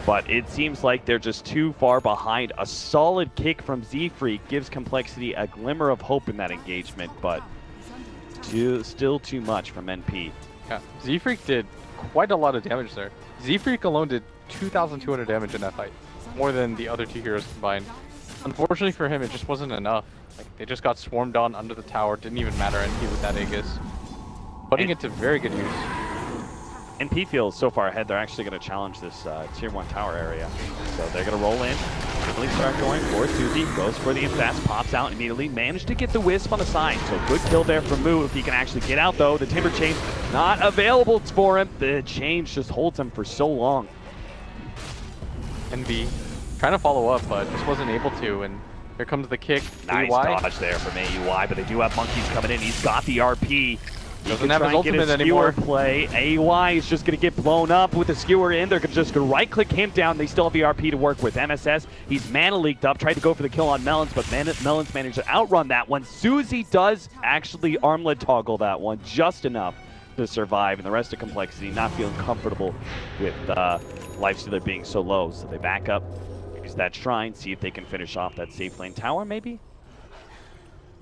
but it seems like they're just too far behind. A solid kick from Z-Freak gives Complexity a glimmer of hope in that engagement, but still too much from NP. Yeah, Z-Freak did quite a lot of damage there. Z-Freak alone did 2,200 damage in that fight, more than the other two heroes combined. Unfortunately for him, it just wasn't enough. Like, they just got swarmed on under the tower. Didn't even matter NP with that Aegis. Putting it to very good use. NP feels so far ahead, they're actually going to challenge this tier 1 tower area. So they're going to roll in, quickly start going for Suzy, goes for the infest, pops out immediately, managed to get the Wisp on the side. So good kill there from Moo if he can actually get out though. The Timber Chain not available for him. The chain just holds him for so long. Envy trying to follow up, but just wasn't able to, and here comes the kick. Nice AUI. dodge there from AUI, but they do have Monkeys coming in. He's got the RP. Doesn't have his ultimate anymore. Play. AUI is just going to get blown up with the skewer in. They're just going to right-click him down. They still have the RP to work with. MSS, he's mana leaked up. Tried to go for the kill on Melons, but Melons managed to outrun that one. Suzy does actually armlet toggle that one just enough to survive, and the rest of Complexity not feeling comfortable with Lifestealer being so low. So they back up use that shrine, see if they can finish off that safe lane tower, maybe?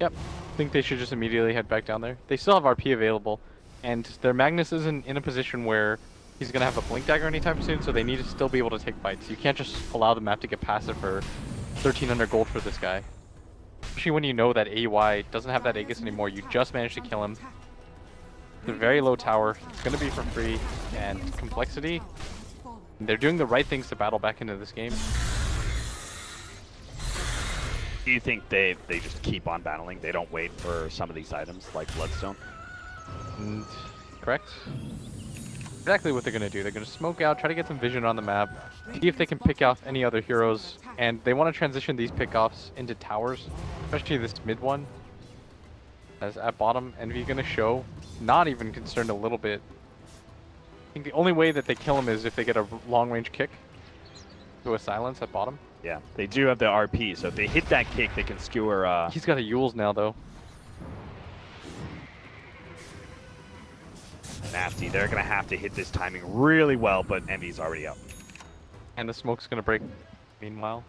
Yep. I think they should just immediately head back down there. They still have RP available, and their Magnus isn't in a position where he's going to have a Blink Dagger anytime soon, so they need to still be able to take fights. You can't just allow the map to get passive for 1,300 gold for this guy. Especially when you know that AUI doesn't have that Aegis anymore. You just managed to kill him. It's a very low tower. It's going to be for free, and complexity. They're doing the right things to battle back into this game. Do you think they just keep on battling? They don't wait for some of these items like Bloodstone? Correct. Exactly what they're going to do. They're going to smoke out, try to get some vision on the map, see if they can pick off any other heroes, and they want to transition these pickoffs into towers, especially this mid one. As at bottom, Envy going to show, not even concerned a little bit. I think the only way that they kill him is if they get a long-range kick to a silence at bottom. Yeah, they do have the RP, so if they hit that kick, they can skewer... He's got a Yules now, though. Nasty. They're going to have to hit this timing really well, but Envy's already up. And the smoke's going to break meanwhile.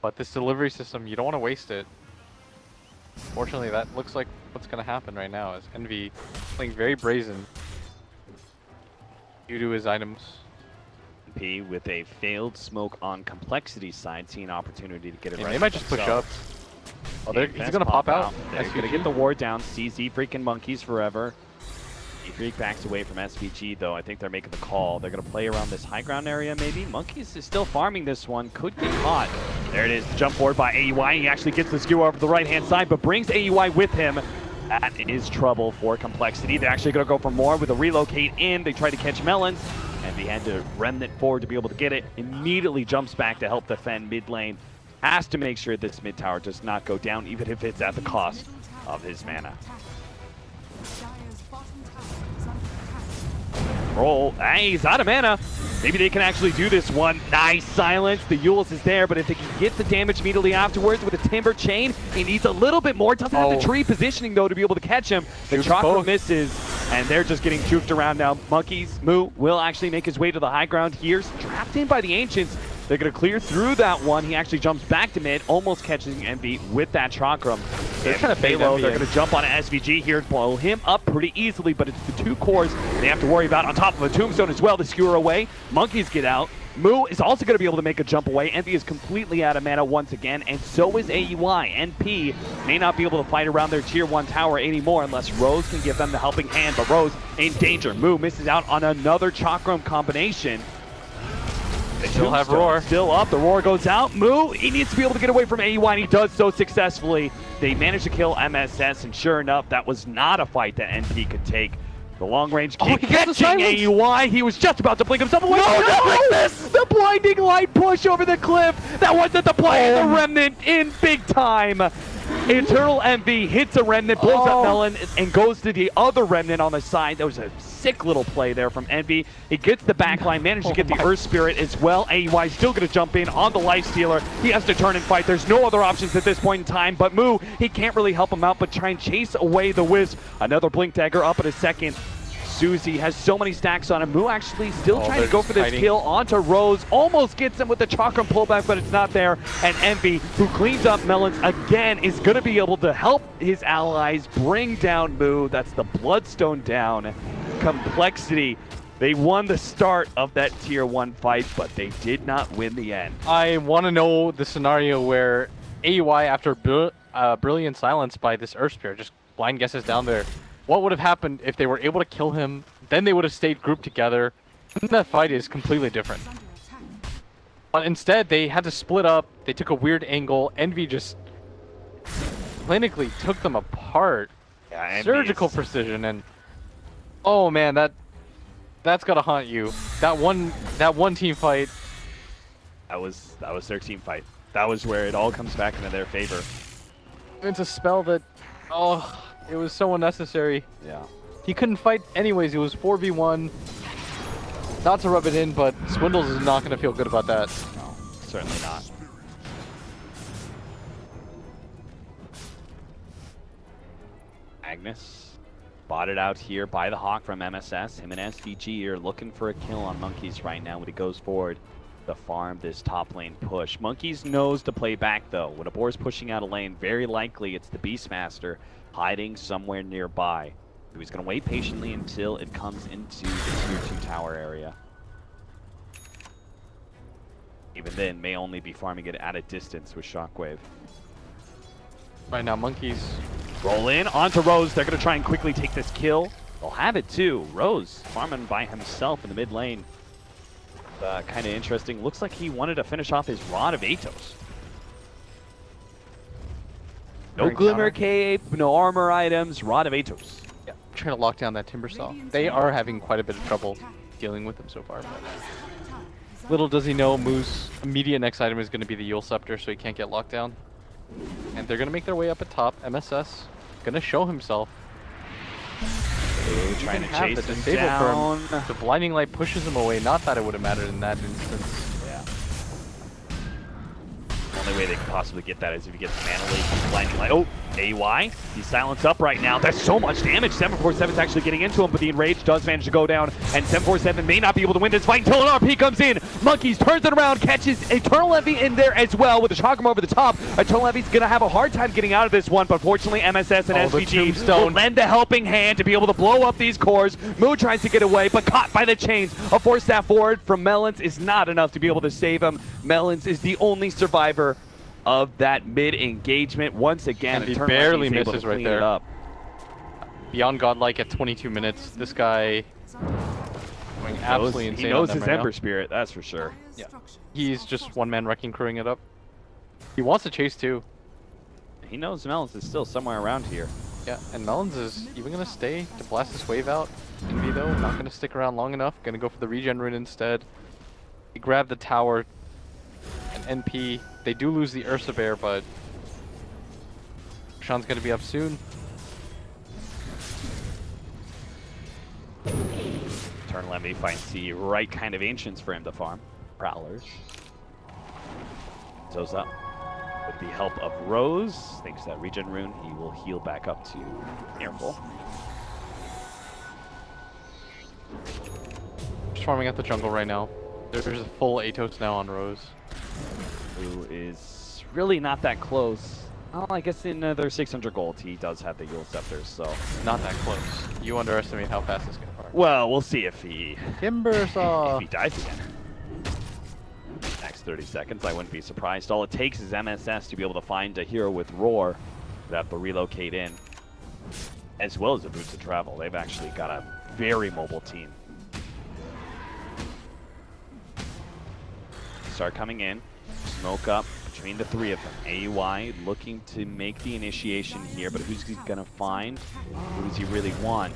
But this delivery system, you don't want to waste it. Fortunately, that looks like what's going to happen right now, as Envy playing very brazen due to his items. P with a failed smoke on complexity side, see an opportunity to get it right. They might just push up. Oh, he's going to pop out. They're going to get the ward down. CZ freaking monkeys forever. E3 backs away from SVG, though. I think they're making the call. They're going to play around this high ground area, maybe. Monkeys is still farming this one. Could get caught. There it is. Jump forward by AUI. He actually gets the skewer over the right-hand side, but brings AUI with him. That is trouble for complexity. They're actually going to go for more with a relocate in. They try to catch Melons, and they had to remnant forward to be able to get it. Immediately jumps back to help defend mid lane. Has to make sure this mid tower does not go down, even if it's at the cost of his mana. Roll. Hey, he's out of mana. Maybe they can actually do this one. Nice silence. The Yules is there, but if they can get the damage immediately afterwards with a Timber Chain, he needs a little bit more. Doesn't have the tree positioning, though, to be able to catch him. The Chakra misses, and they're just getting juked around now. Monkeys, Moo will actually make his way to the high ground here. Trapped in by the Ancients. They're going to clear through that one. He actually jumps back to mid, almost catching Envy with that Chakram. They're trying to Halo. They're going to jump on SVG here, blow him up pretty easily, but it's the two cores they have to worry about on top of a tombstone as well to skewer away. Monkeys get out. Moo is also going to be able to make a jump away. Envy is completely out of mana once again, and so is AUI. NP may not be able to fight around their tier 1 tower anymore unless Rose can give them the helping hand, but Rose in danger. Moo misses out on another Chakram combination. They still have Roar. Still up. The Roar goes out. Moo, he needs to be able to get away from AUI, and he does so successfully. They manage to kill MSS, and sure enough, that was not a fight that NP could take. The long-range kick catching AUI. He was just about to blink himself away. No, not like this! The blinding light push over the cliff. That wasn't the play. The Remnant in big time. Eternal Envy hits a Remnant, blows up Melon, and goes to the other Remnant on the side. That was a sick little play there from Envy. He gets the backline, managed to get the Earth Spirit as well. AUI still going to jump in on the Lifestealer. He has to turn and fight. There's no other options at this point in time, but Moo, he can't really help him out, but try and chase away the Wisp. Another Blink Dagger up in a second. Susie has so many stacks on him. Moo actually still trying to go for this kill onto Rose. Almost gets him with the Chakram pullback, but it's not there. And Envy, who cleans up Melons again, is going to be able to help his allies bring down Moo. That's the Bloodstone down. Complexity. They won the start of that tier 1 fight, but they did not win the end. I want to know the scenario where AUI, after brilliant silence by this Earth Spirit, just blind guesses down there. What would have happened if they were able to kill him, then they would have stayed grouped together. That fight is completely different. But instead, they had to split up. They took a weird angle. Envy just clinically took them apart. Yeah, surgical precision, and oh man, that's gotta haunt you. That one team fight. That was their team fight. That was where it all comes back into their favor. It's a spell that, oh, it was so unnecessary. Yeah. He couldn't fight anyways. It was 4v1. Not to rub it in, but Swindles is not going to feel good about that. No, certainly not. Agnes spotted out here by the Hawk from MSS. Him and SVG are looking for a kill on Monkeys right now when he goes forward. to farm this top lane push. Monkeys knows to play back though. When a boar's pushing out a lane, very likely it's the Beastmaster hiding somewhere nearby. So he's going to wait patiently until it comes into the tier 2 tower area. Even then, may only be farming it at a distance with Shockwave. Right now, Monkeys roll in onto Rose. They're going to try and quickly take this kill. They'll have it too. Rose farming by himself in the mid lane. Kind of interesting. Looks like he wanted to finish off his Rod of Atos. No Glimmer Cape, no armor items, Rod of Atos. Yeah, trying to lock down that Timber Saw. They are having quite a bit of trouble dealing with him so far. But little does he know, Moo's immediate next item is going to be the Yule Scepter, so he can't get locked down. And they're going to make their way up at top. MSS going to show himself. Trying to chase him disable down. For him. The Blinding Light pushes him away. Not that it would have mattered in that instance. Yeah. Only way they could possibly get that is if he gets Mana Leak, Blinding Light. Oh, AY. He's silenced up right now. That's so much damage. 747 is actually getting into him, but the Enrage does manage to go down, and 747 may not be able to win this fight until an RP comes in. Monkeys turns it around, catches Eternal Envy in there as well with the Chakram over the top. Eternal Envy's going to have a hard time getting out of this one, but fortunately MSS and SVG will lend a helping hand to be able to blow up these cores. Moo tries to get away, but caught by the chains. A force staff forward from Melons is not enough to be able to save him. Melons is the only survivor of that mid engagement. Once again, he barely misses right there. Beyond godlike at 22 minutes. This guy going absolutely insane. He knows on them his right Ember now. Spirit, that's for sure. Yeah, he's just one man wrecking, crewing it up. He wants to chase too. He knows Melons is still somewhere around here. Yeah, and Melons is even gonna stay to blast this wave out. Envy though, not gonna stick around long enough. Gonna go for the regen rune instead. He grabbed the tower. And NP, they do lose the Ursa Bear, but Sean's gonna be up soon. Eternal Envy finds the right kind of ancients for him to farm. Prowlers. Zo's up. With the help of Rose, thanks to that regen rune, he will heal back up to near full. Just farming at the jungle right now. There's a full Atos now on Rose. Who is really not that close. Well, I guess in their 600 gold, he does have the Yule Scepters, so... Not that close. You underestimate how fast this can farm. Well, we'll see if he... Timber Saw! If he dies again. Next 30 seconds, I wouldn't be surprised. All it takes is MSS to be able to find a hero with Roar that have to relocate in. As well as the Boots of Travel. They've actually got a very mobile team. Start coming in. Smoke up between the three of them. AUI looking to make the initiation here, but who's he gonna find? Who does he really want?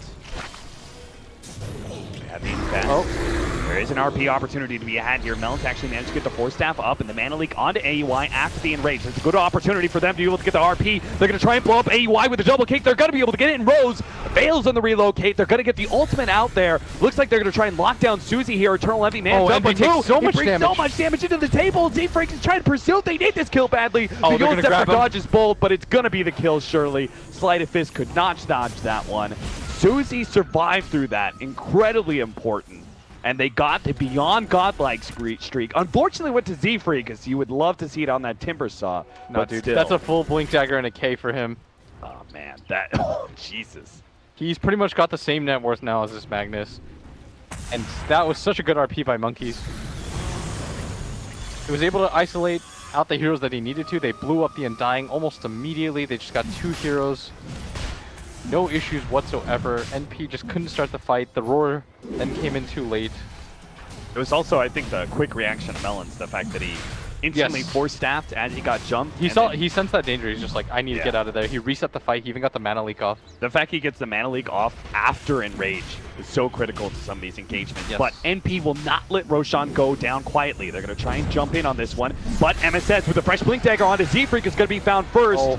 There is an RP opportunity to be had here. Melons actually managed to get the Force Staff up and the Mana Leak onto AUI after the Enrage. It's a good opportunity for them to be able to get the RP. They're going to try and blow up AUI with a double kick. They're going to be able to get it in Rose. Fails on the relocate. They're going to get the ultimate out there. Looks like they're going to try and lock down Susie here. Eternal Envy man up, but takes so much damage. So much damage into the table. Z-Freak is trying to pursue. They need this kill badly. The Yule Scepter dodge is bold, but it's going to be the kill surely. Sleight of Fist could not dodge that one. Susie survived through that. Incredibly important. And they got the beyond godlike streak. Unfortunately went to Z-Freak because you would love to see it on that Timber Saw. No, but dude, still. that's a full Blink Dagger and a K for him. Oh man, that, oh Jesus. He's pretty much got the same net worth now as this Magnus. And that was such a good RP by Monkeys. He was able to isolate out the heroes that he needed to. They blew up the Undying almost immediately. They just got 2 heroes. No issues whatsoever. NP just couldn't start the fight. The Roar then came in too late. It was also, I think, the quick reaction of Melons, the fact that he instantly Force Staffed as he got jumped. He sensed that danger. He's just like, I need to get out of there. He reset the fight. He even got the Mana Leak off. The fact he gets the Mana Leak off after Enrage is so critical to some of these engagements. Yes. But NP will not let Roshan go down quietly. They're going to try and jump in on this one. But MSS with a fresh Blink Dagger onto Z-Freak is going to be found first. Oh,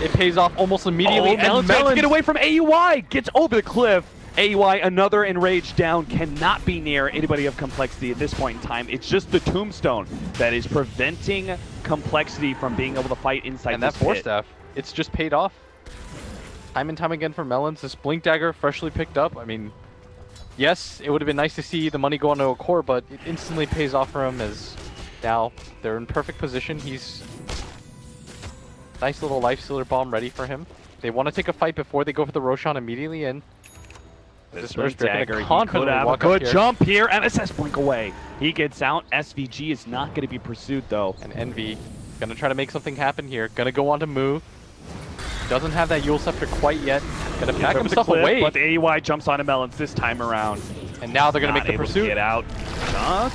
it pays off almost immediately. And Melons get away from AUI. Gets over the cliff. AUI, another Enrage down, cannot be near anybody of Complexity at this point in time. It's just the Tombstone that is preventing Complexity from being able to fight inside and this that Force pit. Staff, it's just paid off. Time and time again for Melons. This Blink Dagger freshly picked up. I mean, yes, it would have been nice to see the money go onto a core, but it instantly pays off for him as now. They're in perfect position. He's nice little life stealer bomb ready for him. They want to take a fight before they go for the Roshan immediately, and This Earth dagger, he could confidently have a walk up good here. jump here. MSS blink away. He gets out. SVG is not going to be pursued though. And Envy gonna try to make something happen here. Gonna go on to move. Doesn't have that Yule Scepter quite yet. Gonna back Took the himself clip, away. But the AUI jumps on Melons this time around. And now they're gonna Not make the able to pursuit. get out.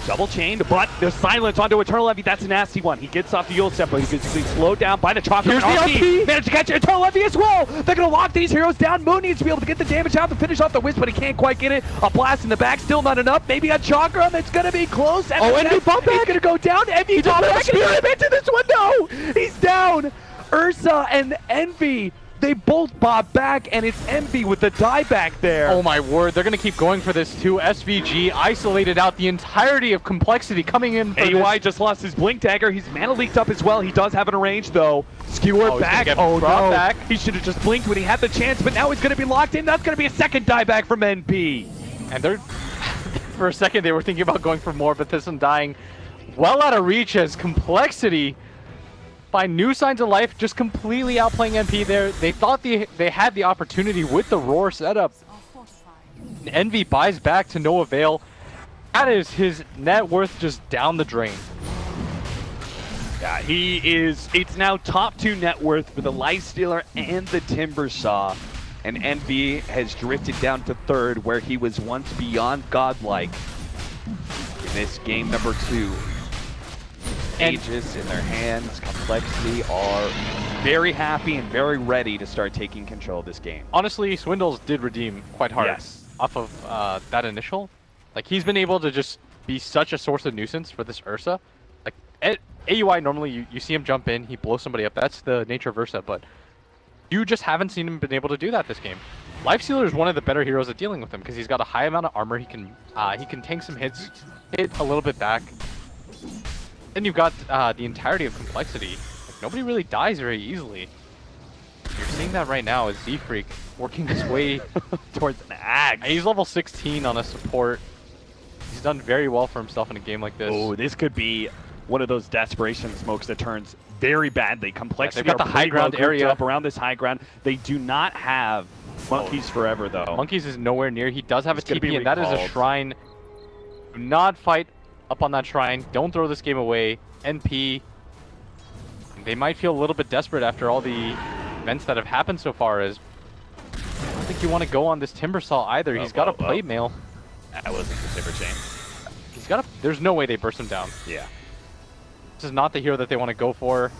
Double chained, but there's silence onto Eternal Envy. That's a nasty one. He gets off the Yule Scepter. He gets slowed down by the chocolate. Here's the RP. Managed to catch Eternal Envy as well. They're going to lock these heroes down. Moon needs to be able to get the damage out to finish off the Wisp, but he can't quite get it. A blast in the back, still not enough. Maybe a Chakram. It's going to be close. Oh, Envy bump back. He's going to go down. Envy bump back. He's going to into this window. He's down. Ursa and Envy. They both bob back, and it's Envy with the dieback there. Oh my word, they're gonna keep going for this too. SVG isolated out the entirety of Complexity coming in for AUI this. just lost his Blink Dagger. He's mana leaked up as well. He does have it arranged though. Skewer Oh, he's back. gonna get Oh brought no. back. He should have just blinked when he had the chance, but now he's going to be locked in. That's going to be a second dieback from NP. And they're, for a second they were thinking about going for more, but this one dying well out of reach as Complexity find new signs of life, just completely outplaying NP there. They thought they had the opportunity with the Roar setup. Envy buys back to no avail. That is his net worth just down the drain. Yeah, he is. It's now top 2 net worth for the Lifestealer and the Timbersaw. And NV has drifted down to 3rd, where he was once beyond godlike in this game number 2. Aegis in their hands, Complexity are very happy and very ready to start taking control of this game. Honestly, Swindles did redeem quite hard Yes. off of that initial. Like, he's been able to just be such a source of nuisance for this Ursa. Like, at AUI, normally you see him jump in, he blows somebody up. That's the nature of Ursa, but you just haven't seen him been able to do that this game. Lifestealer is one of the better heroes at dealing with him because he's got a high amount of armor. He can tank some hits, hit a little bit back. Then you've got the entirety of Complexity. Like, nobody really dies very easily. You're seeing that right now as Z-Freak working his way towards an Axe. He's level 16 on a support. He's done very well for himself in a game like this. Oh, this could be one of those desperation smokes that turns very badly. Complexity they've got are the high pretty ground well grouped area. up around this high ground. They do not have Monkeys Forever though. Monkeys is nowhere near. He does have He's a gonna be TP, and that is a recalled. shrine. Do not fight up on that shrine. Don't throw this game away. NP. They might feel a little bit desperate after all the events that have happened so far. As I don't think you want to go on this Timbersaw either. He's got a plate mail. That wasn't the Timber Chain. He's got a. There's no way they burst him down. Yeah. This is not the hero that they want to go for.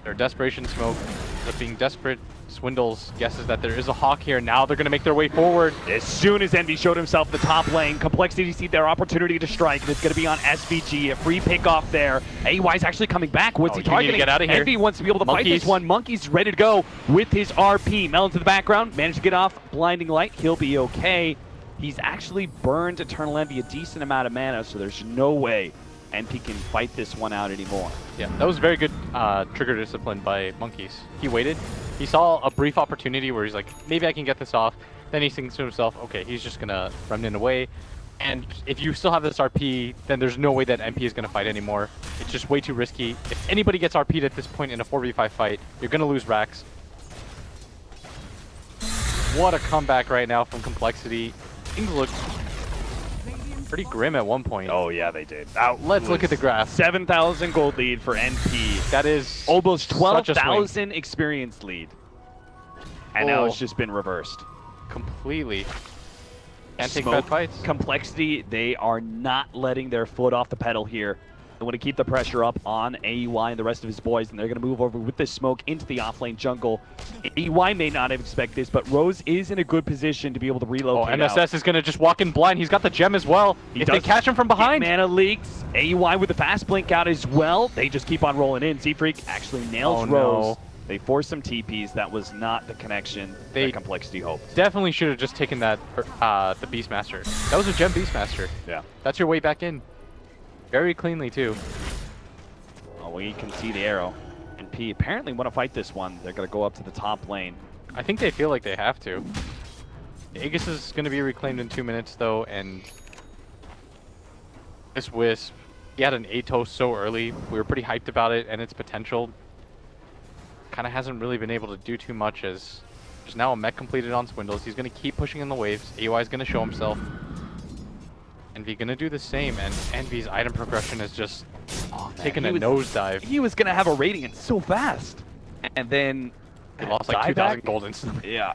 Their desperation smoke. They're being desperate. Swindles guesses that there is a Hawk here. Now they're going to make their way forward. As soon as Envy showed himself in the top lane, Complexity see their opportunity to strike, and it's going to be on SVG. A free pick off there. AY's actually coming back. What's he you need to targeting? get out of here. Envy wants to be able to fight Monkeys. this one. Monkey's ready to go with his RP. Melon to the background, managed to get off Blinding Light. He'll be okay. He's actually burned Eternal Envy a decent amount of mana, so there's no way NP can fight this one out anymore. Yeah, that was very good trigger discipline by Monkeys. He waited. He saw a brief opportunity where he's like, maybe I can get this off. Then he thinks to himself, okay, he's just going to remnant away. And if you still have this RP, then there's no way that MP is going to fight anymore. It's just way too risky. If anybody gets RP'd at this point in a 4v5 fight, you're going to lose Rax. What a comeback right now from Complexity. Things look pretty grim at one point. Oh yeah, they did. Let's look at the graph. 7,000 gold lead for NP. That is almost such a swing. 12,000 experience lead. And now it's just been reversed. Completely. Can't take Smoke, bad fights. Complexity, they are not letting their foot off the pedal here. They want to keep the pressure up on AUI and the rest of his boys, and they're going to move over with this smoke into the offlane jungle. AUI may not have expected this, but Rose is in a good position to be able to relocate MSS is going to just walk in blind. He's got the gem as well. If they catch him from behind. Mana leaks. AUI with the fast blink out as well. They just keep on rolling in. Z-Freak actually nails Rose. They forced some TPs. That was not the connection that Complexity hoped. Definitely should have just taken that, the Beastmaster. That was a gem Beastmaster. Yeah. That's your way back in. Very cleanly, too. Oh, we can see the arrow. And P apparently want to fight this one. They're going to go up to the top lane. I think they feel like they have to. Aegis is going to be reclaimed in 2 minutes, though, and this Wisp he had an Atos so early. We were pretty hyped about it and its potential. Kind of hasn't really been able to do too much as there's now a mech completed on Swindles. He's going to keep pushing in the waves. AY is going to show himself. Envy going to do the same, and Envy's item progression is just taking a nosedive. He was going to have a Radiant so fast. And then... He lost like 2,000 gold instantly. Yeah.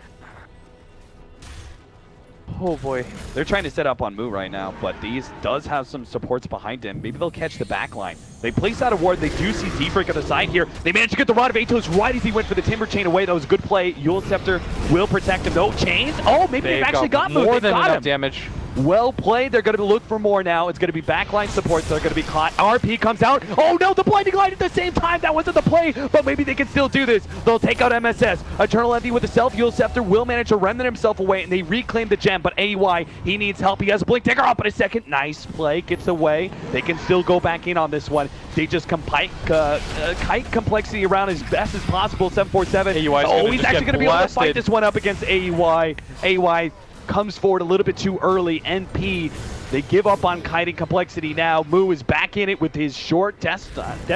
Oh boy. They're trying to set up on Mu right now, but these does have some supports behind him. Maybe they'll catch the back line. They place out a ward. They do see Z-Freak on the side here. They managed to get the Rod of Atos right as he went for the Timber Chain away. That was a good play. Yule Scepter will protect him. No chains. Oh, maybe they've actually got Mu. More than enough damage. Well played. They're going to look for more now. It's going to be backline supports. They're going to be caught. RP comes out. Oh no, the blinding light at the same time. That wasn't the play, but maybe they can still do this. They'll take out MSS. Eternal Envy with the self. Yule Scepter will manage to remnant himself away, and they reclaim the gem, but AY, he needs help. He has a blink dagger up in a second. Nice play. Gets away. They can still go back in on this one. They just kite complexity around as best as possible. 747. He's actually going to be able to fight this one up against AY. AY comes forward a little bit too early. NP, they give up on kiting complexity now. Mu is back in it with his short death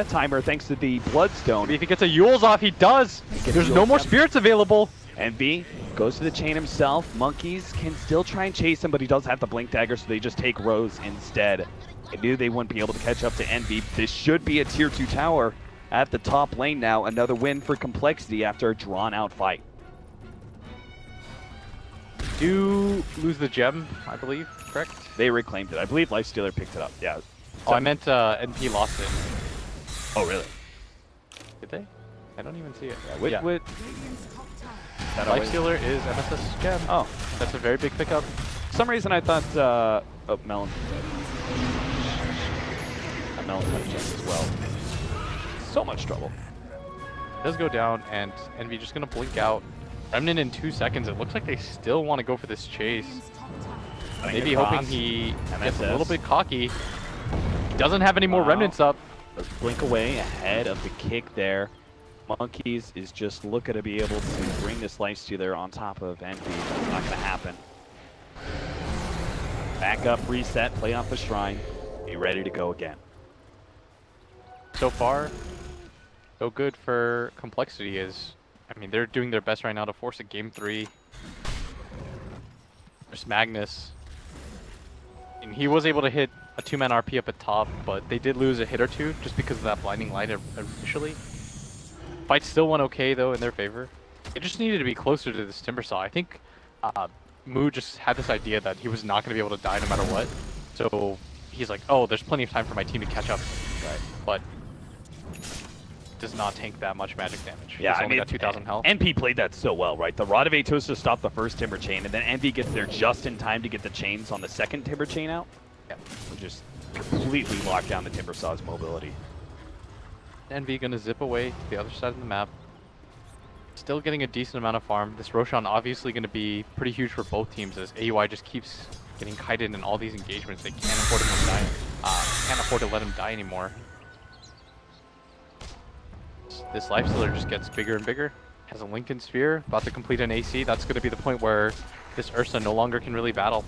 timer thanks to the Bloodstone. If he gets a Yule's off, he does. There's no more spirits available. NB goes to the chain himself. Monkeys can still try and chase him, but he does have the blink dagger, so they just take Rose instead. I knew they wouldn't be able to catch up to Envy. This should be a tier 2 tower at the top lane now. Another win for complexity after a drawn-out fight. Do lose the gem, I believe, correct? They reclaimed it. I believe Lifestealer picked it up. Yeah. Oh, I meant NP lost it. Oh, really? Did they? I don't even see it. Yeah. Lifestealer is MSS gem. Oh. That's a very big pickup. For some reason I thought, oh, Melon. Melon had a gem as well. So much trouble. It does go down, and Envy just going to blink out. Remnant in 2 seconds. It looks like they still want to go for this chase. Maybe hoping he gets a little bit cocky. He doesn't have any more remnants up. Let's blink away ahead of the kick there. Monkeys is just looking to be able to bring this Lifestealer on top of Envy. That's not going to happen. Back up, reset, play off the shrine. Be ready to go again. So far, so good for complexity is... I mean, they're doing their best right now to force a game 3. There's Magnus. And he was able to hit a 2-man RP up at top, but they did lose a hit or two just because of that blinding light initially. Fight still went okay, though, in their favor. It just needed to be closer to this Timbersaw. I think Mu just had this idea that he was not going to be able to die no matter what. So he's like, oh, there's plenty of time for my team to catch up. Right. But does not tank that much magic damage. Yeah, He's only got 2,000 health. NP played that so well, right? The Rod of Atos to stop the first Timber Chain, and then Envy gets there just in time to get the chains on the second Timber Chain out. Yeah. Which just completely locked down the Timbersaw's mobility. Envy gonna zip away to the other side of the map. Still getting a decent amount of farm. This Roshan obviously gonna be pretty huge for both teams as AUI just keeps getting kited in all these engagements. They can't afford to die. Can't afford to let him die anymore. This Lifestealer just gets bigger and bigger. Has a Lincoln Sphere, about to complete an AC. That's going to be the point where this Ursa no longer can really battle.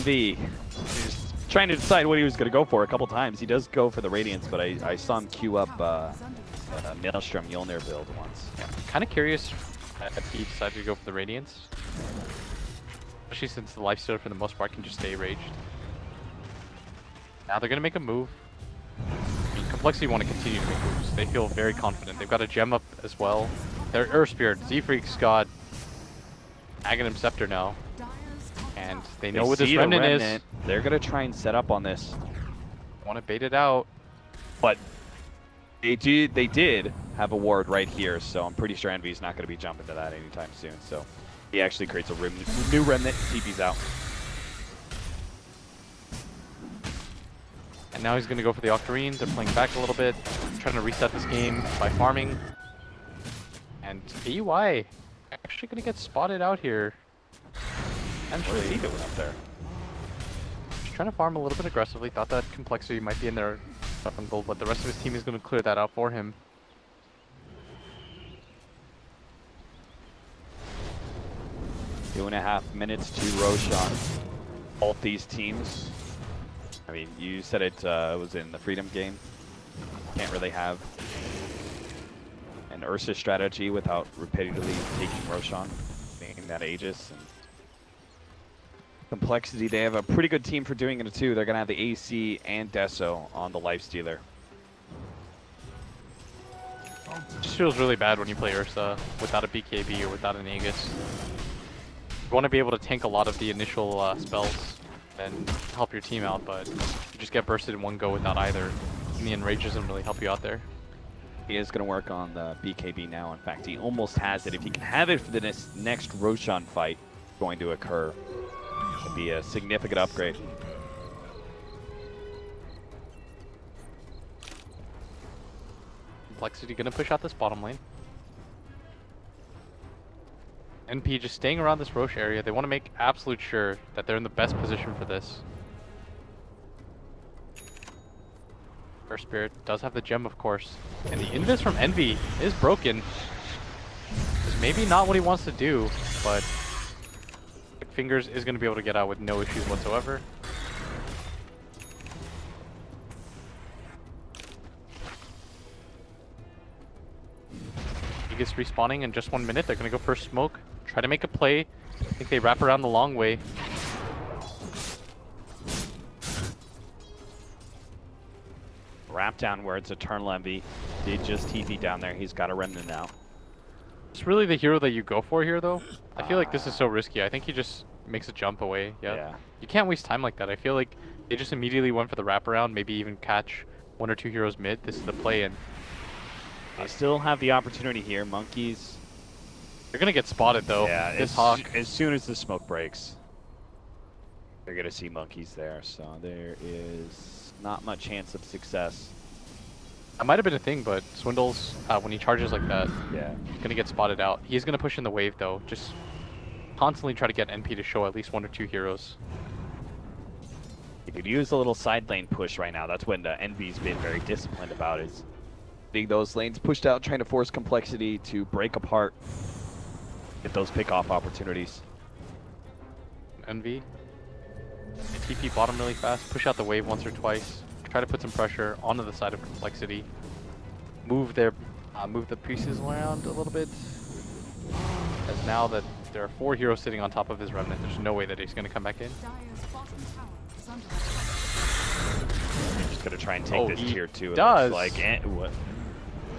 He's trying to decide what he was going to go for a couple times. He does go for the Radiance, but I saw him queue up Maelstrom Mjolnir build once. Yeah, kind of curious if he decided to go for the Radiance. Especially since the Lifestealer for the most part can just stay raged. Now they're going to make a move. Complexity want to continue to make moves. They feel very confident. They've got a gem up as well. Their Earth Spirit, Z-Freak's got Aghanim Scepter now. And they know what this remnant is. They're going to try and set up on this. Want to bait it out. But they did have a ward right here, so I'm pretty sure Envy's not going to be jumping to that anytime soon. So he actually creates a new remnant, TP's out. And now he's going to go for the Octarine. They're playing back a little bit, trying to reset this game by farming. And AUI actually going to get spotted out here. Actually, he doing up there. Just trying to farm a little bit aggressively. Thought that complexity might be in their jungle, but the rest of his team is going to clear that out for him. Two and a half minutes to Roshan. Both these teams I mean, you said it was in the Freedom game. Can't really have an Ursa strategy without repeatedly taking Roshan, making that Aegis. And Complexity, they have a pretty good team for doing it too. They're going to have the AC and Deso on the Lifestealer. It just feels really bad when you play Ursa without a BKB or without an Aegis. You want to be able to tank a lot of the initial spells and help your team out, but you just get bursted in one go without either. And the Enrage doesn't really help you out there. He is going to work on the BKB now. In fact, he almost has it. If he can have it for the next Roshan fight going to occur, it'd be a significant upgrade. Complexity gonna push out this bottom lane. NP just staying around this Roche area. They want to make absolute sure that they're in the best position for this. First Spirit does have the gem, of course. And the invis from Envy is broken. It's maybe not what he wants to do, but Fingers is going to be able to get out with no issues whatsoever. He gets respawning in just 1 minute. They're going to go for a smoke. Try to make a play. I think they wrap around the long way. Wrap downwards, Eternal Envy. Did just TP down there. He's got a Remnant now. It's really the hero that you go for here, though. I feel like this is so risky. I think he just makes a jump away. Yeah. You can't waste time like that. I feel like they just immediately went for the wraparound, maybe even catch 1 or 2 heroes mid. This is the play, and they still have the opportunity here. Monkeys. They're going to get spotted, though. Yeah, this Hawk. As soon as the smoke breaks, they're going to see Monkeys there. So there is not much chance of success. That might have been a thing, but Swindles, when he charges like that, he's going to get spotted out. He's going to push in the wave, though. Just constantly try to get NP to show at least 1 or 2 heroes. You could use a little side lane push right now. That's when Envy's been very disciplined about, is getting those lanes pushed out, trying to force Complexity to break apart, get those pick-off opportunities. Envy. TP bottom really fast, push out the wave once or twice, try to put some pressure onto the side of Complexity, move the pieces around a little bit, as now that there are 4 heroes sitting on top of his Remnant, there's no way that he's going to come back in. He's just going to try and take this tier 2. It does. looks like what?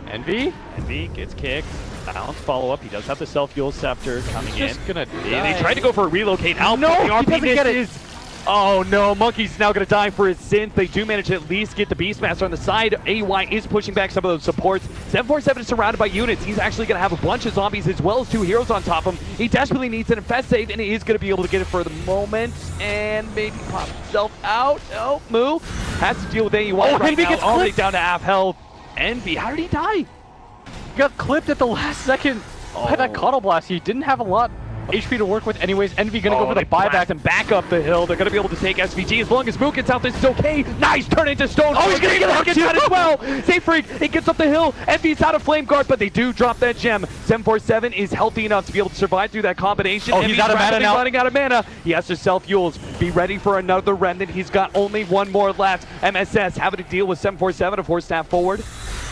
Envy? Envy gets kicked. Bounce follow-up. He does have the self-fuel scepter coming in. Just gonna They tried to go for a relocate out. No, the he RP doesn't get it. misses. Oh no, Monkey's now going to die for his sins. They do manage to at least get the Beastmaster on the side. AY is pushing back some of those supports. 747 is surrounded by units. He's actually going to have a bunch of zombies as well as 2 heroes on top of him. He desperately needs an infest save, and he is going to be able to get it for the moment. And maybe pop himself out. Oh, Moo has to deal with AY right Envy now. gets All the way clipped. down to half health. Envy, how did he die? He got clipped at the last second by that Coddle Blast. He didn't have a lot of HP to work with anyways. Envy gonna go for the buyback. And back up the hill. They're gonna be able to take SVG as long as Moo gets out. This is okay. Nice turn into stone. Oh, he's gonna get out too. as well. Safe Freak. He gets up the hill. Envy's out of Flame Guard, but they do drop that gem. 747 is healthy enough to be able to survive through that combination. Oh, he's out of mana now. Running out of mana. He has to self-fuels. Be ready for another Remnant. He's got only 1 more left. MSS having to deal with 747 to force that forward.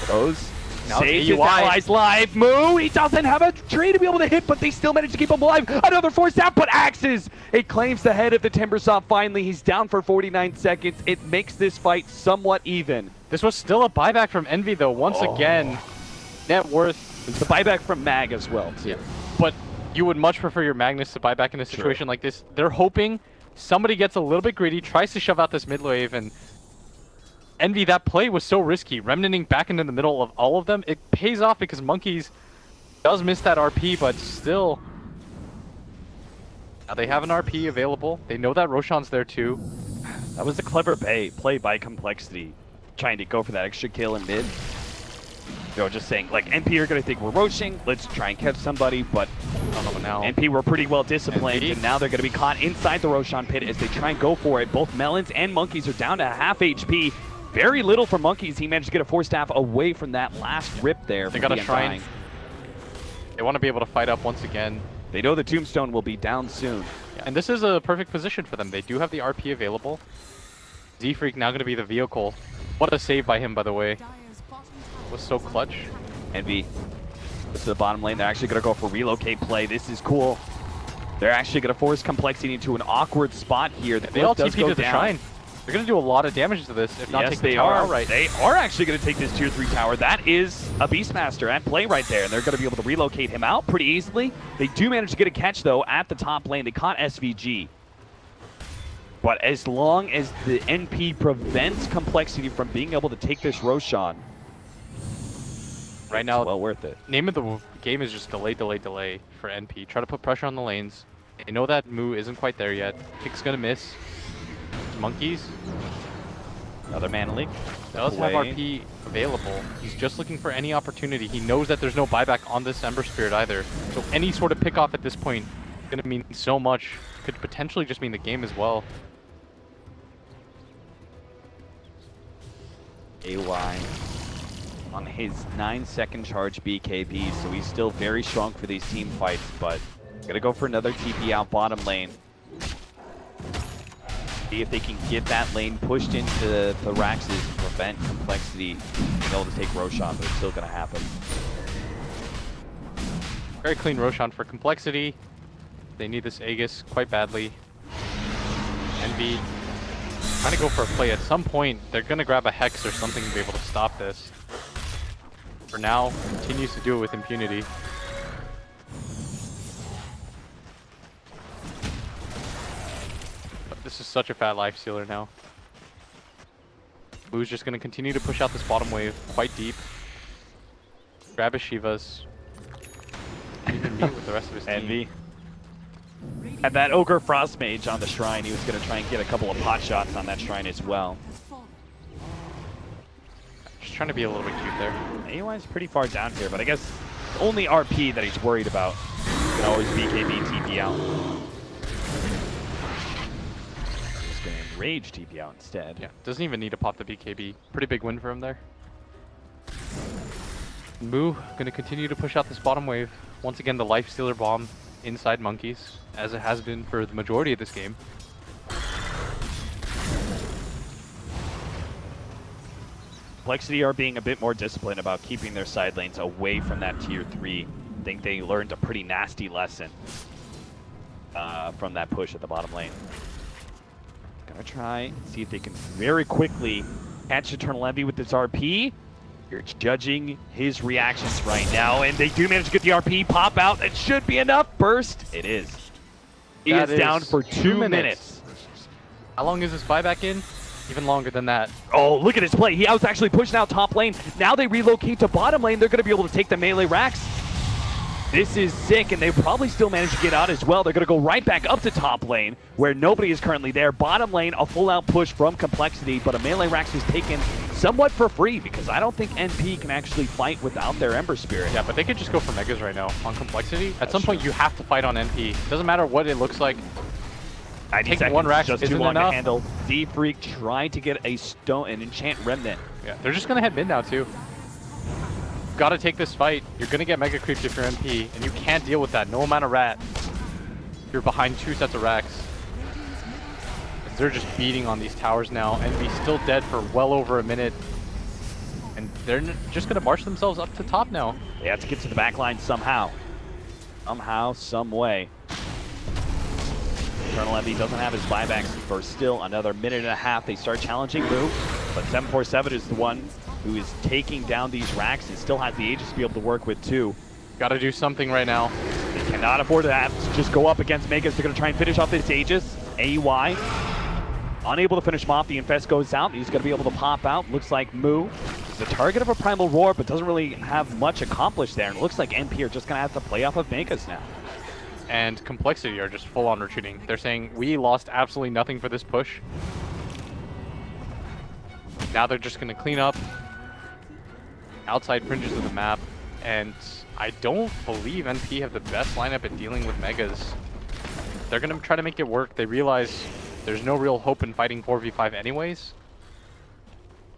Those. Now Saves his allies live. Moo, he doesn't have a tree to be able to hit, but they still manage to keep him alive. Another force down, but Axes. It claims the head of the Timbersaw finally. He's down for 49 seconds. It makes this fight somewhat even. This was still a buyback from Envy, though. Once again, net worth. It's the buyback from Mag as well, too. Yeah. But you would much prefer your Magnus to buy back in a situation like this. They're hoping somebody gets a little bit greedy, tries to shove out this mid wave, and Envy, that play was so risky. Remnanting back into the middle of all of them, it pays off because Monkeys does miss that RP, but still. Now they have an RP available. They know that Roshan's there too. That was a clever play by Complexity, trying to go for that extra kill in mid. You know, just saying, like, NP are going to think we're roaching, let's try and catch somebody, but now NP were pretty well disciplined, and now they're going to be caught inside the Roshan pit as they try and go for it. Both Melons and Monkeys are down to half HP. Very little for Monkeys. He managed to get a force staff away from that last rip there. They got a shrine. They want to be able to fight up once again. They know the Tombstone will be down soon. Yeah, and this is a perfect position for them. They do have the RP available. Z-Freak now going to be the vehicle. What a save by him, by the way. Dire's bottom tower Was so clutch. Envy to the bottom lane. They're actually going to go for relocate play. This is cool. They're actually going to force Complexity into an awkward spot here. The They all does TP go to the down. shrine. They're going to do a lot of damage to this, if not Yes, take the they tower are. outright. They are actually going to take this tier 3 tower. That is a Beastmaster at play right there, and they're going to be able to relocate him out pretty easily. They do manage to get a catch, though, at the top lane. They caught SVG. But as long as the NP prevents Complexity from being able to take this Roshan, Right now, it's well worth it. name of the game is just delay, delay, delay for NP. Try to put pressure on the lanes. They know that Moo isn't quite there yet. Kick's gonna miss. Monkeys Another mana leak. does have RP available. He's just looking for any opportunity. He knows that there's no buyback on this Ember Spirit either. So any sort of pick off at this point is gonna mean so much. Could potentially just mean the game as well. AY on his 9-second charge BKB, so he's still very strong for these team fights, but gonna go for another TP out bottom lane. See if they can get that lane pushed into the Raxes and prevent Complexity being able to take Roshan, but it's still gonna happen. Very clean Roshan for Complexity. They need this Aegis quite badly. Envy trying to go for a play. At some point, they're going to grab a Hex or something to be able to stop this. For now, continues to do it with impunity. But this is such a fat life stealer now. Boo's just going to continue to push out this bottom wave quite deep. Grab his Shivas. Even meet with the rest of his team. Envy. Had that Ogre Frost Mage on the Shrine. He was going to try and get a couple of pot shots on that Shrine as well. has fallen. Just trying to be a little bit cute there. AY is pretty far down here, but I guess only RP that he's worried about. You can always BKB TP out. He's going to Enrage TP out instead. Yeah, doesn't even need to pop the BKB. Pretty big win for him there. Moo going to continue to push out this bottom wave. Once again, the Life Stealer bomb inside Monkeys, as it has been for the majority of this game. Complexity are being a bit more disciplined about keeping their side lanes away from that tier 3. I think they learned a pretty nasty lesson from that push at the bottom lane. Gonna try and see if they can very quickly catch Eternal Envy with this RP. You're judging his reactions right now, and they do manage to get the RP pop out. It should be enough. Burst. It is. He That is down for 2 minutes. How long is this buyback in? Even longer than that. Oh, look at his play. He was actually pushing out top lane. Now they relocate to bottom lane. They're going to be able to take the melee racks. This is sick, and they probably still manage to get out as well. They're going to go right back up to top lane, where nobody is currently there. Bottom lane, a full-out push from Complexity, but a melee racks is taken somewhat for free, because I don't think NP can actually fight without their Ember Spirit. Yeah, but they could just go for Megas right now on Complexity. At some point, you have to fight on NP. Doesn't matter what it looks like. 90 Taking seconds one rack just isn't too long enough. to handle. Z-Freak trying to get a stone, an enchant remnant. Yeah, they're just going to head mid now, too. Got to take this fight. You're going to get Mega Creeped if you're MP, and you can't deal with that. No amount of rat. You're behind 2 sets of racks. They're just beating on these towers now. Envy's still dead for well over a minute. And they're just going to march themselves up to top now. They have to get to the back line somehow. Somehow, some way. Eternal Envy doesn't have his buybacks for still another minute and a half. They start challenging Moo, but 747 is the one who is taking down these racks and still has the Aegis to be able to work with too. Got to do something right now. They cannot afford to have to just go up against Megas. They're going to try and finish off this Aegis. AY unable to finish him off. The Infest goes out. He's going to be able to pop out. Looks like Moo is the target of a Primal Roar, but doesn't really have much accomplished there. And it looks like NP are just going to have to play off of Megas now. And Complexity are just full on retreating. They're saying, we lost absolutely nothing for this push. Now they're just going to clean up outside fringes of the map. And I don't believe NP have the best lineup at dealing with Megas. They're going to try to make it work. They realize there's no real hope in fighting 4v5 anyways.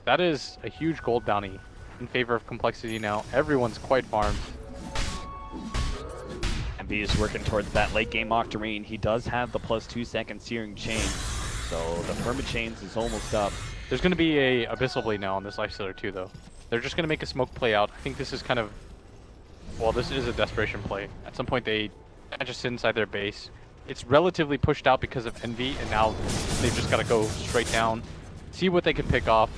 That is a huge gold bounty in favor of Complexity now. Everyone's quite farmed. NP is working towards that late game Octarine. He does have the +2 second Searing Chain. So the permachains is almost up. There's going to be a Abyssal Blade now on this Lifestealer too, though. They're just going to make a smoke play out. I think this is kind of... Well, this is a desperation play. At some point, they just sit inside their base. It's relatively pushed out because of Envy, and now they've just got to go straight down, see what they can pick off.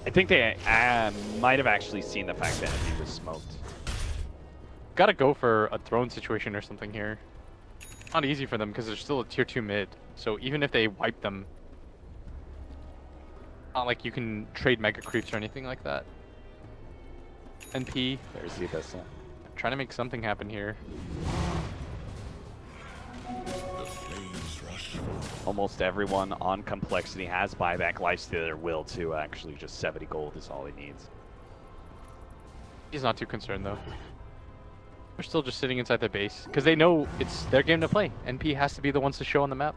I think they might have actually seen the fact that Envy was smoked. Got to go for a throne situation or something here. Not easy for them because they're still a tier 2 mid. So even if they wipe them, not like you can trade mega creeps or anything like that. NP. There's the Abyssal. Trying to make something happen here. Almost everyone on Complexity has buyback. Lifestealer will too, actually. Just 70 gold is all he needs. He's not too concerned though. They're still just sitting inside their base because they know it's their game to play. NP has to be the ones to show on the map.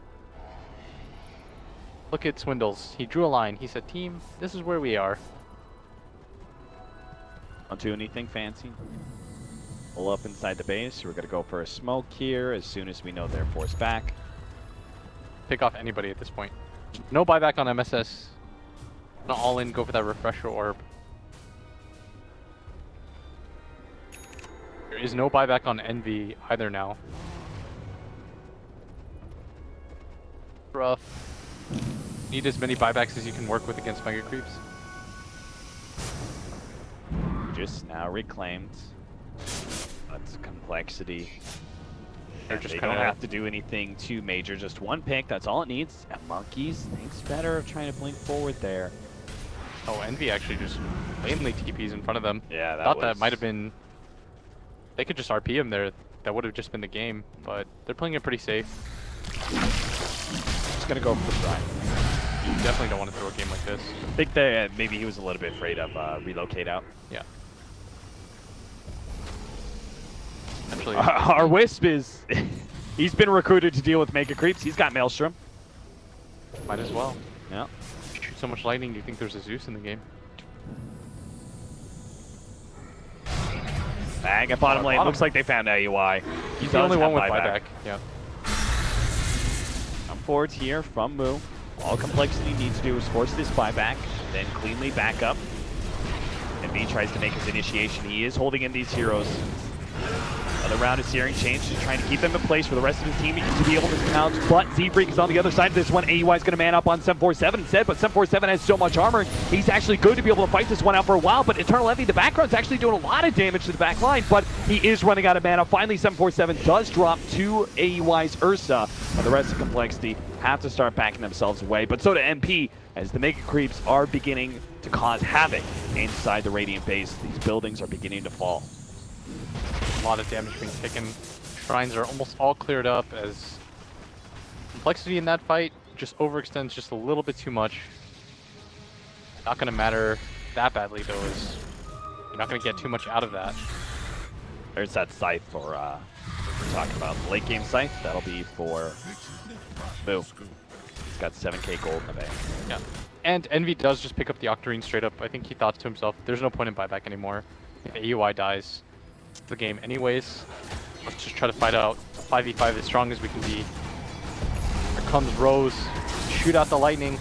Look at Swindles. He drew a line. He said, team, this is where we are. Don't do anything fancy. Pull up inside the base. We're going to go for a smoke here as soon as we know they're forced back. Pick off anybody at this point. No buyback on MSS. Not all in, go for that refresher orb. There is no buyback on Envy either now. Rough. Need as many buybacks as you can work with against mega creeps. Just now reclaimed. That's Complexity. They're just They kinda don't have to do anything too major. Just one pick. That's all it needs. And Monkeys thinks better of trying to blink forward there. Oh, Envy actually just blatantly TPs in front of them. Yeah, that Thought was... that might have been... They could just RP him there. That would have just been the game. But they're playing it pretty safe. Just gonna go for the try. You definitely don't want to throw a game like this. I think that maybe he was a little bit afraid of relocate out. Yeah. Actually, Our Wisp is... he's been recruited to deal with Mega Creeps. He's got Maelstrom. might as well. Yeah. Shoot so much lightning, do you think there's a Zeus in the game? Bang at bottom lane. Looks like they found AUI. He's the only one with buyback. Yeah. Come forwards here from Moo. All Complexity needs to do is force this buyback, then cleanly back up. And B tries to make his initiation. He is holding in these heroes. Another round of Searing Change, just trying to keep them in place for the rest of his team to be able to count. But Z-Freak is on the other side of this one. AUI is going to man up on 747 instead, but 747 has so much armor. He's actually good to be able to fight this one out for a while, but Eternal Envy, the background's actually doing a lot of damage to the back line, but he is running out of mana. Finally, 747 does drop to AUI's Ursa, and the rest of Complexity have to start backing themselves away. But so do MP, as the Mega Creeps are beginning to cause havoc inside the Radiant base. These buildings are beginning to fall. A lot of damage being taken. Shrines are almost all cleared up as Complexity in that fight just overextends just a little bit too much. Not going to matter that badly though, as you're not going to get too much out of that. There's that scythe for, we're talking about the late game scythe. That'll be for Boo. He's got 7k gold in the bank. Yeah. And Envy does just pick up the Octarine straight up. I think he thought to himself, there's no point in buyback anymore. If AUI dies, it's the game anyways. Let's just try to fight out 5v5 as strong as we can be. Here comes Rose. Shoot out the lightning.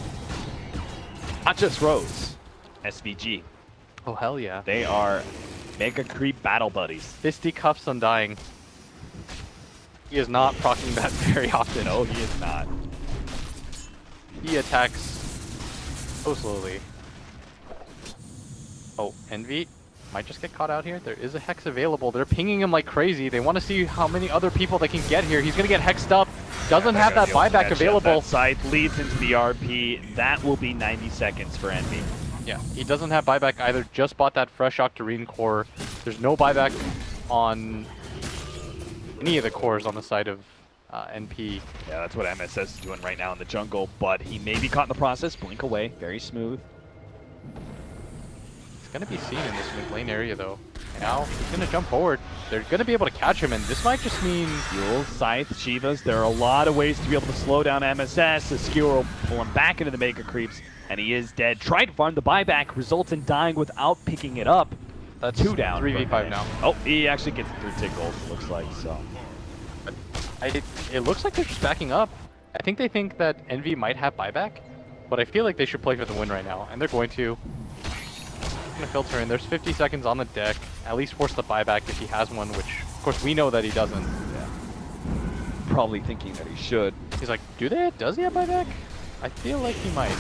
Not just Rose. SVG. Oh, hell yeah. They are Mega Creep battle buddies. Fisticuffs Undying. He is not proccing that very often. No, he is not. He attacks so slowly. Oh, Envy might just get caught out here. There is a Hex available. They're pinging him like crazy. They want to see how many other people they can get here. He's going to get hexed up. Doesn't have that buyback available. That scythe leads into the RP. That will be 90 seconds for Envy. Yeah, he doesn't have buyback either. Just bought that fresh Octarine core. There's no buyback on any of the cores on the side of NP. Yeah, that's what MSS is doing right now in the jungle, but he may be caught in the process. Blink away, very smooth. He's going to be seen in this mid lane area though. Now he's going to jump forward. They're going to be able to catch him, and this might just mean... Fuel, Scythe, Shivas, there are a lot of ways to be able to slow down MSS. The Skewer will pull him back into the Mega Creeps, and he is dead. Tried to farm the buyback, results in dying without picking it up. That's 2 down. 3v5 now. Oh, he actually gets through tick gold, looks like, so. It looks like they're just backing up. I think they think that Envy might have buyback, but I feel like they should play for the win right now, and they're going to. Gonna filter in. There's 50 seconds on the deck. At least force the buyback if he has one, which of course we know that he doesn't. Yeah. Probably thinking that he should. He's like, does he have buyback? I feel like he might.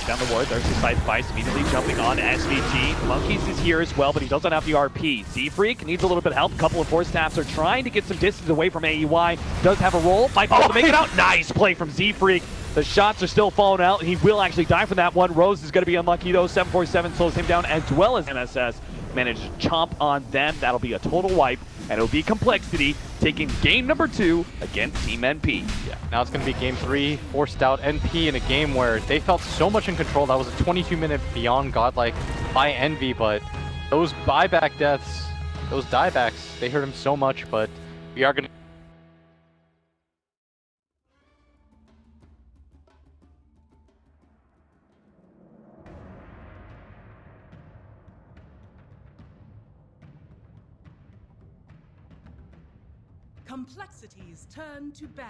Down the ward, there's the side spice immediately jumping on SVG. Monkeys is here as well, but he doesn't have the RP. Z-Freak needs a little bit of help. A couple of force staffs are trying to get some distance away from AEY. Does have a roll. Might be able to make it out. Nice play from Z-Freak. The shots are still falling out. He will actually die from that one. Rose is going to be unlucky though. 747 slows him down as well as MSS managed to chomp on them. That'll be a total wipe, and it'll be Complexity taking game number 2 against Team NP. Yeah, now it's going to be game 3, forced out NP in a game where they felt so much in control. That was a 22-minute beyond godlike by Envy, but those buyback deaths, those diebacks, they hurt him so much, but we are going to... Complexity's turn to ban.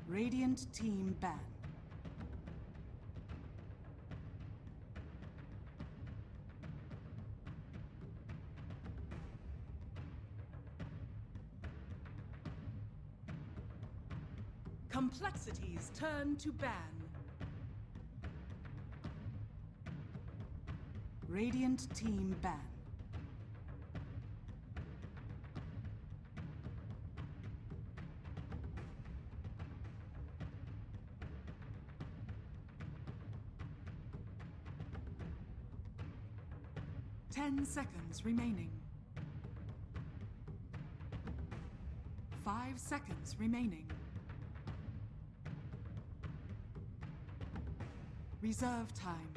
Radiant team ban. Complexity's turn to ban. Radiant team ban. Ten seconds remaining. 5 seconds remaining. Reserve time.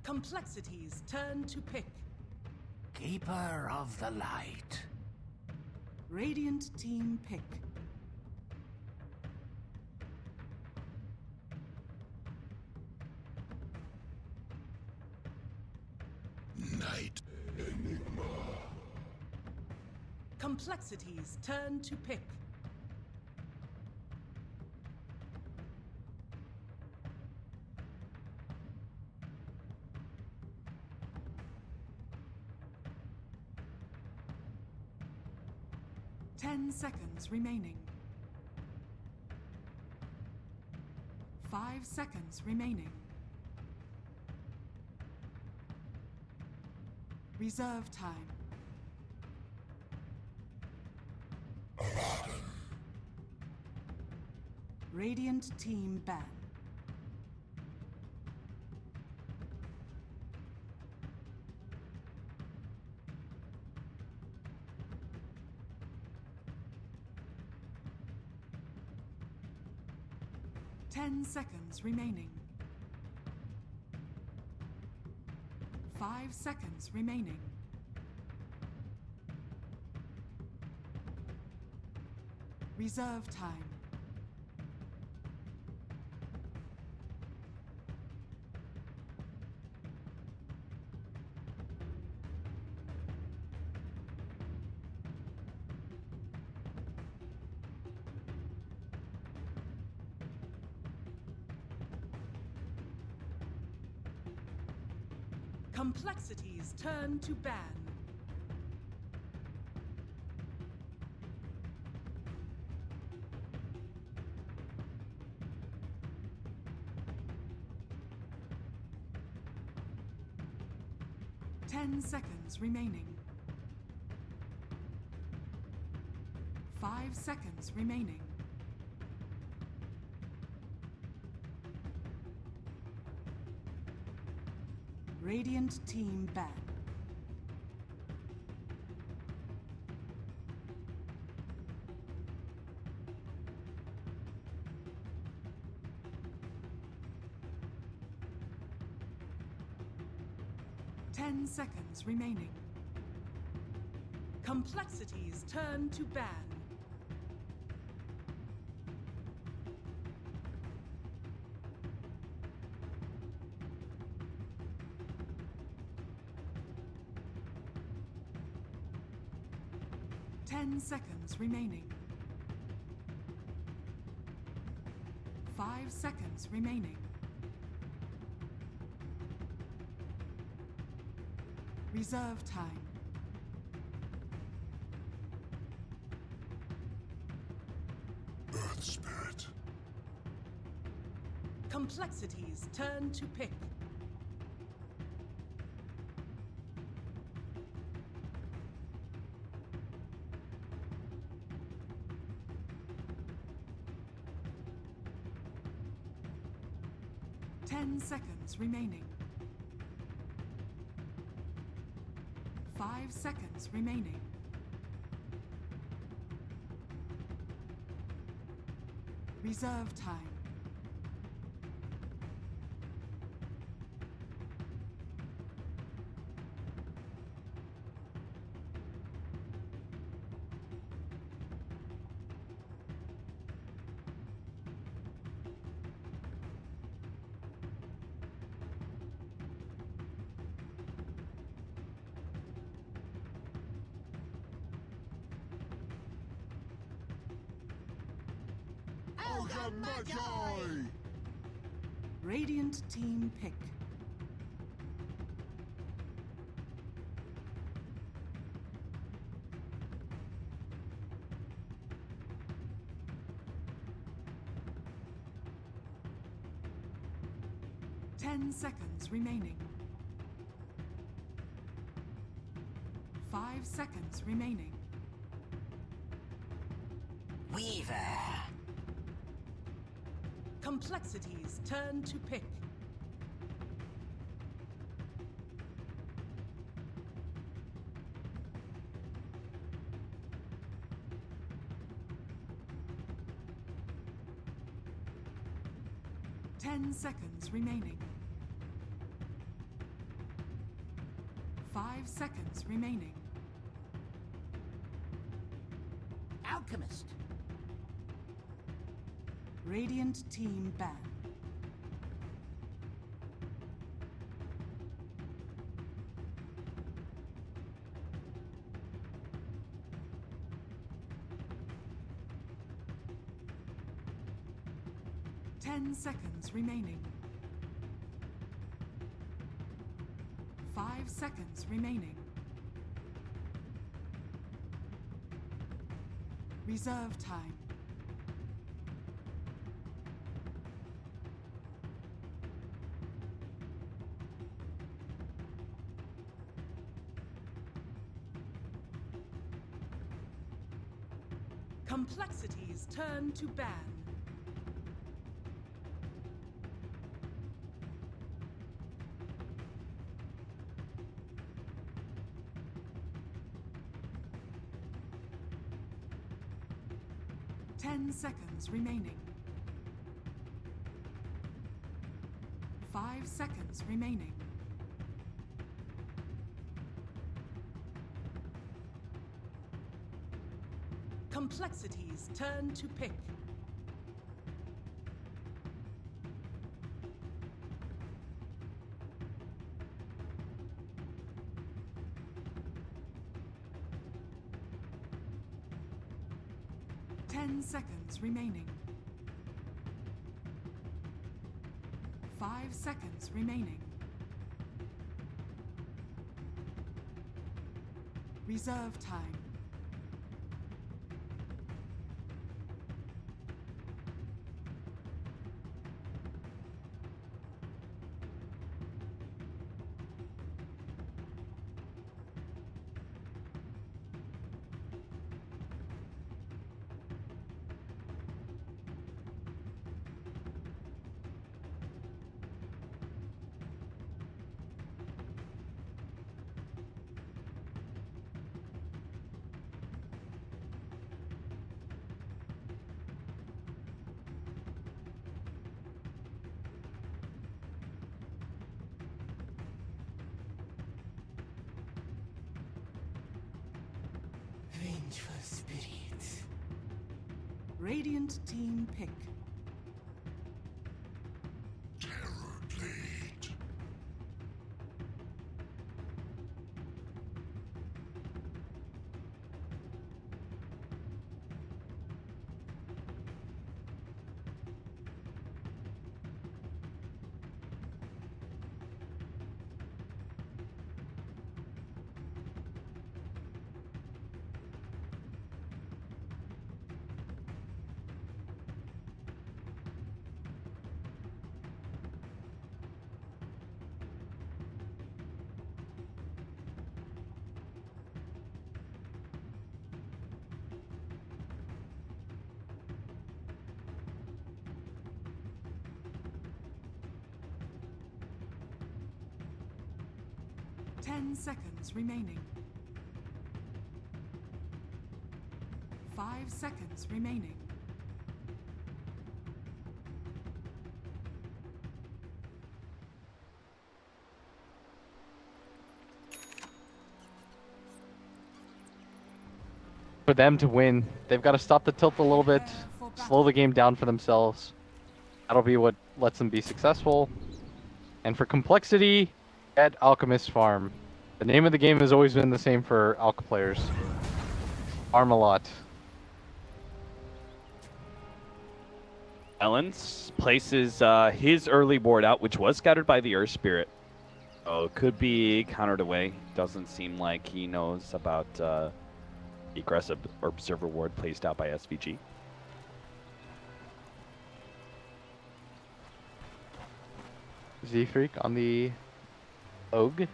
Complexity's turn to pick. Keeper of the light. Radiant team pick. Night Enigma. Complexity's turn to pick. Ten seconds remaining. 5 seconds remaining. Reserve time. Radiant team ban. Ten seconds remaining. 5 seconds remaining. Reserve time. Complexity's turn to ban. Ten seconds remaining. 5 seconds remaining. Radiant team ban. Ten seconds remaining. Complexity's turn to ban. 10 seconds remaining. 5 seconds remaining. Reserve time. Earth Spirit. Complexities turn to pick. Seconds remaining. 5 seconds remaining. Reserve time. Radiant team pick. Ten seconds remaining. 5 seconds remaining. Weaver. Complexities turn to pick. Ten seconds remaining. 5 seconds remaining. Alchemist. Radiant team ban. Ten seconds remaining. 5 seconds remaining. Reserve time. Complexities turn to ban. Ten seconds remaining. 5 seconds remaining. Complexities turn to pick. Ten seconds remaining. 5 seconds remaining. Reserve time. Vengeful spirits. Radiant team pick. Terror Blade. 10 seconds remaining. 5 seconds remaining. For them to win, they've got to stop the tilt a little bit, slow the game down for themselves. That'll be what lets them be successful. And for complexity, at Alchemist Farm. The name of the game has always been the same for Alch players. Farm a lot. Ellens places his early ward out, which was scattered by the Earth Spirit. Oh, could be countered away. Doesn't seem like he knows about the aggressive observer ward placed out by SVG. Z-Freak on the Og.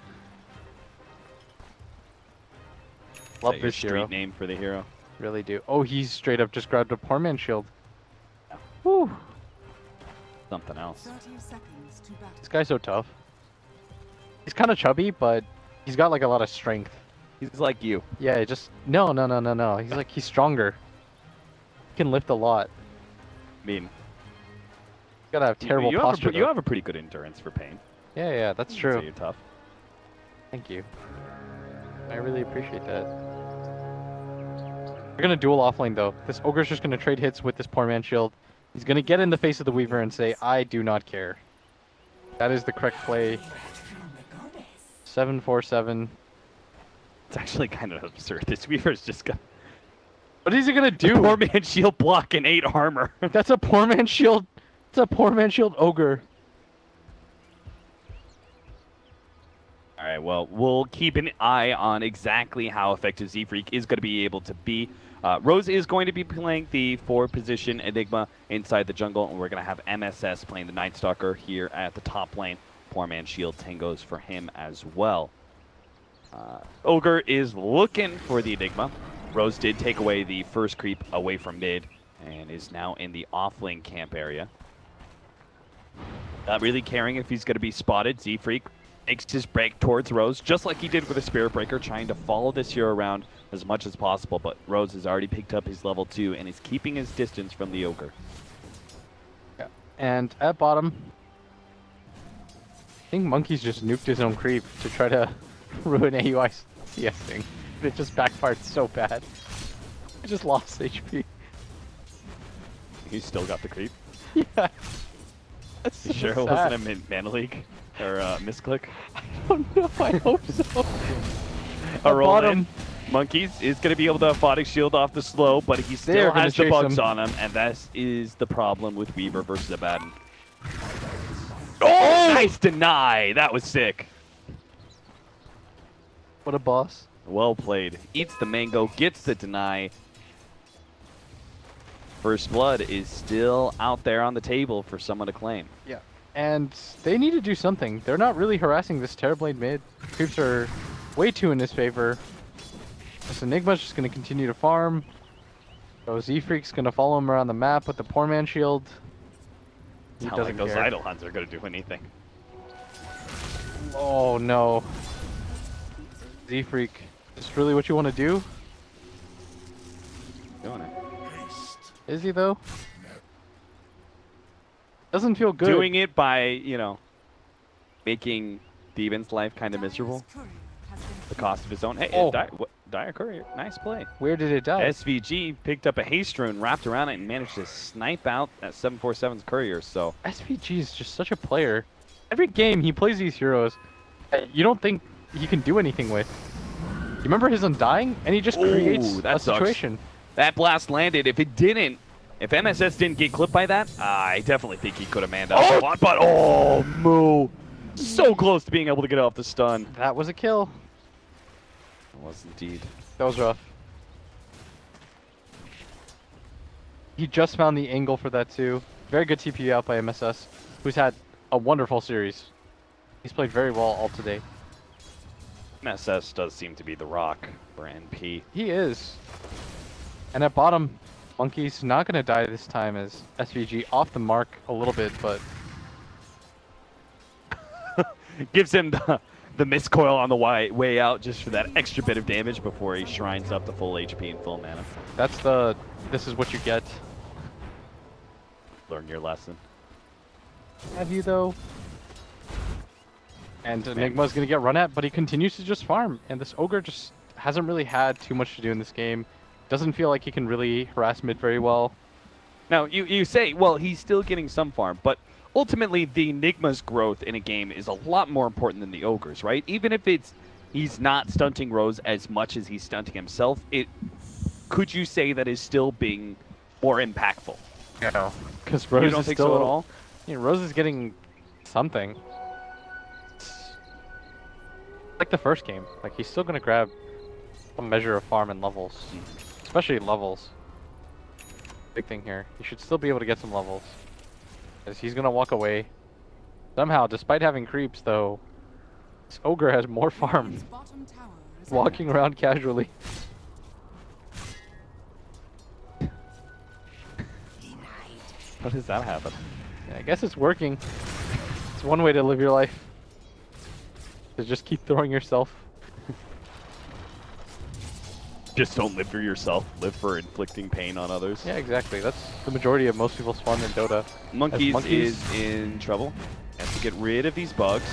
Love Your this street hero. name for the hero. Really do. Oh, he's straight up just grabbed a poor man's shield. Yeah. Woo. Something else. 30 seconds to battle. This guy's so tough. He's kind of chubby, but he's got like a lot of strength. He's like you. Yeah, just no. He's stronger. He can lift a lot. I mean, You gotta have terrible you posture. you have a pretty good endurance for pain. Yeah, that's So true. you're tough. Thank you. I really appreciate that. We're gonna duel offlane though. This ogre's just gonna trade hits with this poor man's shield. He's gonna get in the face of the Weaver and say, "I do not care." That is the correct play. 7-4-7. It's actually kind of absurd. This Weaver's just got What is he gonna do? poor man shield block and 8 armor. That's a poor man's shield. It's a poor man's shield ogre. All right, well, we'll keep an eye on exactly how effective Z-Freak is going to be able to be. Rose is going to be playing the 4-position Enigma inside the jungle, and we're going to have MSS playing the Night Stalker here at the top lane. Poor man shield tangos for him as well. Ogre is looking for the Enigma. Rose did take away the first creep away from mid and is now in the off-lane camp area. Not really caring if he's going to be spotted. Z-Freak makes his break towards Rose, just like he did with the Spirit Breaker, trying to follow this hero around as much as possible, but Rose has already picked up his level 2 and is keeping his distance from the Ogre. Yeah. And at bottom, I think Monkey's just nuked his own creep to try to ruin AUI's CS thing. It just backfired so bad. I just lost HP. He's still got the creep. Yeah. That's You so sure it sad. wasn't a Mana League? Or misclick? Oh no, I hope so. A At roll bottom. in. Monkeys is going to be able to Aphotic Shield off the slow, but he They're still gonna has the chase bugs him. on him, and that is the problem with Weaver versus Abaddon. Oh! Nice deny! That was sick. What a boss. Well played. Eats the mango, gets the deny. First Blood is still out there on the table for someone to claim. Yeah. And they need to do something. They're not really harassing this Terrorblade mid. Creeps are way too in his favor. This Enigma's just going to continue to farm. So Z-Freak's going to follow him around the map with the poor man shield. It's He not like doesn't those care. idle hunts are going to do anything. Oh no. Z-Freak, is this really what you want to do? Doing it. Is he though? Doesn't feel good. Doing it by, you know, making Demon's life kind of miserable. The cost of his own. Hey, Oh. Dire Courier, nice play. Where did it die? SVG picked up a haste rune, wrapped around it, and managed to snipe out that 747's Courier, so. SVG is just such a player. Every game he plays these heroes, you don't think he can do anything with. You remember his Undying? And he just creates that a sucks. situation. That blast landed. If MSS didn't get clipped by that, I definitely think he could have manned up a lot, but oh, Moo. So close to being able to get off the stun. That was a kill. It was indeed. That was rough. He just found the angle for that too. Very good TP out by MSS, who's had a wonderful series. He's played very well all today. MSS does seem to be the rock for NP. He is. And at bottom, Monkey's not going to die this time as SVG off the mark a little bit, but Gives him the miscoil on the way out just for that extra bit of damage before he shrines up the full HP and full mana. This is what you get. Learn your lesson. Have you though? And Enigma's gonna get run at, but he continues to just farm. And this Ogre just hasn't really had too much to do in this game. Doesn't feel like he can really harass mid very well. Now, you say, well, he's still getting some farm, but ultimately the Enigma's growth in a game is a lot more important than the Ogre's, right? Even if he's not stunting Rose as much as he's stunting himself, could you say that is still being more impactful? Yeah. Because Rose you don't is think still, so at all? Yeah, Rose is getting something. It's like the first game. Like he's still gonna grab a measure of farm and levels, especially levels. Big thing here. You should still be able to get some levels, as he's gonna walk away. Somehow, despite having creeps, though, this Ogre has more farm, walking around casually. How does that happen? Yeah, I guess it's working. It's one way to live your life. To just keep throwing yourself. Just don't live for yourself. Live for inflicting pain on others. Yeah, exactly. That's the majority of most people's fun in Dota. Monkeys is in trouble. He has to get rid of these bugs.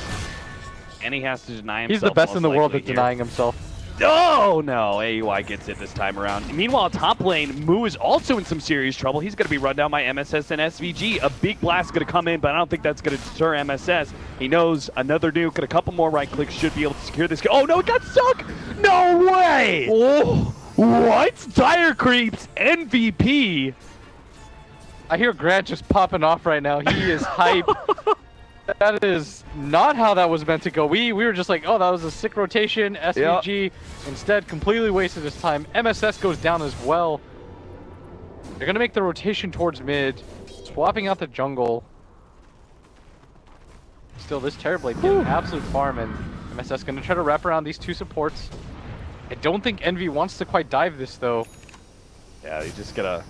And he has to deny himself. He's the best in the world at here. denying himself. Oh, no. AUI gets it this time around. Meanwhile, top lane, Moo is also in some serious trouble. He's going to be run down by MSS and SVG. A big blast is going to come in, but I don't think that's going to deter MSS. He knows another nuke and a couple more right clicks should be able to secure this. Oh, no, it got stuck! No way! Oh, what? Dire Creeps, MVP. I hear Grant just popping off right now. He is hype. That is not how that was meant to go. We were just like, oh, that was a sick rotation. SVG instead completely wasted his time. MSS goes down as well. They're going to make the rotation towards mid, swapping out the jungle. Still, this Terrorblade getting absolute farm, and MSS going to try to wrap around these two supports. I don't think Envy wants to quite dive this, though. Yeah, he just got a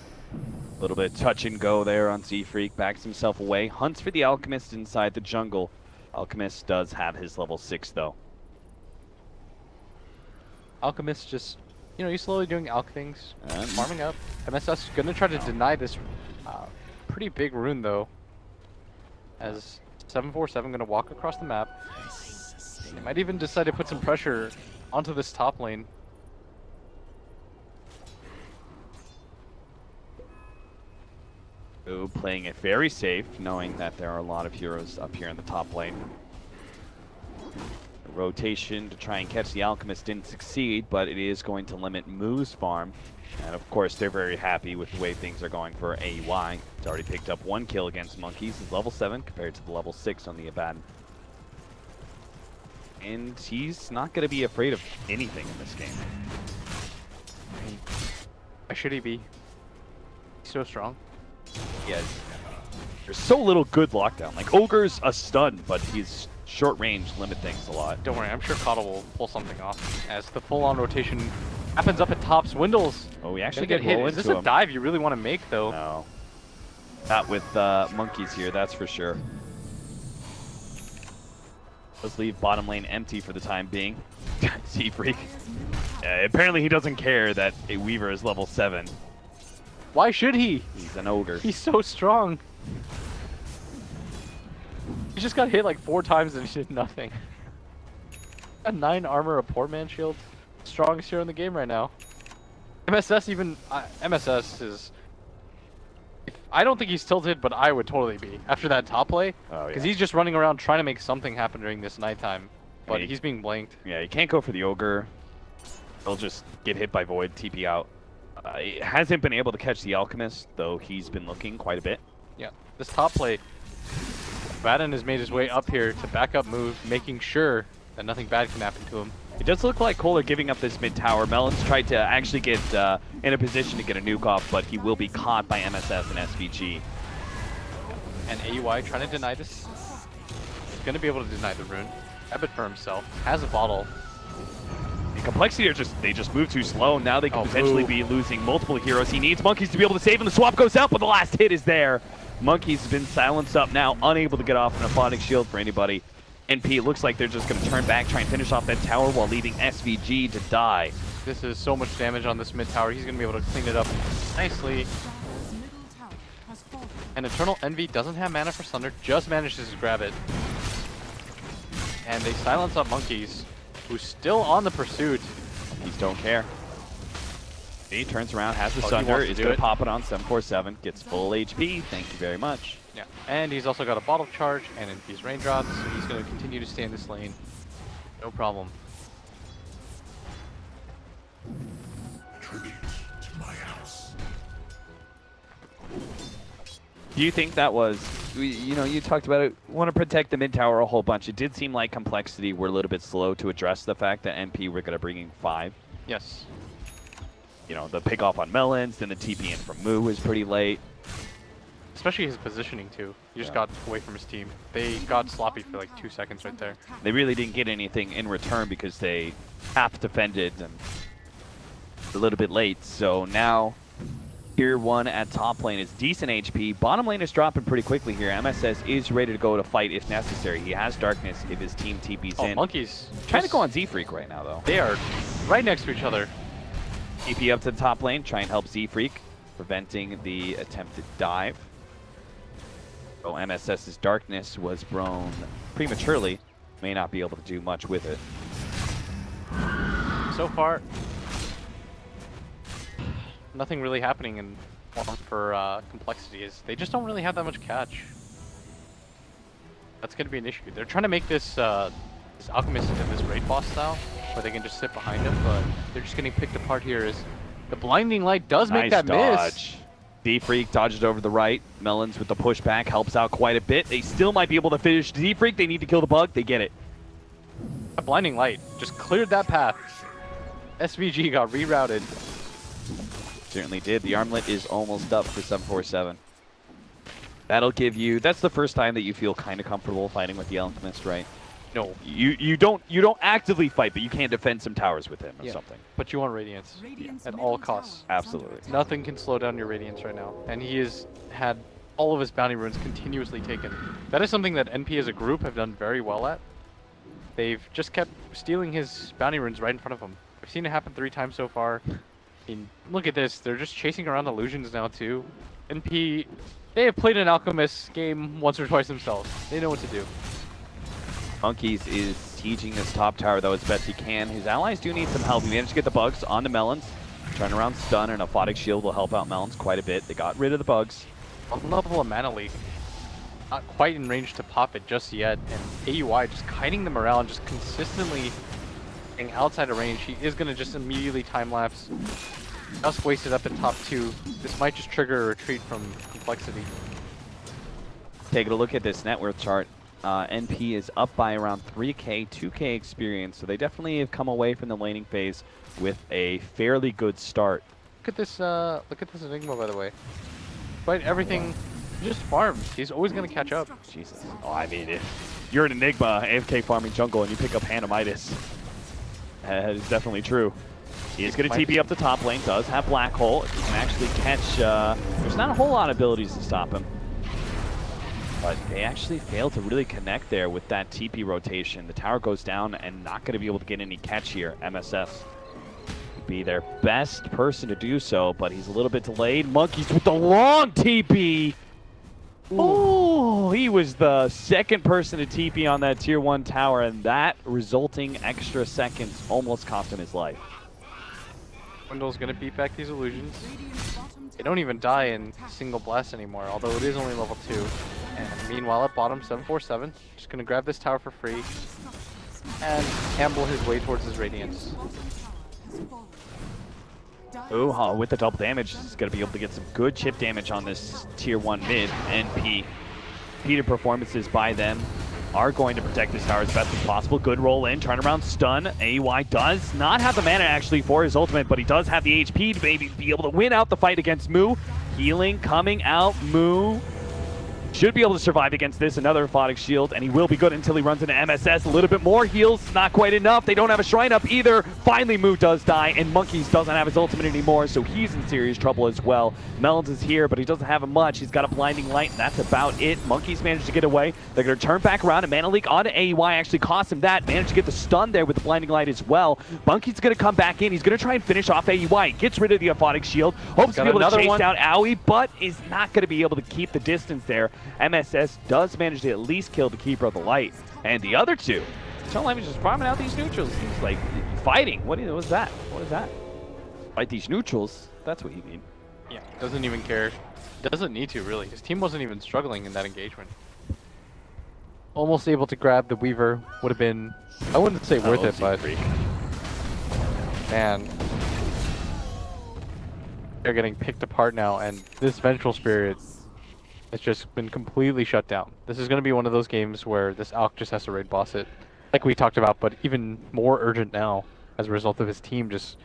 little bit touch and go there on Z-Freak, backs himself away, hunts for the Alchemist inside the jungle. Alchemist does have his level 6 though. Alchemist just, he's slowly doing alch things, farming up. MSS gonna try to deny this pretty big rune though, as 747 gonna walk across the map. They might even decide to put some pressure onto this top lane. Ooh, playing it very safe, knowing that there are a lot of heroes up here in the top lane. The rotation to try and catch the Alchemist didn't succeed, but it is going to limit Moo's farm. And of course, they're very happy with the way things are going for AUI. It's already picked up 1 kill against Monkeys. He's level 7 compared to the level 6 on the Abaddon. And he's not going to be afraid of anything in this game. Why should he be? He's so strong. Yeah, there's so little good lockdown. Like, Ogre's a stun, but he's short range, limit things a lot. Don't worry, I'm sure Coddle will pull something off as the full-on rotation happens up at top. Swindles. Oh, we actually get hit. Is this a dive you really want to make, though? No. Not with Monkeys here, that's for sure. Let's leave bottom lane empty for the time being. Z-Freak. Apparently he doesn't care that a Weaver is level 7. Why should he? He's an ogre. He's so strong. He just got hit like 4 times and he did nothing. A 9 armor, a poor man shield. Strongest hero in the game right now. MSS even... MSS is... I don't think he's tilted, but I would totally be after that top play. Oh, because he's just running around trying to make something happen during this nighttime. But Yeah, he's being blanked. Yeah, you can't go for the ogre. He'll just get hit by Void, TP out. He hasn't been able to catch the Alchemist, though he's been looking quite a bit. Yeah, this top play, Baden has made his way up here to back up move, making sure that nothing bad can happen to him. It does look like Kohler giving up this mid tower. Melon's tried to actually get in a position to get a nuke off, but he will be caught by MSS and SVG. And AUI trying to deny this. He's going to be able to deny the rune. Ebbet for himself, has a bottle. And Complexity they just move too slow. Now they could potentially be losing multiple heroes. He needs Monkeys to be able to save him. The swap goes out, but the last hit is there. Monkeys has been silenced up now, unable to get off an Aphotic Shield for anybody. NP, it looks like they're just going to turn back, try and finish off that tower while leaving SVG to die. This is so much damage on this mid tower. He's going to be able to clean it up nicely. Dire's middle tower has fallen. And Eternal Envy doesn't have mana for Sunder, just manages to grab it. And they silence up Monkeys, who's still on the pursuit. Monkeys don't care. He turns around, has the he Sunder, wants to is do going it. to pop it on 747, gets full HP. Thank you very much. Yeah, and he's also got a bottle charge and infused raindrops, so he's going to continue to stay in this lane. No problem. Tribute to my house. Do you think that was, you know, you talked about it, want to protect the mid tower a whole bunch. It did seem like Complexity were a little bit slow to address the fact that MP were going to bring in 5. Yes. You know, the pick off on Melons, then the TP in from Moo was pretty late. Especially his positioning too. He just got away from his team. They got sloppy for like 2 seconds right there. They really didn't get anything in return because they half defended and a little bit late. So now Tier 1 at top lane is decent HP. Bottom lane is dropping pretty quickly here. MSS is ready to go to fight if necessary. He has Darkness if his team TP's in. Monkeys. Trying to go on Z-Freak right now, though. They are right next to each other. TP up to the top lane, try and help Z-Freak, preventing the attempted dive. So MSS's Darkness was thrown prematurely. May not be able to do much with it. So far, nothing really happening in for Complexity. Is they just don't really have that much catch. That's going to be an issue. They're trying to make this this Alchemist into this raid boss style, where they can just sit behind him, but they're just getting picked apart here. As the blinding light does make that miss. Z-Freak dodges over the right. Melons with the pushback helps out quite a bit. They still might be able to finish Z-Freak. They need to kill the bug. They get it. A blinding light just cleared that path. SVG got rerouted. Certainly did. The armlet is almost up for 747. That'll give you. That's the first time that you feel kind of comfortable fighting with the Alchemist, right? No. You don't actively fight, but you can defend some towers with him or something. But you want Radiance at all costs. Absolutely. Nothing can slow down your Radiance right now. And he has had all of his bounty runes continuously taken. That is something that NP as a group have done very well at. They've just kept stealing his bounty runes right in front of him. I've seen it happen 3 times so far. I mean, look at this. They're just chasing around illusions now too. NP, they have played an Alchemist game once or twice themselves. They know what to do. Monkeys is sieging this top tower though as best he can. His allies do need some help. He managed to get the bugs on the Melons. Turnaround stun and a Aphotic Shield will help out Melons quite a bit. They got rid of the bugs. On level of Mana Leak, not quite in range to pop it just yet, and AUI just kiting the morale and just consistently getting outside of range. He is going to just immediately time-lapse. Just wasted up at top 2. This might just trigger a retreat from Complexity. Taking a look at this net worth chart. NP is up by around 3k, 2k experience, so they definitely have come away from the laning phase with a fairly good start. Look at this Enigma, by the way. But everything just farms. He's always going to catch up. Jesus. Oh, I mean, if you're an Enigma AFK farming jungle and you pick up Hanamitis, that is definitely true. He is going to TP up the top lane, does have Black Hole. If he can actually catch, there's not a whole lot of abilities to stop him. But they actually failed to really connect there with that TP rotation. The tower goes down and not going to be able to get any catch here. MSS would be their best person to do so, but he's a little bit delayed. Monkeys with the long TP. Oh, he was the second person to TP on that tier 1 tower, and that resulting extra seconds almost cost him his life. Wendell's going to beat back these illusions. They don't even die in single blast anymore, although it is only level 2. And meanwhile at bottom, 747, just going to grab this tower for free and amble his way towards his Radiance. Ooh, with the double damage, he's going to be able to get some good chip damage on this tier 1 mid. NP. Repeated performances by them are going to protect this tower as best as possible. Good roll in, turnaround stun. AY does not have the mana actually for his ultimate, but he does have the HP to maybe be able to win out the fight against Moo. Healing coming out, Moo. Should be able to survive against this. Another Aphotic Shield, and he will be good until he runs into MSS. A little bit more heals, not quite enough. They don't have a Shrine up either. Finally, Moo does die, and Monkeys doesn't have his ultimate anymore, so he's in serious trouble as well. Melons is here, but he doesn't have much. He's got a Blinding Light, and that's about it. Monkeys managed to get away. They're going to turn back around, and Mana Leak onto AEY actually cost him that. Managed to get the stun there with the Blinding Light as well. Monkey's going to come back in. He's going to try and finish off AEY. Gets rid of the Aphotic Shield. Hopes to be able to chase down Owie, but is not going to be able to keep the distance there. MSS does manage to at least kill the Keeper of the Light. And the other two, Eternal just farming out these neutrals. Seems like fighting. What is that? What is that? Fight these neutrals? That's what you mean. Yeah, doesn't even care. Doesn't need to, really. His team wasn't even struggling in that engagement. Almost able to grab the Weaver. Would have been, I wouldn't say worth it, but man, they're getting picked apart now, and this Vengeful Spirit has just been completely shut down. This is going to be one of those games where this Alk just has to raid boss it, like we talked about, but even more urgent now as a result of his team just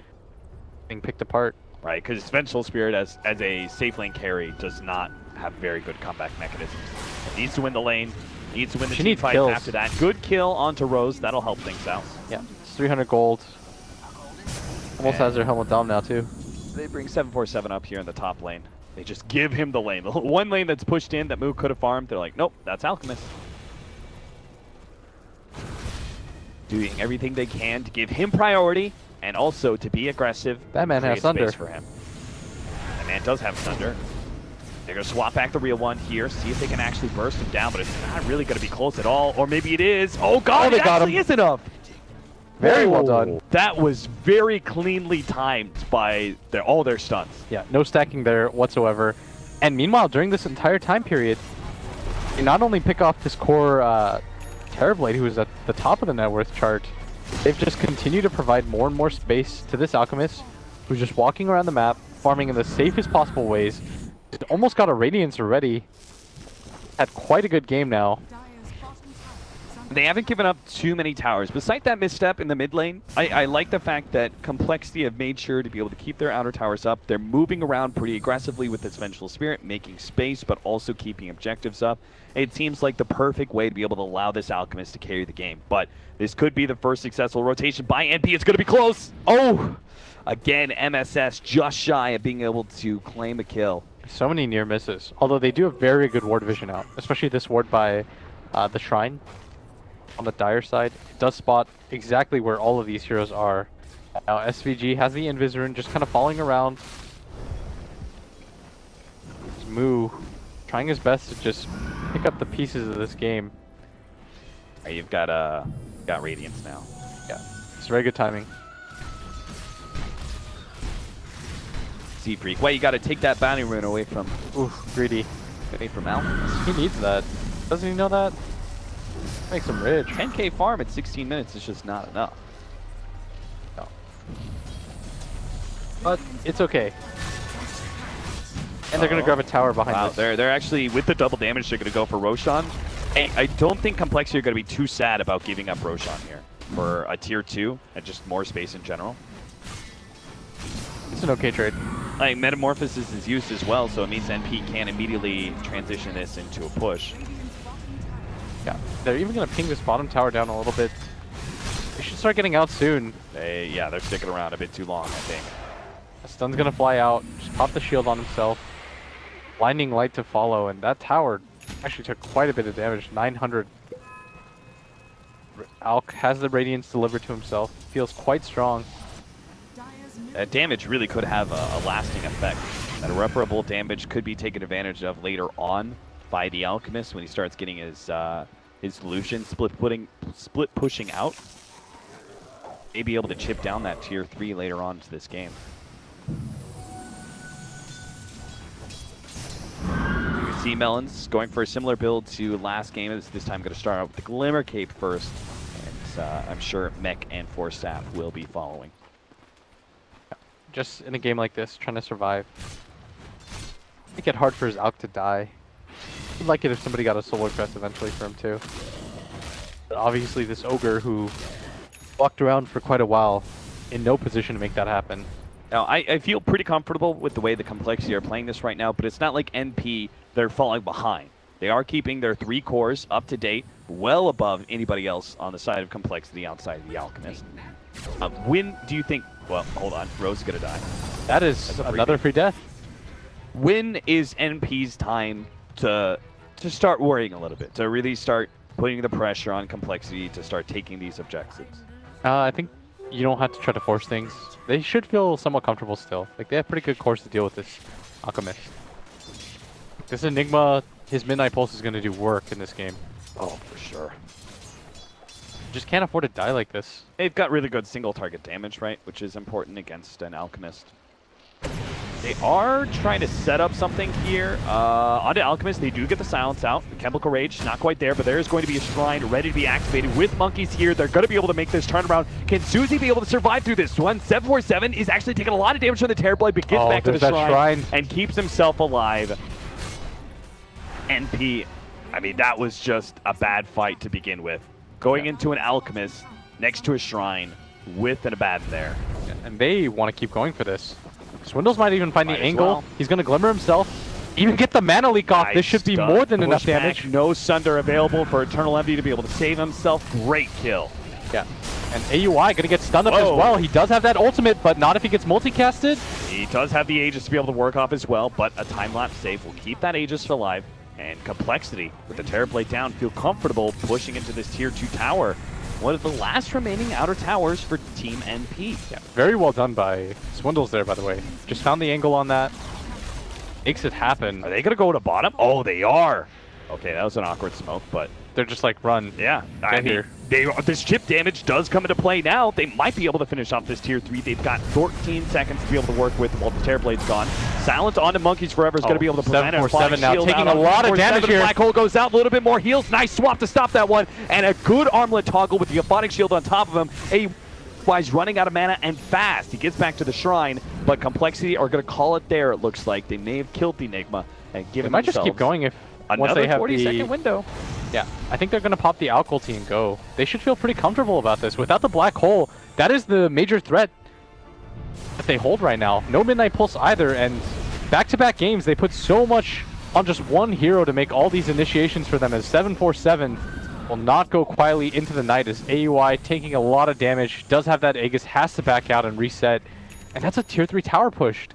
being picked apart. Right, because Vengeful Spirit as a safe lane carry does not have very good comeback mechanisms. Needs to win the lane, needs to win the team fight after that. Good kill onto Rose, that'll help things out. Yeah, it's 300 gold. Almost has their helmet down now too. They bring 747 up here in the top lane. They just give him the lane. The one lane that's pushed in that Moo could have farmed, they're like, nope, that's Alchemist. Doing everything they can to give him priority and also to be aggressive. That man has Thunder. For him. That man does have Thunder. They're going to swap back the real one here, see if they can actually burst him down, but it's not really going to be close at all. Or maybe it is. Oh, God, it actually is enough. Very well done. That was very cleanly timed by all their stuns. Yeah, no stacking there whatsoever. And meanwhile, during this entire time period, you not only pick off this core Terrorblade, who is at the top of the net worth chart, they've just continued to provide more and more space to this Alchemist, who's just walking around the map, farming in the safest possible ways. Just almost got a Radiance already. Had quite a good game now. They haven't given up too many towers. Besides that misstep in the mid lane, I like the fact that Complexity have made sure to be able to keep their outer towers up. They're moving around pretty aggressively with this Vengeful Spirit, making space, but also keeping objectives up. It seems like the perfect way to be able to allow this Alchemist to carry the game. But this could be the first successful rotation by NP. It's going to be close. Oh! Again, MSS just shy of being able to claim a kill. So many near misses. Although they do have very good ward vision out, especially this ward by the Shrine. On the Dire side, it does spot exactly where all of these heroes are. Now SVG has the Invis Rune just kind of following around. Moo trying his best to just pick up the pieces of this game. Right, you've got Radiance now. Yeah, it's very good timing. Sea Freak, wait, you got to take that bounty rune away from. Oof, greedy. Away from Alchemist. He needs that. Doesn't he know that? Makes him rich. 10k farm at 16 minutes is just not enough. No. But it's okay. And they're going to grab a tower behind this. They're actually, with the double damage, they're going to go for Roshan. I don't think Complexity are going to be too sad about giving up Roshan here for a tier 2 and just more space in general. It's an okay trade. Like, Metamorphosis is used as well, so it means NP can immediately transition this into a push. Yeah, they're even going to ping this bottom tower down a little bit. They should start getting out soon. Yeah, they're sticking around a bit too long, I think. A stun's going to fly out, just pop the shield on himself. Blinding Light to follow, and that tower actually took quite a bit of damage, 900. Alk has the Radiance delivered to himself, feels quite strong. That damage really could have a lasting effect. That irreparable damage could be taken advantage of later on by the Alchemist when he starts getting his solution split pushing out. May be able to chip down that tier 3 later on into this game. You can see Melons going for a similar build to last game. This time going to start out with the Glimmer Cape first, and I'm sure Mech and Force Staff will be following. Just in a game like this, trying to survive. Make it hard for his Alk to die. I'd like it if somebody got a Solar Crest eventually for him too. But obviously this Ogre who walked around for quite a while in no position to make that happen. Now, I feel pretty comfortable with the way the Complexity are playing this right now, but it's not like NP, they're falling behind. They are keeping their 3 cores up to date, well above anybody else on the side of Complexity outside of the Alchemist. When do you think... Well, hold on. Rose is going to die. That is another free death. When is NP's time to start worrying a little bit, to really start putting the pressure on Complexity to start taking these objectives? I think you don't have to try to force things. They should feel somewhat comfortable still. Like, they have pretty good cores to deal with this Alchemist. This Enigma, his Midnight Pulse is going to do work in this game. Oh, for sure. Just can't afford to die like this. They've got really good single target damage, right? Which is important against an Alchemist. They are trying to set up something here. Onto Alchemist, they do get the silence out. The Chemical Rage, not quite there, but there is going to be a Shrine ready to be activated with Monkeys here. They're going to be able to make this turnaround. Can Susie be able to survive through this one? 747 is actually taking a lot of damage from the Terrorblade, but gets back to the shrine and keeps himself alive. NP, I mean, that was just a bad fight to begin with. Going into an Alchemist next to a Shrine with an Abaddon there. Yeah, and they want to keep going for this. Swindles might even find the angle. Well. He's going to Glimmer himself. Even get the mana leak off. This should be more than enough damage. No Sunder available for Eternal Envy to be able to save himself. Great kill. Yeah. And AUI going to get stunned up as well. He does have that ultimate, but not if he gets multicasted. He does have the Aegis to be able to work off as well, but a time-lapse save will keep that Aegis alive. And Complexity, with the Terrorblade down, feel comfortable pushing into this Tier 2 tower. One of the last remaining outer towers for Team NP. Yeah, very well done by Swindles there, by the way. Just found the angle on that. Makes it happen. Are they going to go to bottom? Oh, they are. Okay, that was an awkward smoke, but... They're just like, run. Yeah. I mean, this chip damage does come into play now. They might be able to finish off this Tier 3. They've got 14 seconds to be able to work with while the Terrorblade's gone. Silence onto Monkeys Forever is going to be able to prevent it. 747 now, taking a lot of damage here. Black Hole goes out, a little bit more heals. Nice swap to stop that one. And a good armlet toggle with the Aphotic Shield on top of him. AY's running out of mana and fast. He gets back to the Shrine, but Complexity are going to call it there, it looks like. They may have killed the Enigma and given might just keep going if once they have 40-second window. Yeah, I think they're going to pop the Alculti and go. They should feel pretty comfortable about this. Without the Black Hole, that is the major threat that they hold right now. No Midnight Pulse either, and back-to-back games, they put so much on just one hero to make all these initiations for them, as 747 will not go quietly into the night as AUI taking a lot of damage, does have that Aegis, has to back out and reset, and that's a Tier 3 tower pushed.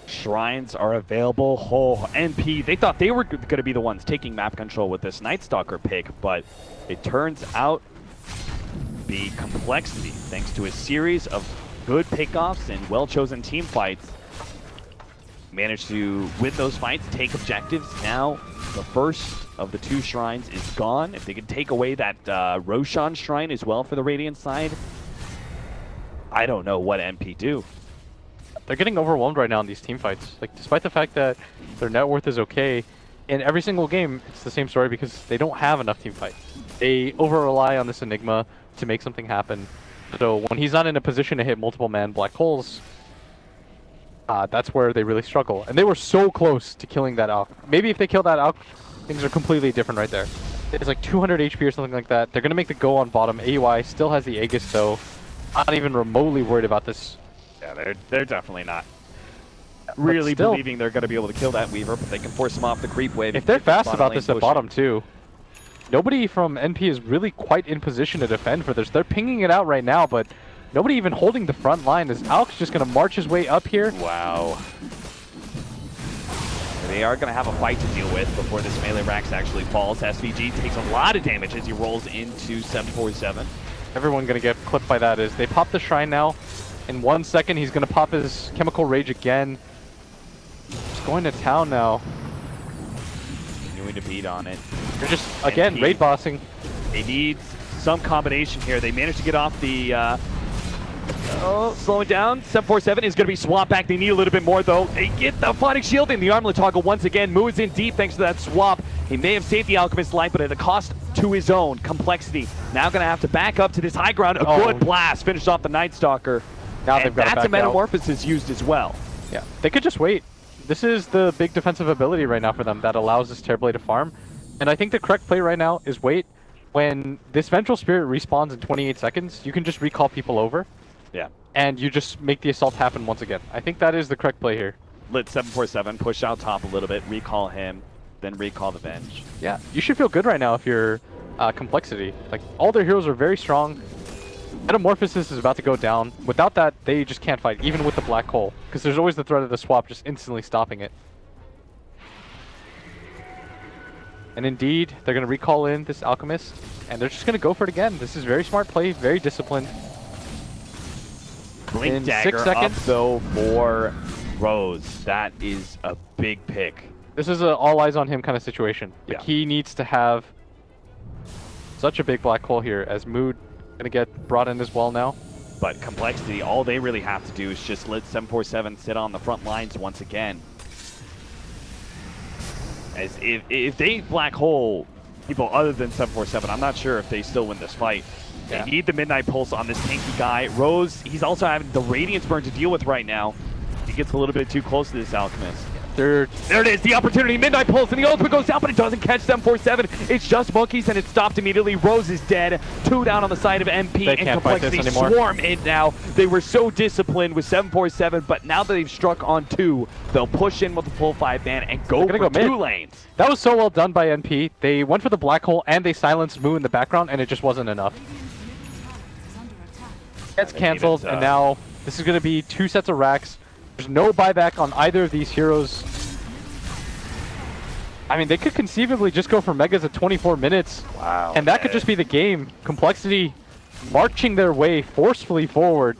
Shrines are available. Oh, NP, they thought they were going to be the ones taking map control with this Night Stalker pick, but it turns out to be Complexity, thanks to a series of good pickoffs and well-chosen team fights. Managed to win those fights, take objectives. Now, the first of the 2 shrines is gone. If they can take away that Roshan shrine as well for the Radiant side, I don't know what NP do. They're getting overwhelmed right now in these team fights. Like, despite the fact that their net worth is okay, in every single game, it's the same story because they don't have enough team fights. They over-rely on this Enigma to make something happen. So when he's not in a position to hit multiple man black holes, that's where they really struggle. And they were so close to killing that Alk. Maybe if they kill that Alk, things are completely different right there. It's like 200 HP or something like that. They're going to make the go on bottom. AUI still has the Aegis, so not even remotely worried about this. Yeah, they're definitely not really believing they're going to be able to kill that Weaver, but they can force him off the creep wave. If they're fast about this at bottom too, nobody from NP is really quite in position to defend for this. They're pinging it out right now, but nobody even holding the front line. As Alk's just going to march his way up here. Wow. They are going to have a fight to deal with before this melee Rax actually falls. SVG takes a lot of damage as he rolls into 747. Everyone going to get clipped by that as they pop the Shrine now. In 1 second, he's going to pop his Chemical Rage again. Just going to town now. Continuing to beat on it. They're just, again, raid bossing. They need some combination here. They managed to get off the... slow it down. 747 is going to be swapped back. They need a little bit more, though. They get the Aphotic Shield, and the Armlet Toggle once again moves in deep thanks to that swap. He may have saved the Alchemist's life, but at a cost to his own. Complexity now going to have to back up to this high ground. A good blast finished off the Night Stalker. Now they've got that's to a Metamorphosis used as well. Yeah, they could just wait. This is the big defensive ability right now for them that allows this Terrorblade to farm. And I think the correct play right now is wait. When this Vengeful Spirit respawns in 28 seconds, you can just recall people over. Yeah. And you just make the assault happen once again. I think that is the correct play here. Let 747 push out top a little bit, recall him. then recall the bench. Yeah, you should feel good right now if you're Complexity. Like, all their heroes are very strong. Metamorphosis is about to go down. Without that, they just can't fight, even with the black hole. Because there's always the threat of the swap just instantly stopping it. And indeed, they're going to recall in this Alchemist, and they're just going to go for it again. This is very smart play, very disciplined. Blink In dagger 6 seconds. up though for Rose. That is a big pick. This is an all eyes on him kind of situation. Like, he needs to have such a big black hole here, as Mood going to get brought in as well now. But Complexity, all they really have to do is just let 747 sit on the front lines once again. As if they black hole people other than 747, I'm not sure if they still win this fight. They need the Midnight Pulse on this tanky guy. Rose, he's also having the Radiance Burn to deal with right now. He gets a little bit too close to this Alchemist. There it is, the opportunity. Midnight Pulse, and the ultimate goes down, but it doesn't catch 747. It's just Monkeys, and it stopped immediately. Rose is dead. 2 down on the side of MP, They and can't fight this Complexity anymore. swarm in now. They were so disciplined with 747, but now that they've struck on 2, they'll push in with the full 5-man and go for go 2 mid. lanes. That was so well done by NP. They went for the black hole, and they silenced Moo in the background, and it just wasn't enough. Gets canceled, and now this is going to be 2 sets of racks. There's no buyback on either of these heroes. I mean, they could conceivably just go for Megas at 24 minutes. Wow. And that could just be the game. Complexity marching their way forcefully forward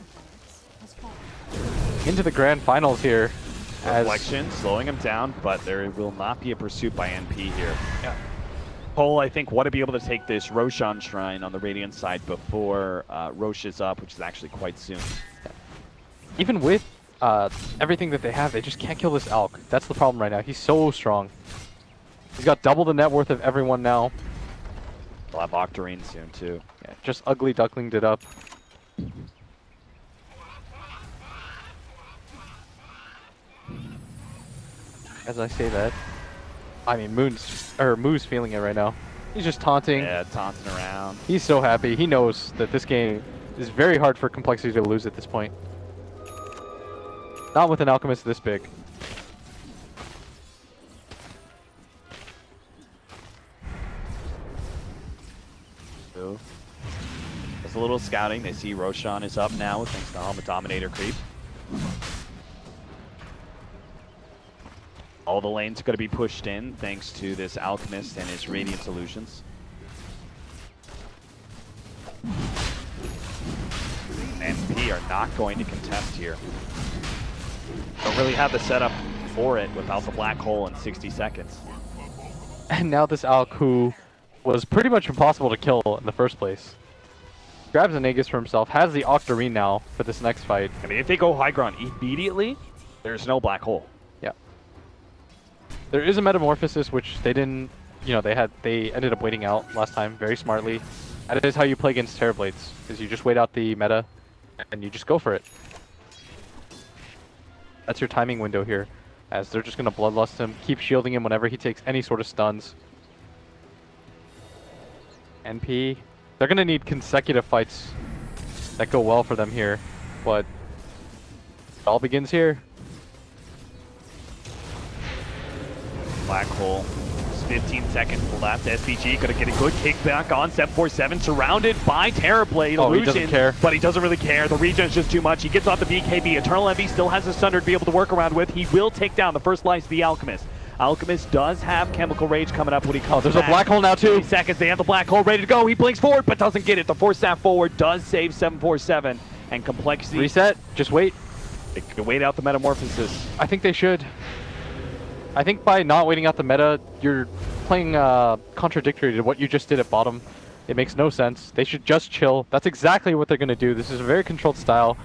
into the grand finals here. Reflection slowing him down, but there will not be a pursuit by NP here. Yeah. Cole, I think, want to be able to take this Roshan Shrine on the Radiant side before Rosh is up, which is actually quite soon. Even with everything that they have, they just can't kill this Alk. That's the problem right now. He's so strong. He's got double the net worth of everyone now. They'll have Octarine soon, too. Yeah, just ugly ducklinged it up. As I say that, I mean, Moo's feeling it right now. He's just taunting. Yeah, taunting around. He's so happy. He knows that this game is very hard for Complexity to lose at this point. Not with an Alchemist this big. There's a little scouting. They see Roshan is up now thanks to Helmet Dominator creep. All the lanes are going to be pushed in thanks to this Alchemist and his Radiant Solutions. MP are not going to contest here. Don't really have the setup for it without the black hole in 60 seconds. And now this Alk, who was pretty much impossible to kill in the first place, grabs an Aegis for himself, has the Octarine now for this next fight. I mean, if they go high ground immediately, there's no black hole. Yeah. There is a Metamorphosis, which they didn't, you know, they ended up waiting out last time very smartly. That is how you play against Terrorblades, is you just wait out the meta and you just go for it. That's your timing window here, as they're just going to Bloodlust him, keep shielding him whenever he takes any sort of stuns. NP, they're going to need consecutive fights that go well for them here, but it all begins here. Black hole. 15 seconds left. SVG gonna get a good kickback on 747, surrounded by Terrorblade. Oh, Illusion, he doesn't care. But he doesn't really care. The regen is just too much. He gets off the BKB. Eternal Envy still has a Sunder to be able to work around with. He will take down the first slice of the Alchemist. Alchemist does have Chemical Rage coming up when he comes Oh, there's back. a black hole now too. 30 seconds. They have the black hole ready to go. He blinks forward, but doesn't get it. The force staff forward does save 747, and Complexity. Reset. Just wait. They can wait out the Metamorphosis. I think they should. I think by not waiting out the meta, you're playing contradictory to what you just did at bottom. It makes no sense. They should just chill. That's exactly what they're going to do. This is a very controlled style.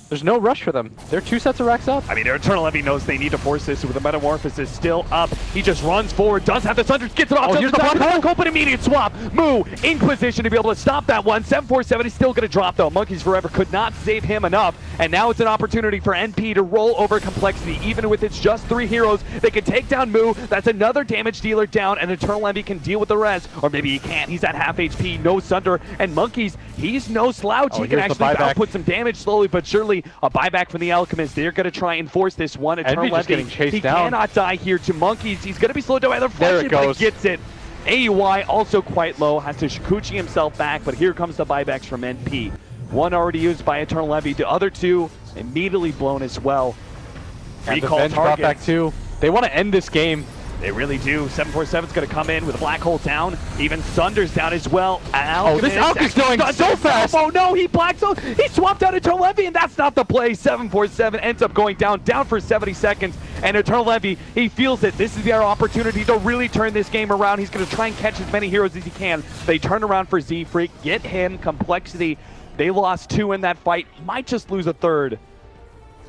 There's no rush for them. They're 2 sets of racks up. I mean, their Eternal Envy knows they need to force this with the Metamorphosis still up. He just runs forward, does have the Thunder, gets it off. Here's the black hole. Open immediate swap. Moo in position to be able to stop that one. 747 is still going to drop though. Monkeys Forever could not save him enough. And now it's an opportunity for NP to roll over Complexity. Even with it's just 3 heroes, they can take down Moo. That's another damage dealer down, and Eternal Envy can deal with the rest. Or maybe he can't. He's at half HP, no Sunder. And Monkeys, He's no slouch. Oh, He can here's the actually buyback. output some damage slowly but surely. A buyback from the Alchemist. They're going to try and force this one. Eternal Envy just Levy, getting chased he down. cannot die here to Monkeys. He's going to be slowed down by the There flash, it but he goes. gets it. AUI also quite low, has to Shikuchi himself back, but here comes the buybacks from NP. One already used by Eternal Levy, the other two immediately blown as well. And the Recall bench brought targets. back too. They want to end this game. They really do. 747's going to come in with a black hole down. Even Sunder's down as well. Oh, this Alchemist going so fast. Oh no, he blacks out. He swapped out Eternal Levy, and that's not the play. 747 ends up going down for 70 seconds. And Eternal Levy, he feels it. This is their opportunity to really turn this game around. He's going to try and catch as many heroes as he can. They turn around for Z-Freak, get him Complexity. They lost 2 in that fight. Might just lose a third.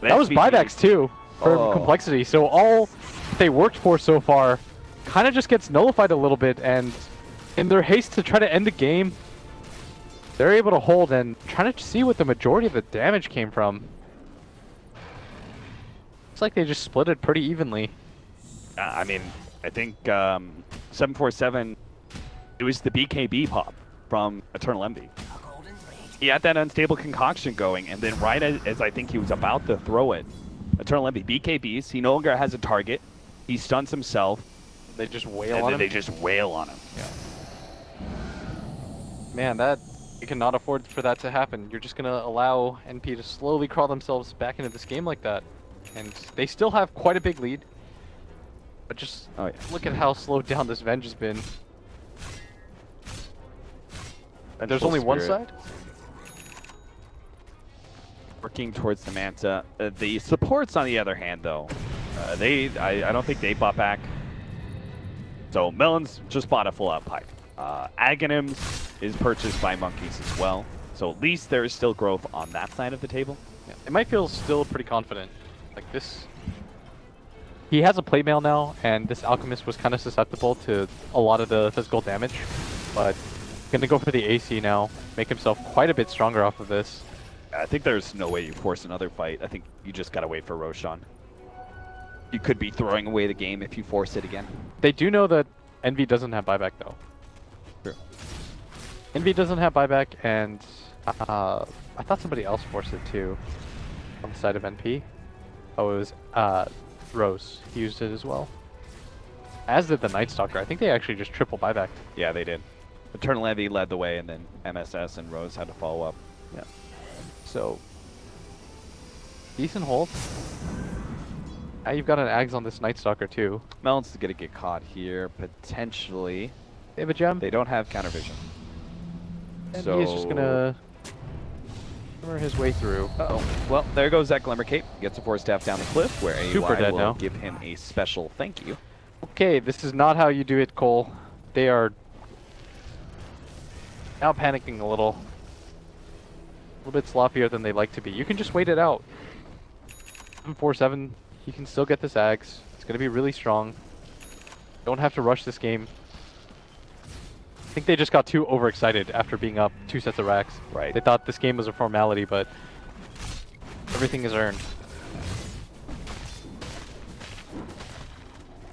That was buybacks too for Oh. Complexity. So all they worked for so far kind of just gets nullified a little bit, and in their haste to try to end the game, they're able to hold and trying to see what the majority of the damage came from. Looks like they just split it pretty evenly. I mean, I think 747, it was the BKB pop from Eternal Envy. He had that unstable concoction going, and then right as I think he was about to throw it, Eternal Envy BKBs, he no longer has a target, he stuns himself, They just wail and on then him. they just wail on him. Man, that you cannot afford for that to happen. You're just gonna allow NP to slowly crawl themselves back into this game like that, and they still have quite a big lead. But just look at how slowed down this Venge has been. And there's only one side. Working towards the Manta. The supports, on the other hand, though, I don't think they bought back. So Melon's just bought a full-out pipe. Aghanims is purchased by Monkeys as well. So at least there is still growth on that side of the table. Yeah, it might feel still pretty confident. Like this. He has a plate mail now, and this Alchemist was kind of susceptible to a lot of the physical damage, but gonna go for the AC now, make himself quite a bit stronger off of this. I think there's no way you force another fight. I think you just gotta wait for Roshan. You could be throwing away the game if you force it again. They do know that Envy doesn't have buyback though. True. Envy doesn't have buyback, and I thought somebody else forced it too on the side of NP. Oh, it was Rose. He used it as well. As did the Night Stalker. I think they actually just triple buybacked. Yeah, they did. Eternal Envy led the way, and then MSS and Rose had to follow up. Yeah. So, decent hold. Now you've got an Ags on this Night Stalker too. Melon's gonna get caught here, potentially. They have a gem. They don't have counter vision. And So he's just gonna hammer his way through. Uh-oh. Well, there goes that Glimmer Cape. Gets a 4-staff down the cliff, where Super AUI dead will now. give him a special thank you. Okay, this is not how you do it, Cole. They are now panicking a little bit sloppier than they like to be. You can just wait it out. 747, he can still get this Ags. It's going to be really strong. Don't have to rush this game. I think they just got too overexcited after being up 2 sets of racks. Right. They thought this game was a formality, but everything is earned.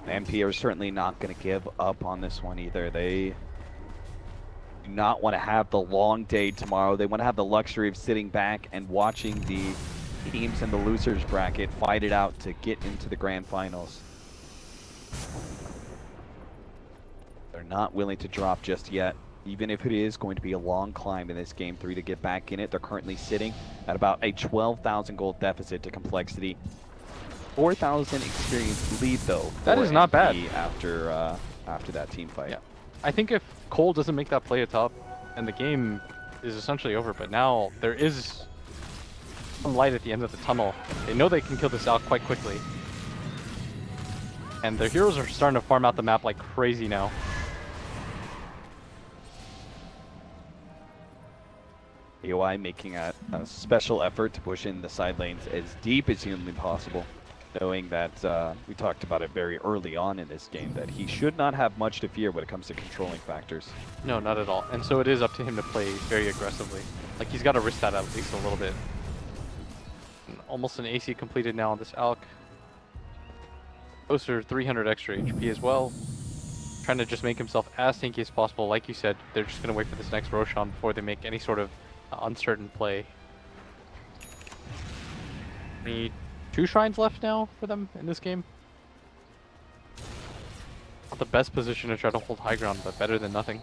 MP are certainly not going to give up on this one either. They do not want to have the long day tomorrow. They want to have the luxury of sitting back and watching the teams in the losers bracket fight it out to get into the grand finals. They're not willing to drop just yet, even if it is going to be a long climb in this game 3 to get back in it. They're currently sitting at about a 12,000 gold deficit to Complexity. 4,000 experience lead though. That for is not bad. NP after that team fight. Yeah. I think if Cole doesn't make that play at top, and the game is essentially over, but now there is some light at the end of the tunnel. They know they can kill this out quite quickly. And their heroes are starting to farm out the map like crazy now. AOI making a special effort to push in the side lanes as deep as humanly possible, knowing that we talked about it very early on in this game, that he should not have much to fear when it comes to controlling factors. No, not at all. And so it is up to him to play very aggressively. Like, he's got to risk that at least a little bit. And almost an AC completed now on this Alk. Closer 300 extra HP as well. Trying to just make himself as tanky as possible. Like you said, they're just going to wait for this next Roshan before they make any sort of uncertain play. Need 2 shrines left now for them in this game. Not the best position to try to hold high ground, but better than nothing.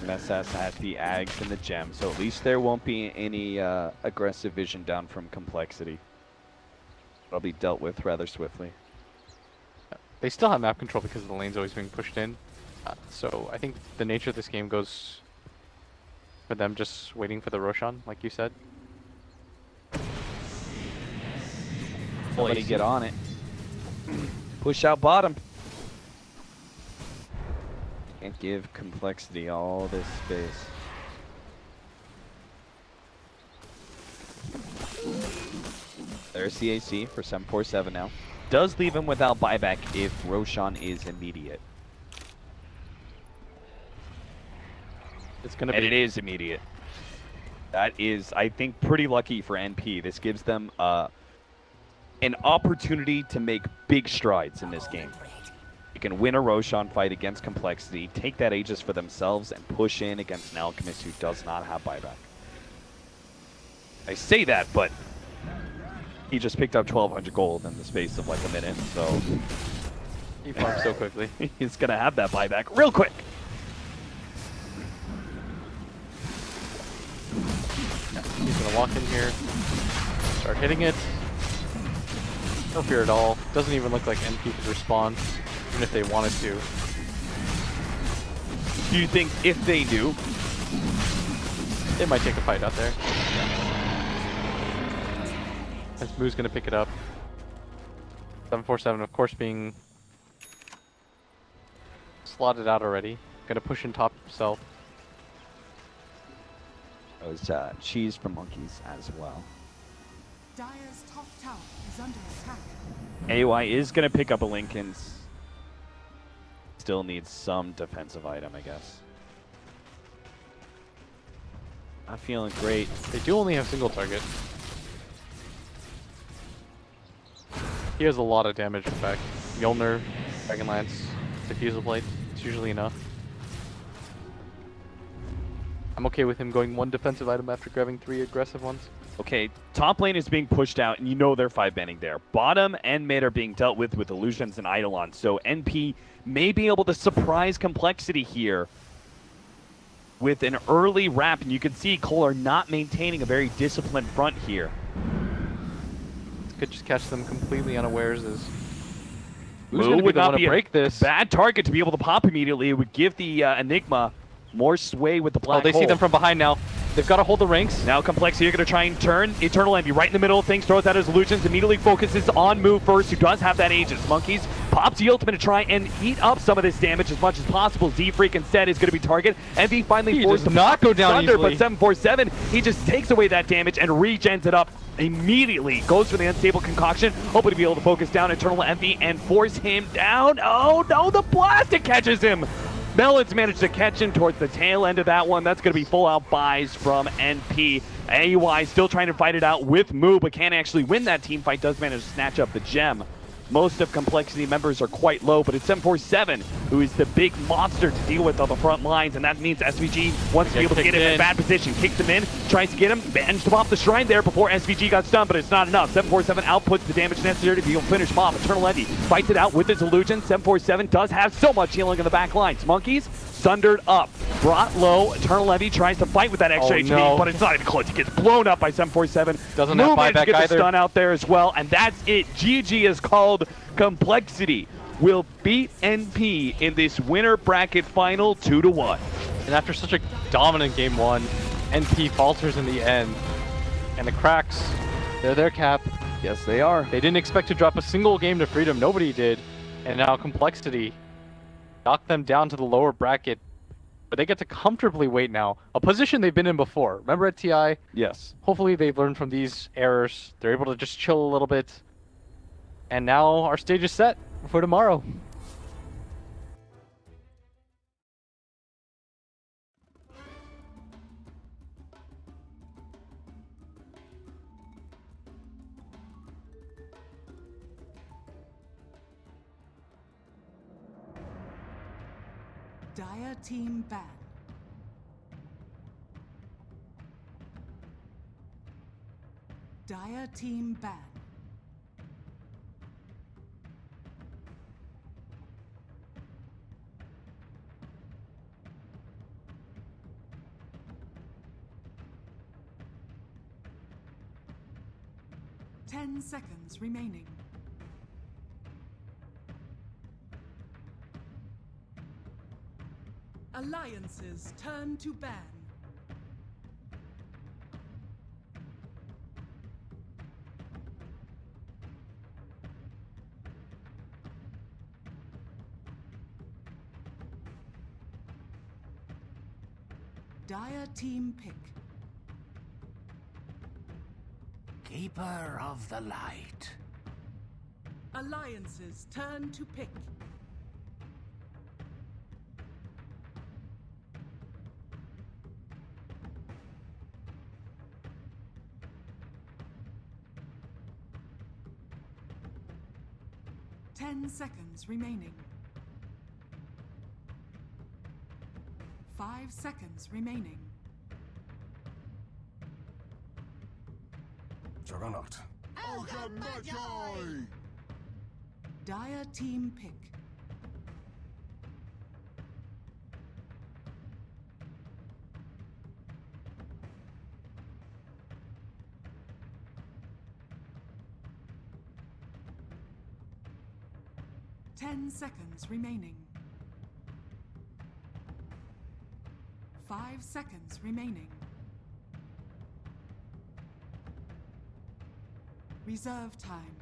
MSS has the Ags and the Gem, so at least there won't be any aggressive vision down from Complexity. It'll be dealt with rather swiftly. They still have map control because the lane's always being pushed in. So I think the nature of this game goes for them just waiting for the Roshan, like you said. Somebody get on it. Push out bottom. Can't give Complexity all this space. There's CAC for 747 now. Does leave him without buyback if Roshan is immediate. It's gonna And be. it is immediate. That is, I think, pretty lucky for NP. This gives them an opportunity to make big strides in this game. You can win a Roshan fight against Complexity, take that Aegis for themselves, and push in against an Alchemist who does not have buyback. I say that, but he just picked up 1,200 gold in the space of like a minute, so He farms so quickly. he's gonna have that buyback real quick. He's gonna walk in here, start hitting it. No fear at all. Doesn't even look like NP could respond, even if they wanted to. Do you think if they do, They might take a fight out there. As Moo's gonna pick it up. 747, of course, being slotted out already. Gonna push in top himself. that was cheese from Monkeys as well. Dire's top tower is under attack. AY is going to pick up a Lincoln's. Still needs some defensive item, I guess. Not feeling great. They do only have single target. He has a lot of damage, in fact. Mjolnir, Dragonlance, Diffusal Blade. It's usually enough. I'm okay with him going 1 defensive item after grabbing 3 aggressive ones. Okay, top lane is being pushed out, and you know they're 5-banding there. Bottom and mid are being dealt with Illusions and Eidolon, so NP may be able to surprise Complexity here with an early wrap, and you can see Kohler not maintaining a very disciplined front here. Could just catch them completely unawares as Who's gonna would the not one be to break a this? bad target to be able to pop immediately. It would give the Enigma more sway with the black Oh, they see hole. them from behind now. They've got to hold the ranks. Now Complexity are going to try and turn. Eternal Envy right in the middle of things, throws out his illusions, immediately focuses on Move first, who does have that Aegis. Monkeys pops the ultimate to try and eat up some of this damage as much as possible. Z-Freak instead is going to be target. Envy finally He forced does to not go down Thunder, easily. but 747, he just takes away that damage and regens it up immediately. Goes for the unstable concoction, hoping to be able to focus down Eternal Envy and force him down. Oh no, the Blastic catches him! Melons managed to catch him towards the tail end of that one. That's going to be full-out buys from NP. AUI still trying to fight it out with Moo, but can't actually win that team fight. Does manage to snatch up the gem. Most of Complexity members are quite low, but it's 747 who is the big monster to deal with on the front lines, and that means SVG wants to be able to get him in a bad position. Kicks him in, tries to get him, managed to pop the shrine there before SVG got stunned, but it's not enough. 747 outputs the damage necessary to be able to finish him off. Eternal Envy fights it out with his illusion. 747 does have so much healing in the back lines. Monkeys sundered up, brought low. Eternal Envy tries to fight with that extra HP, no. but it's not even close. He gets blown up by 747. Doesn't Moo have managed to buyback get the either. stun out there as well, and that's it. GG is called. Complexity will beat NP in this winner bracket final 2-1. And after such a dominant game 1, NP falters in the end. And the Cracks, they're their cap. Yes, they are. They didn't expect to drop a single game to Freedom. Nobody did. And now Complexity knocked them down to the lower bracket. But they get to comfortably wait now. A position they've been in before. Remember at TI? Yes. Hopefully they've learned from these errors. They're able to just chill a little bit. And now our stage is set for tomorrow. Dire team ban. Dire team ban. Ten seconds remaining. Alliances turn to ban. Dire team pick. Keeper of the light. Alliances turn to pick. Ten seconds remaining. 5 seconds remaining. Juggernaut. Dire team pick. Ten seconds remaining. 5 seconds remaining. Reserve time.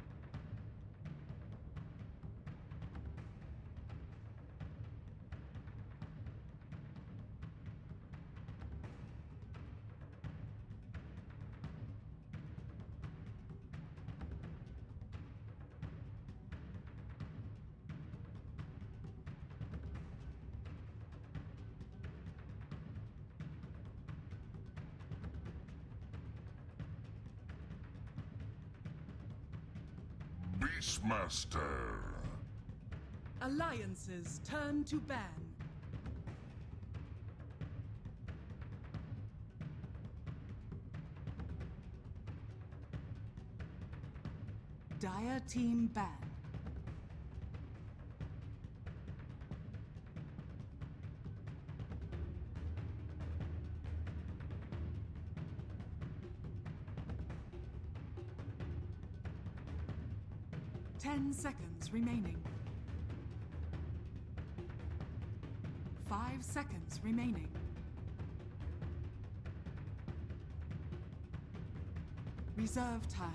Beastmaster. Alliances turn to ban. Dire team ban. Ten seconds remaining. 5 seconds remaining. Reserve time.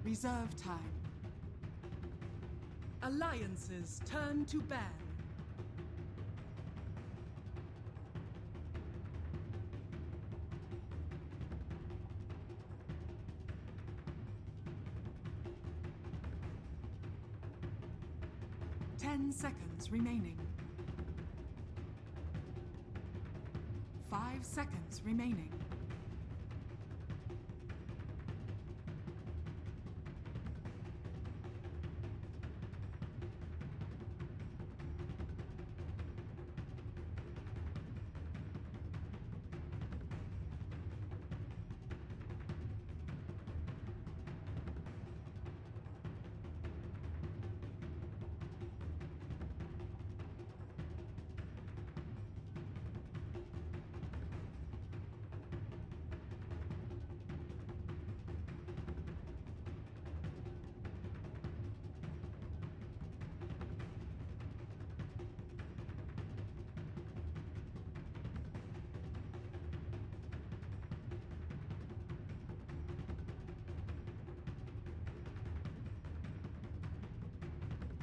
Reserve time. Alliances turn to ban. Ten seconds remaining. 5 seconds remaining.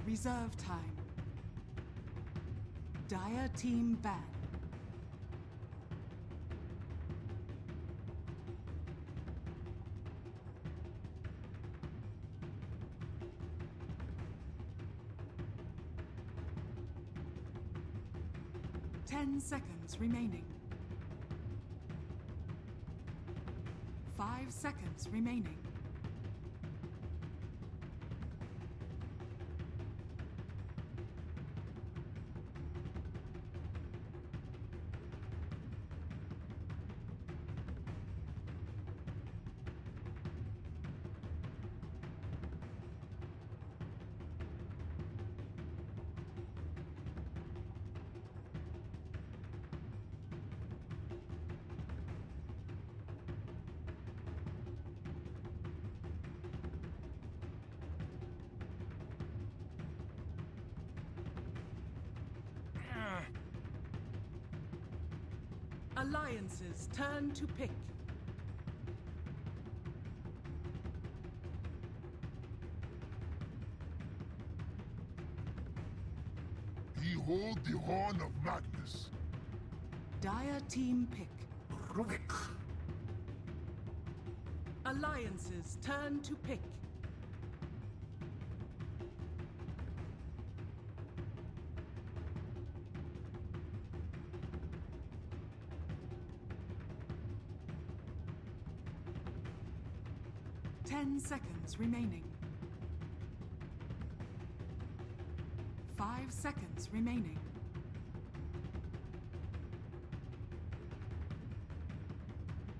Reserve time. Dire team ban. Ten seconds remaining. 5 seconds remaining. Alliances turn to pick. Behold the horn of Magnus. Dire team pick. Rubik. Alliances turn to pick. Ten seconds remaining. 5 seconds remaining.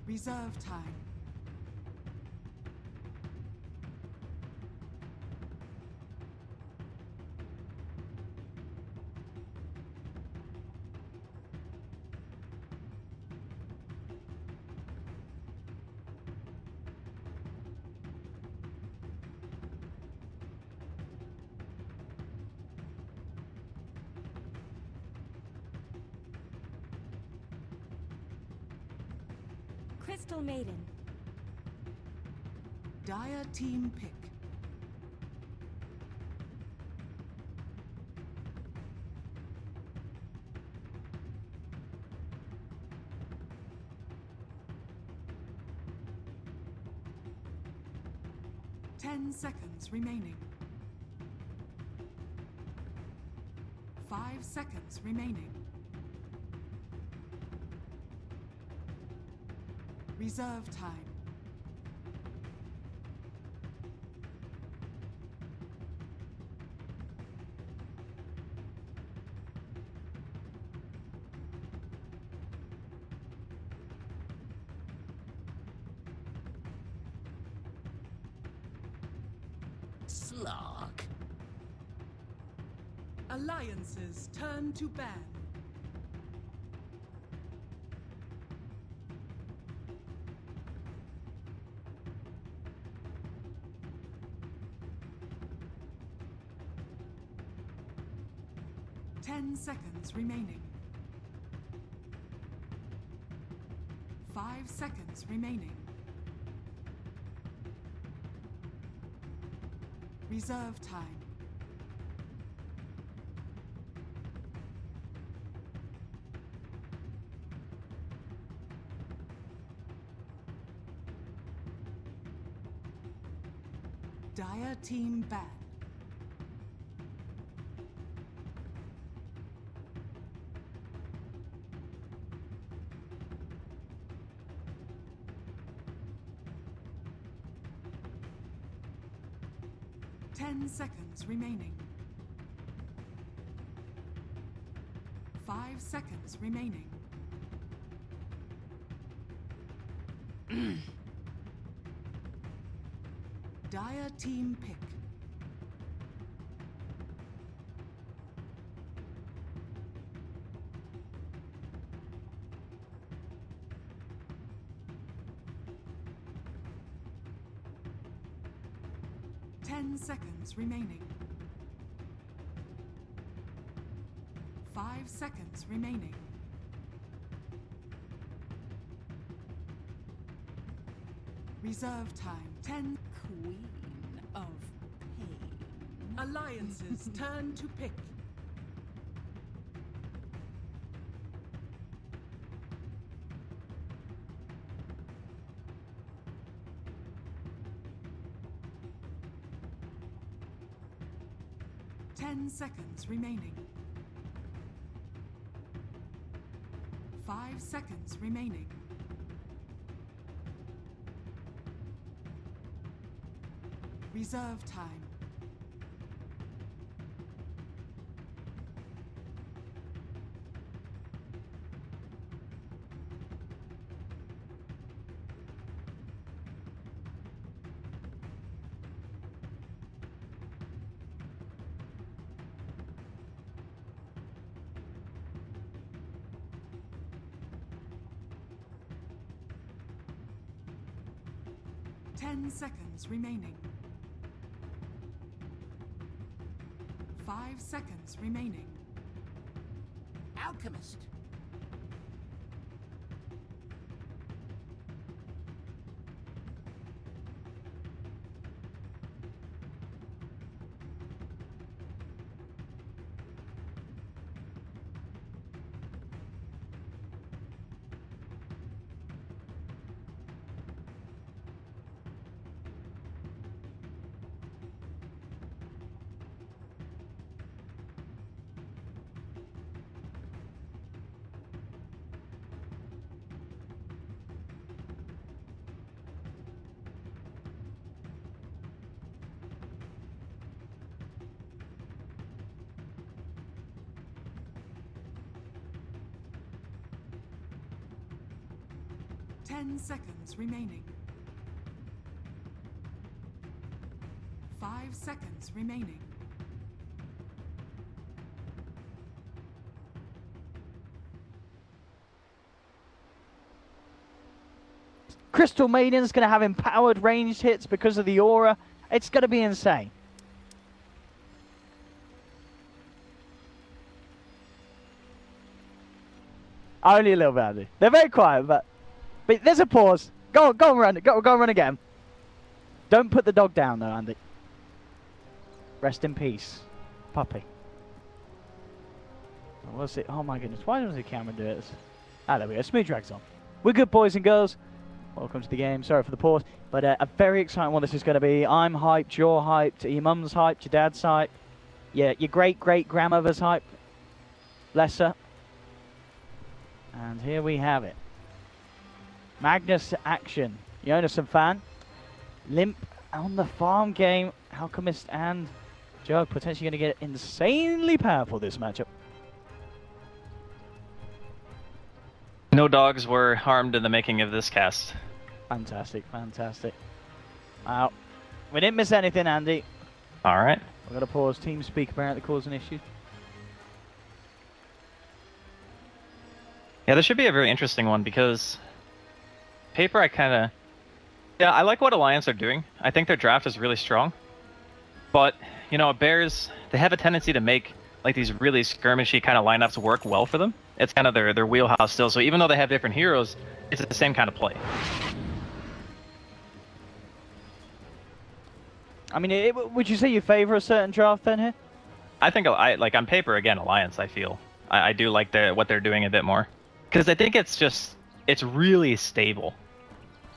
Reserve time. Crystal Maiden. Dire team pick. Ten seconds remaining. 5 seconds remaining. Reserve time. Slog. Alliances turn to ban. Ten seconds remaining. 5 seconds remaining. Reserve time. Dire team ban. Ten seconds remaining. 5 seconds remaining. Dire team pick. Ten seconds remaining. 5 seconds remaining. Reserve time. 10. Queen of Pain. Alliances turn to pick. 10 seconds remaining. 5 seconds remaining. Reserve time. Ten seconds remaining. 5 seconds remaining. Alchemist. Ten seconds remaining. 5 seconds remaining. Crystal Maiden's going to have empowered ranged hits because of the aura. It's going to be insane. Only a little bit, Andy. They're very quiet, but there's a pause. Go and run. Go and run again. Don't put the dog down, though, Andy. Rest in peace, puppy. What's it? Oh my goodness! Why does the camera do it? Ah, there we go. Smooth drags on. We're good, boys and girls. Welcome to the game. Sorry for the pause, but a very exciting one this is going to be. I'm hyped. You're hyped. Your mum's hyped. Your dad's hyped. Yeah, your great-great-grandmother's hyped. Bless her. And here we have it. Magnus action. Jonas and Fan. Limp on the farm game. Alchemist and Jug potentially going to get insanely powerful this matchup. No dogs were harmed in the making of this cast. Fantastic, fantastic. Wow. We didn't miss anything, Andy. All right. We're going to pause. TeamSpeak apparently causing issues. Yeah, this should be a very interesting one because paper I like what Alliance are doing. I think their draft is really strong. But, you know, Bears, they have a tendency to make like these really skirmishy kind of lineups work well for them. It's kind of their wheelhouse still. So even though they have different heroes, it's the same kind of play. I mean, would you say you favor a certain draft then here? I think like on paper again, Alliance. I feel I do like what they're doing a bit more because I think it's really stable.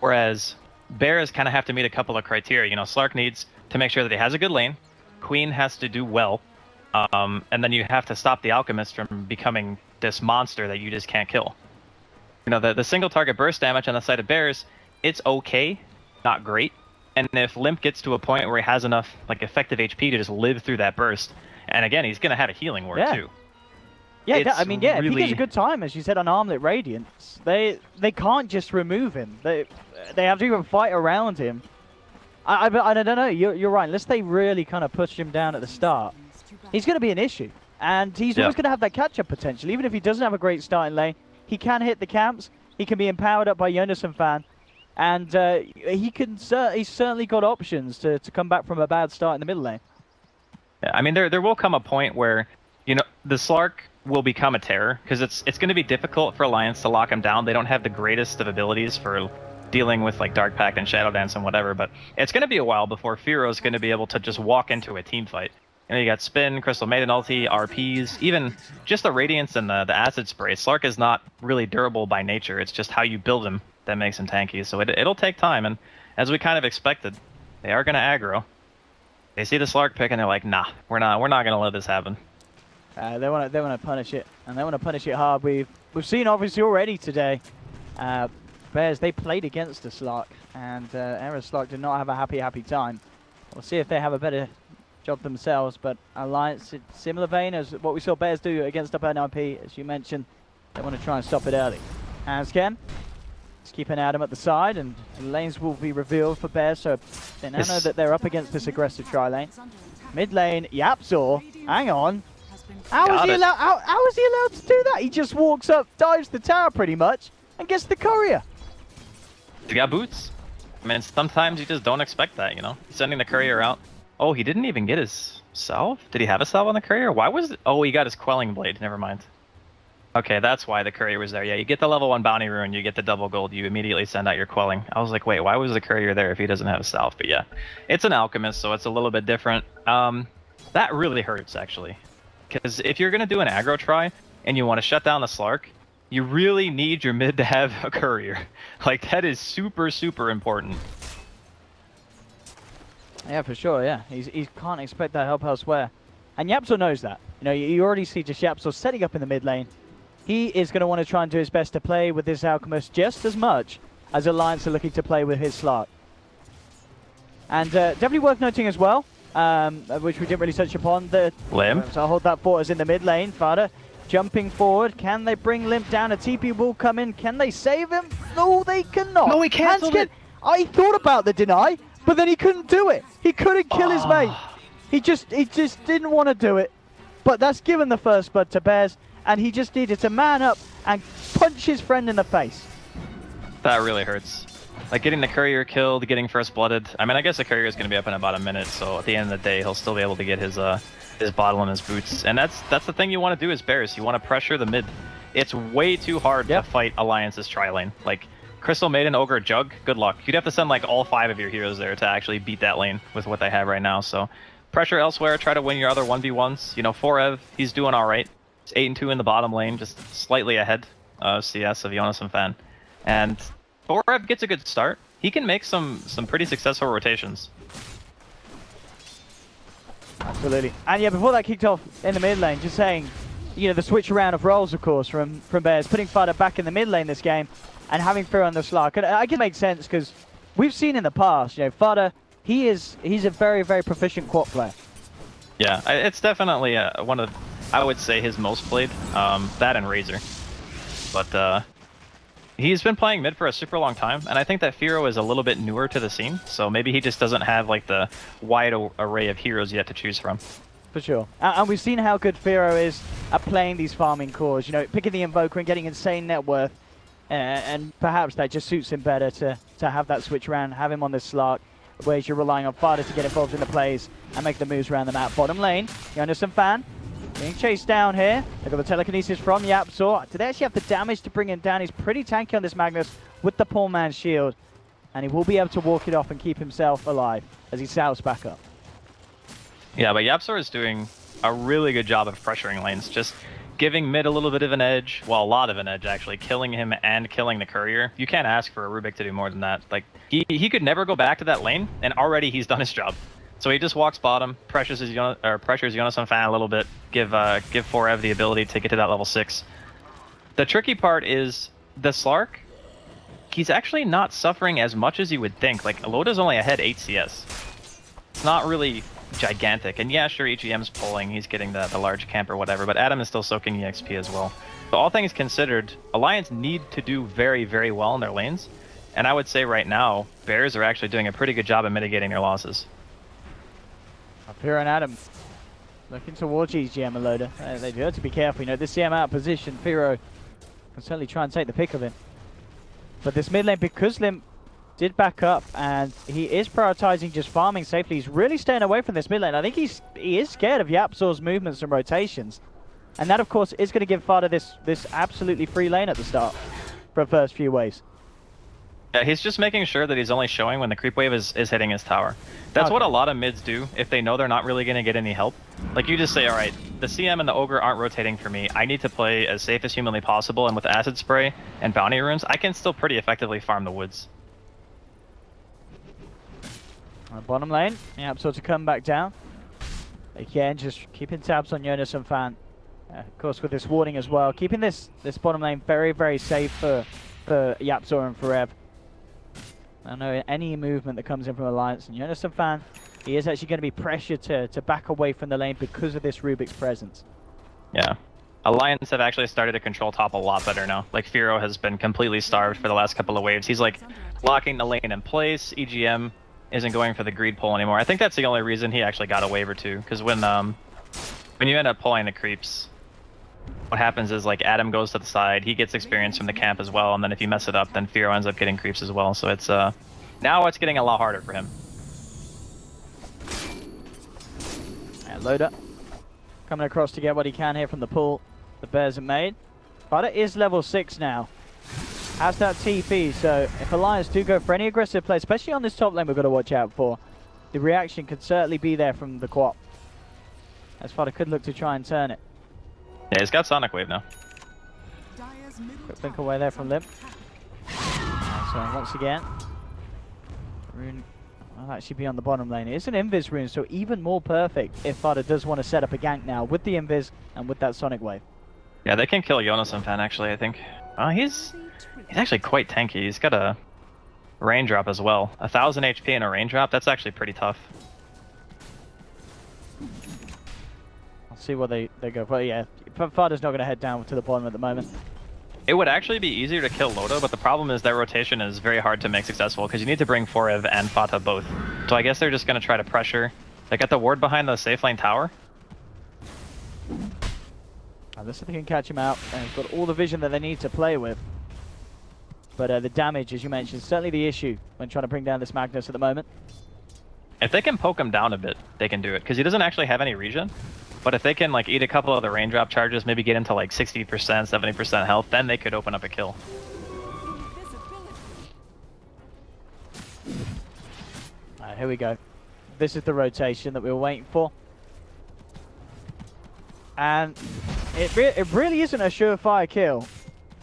Whereas Bears kind of have to meet a couple of criteria. You know, Slark needs to make sure that he has a good lane. Queen has to do well. And then you have to stop the Alchemist from becoming this monster that you just can't kill. You know, the single target burst damage on the side of Bears, it's okay, not great. And if Limp gets to a point where he has enough like effective HP to just live through that burst, and again, he's going to have a healing ward too. Yeah, I mean, yeah, if he gets a good time, as you said on Armlet Radiance, they can't just remove him. They have to even fight around him. I don't know, you're right. Unless they really kind of push him down at the start, he's going to be an issue. And he's always going to have that catch-up potential. Even if he doesn't have a great starting lane, he can hit the camps. He can be empowered up by Jonas and Fan. And he's certainly got options to come back from a bad start in the middle lane. Yeah, I mean, there will come a point where, you know, the Slark will become a terror, because it's going to be difficult for Alliance to lock him down. They don't have the greatest of abilities for dealing with like Dark Pact and Shadow Dance and whatever, but it's going to be a while before Firo's going to be able to just walk into a team fight. You know, you got Spin, Crystal Maiden ulti, RPs, even just the Radiance and the Acid Spray. Slark is not really durable by nature. It's just how you build him that makes him tanky. So it'll take time, and as we kind of expected, they are going to aggro. They see the Slark pick and they're like, nah, we're not gonna let this happen. They want to punish it, and they want to punish it hard. We've seen obviously already today. Bears, they played against the Slark, and Error Slark did not have a happy time. We'll see if they have a better job themselves, but Alliance, similar vein as what we saw Bears do against up NIP, as you mentioned, they want to try and stop it early. Asken, just keep an Adam at the side, and lanes will be revealed for Bears, so they now know that they're up against this aggressive tri-lane. Mid lane, Yapzor, hang on. How is he allowed to do that? He just walks up, dives the tower pretty much, and gets the courier. He got boots. I mean, sometimes you just don't expect that, you know? Sending the courier out. Oh, he didn't even get his salve? Did he have a salve on the courier? Why was it? Oh, he got his quelling blade. Never mind. Okay, that's why the courier was there. Yeah, you get the level 1 bounty rune, you get the double gold, you immediately send out your quelling. I was like, wait, why was the courier there if he doesn't have a salve? But yeah, it's an alchemist, so it's a little bit different. That really hurts, actually. Because if you're going to do an aggro try, and you want to shut down the Slark, you really need your mid to have a courier. Like, that is super, super important. Yeah, for sure, yeah. He can't expect that help elsewhere. And Yapzor knows that. You know, you already see just Yapzor setting up in the mid lane. He is going to want to try and do his best to play with this Alchemist just as much as Alliance are looking to play with his Slark. And definitely worth noting as well, which we didn't really touch upon, the Limp. So I'll hold that fort as in the mid lane. Fada jumping forward. Can they bring Limp down? A TP will come in. Can they save him? No, they cannot. No, he canceled it. I thought about the deny, but then he couldn't do it. He couldn't kill his mate. He just didn't want to do it. But that's given the first blood to Bears, and he just needed to man up and punch his friend in the face. That really hurts. Like, getting the courier killed, getting first blooded. I mean, I guess the courier is going to be up in about a minute, so at the end of the day, he'll still be able to get his bottle and his boots. And that's the thing you want to do as Bears. You want to pressure the mid. It's way too hard to fight Alliance's tri-lane. Like, Crystal Maiden, Ogre, Jug, good luck. You'd have to send like all 5 of your heroes there to actually beat that lane with what they have right now. So pressure elsewhere, try to win your other 1v1s. You know, Forev, he's doing alright. He's 8-2 in the bottom lane, just slightly ahead of CS of Jonas and Fan. And Forev gets a good start. He can make some pretty successful rotations. Absolutely. And yeah, before that kicked off in the mid lane, just saying, you know, the switch around of roles, of course, from Bears, putting Fada back in the mid lane this game and having Fear on the Slark. And I can make sense because we've seen in the past, you know, Fada, he's a very, very proficient quad player. Yeah, it's definitely one of, I would say, his most played. That and Razor. But he's been playing mid for a super long time, and I think that Firo is a little bit newer to the scene, so maybe he just doesn't have like the wide array of heroes yet to choose from. For sure. And we've seen how good Firo is at playing these farming cores, you know, picking the Invoker and getting insane net worth, and perhaps that just suits him better to have that switch around, have him on this Slark, whereas you're relying on Fada to get involved in the plays and make the moves around the map. Bottom lane, Jonas and Fan being chased down here. They've got the telekinesis from Yapzor. Do they actually have the damage to bring him down? He's pretty tanky on this Magnus with the poor man's shield, and he will be able to walk it off and keep himself alive as he sails back up. Yeah, but Yapzor is doing a really good job of pressuring lanes, just giving mid a little bit of an edge, well, a lot of an edge actually, killing him and killing the courier. You can't ask for a Rubik to do more than that. Like, he could never go back to that lane, and already he's done his job. So he just walks bottom, pressures Jonas on Fan a little bit, give Forev the ability to get to that level 6. The tricky part is the Slark, he's actually not suffering as much as you would think. Like, Aloda's only ahead 8 CS. It's not really gigantic. And yeah, sure, EGM's pulling, he's getting the large camp or whatever, but Adam is still soaking EXP as well. So all things considered, Alliance need to do very, very well in their lanes. And I would say right now, Bears are actually doing a pretty good job of mitigating their losses. Up here on Adam, looking towards EGM and Loader. They do have to be careful, you know, this CM out of position, Firo can certainly try and take the pick of him. But this mid lane, because Limp did back up and he is prioritizing just farming safely, he's really staying away from this mid lane. I think he is scared of Yapzor's movements and rotations. And that, of course, is going to give Fada this absolutely free lane at the start for the first few waves. Yeah, he's just making sure that he's only showing when the creep wave is hitting his tower. That's what a lot of mids do if they know they're not really going to get any help. Like, you just say, alright, the CM and the Ogre aren't rotating for me. I need to play as safe as humanly possible, and with Acid Spray and Bounty Runes, I can still pretty effectively farm the woods. On the bottom lane, Yapzor to come back down. Again, just keeping tabs on Jonas and Fan. Of course, with this warning as well. Keeping this bottom lane very, very safe for Yapzor and for Ev. I know any movement that comes in from Alliance and Jonas and Fan, he is actually going to be pressured to back away from the lane because of this Rubik's presence. Yeah. Alliance have actually started to control top a lot better now. Like, Firo has been completely starved for the last couple of waves. He's like locking the lane in place. EGM isn't going for the greed pull anymore. I think that's the only reason he actually got a wave or two. Because when you end up pulling the creeps, what happens is like Adam goes to the side, he gets experience from the camp as well, and then if you mess it up, then Firo ends up getting creeps as well. So it's now it's getting a lot harder for him. And Loader coming across to get what he can here from the pull the Bears have made. But it is level 6 now. Has that TP, so if Alliance do go for any aggressive play, especially on this top lane we've got to watch out for, the reaction could certainly be there from the Quap. As Fada could look to try and turn it. Yeah, he's got Sonic Wave now. Quick blink away there from Limp. So once again, Rune will actually be on the bottom lane. It is an Invis rune, so even more perfect if Fada does want to set up a gank now with the Invis and with that Sonic Wave. Yeah, they can kill Jonas and Fan actually, I think. He's actually quite tanky. He's got a raindrop as well. 1000 HP and a raindrop, that's actually pretty tough. I'll see what they go for. Yeah, Fada's not going to head down to the bottom at the moment. It would actually be easier to kill Loda, but the problem is that rotation is very hard to make successful because you need to bring Forev and Fata both. So I guess they're just going to try to pressure. They got the ward behind the safe lane tower. Unless they can catch him out, and he's got all the vision that they need to play with. But the damage, as you mentioned, is certainly the issue when trying to bring down this Magnus at the moment. If they can poke him down a bit, they can do it, because he doesn't actually have any regen. But if they can like eat a couple of the raindrop charges, maybe get into like 60%, 70% health, then they could open up a kill. Alright, here we go. This is the rotation that we were waiting for. And it really isn't a surefire kill.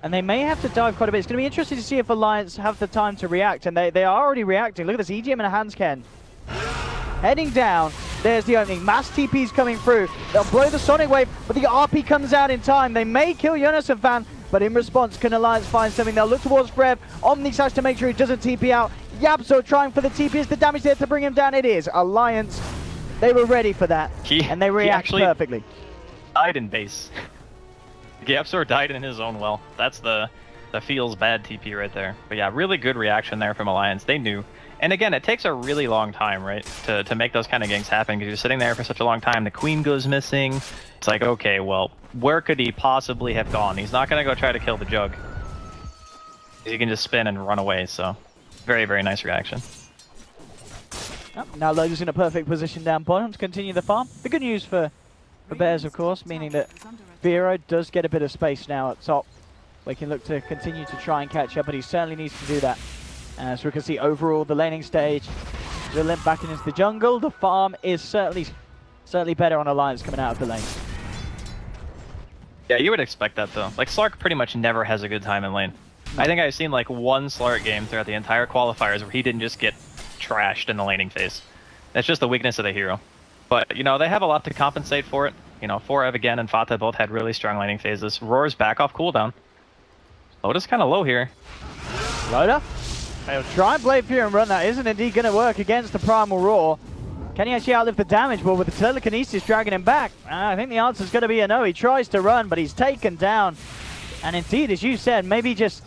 And they may have to dive quite a bit. It's going to be interesting to see if Alliance have the time to react. And they are already reacting. Look at this, EGM and Hansken. Heading down. There's the opening. Mass TP's coming through. They'll blow the Sonic Wave, but the RP comes out in time. They may kill Jonas and Fan, but in response, can Alliance find something? They'll look towards Frev. Omni Slash to make sure he doesn't TP out. Yapzor trying for the TP. Is the damage there to bring him down? It is. Alliance, they were ready for that. And they react perfectly. Died in base. Yapzor died in his own well. That's the feels bad TP right there. But yeah, really good reaction there from Alliance. They knew. And again, it takes a really long time, right, to make those kind of ganks happen, because you're sitting there for such a long time. The queen goes missing. It's like, okay, well, where could he possibly have gone? He's not going to go try to kill the jug. He can just spin and run away, so very, very nice reaction. Now Logan's in a perfect position down bottom to continue the farm. The good news for Bears, of course, meaning that Vero does get a bit of space now at top. We can look to continue to try and catch up, but he certainly needs to do that. So we can see overall the laning stage, the Limp back into the jungle. The farm is certainly better on Alliance coming out of the lane. Yeah, you would expect that though. Like, Slark pretty much never has a good time in lane. I think I've seen like one Slark game throughout the entire qualifiers where he didn't just get trashed in the laning phase. That's just the weakness of the hero. But, you know, they have a lot to compensate for it. You know, Forev again and Fata both had really strong laning phases. Roar's back off cooldown. Loda's kind of low here. Loda? He'll try and Blade Fury and run. That isn't indeed going to work against the Primal Roar. Can he actually outlive the damage? Well, with the telekinesis dragging him back, I think the answer is going to be a no. He tries to run, but he's taken down. And indeed, as you said, maybe just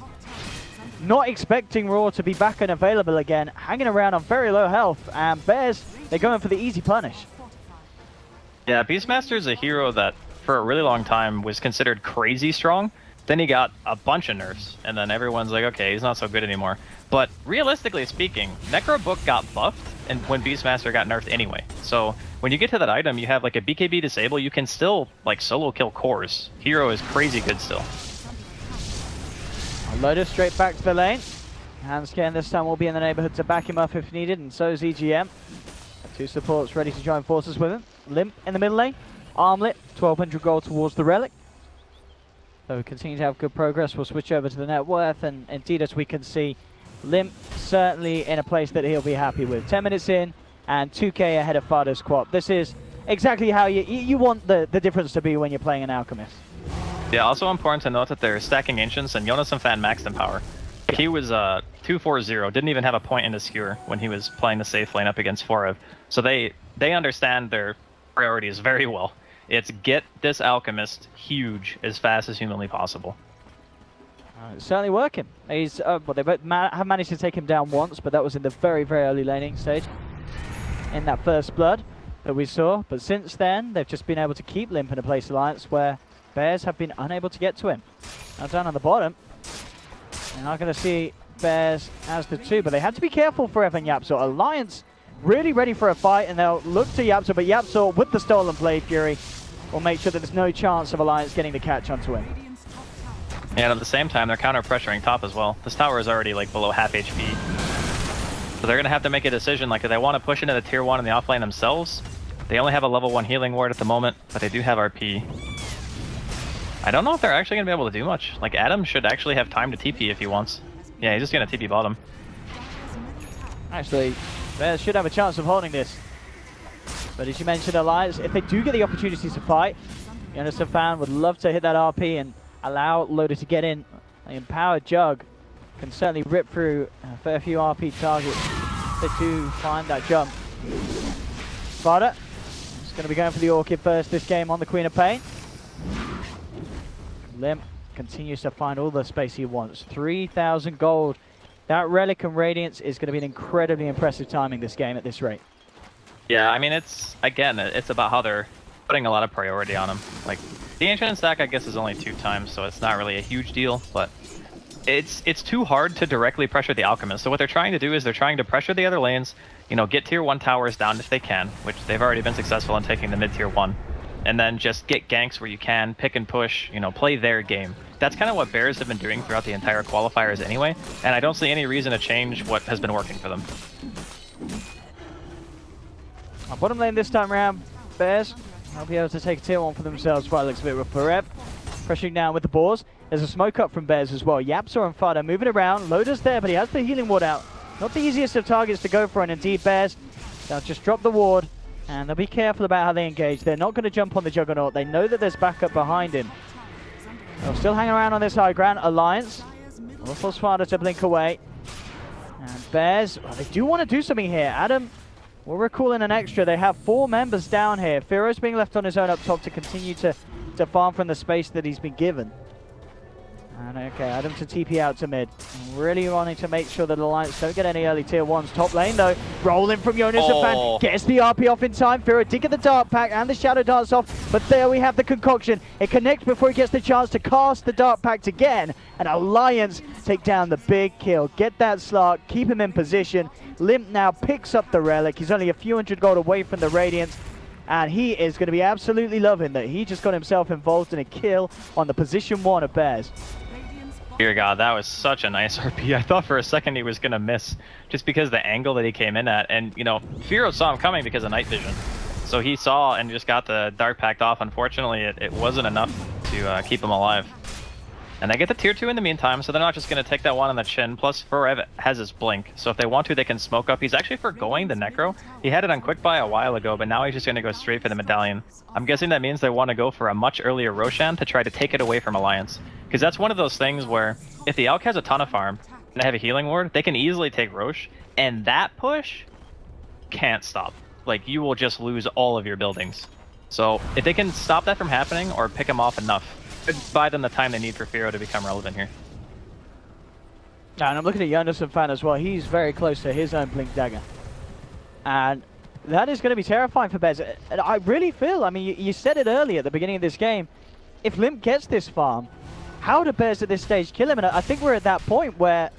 not expecting Roar to be back and available again, hanging around on very low health. And Bears, they're going for the easy punish. Yeah, Beastmaster's a hero that for a really long time was considered crazy strong. Then he got a bunch of nerfs, and then everyone's like, okay, he's not so good anymore. But realistically speaking, Necrobook got buffed and when Beastmaster got nerfed anyway. So when you get to that item, you have like a BKB disable, you can still like solo kill cores. Hero is crazy good still. Loader straight back to the lane. Hansken this time will be in the neighborhood to back him up if needed, and so is EGM. Two supports ready to join forces with him. Limp in the middle lane. Armlet, 1200 gold towards the relic. So we continue to have good progress. We'll switch over to the net worth, and indeed, as we can see, Limp certainly in a place that he'll be happy with. 10 minutes in, and 2k ahead of Fada's Quap. This is exactly how you want the difference to be when you're playing an Alchemist. Yeah, also important to note that they're stacking Ancients, and Jonas and Fan maxed in power. He was 2-4-0, didn't even have a point in his skewer when he was playing the safe lane up against Forev. So they understand their priorities very well. It's get this Alchemist huge as fast as humanly possible. It's certainly working. He's well, they both have managed to take him down once, but that was in the very, very early laning stage in that first blood that we saw. But since then, they've just been able to keep Limp in a place alliance where Bears have been unable to get to him. Now down on the bottom, you're not going to see Bears as the 2, but they had to be careful for Evan Yapzor. Alliance really ready for a fight, and they'll look to Yapzor, but Yapzor with the Stolen Blade Fury will make sure that there's no chance of Alliance getting the catch onto him. And at the same time, they're counter-pressuring top as well. This tower is already like below half HP. So they're going to have to make a decision, like if they want to push into the tier 1 in the offlane themselves. They only have a level 1 healing ward at the moment, but they do have RP. I don't know if they're actually going to be able to do much. Like Adam should actually have time to TP if he wants. Yeah, he's just going to TP bottom. Actually, Bears should have a chance of holding this. But as you mentioned, Alliance, if they do get the opportunity to fight, Jonas and Fan would love to hit that RP and allow Loader to get in. The Empowered Jug can certainly rip through a fair few RP targets to find that jump. Sparta is going to be going for the Orchid first this game on the Queen of Pain. Limp continues to find all the space he wants. 3,000 gold. That Relic and Radiance is going to be an incredibly impressive timing this game at this rate. Yeah, I mean, it's about how they're putting a lot of priority on him. Like, the Ancient stack, I guess, is only 2 times, so it's not really a huge deal, but it's too hard to directly pressure the Alchemist. So what they're trying to do is they're trying to pressure the other lanes, you know, get tier 1 towers down if they can, which they've already been successful in taking the mid-tier 1. And then just get ganks where you can, pick and push, you know, play their game. That's kind of what Bears have been doing throughout the entire qualifiers anyway, and I don't see any reason to change what has been working for them. Bottom lane this time around, Bears will be able to take a tier 1 for themselves. Quite looks a bit with Forev pressuring down with the boars. There's a smoke up from Bears as well. Yapzor and Fada moving around. Loader's there, but he has the healing ward out. Not the easiest of targets to go for, and indeed Bears, they'll just drop the ward. And they'll be careful about how they engage. They're not going to jump on the Juggernaut. They know that there's backup behind him. They'll still hang around on this high ground. Alliance will force Sparta to blink away. And Bears, well, they do want to do something here. Adam will recall in an extra. They have 4 members down here. Firo's being left on his own up top to continue to farm from the space that he's been given. And okay, Adam to TP out to mid. Really wanting to make sure that Alliance don't get any early tier 1s. Top lane though, rolling from Jonas and Fan. Gets the RP off in time. Firo did get the Dark Pack and the Shadow Dance off, but there we have the concoction. It connects before he gets the chance to cast the Dark Pact again. And Alliance take down the big kill. Get that Slark, keep him in position. Limp now picks up the Relic. He's only a few hundred gold away from the Radiance. And he is going to be absolutely loving that he just got himself involved in a kill on the position 1 of Bears. Dear God, that was such a nice RP. I thought for a second he was going to miss just because the angle that he came in at. And, you know, Firo saw him coming because of night vision. So he saw and just got the Dark Pact off. Unfortunately, it wasn't enough to keep him alive. And they get the tier 2 in the meantime, so they're not just going to take that one on the chin. Plus, Forev has his blink, so if they want to, they can smoke up. He's actually forgoing the Necro. He had it on quick buy a while ago, but now he's just going to go straight for the Medallion. I'm guessing that means they want to go for a much earlier Roshan to try to take it away from Alliance. Because that's one of those things where, if the Alk has a ton of farm, and they have a healing ward, they can easily take Rosh, and that push can't stop. Like, you will just lose all of your buildings. So, if they can stop that from happening, or pick him off enough, buy them the time they need for Firo to become relevant here. Yeah, and I'm looking at Jonas and Fan as well. He's very close to his own Blink Dagger. And that is going to be terrifying for Bears. And I really feel, I mean, you said it earlier at the beginning of this game, if Limp gets this farm, how do Bears at this stage kill him? And I think we're at that point where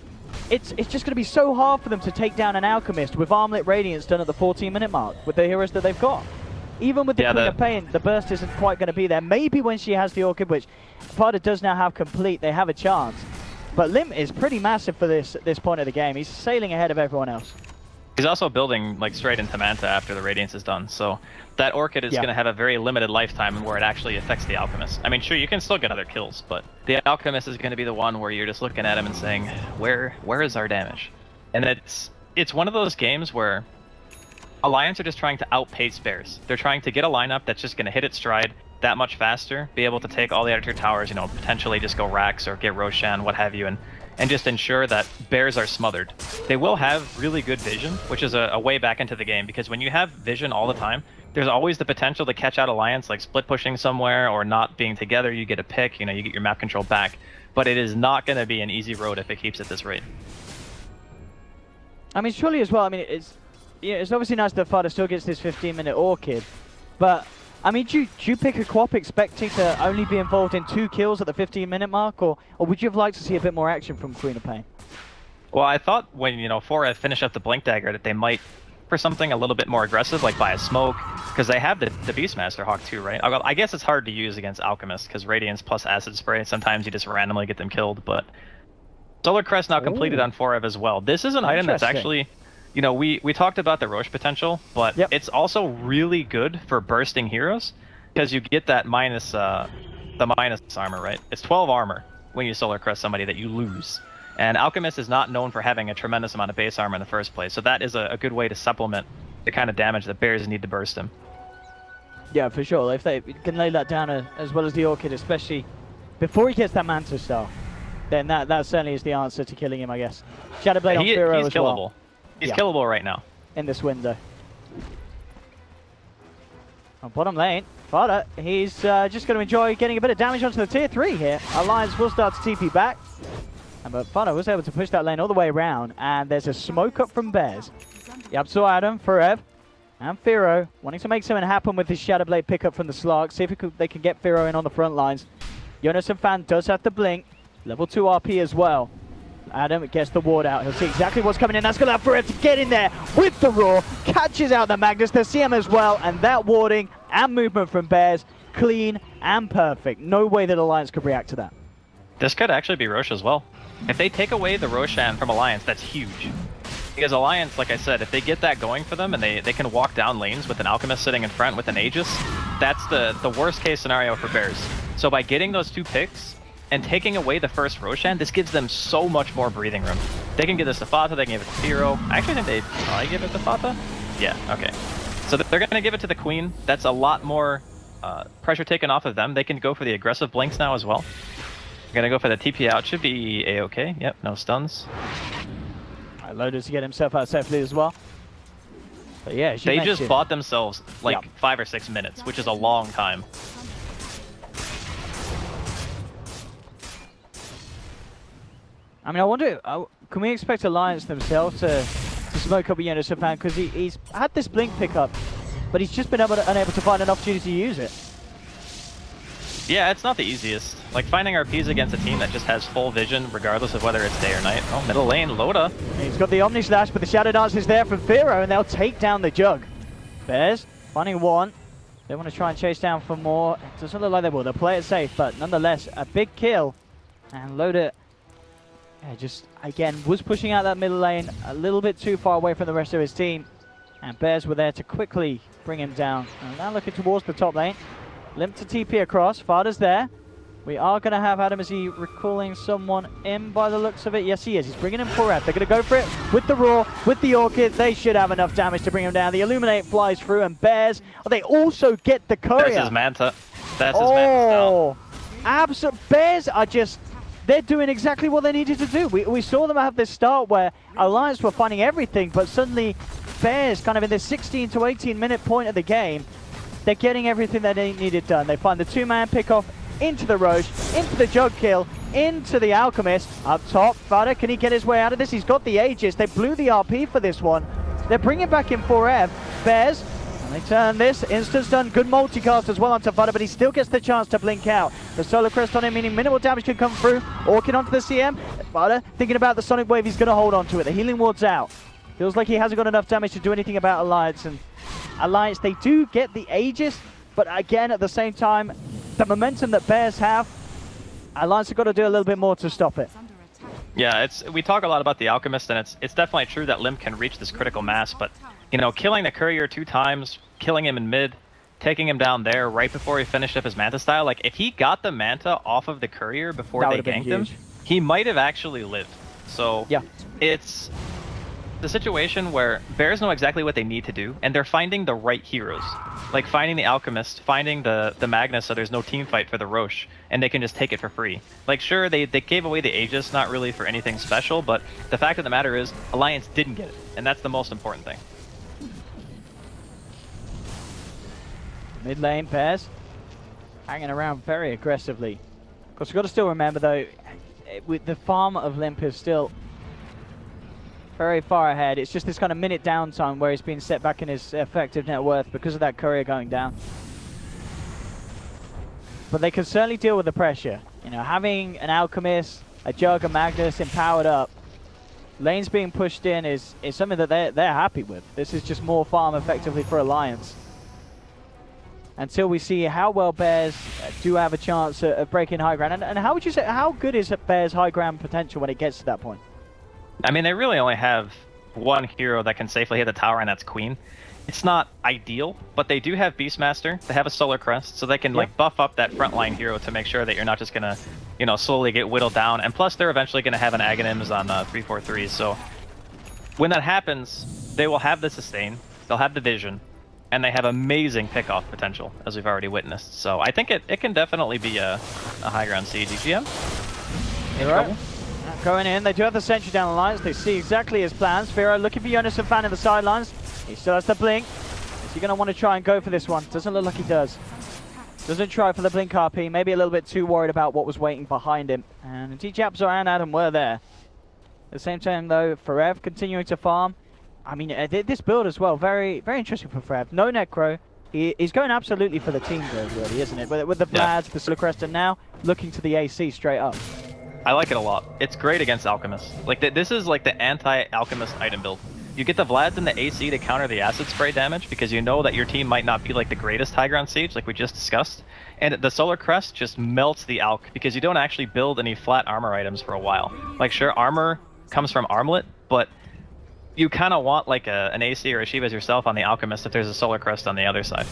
it's just going to be so hard for them to take down an Alchemist with Armlet Radiance done at the 14-minute mark with the heroes that they've got. Even with the Queen of Pain, the burst isn't quite going to be there. Maybe when she has the Orchid, which Sparta does now have complete, they have a chance. But Limp is pretty massive for this point of the game. He's sailing ahead of everyone else. He's also building like straight into Manta after the Radiance is done, so that Orchid is going to have a very limited lifetime where it actually affects the Alchemist. I mean, sure, you can still get other kills, but the Alchemist is going to be the one where you're just looking at him and saying, where is our damage? And it's one of those games where Alliance are just trying to outpace Bears. They're trying to get a lineup that's just going to hit its stride that much faster, be able to take all the other 2 towers, you know, potentially just go Rax or get Roshan, what have you, and just ensure that Bears are smothered. They will have really good vision, which is a way back into the game, because when you have vision all the time, there's always the potential to catch out Alliance, like split pushing somewhere or not being together. You get a pick, you know, you get your map control back. But it is not going to be an easy road if it keeps at this rate. I mean, surely as well, I mean, it's obviously nice that Fada still gets this 15-minute Orchid, but I mean, do you pick a co-op expecting to only be involved in 2 kills at the 15-minute mark, or would you have liked to see a bit more action from Queen of Pain? Well, I thought when, you know, Fora finished up the Blink Dagger that they might for something a little bit more aggressive, like buy a smoke, because they have the Beastmaster Hawk too, right? I guess it's hard to use against Alchemist, because Radiance plus Acid Spray, sometimes you just randomly get them killed, but Solar Crest now completed on Forev as well. This is an item that's actually, you know, we talked about the Roche potential, but it's also really good for bursting heroes, because you get that minus, the minus armor, right? It's 12 armor when you Solar Crest somebody that you lose. And Alchemist is not known for having a tremendous amount of base armor in the first place, so that is a good way to supplement the kind of damage that Bears need to burst him. Yeah, for sure. If they can lay that down as well as the Orchid, especially before he gets that Manta Star, then that certainly is the answer to killing him, I guess. Shadowblade on Firo he's as killable. well. He's killable right now. In this window. On bottom lane, Fada, he's just going to enjoy getting a bit of damage onto the tier 3 here. Alliance will start to TP back. But Fada was able to push that lane all the way around, and there's a smoke up from Bears. Yabsu Adam, Forev, and Firo wanting to make something happen with his Shadowblade pickup from the Slark. See if they can get Firo in on the front lines. Jonas and Fan does have the blink. Level 2 RP as well. Adam gets the ward out. He'll see exactly what's coming in. That's going to allow Forev to get in there with the Roar. Catches out the Magnus, the CM as well, and that warding and movement from Bears, clean and perfect. No way that Alliance could react to that. This could actually be Roche as well. If they take away the Roshan from Alliance, that's huge. Because Alliance, like I said, if they get that going for them and they can walk down lanes with an Alchemist sitting in front with an Aegis, that's the worst case scenario for Bears. So by getting those 2 picks and taking away the first Roshan, this gives them so much more breathing room. They can give this to Fata, they can give it to Firo. I actually think they'd probably give it to Fata. Yeah, okay. So they're going to give it to the Queen. That's a lot more pressure taken off of them. They can go for the aggressive blinks now as well. Gonna go for the TP out. Should be A-okay. Yep, no stuns. Loaded to get himself out safely as well. But yeah, as you they mentioned, just bought themselves like 5 or 6 minutes, which is a long time. I mean, I wonder, can we expect Alliance themselves to smoke up Jonas and Fan, because he's had this blink pickup, but he's just been unable to find an opportunity to use it. Yeah, it's not the easiest. Like, finding RPs against a team that just has full vision, regardless of whether it's day or night. Oh, middle lane, Loda. He's got the Omni Slash, but the Shadow Dance is there from Firo, and they'll take down the Jug. Bears, finding 1. They want to try and chase down for more. It doesn't look like they will. They'll play it safe, but nonetheless, a big kill. And Loda, just, again, was pushing out that middle lane a little bit too far away from the rest of his team. And Bears were there to quickly bring him down. And now looking towards the top lane. Limp to TP across. Fada's there. We are going to have Adam, is he recalling someone in by the looks of it? Yes, he is. He's bringing in Forev. They're going to go for it with the Roar, with the Orchid. They should have enough damage to bring him down. The Illuminate flies through, and Bears, they also get the Courier. That's his Manta. That's his Manta Absolute Bears are just, they're doing exactly what they needed to do. We saw them have this start where Alliance were finding everything, but suddenly Bears, kind of in this 16 to 18 minute point of the game, they're getting everything that they needed done. They find the 2-man pickoff into the Roche, into the Jug kill, into the Alchemist. Up top, Fada, can he get his way out of this? He's got the Aegis. They blew the RP for this one. They're bringing back in Forev. Bears, and they turn this. Instant stun, good multicast as well onto Fada, but he still gets the chance to blink out. The Solar Crest on him, meaning minimal damage can come through. Orchid onto the CM. Fada thinking about the Sonic Wave. He's going to hold on to it. The healing ward's out. Feels like he hasn't got enough damage to do anything about Alliance, and Alliance, they do get the Aegis, but again, at the same time, the momentum that Bears have, Alliance have got to do a little bit more to stop it. Yeah, we talk a lot about the Alchemist, and it's definitely true that Limp can reach this critical mass, but, you know, killing the Courier 2 times, killing him in mid, taking him down there right before he finished up his Manta style, like, if he got the Manta off of the Courier before they ganked him, he might have actually lived. So, yeah, the situation where Bears know exactly what they need to do, and they're finding the right heroes. Like finding the Alchemist, finding the Magnus so there's no team fight for the Roche, and they can just take it for free. Like sure, they gave away the Aegis, not really for anything special, but the fact of the matter is, Alliance didn't get it, and that's the most important thing. Mid lane, Bears hanging around very aggressively. Of course, we've got to still remember though, with the farm of Limp is still very far ahead. It's just this kind of minute downtime where he's been set back in his effective net worth because of that courier going down. But they can certainly deal with the pressure. You know, having an Alchemist, a Jug, a Magnus empowered up, lanes being pushed in is something that they're happy with. This is just more farm effectively for Alliance. Until we see how well Bears do have a chance of breaking high ground. And how would you say, how good is Bears' high ground potential when it gets to that point? I mean, they really only have one hero that can safely hit the tower, and that's Queen. It's not ideal, but they do have Beastmaster. They have a Solar Crest, so they can like buff up that frontline hero to make sure that you're not just gonna, you know, slowly get whittled down. And plus, they're eventually gonna have an Aghanims on 343. So when that happens, they will have the sustain, they'll have the vision, and they have amazing pickoff potential, as we've already witnessed. So I think it can definitely be a high ground siege. EGM? You're right. Going in, they do have the sentry down the lines. They see exactly his plans. Firo looking for Jonas and Fan in the sidelines. He still has the blink. Is he going to want to try and go for this one? Doesn't look like he does. Doesn't try for the blink RP. Maybe a little bit too worried about what was waiting behind him. And indeed, Japzor and Adam were there. At the same time, though, Ferev continuing to farm. I mean, this build as well, very, very interesting for Ferev. No Necro. He's going absolutely for the team build, really, isn't it? With the Vlads, the Solar Crest, and now looking to the AC straight up. I like it a lot. It's great against Alchemists. Like this is like the anti-Alchemist item build. You get the Vlads and the AC to counter the acid spray damage because you know that your team might not be like the greatest high ground siege, like we just discussed. And the Solar Crest just melts the Alch because you don't actually build any flat armor items for a while. Like sure, armor comes from Armlet, but you kind of want like an AC or a Shivas yourself on the Alchemist if there's a Solar Crest on the other side.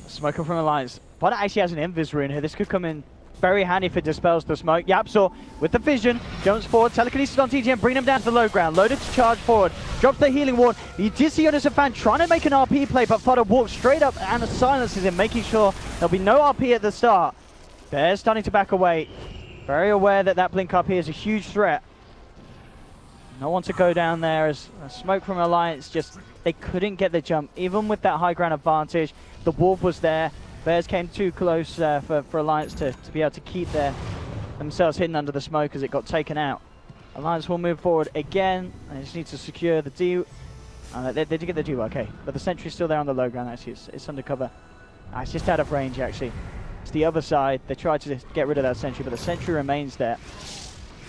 Smoker from Alliance. But it actually has an Invis rune here. This could come in very handy if it dispels the smoke. Yapzor with the vision, jumps forward, telekinesis on TGM, bring him down to the low ground, loaded to charge forward, drops the healing ward. You did see Jonas and Fan trying to make an RP play, but Fodder walks straight up and silences him, making sure there'll be no RP at the start. Bears starting to back away, very aware that that blink RP is a huge threat. No one to go down there as smoke from Alliance, just they couldn't get the jump, even with that high ground advantage. The Wolf was there. Bears came too close for Alliance to be able to keep themselves hidden under the smoke as it got taken out. Alliance will move forward again. They just need to secure the D. They did get the D, okay. But the sentry's still there on the low ground, actually. It's undercover. It's just out of range, actually. It's the other side. They tried to get rid of that sentry, but the sentry remains there.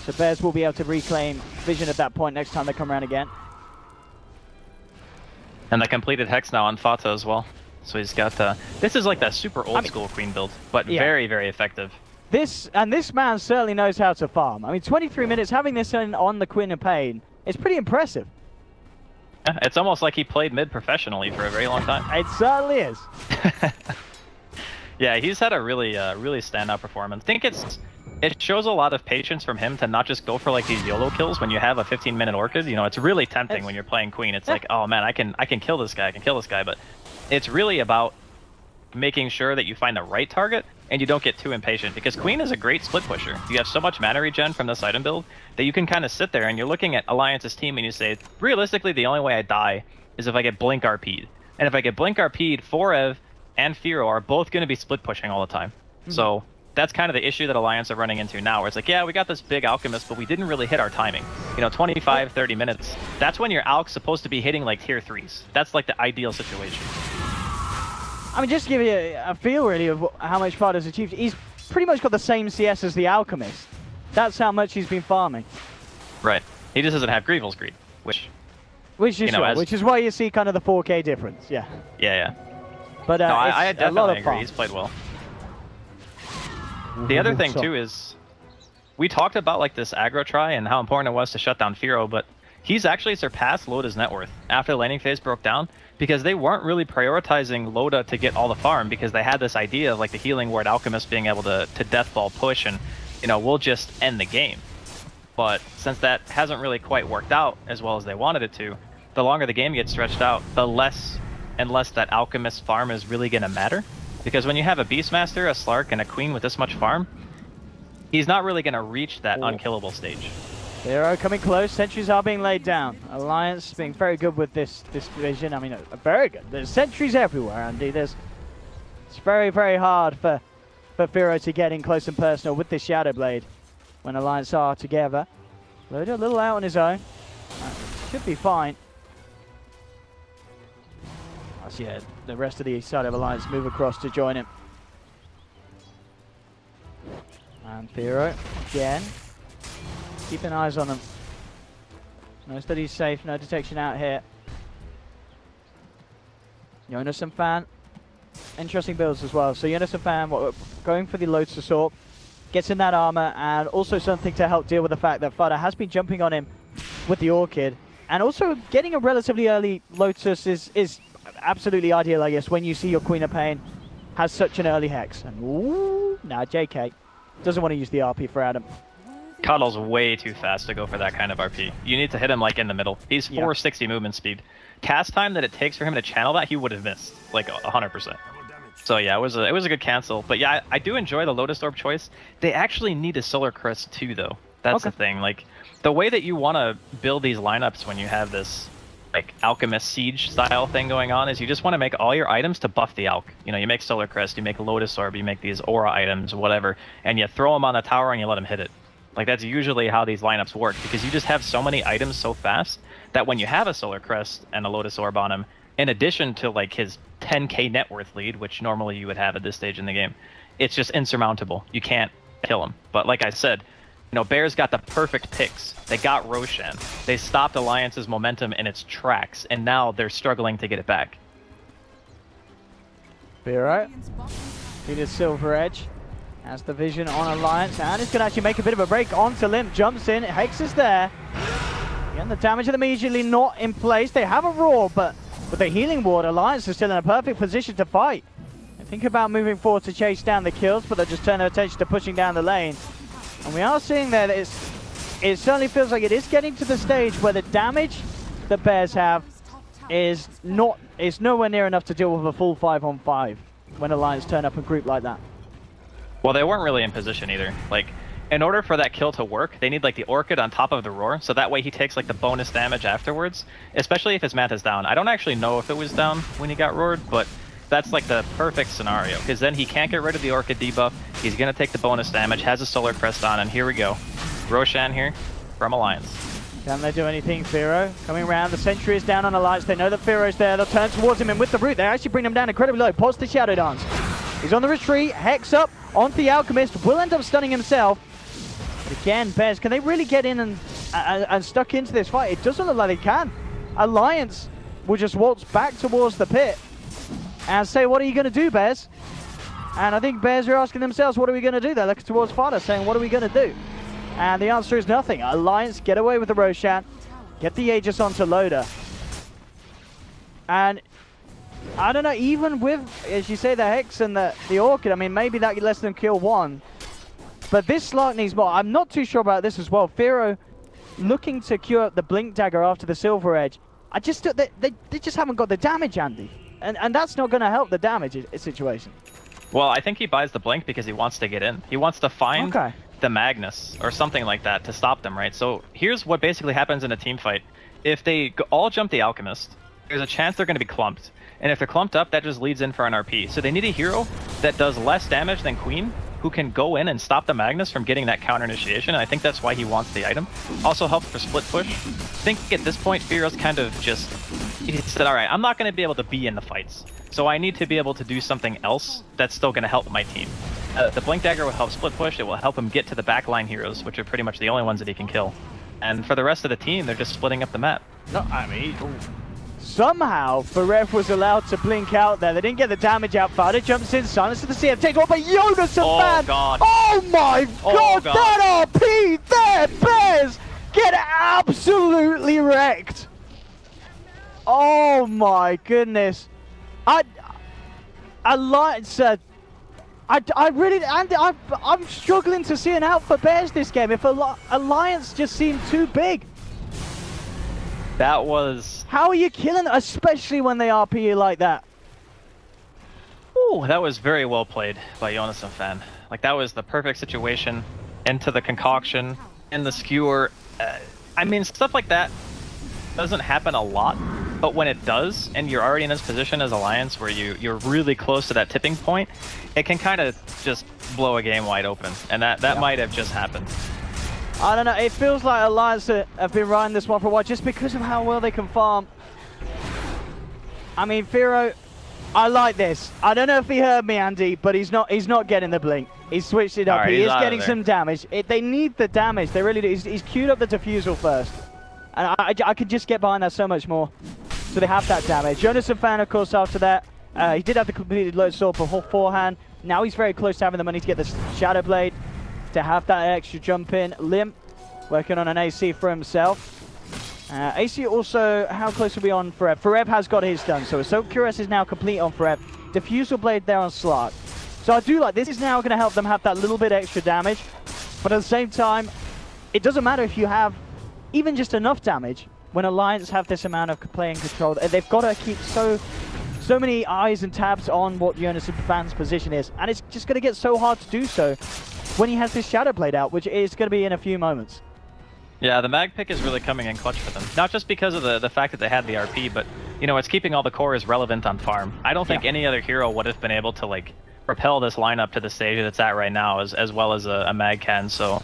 So Bears will be able to reclaim vision at that point next time they come around again. And the completed Hex now on Fata as well. So he's got this is like that super old school Queen build, but very, very effective. This man certainly knows how to farm. I mean, 23 minutes having this on the Queen of Pain is pretty impressive. Yeah, it's almost like he played mid professionally for a very long time. It certainly is. Yeah, he's had a really standout performance. I think it shows a lot of patience from him to not just go for like these YOLO kills when you have a 15-minute Orchid. You know, it's really tempting when you're playing Queen. It's like, oh man, I can kill this guy, but it's really about making sure that you find the right target and you don't get too impatient, because Queen is a great split pusher. You have so much mana regen from this item build that you can kind of sit there and you're looking at Alliance's team and you say, realistically, the only way I die is if I get Blink RP'd. And if I get Blink RP'd, Forev and Firo are both going to be split pushing all the time. So that's kind of the issue that Alliance are running into now, where it's like, yeah, we got this big Alchemist, but we didn't really hit our timing. You know, 25, 30 minutes. That's when your Alch's supposed to be hitting like tier 3s. That's like the ideal situation. I mean, just to give you a feel, really, of how much Fada's achieved, he's pretty much got the same CS as the Alchemist. That's how much he's been farming. Right. He just doesn't have Greevil's Greed, which is you know, right, which is why you see kind of the 4K difference, yeah. Yeah. But no, I it's definitely a lot of agree. fun. He's played well. The other thing too is, we talked about like this aggro try and how important it was to shut down Firo, but he's actually surpassed Loda's net worth after the laning phase broke down, because they weren't really prioritizing Loda to get all the farm, because they had this idea of like the healing ward Alchemist being able to deathball push and, you know, we'll just end the game. But since that hasn't really quite worked out as well as they wanted it to, the longer the game gets stretched out, the less and less that Alchemist farm is really going to matter. Because when you have a Beastmaster, a Slark, and a Queen with this much farm, he's not really going to reach that unkillable stage. Zero coming close. Sentries are being laid down. Alliance being very good with this division. I mean, very good. There's sentries everywhere, Andy. It's very, very hard for Firo to get in close and personal with this Shadow Blade when Alliance are together. Loader a little out on his own. Should be fine. As yeah, the rest of the side of Alliance move across to join him. And Firo again. Keeping eyes on them. Knows that he's safe, no detection out here. Jonas and Fan. Interesting builds as well. So Jonas and Fan going for the Lotus Assault. Gets in that armor, and also something to help deal with the fact that Fada has been jumping on him with the Orchid. And also getting a relatively early Lotus is absolutely ideal, I guess, when you see your Queen of Pain has such an early Hex. And ooh, now JK doesn't want to use the RP for Adam. Cuddle's way too fast to go for that kind of RP. You need to hit him like in the middle. He's 460 movement speed. Cast time that it takes for him to channel that, he would have missed like 100%. So yeah, it was a good cancel. But yeah, I do enjoy the Lotus Orb choice. They actually need a Solar Crest too, though. That's the thing. Like the way that you want to build these lineups when you have this like Alchemist Siege style thing going on is you just want to make all your items to buff the Alch. You know, you make Solar Crest, you make Lotus Orb, you make these Aura items, whatever, and you throw them on the tower and you let them hit it. Like that's usually how these lineups work, because you just have so many items so fast that when you have a Solar Crest and a Lotus Orb on him, in addition to like his 10k net worth lead, which normally you would have at this stage in the game, it's just insurmountable. You can't kill him. But like I said, you know, Bears got the perfect picks. They got Roshan. They stopped Alliance's momentum in its tracks, and now they're struggling to get it back. Be alright. Peter Silver Edge has the vision on Alliance, and it's going to actually make a bit of a break onto Limp. Jumps in, Hex is there. Again, the damage is immediately not in place. They have a Roar, but with the healing ward, Alliance is still in a perfect position to fight. They think about moving forward to chase down the kills, but they just turn their attention to pushing down the lane. And we are seeing there that it certainly feels like it is getting to the stage where the damage that Bears have is nowhere near enough to deal with a full 5-on-5 when Alliance turn up a group like that. Well, they weren't really in position either. Like, in order for that kill to work, they need like the Orchid on top of the Roar, so that way he takes like the bonus damage afterwards, especially if his math is down. I don't actually know if it was down when he got roared, but that's like the perfect scenario, because then he can't get rid of the Orchid debuff, he's going to take the bonus damage, has a Solar Crest on, and here we go. Roshan here from Alliance. Can they do anything? Firo coming around, the Sentry is down on Alliance, they know that Firo's there, they'll turn towards him, and with the root, they actually bring him down incredibly low. Pause the Shadow Dance. He's on the retreat, Hex up onto the Alchemist, will end up stunning himself. But again, Bears, can they really get in and stuck into this fight? It doesn't look like they can. Alliance will just waltz back towards the pit and say, what are you going to do, Bears? And I think Bears are asking themselves, what are we going to do? They're looking towards Fada saying, what are we going to do? And the answer is nothing. Alliance get away with the Roshan, get the Aegis onto Loader. And I don't know, even with, as you say, the Hex and the Orchid, I mean, maybe that lets them kill one. But this Slark needs more. I'm not too sure about this as well. Firo looking to cure up the Blink Dagger after the Silver Edge. They just haven't got the damage, Andy. And that's not going to help the damage situation. Well, I think he buys the Blink because he wants to get in. He wants to find the Magnus or something like that to stop them, right? So here's what basically happens in a team fight. If they all jump the Alchemist, there's a chance they're going to be clumped. And if they're clumped up, that just leads in for an RP. So they need a hero that does less damage than Queen, who can go in and stop the Magnus from getting that counter initiation. And I think that's why he wants the item. Also helps for split push. I think at this point, Firo's kind of just, he said, all right, I'm not going to be able to be in the fights. So I need to be able to do something else that's still going to help my team. The Blink Dagger will help split push. It will help him get to the backline heroes, which are pretty much the only ones that he can kill. And for the rest of the team, they're just splitting up the map. No, I mean, somehow Baref was allowed to blink out there. They didn't get the damage out. Fada jumps in, silence to the CF, takes one by Jonas and Fan. God. Oh my god, that RP there, Bears get absolutely wrecked. Alliance I really, and I'm struggling to see an out for Bears this game. If Alliance just seemed too big. That was... How are you killing them, especially when they RP you like that? Ooh, that was very well played by Jonas and Fan. Like, that was the perfect situation into the concoction and the skewer. I mean, stuff like that doesn't happen a lot, but when it does, and you're already in this position as Alliance where you're really close to that tipping point, it can kind of just blow a game wide open, and that might have just happened. I don't know, it feels like Alliance have been riding this one for a while just because of how well they can farm. I mean, Firo, I like this. I don't know if he heard me, Andy, but he's not getting the blink. He's switched it up. Right, he is getting there. some damage. They need the damage. They really do. He's queued up the defusal first. And I could just get behind that so much more. So they have that damage. Jonas and Fan, of course, after that, he did have the completed load sword beforehand. Now he's very close to having the money to get the Shadow Blade, to have that extra jump in. Limp working on an AC for himself. AC also, how close are we on Forev? Forev has got his done, so Assault Cuirass is now complete on Forev. Diffusal Blade there on Slark. So I do like this. Is now going to help them have that little bit extra damage, but at the same time, it doesn't matter if you have even just enough damage when Alliance have this amount of play and control. They've got to keep so many eyes and tabs on what Jonas and Fan's position is, and it's just going to get so hard to do so when he has this Shadow Blade out, which is going to be in a few moments. Yeah, the mag pick is really coming in clutch for them. Not just because of the fact that they had the RP, but, you know, it's keeping all the cores relevant on farm. I don't think any other hero would have been able to, like, propel this lineup to the stage that it's at right now, as well as a mag can, so...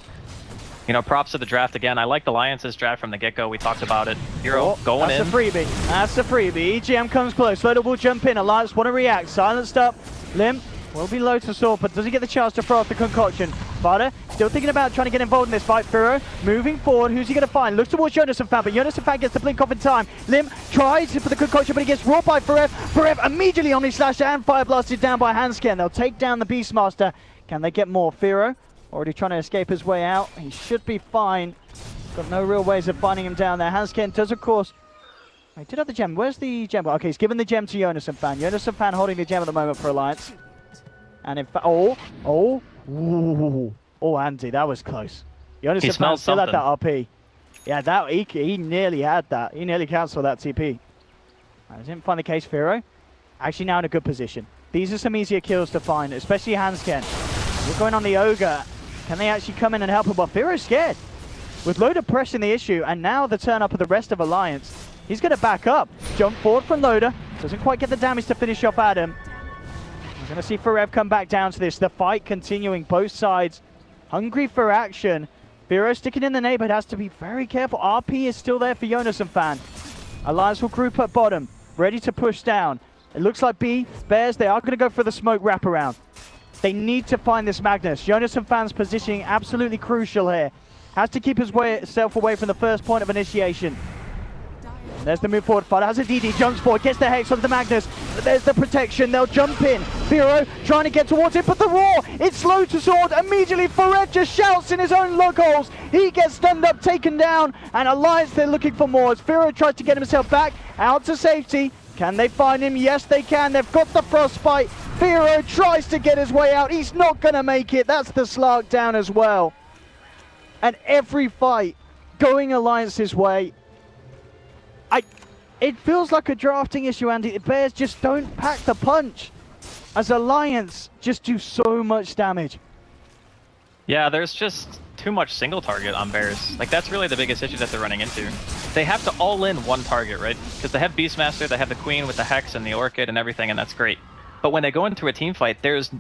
You know, props to the draft again. I like the Alliance's draft from the get-go. We talked about it. Hero going in. That's a freebie. That's a freebie. EGM comes close. Loader will jump in. Alliance want to react. Silenced up. Limp will be low to sword, but does he get the chance to throw off the concoction? Vada still thinking about trying to get involved in this fight. Furo moving forward. Who's he going to find? Looks towards Jonas and Fan, but Jonas and Fan gets the blink off in time. Limp tries for the concoction, but he gets raw by Forev. Forev immediately Omni Slash and Fire Blasted down by Hansken. They'll take down the Beastmaster. Can they get more? Firo already trying to escape his way out. He should be fine. Got no real ways of finding him down there. Hansken does, of course... He did have the gem. Where's the gem? Okay, he's given the gem to Jonas and Fan. Jonas and Fan holding the gem at the moment for Alliance. And in fact... Oh, Andy, that was close. Jonas and Fan still had that RP. Yeah, he nearly had that. He nearly cancelled that TP. I didn't find the case, Firo. Actually now in a good position. These are some easier kills to find, especially Hansken. We're going on the Ogre. Can they actually come in and help him? Well, Firo's scared. With Loader pressing the issue, and now the turn up of the rest of Alliance, he's going to back up. Jump forward from Loader. Doesn't quite get the damage to finish off Adam. We're going to see Forev come back down to this. The fight continuing, both sides hungry for action. Firo sticking in the neighborhood, has to be very careful. RP is still there for Jonas and Fan. Alliance will group at bottom, ready to push down. It looks like Bears, they are going to go for the smoke wraparound. They need to find this Magnus. Jonas and Fan's positioning absolutely crucial here. Has to keep himself away from the first point of initiation. And there's the move forward. Fada has a DD, jumps forward, gets the Hex onto the Magnus. But there's the protection, they'll jump in. Firo trying to get towards it, but the Roar, it's slow to sword. Immediately, Forev just shouts in his own lug holes. He gets stunned up, taken down, and Alliance, they're looking for more. As Firo tries to get himself back out to safety. Can they find him? Yes, they can. They've got the Frostbite. Firo tries to get his way out. He's not going to make it. That's the Slark down as well. And every fight going Alliance's way. It feels like a drafting issue, Andy. The Bears just don't pack the punch. As Alliance just do so much damage. Yeah, there's just too much single target on Bears. Like, that's really the biggest issue that they're running into. They have to all in one target, right? Because they have Beastmaster, they have the Queen with the Hex and the Orchid and everything, and that's great. But when they go into a team fight, there's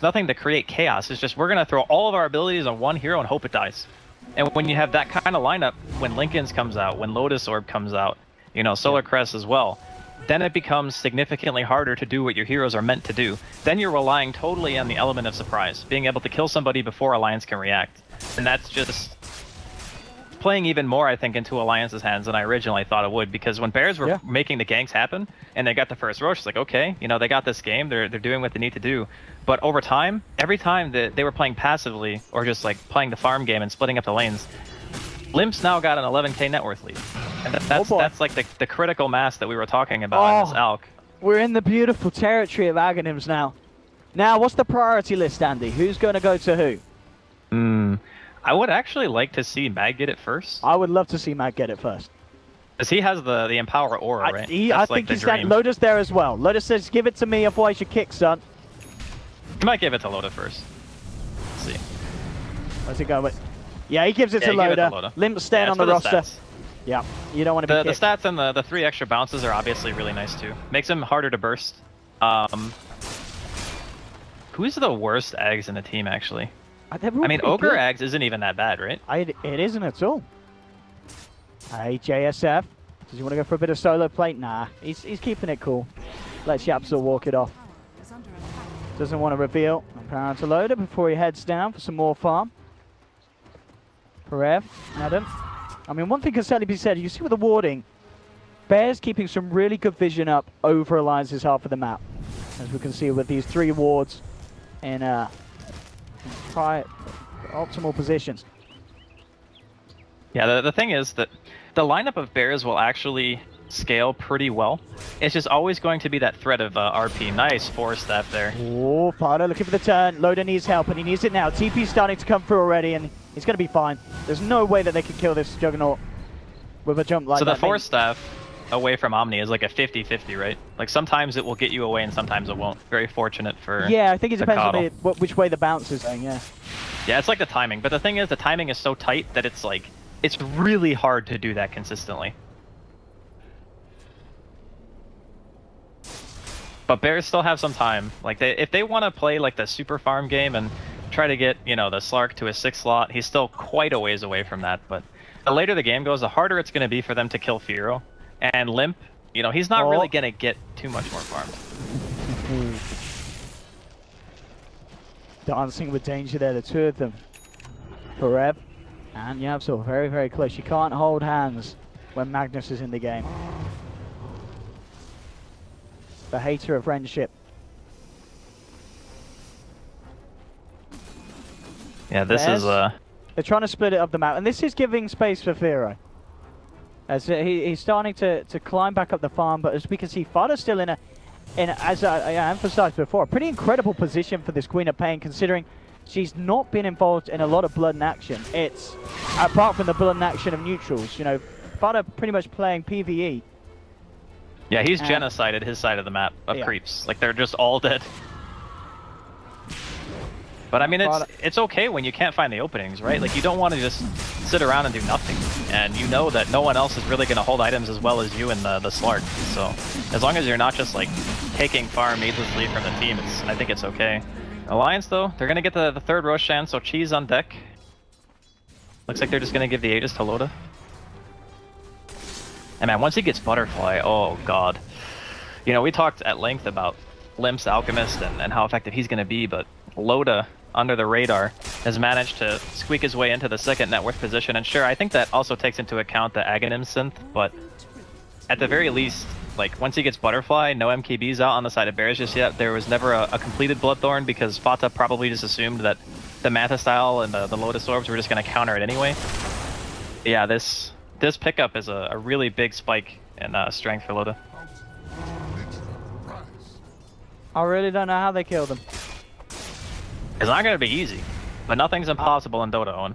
nothing to create chaos. It's just, we're going to throw all of our abilities on one hero and hope it dies. And when you have that kind of lineup, when Linken's comes out, when Lotus Orb comes out, you know, Solar Crest as well, then it becomes significantly harder to do what your heroes are meant to do. Then you're relying totally on the element of surprise, being able to kill somebody before Alliance can react. And that's just playing even more, I think, into Alliance's hands than I originally thought it would, because when Bears were making the ganks happen, and they got the first rush, it's like, okay, you know, they got this game, they're doing what they need to do. But over time, every time that they were playing passively, or just like playing the farm game and splitting up the lanes, Limp's now got an 11k net worth lead. And that's like the critical mass that we were talking about in this ALK. We're in the beautiful territory of Aghanims now. Now, what's the priority list, Andy? Who's going to go to who? I would actually like to see Mag get it first. I would love to see Mag get it first. Because he has the Empower aura, right? I think he's got Loda's there as well. Loda says, give it to me, otherwise you kick, son. He might give it to Loda first. Let's see. Where's it going with? Yeah, he gives it to Loda. Limp's staying on the roster. Stats. Yeah, you don't want to be The stats and the 3 extra bounces are obviously really nice too. Makes him harder to burst. Who's the worst Ags in the team, actually? I mean, Ogre good. Ags isn't even that bad, right? It isn't at all. Hey, JSF. Does he want to go for a bit of solo play? Nah, he's keeping it cool. Lets Yapsel walk it off. Doesn't want to reveal. Power to Loda before he heads down for some more farm. Perev, Adam. I mean, one thing can certainly be said. You see with the warding, Bear's keeping some really good vision up over Alliance's half of the map. As we can see with these 3 wards in optimal positions. Yeah, the thing is that the lineup of Bears will actually scale pretty well. It's just always going to be that threat of RP. Nice 4 step there. Oh, Pardo looking for the turn. Loda needs help, and he needs it now. TP's starting to come through already, and he's going to be fine. There's no way that they can kill this Juggernaut with a jump like that. So the 4 staff away from Omni is like a 50-50, right? Like sometimes it will get you away and sometimes it won't. Very fortunate for Yeah, I think it depends on which way the bounce is going, yeah. Yeah, it's like the timing. But the thing is, the timing is so tight that it's like, it's really hard to do that consistently. But Bears still have some time. Like, if they want to play like the super farm game and try to get, you know, the Slark to a 6 slot, he's still quite a ways away from that. But the later the game goes, the harder it's going to be for them to kill Firo. And Limp, you know, he's not really going to get too much more farmed. Dancing with danger there, the 2 of them. Perev and Yapsel very, very close. You can't hold hands when Magnus is in the game. The hater of friendship. Yeah, this is They're trying to split it up the map, and this is giving space for Firo. As he's starting to climb back up the farm, but as we can see, Fada's still in as I emphasized before, a pretty incredible position for this Queen of Pain, considering she's not been involved in a lot of blood and action. It's, apart from the blood and action of neutrals, you know, Fada pretty much playing PvE. Yeah, he's genocided his side of the map of creeps. Like, they're just all dead. But I mean, it's okay when you can't find the openings, right? Like, you don't want to just sit around and do nothing. And you know that no one else is really going to hold items as well as you in the Slark. So, as long as you're not just, like, taking farm needlessly from the team, I think it's okay. Alliance, though, they're going to get the 3rd Roshan, so Cheese on deck. Looks like they're just going to give the Aegis to Loda. And man, once he gets Butterfly, oh god. You know, we talked at length about Limp's Alchemist and how effective he's going to be, but Loda, under the radar, has managed to squeak his way into the 2nd net worth position. And sure, I think that also takes into account the Aghanim synth, but at the very least, like, once he gets Butterfly, no MKBs out on the side of Bears just yet. There was never a completed Bloodthorn because Fata probably just assumed that the Manta style and the Lotus Orbs were just going to counter it anyway. But yeah, this pickup is a really big spike in strength for Loda. I really don't know how they killed him. It's not going to be easy, but nothing's impossible in Dota, Owen.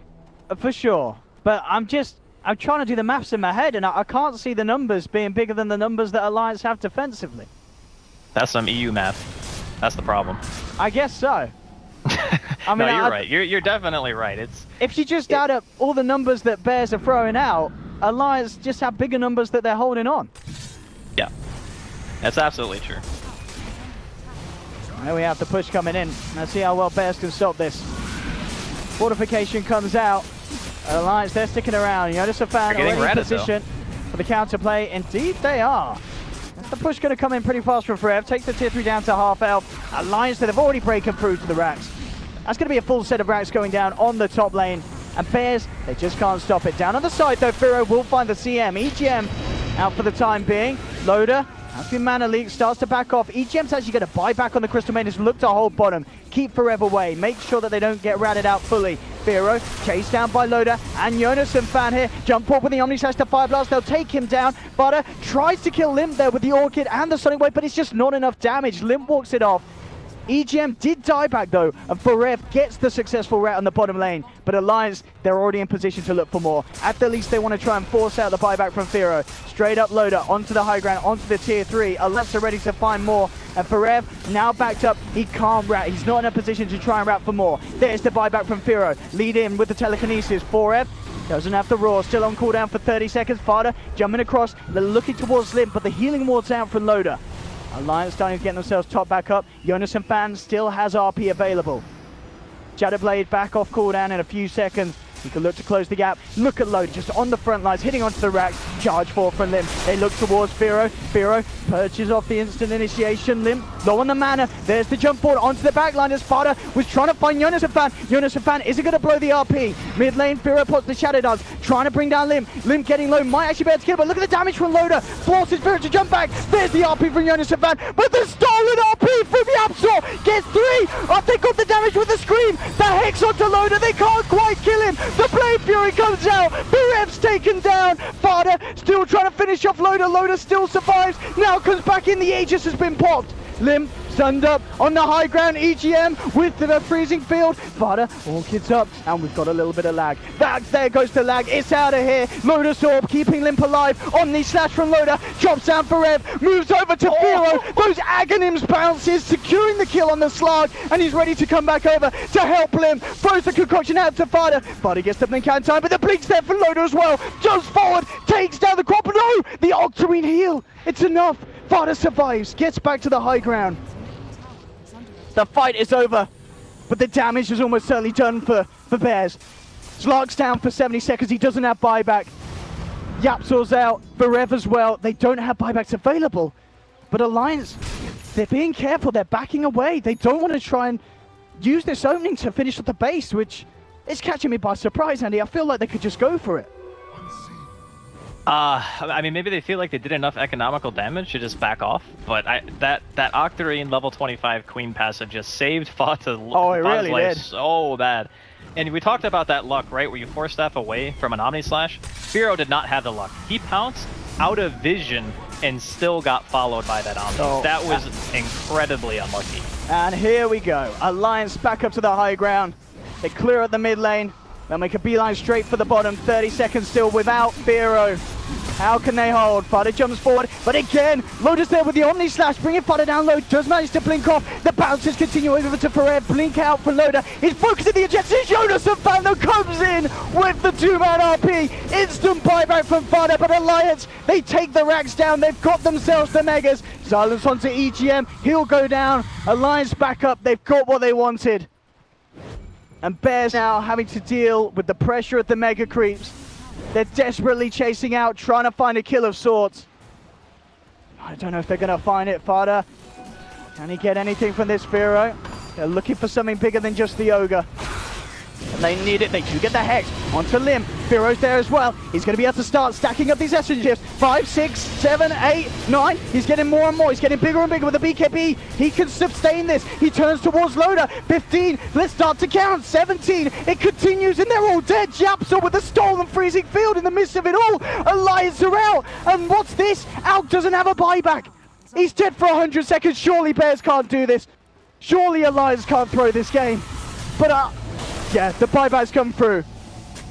For sure, but I'm trying to do the maths in my head, and I can't see the numbers being bigger than the numbers that Alliance have defensively. That's some EU math. That's the problem. I guess so. I mean, no, you're right. You're definitely right. If you just add up all the numbers that Bears are throwing out, Alliance just have bigger numbers that they're holding on. Yeah, that's absolutely true. There we have the push coming in. Let's see how well Bears can stop this. Fortification comes out. Alliance, they're sticking around. You notice a fan already in position for the counterplay. Indeed, they are. That's the push going to come in pretty fast from Frev. Takes the tier 3 down to half health. Alliance that have already broken through to the racks. That's going to be a full set of racks going down on the top lane. And Bears, they just can't stop it. Down on the side, though, Firo will find the CM. EGM out for the time being. Loda has been mana leak, starts to back off. EGM's actually going to buy back on the Crystal Maidens, look to hold bottom, keep Forever away, make sure that they don't get ratted out fully. Firo chased down by Loda, and Jonas and Fan here, jump up with the Omni Slash to Fire Blast, they'll take him down. Butter tries to kill Limp there with the Orchid and the Sonic Wave, but it's just not enough damage. Limp walks it off. EGM did die back though, and Forev gets the successful route on the bottom lane. But Alliance, they're already in position to look for more. At the least, they want to try and force out the buyback from Firo. Straight up loader, onto the high ground, onto the tier 3. Alliance are ready to find more. And Forev, now backed up, he can't rat. He's not in a position to try and rat for more. There's the buyback from Firo. Lead in with the telekinesis. Forev doesn't have the roar, still on cooldown for 30 seconds. Fada jumping across, they're looking towards Limp, but the healing ward's out from Loader. Alliance starting to get themselves top back up. Jonas and Fan still has RP available. Shadowblade back off cooldown in a few seconds. He can look to close the gap. Look at Loader just on the front lines, hitting onto the racks. Charge forward from Lim. They look towards Firo. Firo purges off the instant initiation. Lim low on the mana. There's the jump forward onto the back line as Sparta was trying to find Jonas and Fan. Jonas and Fan isn't going to blow the RP. Mid lane, Firo puts the Shadow Dance, trying to bring down Lim. Lim getting low, might actually be able to kill, but look at the damage from Loader. Forces Firo to jump back. There's the RP from Jonas and Fan, but the stolen RP from Yapsor gets 3. Oh, they got the damage with the scream. The Hex onto Loader. They can't quite kill him. The Blade Fury comes out. Berev's taken down. Fada still trying to finish off Loader. Loader still survives. Now comes back in. The Aegis has been popped. Lim stunned up on the high ground. EGM with the freezing field. Fada all kids up, and we've got a little bit of lag. There goes the lag. It's out of here. Loader's orb keeping Limp alive. Omni slash from Loader. Chops down for Rev. Moves over to Firo. Those Aghanims bounces, securing the kill on the Slark, and he's ready to come back over to help Lim. Throws the concoction out to Fada. Fada gets the blink out in time, but the blink's there for Loader as well. Jumps forward, takes down the crop. No! The Octarine heal. It's enough. Fada survives, gets back to the high ground. The fight is over, but the damage is almost certainly done for Bears. Slark's down for 70 seconds. He doesn't have buyback. Yapsor's out. Berev as well. They don't have buybacks available. But Alliance, they're being careful. They're backing away. They don't want to try and use this opening to finish at the base, which is catching me by surprise, Andy. I feel like they could just go for it. I mean, maybe they feel like they did enough economical damage to just back off, but that Octarine level 25 Queen passive just saved Fata's really life did. so bad. And we talked about that luck, right, where you force staff away from an Omni Slash. Firo did not have the luck. He pounced out of vision and still got followed by that Omni. Oh, that was incredibly unlucky. And here we go. Alliance back up to the high ground. They clear at the mid lane. They'll make a beeline straight for the bottom. 30 seconds still without Firo. How can they hold? Fada jumps forward, but again, Loader's there with the Omni Slash, bringing Fada down low, does manage to blink off. The bounces continue over to Forev, blink out for Loader. He's focusing the ejections. Jonas and Fando comes in with the 2-man RP. Instant buyback from Fada, but Alliance, they take the racks down. They've got themselves the Megas. Silence onto EGM. He'll go down. Alliance back up. They've got what they wanted. And Bears now having to deal with the pressure of the Mega Creeps. They're desperately chasing out, trying to find a kill of sorts. I don't know if they're going to find it. Fada, can he get anything from this Firo? They're looking for something bigger than just the Ogre. And they need it. They do get the Hex onto Lim. Firo's there as well. He's going to be able to start stacking up these essence shifts. 5, 6, 7, 8, 9. He's getting more and more. He's getting bigger and bigger with the BKB. He can sustain this. He turns towards Loader. 15. Let's start to count. 17. It continues and they're all dead. Japsa with the stolen freezing field in the midst of it all. Alliance are out. And what's this? Alk doesn't have a buyback. He's dead for 100 seconds. Surely Bears can't do this. Surely Alliance can't throw this game. But yeah, the buybacks come through.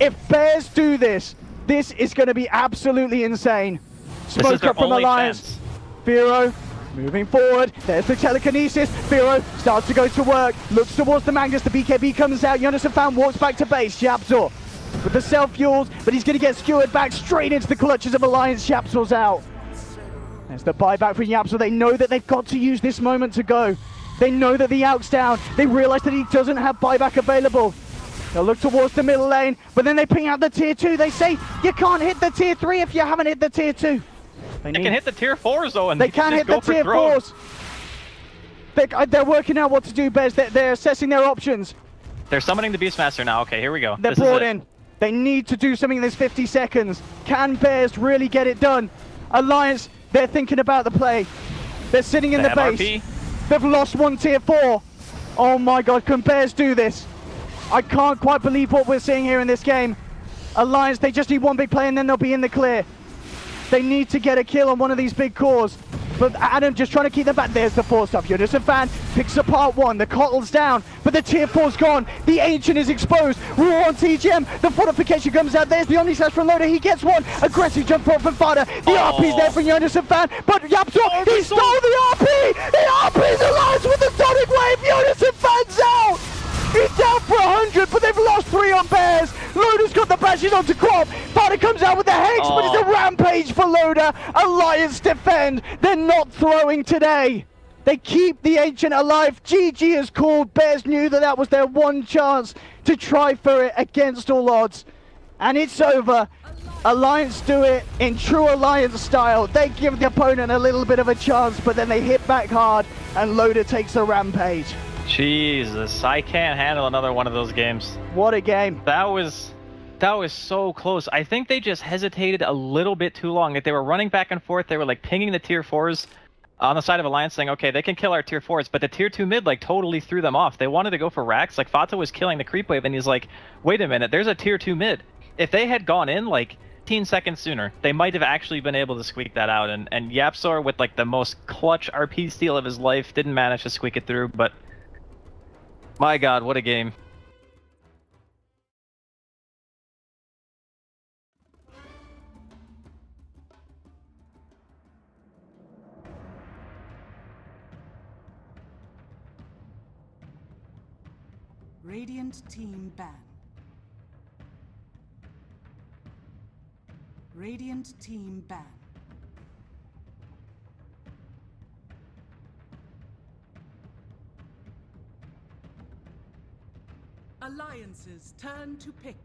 If Bears do this, this is going to be absolutely insane. Smoke up from Alliance. Firo moving forward. There's the telekinesis. Firo starts to go to work. Looks towards the Magnus. The BKB comes out. Jonas and Fan walks back to base. Japsor with the self-fuels, but he's going to get skewered back straight into the clutches of Alliance. Japsor's out. There's the buyback from Yapsor. They know that they've got to use this moment to go. They know that the Alk's down. They realize that he doesn't have buyback available. They'll look towards the middle lane, but then they ping out the tier 2. They say, you can't hit the tier 3 if you haven't hit the tier 2. They can hit the tier 4s though, and they can hit the tier 4s. They're working out what to do, Bez. They're assessing their options. They're summoning the Beastmaster now. Okay, here we go. They're brought in. They need to do something in this 50 seconds. Can Bears really get it done? Alliance, they're thinking about the play. They're sitting in the base. RP. They've lost one tier 4. Oh my god, can Bears do this? I can't quite believe what we're seeing here in this game. Alliance, they just need one big play and then they'll be in the clear. They need to get a kill on one of these big cores. but Adam just trying to keep them back. There's the force up. Unison fan picks apart one. The Cottle's down, but the tier 4's gone. The Ancient is exposed. Raw on TGM. The fortification comes out. There's the Omni Slash from Loader. He gets one. Aggressive jump forward from Fada. The RP's there from Unison fan, but Yapsor, he stole the RP! The RP's alliance with the Sonic Wave. Unison fan's out! He's down for 100, but they've lost 3 on Bears. Loader's got the bashes onto Crop. Fada comes out with the Hex, but it's a rampage for Loader. Alliance defend. They're not throwing today. They keep the Ancient alive. GG is called. Bears knew that that was their one chance to try for it against all odds. And it's over. Alliance do it in true Alliance style. They give the opponent a little bit of a chance, but then they hit back hard, and Loader takes the rampage. Jesus, I can't handle another one of those games. What a game. That was so close. I think they just hesitated a little bit too long. If they were running back and forth, they were like pinging the tier 4s on the side of Alliance saying, okay, they can kill our tier 4s, but the tier 2 mid like totally threw them off. They wanted to go for racks. Like Fata was killing the creep wave and he's like, wait a minute, there's a tier 2 mid. If they had gone in like 15 seconds sooner, they might have actually been able to squeak that out. And Yapsor with like the most clutch RP steal of his life didn't manage to squeak it through, but my god, what a game. Radiant team ban. Radiant team ban. Alliances turn to pick.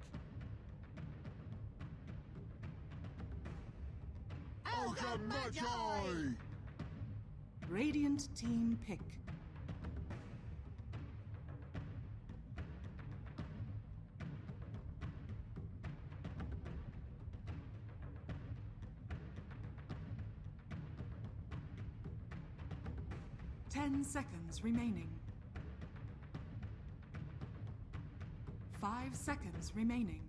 Radiant team pick. Ten seconds remaining. 5 seconds remaining.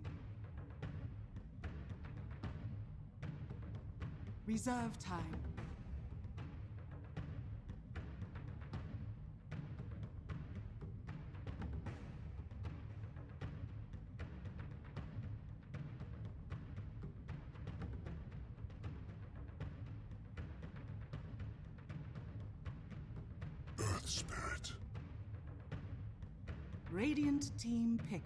Reserve time. Earth Spirit. Radiant team pick.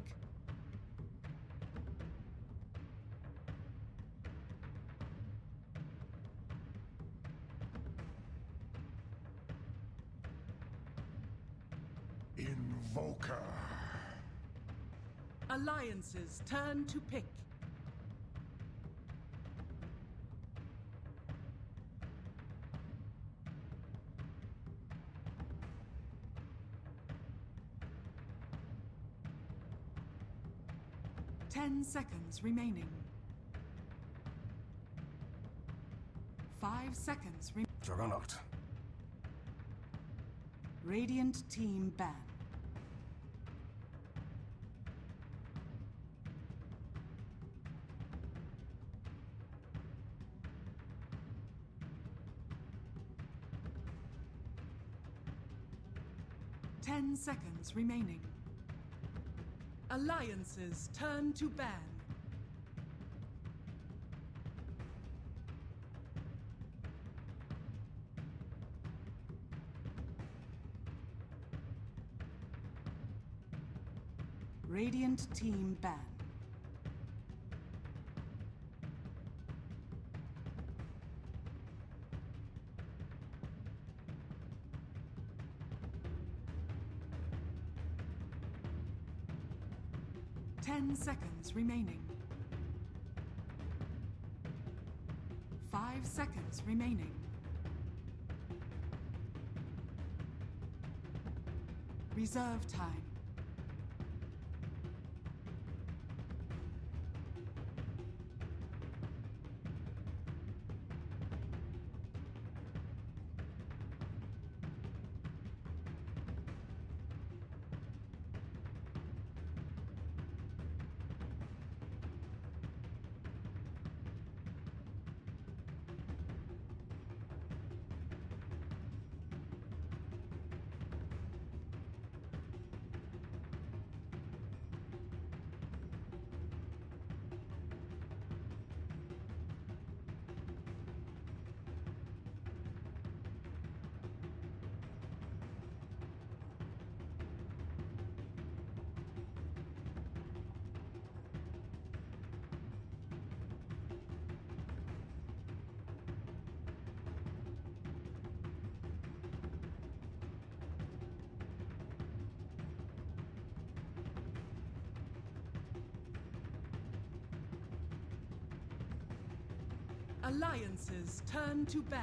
Invoker. Alliances turn to pick. Ten seconds remaining. 5 seconds remaining. Juggernaut. Radiant team ban. Ten seconds remaining. Alliances turn to ban. Radiant team ban. Ten seconds remaining. 5 seconds remaining. Reserve time. Alliances turn to ban.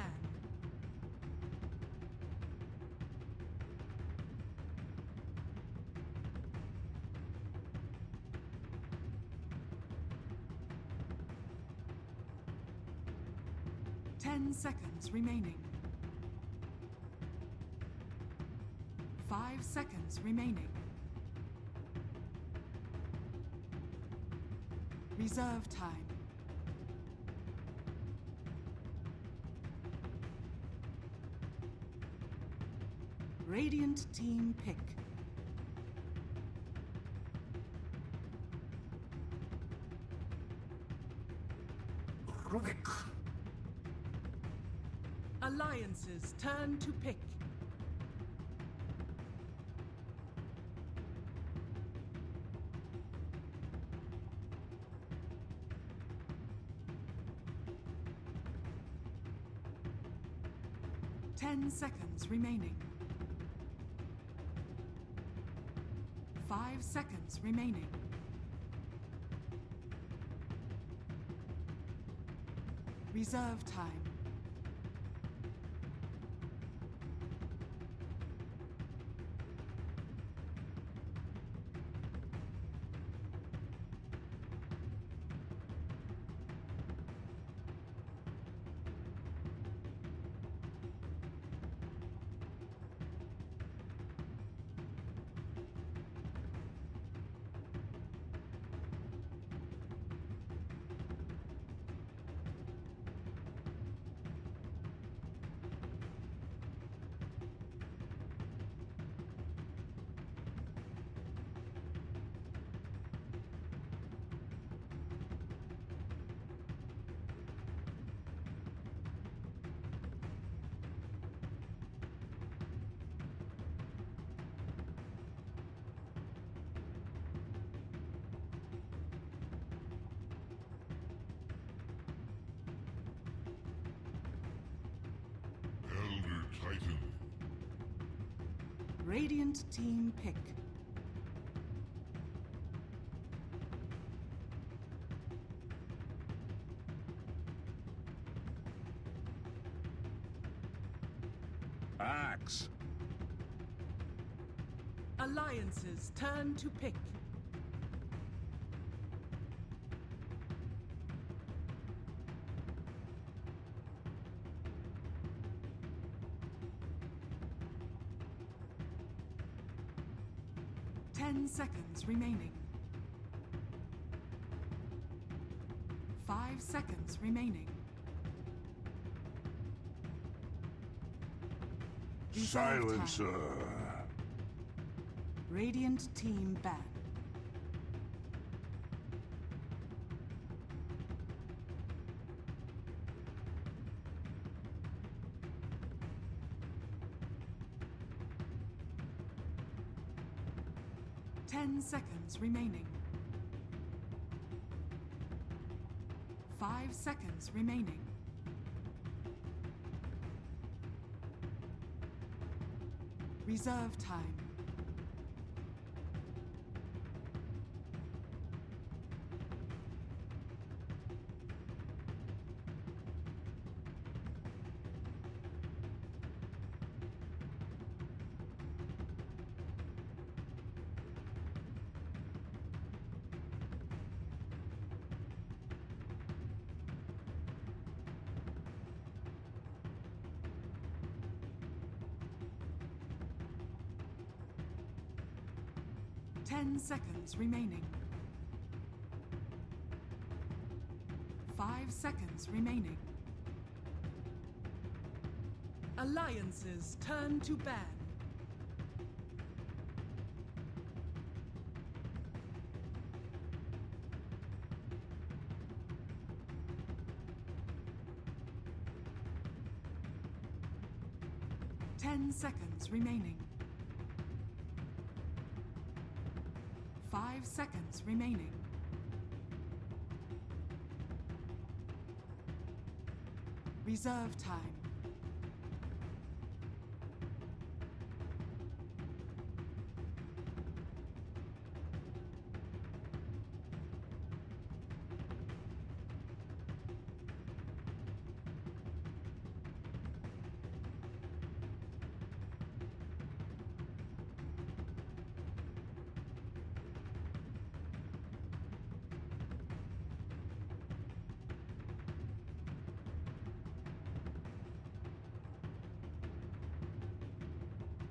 Seconds remaining. 5 seconds remaining. Reserve time. Radiant team pick. Alliances turn to pick. Seconds remaining. 5 seconds remaining. Reserve time. Elder Titan. Radiant team pick. Axe. Alliances turn to pick. Seconds remaining. 5 seconds remaining. Silencer. Radiant team ban. Seconds remaining. 5 seconds remaining. Reserve time. Seconds remaining. 5 seconds remaining. Alliances turn to ban. Seconds remaining. 5 seconds remaining. Reserve time.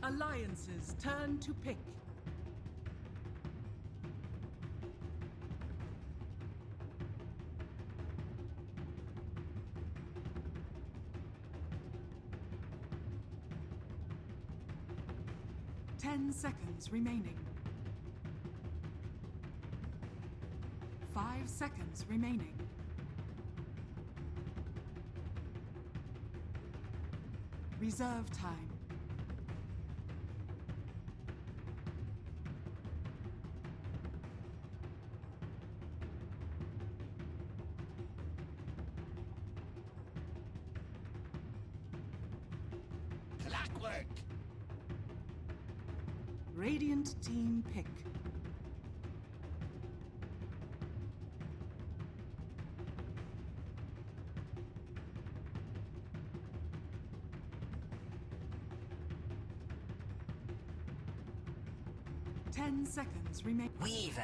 Alliances turn to pick. Ten seconds remaining. 5 seconds remaining. Reserve time. Clockwork. Radiant team pick. Ten seconds remain. Weaver.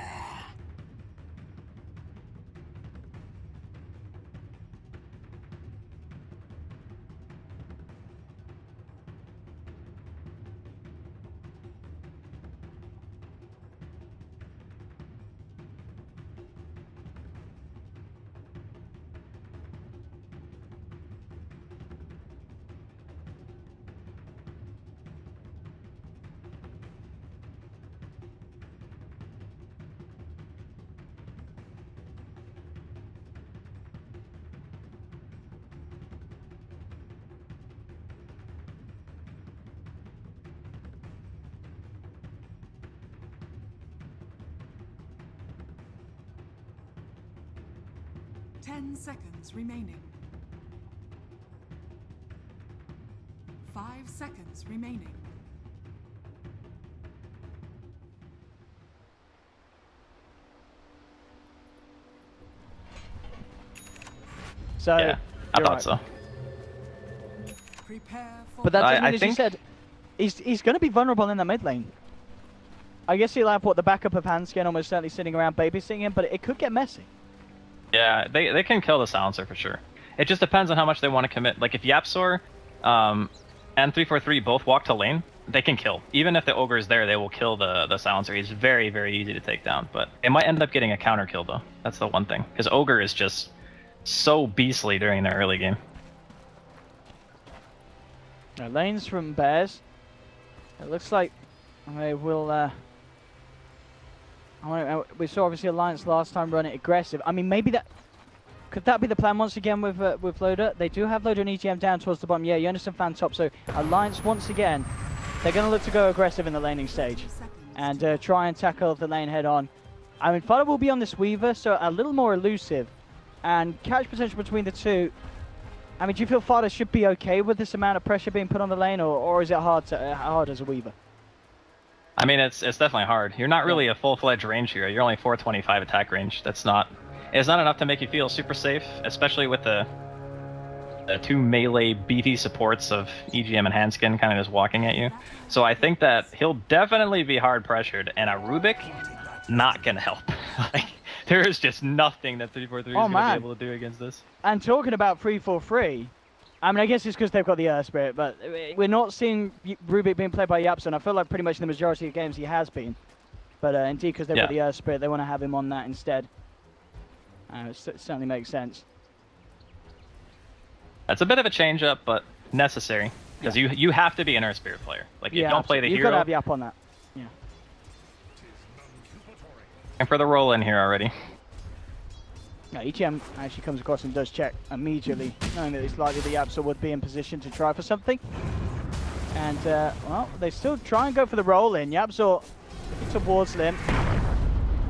Ten seconds remaining. 5 seconds remaining. So, yeah, I you're thought right. so. Prepare for. But that doesn't I mean, as you think- said, he's going to be vulnerable in the mid lane. I guess he'll have the backup of Hanskin almost certainly sitting around babysitting him, but it could get messy. Yeah, they can kill the silencer for sure. It just depends on how much they want to commit. Like if Yapsor and 343 both walk to lane, they can kill. Even if the ogre is there, they will kill the silencer. He's very, very easy to take down. But it might end up getting a counter kill though. That's the one thing. Because ogre is just so beastly during the early game. Lanes from Bears. It looks like they will. We saw obviously Alliance last time run it aggressive. I mean, maybe that could that be the plan once again with Loader. They do have Loader and EGM down towards the bottom. Yeah, Jonathan fan top. So Alliance once again, they're going to look to go aggressive in the laning stage and try and tackle the lane head on. I mean, Fada will be on this Weaver, so a little more elusive and catch potential between the two. I mean, do you feel Fada should be okay with this amount of pressure being put on the lane, or is it hard as a Weaver? I mean, it's definitely hard. You're not really a full-fledged range hero. You're only 425 attack range. It's not enough to make you feel super safe, especially with the two melee beefy supports of EGM and Hanskin kind of just walking at you. So I think that he'll definitely be hard pressured, and a Rubik not gonna help. Like there is just nothing that 343 is gonna be able to do against this. And talking about 343. I mean, I guess it's because they've got the Earth Spirit, but we're not seeing Rubik being played by Yapson. I feel like pretty much in the majority of games he has been. But indeed, because they've got the Earth Spirit, they want to have him on that instead. It certainly makes sense. That's a bit of a change-up, but necessary. Because you have to be an Earth Spirit player. Like, you don't play the You've hero. got to have Yap on that. Yeah. And for the roll-in here already. Now, EGM actually comes across and does check immediately, knowing that it's likely the Yapsor would be in position to try for something. And, well, they still try and go for the roll-in. Yapsor towards Lim.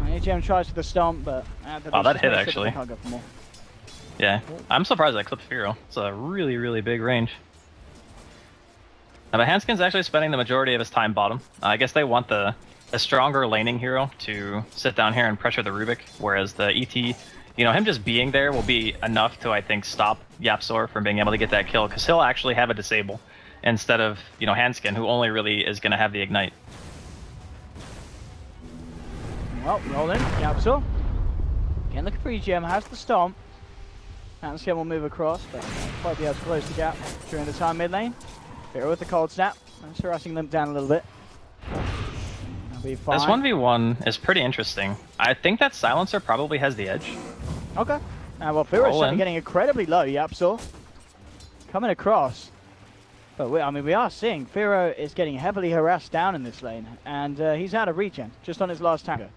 EGM tries for the stomp, but... Oh, that hit, actually. Can't go for more. Yeah, I'm surprised I clipped Firo. It's a really, really big range. But Hanskin's actually spending the majority of his time bottom. I guess they want a stronger laning hero to sit down here and pressure the Rubik, whereas the ET, you know, him just being there will be enough to, I think, stop Yapsor from being able to get that kill, because he'll actually have a disable instead of, you know, Hanskin, who only really is going to have the ignite. Well, roll in, Yapsor. Again, looking for EGM, has the stomp. Hanskin will move across, but might be able to close the gap during the time mid lane. Firo with the cold snap. That's harassing them down a little bit. That'll be fine. This 1v1 is pretty interesting. I think that Silencer probably has the edge. Okay. Well, Firo's certainly getting incredibly low, Yapsor. Coming across. But we are seeing Firo is getting heavily harassed down in this lane. And he's out of regen, just on his last tango.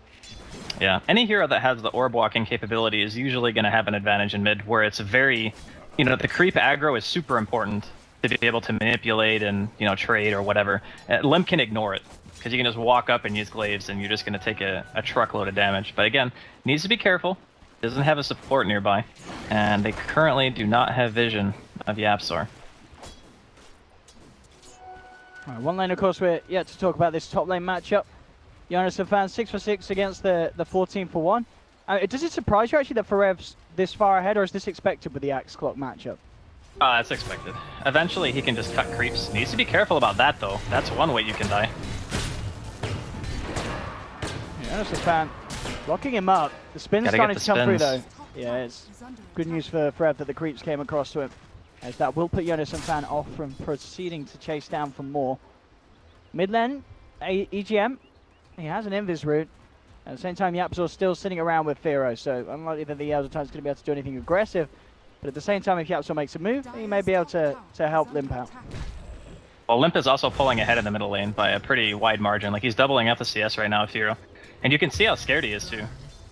Yeah, any hero that has the orb walking capability is usually going to have an advantage in mid, where it's very, you know, the creep aggro is super important to be able to manipulate and, you know, trade or whatever. Limp can ignore it, because you can just walk up and use glaives and you're just going to take a truckload of damage. But again, needs to be careful. Doesn't have a support nearby, and they currently do not have vision of Yapsor. All right, one lane, of course, we're yet to talk about this top lane matchup. Jonas and Fan 6 for 6 against the 14 for 1. Does it surprise you actually that Farev's this far ahead, or is this expected with the Axe Clock matchup? It's expected. Eventually he can just cut creeps. Needs to be careful about that though. That's one way you can die. Jonas and Fan locking him up. The spin's starting to come through though. Yeah, it's good news for Farev that the creeps came across to him, as that will put Jonas and Fan off from proceeding to chase down for more. Mid lane, EGM. He has an invis route. At the same time, Yapsor's still sitting around with Firo, so unlikely that the Eldertime's going to be able to do anything aggressive. But at the same time, if Yapsor makes a move, he may be able to help Limp out. Well, Limp is also pulling ahead in the middle lane by a pretty wide margin. Like, he's doubling up the CS right now, Firo. And you can see how scared he is, too.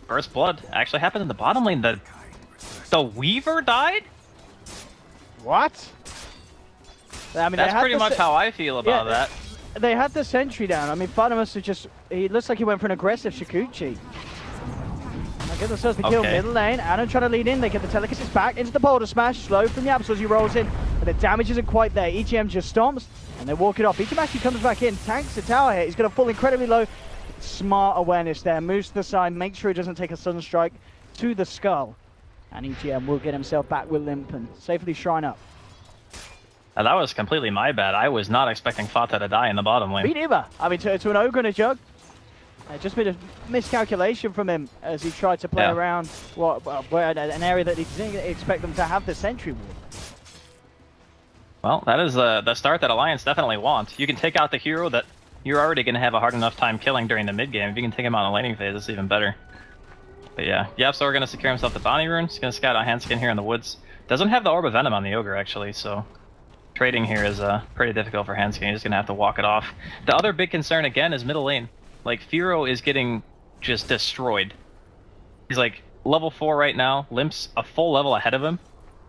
First blood actually happened in the bottom lane. The Weaver died? What? I mean, that's pretty much how I feel about that. They had the sentry down. I mean, Fana must have just... He looks like he went for an aggressive Shikuchi. They get themselves the kill middle lane. Adam trying to lead in. They get the telekinesis back into the boulder smash. Slow from Yapsor as he rolls in. But the damage isn't quite there. EGM just stomps and they walk it off. EGM actually comes back in. Tanks the tower hit. He's going to fall incredibly low. Smart awareness there. Moves to the side. Makes sure he doesn't take a sudden strike to the skull. And EGM will get himself back with Limp and safely shrine up. That was completely my bad. I was not expecting Fata to die in the bottom lane. Me neither. I mean, to an ogre and a jug. Just been a miscalculation from him as he tried to play around an area that he didn't expect them to have the sentry wall. Well, that is the start that Alliance definitely want. You can take out the hero that you're already going to have a hard enough time killing during the mid game. If you can take him out in the laning phase, it's even better. But yeah, Yapsor going to secure himself the bounty rune. He's going to scout a Handskin here in the woods. Doesn't have the Orb of Venom on the ogre actually, so trading here is pretty difficult for Handskin. He's going to have to walk it off. The other big concern again is middle lane. Like, Firo is getting just destroyed. He's like level 4 right now, Limp's a full level ahead of him,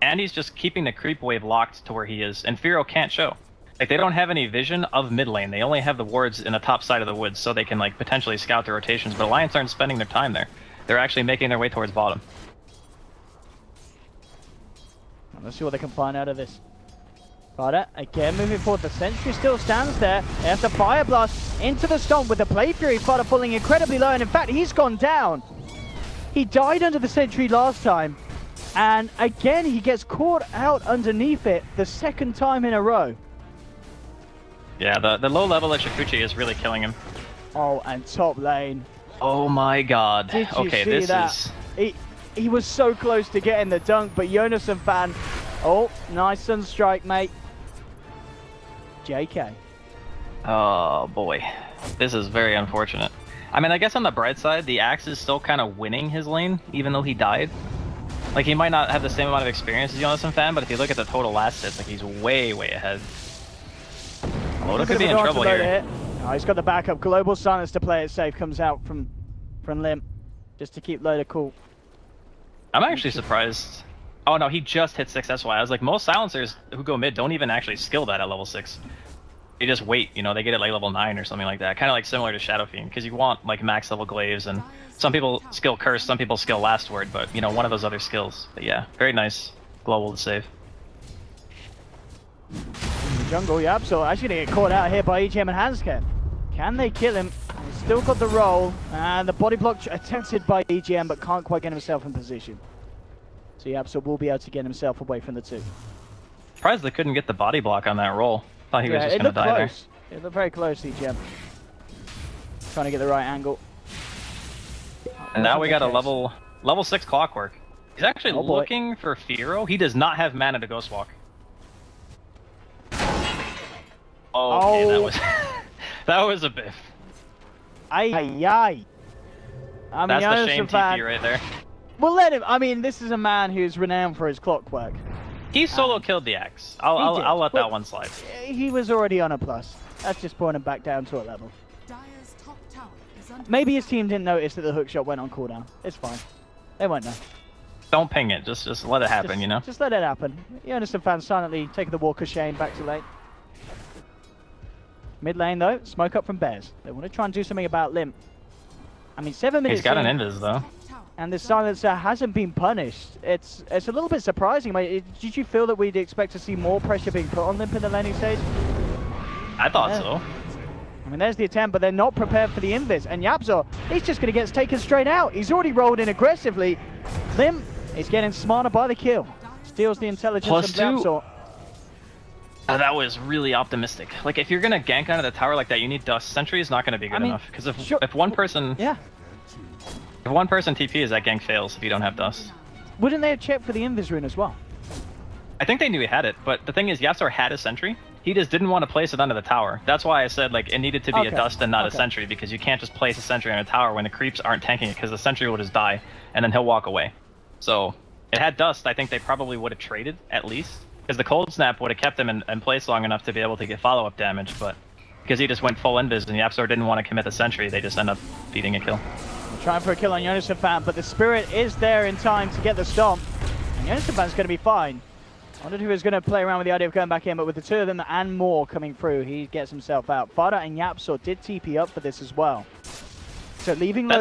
and he's just keeping the creep wave locked to where he is, and Firo can't show. Like, they don't have any vision of mid lane. They only have the wards in the top side of the woods, so they can like potentially scout the rotations, but Alliance aren't spending their time there. They're actually making their way towards bottom. Let's see what they can find out of this. But again, moving forward, the sentry still stands there. They have the Fire Blast into the stomp with the Play Fury. Fada falling incredibly low, and in fact, he's gone down. He died under the sentry last time, and again, he gets caught out underneath it the second time in a row. Yeah, the low level of Shikuchi is really killing him. Oh, and top lane. Oh my god. Did you okay, see this that? is... He was so close to getting the dunk, but Jonas and Fan... Oh, nice sunstrike, mate. JK. Oh boy, this is very unfortunate. I mean, I guess on the bright side, the Axe is still kind of winning his lane, even though he died. Like, he might not have the same amount of experience as Jonas and Fan, but if you look at the total last hits, like, he's way, way ahead. Loda could be in trouble here. Oh, he's got the backup. Global Silence to play it safe comes out from Limp, just to keep Loda cool. I'm actually surprised. Oh no, he just hit 6, that's why. I was like, most silencers who go mid don't even actually skill that at level 6. They just wait, you know, they get it like level 9 or something like that. Kind of like similar to Shadow Fiend, because you want like max level glaives, and some people skill Curse, some people skill Last Word, but you know, one of those other skills. But yeah, very nice global to save. In the jungle, yeah, so actually gonna get caught out here by EGM and Hansken. Can they kill him? He's still got the roll, and the body block attempted by EGM, but can't quite get himself in position. So Yapsor will be able to get himself away from the two. Surprised they couldn't get the body block on that roll. Thought he was just gonna die close. There. It looked very close, EGM. Trying to get the right angle. And now we got a level 6 Clockwork. He's actually looking for Firo. He does not have mana to Ghostwalk. Okay, that was that was a biff. Ay, ay, ay. I mean, That's I the understand shame that- TP right there. Well, let him. I mean, this is a man who's renowned for his clockwork. He solo killed the Axe. I'll let that one slide. He was already on a plus. That's just pulling him back down to a level. Dire's top tower is under Maybe his team didn't notice that the hook shot went on cooldown. It's fine. They won't know. Don't ping it. Just let it happen. You know. Just let it happen. You understand fans silently taking the walk of shame back to lane. Mid lane though, smoke up from Bears. They want to try and do something about Limp. I mean, 7 minutes He's got in, an invis though. and the silencer hasn't been punished. It's a little bit surprising. Did you feel that we'd expect to see more pressure being put on Limp in the laning stage? I thought so. I mean, there's the attempt, but they're not prepared for the invis. And Yapzor, he's just going to get taken straight out. He's already rolled in aggressively. Limp is getting smarter by the kill. Steals the intelligence of Yapzor. That was really optimistic. Like, if you're gonna gank onto the tower like that, you need dust. Sentry is not gonna be good enough. Because if one person, if one person TPs, that gank fails if you don't have dust. Wouldn't they have checked for the invis rune as well? I think they knew he had it, but the thing is, Yapzor had a sentry. He just didn't want to place it under the tower. That's why I said like it needed to be a dust and not a sentry, because you can't just place a sentry on a tower when the creeps aren't tanking it, because the sentry will just die and then he'll walk away. So it had dust. I think they probably would have traded at least. Because the cold snap would have kept him in place long enough to be able to get follow-up damage, but because he just went full invis and Yapzor didn't want to commit the sentry, they just end up feeding a kill. Trying for a kill on Yonisafan, but the spirit is there in time to get the stomp. And Yonisafan's going to be fine. I wondered who was going to play around with the idea of going back in, but with the two of them and more coming through, he gets himself out. Fada and Yapzor did TP up for this as well. So leaving load